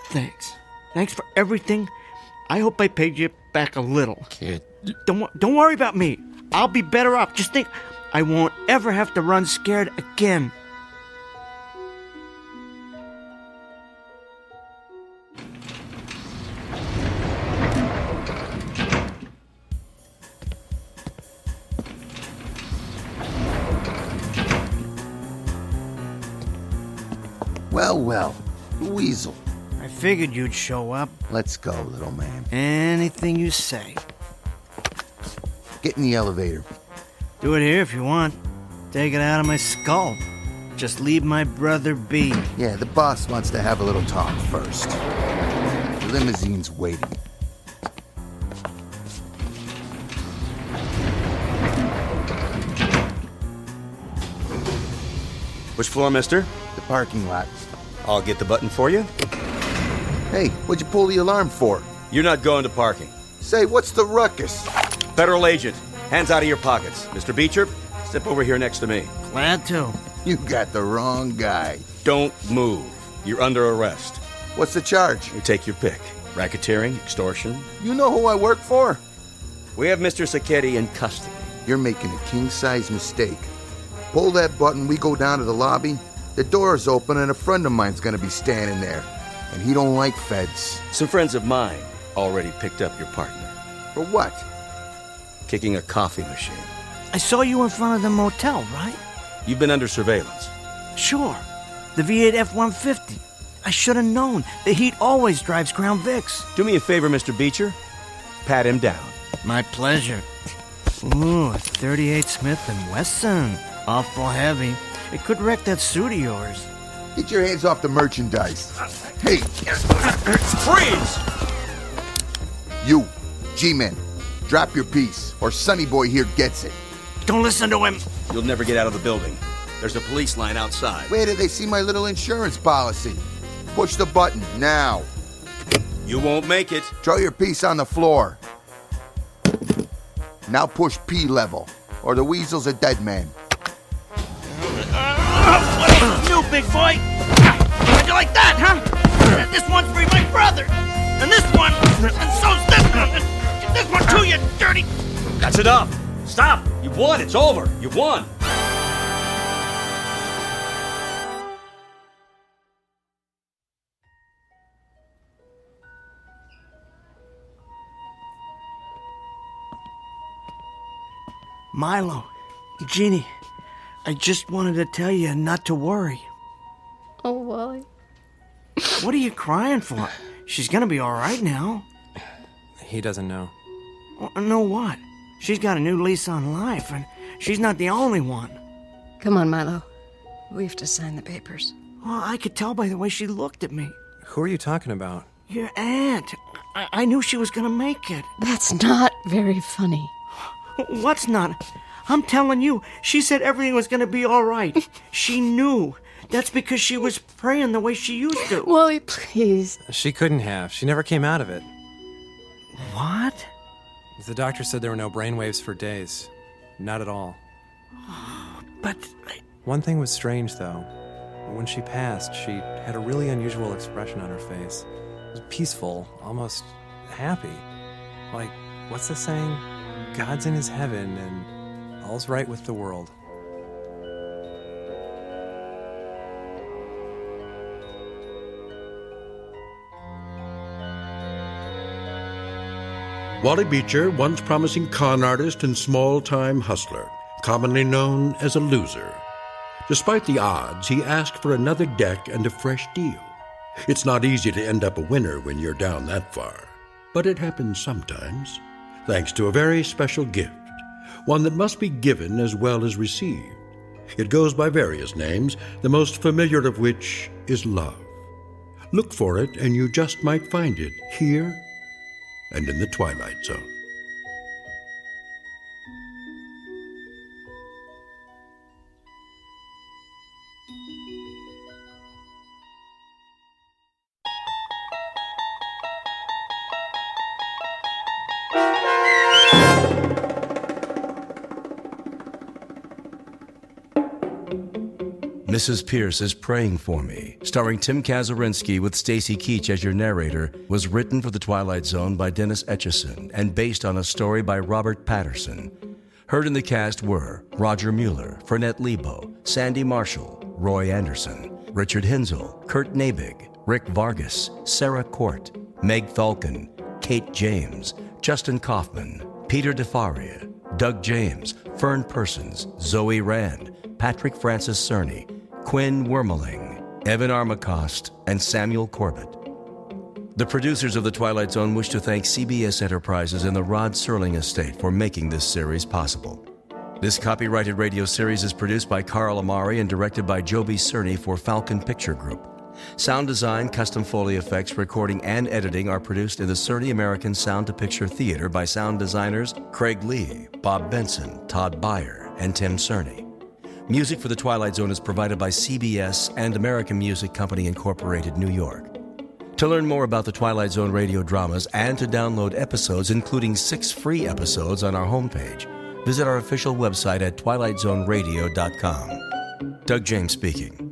thanks. Thanks for everything. I hope I paid you back a little. Kid. Don't worry about me. I'll be better off. Just think, I won't ever have to run scared again. Well, the weasel. I figured you'd show up. Let's go, little man. Anything you say. Get in the elevator. Do it here if you want. Take it out of my skull. Just leave my brother be. Yeah, the boss wants to have a little talk first. The limousine's waiting. Which floor, mister? The parking lot. I'll get the button for you. Hey, what'd you pull the alarm for? You're not going to parking. Say, what's the ruckus? Federal agent, hands out of your pockets. Mr. Beecher, step over here next to me. Glad to. You got the wrong guy. Don't move. You're under arrest. What's the charge? You take your pick. Racketeering, extortion. You know who I work for? We have Mr. Sacchetti in custody. You're making a king-size mistake. Pull that button, we go down to the lobby. The door's open and a friend of mine's gonna be standing there. And he don't like feds. Some friends of mine already picked up your partner. For what? Kicking a coffee machine. I saw you in front of the motel, right? You've been under surveillance. Sure. The V8 F-150. I should have known. The heat always drives Crown Vics. Do me a favor, Mr. Beecher. Pat him down. My pleasure. Ooh, a 38 Smith & Wesson. Awful heavy. It could wreck that suit of yours. Get your hands off the merchandise. Hey! Freeze! You, G-Men, drop your piece, or Sonny Boy here gets it. Don't listen to him. You'll never get out of the building. There's a police line outside. Where do they see my little insurance policy? Push the button, now. You won't make it. Throw your piece on the floor. Now push P level, or the weasel's a dead man. You big boy! How'd you like that, huh? This one's for my brother! And this one! And so's this one! And this one too, you dirty... That's enough! Stop! You've won! It's over! You've won! Milo, Jeannie, I just wanted to tell you not to worry. Oh, Wally. What are you crying for? She's gonna be all right now. He doesn't know. Know what? She's got a new lease on life, and she's not the only one. Come on, Milo. We have to sign the papers. Well, I could tell by the way she looked at me. Who are you talking about? Your aunt. I knew she was gonna make it. That's not very funny. What's not? I'm telling you, she said everything was gonna be all right. She knew. That's because she was praying the way she used to. Wally, please. She couldn't have. She never came out of it. What? The doctor said there were no brainwaves for days. Not at all. But... One thing was strange, though. When she passed, she had a really unusual expression on her face. It was peaceful, almost happy. Like, what's the saying? God's in his heaven and all's right with the world. Wally Beecher, once promising con artist and small-time hustler, commonly known as a loser. Despite the odds, he asked for another deck and a fresh deal. It's not easy to end up a winner when you're down that far, but it happens sometimes, thanks to a very special gift, one that must be given as well as received. It goes by various names, the most familiar of which is love. Look for it, and you just might find it here and in the Twilight Zone. Mrs. Pierce is Praying for Me, starring Tim Kazurinsky with Stacy Keach as your narrator, was written for The Twilight Zone by Dennis Etchison and based on a story by Robert Patterson. Heard in the cast were Roger Mueller, Fernette Lebo, Sandy Marshall, Roy Anderson, Richard Hinzel, Kurt Nabig, Rick Vargas, Sarah Court, Meg Falcon, Kate James, Justin Kaufman, Peter DeFaria, Doug James, Fern Persons, Zoe Rand, Patrick Francis Cerny, Quinn Wormeling, Evan Armacost, and Samuel Corbett. The producers of The Twilight Zone wish to thank CBS Enterprises and the Rod Serling Estate for making this series possible. This copyrighted radio series is produced by Carl Amari and directed by Joby Cerny for Falcon Picture Group. Sound design, custom Foley effects, recording, and editing are produced in the Cerny American Sound to Picture Theater by sound designers Craig Lee, Bob Benson, Todd Beyer, and Tim Cerny. Music for The Twilight Zone is provided by CBS and American Music Company Incorporated, New York. To learn more about the Twilight Zone radio dramas and to download episodes, including 6 free episodes on our homepage, visit our official website at twilightzoneradio.com. Doug James speaking.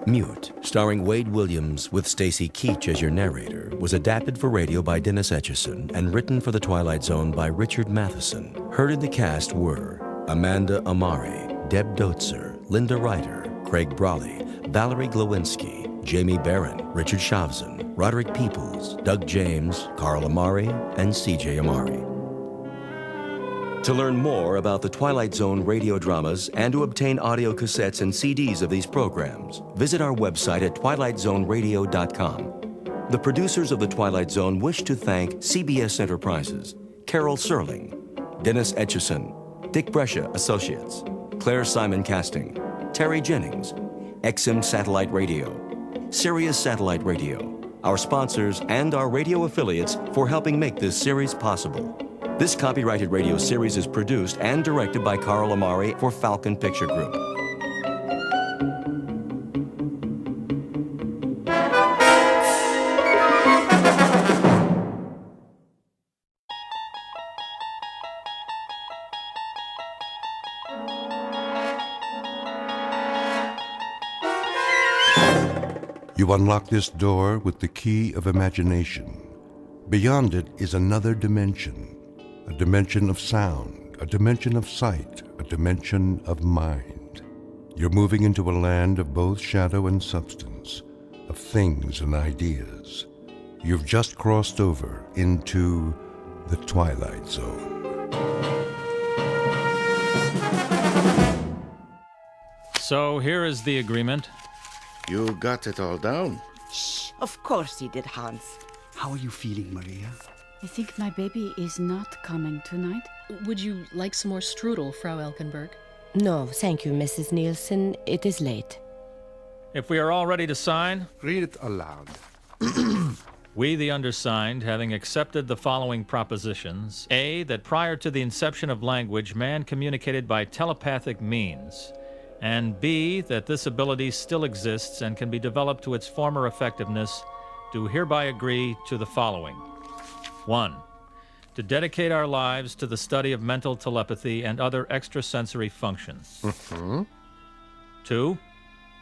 Mute, starring Wade Williams with Stacy Keach as your narrator, was adapted for radio by Dennis Etchison and written for The Twilight Zone by Richard Matheson. Heard in the cast were Amanda Amari, Deb Dotzer, Linda Ryder, Craig Brawley, Valerie Glowinski, Jamie Barron, Richard Shavzin, Roderick Peoples, Doug James, Carl Amari, and CJ Amari. To learn more about the Twilight Zone radio dramas and to obtain audio cassettes and CDs of these programs, visit our website at twilightzoneradio.com. The producers of The Twilight Zone wish to thank CBS Enterprises, Carol Serling, Dennis Etchison, Dick Brescia Associates, Claire Simon Casting, Terry Jennings, XM Satellite Radio, Sirius Satellite Radio, our sponsors, and our radio affiliates for helping make this series possible. This copyrighted radio series is produced and directed by Carl Amari for Falcon Picture Group. You unlock this door with the key of imagination. Beyond it is another dimension. A dimension of sound, a dimension of sight, a dimension of mind. You're moving into a land of both shadow and substance, of things and ideas. You've just crossed over into the Twilight Zone. So here is the agreement. You got it all down? Shh, of course he did, Hans. How are you feeling, Maria? I think my baby is not coming tonight. Would you like some more strudel, Frau Elkenberg? No, thank you, Mrs. Nielsen. It is late. If we are all ready to sign... Read it aloud. We, the undersigned, having accepted the following propositions: A, that prior to the inception of language, man communicated by telepathic means, and B, that this ability still exists and can be developed to its former effectiveness, do hereby agree to the following. 1. To dedicate our lives to the study of mental telepathy and other extrasensory functions. 2.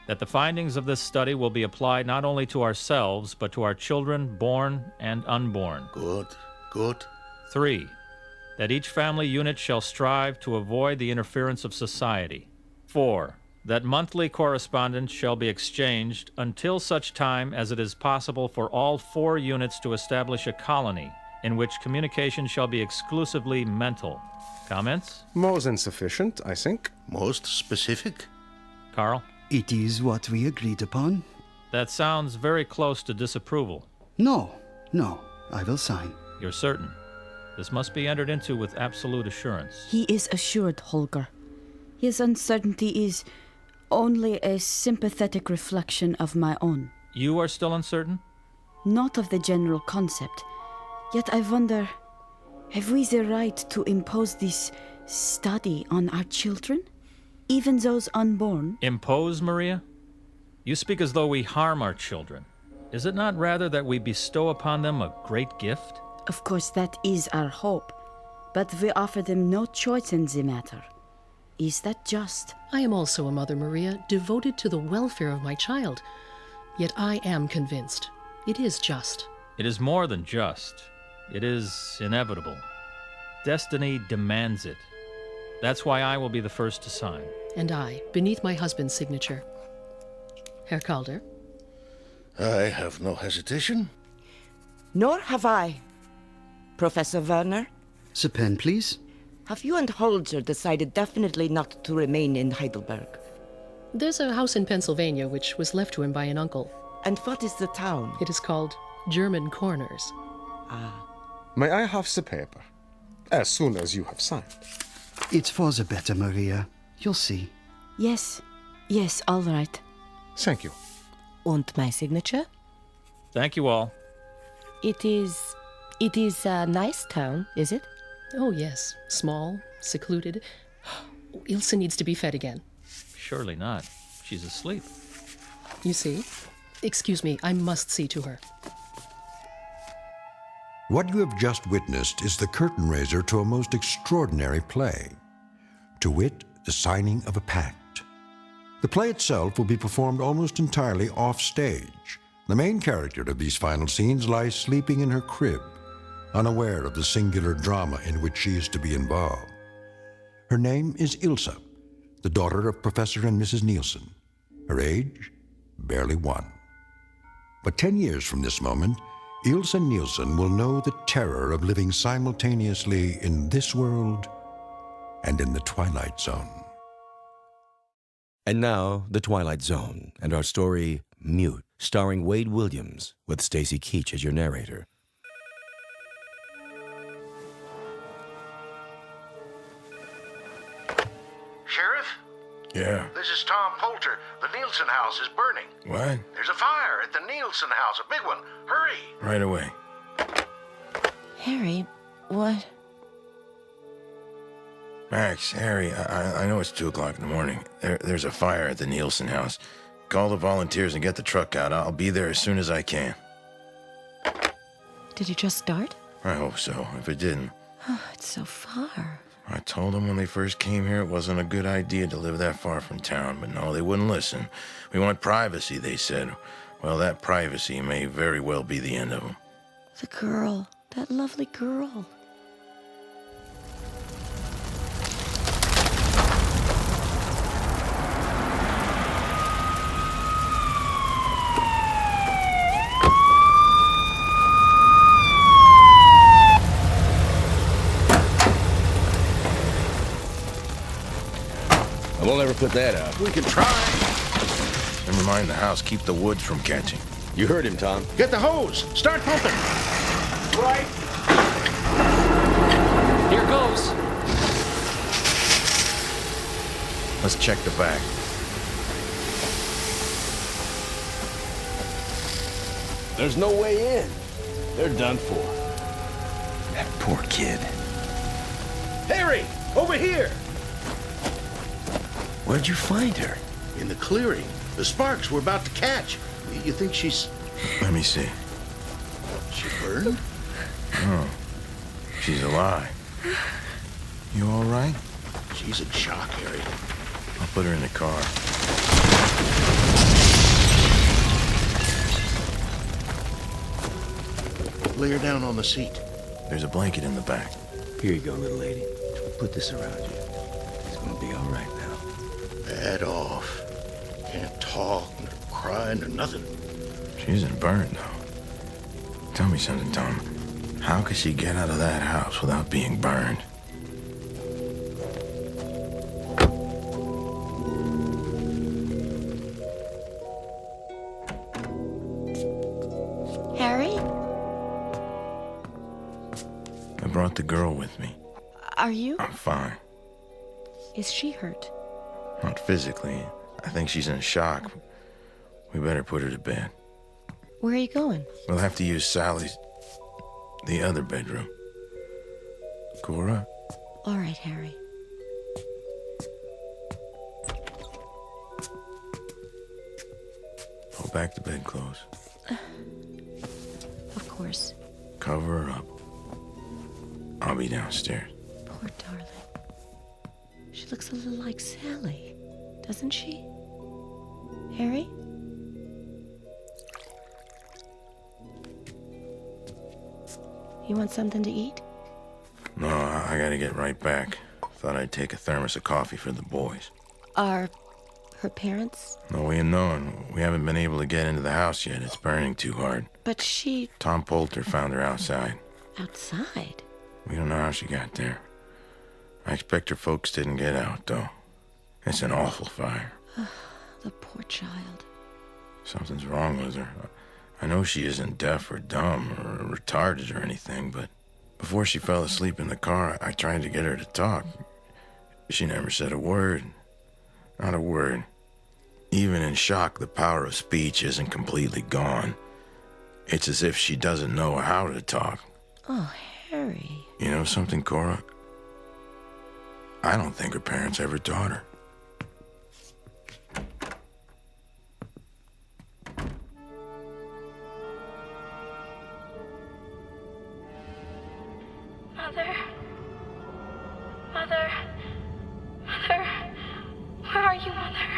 That the findings of this study will be applied not only to ourselves, but to our children, born and unborn. Good, good. 3. That each family unit shall strive to avoid the interference of society. 4. That monthly correspondence shall be exchanged until such time as it is possible for all 4 units to establish a colony in which communication shall be exclusively mental. Comments? More than sufficient, I think. Most specific? Carl? It is what we agreed upon. That sounds very close to disapproval. No, I will sign. You're certain? This must be entered into with absolute assurance. He is assured, Holger. His uncertainty is only a sympathetic reflection of my own. You are still uncertain? Not of the general concept. Yet I wonder, have we the right to impose this study on our children? Even those unborn? Impose, Maria? You speak as though we harm our children. Is it not rather that we bestow upon them a great gift? Of course, that is our hope. But we offer them no choice in the matter. Is that just? I am also a mother, Maria, devoted to the welfare of my child. Yet I am convinced it is just. It is more than just. It is inevitable. Destiny demands it. That's why I will be the first to sign. And I, beneath my husband's signature. Herr Calder? I have no hesitation. Nor have I. Professor Werner? The pen, please. Have you and Holger decided definitely not to remain in Heidelberg? There's a house in Pennsylvania which was left to him by an uncle. And what is the town? It is called German Corners. Ah. May I have the paper? As soon as you have signed. It's for the better, Maria. You'll see. Yes, all right. Thank you. And my signature? Thank you all. It is a nice town, is it? Oh, yes. Small, secluded. Ilse needs to be fed again. Surely not. She's asleep. You see? Excuse me, I must see to her. What you have just witnessed is the curtain raiser to a most extraordinary play, to wit, the signing of a pact. The play itself will be performed almost entirely off stage. The main character of these final scenes lies sleeping in her crib, unaware of the singular drama in which she is to be involved. Her name is Ilse, the daughter of Professor and Mrs. Nielsen. Her age, barely 1. But 10 years from this moment, Ilse Nielsen will know the terror of living simultaneously in this world and in the Twilight Zone. And now, The Twilight Zone, and our story, Mute, starring Wade Williams, with Stacy Keach as your narrator. Sheriff? Yeah. This is Tom Poulter. The Nielsen house is burning. What? There's a fire at the Nielsen house, a big one. Hurry! Right away. Harry, what? Max, Harry, I know it's 2 o'clock in the morning. There's a fire at the Nielsen house. Call the volunteers and get the truck out. I'll be there as soon as I can. Did it just start? I hope so. If it didn't, Oh, it's so far. I told them when they first came here it wasn't a good idea to live that far from town, but no, they wouldn't listen. We want privacy, they said. Well, that privacy may very well be the end of them. The girl. That lovely girl. I won't ever put that out. We can try. Never mind the house. Keep the woods from catching. You heard him, Tom. Get the hose. Start pumping. Right. Here goes. Let's check the back. There's no way in. They're done for. That poor kid. Harry! Over here! Where'd you find her? In the clearing. The sparks we're about to catch. You think she's... Let me see. She burned? Oh. She's alive. You all right? She's in shock, Harry. I'll put her in the car. Lay her down on the seat. There's a blanket in the back. Here you go, little lady. Put this around you. It's gonna be all right now. Bad off. Can't talk, nor cry, nor nothing. She isn't burned, though. Tell me something, Tom. How could she get out of that house without being burned? Harry? I brought the girl with me. Are you? I'm fine. Is she hurt? Not physically. I think she's in shock. We better put her to bed. Where are you going? We'll have to use Sally's... the other bedroom. Cora? All right, Harry. Pull back the bedclothes. Of course. Cover her up. I'll be downstairs. Poor darling. She looks a little like Sally, doesn't she? Harry? You want something to eat? No, I gotta get right back. Thought I'd take a thermos of coffee for the boys. Are her parents? No way of knowing. We haven't been able to get into the house yet. It's burning too hard. But she... Tom Poulter found her outside. Outside? We don't know how she got there. I expect her folks didn't get out, though. It's an awful fire. The poor child. Something's wrong with her. I know she isn't deaf or dumb or retarded or anything, but before she fell asleep in the car, I tried to get her to talk. She never said a word. Not a word. Even in shock, the power of speech isn't completely gone. It's as if she doesn't know how to talk. Oh, Harry. You know something, Cora? I don't think her parents ever taught her. Mother. Mother. Mother. Where are you, Mother?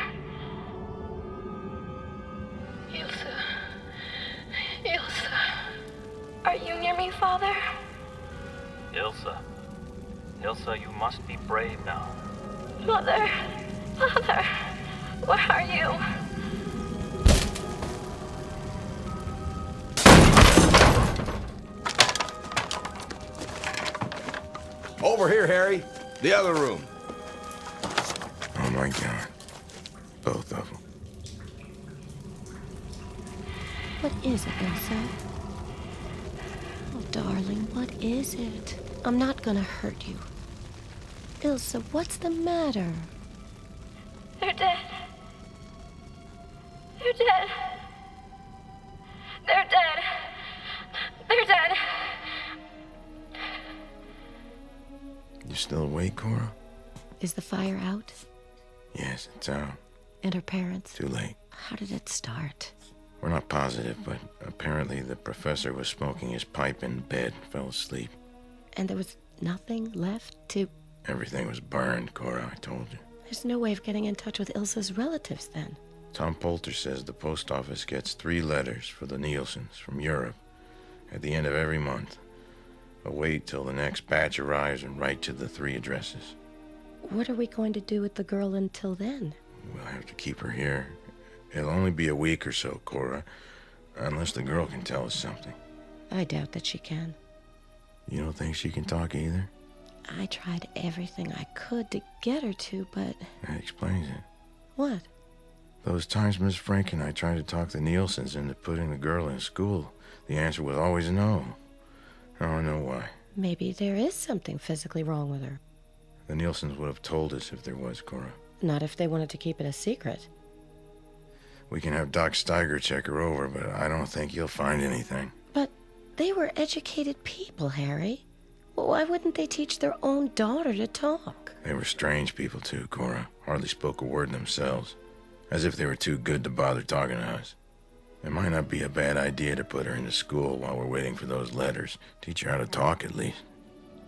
Ilsa. Ilsa. Are you near me, Father? Ilsa. Ilsa, you must be brave now. Mother. Mother. Where are you? Over here, Harry. The other room. Oh my God. Both of them. What is it, Ilsa? Oh, darling, what is it? I'm not gonna hurt you. Ilsa, what's the matter? They're dead. They're dead. They're dead. They're dead. You still awake, Cora? Is the fire out? Yes, it's out. And her parents? Too late. How did it start? We're not positive, but apparently the professor was smoking his pipe in bed and fell asleep. And there was nothing left to... Everything was burned, Cora, I told you. There's no way of getting in touch with Ilsa's relatives, then. Tom Poulter says the post office gets 3 letters for the Nielsen's from Europe at the end of every month. But wait till the next batch arrives and write to the 3 addresses. What are we going to do with the girl until then? We'll have to keep her here. It'll only be a week or so, Cora, unless the girl can tell us something. I doubt that she can. You don't think she can talk either? I tried everything I could to get her to, but... That explains it. What? Those times Miss Frank and I tried to talk the Nielsens into putting the girl in school, the answer was always no. I don't know why. Maybe there is something physically wrong with her. The Nielsens would have told us if there was, Cora. Not if they wanted to keep it a secret. We can have Doc Steiger check her over, but I don't think he'll find anything. But They were educated people, Harry. Why wouldn't they teach their own daughter to talk? They were strange people, too, Cora. Hardly spoke a word themselves. As if they were too good to bother talking to us. It might not be a bad idea to put her into school while we're waiting for those letters. Teach her how to talk, at least.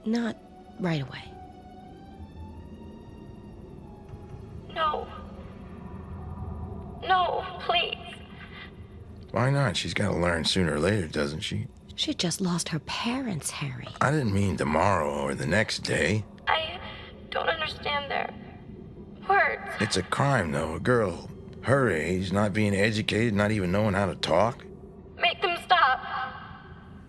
Not right away. No. No, please. Why not? She's got to learn sooner or later, doesn't she? She just lost her parents, Harry. I didn't mean tomorrow or the next day. I don't understand their words. It's a crime, though. A girl her age, not being educated, not even knowing how to talk. Make them stop.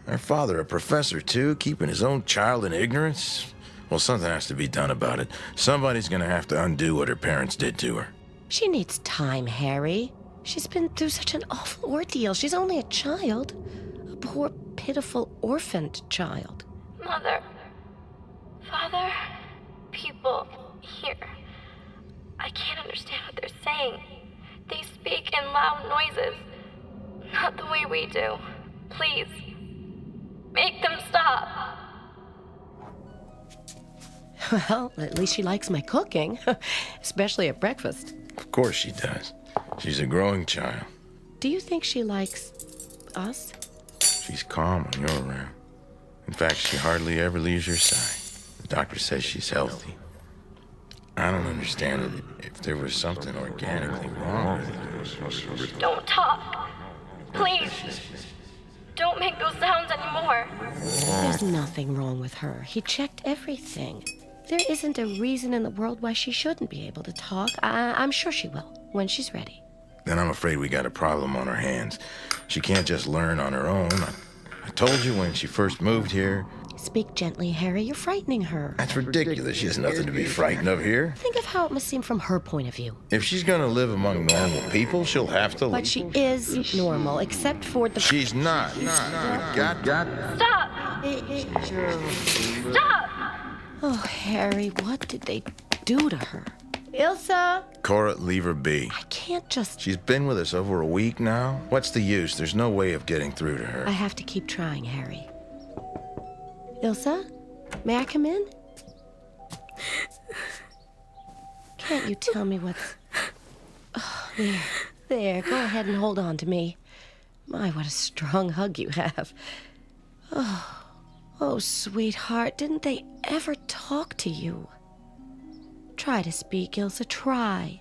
Her father, a professor, too, keeping his own child in ignorance. Well, something has to be done about it. Somebody's gonna have to undo what her parents did to her. She needs time, Harry. She's been through such an awful ordeal. She's only a child. A poor, pitiful, orphaned child. Mother. Father. People here. I can't understand what they're saying. They speak in loud noises. Not the way we do. Please. Make them stop. Well, at least she likes my cooking. Especially at breakfast. Of course she does. She's a growing child. Do you think she likes us? She's calm when you're around. In fact, she hardly ever leaves your side. The doctor says she's healthy. I don't understand it. If there was something organically wrong with her. Don't talk. Please. Don't make those sounds anymore. There's nothing wrong with her. He checked everything. There isn't a reason in the world why she shouldn't be able to talk. I'm sure she will, when she's ready. Then I'm afraid we got a problem on our hands. She can't just learn on her own. I told you when she first moved here. Speak gently, Harry. You're frightening her. That's ridiculous. She has nothing to be frightened of here. Think of how it must seem from her point of view. If she's gonna live among normal people, she'll have to. But she is normal, except for the... She's not. Got. Stop! Stop! Oh, Harry, what did they do to her? Ilsa! Cora, leave her be. I can't just... She's been with us over a week now. What's the use? There's no way of getting through to her. I have to keep trying, Harry. Ilsa? May I come in? Can't you tell me what's... Oh, there. Go ahead and hold on to me. My, what a strong hug you have. Oh, sweetheart, didn't they ever talk to you? Try to speak, Ilsa, try.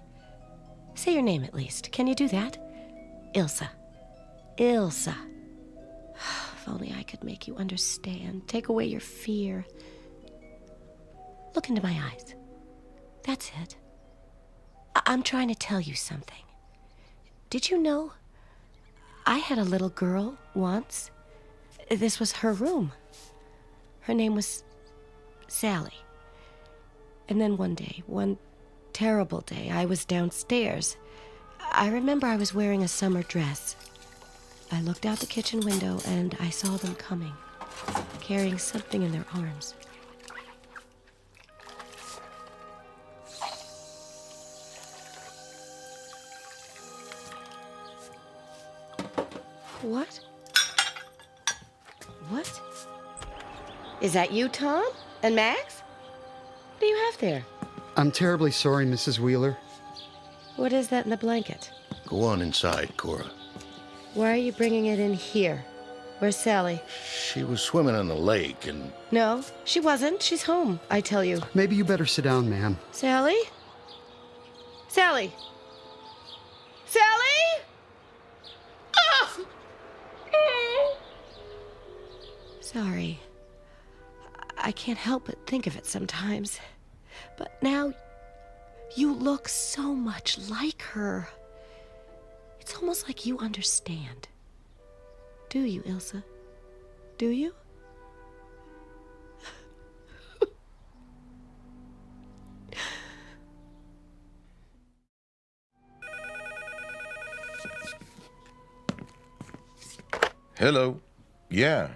Say your name at least. Can you do that? Ilsa. Ilsa. If only I could make you understand. Take away your fear. Look into my eyes. That's it. I'm trying to tell you something. Did you know I had a little girl once? This was her room. Her name was Sally. And then one day, one terrible day, I was downstairs. I remember I was wearing a summer dress. I looked out the kitchen window and I saw them coming, carrying something in their arms. What? What? Is that you, Tom? And Max? What do you have there? I'm terribly sorry, Mrs. Wheeler. What is that in the blanket? Go on inside, Cora. Why are you bringing it in here? Where's Sally? She was swimming in the lake and... No, she wasn't. She's home, I tell you. Maybe you better sit down, ma'am. Sally? Sally? Sally? Ah! Sorry. I can't help but think of it sometimes. But now, you look so much like her. It's almost like you understand. Do you, Ilsa? Do you? Hello. Yeah.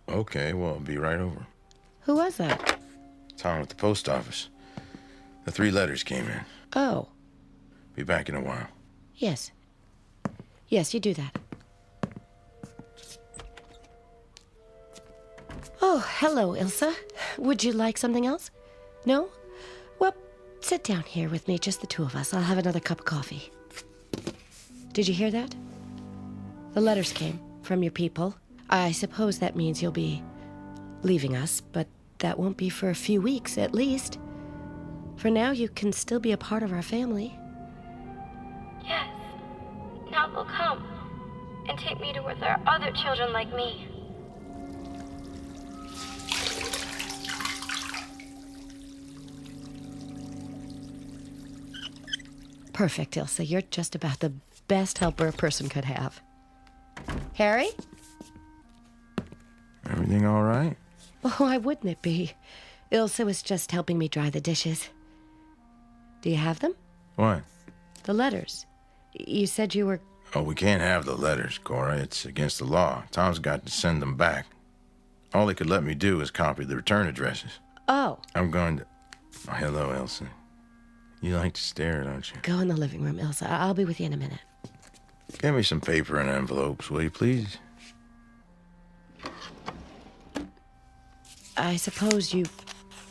Okay, well, I'll be right over. Who was that? Tom at the post office. The 3 letters came in. Oh. Be back in a while. Yes. Yes, you do that. Oh, hello, Ilsa. Would you like something else? No? Well, sit down here with me, just the two of us. I'll have another cup of coffee. Did you hear that? The letters came from your people. I suppose that means you'll be leaving us, but that won't be for a few weeks, at least. For now, you can still be a part of our family. Yes. Now they'll come and take me to where there are other children like me. Perfect, Ilsa. You're just about the best helper a person could have. Harry? Everything all right? Oh, why wouldn't it be? Ilsa was just helping me dry the dishes. Do you have them? What? The letters. You said you were... Oh, we can't have the letters, Cora. It's against the law. Tom's got to send them back. All he could let me do is copy the return addresses. Oh. I'm going to... Oh, hello, Elsa. You like to stare, don't you? Go in the living room, Ilsa. I'll be with you in a minute. Get me some paper and envelopes, will you, please? I suppose you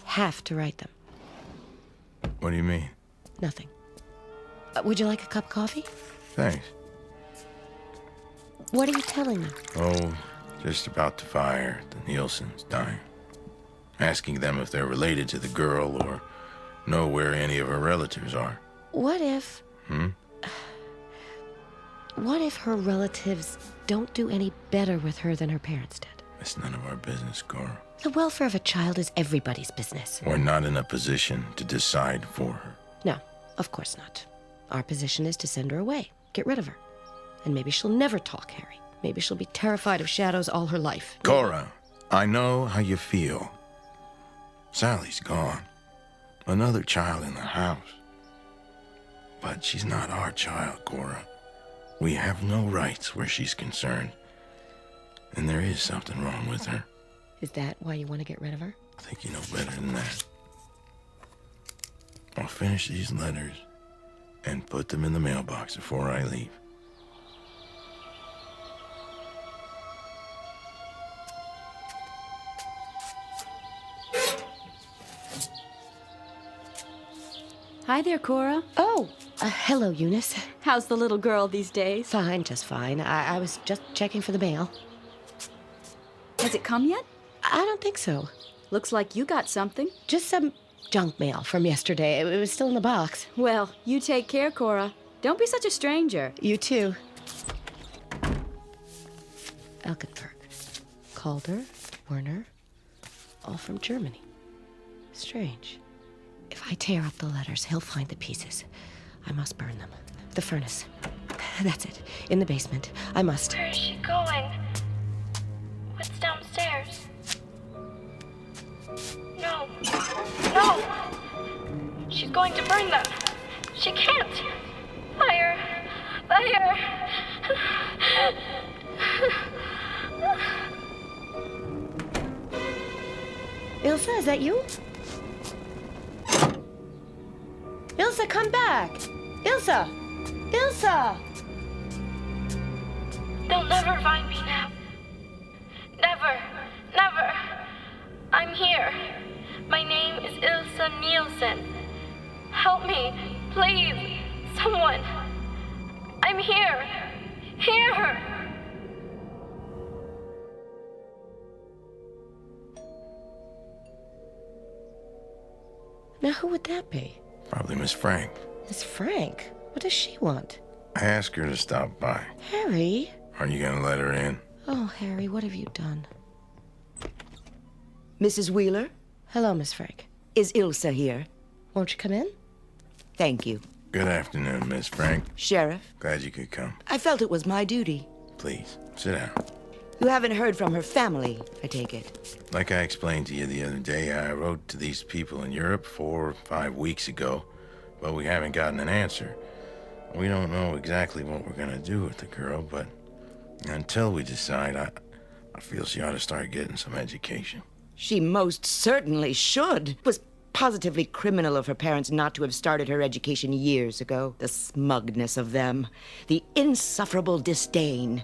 have to write them. What do you mean? Nothing. Would you like a cup of coffee? Thanks. What are you telling me? Oh, just about the fire at the Nielsen's dying. Asking them if they're related to the girl or know where any of her relatives are. What if... Hmm? What if her relatives don't do any better with her than her parents did? It's none of our business, Cora. The welfare of a child is everybody's business. We're not in a position to decide for her. No, of course not. Our position is to send her away. Get rid of her. And maybe she'll never talk, Harry. Maybe she'll be terrified of shadows all her life. Cora, I know how you feel. Sally's gone. Another child in the house. But she's not our child, Cora. We have no rights where she's concerned. And there is something wrong with her. Is that why you want to get rid of her? I think you know better than that. I'll finish these letters and put them in the mailbox before I leave. Hi there, Cora. Oh, hello, Eunice. How's the little girl these days? Fine, just fine. I was just checking for the mail. Has it come yet? I don't think so. Looks like you got something. Just some junk mail from yesterday. It was still in the box. Well, you take care, Cora. Don't be such a stranger. You too. Elkenberg, Calder, Werner, all from Germany. Strange. If I tear up the letters, he'll find the pieces. I must burn them. The furnace. That's it. In the basement. I must. Where is she going? What's downstairs? No. No! She's going to burn them. She can't. Fire. Fire. Ilsa, is that you? Ilsa, come back! Ilsa! Ilsa! They'll never find me now. Never. Never. I'm here. My name is Ilsa Nielsen. Help me, please. Someone. I'm here. Here. Now, who would that be? Probably Miss Frank. Miss Frank? What does she want? I asked her to stop by. Harry? Aren't you gonna let her in? Oh, Harry, what have you done? Mrs. Wheeler? Hello, Miss Frank. Is Ilsa here? Won't you come in? Thank you. Good afternoon, Miss Frank. Sheriff? Glad you could come. I felt it was my duty. Please, sit down. You haven't heard from her family, I take it. Like I explained to you the other day, I wrote to these people in Europe 4 or 5 weeks ago, but we haven't gotten an answer. We don't know exactly what we're gonna do with the girl, but until we decide, I feel she ought to start getting some education. She most certainly should. It was positively criminal of her parents not to have started her education years ago. The smugness of them. The insufferable disdain.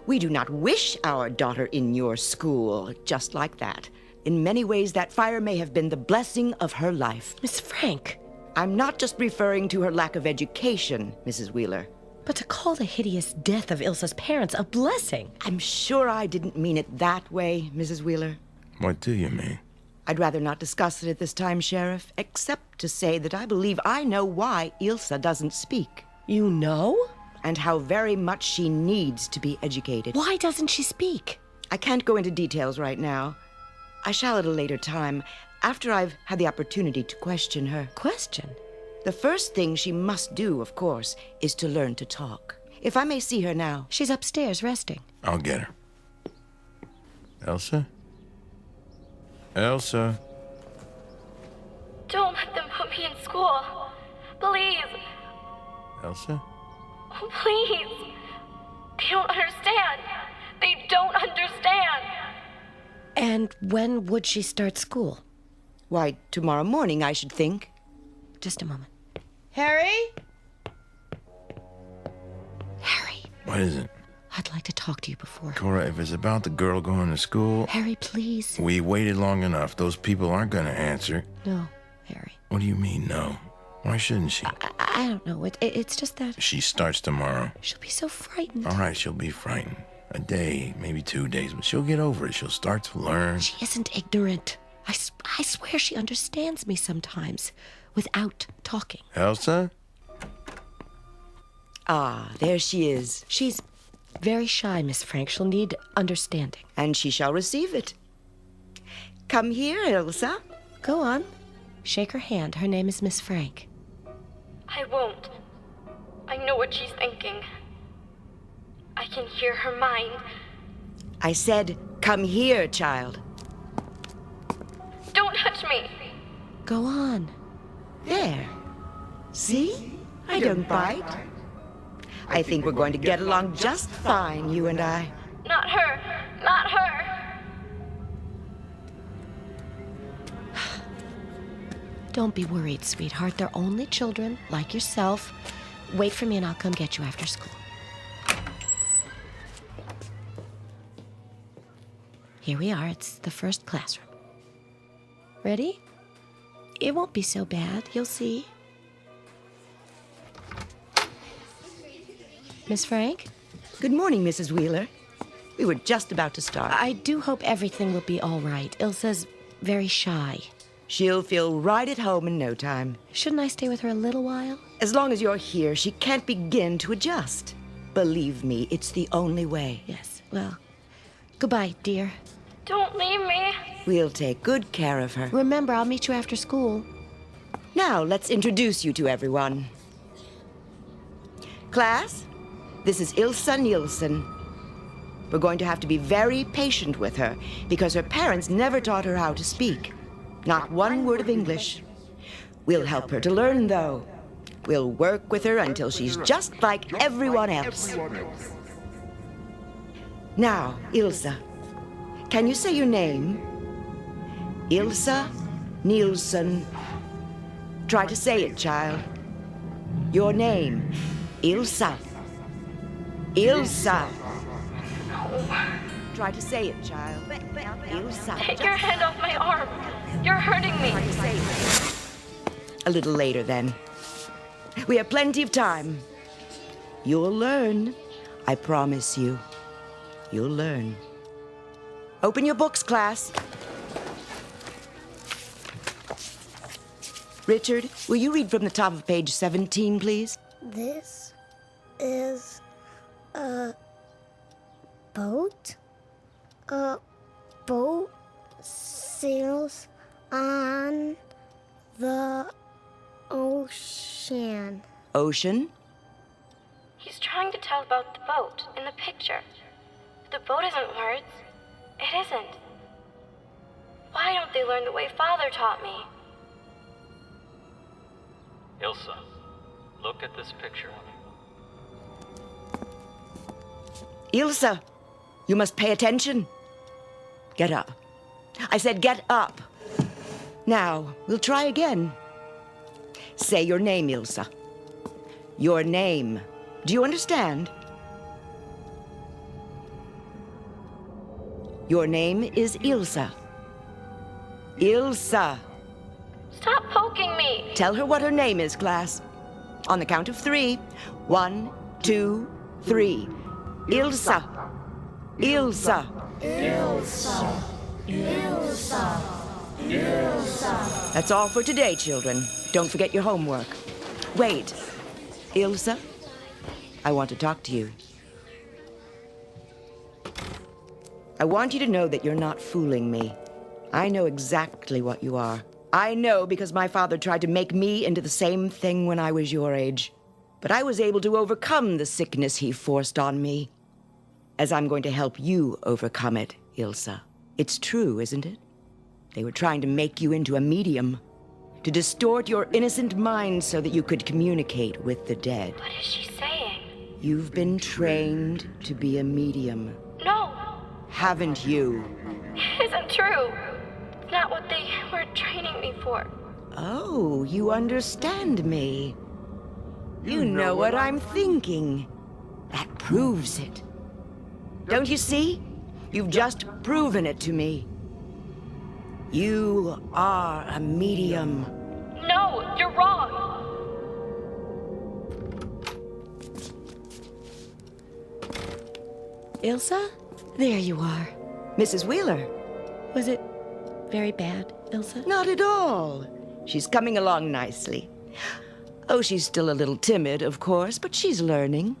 We do not wish our daughter in your school, just like that. In many ways, that fire may have been the blessing of her life. Miss Frank. I'm not just referring to her lack of education, Mrs. Wheeler. But to call the hideous death of Ilsa's parents a blessing. I'm sure I didn't mean it that way, Mrs. Wheeler. What do you mean? I'd rather not discuss it at this time, Sheriff, except to say that I believe I know why Ilsa doesn't speak. You know? And how very much she needs to be educated. Why doesn't she speak? I can't go into details right now. I shall at a later time, after I've had the opportunity to question her. Question? The first thing she must do, of course, is to learn to talk. If I may see her now. She's upstairs resting. I'll get her. Elsa? Elsa? Don't let them put me in school. Please. Elsa? Oh, please. They don't understand. They don't understand. And when would she start school? Why, tomorrow morning, I should think. Just a moment. Harry? Harry. What is it? I'd like to talk to you before. Cora, if it's about the girl going to school... Harry, please. We waited long enough. Those people aren't going to answer. No, Harry. What do you mean, no? Why shouldn't she? I don't know. It's just that... She starts tomorrow. She'll be so frightened. All right, she'll be frightened. A day, maybe 2 days, but she'll get over it. She'll start to learn. She isn't ignorant. I swear she understands me sometimes, without talking. Elsa? Ah, there she is. She's very shy, Miss Frank. She'll need understanding. And she shall receive it. Come here, Elsa. Go on. Shake her hand. Her name is Miss Frank. I won't. I know what she's thinking. I can hear her mind. I said, come here, child. Don't touch me. Go on. There. See? I don't bite. I think we're going to get along just fine, you and I. Not her. Not her. Don't be worried, sweetheart. They're only children, like yourself. Wait for me and I'll come get you after school. Here we are. It's the first classroom. Ready? It won't be so bad. You'll see. Miss Frank? Good morning, Mrs. Wheeler. We were just about to start. I do hope everything will be all right. Ilsa's very shy. She'll feel right at home in no time. Shouldn't I stay with her a little while? As long as you're here, she can't begin to adjust. Believe me, it's the only way. Yes, well, goodbye, dear. Don't leave me. We'll take good care of her. Remember, I'll meet you after school. Now, let's introduce you to everyone. Class, this is Ilsa Nielsen. We're going to have to be very patient with her because her parents never taught her how to speak. Not one word of English. We'll help her to learn, though. We'll work with her until she's just like everyone else. Now, Ilsa, can you say your name? Ilsa Nielsen. Try to say it, child. Your name, Ilsa. Ilsa. Try to say it, child. Ilsa. Take your hand off my arm. You're hurting me. Try to say it. A little later, then. We have plenty of time. You'll learn. I promise you. You'll learn. Open your books, class. Richard, will you read from the top of page 17, please? This is a boat. A boat sails on the ocean. Ocean? He's trying to tell about the boat in the picture. The boat isn't words. It isn't. Why don't they learn the way Father taught me? Ilsa, look at this picture. Ilsa, you must pay attention. Get up. I said get up. Now, we'll try again. Say your name, Ilsa. Your name. Do you understand? Your name is Ilsa. Ilsa. Stop poking me! Tell her what her name is, class. On the count of 3. 1, 2, 3. Ilsa. Ilsa. Ilsa. Ilsa. Ilsa. That's all for today, children. Don't forget your homework. Wait. Ilsa, I want to talk to you. I want you to know that you're not fooling me. I know exactly what you are. I know because my father tried to make me into the same thing when I was your age. But I was able to overcome the sickness he forced on me. As I'm going to help you overcome it, Ilsa. It's true, isn't it? They were trying to make you into a medium. To distort your innocent mind so that you could communicate with the dead. What is she saying? You've been trained to be a medium. No! Haven't you? It isn't true. It's not what they were training me for. Oh, you understand me. You know what I'm thinking. That proves it. Don't you see? You've just proven it to me. You are a medium. No, you're wrong. Ilsa? There you are. Mrs. Wheeler. Was it very bad, Ilsa? Not at all. She's coming along nicely. Oh, she's still a little timid, of course, but she's learning.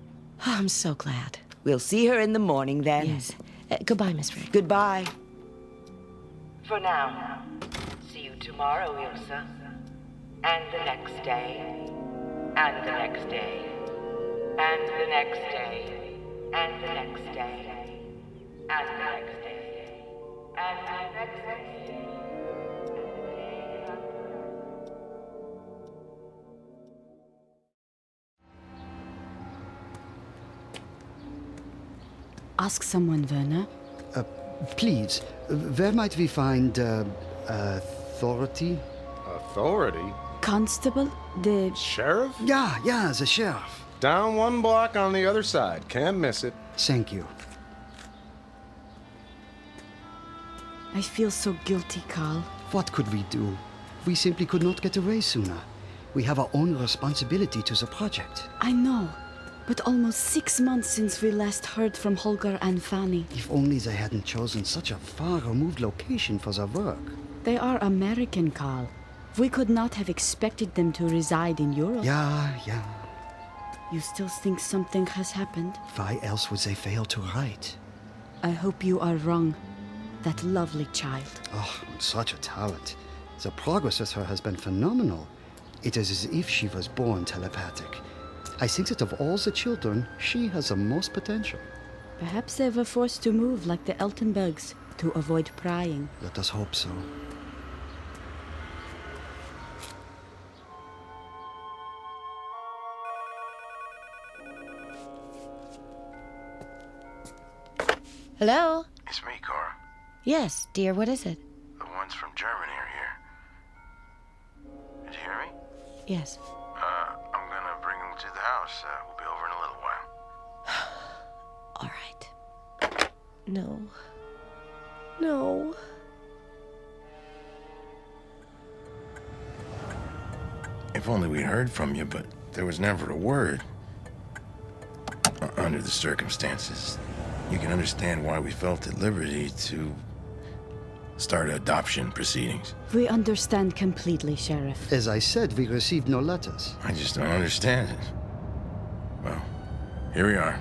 Oh, I'm so glad. We'll see her in the morning then. Yes. Goodbye, Miss Frank. Goodbye. For now. See you tomorrow, Ilsa. And the next day. And the next day. And the next day. And the next day. And the next day. And the next day. Ask someone, Werner. Please, where might we find authority? Authority? Constable? The... Sheriff? Yeah, the sheriff. Down one block on the other side. Can't miss it. Thank you. I feel so guilty, Carl. What could we do? We simply could not get away sooner. We have our own responsibility to the project. I know. But almost 6 months since we last heard from Holger and Fanny. If only they hadn't chosen such a far-removed location for their work. They are American, Carl. We could not have expected them to reside in Europe. Yeah. You still think something has happened? Why else would they fail to write? I hope you are wrong. That lovely child. Oh, such a talent. The progress with her has been phenomenal. It is as if she was born telepathic. I think that of all the children, she has the most potential. Perhaps they were forced to move like the Eltenbergs to avoid prying. Let us hope so. Hello? It's me, Cora. Yes, dear, what is it? The ones from Germany are here. Did you hear me? Yes. I'm gonna bring them to the house. We'll be over in a little while. All right. No. No. If only we'd heard from you, but there was never a word. Under the circumstances, you can understand why we felt at liberty to start adoption proceedings. We understand completely, Sheriff. As I said, we received no letters. I just don't understand it. Well, here we are.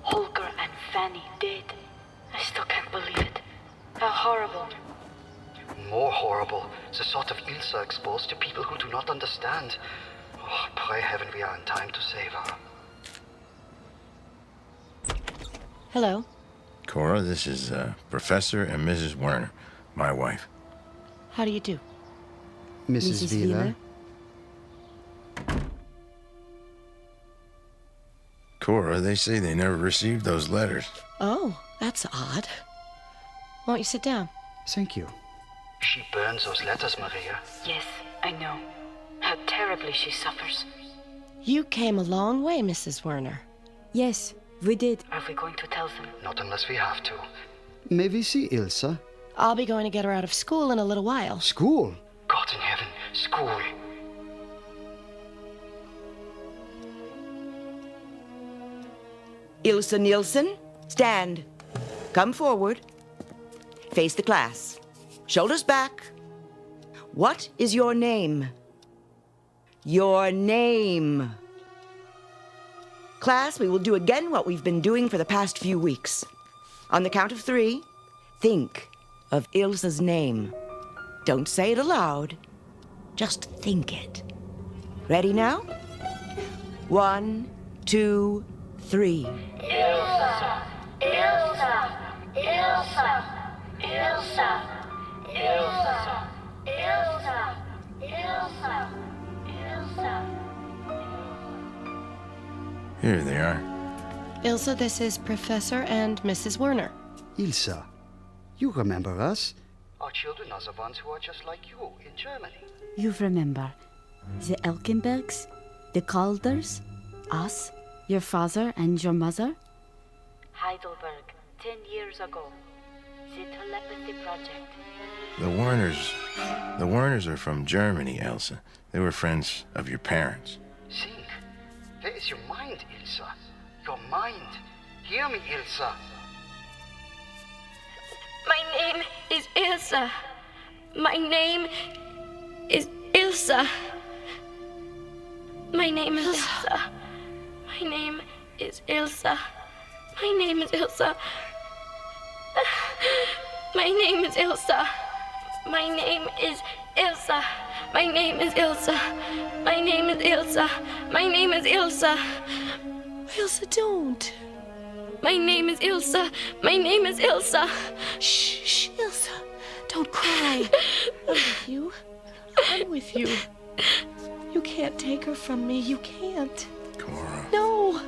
Holger and Fanny dead. I still can't believe it. How horrible. More horrible, the thought of Ilsa exposed to people who do not understand. Oh, pray heaven we are in time to save her. Hello. Cora, this is Professor and Mrs. Werner, my wife. How do you do? Mrs. Wheeler. Cora, they say they never received those letters. Oh, that's odd. Won't you sit down? Thank you. She burns those letters, Maria. Yes, I know. How terribly she suffers. You came a long way, Mrs. Werner. Yes, we did. Are we going to tell them? Not unless we have to. May we see Ilsa? I'll be going to get her out of school in a little while. School? God in heaven, school. Ilsa Nielsen, stand. Come forward. Face the class. Shoulders back. What is your name? Your name. Class, we will do again what we've been doing for the past few weeks. On the count of 3, think of Ilsa's name. Don't say it aloud. Just think it. Ready now? 1, 2, 3. Ilsa, Ilsa, Ilsa, Ilsa, Ilsa, Ilsa, Ilsa, Ilsa. Here they are. Ilsa, this is Professor and Mrs. Werner. Ilsa, you remember us? Our children are the ones who are just like you in Germany. You remember the Elkenbergs, the Calders, us, your father and your mother? Heidelberg, 10 years ago. The telepathy project. The Werners are from Germany, Elsa. They were friends of your parents. Think. Where is your mind, Ilsa? Your mind. Hear me, Ilsa. My name is Ilsa. My name is Ilsa. My name is Ilsa. My name is Ilsa. My name is Ilsa. My name is Ilsa. My name is Ilsa. My name is Ilsa. My name is Ilsa. My name is Ilsa. Ilsa, don't. My name is Ilsa. My name is Ilsa. Shh, Ilsa. Don't cry. I'm with you. I'm with you. You can't take her from me. You can't. Cora. No.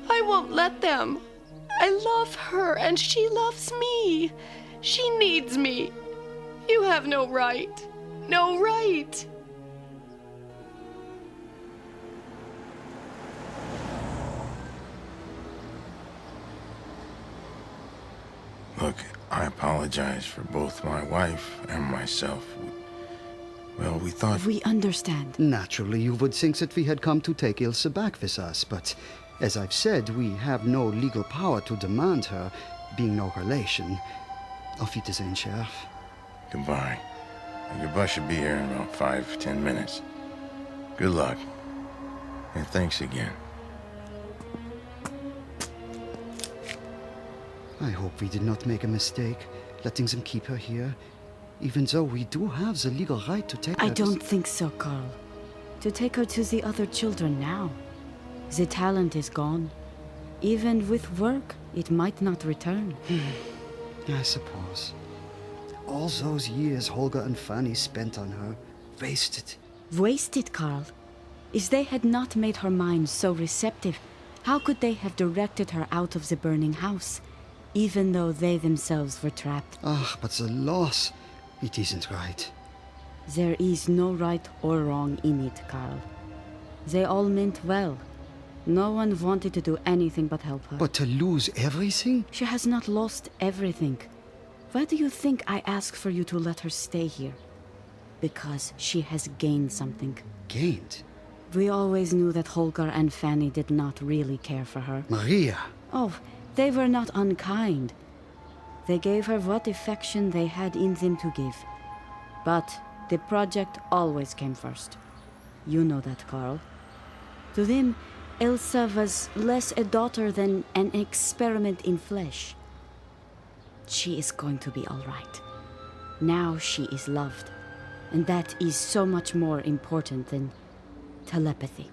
I won't let them. I love her, and she loves me. She needs me. You have no right. No right. Look, I apologize for both my wife and myself. Well, we thought... We understand. Naturally, you would think that we had come to take Ilsa back with us, but as I've said, we have no legal power to demand her, being no relation. Auf Wiedersehen, Sheriff. Goodbye. Your bus should be here in about 5-10 minutes. Good luck. And thanks again. I hope we did not make a mistake, letting them keep her here, even though we do have the legal right to take her. I don't think so, Carl. To take her to the other children now. The talent is gone. Even with work, it might not return. I suppose. All those years Holger and Fanny spent on her, wasted. Wasted, Carl? If they had not made her mind so receptive, how could they have directed her out of the burning house, even though they themselves were trapped? Ah, but the loss, it isn't right. There is no right or wrong in it, Carl. They all meant well. No one wanted to do anything but help her. But to lose everything? She has not lost everything. Why do you think I ask for you to let her stay here? Because she has gained something. Gained? We always knew that Holger and Fanny did not really care for her. Maria! Oh, they were not unkind. They gave her what affection they had in them to give. But the project always came first. You know that, Carl. To them, Elsa was less a daughter than an experiment in flesh. She is going to be all right. Now she is loved. And that is so much more important than telepathy.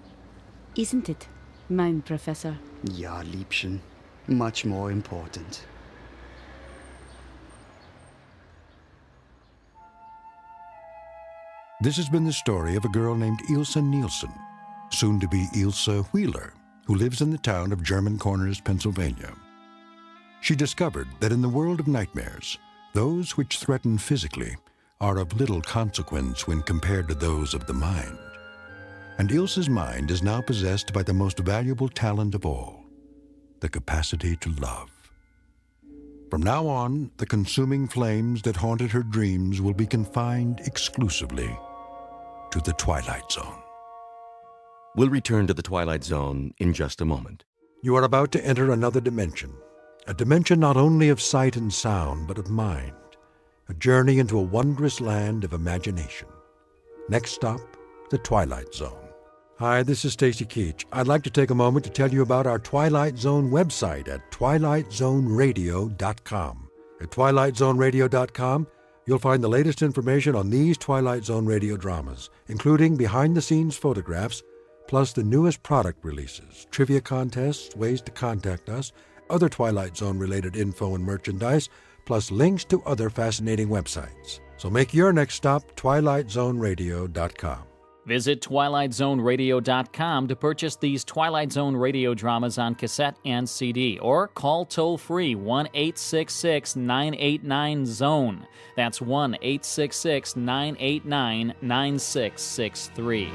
Isn't it, mein Professor? Ja, Liebchen. Much more important. This has been the story of a girl named Ilsa Nielsen, soon to be Ilsa Wheeler, who lives in the town of German Corners, Pennsylvania. She discovered that in the world of nightmares, those which threaten physically are of little consequence when compared to those of the mind. And Ilsa's mind is now possessed by the most valuable talent of all, the capacity to love. From now on, the consuming flames that haunted her dreams will be confined exclusively to the Twilight Zone. We'll return to the Twilight Zone in just a moment. You are about to enter another dimension, a dimension not only of sight and sound, but of mind, a journey into a wondrous land of imagination. Next stop, the Twilight Zone. Hi, this is Stacy Keach. I'd like to take a moment to tell you about our Twilight Zone website at twilightzoneradio.com. At twilightzoneradio.com, you'll find the latest information on these Twilight Zone radio dramas, including behind-the-scenes photographs, plus the newest product releases, trivia contests, ways to contact us, other Twilight Zone-related info and merchandise, plus links to other fascinating websites. So make your next stop twilightzoneradio.com. Visit twilightzoneradio.com to purchase these Twilight Zone radio dramas on cassette and CD, or call toll-free 1-866-989-ZONE. That's 1-866-989-9663.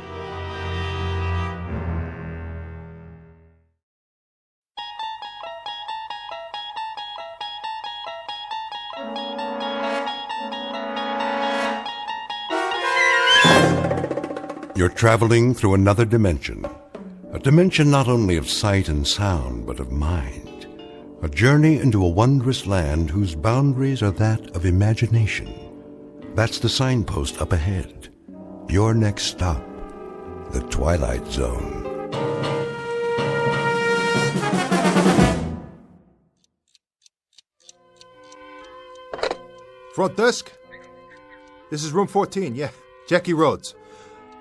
You're traveling through another dimension, a dimension not only of sight and sound, but of mind, a journey into a wondrous land whose boundaries are that of imagination. That's the signpost up ahead. Your next stop, the Twilight Zone. Front desk? This is room 14, yeah. Jackie Rhodes.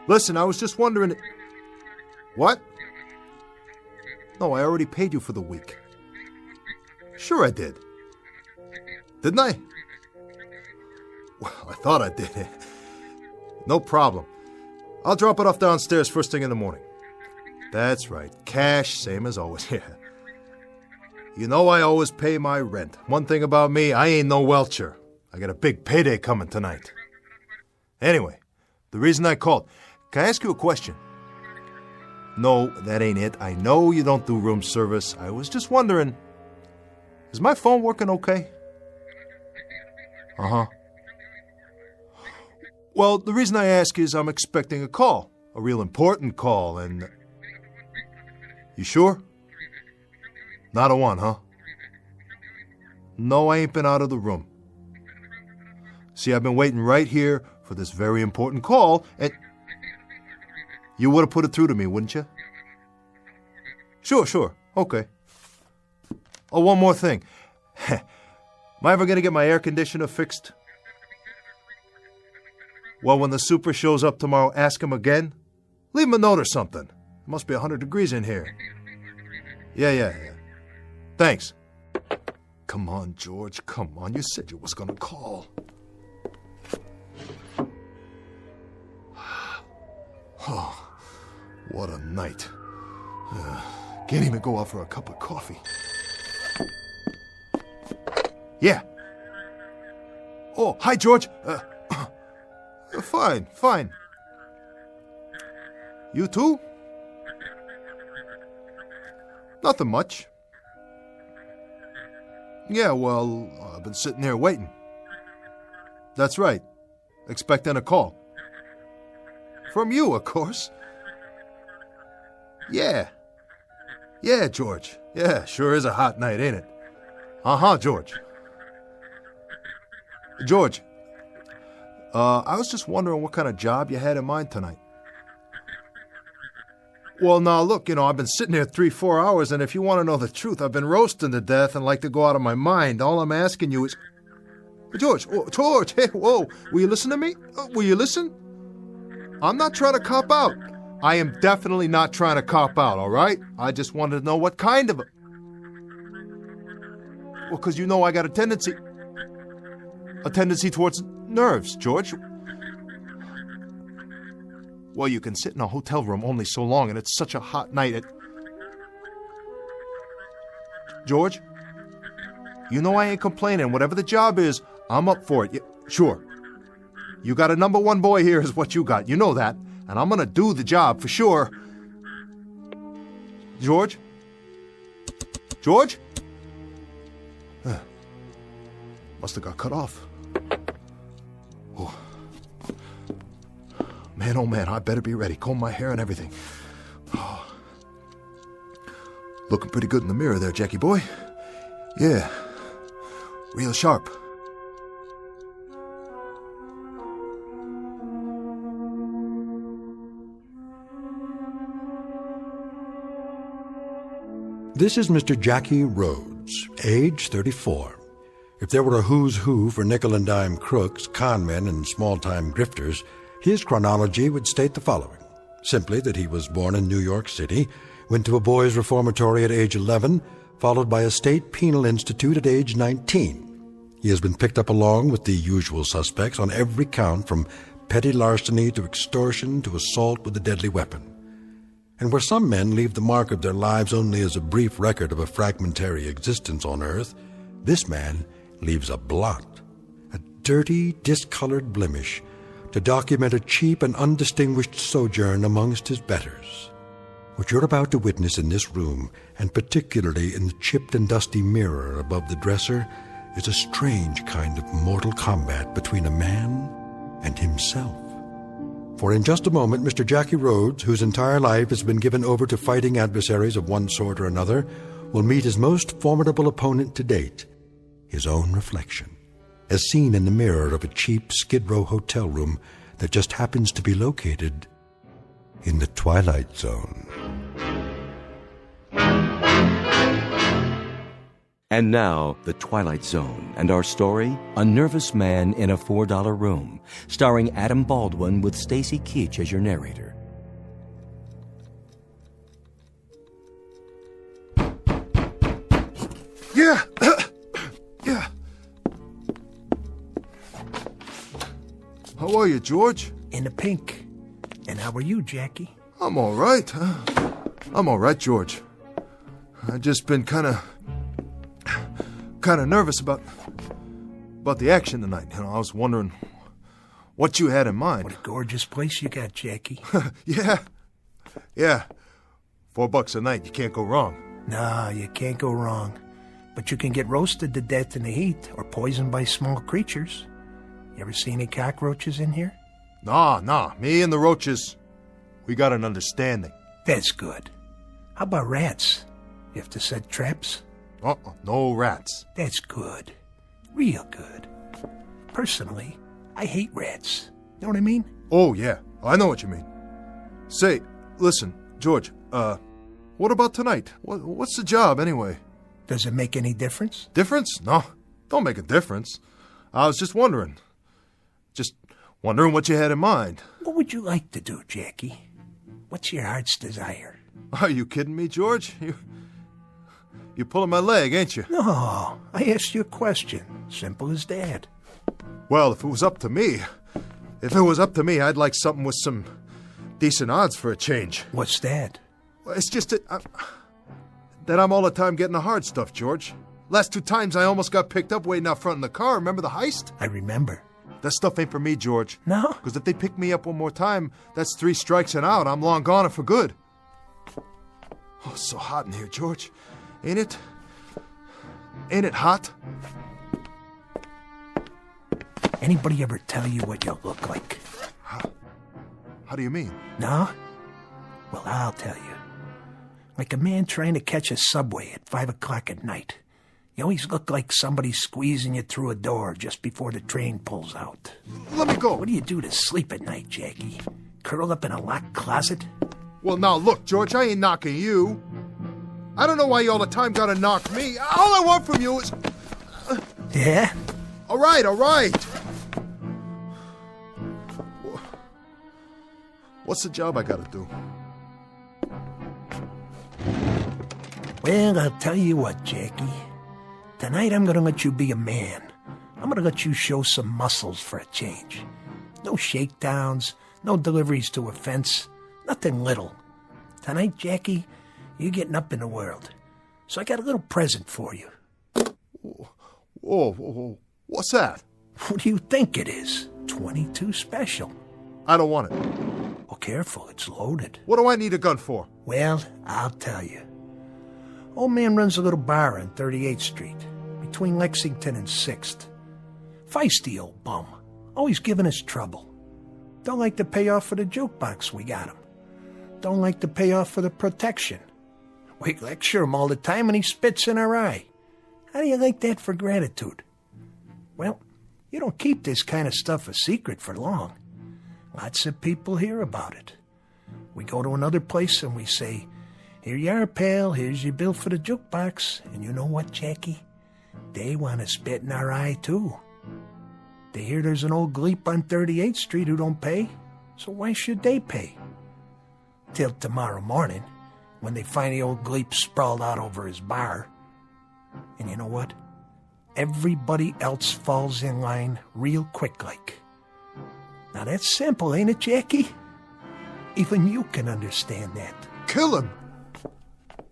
Listen, I was just wondering... What? No, I already paid you for the week. Sure I did. Didn't I? Well, I thought I did. No problem. I'll drop it off downstairs first thing in the morning. That's right. Cash, same as always. Yeah. You know I always pay my rent. One thing about me, I ain't no welcher. I got a big payday coming tonight. Anyway, the reason I called... Can I ask you a question? No, that ain't it. I know you don't do room service. I was just wondering, is my phone working okay? Uh-huh. Well, the reason I ask is I'm expecting a call. A real important call, and... You sure? Not a one, huh? No, I ain't been out of the room. See, I've been waiting right here for this very important call, and... You would have put it through to me, wouldn't you? Sure. Okay. Oh, one more thing. Am I ever going to get my air conditioner fixed? Well, when the super shows up tomorrow, ask him again. Leave him a note or something. It must be 100 degrees in here. Yeah. Thanks. Come on, George. Come on. You said you was going to call. Oh. What a night. Can't even go out for a cup of coffee. Yeah. Oh, hi, George. Fine. You too? Nothing much. Yeah, well, I've been sitting here waiting. That's right. Expecting a call. From you, of course. Yeah, George. Yeah, sure is a hot night, ain't it? Uh-huh, George. George, I was just wondering what kind of job you had in mind tonight. Well, now, look, I've been sitting here 3-4 hours, and if you want to know the truth, I've been roasting to death and like to go out of my mind. All I'm asking you is... George, hey, whoa, will you listen to me? Will you listen? I'm not trying to cop out. I am definitely not trying to cop out, all right? I just wanted to know what kind of a... Well, because I got a tendency towards nerves, George. Well, you can sit in a hotel room only so long, and it's such a hot night. George, I ain't complaining. Whatever the job is, I'm up for it. Yeah, sure. You got a number one boy here is what you got. You know that. And I'm gonna do the job for sure. George? George? Must have got cut off. Oh. Man, oh man, I better be ready. Comb my hair and everything. Oh. Looking pretty good in the mirror there, Jackie boy. Yeah. Real sharp. This is Mr. Jackie Rhodes, age 34. If there were a who's who for nickel and dime crooks, conmen, and small-time grifters, his chronology would state the following. Simply that he was born in New York City, went to a boys' reformatory at age 11, followed by a state penal institute at age 19. He has been picked up along with the usual suspects on every count from petty larceny to extortion to assault with a deadly weapon. And where some men leave the mark of their lives only as a brief record of a fragmentary existence on earth, this man leaves a blot, a dirty, discolored blemish, to document a cheap and undistinguished sojourn amongst his betters. What you're about to witness in this room, and particularly in the chipped and dusty mirror above the dresser, is a strange kind of mortal combat between a man and himself. For in just a moment, Mr. Jackie Rhodes, whose entire life has been given over to fighting adversaries of one sort or another, will meet his most formidable opponent to date, his own reflection, as seen in the mirror of a cheap Skid Row hotel room that just happens to be located in the Twilight Zone. And now, The Twilight Zone, and our story, A Nervous Man in a $4 Room, starring Adam Baldwin with Stacy Keach as your narrator. Yeah! Yeah. How are you, George? In the pink. And how are you, Jackie? I'm all right. I'm all right, George. I've just been kind of nervous about the action tonight. You know, I was wondering what you had in mind. What a gorgeous place you got, Jackie. Yeah. $4 a night. You can't go wrong. No, you can't go wrong. But you can get roasted to death in the heat or poisoned by small creatures. You ever see any cockroaches in here? Nah. Me and the roaches, we got an understanding. That's good. How about rats? You have to set traps? No rats. That's good. Real good. Personally, I hate rats. Know what I mean? Oh, yeah. I know what you mean. Say, listen, George, what about tonight? What's the job, anyway? Does it make any difference? Difference? No, don't make a difference. I was just wondering. Just wondering what you had in mind. What would you like to do, Jackie? What's your heart's desire? Are you kidding me, George? You're pulling my leg, ain't you? No, I asked you a question. Simple as that. Well, if it was up to me, I'd like something with some decent odds for a change. What's that? Well, it's just that I'm all the time getting the hard stuff, George. Last 2 times I almost got picked up waiting out front in the car. Remember the heist? I remember. That stuff ain't for me, George. No? Because if they pick me up one more time, that's 3 strikes and out. I'm long gone and for good. Oh, it's so hot in here, George. Ain't it? Ain't it hot? Anybody ever tell you what you look like? How do you mean? No? Well, I'll tell you. Like a man trying to catch a subway at 5 o'clock at night. You always look like somebody squeezing you through a door just before the train pulls out. Let me go. What do you do to sleep at night, Jackie? Curl up in a locked closet? Well, now look, George, I ain't knocking you. I don't know why you all the time gotta knock me. All I want from you is... Yeah? All right. What's the job I gotta do? Well, I'll tell you what, Jackie. Tonight I'm gonna let you be a man. I'm gonna let you show some muscles for a change. No shakedowns, no deliveries to a fence, nothing little. Tonight, Jackie, you're getting up in the world. So I got a little present for you. Whoa. What's that? What do you think it is? $20. 22 special. I don't want it. Well, careful, it's loaded. What do I need a gun for? Well, I'll tell you. Old man runs a little bar on 38th Street, between Lexington and 6th. Feisty old bum, always giving us trouble. Don't like to pay off for the jukebox we got him. Don't like to pay off for the protection. We lecture him all the time and he spits in our eye. How do you like that for gratitude? Well, you don't keep this kind of stuff a secret for long. Lots of people hear about it. We go to another place and we say, "Here you are, pal, here's your bill for the jukebox." And you know what, Jackie? They want to spit in our eye, too. They hear there's an old gleep on 38th Street who don't pay, so why should they pay? Till tomorrow morning, when they find the old gleep sprawled out over his bar. And you know what? Everybody else falls in line real quick like. Now that's simple, ain't it, Jackie? Even you can understand that. Kill him?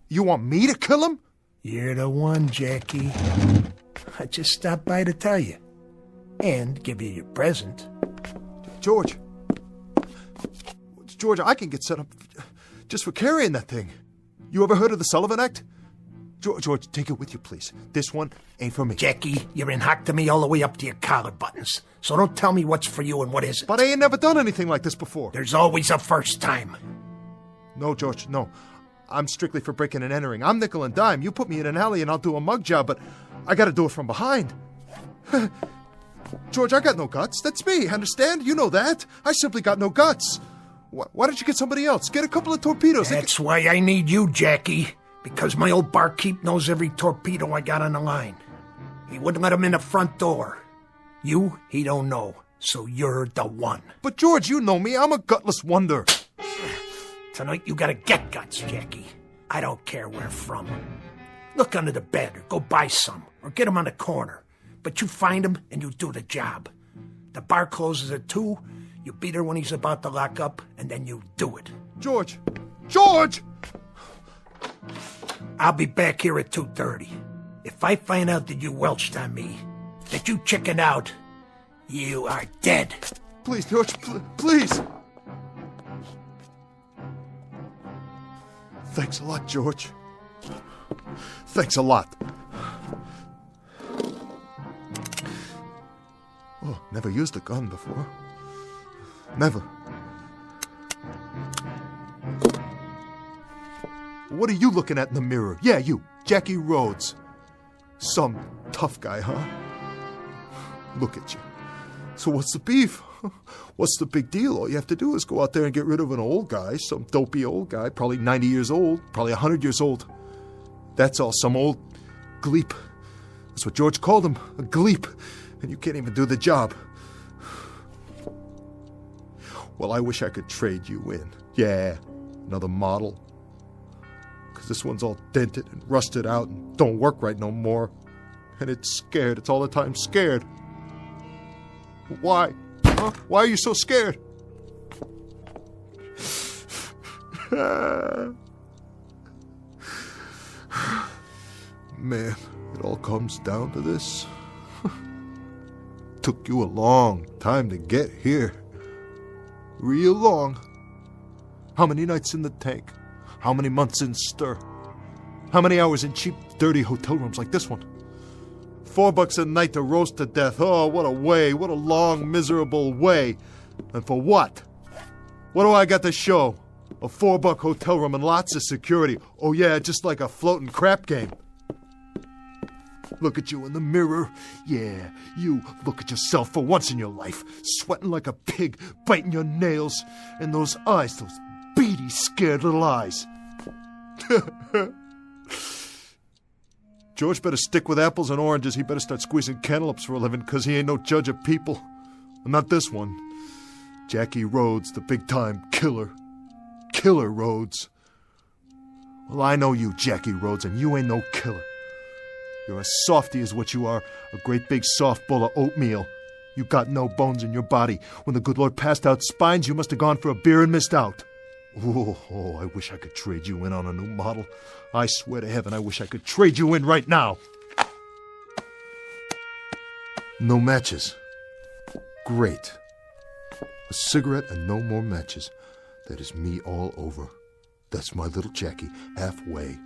You want me to kill him? You're the one, Jackie. I just stopped by to tell you. And give you your present. George, I can get set up just for carrying that thing. You ever heard of the Sullivan Act? George, take it with you, please. This one ain't for me. Jackie, you're in hock to me all the way up to your collar buttons. So don't tell me what's for you and what isn't. But I ain't never done anything like this before. There's always a first time. No, George, no. I'm strictly for breaking and entering. I'm nickel and dime. You put me in an alley and I'll do a mug job, but I gotta do it from behind. George, I got no guts. That's me, understand? You know that. I simply got no guts. Why don't you get somebody else? Get a couple of torpedoes. That's why I need you, Jackie. Because my old barkeep knows every torpedo I got on the line. He wouldn't let him in the front door. You, he don't know. So you're the one. But George, you know me. I'm a gutless wonder. Tonight you gotta get guts, Jackie. I don't care where from. Look under the bed or go buy some. Or get them on the corner. But you find him and you do the job. The bar closes at 2. You beat her when he's about to lock up, and then you do it. George! George! I'll be back here at 2:30. If I find out that you welched on me, that you chickened out, you are dead. Please, George, please. Thanks a lot, George. Thanks a lot. Oh, never used a gun before. Never. What are you looking at in the mirror? Yeah, you, Jackie Rhodes. Some tough guy, huh? Look at you. So what's the beef? What's the big deal? All you have to do is go out there and get rid of an old guy, some dopey old guy, probably 90 years old, probably 100 years old. That's all, some old gleep. That's what George called him, a gleep. And you can't even do the job. Well, I wish I could trade you in. Yeah, another model. Because this one's all dented and rusted out and don't work right no more. And it's scared. It's all the time scared. Why? Huh? Why are you so scared? Man, it all comes down to this. Took you a long time to get here. Real long. How many nights in the tank? How many months in stir? How many hours in cheap, dirty hotel rooms like this one? $4 a night to roast to death. Oh, what a way. What a long, miserable way. And for what? What do I got to show? A $4 hotel room and lots of security. Oh yeah, just like a floating crap game. Look at you in the mirror. Yeah, you look at yourself for once in your life. Sweating like a pig, biting your nails. And those eyes, those beady, scared little eyes. George better stick with apples and oranges. He better start squeezing cantaloupes for a living, because he ain't no judge of people. Not this one. Jackie Rhodes, the big-time killer. Killer Rhodes. Well, I know you, Jackie Rhodes, and you ain't no killer. You're a softy is what you are, a great big soft bowl of oatmeal. You got no bones in your body. When the good Lord passed out spines, you must have gone for a beer and missed out. Oh, I wish I could trade you in on a new model. I swear to heaven, I wish I could trade you in right now. No matches. Great. A cigarette and no more matches. That is me all over. That's my little Jackie, halfway.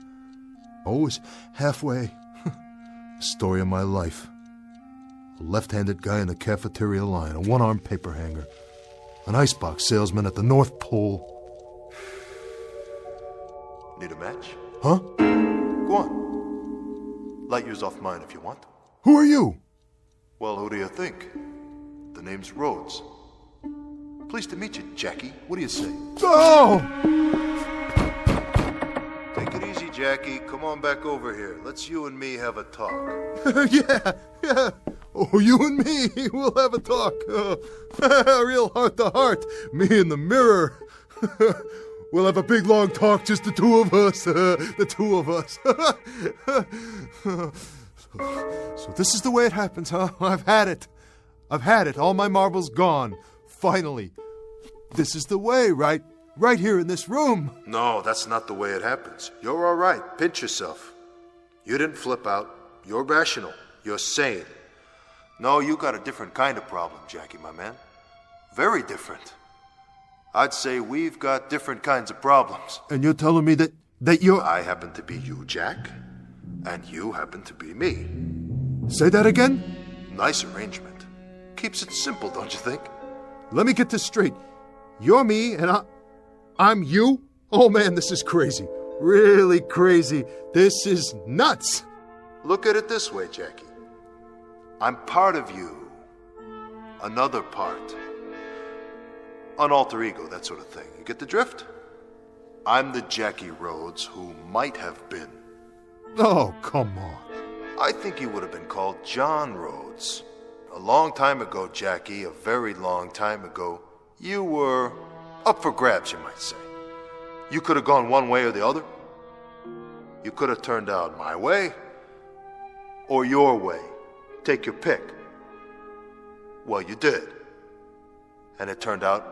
Always halfway. The story of my life. A left-handed guy in the cafeteria line, a one-armed paper hanger, an icebox salesman at the North Pole. Need a match? Huh? Go on. Light yours off mine if you want. Who are you? Well, who do you think? The name's Rhodes. Pleased to meet you, Jackie. What do you say? Oh! Take it easy, Jackie. Come on back over here. Let's you and me have a talk. Yeah. Oh, you and me, we'll have a talk. Real heart-to-heart. Me in the mirror. We'll have a big, long talk, just the two of us. The two of us. So this is the way it happens, huh? I've had it. All my marbles gone. Finally. This is the way, right? Right here in this room. No, that's not the way it happens. You're all right. Pinch yourself. You didn't flip out. You're rational. You're sane. No, you got a different kind of problem, Jackie, my man. Very different. I'd say we've got different kinds of problems. And you're telling me that you're... I happen to be you, Jack. And you happen to be me. Say that again? Nice arrangement. Keeps it simple, don't you think? Let me get this straight. You're me and I'm you? Oh man, this is crazy. Really crazy. This is nuts. Look at it this way, Jackie. I'm part of you. Another part. An alter ego, that sort of thing. You get the drift? I'm the Jackie Rhodes who might have been. Oh, come on. I think you would have been called John Rhodes. A long time ago, Jackie, a very long time ago, you were up for grabs, you might say. You could have gone one way or the other. You could have turned out my way or your way. Take your pick. Well, you did. And it turned out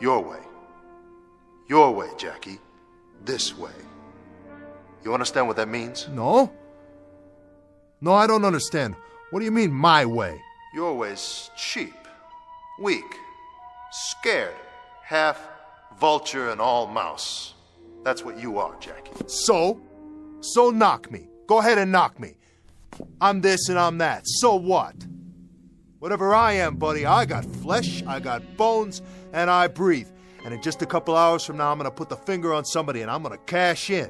your way. Your way, Jackie. This way. You understand what that means? No, I don't understand. What do you mean, my way? Your way's cheap, weak, scared, half vulture and all mouse. That's what you are, Jackie. So knock me. Go ahead and knock me. I'm this and I'm that. So what? Whatever I am, buddy, I got flesh, I got bones, and I breathe. And in just a couple hours from now, I'm going to put the finger on somebody and I'm going to cash in.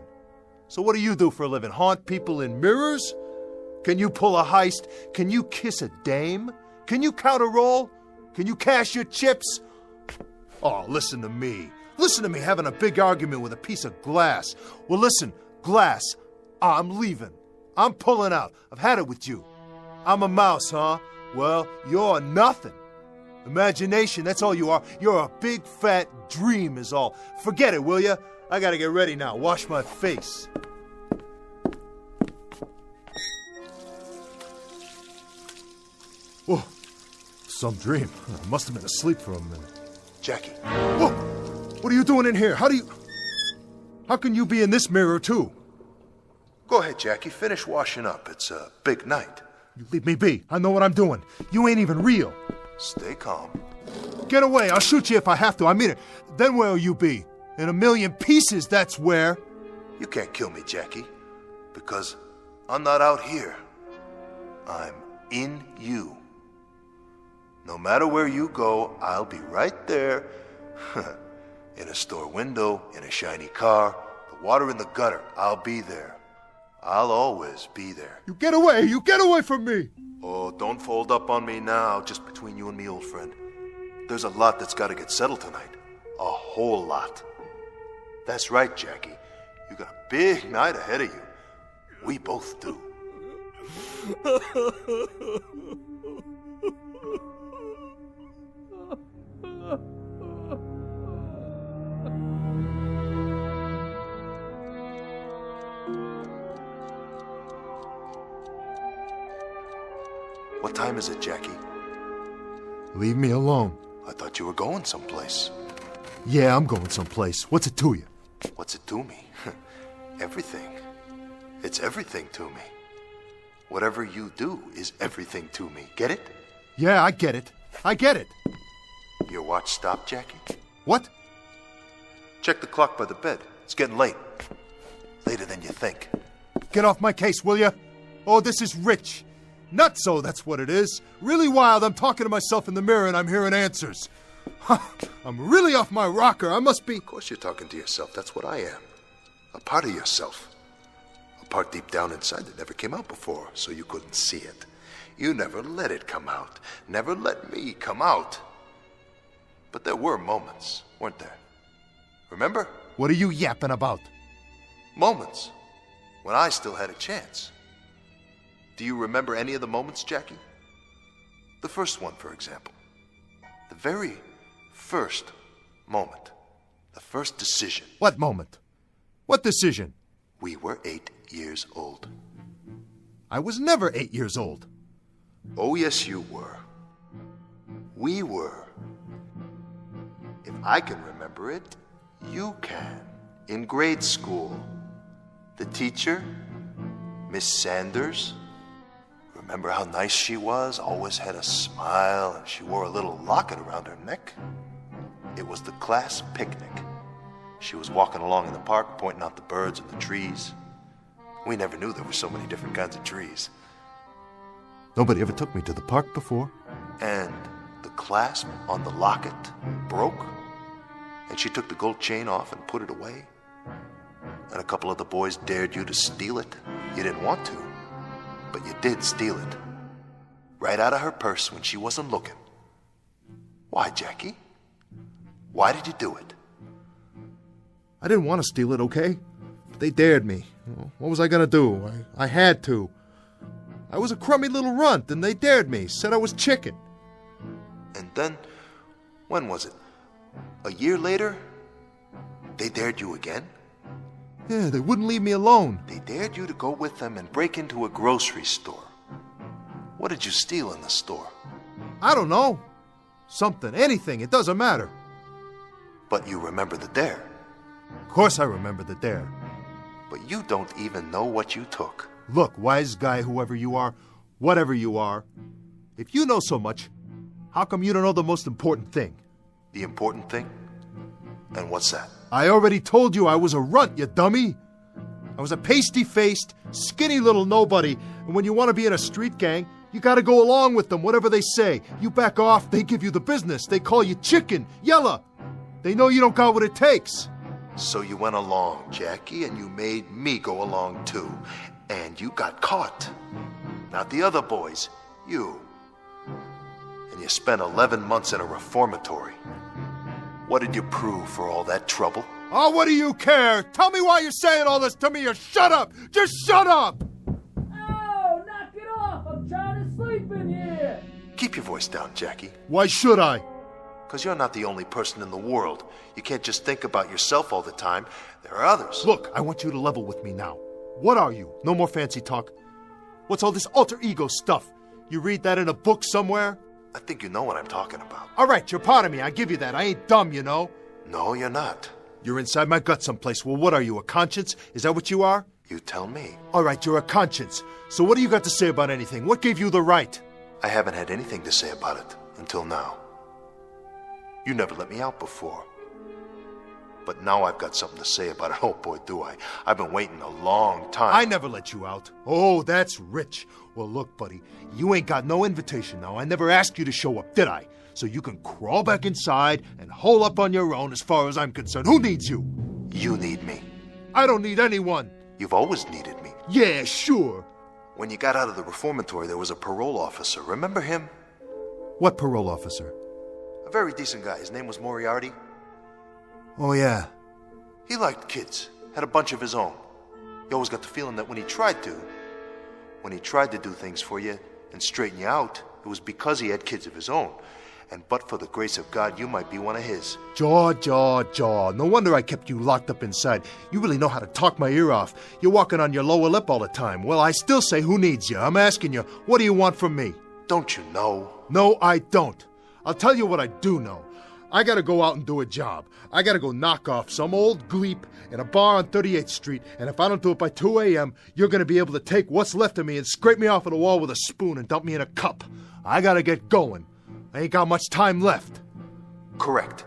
So what do you do for a living? Haunt people in mirrors? Can you pull a heist? Can you kiss a dame? Can you count a roll? Can you cash your chips? Oh, listen to me. Listen to me having a big argument with a piece of glass. Well, listen, glass, I'm leaving. I'm pulling out. I've had it with you. I'm a mouse, huh? Well, you're nothing. Imagination, that's all you are. You're a big fat dream is all. Forget it, will ya? I gotta get ready now. Wash my face. Whoa, some dream. I must have been asleep for a minute. Jackie. Whoa, what are you doing in here? How can you be in this mirror too? Go ahead, Jackie. Finish washing up. It's a big night. You leave me be. I know what I'm doing. You ain't even real. Stay calm. Get away. I'll shoot you if I have to. I mean it. Then where'll you be? In a million pieces, that's where. You can't kill me, Jackie. Because I'm not out here. I'm in you. No matter where you go, I'll be right there. In a store window, in a shiny car, the water in the gutter, I'll be there. I'll always be there. You get away! You get away from me! Oh, don't fold up on me now, just between you and me, old friend. There's a lot that's got to get settled tonight. A whole lot. That's right, Jackie. You got a big night ahead of you. We both do. What time is it, Jackie? Leave me alone. I thought you were going someplace. Yeah, I'm going someplace. What's it to you? What's it to me? Everything. It's everything to me. Whatever you do is everything to me. Get it? Yeah, I get it. I get it. Your watch stopped, Jackie? What? Check the clock by the bed. It's getting late. Later than you think. Get off my case, will you? Oh, this is rich. Nutso, that's what it is. Really wild. I'm talking to myself in the mirror and I'm hearing answers. I'm really off my rocker. I must be... Of course you're talking to yourself. That's what I am. A part of yourself. A part deep down inside that never came out before, so you couldn't see it. You never let it come out. Never let me come out. But there were moments, weren't there? Remember? What are you yapping about? Moments. When I still had a chance. Do you remember any of the moments, Jackie? The first one, for example. The very first moment. The first decision. What moment? What decision? We were 8 years old. I was never 8 years old. Oh, yes, you were. We were. If I can remember it, you can. In grade school. The teacher, Miss Sanders. Remember how nice she was? Always had a smile, and she wore a little locket around her neck. It was the class picnic. She was walking along in the park, pointing out the birds and the trees. We never knew there were so many different kinds of trees. Nobody ever took me to the park before. And the clasp on the locket broke, and she took the gold chain off and put it away. And a couple of the boys dared you to steal it. You didn't want to, but you did steal it. Right out of her purse when she wasn't looking. Why, Jackie? Why did you do it? I didn't want to steal it, okay? But they dared me. What was I going to do? I had to. I was a crummy little runt, and they dared me, said I was chicken. And then, when was it? A year later? They dared you again? Yeah, they wouldn't leave me alone. They dared you to go with them and break into a grocery store. What did you steal in the store? I don't know. Something, anything, it doesn't matter. But you remember the dare. Of course I remember the dare. But you don't even know what you took. Look, wise guy, whoever you are, whatever you are, if you know so much, how come you don't know the most important thing? The important thing? And what's that? I already told you I was a runt, you dummy. I was a pasty-faced, skinny little nobody, and when you want to be in a street gang, you gotta go along with them, whatever they say. You back off, they give you the business. They call you chicken, yella. They know you don't got what it takes. So you went along, Jackie, and you made me go along too. And you got caught. Not the other boys, you. And you spent 11 months in a reformatory. What did you prove for all that trouble? Oh, what do you care? Tell me why you're saying all this to me, or shut up! Just shut up! Oh, knock it off! I'm trying to sleep in here! Keep your voice down, Jackie. Why should I? Because you're not the only person in the world. You can't just think about yourself all the time. There are others. Look, I want you to level with me now. What are you? No more fancy talk. What's all this alter ego stuff? You read that in a book somewhere? I think you know what I'm talking about. All right, you're part of me. I give you that. I ain't dumb, you know. No, you're not. You're inside my gut someplace. Well, what are you, a conscience? Is that what you are? You tell me. All right, you're a conscience. So what do you got to say about anything? What gave you the right? I haven't had anything to say about it until now. You never let me out before. But now I've got something to say about it. Oh, boy, do I. I've been waiting a long time. I never let you out. Oh, that's rich. Well, look, buddy, you ain't got no invitation now. I never asked you to show up, did I? So you can crawl back inside and hole up on your own as far as I'm concerned. Who needs you? You need me. I don't need anyone. You've always needed me. Yeah, sure. When you got out of the reformatory, there was a parole officer. Remember him? What parole officer? A very decent guy. His name was Moriarty. Oh, yeah. He liked kids. Had a bunch of his own. You always got the feeling that when he tried to do things for you and straighten you out, it was because he had kids of his own. And but for the grace of God, you might be one of his. Jaw. No wonder I kept you locked up inside. You really know how to talk my ear off. You're walking on your lower lip all the time. Well, I still say, who needs you? I'm asking you, what do you want from me? Don't you know? No, I don't. I'll tell you what I do know. I gotta go out and do a job. I gotta go knock off some old gleep in a bar on 38th Street, and if I don't do it by 2 a.m., you're gonna be able to take what's left of me and scrape me off of the wall with a spoon and dump me in a cup. I gotta get going. I ain't got much time left. Correct.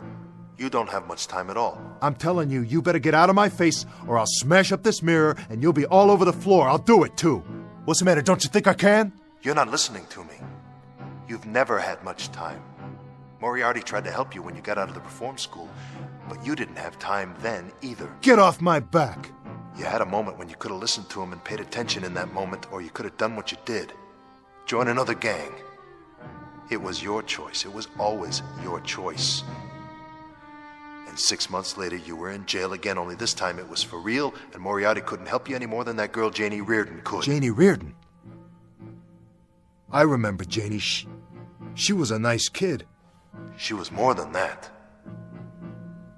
You don't have much time at all. I'm telling you, you better get out of my face or I'll smash up this mirror and you'll be all over the floor. I'll do it, too. What's the matter? Don't you think I can? You're not listening to me. You've never had much time. Moriarty tried to help you when you got out of the reform school, but you didn't have time then either. Get off my back! You had a moment when you could have listened to him and paid attention in that moment, or you could have done what you did. Join another gang. It was your choice. It was always your choice. And 6 months later, you were in jail again, only this time it was for real, and Moriarty couldn't help you any more than that girl Janie Reardon could. Janie Reardon? I remember Janie. She was a nice kid. She was more than that.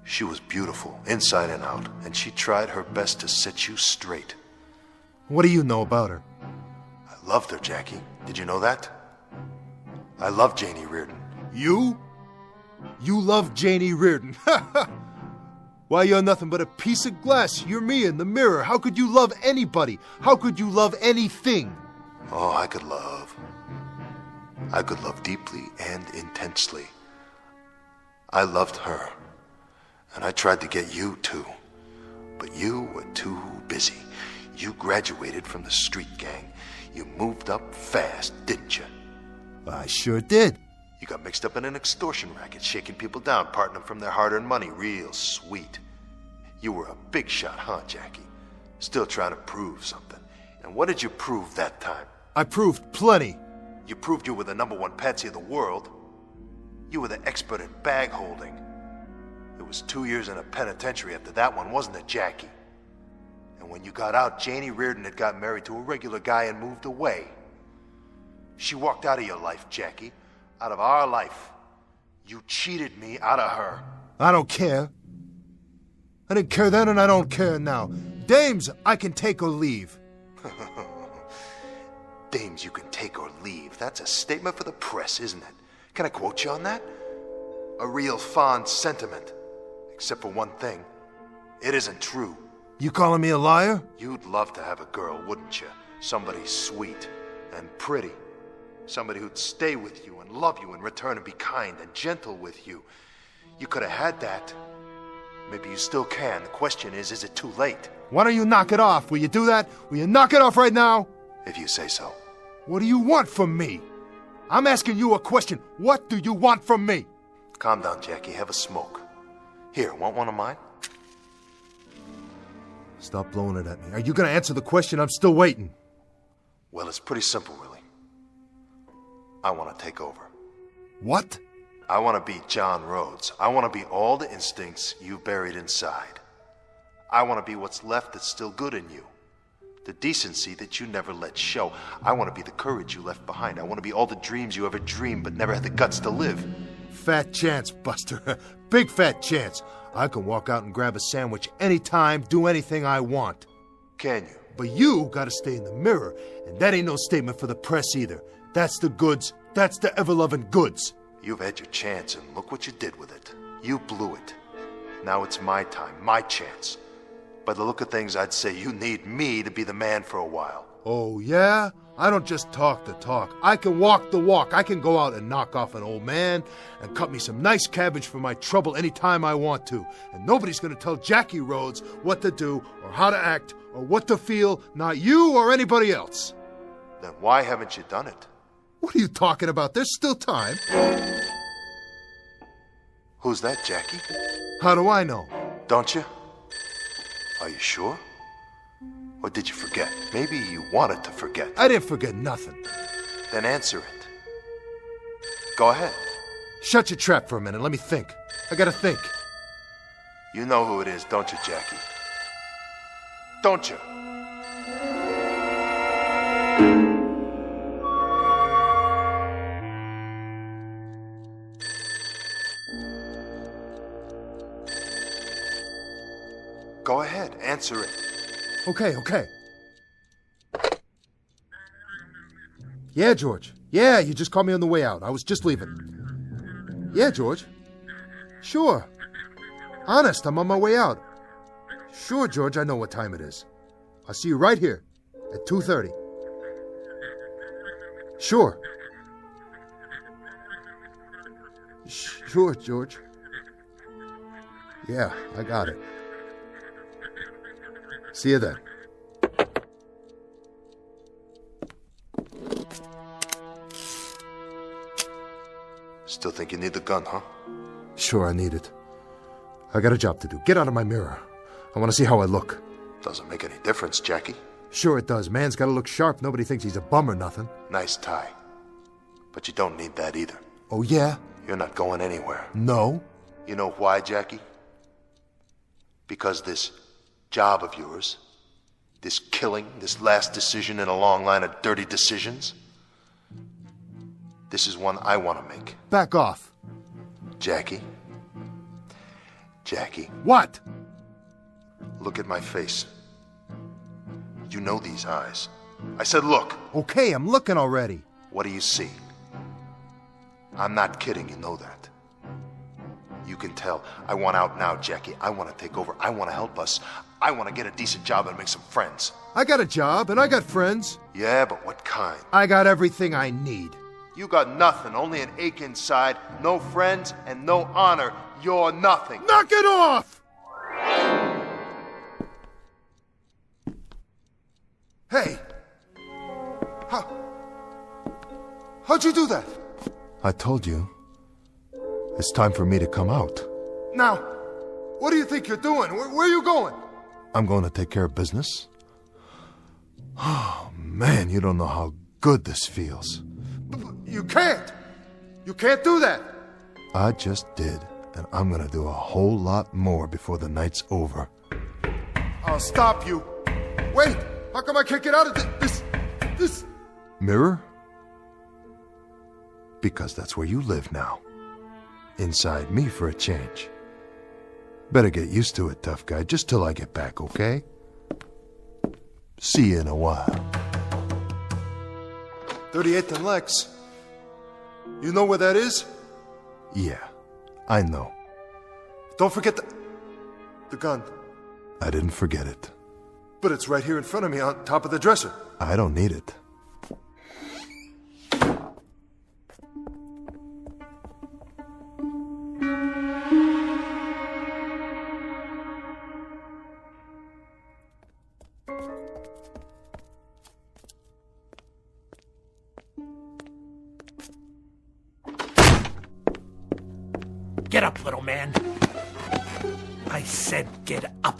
She was beautiful, inside and out, and she tried her best to set you straight. What do you know about her? I loved her, Jackie. Did you know that? I love Janie Reardon. You? You love Janie Reardon? Why, you're nothing but a piece of glass. You're me in the mirror. How could you love anybody? How could you love anything? Oh, I could love. I could love deeply and intensely. I loved her. And I tried to get you, too. But you were too busy. You graduated from the street gang. You moved up fast, didn't you? I sure did. You got mixed up in an extortion racket, shaking people down, parting them from their hard-earned money. Real sweet. You were a big shot, huh, Jackie? Still trying to prove something. And what did you prove that time? I proved plenty. You proved you were the #1 patsy of the world. You were the expert at bag holding. It was 2 years in a penitentiary after that one, wasn't it, Jackie? And when you got out, Janie Reardon had got married to a regular guy and moved away. She walked out of your life, Jackie. Out of our life. You cheated me out of her. I don't care. I didn't care then and I don't care now. Dames, I can take or leave. Dames you can take or leave. That's a statement for the press, isn't it? Can I quote you on that? A real fond sentiment. Except for one thing. It isn't true. You calling me a liar? You'd love to have a girl, wouldn't you? Somebody sweet and pretty. Somebody who'd stay with you and love you in return and be kind and gentle with you. You could have had that. Maybe you still can. The question is it too late? Why don't you knock it off? Will you do that? Will you knock it off right now? If you say so. What do you want from me? I'm asking you a question. What do you want from me? Calm down, Jackie. Have a smoke. Here, want one of mine? Stop blowing it at me. Are you going to answer the question? I'm still waiting. Well, it's pretty simple, really. I want to take over. What? I want to be John Rhodes. I want to be all the instincts you've buried inside. I want to be what's left that's still good in you. The decency that you never let show. I want to be the courage you left behind. I want to be all the dreams you ever dreamed but never had the guts to live. Fat chance, Buster. Big fat chance. I can walk out and grab a sandwich anytime, do anything I want. Can you? But you gotta stay in the mirror, and that ain't no statement for the press either. That's the goods. That's the ever-loving goods. You've had your chance, and look what you did with it. You blew it. Now it's my time, my chance. By the look of things, I'd say you need me to be the man for a while. Oh, yeah? I don't just talk the talk. I can walk the walk. I can go out and knock off an old man and cut me some nice cabbage for my trouble anytime I want to. And nobody's going to tell Jackie Rhodes what to do or how to act or what to feel, not you or anybody else. Then why haven't you done it? What are you talking about? There's still time. Who's that, Jackie? How do I know? Don't you? Are you sure? Or did you forget? Maybe you wanted to forget. I didn't forget nothing. Then answer it. Go ahead. Shut your trap for a minute. Let me think. I gotta think. You know who it is, don't you, Jackie? Don't you? Go ahead, answer it. Okay. Yeah, George. Yeah, you just called me on the way out. I was just leaving. Yeah, George. Sure. Honest, I'm on my way out. Sure, George, I know what time it is. I'll see you right here at 2:30. Sure. Sure, George. Yeah, I got it. See you then. Still think you need the gun, huh? Sure, I need it. I got a job to do. Get out of my mirror. I want to see how I look. Doesn't make any difference, Jackie. Sure it does. Man's got to look sharp. Nobody thinks he's a bum or nothing. Nice tie. But you don't need that either. Oh, yeah? You're not going anywhere. No. You know why, Jackie? Because this job of yours, this killing, this last decision in a long line of dirty decisions, this is one I want to make. Back off. Jackie. Jackie. What? Look at my face. You know these eyes. I said look. Okay, I'm looking already. What do you see? I'm not kidding, you know that. You can tell. I want out now, Jackie. I want to take over. I want to help us. I want to get a decent job and make some friends. I got a job and I got friends. Yeah, but what kind? I got everything I need. You got nothing, only an ache inside, no friends, and no honor. You're nothing. Knock it off! Hey! How'd you do that? I told you. It's time for me to come out. Now, what do you think you're doing? Where are you going? I'm going to take care of business. Oh, man, you don't know how good this feels. You can't! You can't do that! I just did, and I'm gonna do a whole lot more before the night's over. I'll stop you! Wait! How come I can't get out of this... Mirror? Because that's where you live now. Inside me for a change. Better get used to it, tough guy, just till I get back, okay? See you in a while. 38th and Lex. You know where that is? Yeah, I know. Don't forget the gun. I didn't forget it. But it's right here in front of me on top of the dresser. I don't need it. Get up, little man. I said get up.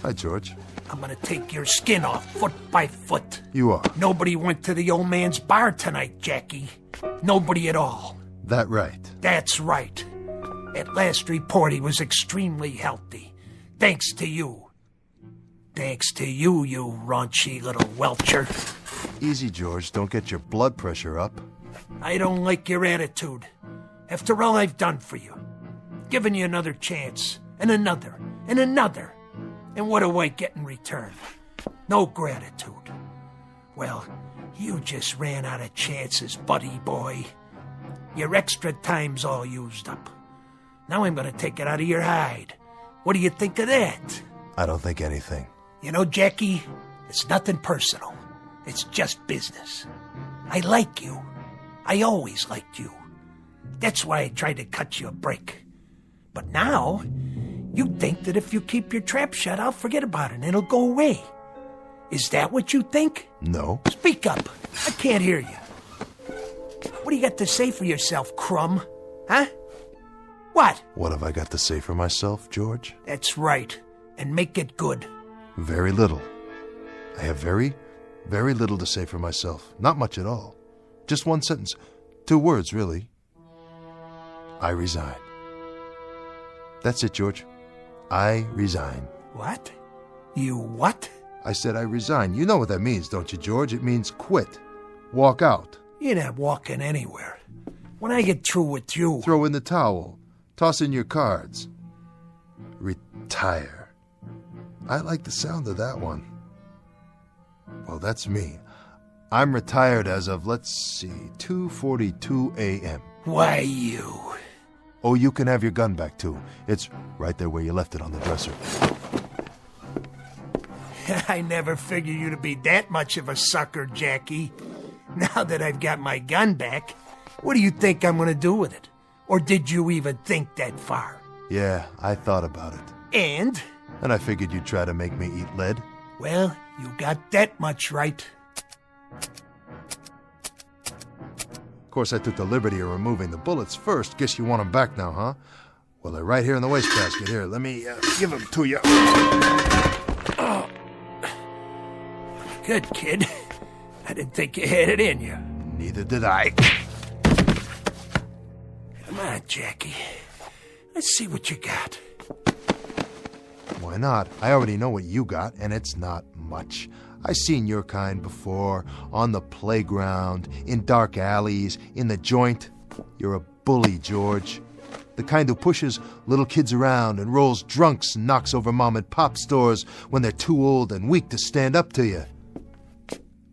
Hi, George. I'm gonna take your skin off foot by foot. You are. Nobody went to the old man's bar tonight, Jackie. Nobody at all. That right. That's right. At last report, he was extremely healthy. Thanks to you. Thanks to you, you raunchy little welcher. Easy, George. Don't get your blood pressure up. I don't like your attitude. After all I've done for you. Given you another chance, and another, and another. And what do I get in return? No gratitude. Well, you just ran out of chances, buddy boy. Your extra time's all used up. Now I'm gonna take it out of your hide. What do you think of that? I don't think anything. You know, Jackie, it's nothing personal. It's just business. I like you. I always liked you. That's why I tried to cut you a break. But now, you think that if you keep your trap shut, I'll forget about it and it'll go away. Is that what you think? No. Speak up. I can't hear you. What do you got to say for yourself, Crumb? Huh? What? What have I got to say for myself, George? That's right. And make it good. Very little. I have very, very little to say for myself. Not much at all. Just one sentence. 2 words, really. I resign. That's it, George. I resign. What? You what? I said I resign. You know what that means, don't you, George? It means quit. Walk out. You're not walking anywhere. When I get through with you... Throw in the towel. Toss in your cards. Retire. I like the sound of that one. Well, that's me. I'm retired as of, let's see, 2:42 a.m. Why, you... Oh, you can have your gun back, too. It's right there where you left it on the dresser. I never figured you to be that much of a sucker, Jackie. Now that I've got my gun back, what do you think I'm going to do with it? Or did you even think that far? Yeah, I thought about it. And? And I figured you'd try to make me eat lead. Well, you got that much right. Of course, I took the liberty of removing the bullets first. Guess you want them back now, huh? Well, they're right here in the wastebasket. Here, let me give them to you. Oh. Good, kid. I didn't think you had it in you. Neither did I. Come on, Jackie. Let's see what you got. Why not? I already know what you got, and it's not much. I've seen your kind before, on the playground, in dark alleys, in the joint. You're a bully, George. The kind who pushes little kids around and rolls drunks and knocks over mom-and-pop stores when they're too old and weak to stand up to you.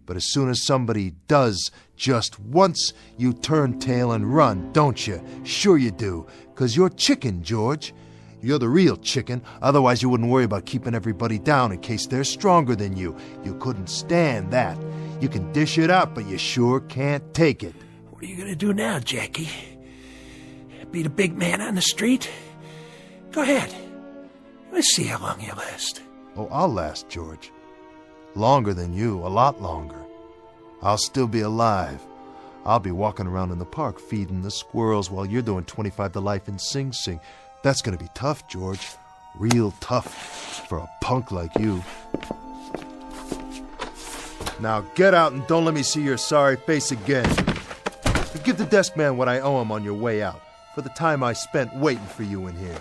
But as soon as somebody does just once, you turn tail and run, don't you? Sure you do, 'cause you're chicken, George. You're the real chicken, otherwise you wouldn't worry about keeping everybody down in case they're stronger than you. You couldn't stand that. You can dish it out, but you sure can't take it. What are you gonna do now, Jackie? Be the big man on the street? Go ahead. Let's see how long you last. Oh, I'll last, George. Longer than you, a lot longer. I'll still be alive. I'll be walking around in the park feeding the squirrels while you're doing 25 to life in Sing Sing. That's gonna be tough, George. Real tough for a punk like you. Now get out and don't let me see your sorry face again. Give the desk man what I owe him on your way out, for the time I spent waiting for you in here.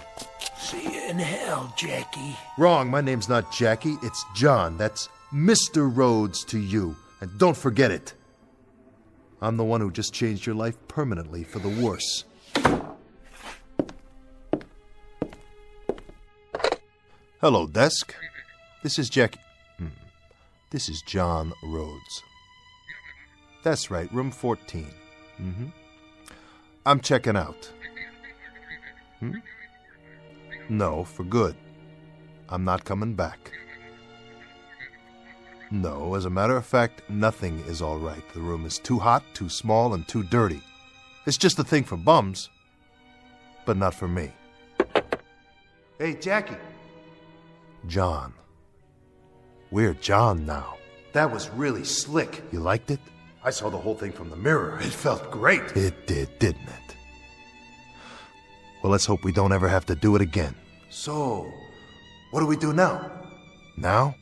See you in hell, Jackie. Wrong, my name's not Jackie, it's John. That's Mr. Rhodes to you, and don't forget it. I'm the one who just changed your life permanently for the worse. Hello, desk. This is Jackie. This is John Rhodes. That's right, room 14. I'm checking out. No, for good. I'm not coming back. No, as a matter of fact, nothing is all right. The room is too hot, too small, and too dirty. It's just a thing for bums, but not for me. Hey, Jackie. John. We're John now. That was really slick. You liked it? I saw the whole thing from the mirror. It felt great. It did, didn't it? Well, let's hope we don't ever have to do it again. So, what do we do now? Now?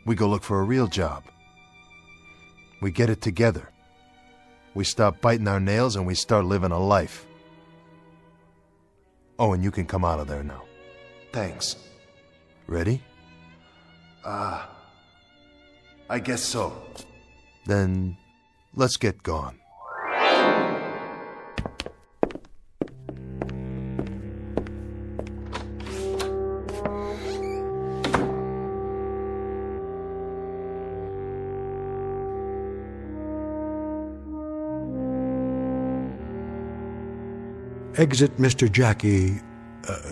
We go look for a real job. We get it together. We stop biting our nails and we start living a life. Oh, and you can come out of there now. Thanks. Ready? I guess so. Then, let's get gone. Exit Mr. Jackie,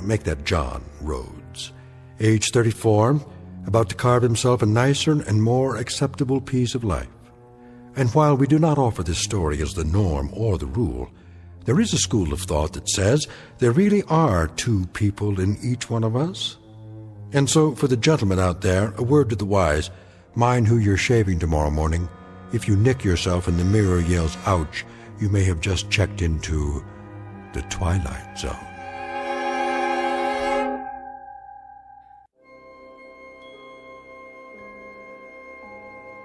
make that John Rhodes, age 34, about to carve himself a nicer and more acceptable piece of life. And while we do not offer this story as the norm or the rule, there is a school of thought that says there really are two people in each one of us. And so, for the gentlemen out there, a word to the wise, mind who you're shaving tomorrow morning. If you nick yourself and the mirror yells, ouch, you may have just checked into the Twilight Zone.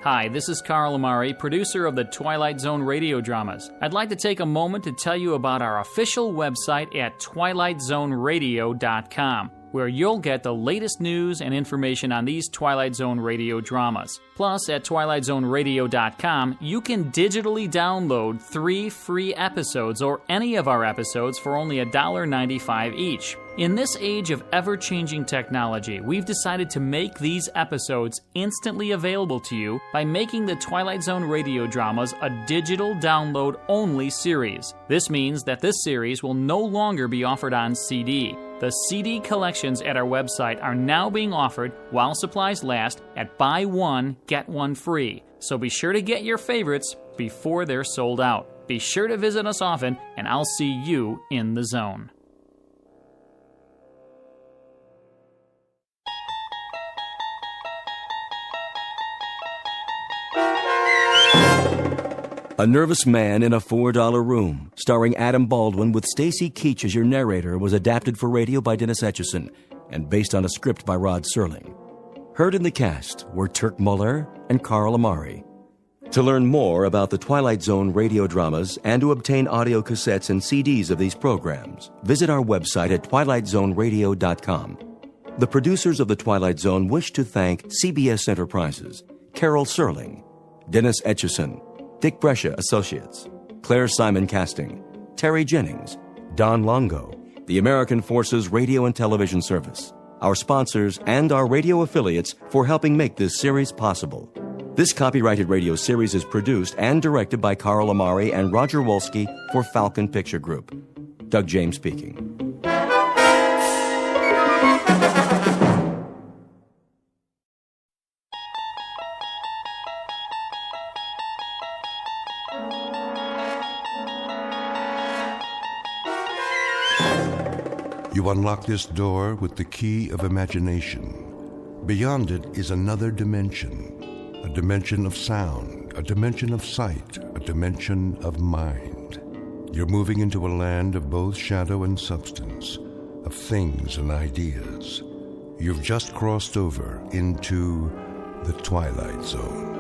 Hi, this is Carl Amari, producer of the Twilight Zone radio dramas. I'd like to take a moment to tell you about our official website at twilightzoneradio.com, where you'll get the latest news and information on these Twilight Zone radio dramas. Plus, at twilightzoneradio.com, you can digitally download 3 free episodes or any of our episodes for only $1.95 each. In this age of ever-changing technology, we've decided to make these episodes instantly available to you by making the Twilight Zone radio dramas a digital download-only series. This means that this series will no longer be offered on CD. The CD collections at our website are now being offered while supplies last at buy one, get one free. So be sure to get your favorites before they're sold out. Be sure to visit us often, and I'll see you in the zone. A Nervous Man in a $4 Room, starring Adam Baldwin with Stacy Keach as your narrator, was adapted for radio by Dennis Etchison and based on a script by Rod Serling. Heard in the cast were Turk Muller and Carl Amari. To learn more about the Twilight Zone radio dramas and to obtain audio cassettes and CDs of these programs, visit our website at twilightzoneradio.com. The producers of The Twilight Zone wish to thank CBS Enterprises, Carol Serling, Dennis Etchison, Dick Brescia Associates, Claire Simon Casting, Terry Jennings, Don Longo, the American Forces Radio and Television Service, our sponsors, and our radio affiliates for helping make this series possible. This copyrighted radio series is produced and directed by Carl Amari and Roger Wolski for Falcon Picture Group. Doug James speaking. You unlock this door with the key of imagination. Beyond it is another dimension. A dimension of sound, a dimension of sight, a dimension of mind. You're moving into a land of both shadow and substance, of things and ideas. You've just crossed over into the Twilight Zone.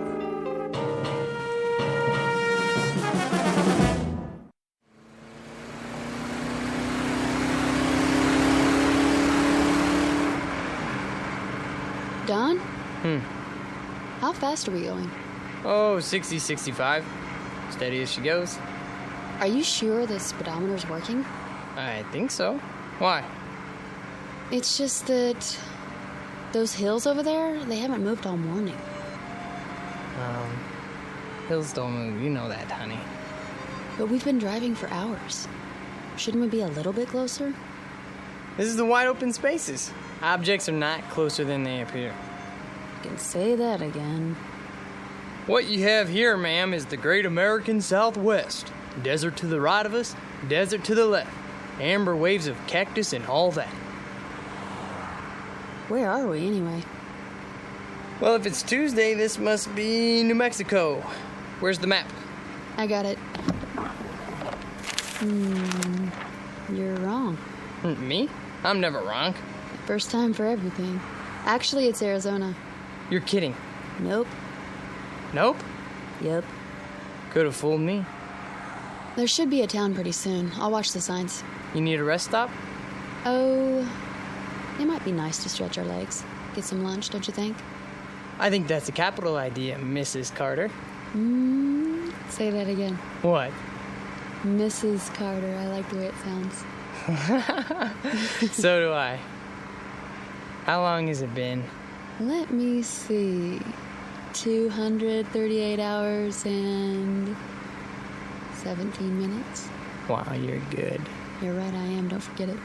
Don? How fast are we going? Oh, 60, 65. Steady as she goes. Are you sure the speedometer's working? I think so. Why? It's just that those hills over there, they haven't moved all morning. Hills don't move, you know that, honey. But we've been driving for hours. Shouldn't we be a little bit closer? This is the wide open spaces. Objects are not closer than they appear. You can say that again. What you have here, ma'am, is the great American Southwest. Desert to the right of us, desert to the left. Amber waves of cactus and all that. Where are we, anyway? Well, if it's Tuesday, this must be New Mexico. Where's the map? I got it. You're wrong. Me? I'm never wrong. First time for everything. Actually, it's Arizona. You're kidding. Nope. Nope? Yep. Could have fooled me. There should be a town pretty soon. I'll watch the signs. You need a rest stop? Oh, it might be nice to stretch our legs. Get some lunch, don't you think? I think that's a capital idea, Mrs. Carter. Say that again. What? Mrs. Carter. I like the way it sounds. So do I. How long has it been? Let me see. 238 hours and 17 minutes. Wow, you're good. You're right, I am. Don't forget it.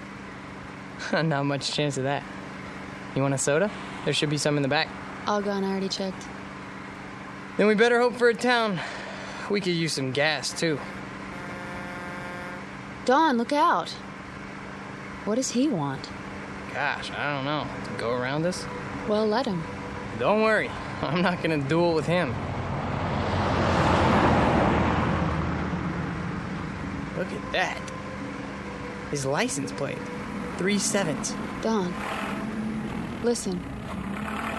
Not much chance of that. You want a soda? There should be some in the back. All gone. I already checked. Then we better hope for a town. We could use some gas, too. Don, look out. What does he want? Gosh, I don't know. To go around us? Well, let him. Don't worry. I'm not gonna duel with him. Look at that. His license plate. 37s. Don, listen.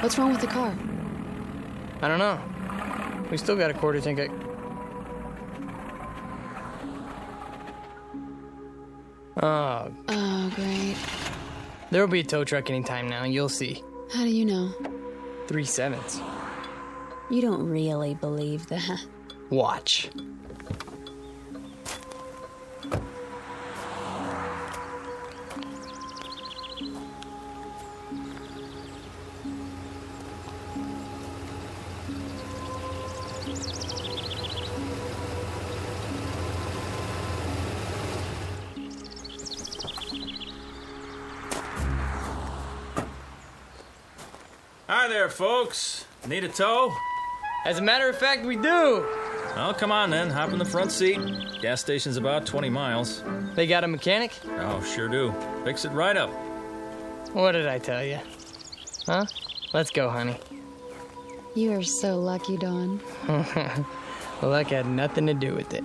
What's wrong with the car? I don't know. We still got a quarter tank. Oh, great. There'll be a tow truck anytime now, you'll see. How do you know? 37s. You don't really believe that. Watch. Hi there, folks. Need a tow? As a matter of fact, we do. Well, come on then. Hop in the front seat. Gas station's about 20 miles. They got a mechanic? Oh, sure do. Fix it right up. What did I tell you? Huh? Let's go, honey. You are so lucky, Don. Luck had nothing to do with it.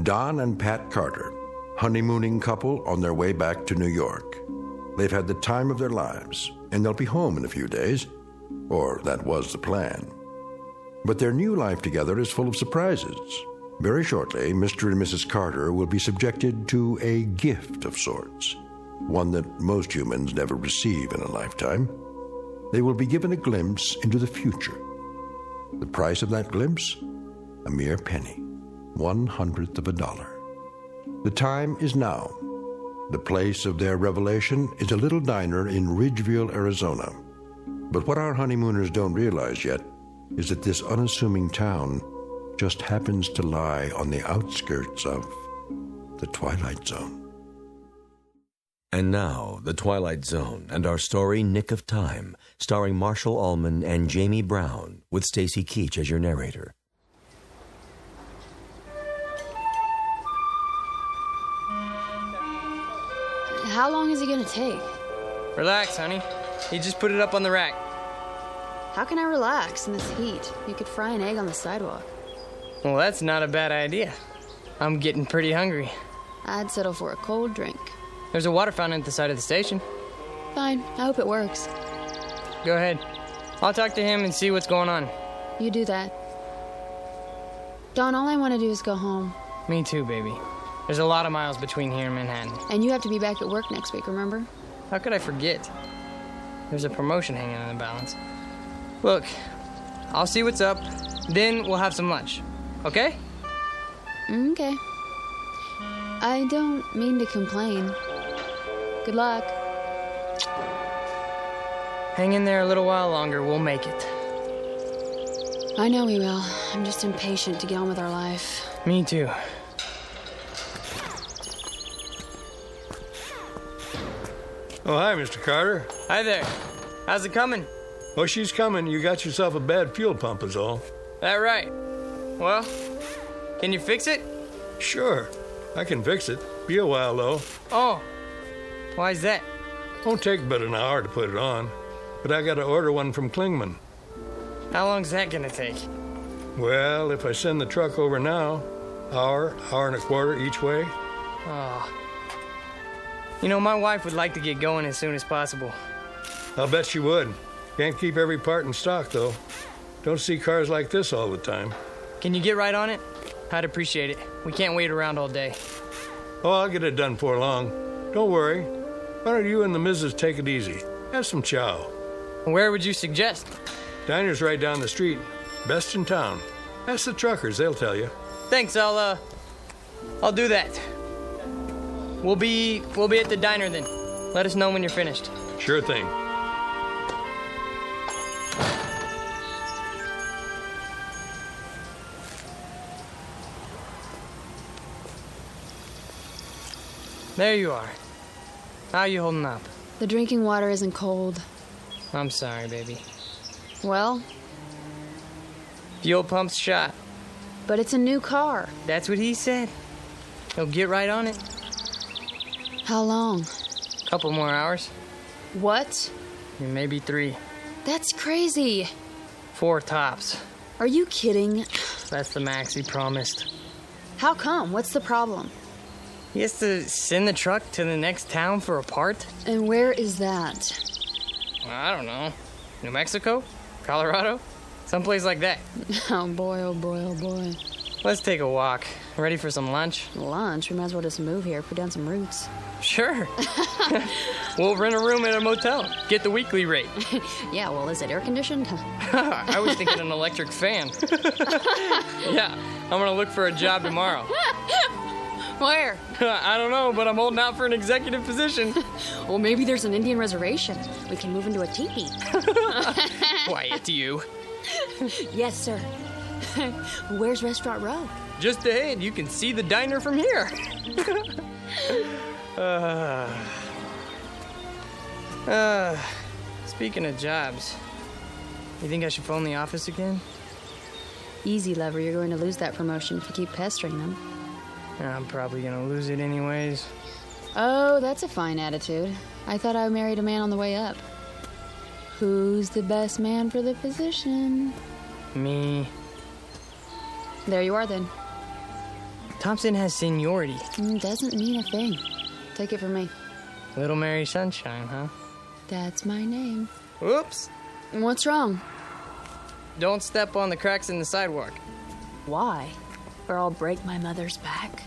Don and Pat Carter, honeymooning couple on their way back to New York. They've had the time of their lives, and they'll be home in a few days. Or that was the plan. But their new life together is full of surprises. Very shortly, Mr. and Mrs. Carter will be subjected to a gift of sorts, one that most humans never receive in a lifetime. They will be given a glimpse into the future. The price of that glimpse? A mere penny, 1/100th of a dollar. The time is now. The place of their revelation is a little diner in Ridgeville, Arizona. But what our honeymooners don't realize yet is that this unassuming town just happens to lie on the outskirts of the Twilight Zone. And now, The Twilight Zone and our story Nick of Time, starring Marshall Allman and Jamie Brown, with Stacy Keach as your narrator. How long is it gonna take? Relax, honey. He just put it up on the rack. How can I relax in this heat? You could fry an egg on the sidewalk. Well, that's not a bad idea. I'm getting pretty hungry. I'd settle for a cold drink. There's a water fountain at the side of the station. Fine, I hope it works. Go ahead. I'll talk to him and see what's going on. You do that. Don, all I want to do is go home. Me too, baby. There's a lot of miles between here and Manhattan. And you have to be back at work next week, remember? How could I forget? There's a promotion hanging in the balance. Look, I'll see what's up, then we'll have some lunch. Okay? Okay. I don't mean to complain. Good luck. Hang in there a little while longer, we'll make it. I know we will. I'm just impatient to get on with our life. Me too. Oh, hi, Mr. Carter. Hi there. How's it coming? Oh, she's coming. You got yourself a bad fuel pump is all. That right. Well, can you fix it? Sure. I can fix it. Be a while, though. Oh. Why's that? Won't take but an hour to put it on. But I gotta order one from Klingman. How long's that gonna take? Well, if I send the truck over now, hour and a quarter each way. Oh. You know, my wife would like to get going as soon as possible. I'll bet she would. Can't keep every part in stock, though. Don't see cars like this all the time. Can you get right on it? I'd appreciate it. We can't wait around all day. Oh, I'll get it done before long. Don't worry. Why don't you and the missus take it easy? Have some chow. Where would you suggest? Diner's right down the street. Best in town. Ask the truckers, they'll tell you. Thanks, I'll do that. We'll be at the diner then. Let us know when you're finished. Sure thing. There you are. How you holding up? The drinking water isn't cold. I'm sorry, baby. Well? Fuel pump's shot. But it's a new car. That's what he said. He'll get right on it. How long? Couple more hours. What? Maybe 3. That's crazy. 4 tops. Are you kidding? That's the max he promised. How come? What's the problem? He has to send the truck to the next town for a part? And where is that? I don't know. New Mexico? Colorado? Someplace like that. Oh boy, oh boy, oh boy. Let's take a walk. Ready for some lunch? Lunch? We might as well just move here, put down some roots. Sure. We'll rent a room at a motel. Get the weekly rate. Yeah, well, is it air conditioned? I was thinking an electric fan. Yeah, I'm gonna look for a job tomorrow. Where? I don't know, but I'm holding out for an executive position. Well, maybe there's an Indian reservation. We can move into a teepee. Quiet, you. Yes, sir. Where's Restaurant Row? Just ahead. You can see the diner from here. Speaking of jobs, you think I should phone the office again? Easy, lover. You're going to lose that promotion if you keep pestering them. I'm probably going to lose it anyways. Oh, that's a fine attitude. I thought I married a man on the way up. Who's the best man for the position? Me. There you are then. Thompson has seniority. Doesn't mean a thing. Take it from me. Little Mary Sunshine, huh? That's my name. Whoops. What's wrong? Don't step on the cracks in the sidewalk. Why? Or I'll break my mother's back.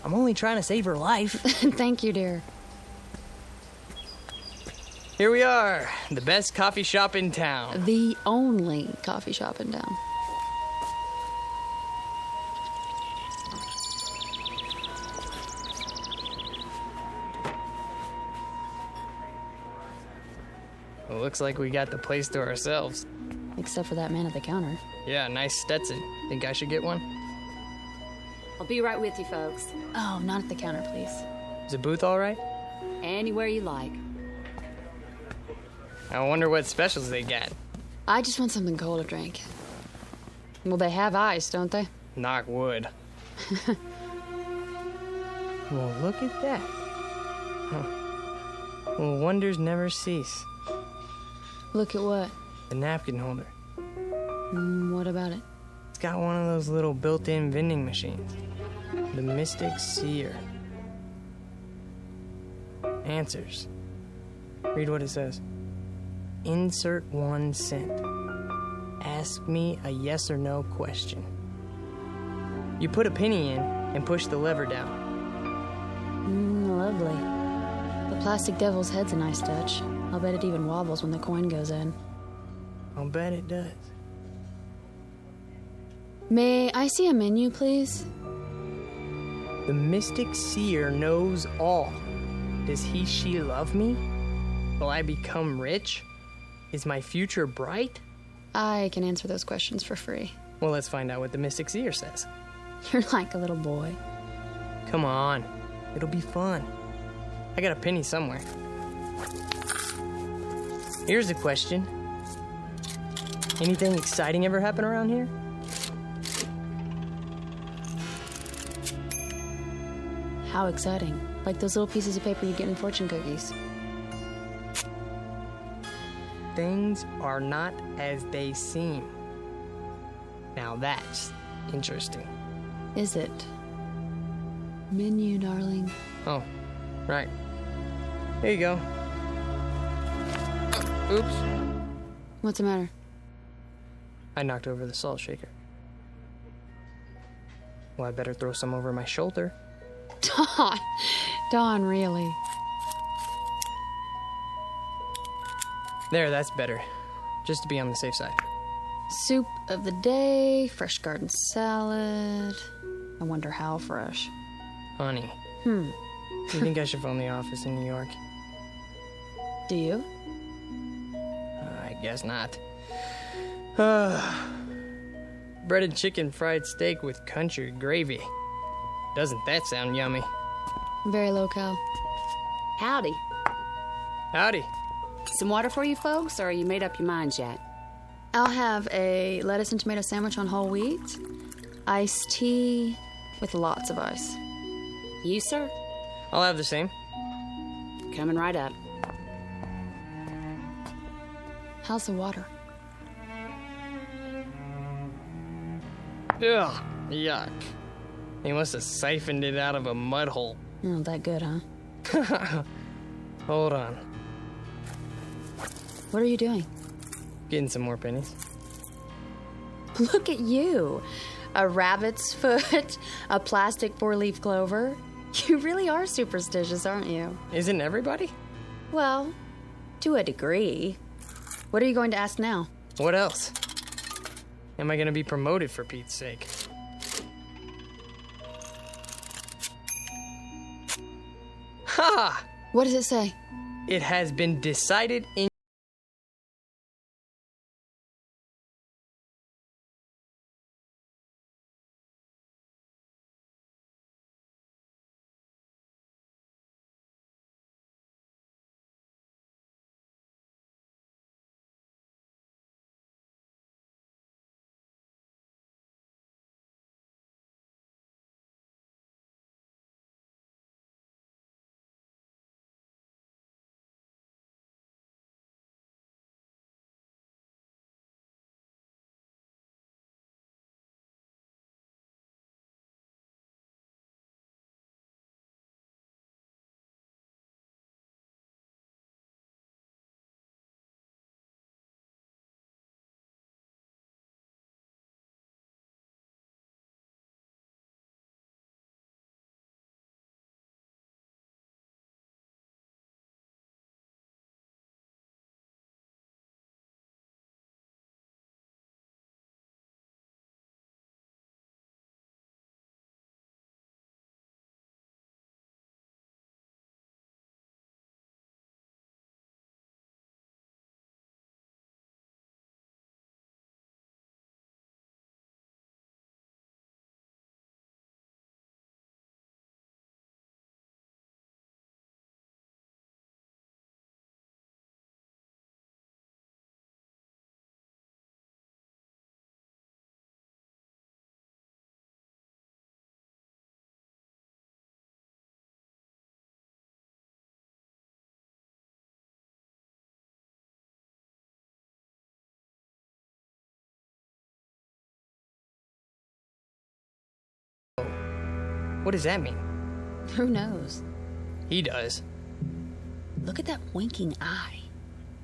I'm only trying to save her life. Thank you, dear. Here we are, the best coffee shop in town. The only coffee shop in town. Well, looks like we got the place to ourselves. Except for that man at the counter. Yeah, nice Stetson. Think I should get one? I'll be right with you, folks. Oh, not at the counter, please. Is the booth all right? Anywhere you like. I wonder what specials they got. I just want something cold to drink. Well, they have ice, don't they? Knock wood. Well, look at that. Huh. Well, wonders never cease. Look at what? The napkin holder. What about it? It's got one of those little built-in vending machines. The Mystic Seer. Answers. Read what it says. Insert 1 cent. Ask me a yes or no question. You put a penny in and push the lever down. Lovely. The plastic devil's head's a nice touch. I'll bet it even wobbles when the coin goes in. I'll bet it does. May I see a menu, please? The Mystic Seer knows all. Does he, she love me? Will I become rich? Is my future bright? I can answer those questions for free. Well, let's find out what the Mystic Seer says. You're like a little boy. Come on. It'll be fun. I got a penny somewhere. Here's a question. Anything exciting ever happen around here? How exciting. Like those little pieces of paper you get in fortune cookies. Things are not as they seem. Now that's interesting. Is it? Menu, darling. Oh, right. Here you go. Oops. What's the matter? I knocked over the salt shaker. Well, I better throw some over my shoulder. Don, really? There, that's better. Just to be on the safe side. Soup of the day, fresh garden salad. I wonder how fresh. Honey. Do you think I should phone the office in New York? Do you? I guess not. Breaded chicken fried steak with country gravy. Doesn't that sound yummy? Very low-cal. Howdy. Howdy. Some water for you folks, or are you made up your minds yet? I'll have a lettuce and tomato sandwich on whole wheat, iced tea with lots of ice. You, sir? I'll have the same. Coming right up. How's the water? Ugh, yuck. He must have siphoned it out of a mud hole. Not that good, huh? Hold on. What are you doing? Getting some more pennies. Look at you. A rabbit's foot, a plastic 4-leaf clover. You really are superstitious, aren't you? Isn't everybody? Well, to a degree. What are you going to ask now? What else? Am I going to be promoted for Pete's sake? Ha! What does it say? It has been decided in What does that mean? Who knows? He does. Look at that winking eye.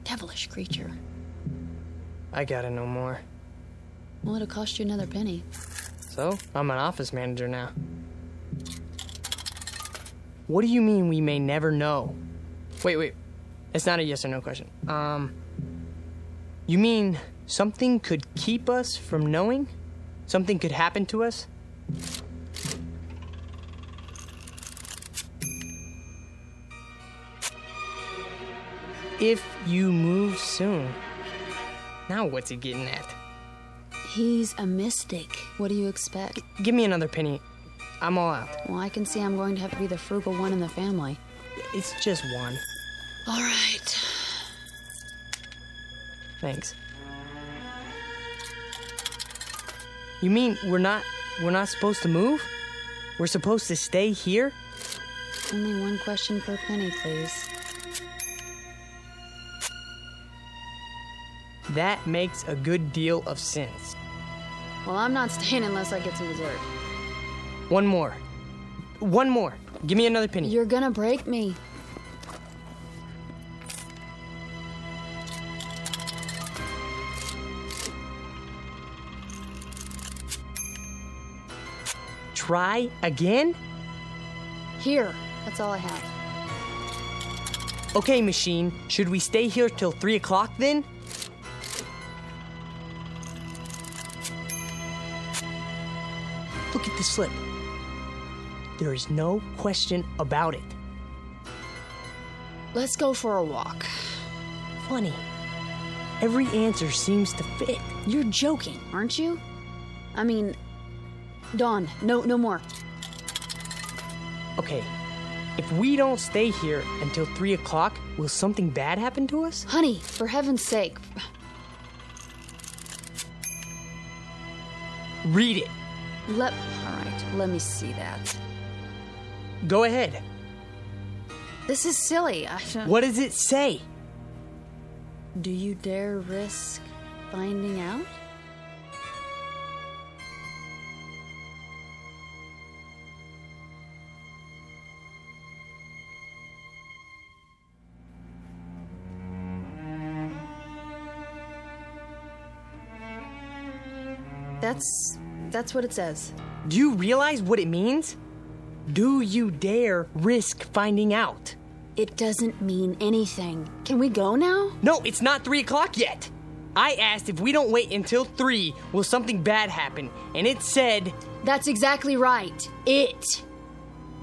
Devilish creature. I gotta know more. Well, it'll cost you another penny. So, I'm an office manager now. What do you mean we may never know? Wait. It's not a yes or no question. You mean something could keep us from knowing? Something could happen to us? If you move soon. Now what's he getting at? He's a mystic. What do you expect? Give me another penny. I'm all out. Well, I can see I'm going to have to be the frugal one in the family. It's just one. All right. Thanks. You mean we're not supposed to move? We're supposed to stay here? Only one question per penny, please. That makes a good deal of sense. Well, I'm not staying unless I get some dessert. One more. Give me another penny. You're gonna break me. Try again? Here. That's all I have. Okay, machine. Should we stay here till 3 o'clock then? Look at the slip. There is no question about it. Let's go for a walk. Funny. Every answer seems to fit. You're joking, aren't you? I mean, Dawn, no more. Okay, if we don't stay here until 3 o'clock, will something bad happen to us? Honey, for heaven's sake. Read it. All right, let me see that. Go ahead. This is silly. What does it say? Do you dare risk finding out? That's what it says. Do you realize what it means? Do you dare risk finding out? It doesn't mean anything. Can we go now? No, it's not 3 o'clock yet. I asked if we don't wait until 3, will something bad happen? And it said... That's exactly right. It.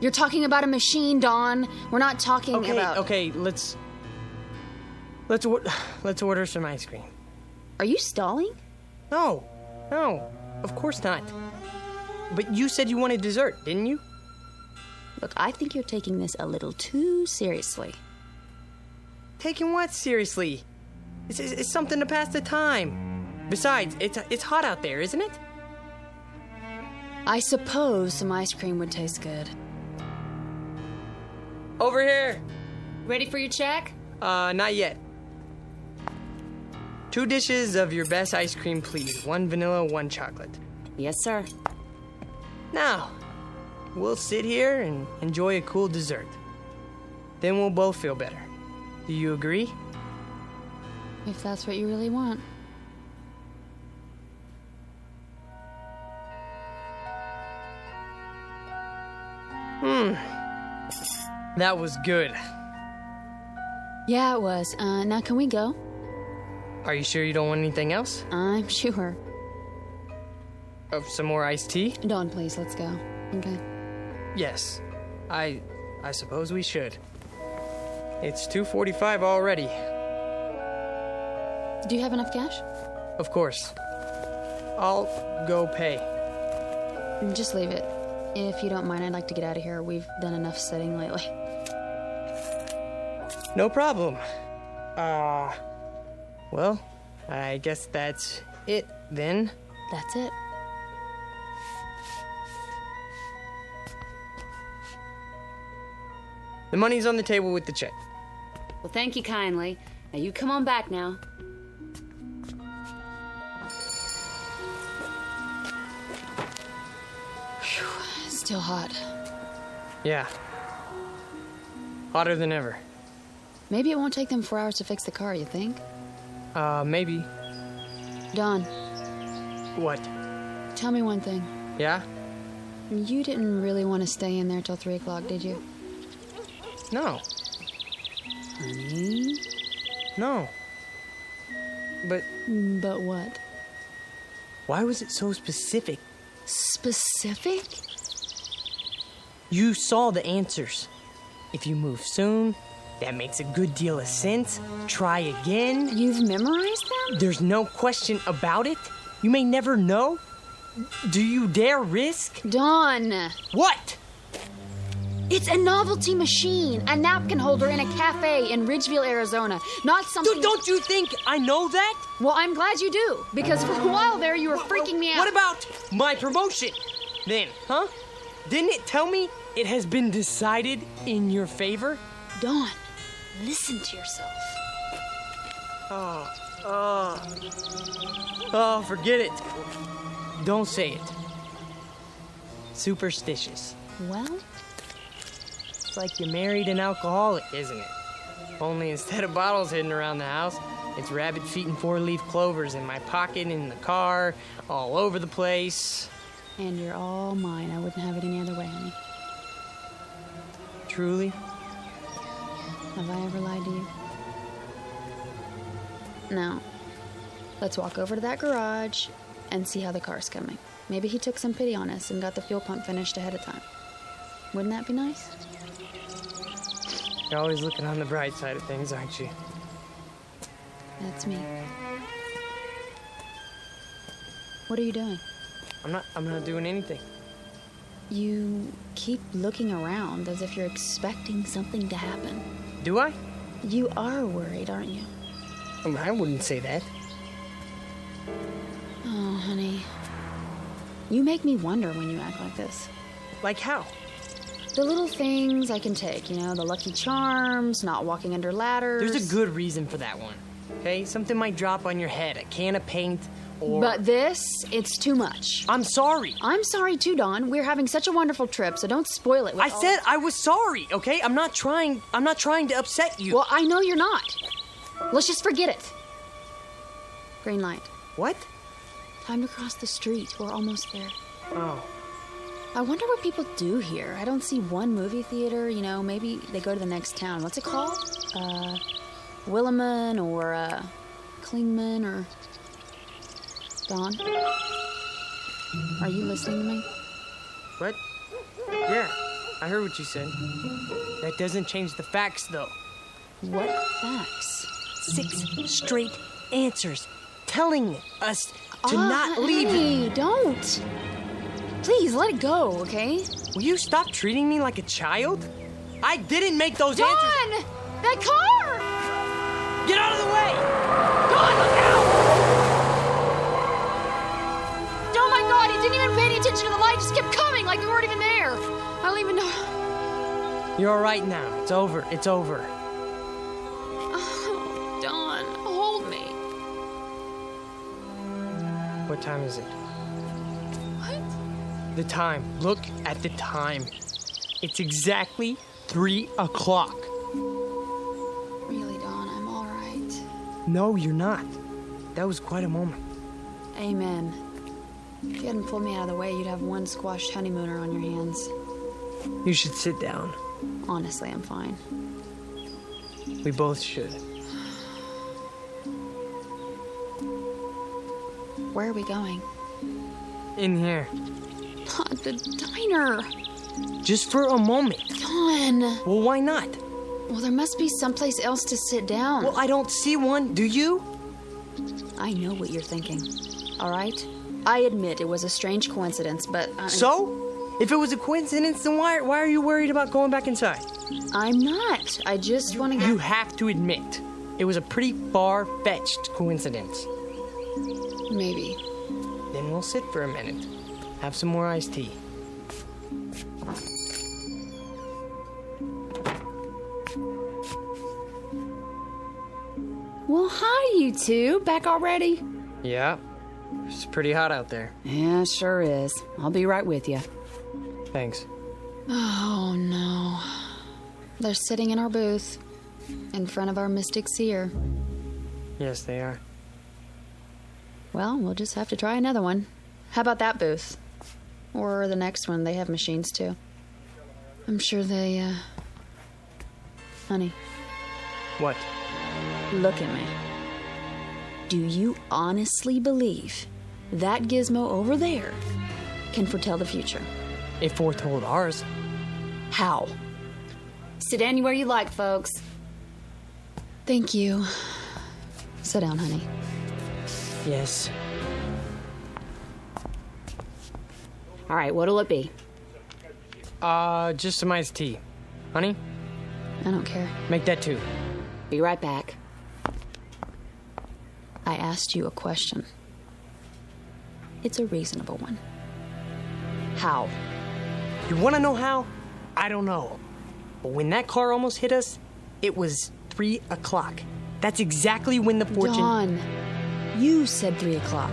You're talking about a machine, Dawn. We're not talking about... Okay, let's order some ice cream. Are you stalling? No, of course not. But you said you wanted dessert, didn't you? Look, I think you're taking this a little too seriously. Taking what seriously? It's something to pass the time. Besides, it's hot out there, isn't it? I suppose some ice cream would taste good. Over here. Ready for your check? Not yet. 2 dishes of your best ice cream, please. 1 vanilla, 1 chocolate. Yes, sir. Now, we'll sit here and enjoy a cool dessert. Then we'll both feel better. Do you agree? If that's what you really want. That was good. Yeah, it was. Now can we go? Are you sure you don't want anything else? I'm sure. Some more iced tea? Dawn, please, let's go. Okay. Yes. I suppose we should. It's 2:45 already. Do you have enough cash? Of course. I'll go pay. Just leave it. If you don't mind, I'd like to get out of here. We've done enough sitting lately. No problem. Well, I guess that's it then. That's it. The money's on the table with the check. Well, thank you kindly. Now you come on back now. Whew, still hot. Yeah. Hotter than ever. Maybe it won't take them 4 hours to fix the car, you think? Maybe. Don. What? Tell me one thing. Yeah? You didn't really want to stay in there till 3 o'clock, did you? No. Honey? No. But what? Why was it so specific? Specific? You saw the answers. If you move soon, that makes a good deal of sense. Try again. You've memorized them? There's no question about it. You may never know. Do you dare risk? Don! What? It's a novelty machine, a napkin holder in a cafe in Ridgeville, Arizona. Not something... Don't you think I know that? Well, I'm glad you do, because for a while there you were freaking me out. What about my promotion? Then, huh? Didn't it tell me it has been decided in your favor? Don, listen to yourself. Oh, forget it. Don't say it. Superstitious. Well? It's like you married an alcoholic, isn't it? Only instead of bottles hidden around the house, it's rabbit feet and 4-leaf clovers in my pocket, in the car, all over the place. And you're all mine. I wouldn't have it any other way, honey. Truly? Have I ever lied to you? No. Let's walk over to that garage and see how the car's coming. Maybe he took some pity on us and got the fuel pump finished ahead of time. Wouldn't that be nice? You're always looking on the bright side of things, aren't you? That's me. What are you doing? I'm not doing anything. You keep looking around as if you're expecting something to happen. Do I? You are worried, aren't you? I wouldn't say that. Oh, honey. You make me wonder when you act like this. Like how? The little things I can take, you know, the Lucky Charms, not walking under ladders. There's a good reason for that one, okay? Something might drop on your head, a can of paint, or... But this, it's too much. I'm sorry. I'm sorry too, Don. We're having such a wonderful trip, so don't spoil it with said I was sorry, okay? I'm not trying to upset you. Well, I know you're not. Let's just forget it. Green light. What? Time to cross the street. We're almost there. Oh. I wonder what people do here. I don't see one movie theater, you know, maybe they go to the next town. What's it called? Williman or, Klingman or... Don? Are you listening to me? What? Yeah, I heard what you said. That doesn't change the facts, though. What facts? 6 straight answers telling us to not leave. Hey, don't. Please, let it go, okay? Will you stop treating me like a child? I didn't make those answers. Don! That car! Get out of the way! Don, look out! Oh my God, he didn't even pay any attention to the light. Just kept coming like we weren't even there. I don't even know. You're all right now. It's over. It's over. Oh, Don, hold me. What time is it? What? The time. Look at the time. It's exactly 3 o'clock. Really, Don, I'm all right. No, you're not. That was quite a moment. Amen. If you hadn't pulled me out of the way, you'd have one squashed honeymooner on your hands. You should sit down. Honestly, I'm fine. We both should. Where are we going? In here. Not the diner. Just for a moment. Don. Well, why not? Well, there must be someplace else to sit down. Well, I don't see one. Do you? I know what you're thinking. All right? I admit it was a strange coincidence, but... So? If it was a coincidence, then why are you worried about going back inside? I'm not. I just want to get... You have to admit, it was a pretty far-fetched coincidence. Maybe. Then we'll sit for a minute. Have some more iced tea. Well, hi, you two. Back already? Yeah. It's pretty hot out there. Yeah, sure is. I'll be right with you. Thanks. Oh, no. They're sitting in our booth, in front of our mystic seer. Yes, they are. Well, we'll just have to try another one. How about that booth? Or the next one, they have machines too. I'm sure they, Honey. What? Look at me. Do you honestly believe that gizmo over there can foretell the future? It foretold ours. How? Sit anywhere you like, folks. Thank you. Sit down, honey. Yes. All right, what'll it be? Just some iced tea. Honey? I don't care. Make that 2. Be right back. I asked you a question. It's a reasonable one. How? You want to know how? I don't know. But when that car almost hit us, it was 3 o'clock. That's exactly when the fortune... Dawn, you said 3 o'clock,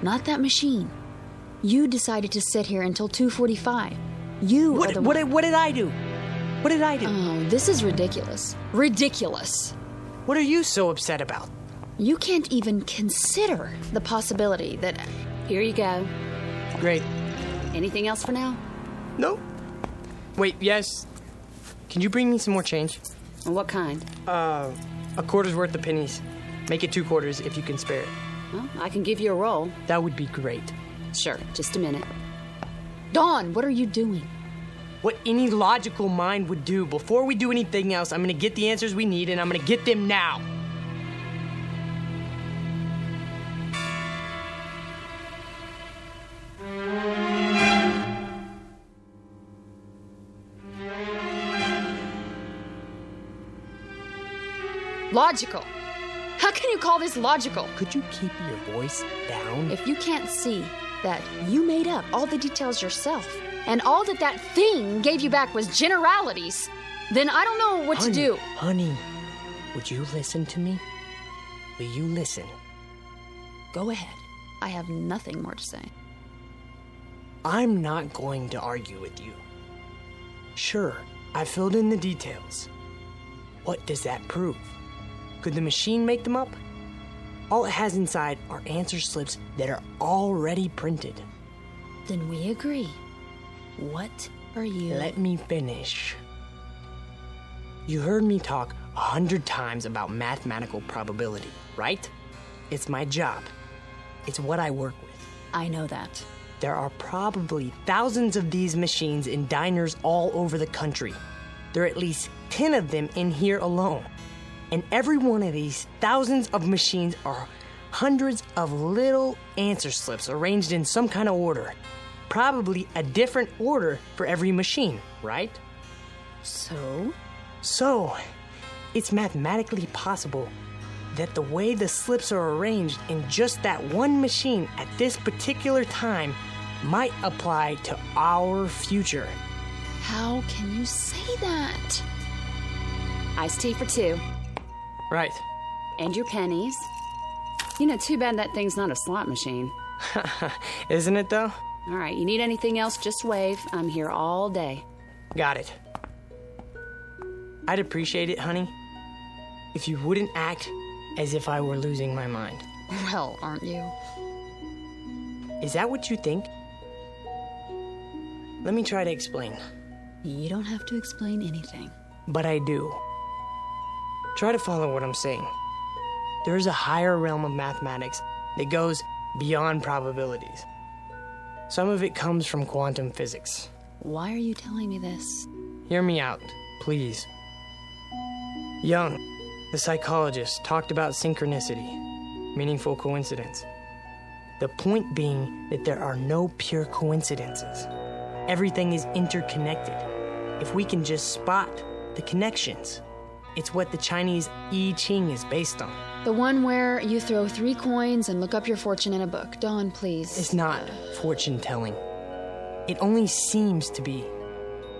not that machine. You decided to sit here until 2:45. You are the one... What did I do? What did I do? Oh, this is ridiculous. Ridiculous. What are you so upset about? You can't even consider the possibility that... Here you go. Great. Anything else for now? No. Wait, yes. Can you bring me some more change? What kind? A quarter's worth of pennies. Make it 2 quarters if you can spare it. Well, I can give you a roll. That would be great. Sure, just a minute. Dawn, what are you doing? What any logical mind would do. Before we do anything else, I'm gonna get the answers we need, and I'm gonna get them now. Logical. How can you call this logical? Could you keep your voice down? If you can't see that you made up all the details yourself, and all that thing gave you back was generalities, then I don't know what to do. Honey, would you listen to me? Will you listen? Go ahead. I have nothing more to say. I'm not going to argue with you. Sure, I filled in the details. What does that prove? Could the machine make them up? All it has inside are answer slips that are already printed. Then we agree. What are you... Let me finish. You heard me talk 100 times about mathematical probability, right? It's my job. It's what I work with. I know that. There are probably thousands of these machines in diners all over the country. There are at least 10 of them in here alone. And every one of these thousands of machines are hundreds of little answer slips arranged in some kind of order. Probably a different order for every machine, right? So, it's mathematically possible that the way the slips are arranged in just that one machine at this particular time might apply to our future. How can you say that? Iced tea for 2. Right. And your pennies. You know, too bad that thing's not a slot machine. Isn't it, though? All right, you need anything else, just wave. I'm here all day. Got it. I'd appreciate it, honey, if you wouldn't act as if I were losing my mind. Well, aren't you? Is that what you think? Let me try to explain. You don't have to explain anything. But I do. Try to follow what I'm saying. There is a higher realm of mathematics that goes beyond probabilities. Some of it comes from quantum physics. Why are you telling me this? Hear me out, please. Jung, the psychologist, talked about synchronicity, meaningful coincidence. The point being that there are no pure coincidences. Everything is interconnected. If we can just spot the connections. It's what the Chinese I Ching is based on. The one where you throw 3 coins and look up your fortune in a book. Dawn, please. It's not fortune telling. It only seems to be.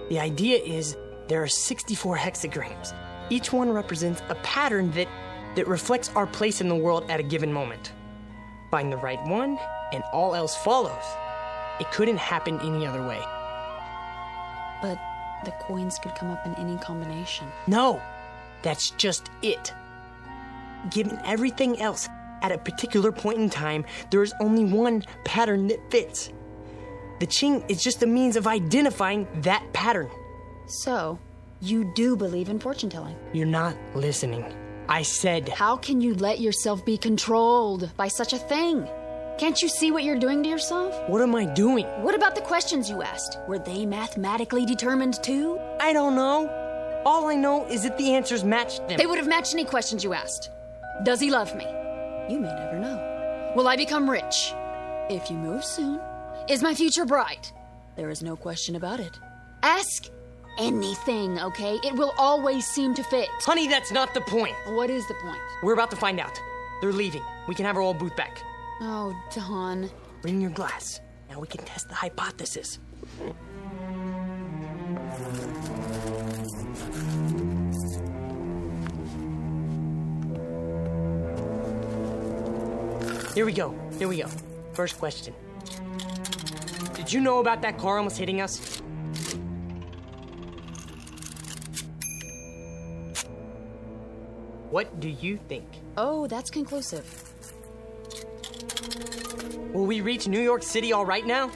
The idea is there are 64 hexagrams. Each one represents a pattern that reflects our place in the world at a given moment. Find the right one, and all else follows. It couldn't happen any other way. But the coins could come up in any combination. No, that's just it. Given everything else, at a particular point in time, there is only one pattern that fits. The Qing is just a means of identifying that pattern. So, you do believe in fortune telling? You're not listening. I said... How can you let yourself be controlled by such a thing? Can't you see what you're doing to yourself? What am I doing? What about the questions you asked? Were they mathematically determined too? I don't know. All I know is that the answers matched them. They would have matched any questions you asked. Does he love me? You may never know. Will I become rich? If you move soon. Is my future bright? There is no question about it. Ask anything, okay? It will always seem to fit. Honey, that's not the point. What is the point? We're about to find out. They're leaving. We can have our old booth back. Oh, Don. Bring your glass. Now we can test the hypothesis. Here we go. First question. Did you know about that car almost hitting us? What do you think? Oh, that's conclusive. Will we reach New York City all right now?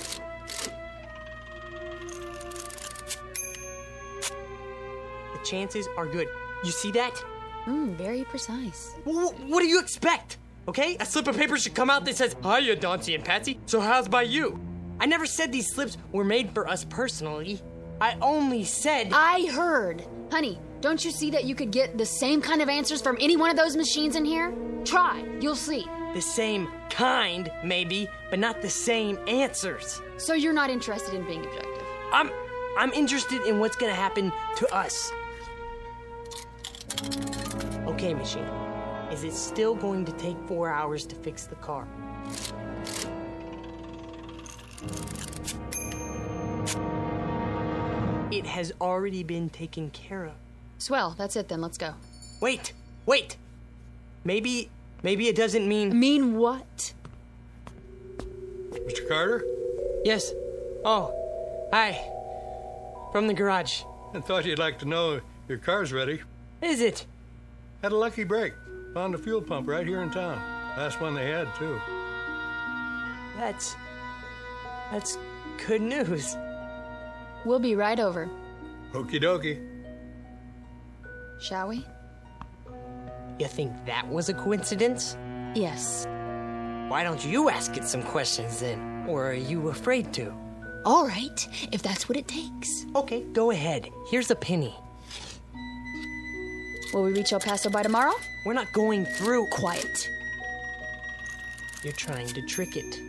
The chances are good. You see that? Very precise. What do you expect? Okay? A slip of paper should come out that says, "Hiya, Dauncey and Patsy. So how's by you?" I never said these slips were made for us personally. I only said... I heard. Honey, don't you see that you could get the same kind of answers from any one of those machines in here? Try. You'll see. The same kind, maybe, but not the same answers. So you're not interested in being objective? I'm interested in what's gonna happen to us. Okay, machine. Is it still going to take 4 hours to fix the car? It has already been taken care of. Swell, that's it then, let's go. Wait! Maybe it doesn't mean... Mean what? Mr. Carter? Yes. Oh, hi. From the garage. I thought you'd like to know your car's ready. Is it? Had a lucky break. Found a fuel pump right here in town. Last one they had, too. That's good news. We'll be right over. Okie dokie. Shall we? You think that was a coincidence? Yes. Why don't you ask it some questions then? Or are you afraid to? All right, if that's what it takes. Okay, go ahead. Here's a penny. Will we reach El Paso by tomorrow? We're not going through. Quiet. You're trying to trick it.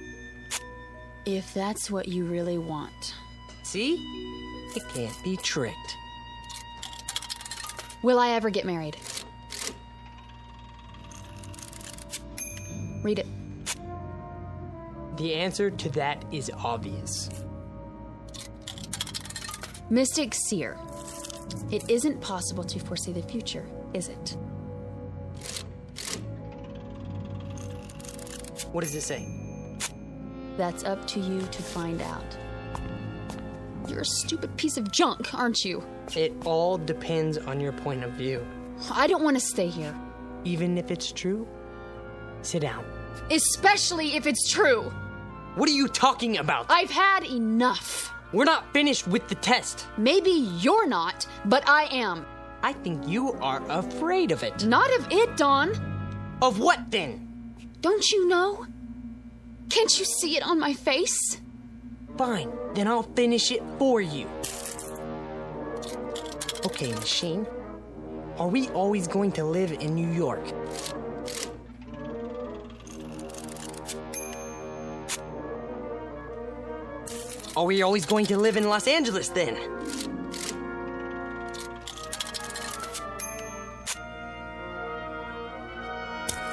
If that's what you really want. See? It can't be tricked. Will I ever get married? Read it. The answer to that is obvious. Mystic Seer. It isn't possible to foresee the future, is it? What does it say? That's up to you to find out. You're a stupid piece of junk, aren't you? It all depends on your point of view. I don't want to stay here. Even if it's true? Sit down. Especially if it's true. What are you talking about? I've had enough. We're not finished with the test. Maybe you're not, but I am. I think you are afraid of it. Not of it, Dawn. Of what then? Don't you know? Can't you see it on my face? Fine, then I'll finish it for you. Okay, machine. Are we always going to live in New York? Are we always going to live in Los Angeles then?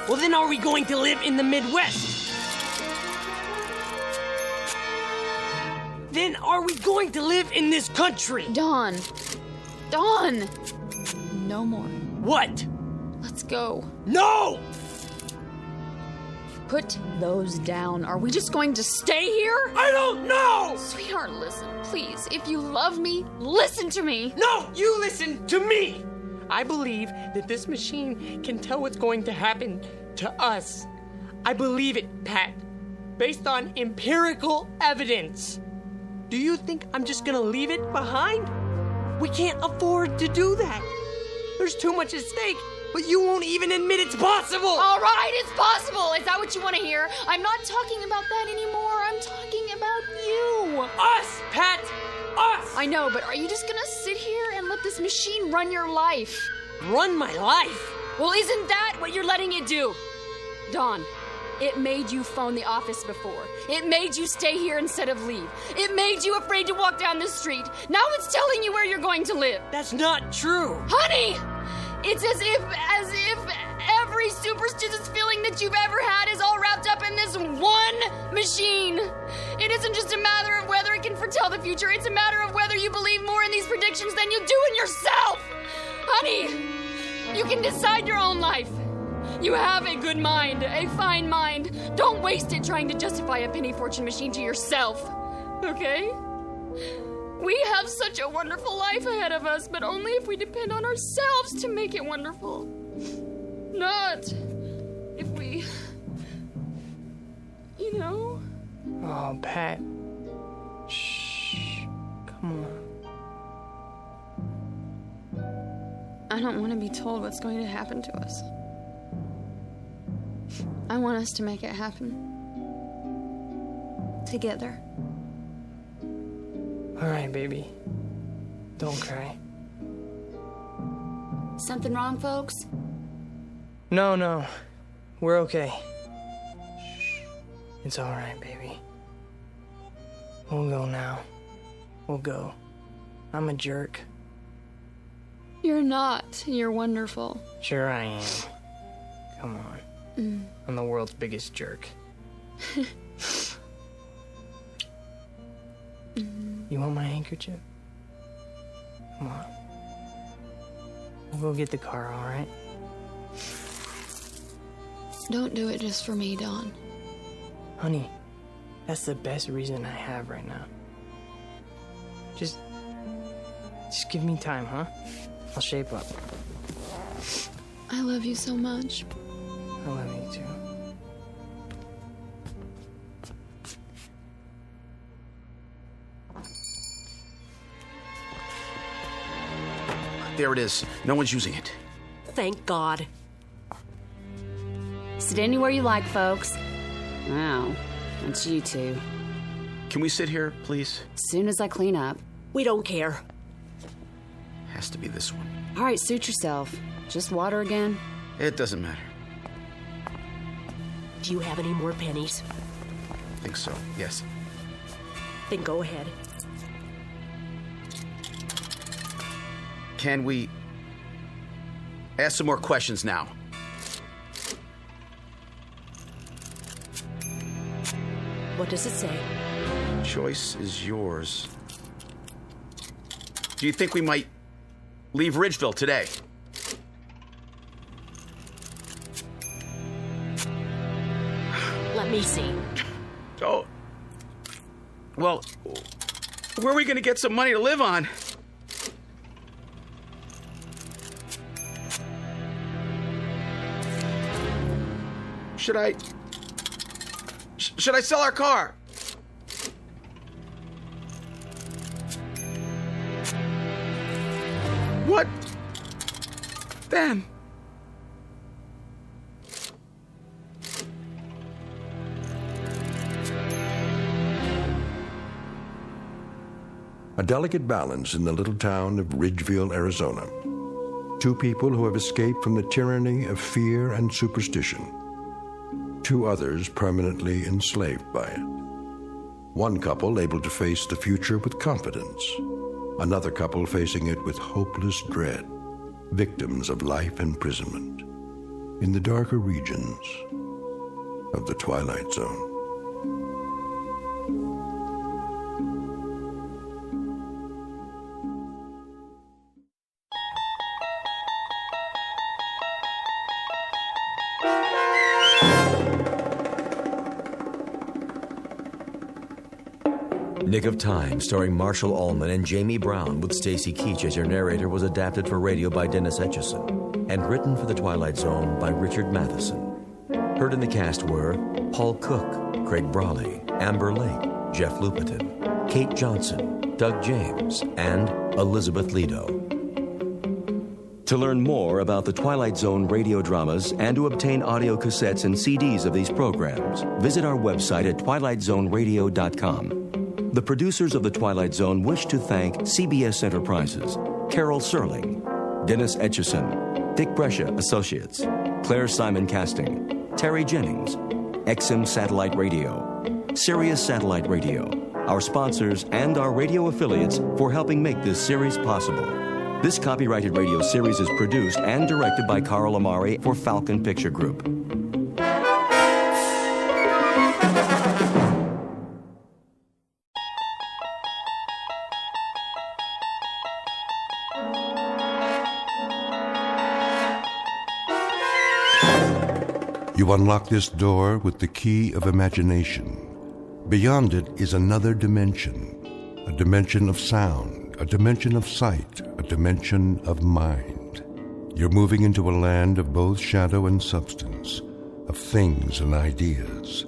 Well, then are we going to live in the Midwest? Then are we going to live in this country? Dawn. No more. What? Let's go. No! Put those down. Are we just going to stay here? I don't know! Sweetheart, listen, please. If you love me, listen to me. No, you listen to me! I believe that this machine can tell what's going to happen to us. I believe it, Pat, based on empirical evidence. Do you think I'm just gonna leave it behind? We can't afford to do that. There's too much at stake, but you won't even admit it's possible. All right, it's possible. Is that what you want to hear? I'm not talking about that anymore. I'm talking about you. Us, Pat! Us! I know, but are you just gonna sit here and let this machine run your life? Run my life? Well, isn't that what you're letting it do? Dawn, it made you phone the office before. It made you stay here instead of leave. It made you afraid to walk down the street. Now it's telling you where you're going to live. That's not true. Honey! It's as if every superstitious feeling that you've ever had is all wrapped up in this one machine. It isn't just a matter of whether it can foretell the future. It's a matter of whether you believe more in these predictions than you do in yourself. Honey, you can decide your own life. You have a good mind, a fine mind. Don't waste it trying to justify a penny fortune machine to yourself, okay? We have such a wonderful life ahead of us, but only if we depend on ourselves to make it wonderful. Not if we, you know? Oh, Pat. Shh. Come on. I don't want to be told what's going to happen to us. I want us to make it happen. Together. All right, baby. Don't cry. Something wrong, folks? No. We're okay. Shh. It's all right, baby. We'll go now. We'll go. I'm a jerk. You're not. You're wonderful. Sure I am. Come on. I'm the world's biggest jerk. You want my handkerchief? Come on. We'll go get the car, all right? Don't do it just for me, Dawn. Honey, that's the best reason I have right now. Just give me time, huh? I'll shape up. I love you so much. I love you too. There it is. No one's using it. Thank God. Sit anywhere you like, folks. Wow, it's you two. Can we sit here, please? As soon as I clean up. We don't care. Has to be this one. All right, suit yourself. Just water again? It doesn't matter. Do you have any more pennies? I think so, yes. Then go ahead. Can we ask some more questions now? What does it say? Choice is yours. Do you think we might leave Ridgeville today? Let me see. Oh. Well, where are we going to get some money to live on? Should I sell our car? What? Then? A delicate balance in the little town of Ridgeville, Arizona. Two people who have escaped from the tyranny of fear and superstition. Two others permanently enslaved by it. One couple able to face the future with confidence. Another couple facing it with hopeless dread. Victims of life imprisonment in the darker regions of the Twilight Zone. Nick of Time, starring Marshall Allman and Jamie Brown with Stacy Keach as your narrator, was adapted for radio by Dennis Etchison and written for The Twilight Zone by Richard Matheson. Heard in the cast were Paul Cook, Craig Brawley, Amber Lake, Jeff Lupetin, Kate Johnson, Doug James, and Elizabeth Lido. To learn more about the Twilight Zone radio dramas and to obtain audio cassettes and CDs of these programs, visit our website at twilightzoneradio.com. The producers of The Twilight Zone wish to thank CBS Enterprises, Carol Serling, Dennis Etchison, Dick Brescia Associates, Claire Simon Casting, Terry Jennings, XM Satellite Radio, Sirius Satellite Radio, our sponsors and our radio affiliates for helping make this series possible. This copyrighted radio series is produced and directed by Carl Amari for Falcon Picture Group. You unlock this door with the key of imagination. Beyond it is another dimension, a dimension of sound, a dimension of sight, a dimension of mind. You're moving into a land of both shadow and substance, of things and ideas.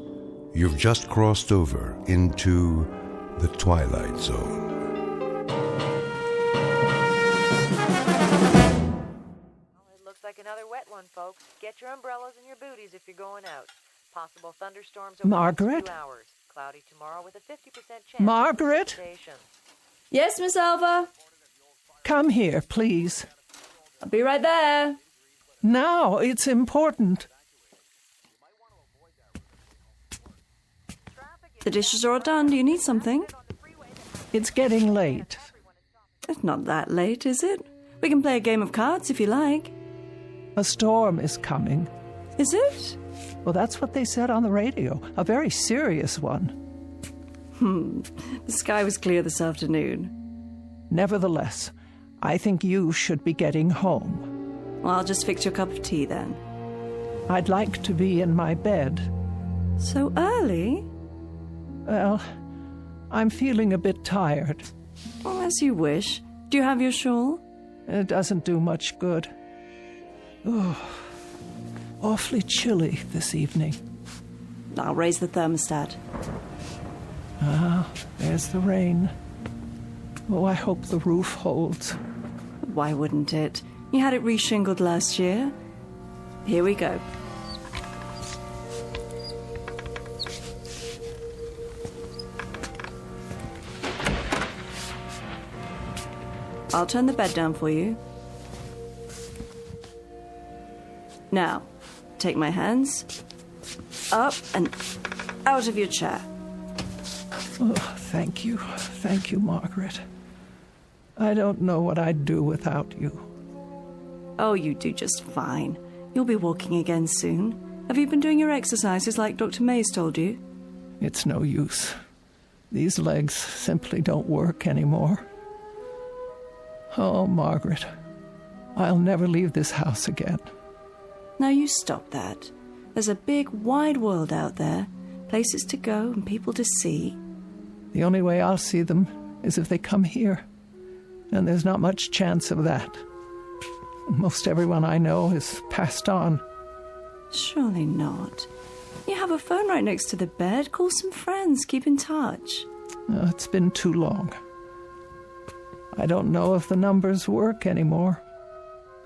You've just crossed over into the Twilight Zone. Like another wet one, folks. Get your umbrellas and your booties if you're going out. Possible thunderstorms over Margaret? 2 hours. Cloudy tomorrow with a 50% chance. Margaret? Yes, Miss Alva? Come here, please. I'll be right there. Now, it's important. The dishes are all done. Do you need something? It's getting late. It's not that late, is it? We can play a game of cards if you like. A storm is coming. Is it? Well, that's what they said on the radio. A very serious one. The sky was clear this afternoon. Nevertheless, I think you should be getting home. Well, I'll just fix your cup of tea then. I'd like to be in my bed. So early? Well, I'm feeling a bit tired. Well, as you wish. Do you have your shawl? It doesn't do much good. Oh, awfully chilly this evening. I'll raise the thermostat. Ah, there's the rain. Oh, I hope the roof holds. Why wouldn't it? You had it reshingled last year. Here we go. I'll turn the bed down for you. Now, take my hands up and out of your chair. Oh, thank you. Thank you, Margaret. I don't know what I'd do without you. Oh, you do just fine. You'll be walking again soon. Have you been doing your exercises like Dr. Mays told you? It's no use. These legs simply don't work anymore. Oh, Margaret, I'll never leave this house again. Now you stop that. There's a big, wide world out there. Places to go and people to see. The only way I'll see them is if they come here. And there's not much chance of that. Most everyone I know is passed on. Surely not. You have a phone right next to the bed. Call some friends. Keep in touch. It's been too long. I don't know if the numbers work anymore.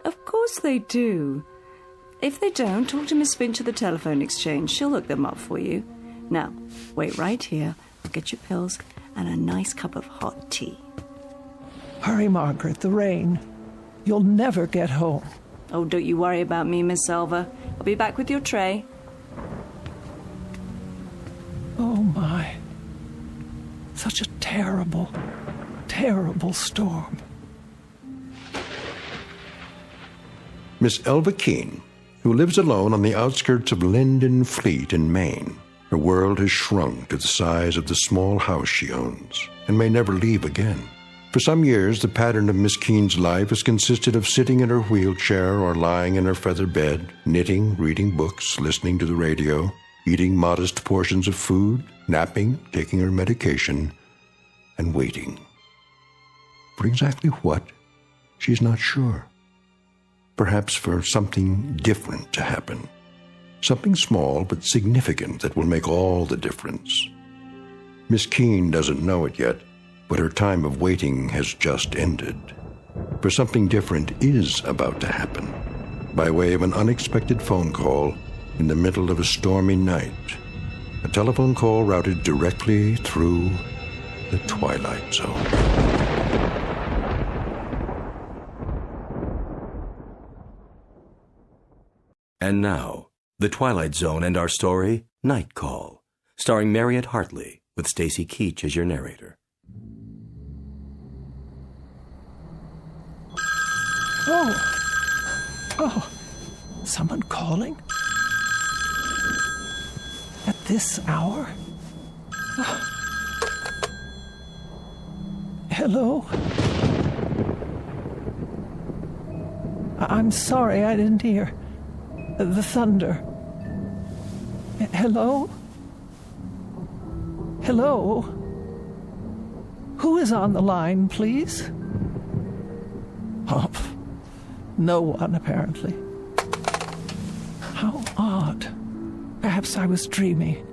Of course they do. If they don't, talk to Miss Finch at the telephone exchange. She'll look them up for you. Now, wait right here. I'll get you pills and a nice cup of hot tea. Hurry, Margaret, the rain. You'll never get home. Oh, don't you worry about me, Miss Selva. I'll be back with your tray. Oh, my. Such a terrible, terrible storm. Miss Elva Keene, who lives alone on the outskirts of Linden Fleet in Maine. Her world has shrunk to the size of the small house she owns and may never leave again. For some years, the pattern of Miss Keene's life has consisted of sitting in her wheelchair or lying in her feather bed, knitting, reading books, listening to the radio, eating modest portions of food, napping, taking her medication, and waiting. For exactly what, she's not sure. Perhaps for something different to happen. Something small but significant that will make all the difference. Miss Keene doesn't know it yet, but her time of waiting has just ended. For something different is about to happen, by way of an unexpected phone call in the middle of a stormy night. A telephone call routed directly through the Twilight Zone. And now, The Twilight Zone and our story, Night Call, starring Mariette Hartley, with Stacy Keach as your narrator. Oh, someone calling? At this hour? Oh. Hello? I'm sorry, I didn't hear. The thunder. Hello? Hello? Who is on the line, please? Oh, no one, apparently. How odd. Perhaps I was dreaming.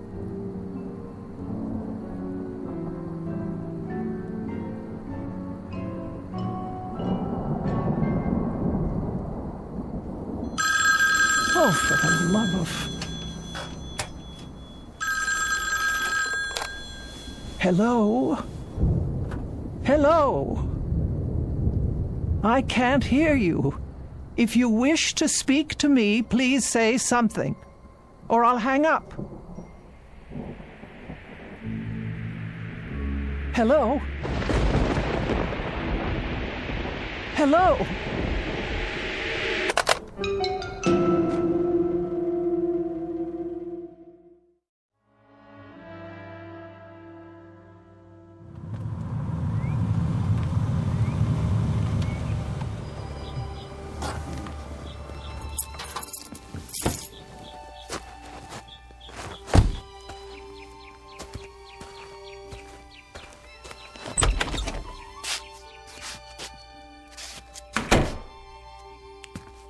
Oh, for the love of... Hello? Hello? I can't hear you. If you wish to speak to me, please say something, or I'll hang up. Hello? Hello?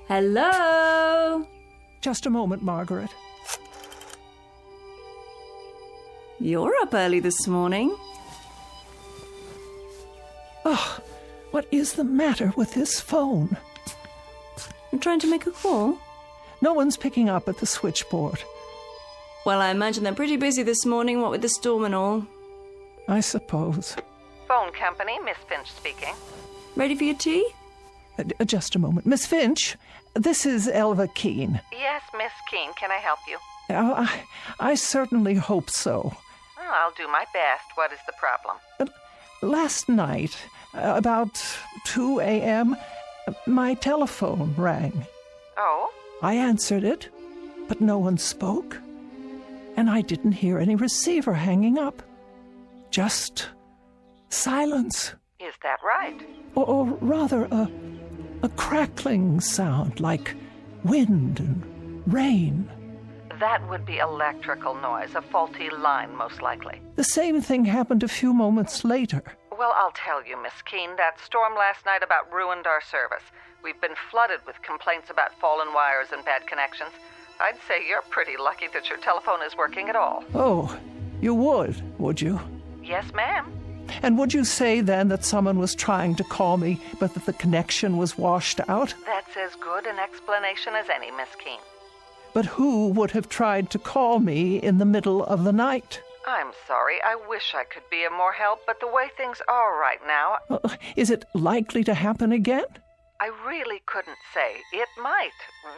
Hello? Just a moment, Margaret. You're up early this morning. Oh, what is the matter with this phone? I'm trying to make a call. No one's picking up at the switchboard. Well, I imagine they're pretty busy this morning, what with the storm and all. I suppose. Phone company, Miss Finch speaking. Ready for your tea? Just a moment. Miss Finch, this is Elva Keene. Yes, Miss Keene, can I help you? Oh, I certainly hope so. Oh, I'll do my best. What is the problem? Last night, about 2 a.m., my telephone rang. Oh? I answered it, but no one spoke. And I didn't hear any receiver hanging up. Just silence. Is that right? Or rather, a crackling sound like wind and rain. That would be electrical noise, a faulty line, most likely. The same thing happened a few moments later. Well, I'll tell you, Miss Keene, that storm last night about ruined our service. We've been flooded with complaints about fallen wires and bad connections. I'd say you're pretty lucky that your telephone is working at all. Oh, you would you? Yes, ma'am. And would you say then that someone was trying to call me, but that the connection was washed out? That's as good an explanation as any, Miss Keene. But who would have tried to call me in the middle of the night? I'm sorry. I wish I could be of more help, but the way things are right now... Is it likely to happen again? I really couldn't say. It might.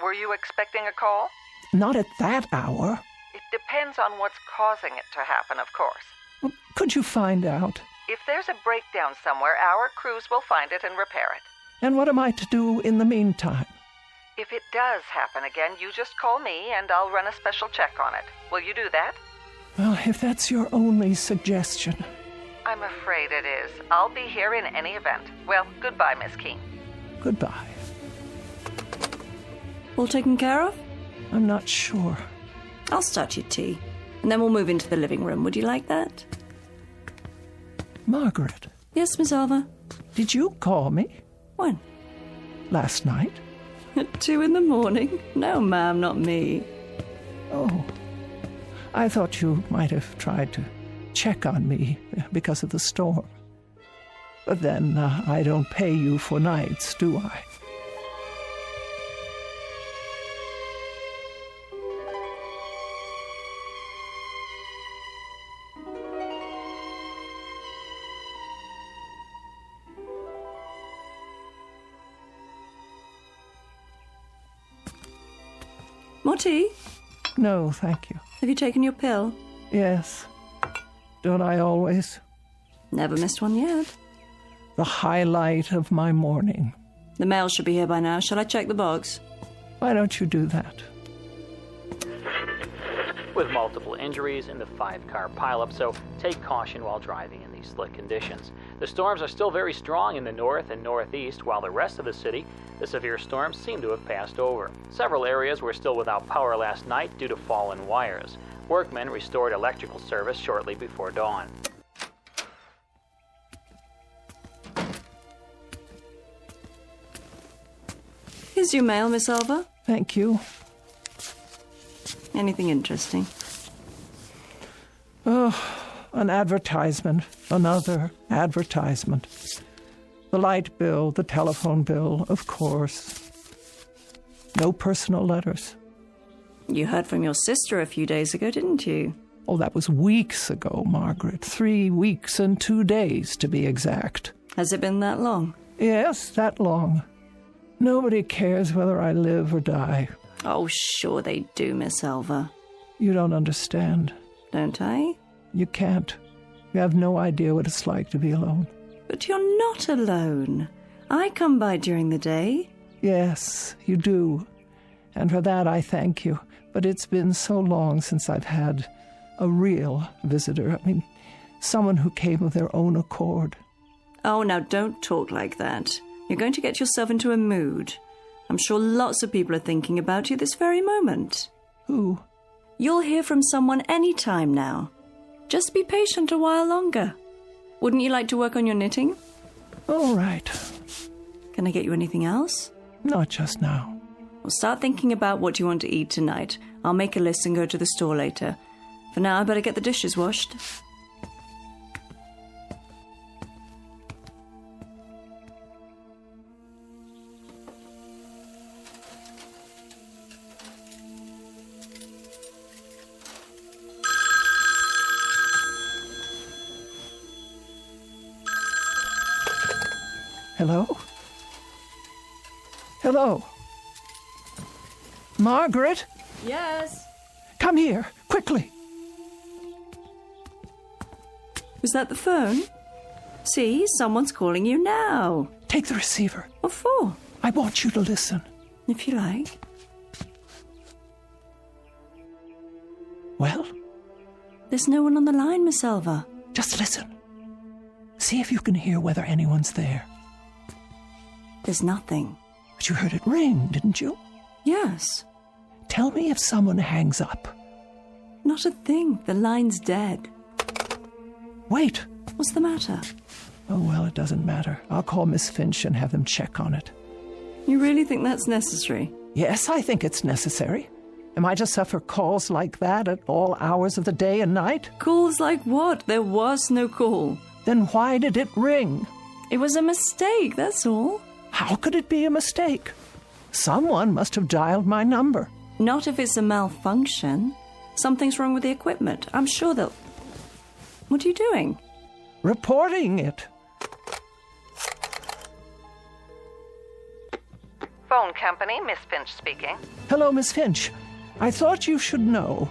Were you expecting a call? Not at that hour. It depends on what's causing it to happen, of course. Could you find out? If there's a breakdown somewhere, our crews will find it and repair it. And what am I to do in the meantime? If it does happen again, you just call me and I'll run a special check on it. Will you do that? Well, if that's your only suggestion. I'm afraid it is. I'll be here in any event. Well, goodbye, Miss Keene. Goodbye. All taken care of? I'm not sure. I'll start your tea, and then we'll move into the living room. Would you like that? Margaret. Yes, Miss Alva? Did you call me? When? Last night. At 2 a.m? No, ma'am, not me. Oh. I thought you might have tried to check on me because of the storm. But then I don't pay you for nights, do I? More tea? No, thank you. Have you taken your pill? Yes. Don't I always? Never missed one yet. The highlight of my morning. The mail should be here by now. Shall I check the box? Why don't you do that? With multiple injuries in the 5-car pileup, so take caution while driving in these slick conditions. The storms are still very strong in the north and northeast, while the rest of the city, the severe storms seem to have passed over. Several areas were still without power last night due to fallen wires. Workmen restored electrical service shortly before dawn. Here's your mail, Miss Alva. Thank you. Anything interesting? Oh, an advertisement. Another advertisement. The light bill, the telephone bill, of course. No personal letters. You heard from your sister a few days ago, didn't you? Oh, that was weeks ago, Margaret. 3 weeks and 2 days, to be exact. Has it been that long? Yes, that long. Nobody cares whether I live or die. Oh, sure they do, Miss Alva. You don't understand. Don't I? You can't. You have no idea what it's like to be alone. But you're not alone. I come by during the day. Yes, you do. And for that I thank you. But it's been so long since I've had a real visitor. I mean, someone who came of their own accord. Oh, now don't talk like that. You're going to get yourself into a mood. I'm sure lots of people are thinking about you this very moment. Who? You'll hear from someone any time now. Just be patient a while longer. Wouldn't you like to work on your knitting? All right. Can I get you anything else? Not just now. Well, start thinking about what you want to eat tonight. I'll make a list and go to the store later. For now, I better get the dishes washed. Hello? Hello? Margaret? Yes? Come here, quickly. Was that the phone? See, someone's calling you now. Take the receiver. What for? I want you to listen. If you like. Well? There's no one on the line, Miss Alva. Just listen. See if you can hear whether anyone's there. There's nothing. But you heard it ring, didn't you? Yes. Tell me if someone hangs up. Not a thing. The line's dead. Wait. What's the matter? Oh, well, it doesn't matter. I'll call Miss Finch and have them check on it. You really think that's necessary? Yes, I think it's necessary. Am I to suffer calls like that at all hours of the day and night? Calls like what? There was no call. Then why did it ring? It was a mistake, that's all. How could it be a mistake? Someone must have dialed my number. Not if it's a malfunction. Something's wrong with the equipment. I'm sure they'll... What are you doing? Reporting it. Phone company, Miss Finch speaking. Hello, Miss Finch. I thought you should know.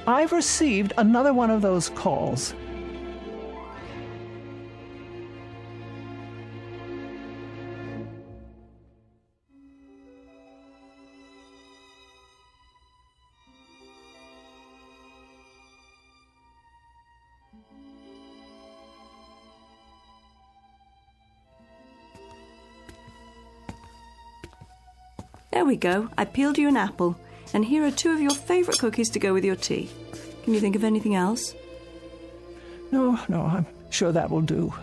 I've received another one of those calls. There we go. I peeled you an apple. And here are 2 of your favourite cookies to go with your tea. Can you think of anything else? No, I'm Sure, that will do.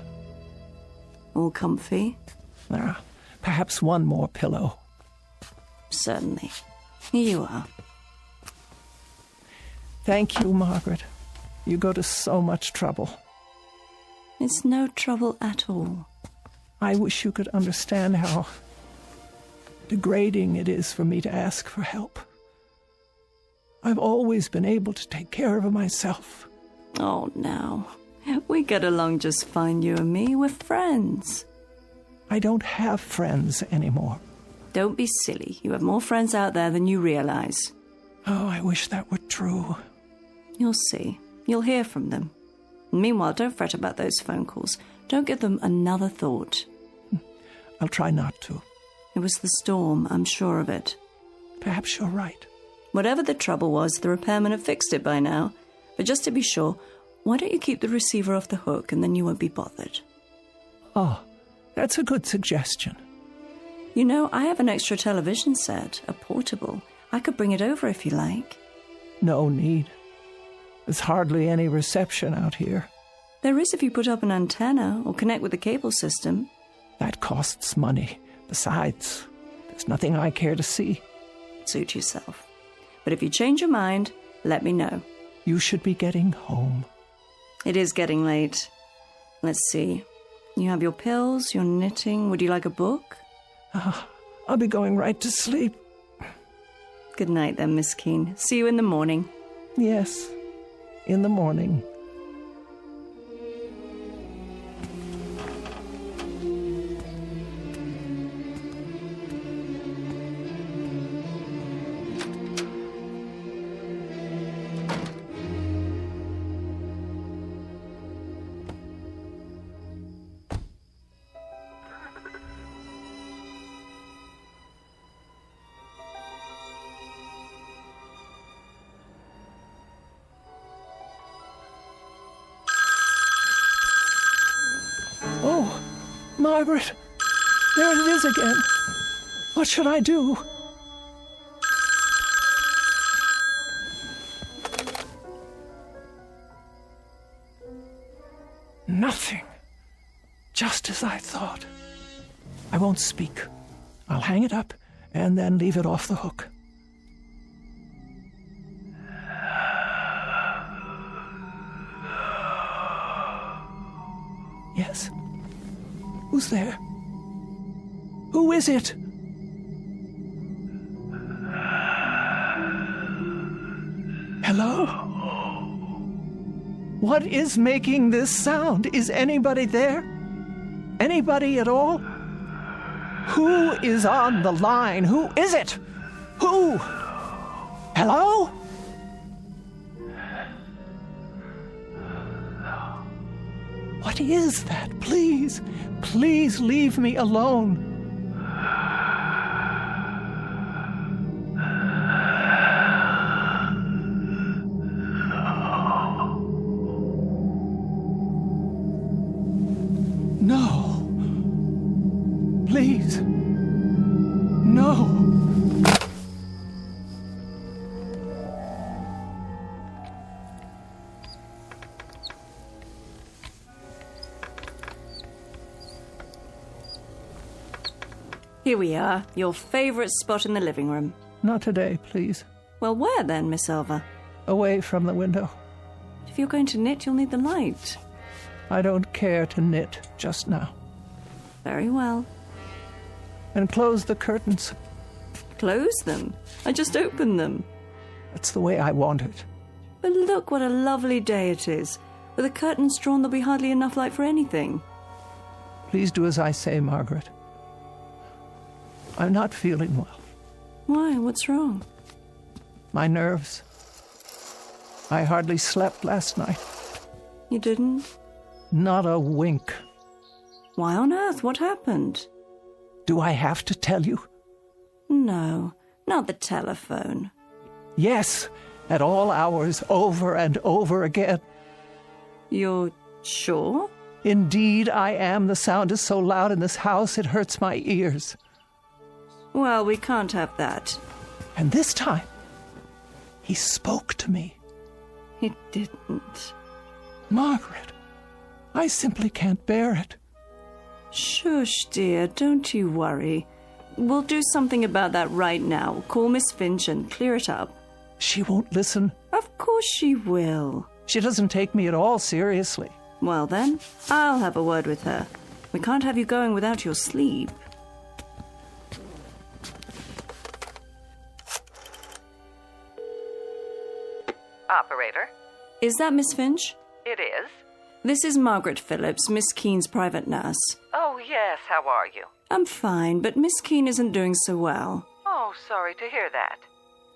All comfy? Perhaps one more pillow. Certainly. Here you are. Thank you, Margaret. You go to so much trouble. It's no trouble at all. I wish you could understand how degrading it is for me to ask for help. I've always been able to take care of myself. Oh, now. We get along just fine, you and me. We're friends. I don't have friends anymore. Don't be silly. You have more friends out there than you realize. Oh, I wish that were true. You'll see. You'll hear from them. Meanwhile, don't fret about those phone calls. Don't give them another thought. I'll try not to. It was the storm, I'm sure of it. Perhaps you're right. Whatever the trouble was, the repairman have fixed it by now. But just to be sure, why don't you keep the receiver off the hook and then you won't be bothered? Oh, that's a good suggestion. You know, I have an extra television set, a portable. I could bring it over if you like. No need. There's hardly any reception out here. There is if you put up an antenna or connect with the cable system. That costs money. Besides, there's nothing I care to see. Suit yourself. But if you change your mind, let me know. You should be getting home. It is getting late. Let's see. You have your pills, your knitting. Would you like a book? I'll be going right to sleep. Good night then, Miss Keene. See you in the morning. Yes, in the morning. Oh, Margaret, there it is again. What should I do? Nothing. Just as I thought. I won't speak. I'll hang it up and then leave it off the hook. Yes. Who's there? Who is it? Hello? What is making this sound? Is anybody there? Anybody at all? Who is on the line? Who is it? Who? Hello? What is that? Please, please leave me alone. No. Please. No. Here we are, your favorite spot in the living room. Not today, please. Well, where then, Miss Elva? Away from the window. If you're going to knit, you'll need the light. I don't care to knit just now. Very well. And close the curtains. Close them? I just opened them. That's the way I want it. But look what a lovely day it is. With the curtains drawn, there'll be hardly enough light for anything. Please do as I say, Margaret. I'm not feeling well. Why? What's wrong? My nerves. I hardly slept last night. You didn't? Not a wink. Why on earth? What happened? Do I have to tell you? No, not the telephone. Yes, at all hours, over and over again. You're sure? Indeed, I am. The sound is so loud in this house, it hurts my ears. Well, we can't have that. And this time, he spoke to me. He didn't. Margaret, I simply can't bear it. Shush, dear, don't you worry. We'll do something about that right now. Call Miss Finch and clear it up. She won't listen. Of course she will. She doesn't take me at all seriously. Well then, I'll have a word with her. We can't have you going without your sleep. Operator? Is that Miss Finch? It is. This is Margaret Phillips, Miss Keene's private nurse. Oh, yes, how are you? I'm fine, but Miss Keene isn't doing so well. Oh, sorry to hear that.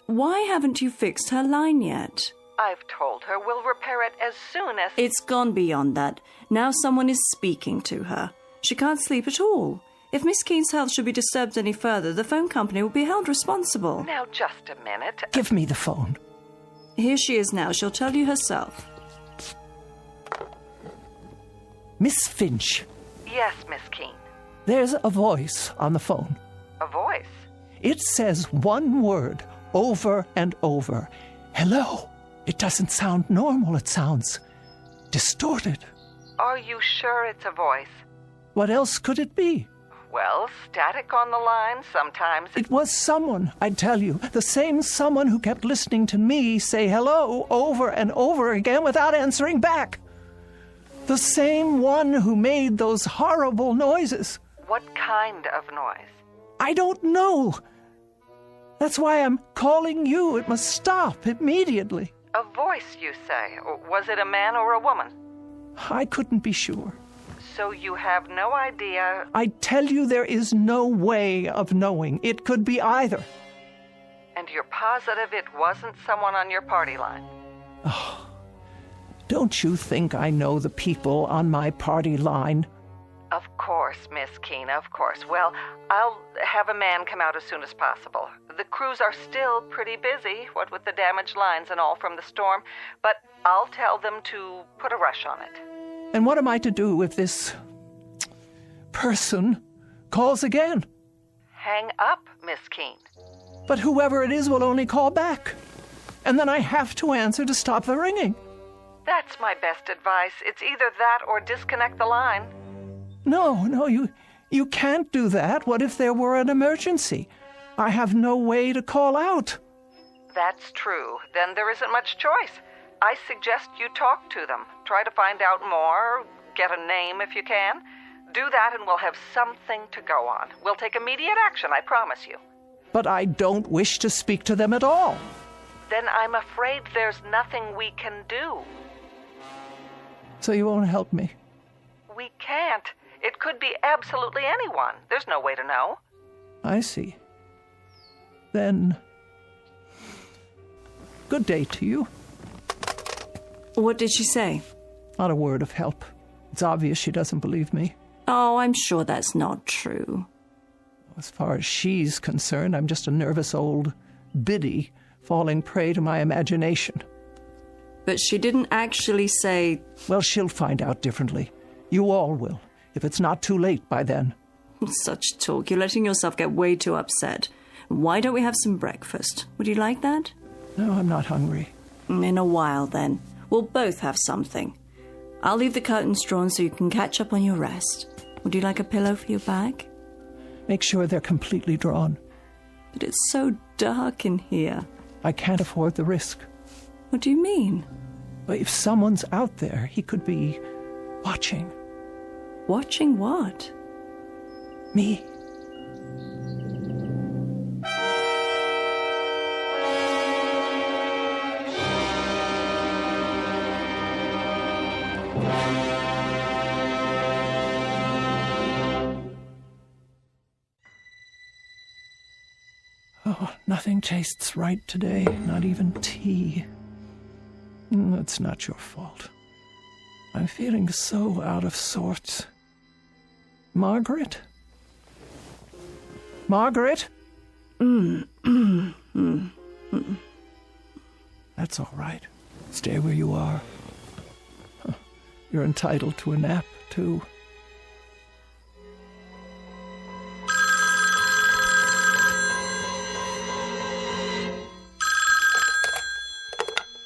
Why haven't you fixed her line yet? I've told her we'll repair it as soon as... It's gone beyond that. Now someone is speaking to her. She can't sleep at all. If Miss Keene's health should be disturbed any further, the phone company will be held responsible. Now, just a minute. Give me the phone. Here she is now. She'll tell you herself. Miss Finch. Yes, Miss Keene. There's a voice on the phone. A voice? It says one word over and over. Hello. It doesn't sound normal. It sounds distorted. Are you sure it's a voice? What else could it be? Well, static on the line sometimes. It was someone, I tell you, the same someone who kept listening to me say hello over and over again without answering back. The same one who made those horrible noises. What kind of noise? I don't know. That's why I'm calling you. It must stop immediately. A voice, you say? Was it a man or a woman? I couldn't be sure. So you have no idea? I tell you, there is no way of knowing. It could be either. And you're positive it wasn't someone on your party line? Oh, don't you think I know the people on my party line? Of course, Miss Keene, of course. Well, I'll have a man come out as soon as possible. The crews are still pretty busy, what with the damaged lines and all from the storm, but I'll tell them to put a rush on it. And what am I to do if this person calls again? Hang up, Miss Keene. But whoever it is will only call back. And then I have to answer to stop the ringing. That's my best advice. It's either that or disconnect the line. No, you can't do that. What if there were an emergency? I have no way to call out. That's true. Then there isn't much choice. I suggest you talk to them. Try to find out more, get a name if you can. Do that and we'll have something to go on. We'll take immediate action, I promise you. But I don't wish to speak to them at all. Then I'm afraid there's nothing we can do. So you won't help me? We can't. It could be absolutely anyone. There's no way to know. I see. Then, good day to you. What did she say? Not a word of help. It's obvious she doesn't believe me. Oh, I'm sure that's not true. As far as she's concerned, I'm just a nervous old biddy falling prey to my imagination. But she didn't actually say... Well, she'll find out differently. You all will, if it's not too late by then. Such talk. You're letting yourself get way too upset. Why don't we have some breakfast? Would you like that? No, I'm not hungry. In a while, then. We'll both have something. I'll leave the curtains drawn so you can catch up on your rest. Would you like a pillow for your back? Make sure they're completely drawn. But it's so dark in here. I can't afford the risk. What do you mean? Well, if someone's out there, he could be watching. Watching what? Me. Oh, nothing tastes right today, not even tea. It's not your fault. I'm feeling so out of sorts. Margaret? Margaret? That's all right. Stay where you are. You're entitled to a nap, too.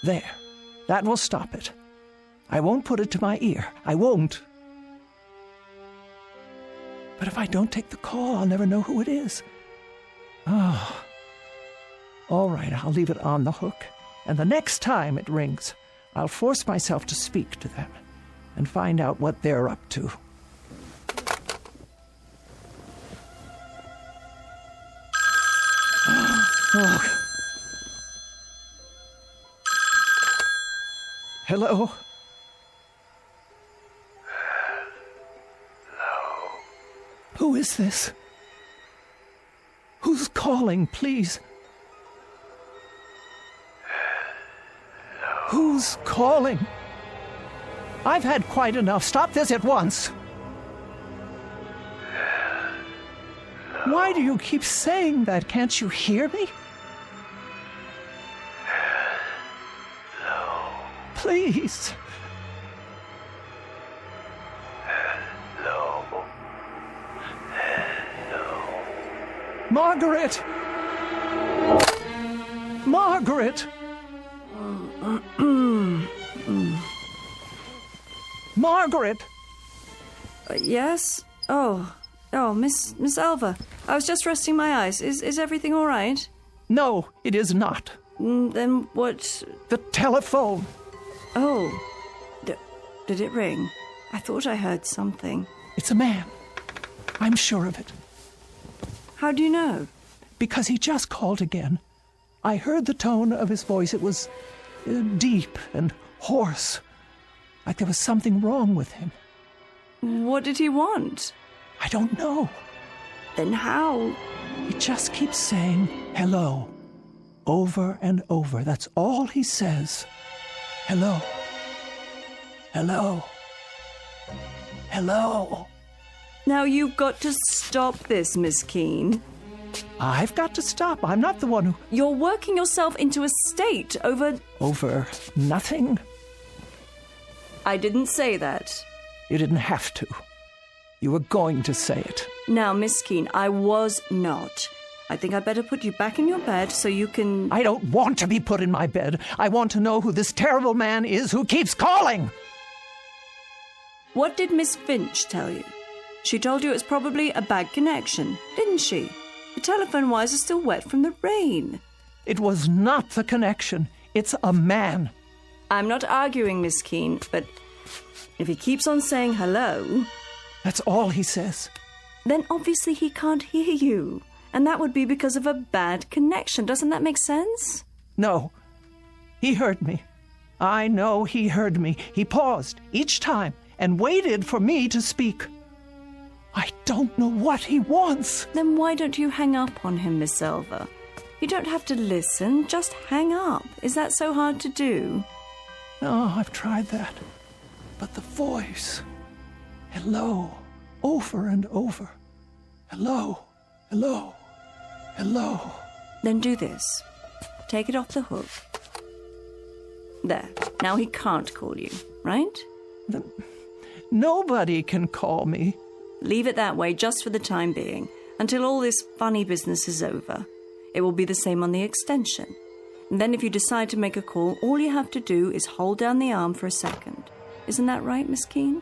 There. That will stop it. I won't put it to my ear. I won't. But if I don't take the call, I'll never know who it is. Oh. All right, I'll leave it on the hook. And the next time it rings, I'll force myself to speak to them and find out what they're up to. Oh. Hello? Hello? Who is this? Who's calling, please? Hello? Who's calling? I've had quite enough. Stop this at once. Hello? Why do you keep saying that? Can't you hear me? Please. Hello. Hello. Margaret! Margaret! Margaret! Yes? Oh, Miss Alva. I was just resting my eyes. Is everything all right? No, it is not. Then what? The telephone. Oh, did it ring? I thought I heard something. It's a man. I'm sure of it. How do you know? Because he just called again. I heard the tone of his voice. It was deep and hoarse, like there was something wrong with him. What did he want? I don't know. Then how? He just keeps saying hello, over and over. That's all he says. Hello. Hello. Hello. Now you've got to stop this, Miss Keene. I've got to stop. I'm not the one who... You're working yourself into a state over... Over nothing? I didn't say that. You didn't have to. You were going to say it. Now, Miss Keene, I was not. I think I'd better put you back in your bed so you can... I don't want to be put in my bed. I want to know who this terrible man is who keeps calling. What did Miss Finch tell you? She told you it's probably a bad connection, didn't she? The telephone wires are still wet from the rain. It was not the connection. It's a man. I'm not arguing, Miss Keene, but if he keeps on saying hello... That's all he says. Then obviously he can't hear you. And that would be because of a bad connection. Doesn't that make sense? No. He heard me. I know he heard me. He paused each time and waited for me to speak. I don't know what he wants. Then why don't you hang up on him, Miss Silver? You don't have to listen, just hang up. Is that so hard to do? No, I've tried that. But the voice... Hello, over and over. Hello, hello, hello. Then do this. Take it off the hook. There. Now he can't call you, right? Nobody can call me. Leave it that way just for the time being, until all this funny business is over. It will be the same on the extension. And then if you decide to make a call, all you have to do is hold down the arm for a second. Isn't that right, Miss Keene?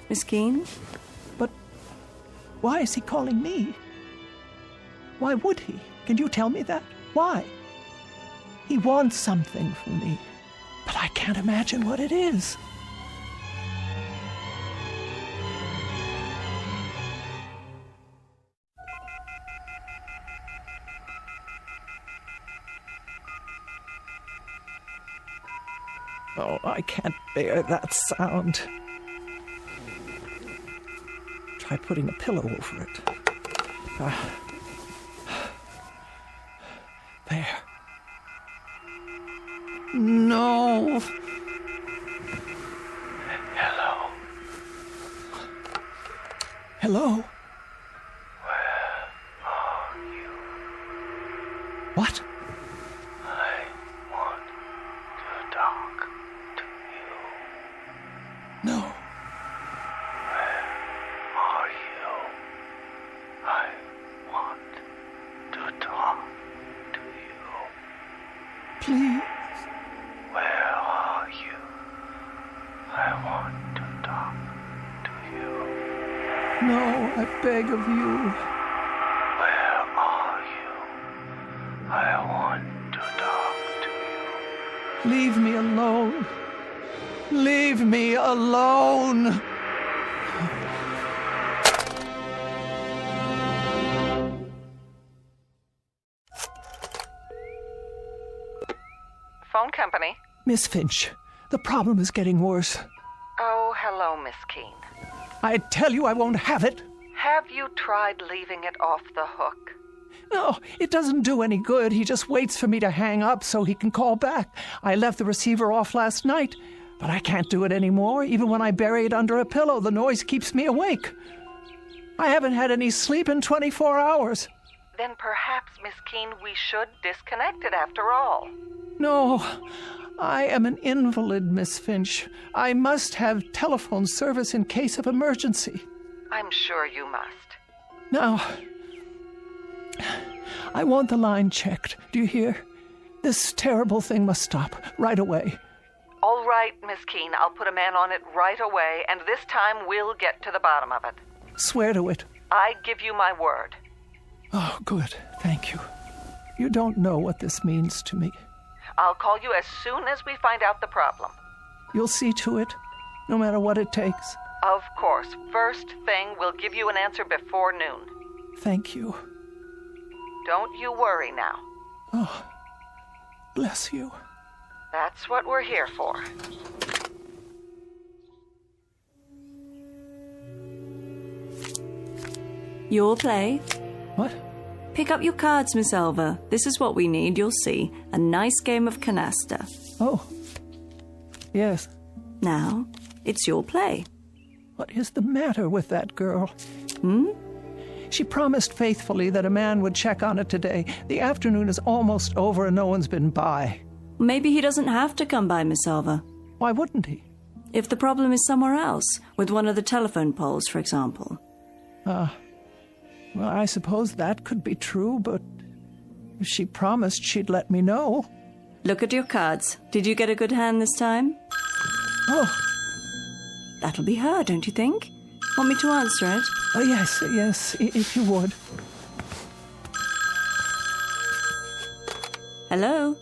Miss Keene? But why is he calling me? Why would he? Can you tell me that? Why? He wants something from me, but I can't imagine what it is. Oh, I can't bear that sound. Try putting a pillow over it. There. No. Hello. Hello. Where are you? What? I want to talk to you. No. Where are you? I want to talk to you. Please. Where are you? I beg of you. Where are you? I want to talk to you. Leave me alone. Leave me alone. Phone company. Miss Finch, the problem is getting worse. Oh, hello, Miss Keene. I tell you I won't have it. Have you tried leaving it off the hook? No, it doesn't do any good. He just waits for me to hang up so he can call back. I left the receiver off last night, but I can't do it anymore. Even when I bury it under a pillow, the noise keeps me awake. I haven't had any sleep in 24 hours. Then perhaps, Miss Keene, we should disconnect it after all. No, I am an invalid, Miss Finch. I must have telephone service in case of emergency. I'm sure you must. Now, I want the line checked. Do you hear? This terrible thing must stop right away. All right, Miss Keene, I'll put a man on it right away, and this time we'll get to the bottom of it. Swear to it. I give you my word. Oh, good. Thank you. You don't know what this means to me. I'll call you as soon as we find out the problem. You'll see to it, no matter what it takes. Of course. First thing, we'll give you an answer before noon. Thank you. Don't you worry now. Oh, bless you. That's what we're here for. Your play. What? Pick up your cards, Miss Elva. This is what we need, you'll see. A nice game of canasta. Oh. Yes. Now, it's your play. What is the matter with that girl? Hmm? She promised faithfully that a man would check on it today. The afternoon is almost over and no one's been by. Maybe he doesn't have to come by, Miss Elva. Why wouldn't he? If the problem is somewhere else, with one of the telephone poles, for example. Well, I suppose that could be true, but she promised she'd let me know. Look at your cards. Did you get a good hand this time? Oh. That'll be her, don't you think? Want me to answer it? Oh, yes, if you would. Hello?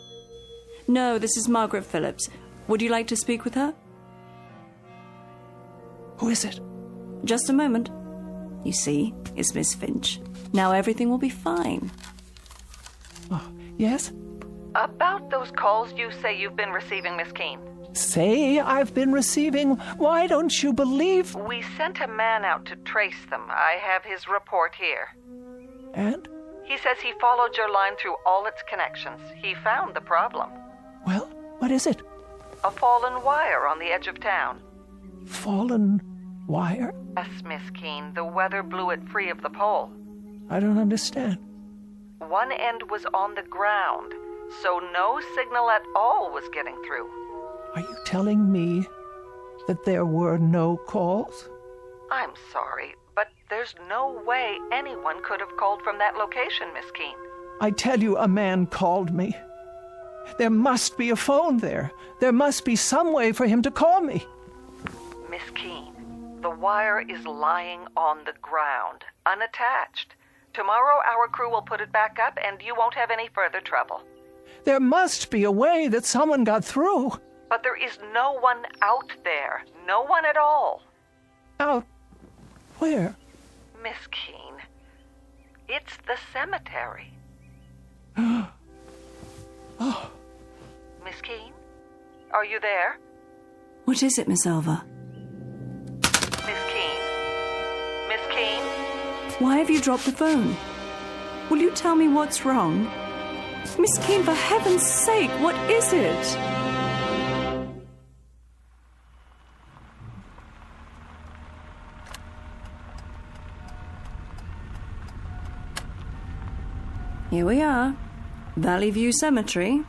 No, this is Margaret Phillips. Would you like to speak with her? Who is it? Just a moment. You see, it's Miss Finch. Now everything will be fine. Oh, yes? About those calls you say you've been receiving, Miss Keene. Say I've been receiving. Why don't you believe? We sent a man out to trace them. I have his report here. And? He says he followed your line through all its connections. He found the problem. Well, what is it? A fallen wire on the edge of town. Fallen wire? Yes, Miss Keene. The weather blew it free of the pole. I don't understand. One end was on the ground, so no signal at all was getting through. Are you telling me that there were no calls? I'm sorry, but there's no way anyone could have called from that location, Miss Keene. I tell you, a man called me. There must be a phone there. There must be some way for him to call me. Miss Keene, the wire is lying on the ground, unattached. Tomorrow our crew will put it back up and you won't have any further trouble. There must be a way that someone got through. But there is no one out there. No one at all. Out where? Miss Keene, it's the cemetery. Oh. Miss Keene, are you there? What is it, Miss Elva? Miss Keene? Miss Keene? Why have you dropped the phone? Will you tell me what's wrong? Miss Keene, for heaven's sake, what is it? Here we are. Valley View Cemetery.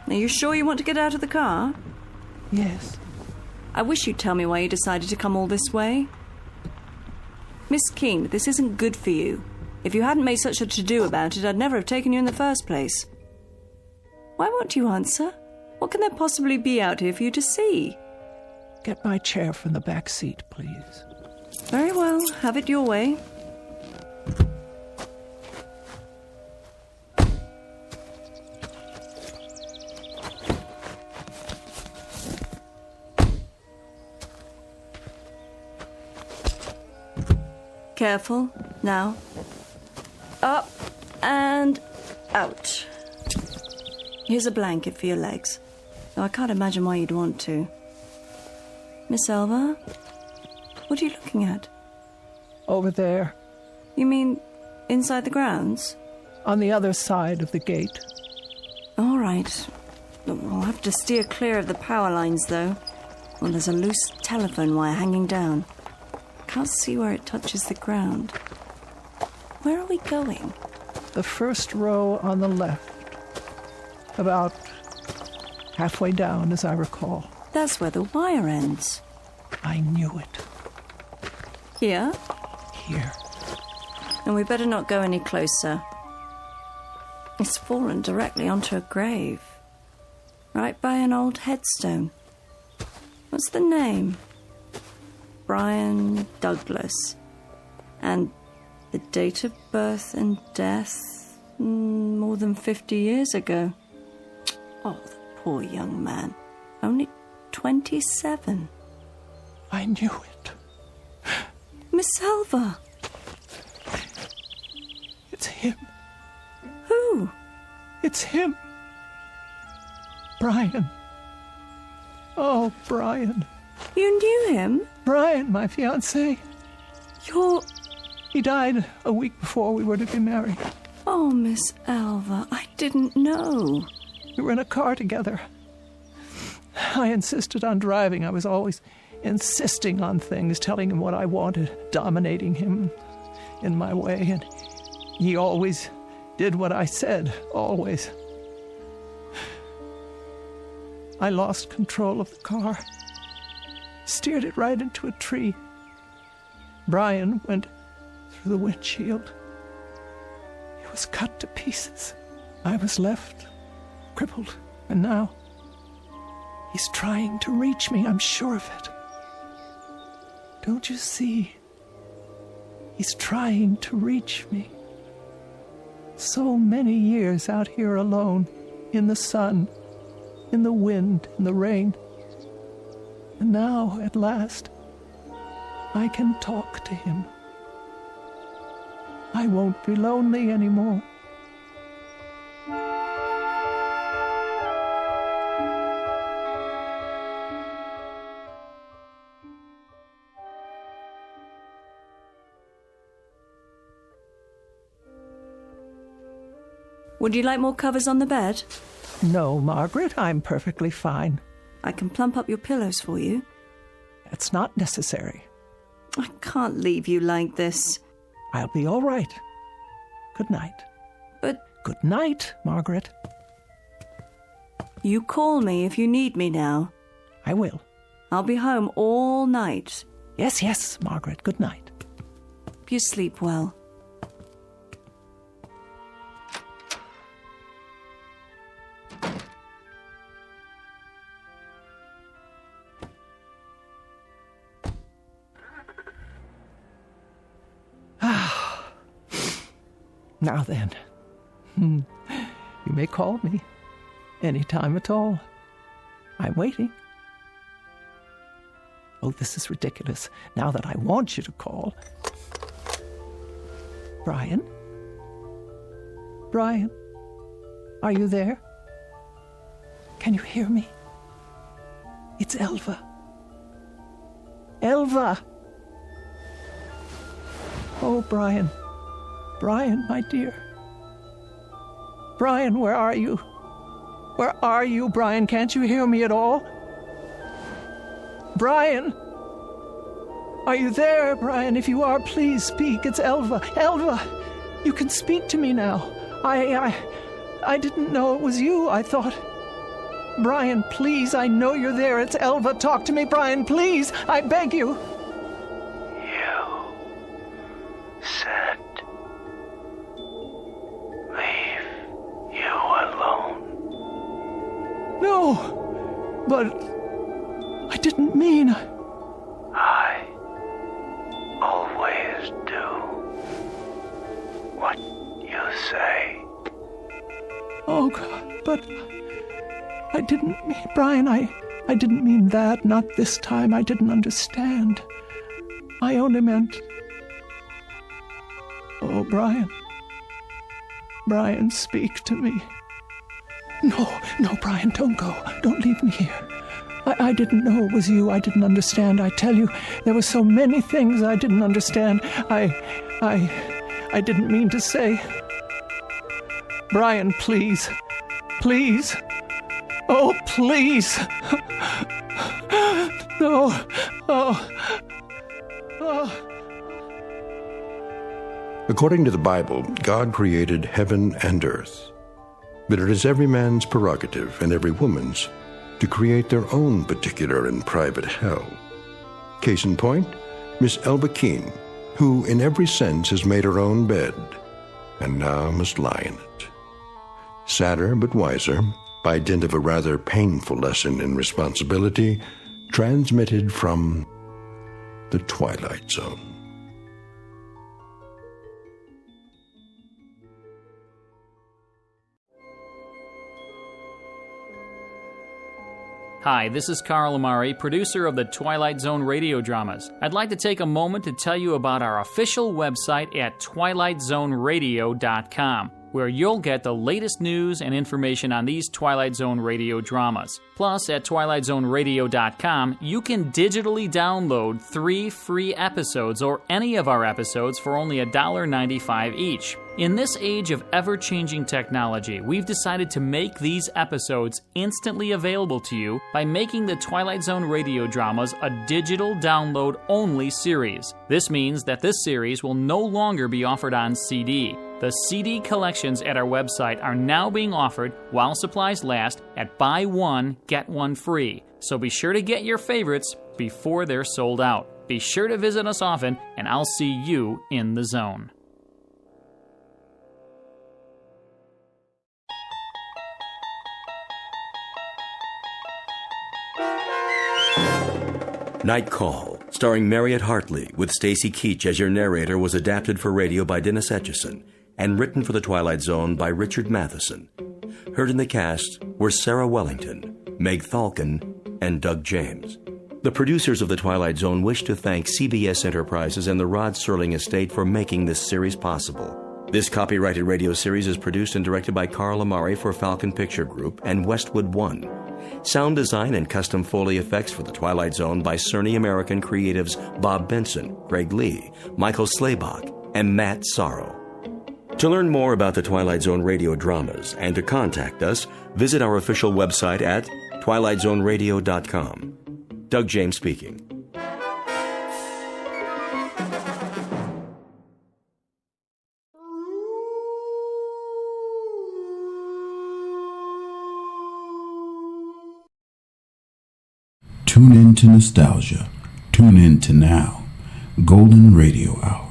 Are you sure you want to get out of the car? Yes. I wish you'd tell me why you decided to come all this way. Miss Keene, this isn't good for you. If you hadn't made such a to-do about it, I'd never have taken you in the first place. Why won't you answer? What can there possibly be out here for you to see? Get my chair from the back seat, please. Very well, have it your way. Careful. Now. Up and out. Here's a blanket for your legs. Though I can't imagine why you'd want to. Miss Elva? What are you looking at? Over there. You mean inside the grounds? On the other side of the gate. All right. We'll have to steer clear of the power lines, though. Well, there's a loose telephone wire hanging down. Can't see where it touches the ground. Where are we going? The first row on the left. About halfway down, as I recall. That's where the wire ends. I knew it. Here? Here. And we better not go any closer. It's fallen directly onto a grave. Right by an old headstone. What's the name? Brian Douglas. And the date of birth and death? More than 50 years ago. Oh, the poor young man. Only 27. I knew it. Miss Elva. It's him. Who? It's him. Brian. Oh, Brian. You knew him? Brian, my fiancé. He died a week before we were to be married. Oh, Miss Elva, I didn't know. We were in a car together. I insisted on driving. I was always insisting on things, telling him what I wanted, dominating him in my way, and he always did what I said, always. I lost control of the car, steered it right into a tree. Brian went through the windshield. He was cut to pieces. I was left crippled, and now he's trying to reach me, I'm sure of it. Don't you see? He's trying to reach me. So many years out here alone, in the sun, in the wind, in the rain. And now, at last, I can talk to him. I won't be lonely anymore. Would you like more covers on the bed? No, Margaret, I'm perfectly fine. I can plump up your pillows for you. That's not necessary. I can't leave you like this. I'll be all right. Good night. But... Good night, Margaret. You call me if you need me now. I will. I'll be home all night. Yes, Margaret. Good night. You sleep well. Now then, you may call me any time at all. I'm waiting. Oh, this is ridiculous. Now that I want you to call. Brian? Brian? Are you there? Can you hear me? It's Elva. Elva! Oh, Brian. Brian, my dear. Brian, where are you? Where are you, Brian? Can't you hear me at all? Brian! Are you there, Brian? If you are, please speak. It's Elva. Elva! You can speak to me now. I didn't know it was you. I thought... Brian, please, I know you're there. It's Elva. Talk to me, Brian, please. I beg you. You said leave you alone. No, but I didn't mean... I always do what you say. Oh, God, but I didn't mean... Brian, I didn't mean that. Not this time. I didn't understand. I only meant... Oh, Brian. Brian, speak to me. No, Brian, don't go. Don't leave me here. I didn't know it was you. I didn't understand. I tell you, there were so many things I didn't understand. I didn't mean to say. Brian, please. Please. Oh, please. No. Oh. According to the Bible, God created heaven and earth. But it is every man's prerogative and every woman's to create their own particular and private hell. Case in point, Miss Elba Keene, who in every sense has made her own bed, and now must lie in it. Sadder but wiser, by dint of a rather painful lesson in responsibility, transmitted from the Twilight Zone. Hi, this is Carl Amari, producer of the Twilight Zone radio dramas. I'd like to take a moment to tell you about our official website at twilightzoneradio.com, where you'll get the latest news and information on these Twilight Zone radio dramas. Plus, at twilightzoneradio.com, you can digitally download 3 free episodes or any of our episodes for only $1.95 each. In this age of ever-changing technology, we've decided to make these episodes instantly available to you by making the Twilight Zone radio dramas a digital download-only series. This means that this series will no longer be offered on CD. The CD collections at our website are now being offered, while supplies last, at buy one, get one free. So be sure to get your favorites before they're sold out. Be sure to visit us often, and I'll see you in the zone. Night Call, starring Marriott Hartley, with Stacy Keach as your narrator, was adapted for radio by Dennis Etchison and written for The Twilight Zone by Richard Matheson. Heard in the cast were Sarah Wellington, Meg Falcon, and Doug James. The producers of The Twilight Zone wish to thank CBS Enterprises and the Rod Serling Estate for making this series possible. This copyrighted radio series is produced and directed by Carl Amari for Falcon Picture Group and Westwood One. Sound design and custom Foley effects for The Twilight Zone by Cerny American creatives Bob Benson, Greg Lee, Michael Slaybach, and Matt Sorrow. To learn more about the Twilight Zone radio dramas and to contact us, visit our official website at twilightzoneradio.com. Doug James speaking. Tune in to nostalgia. Tune in to now. Golden Radio Hour.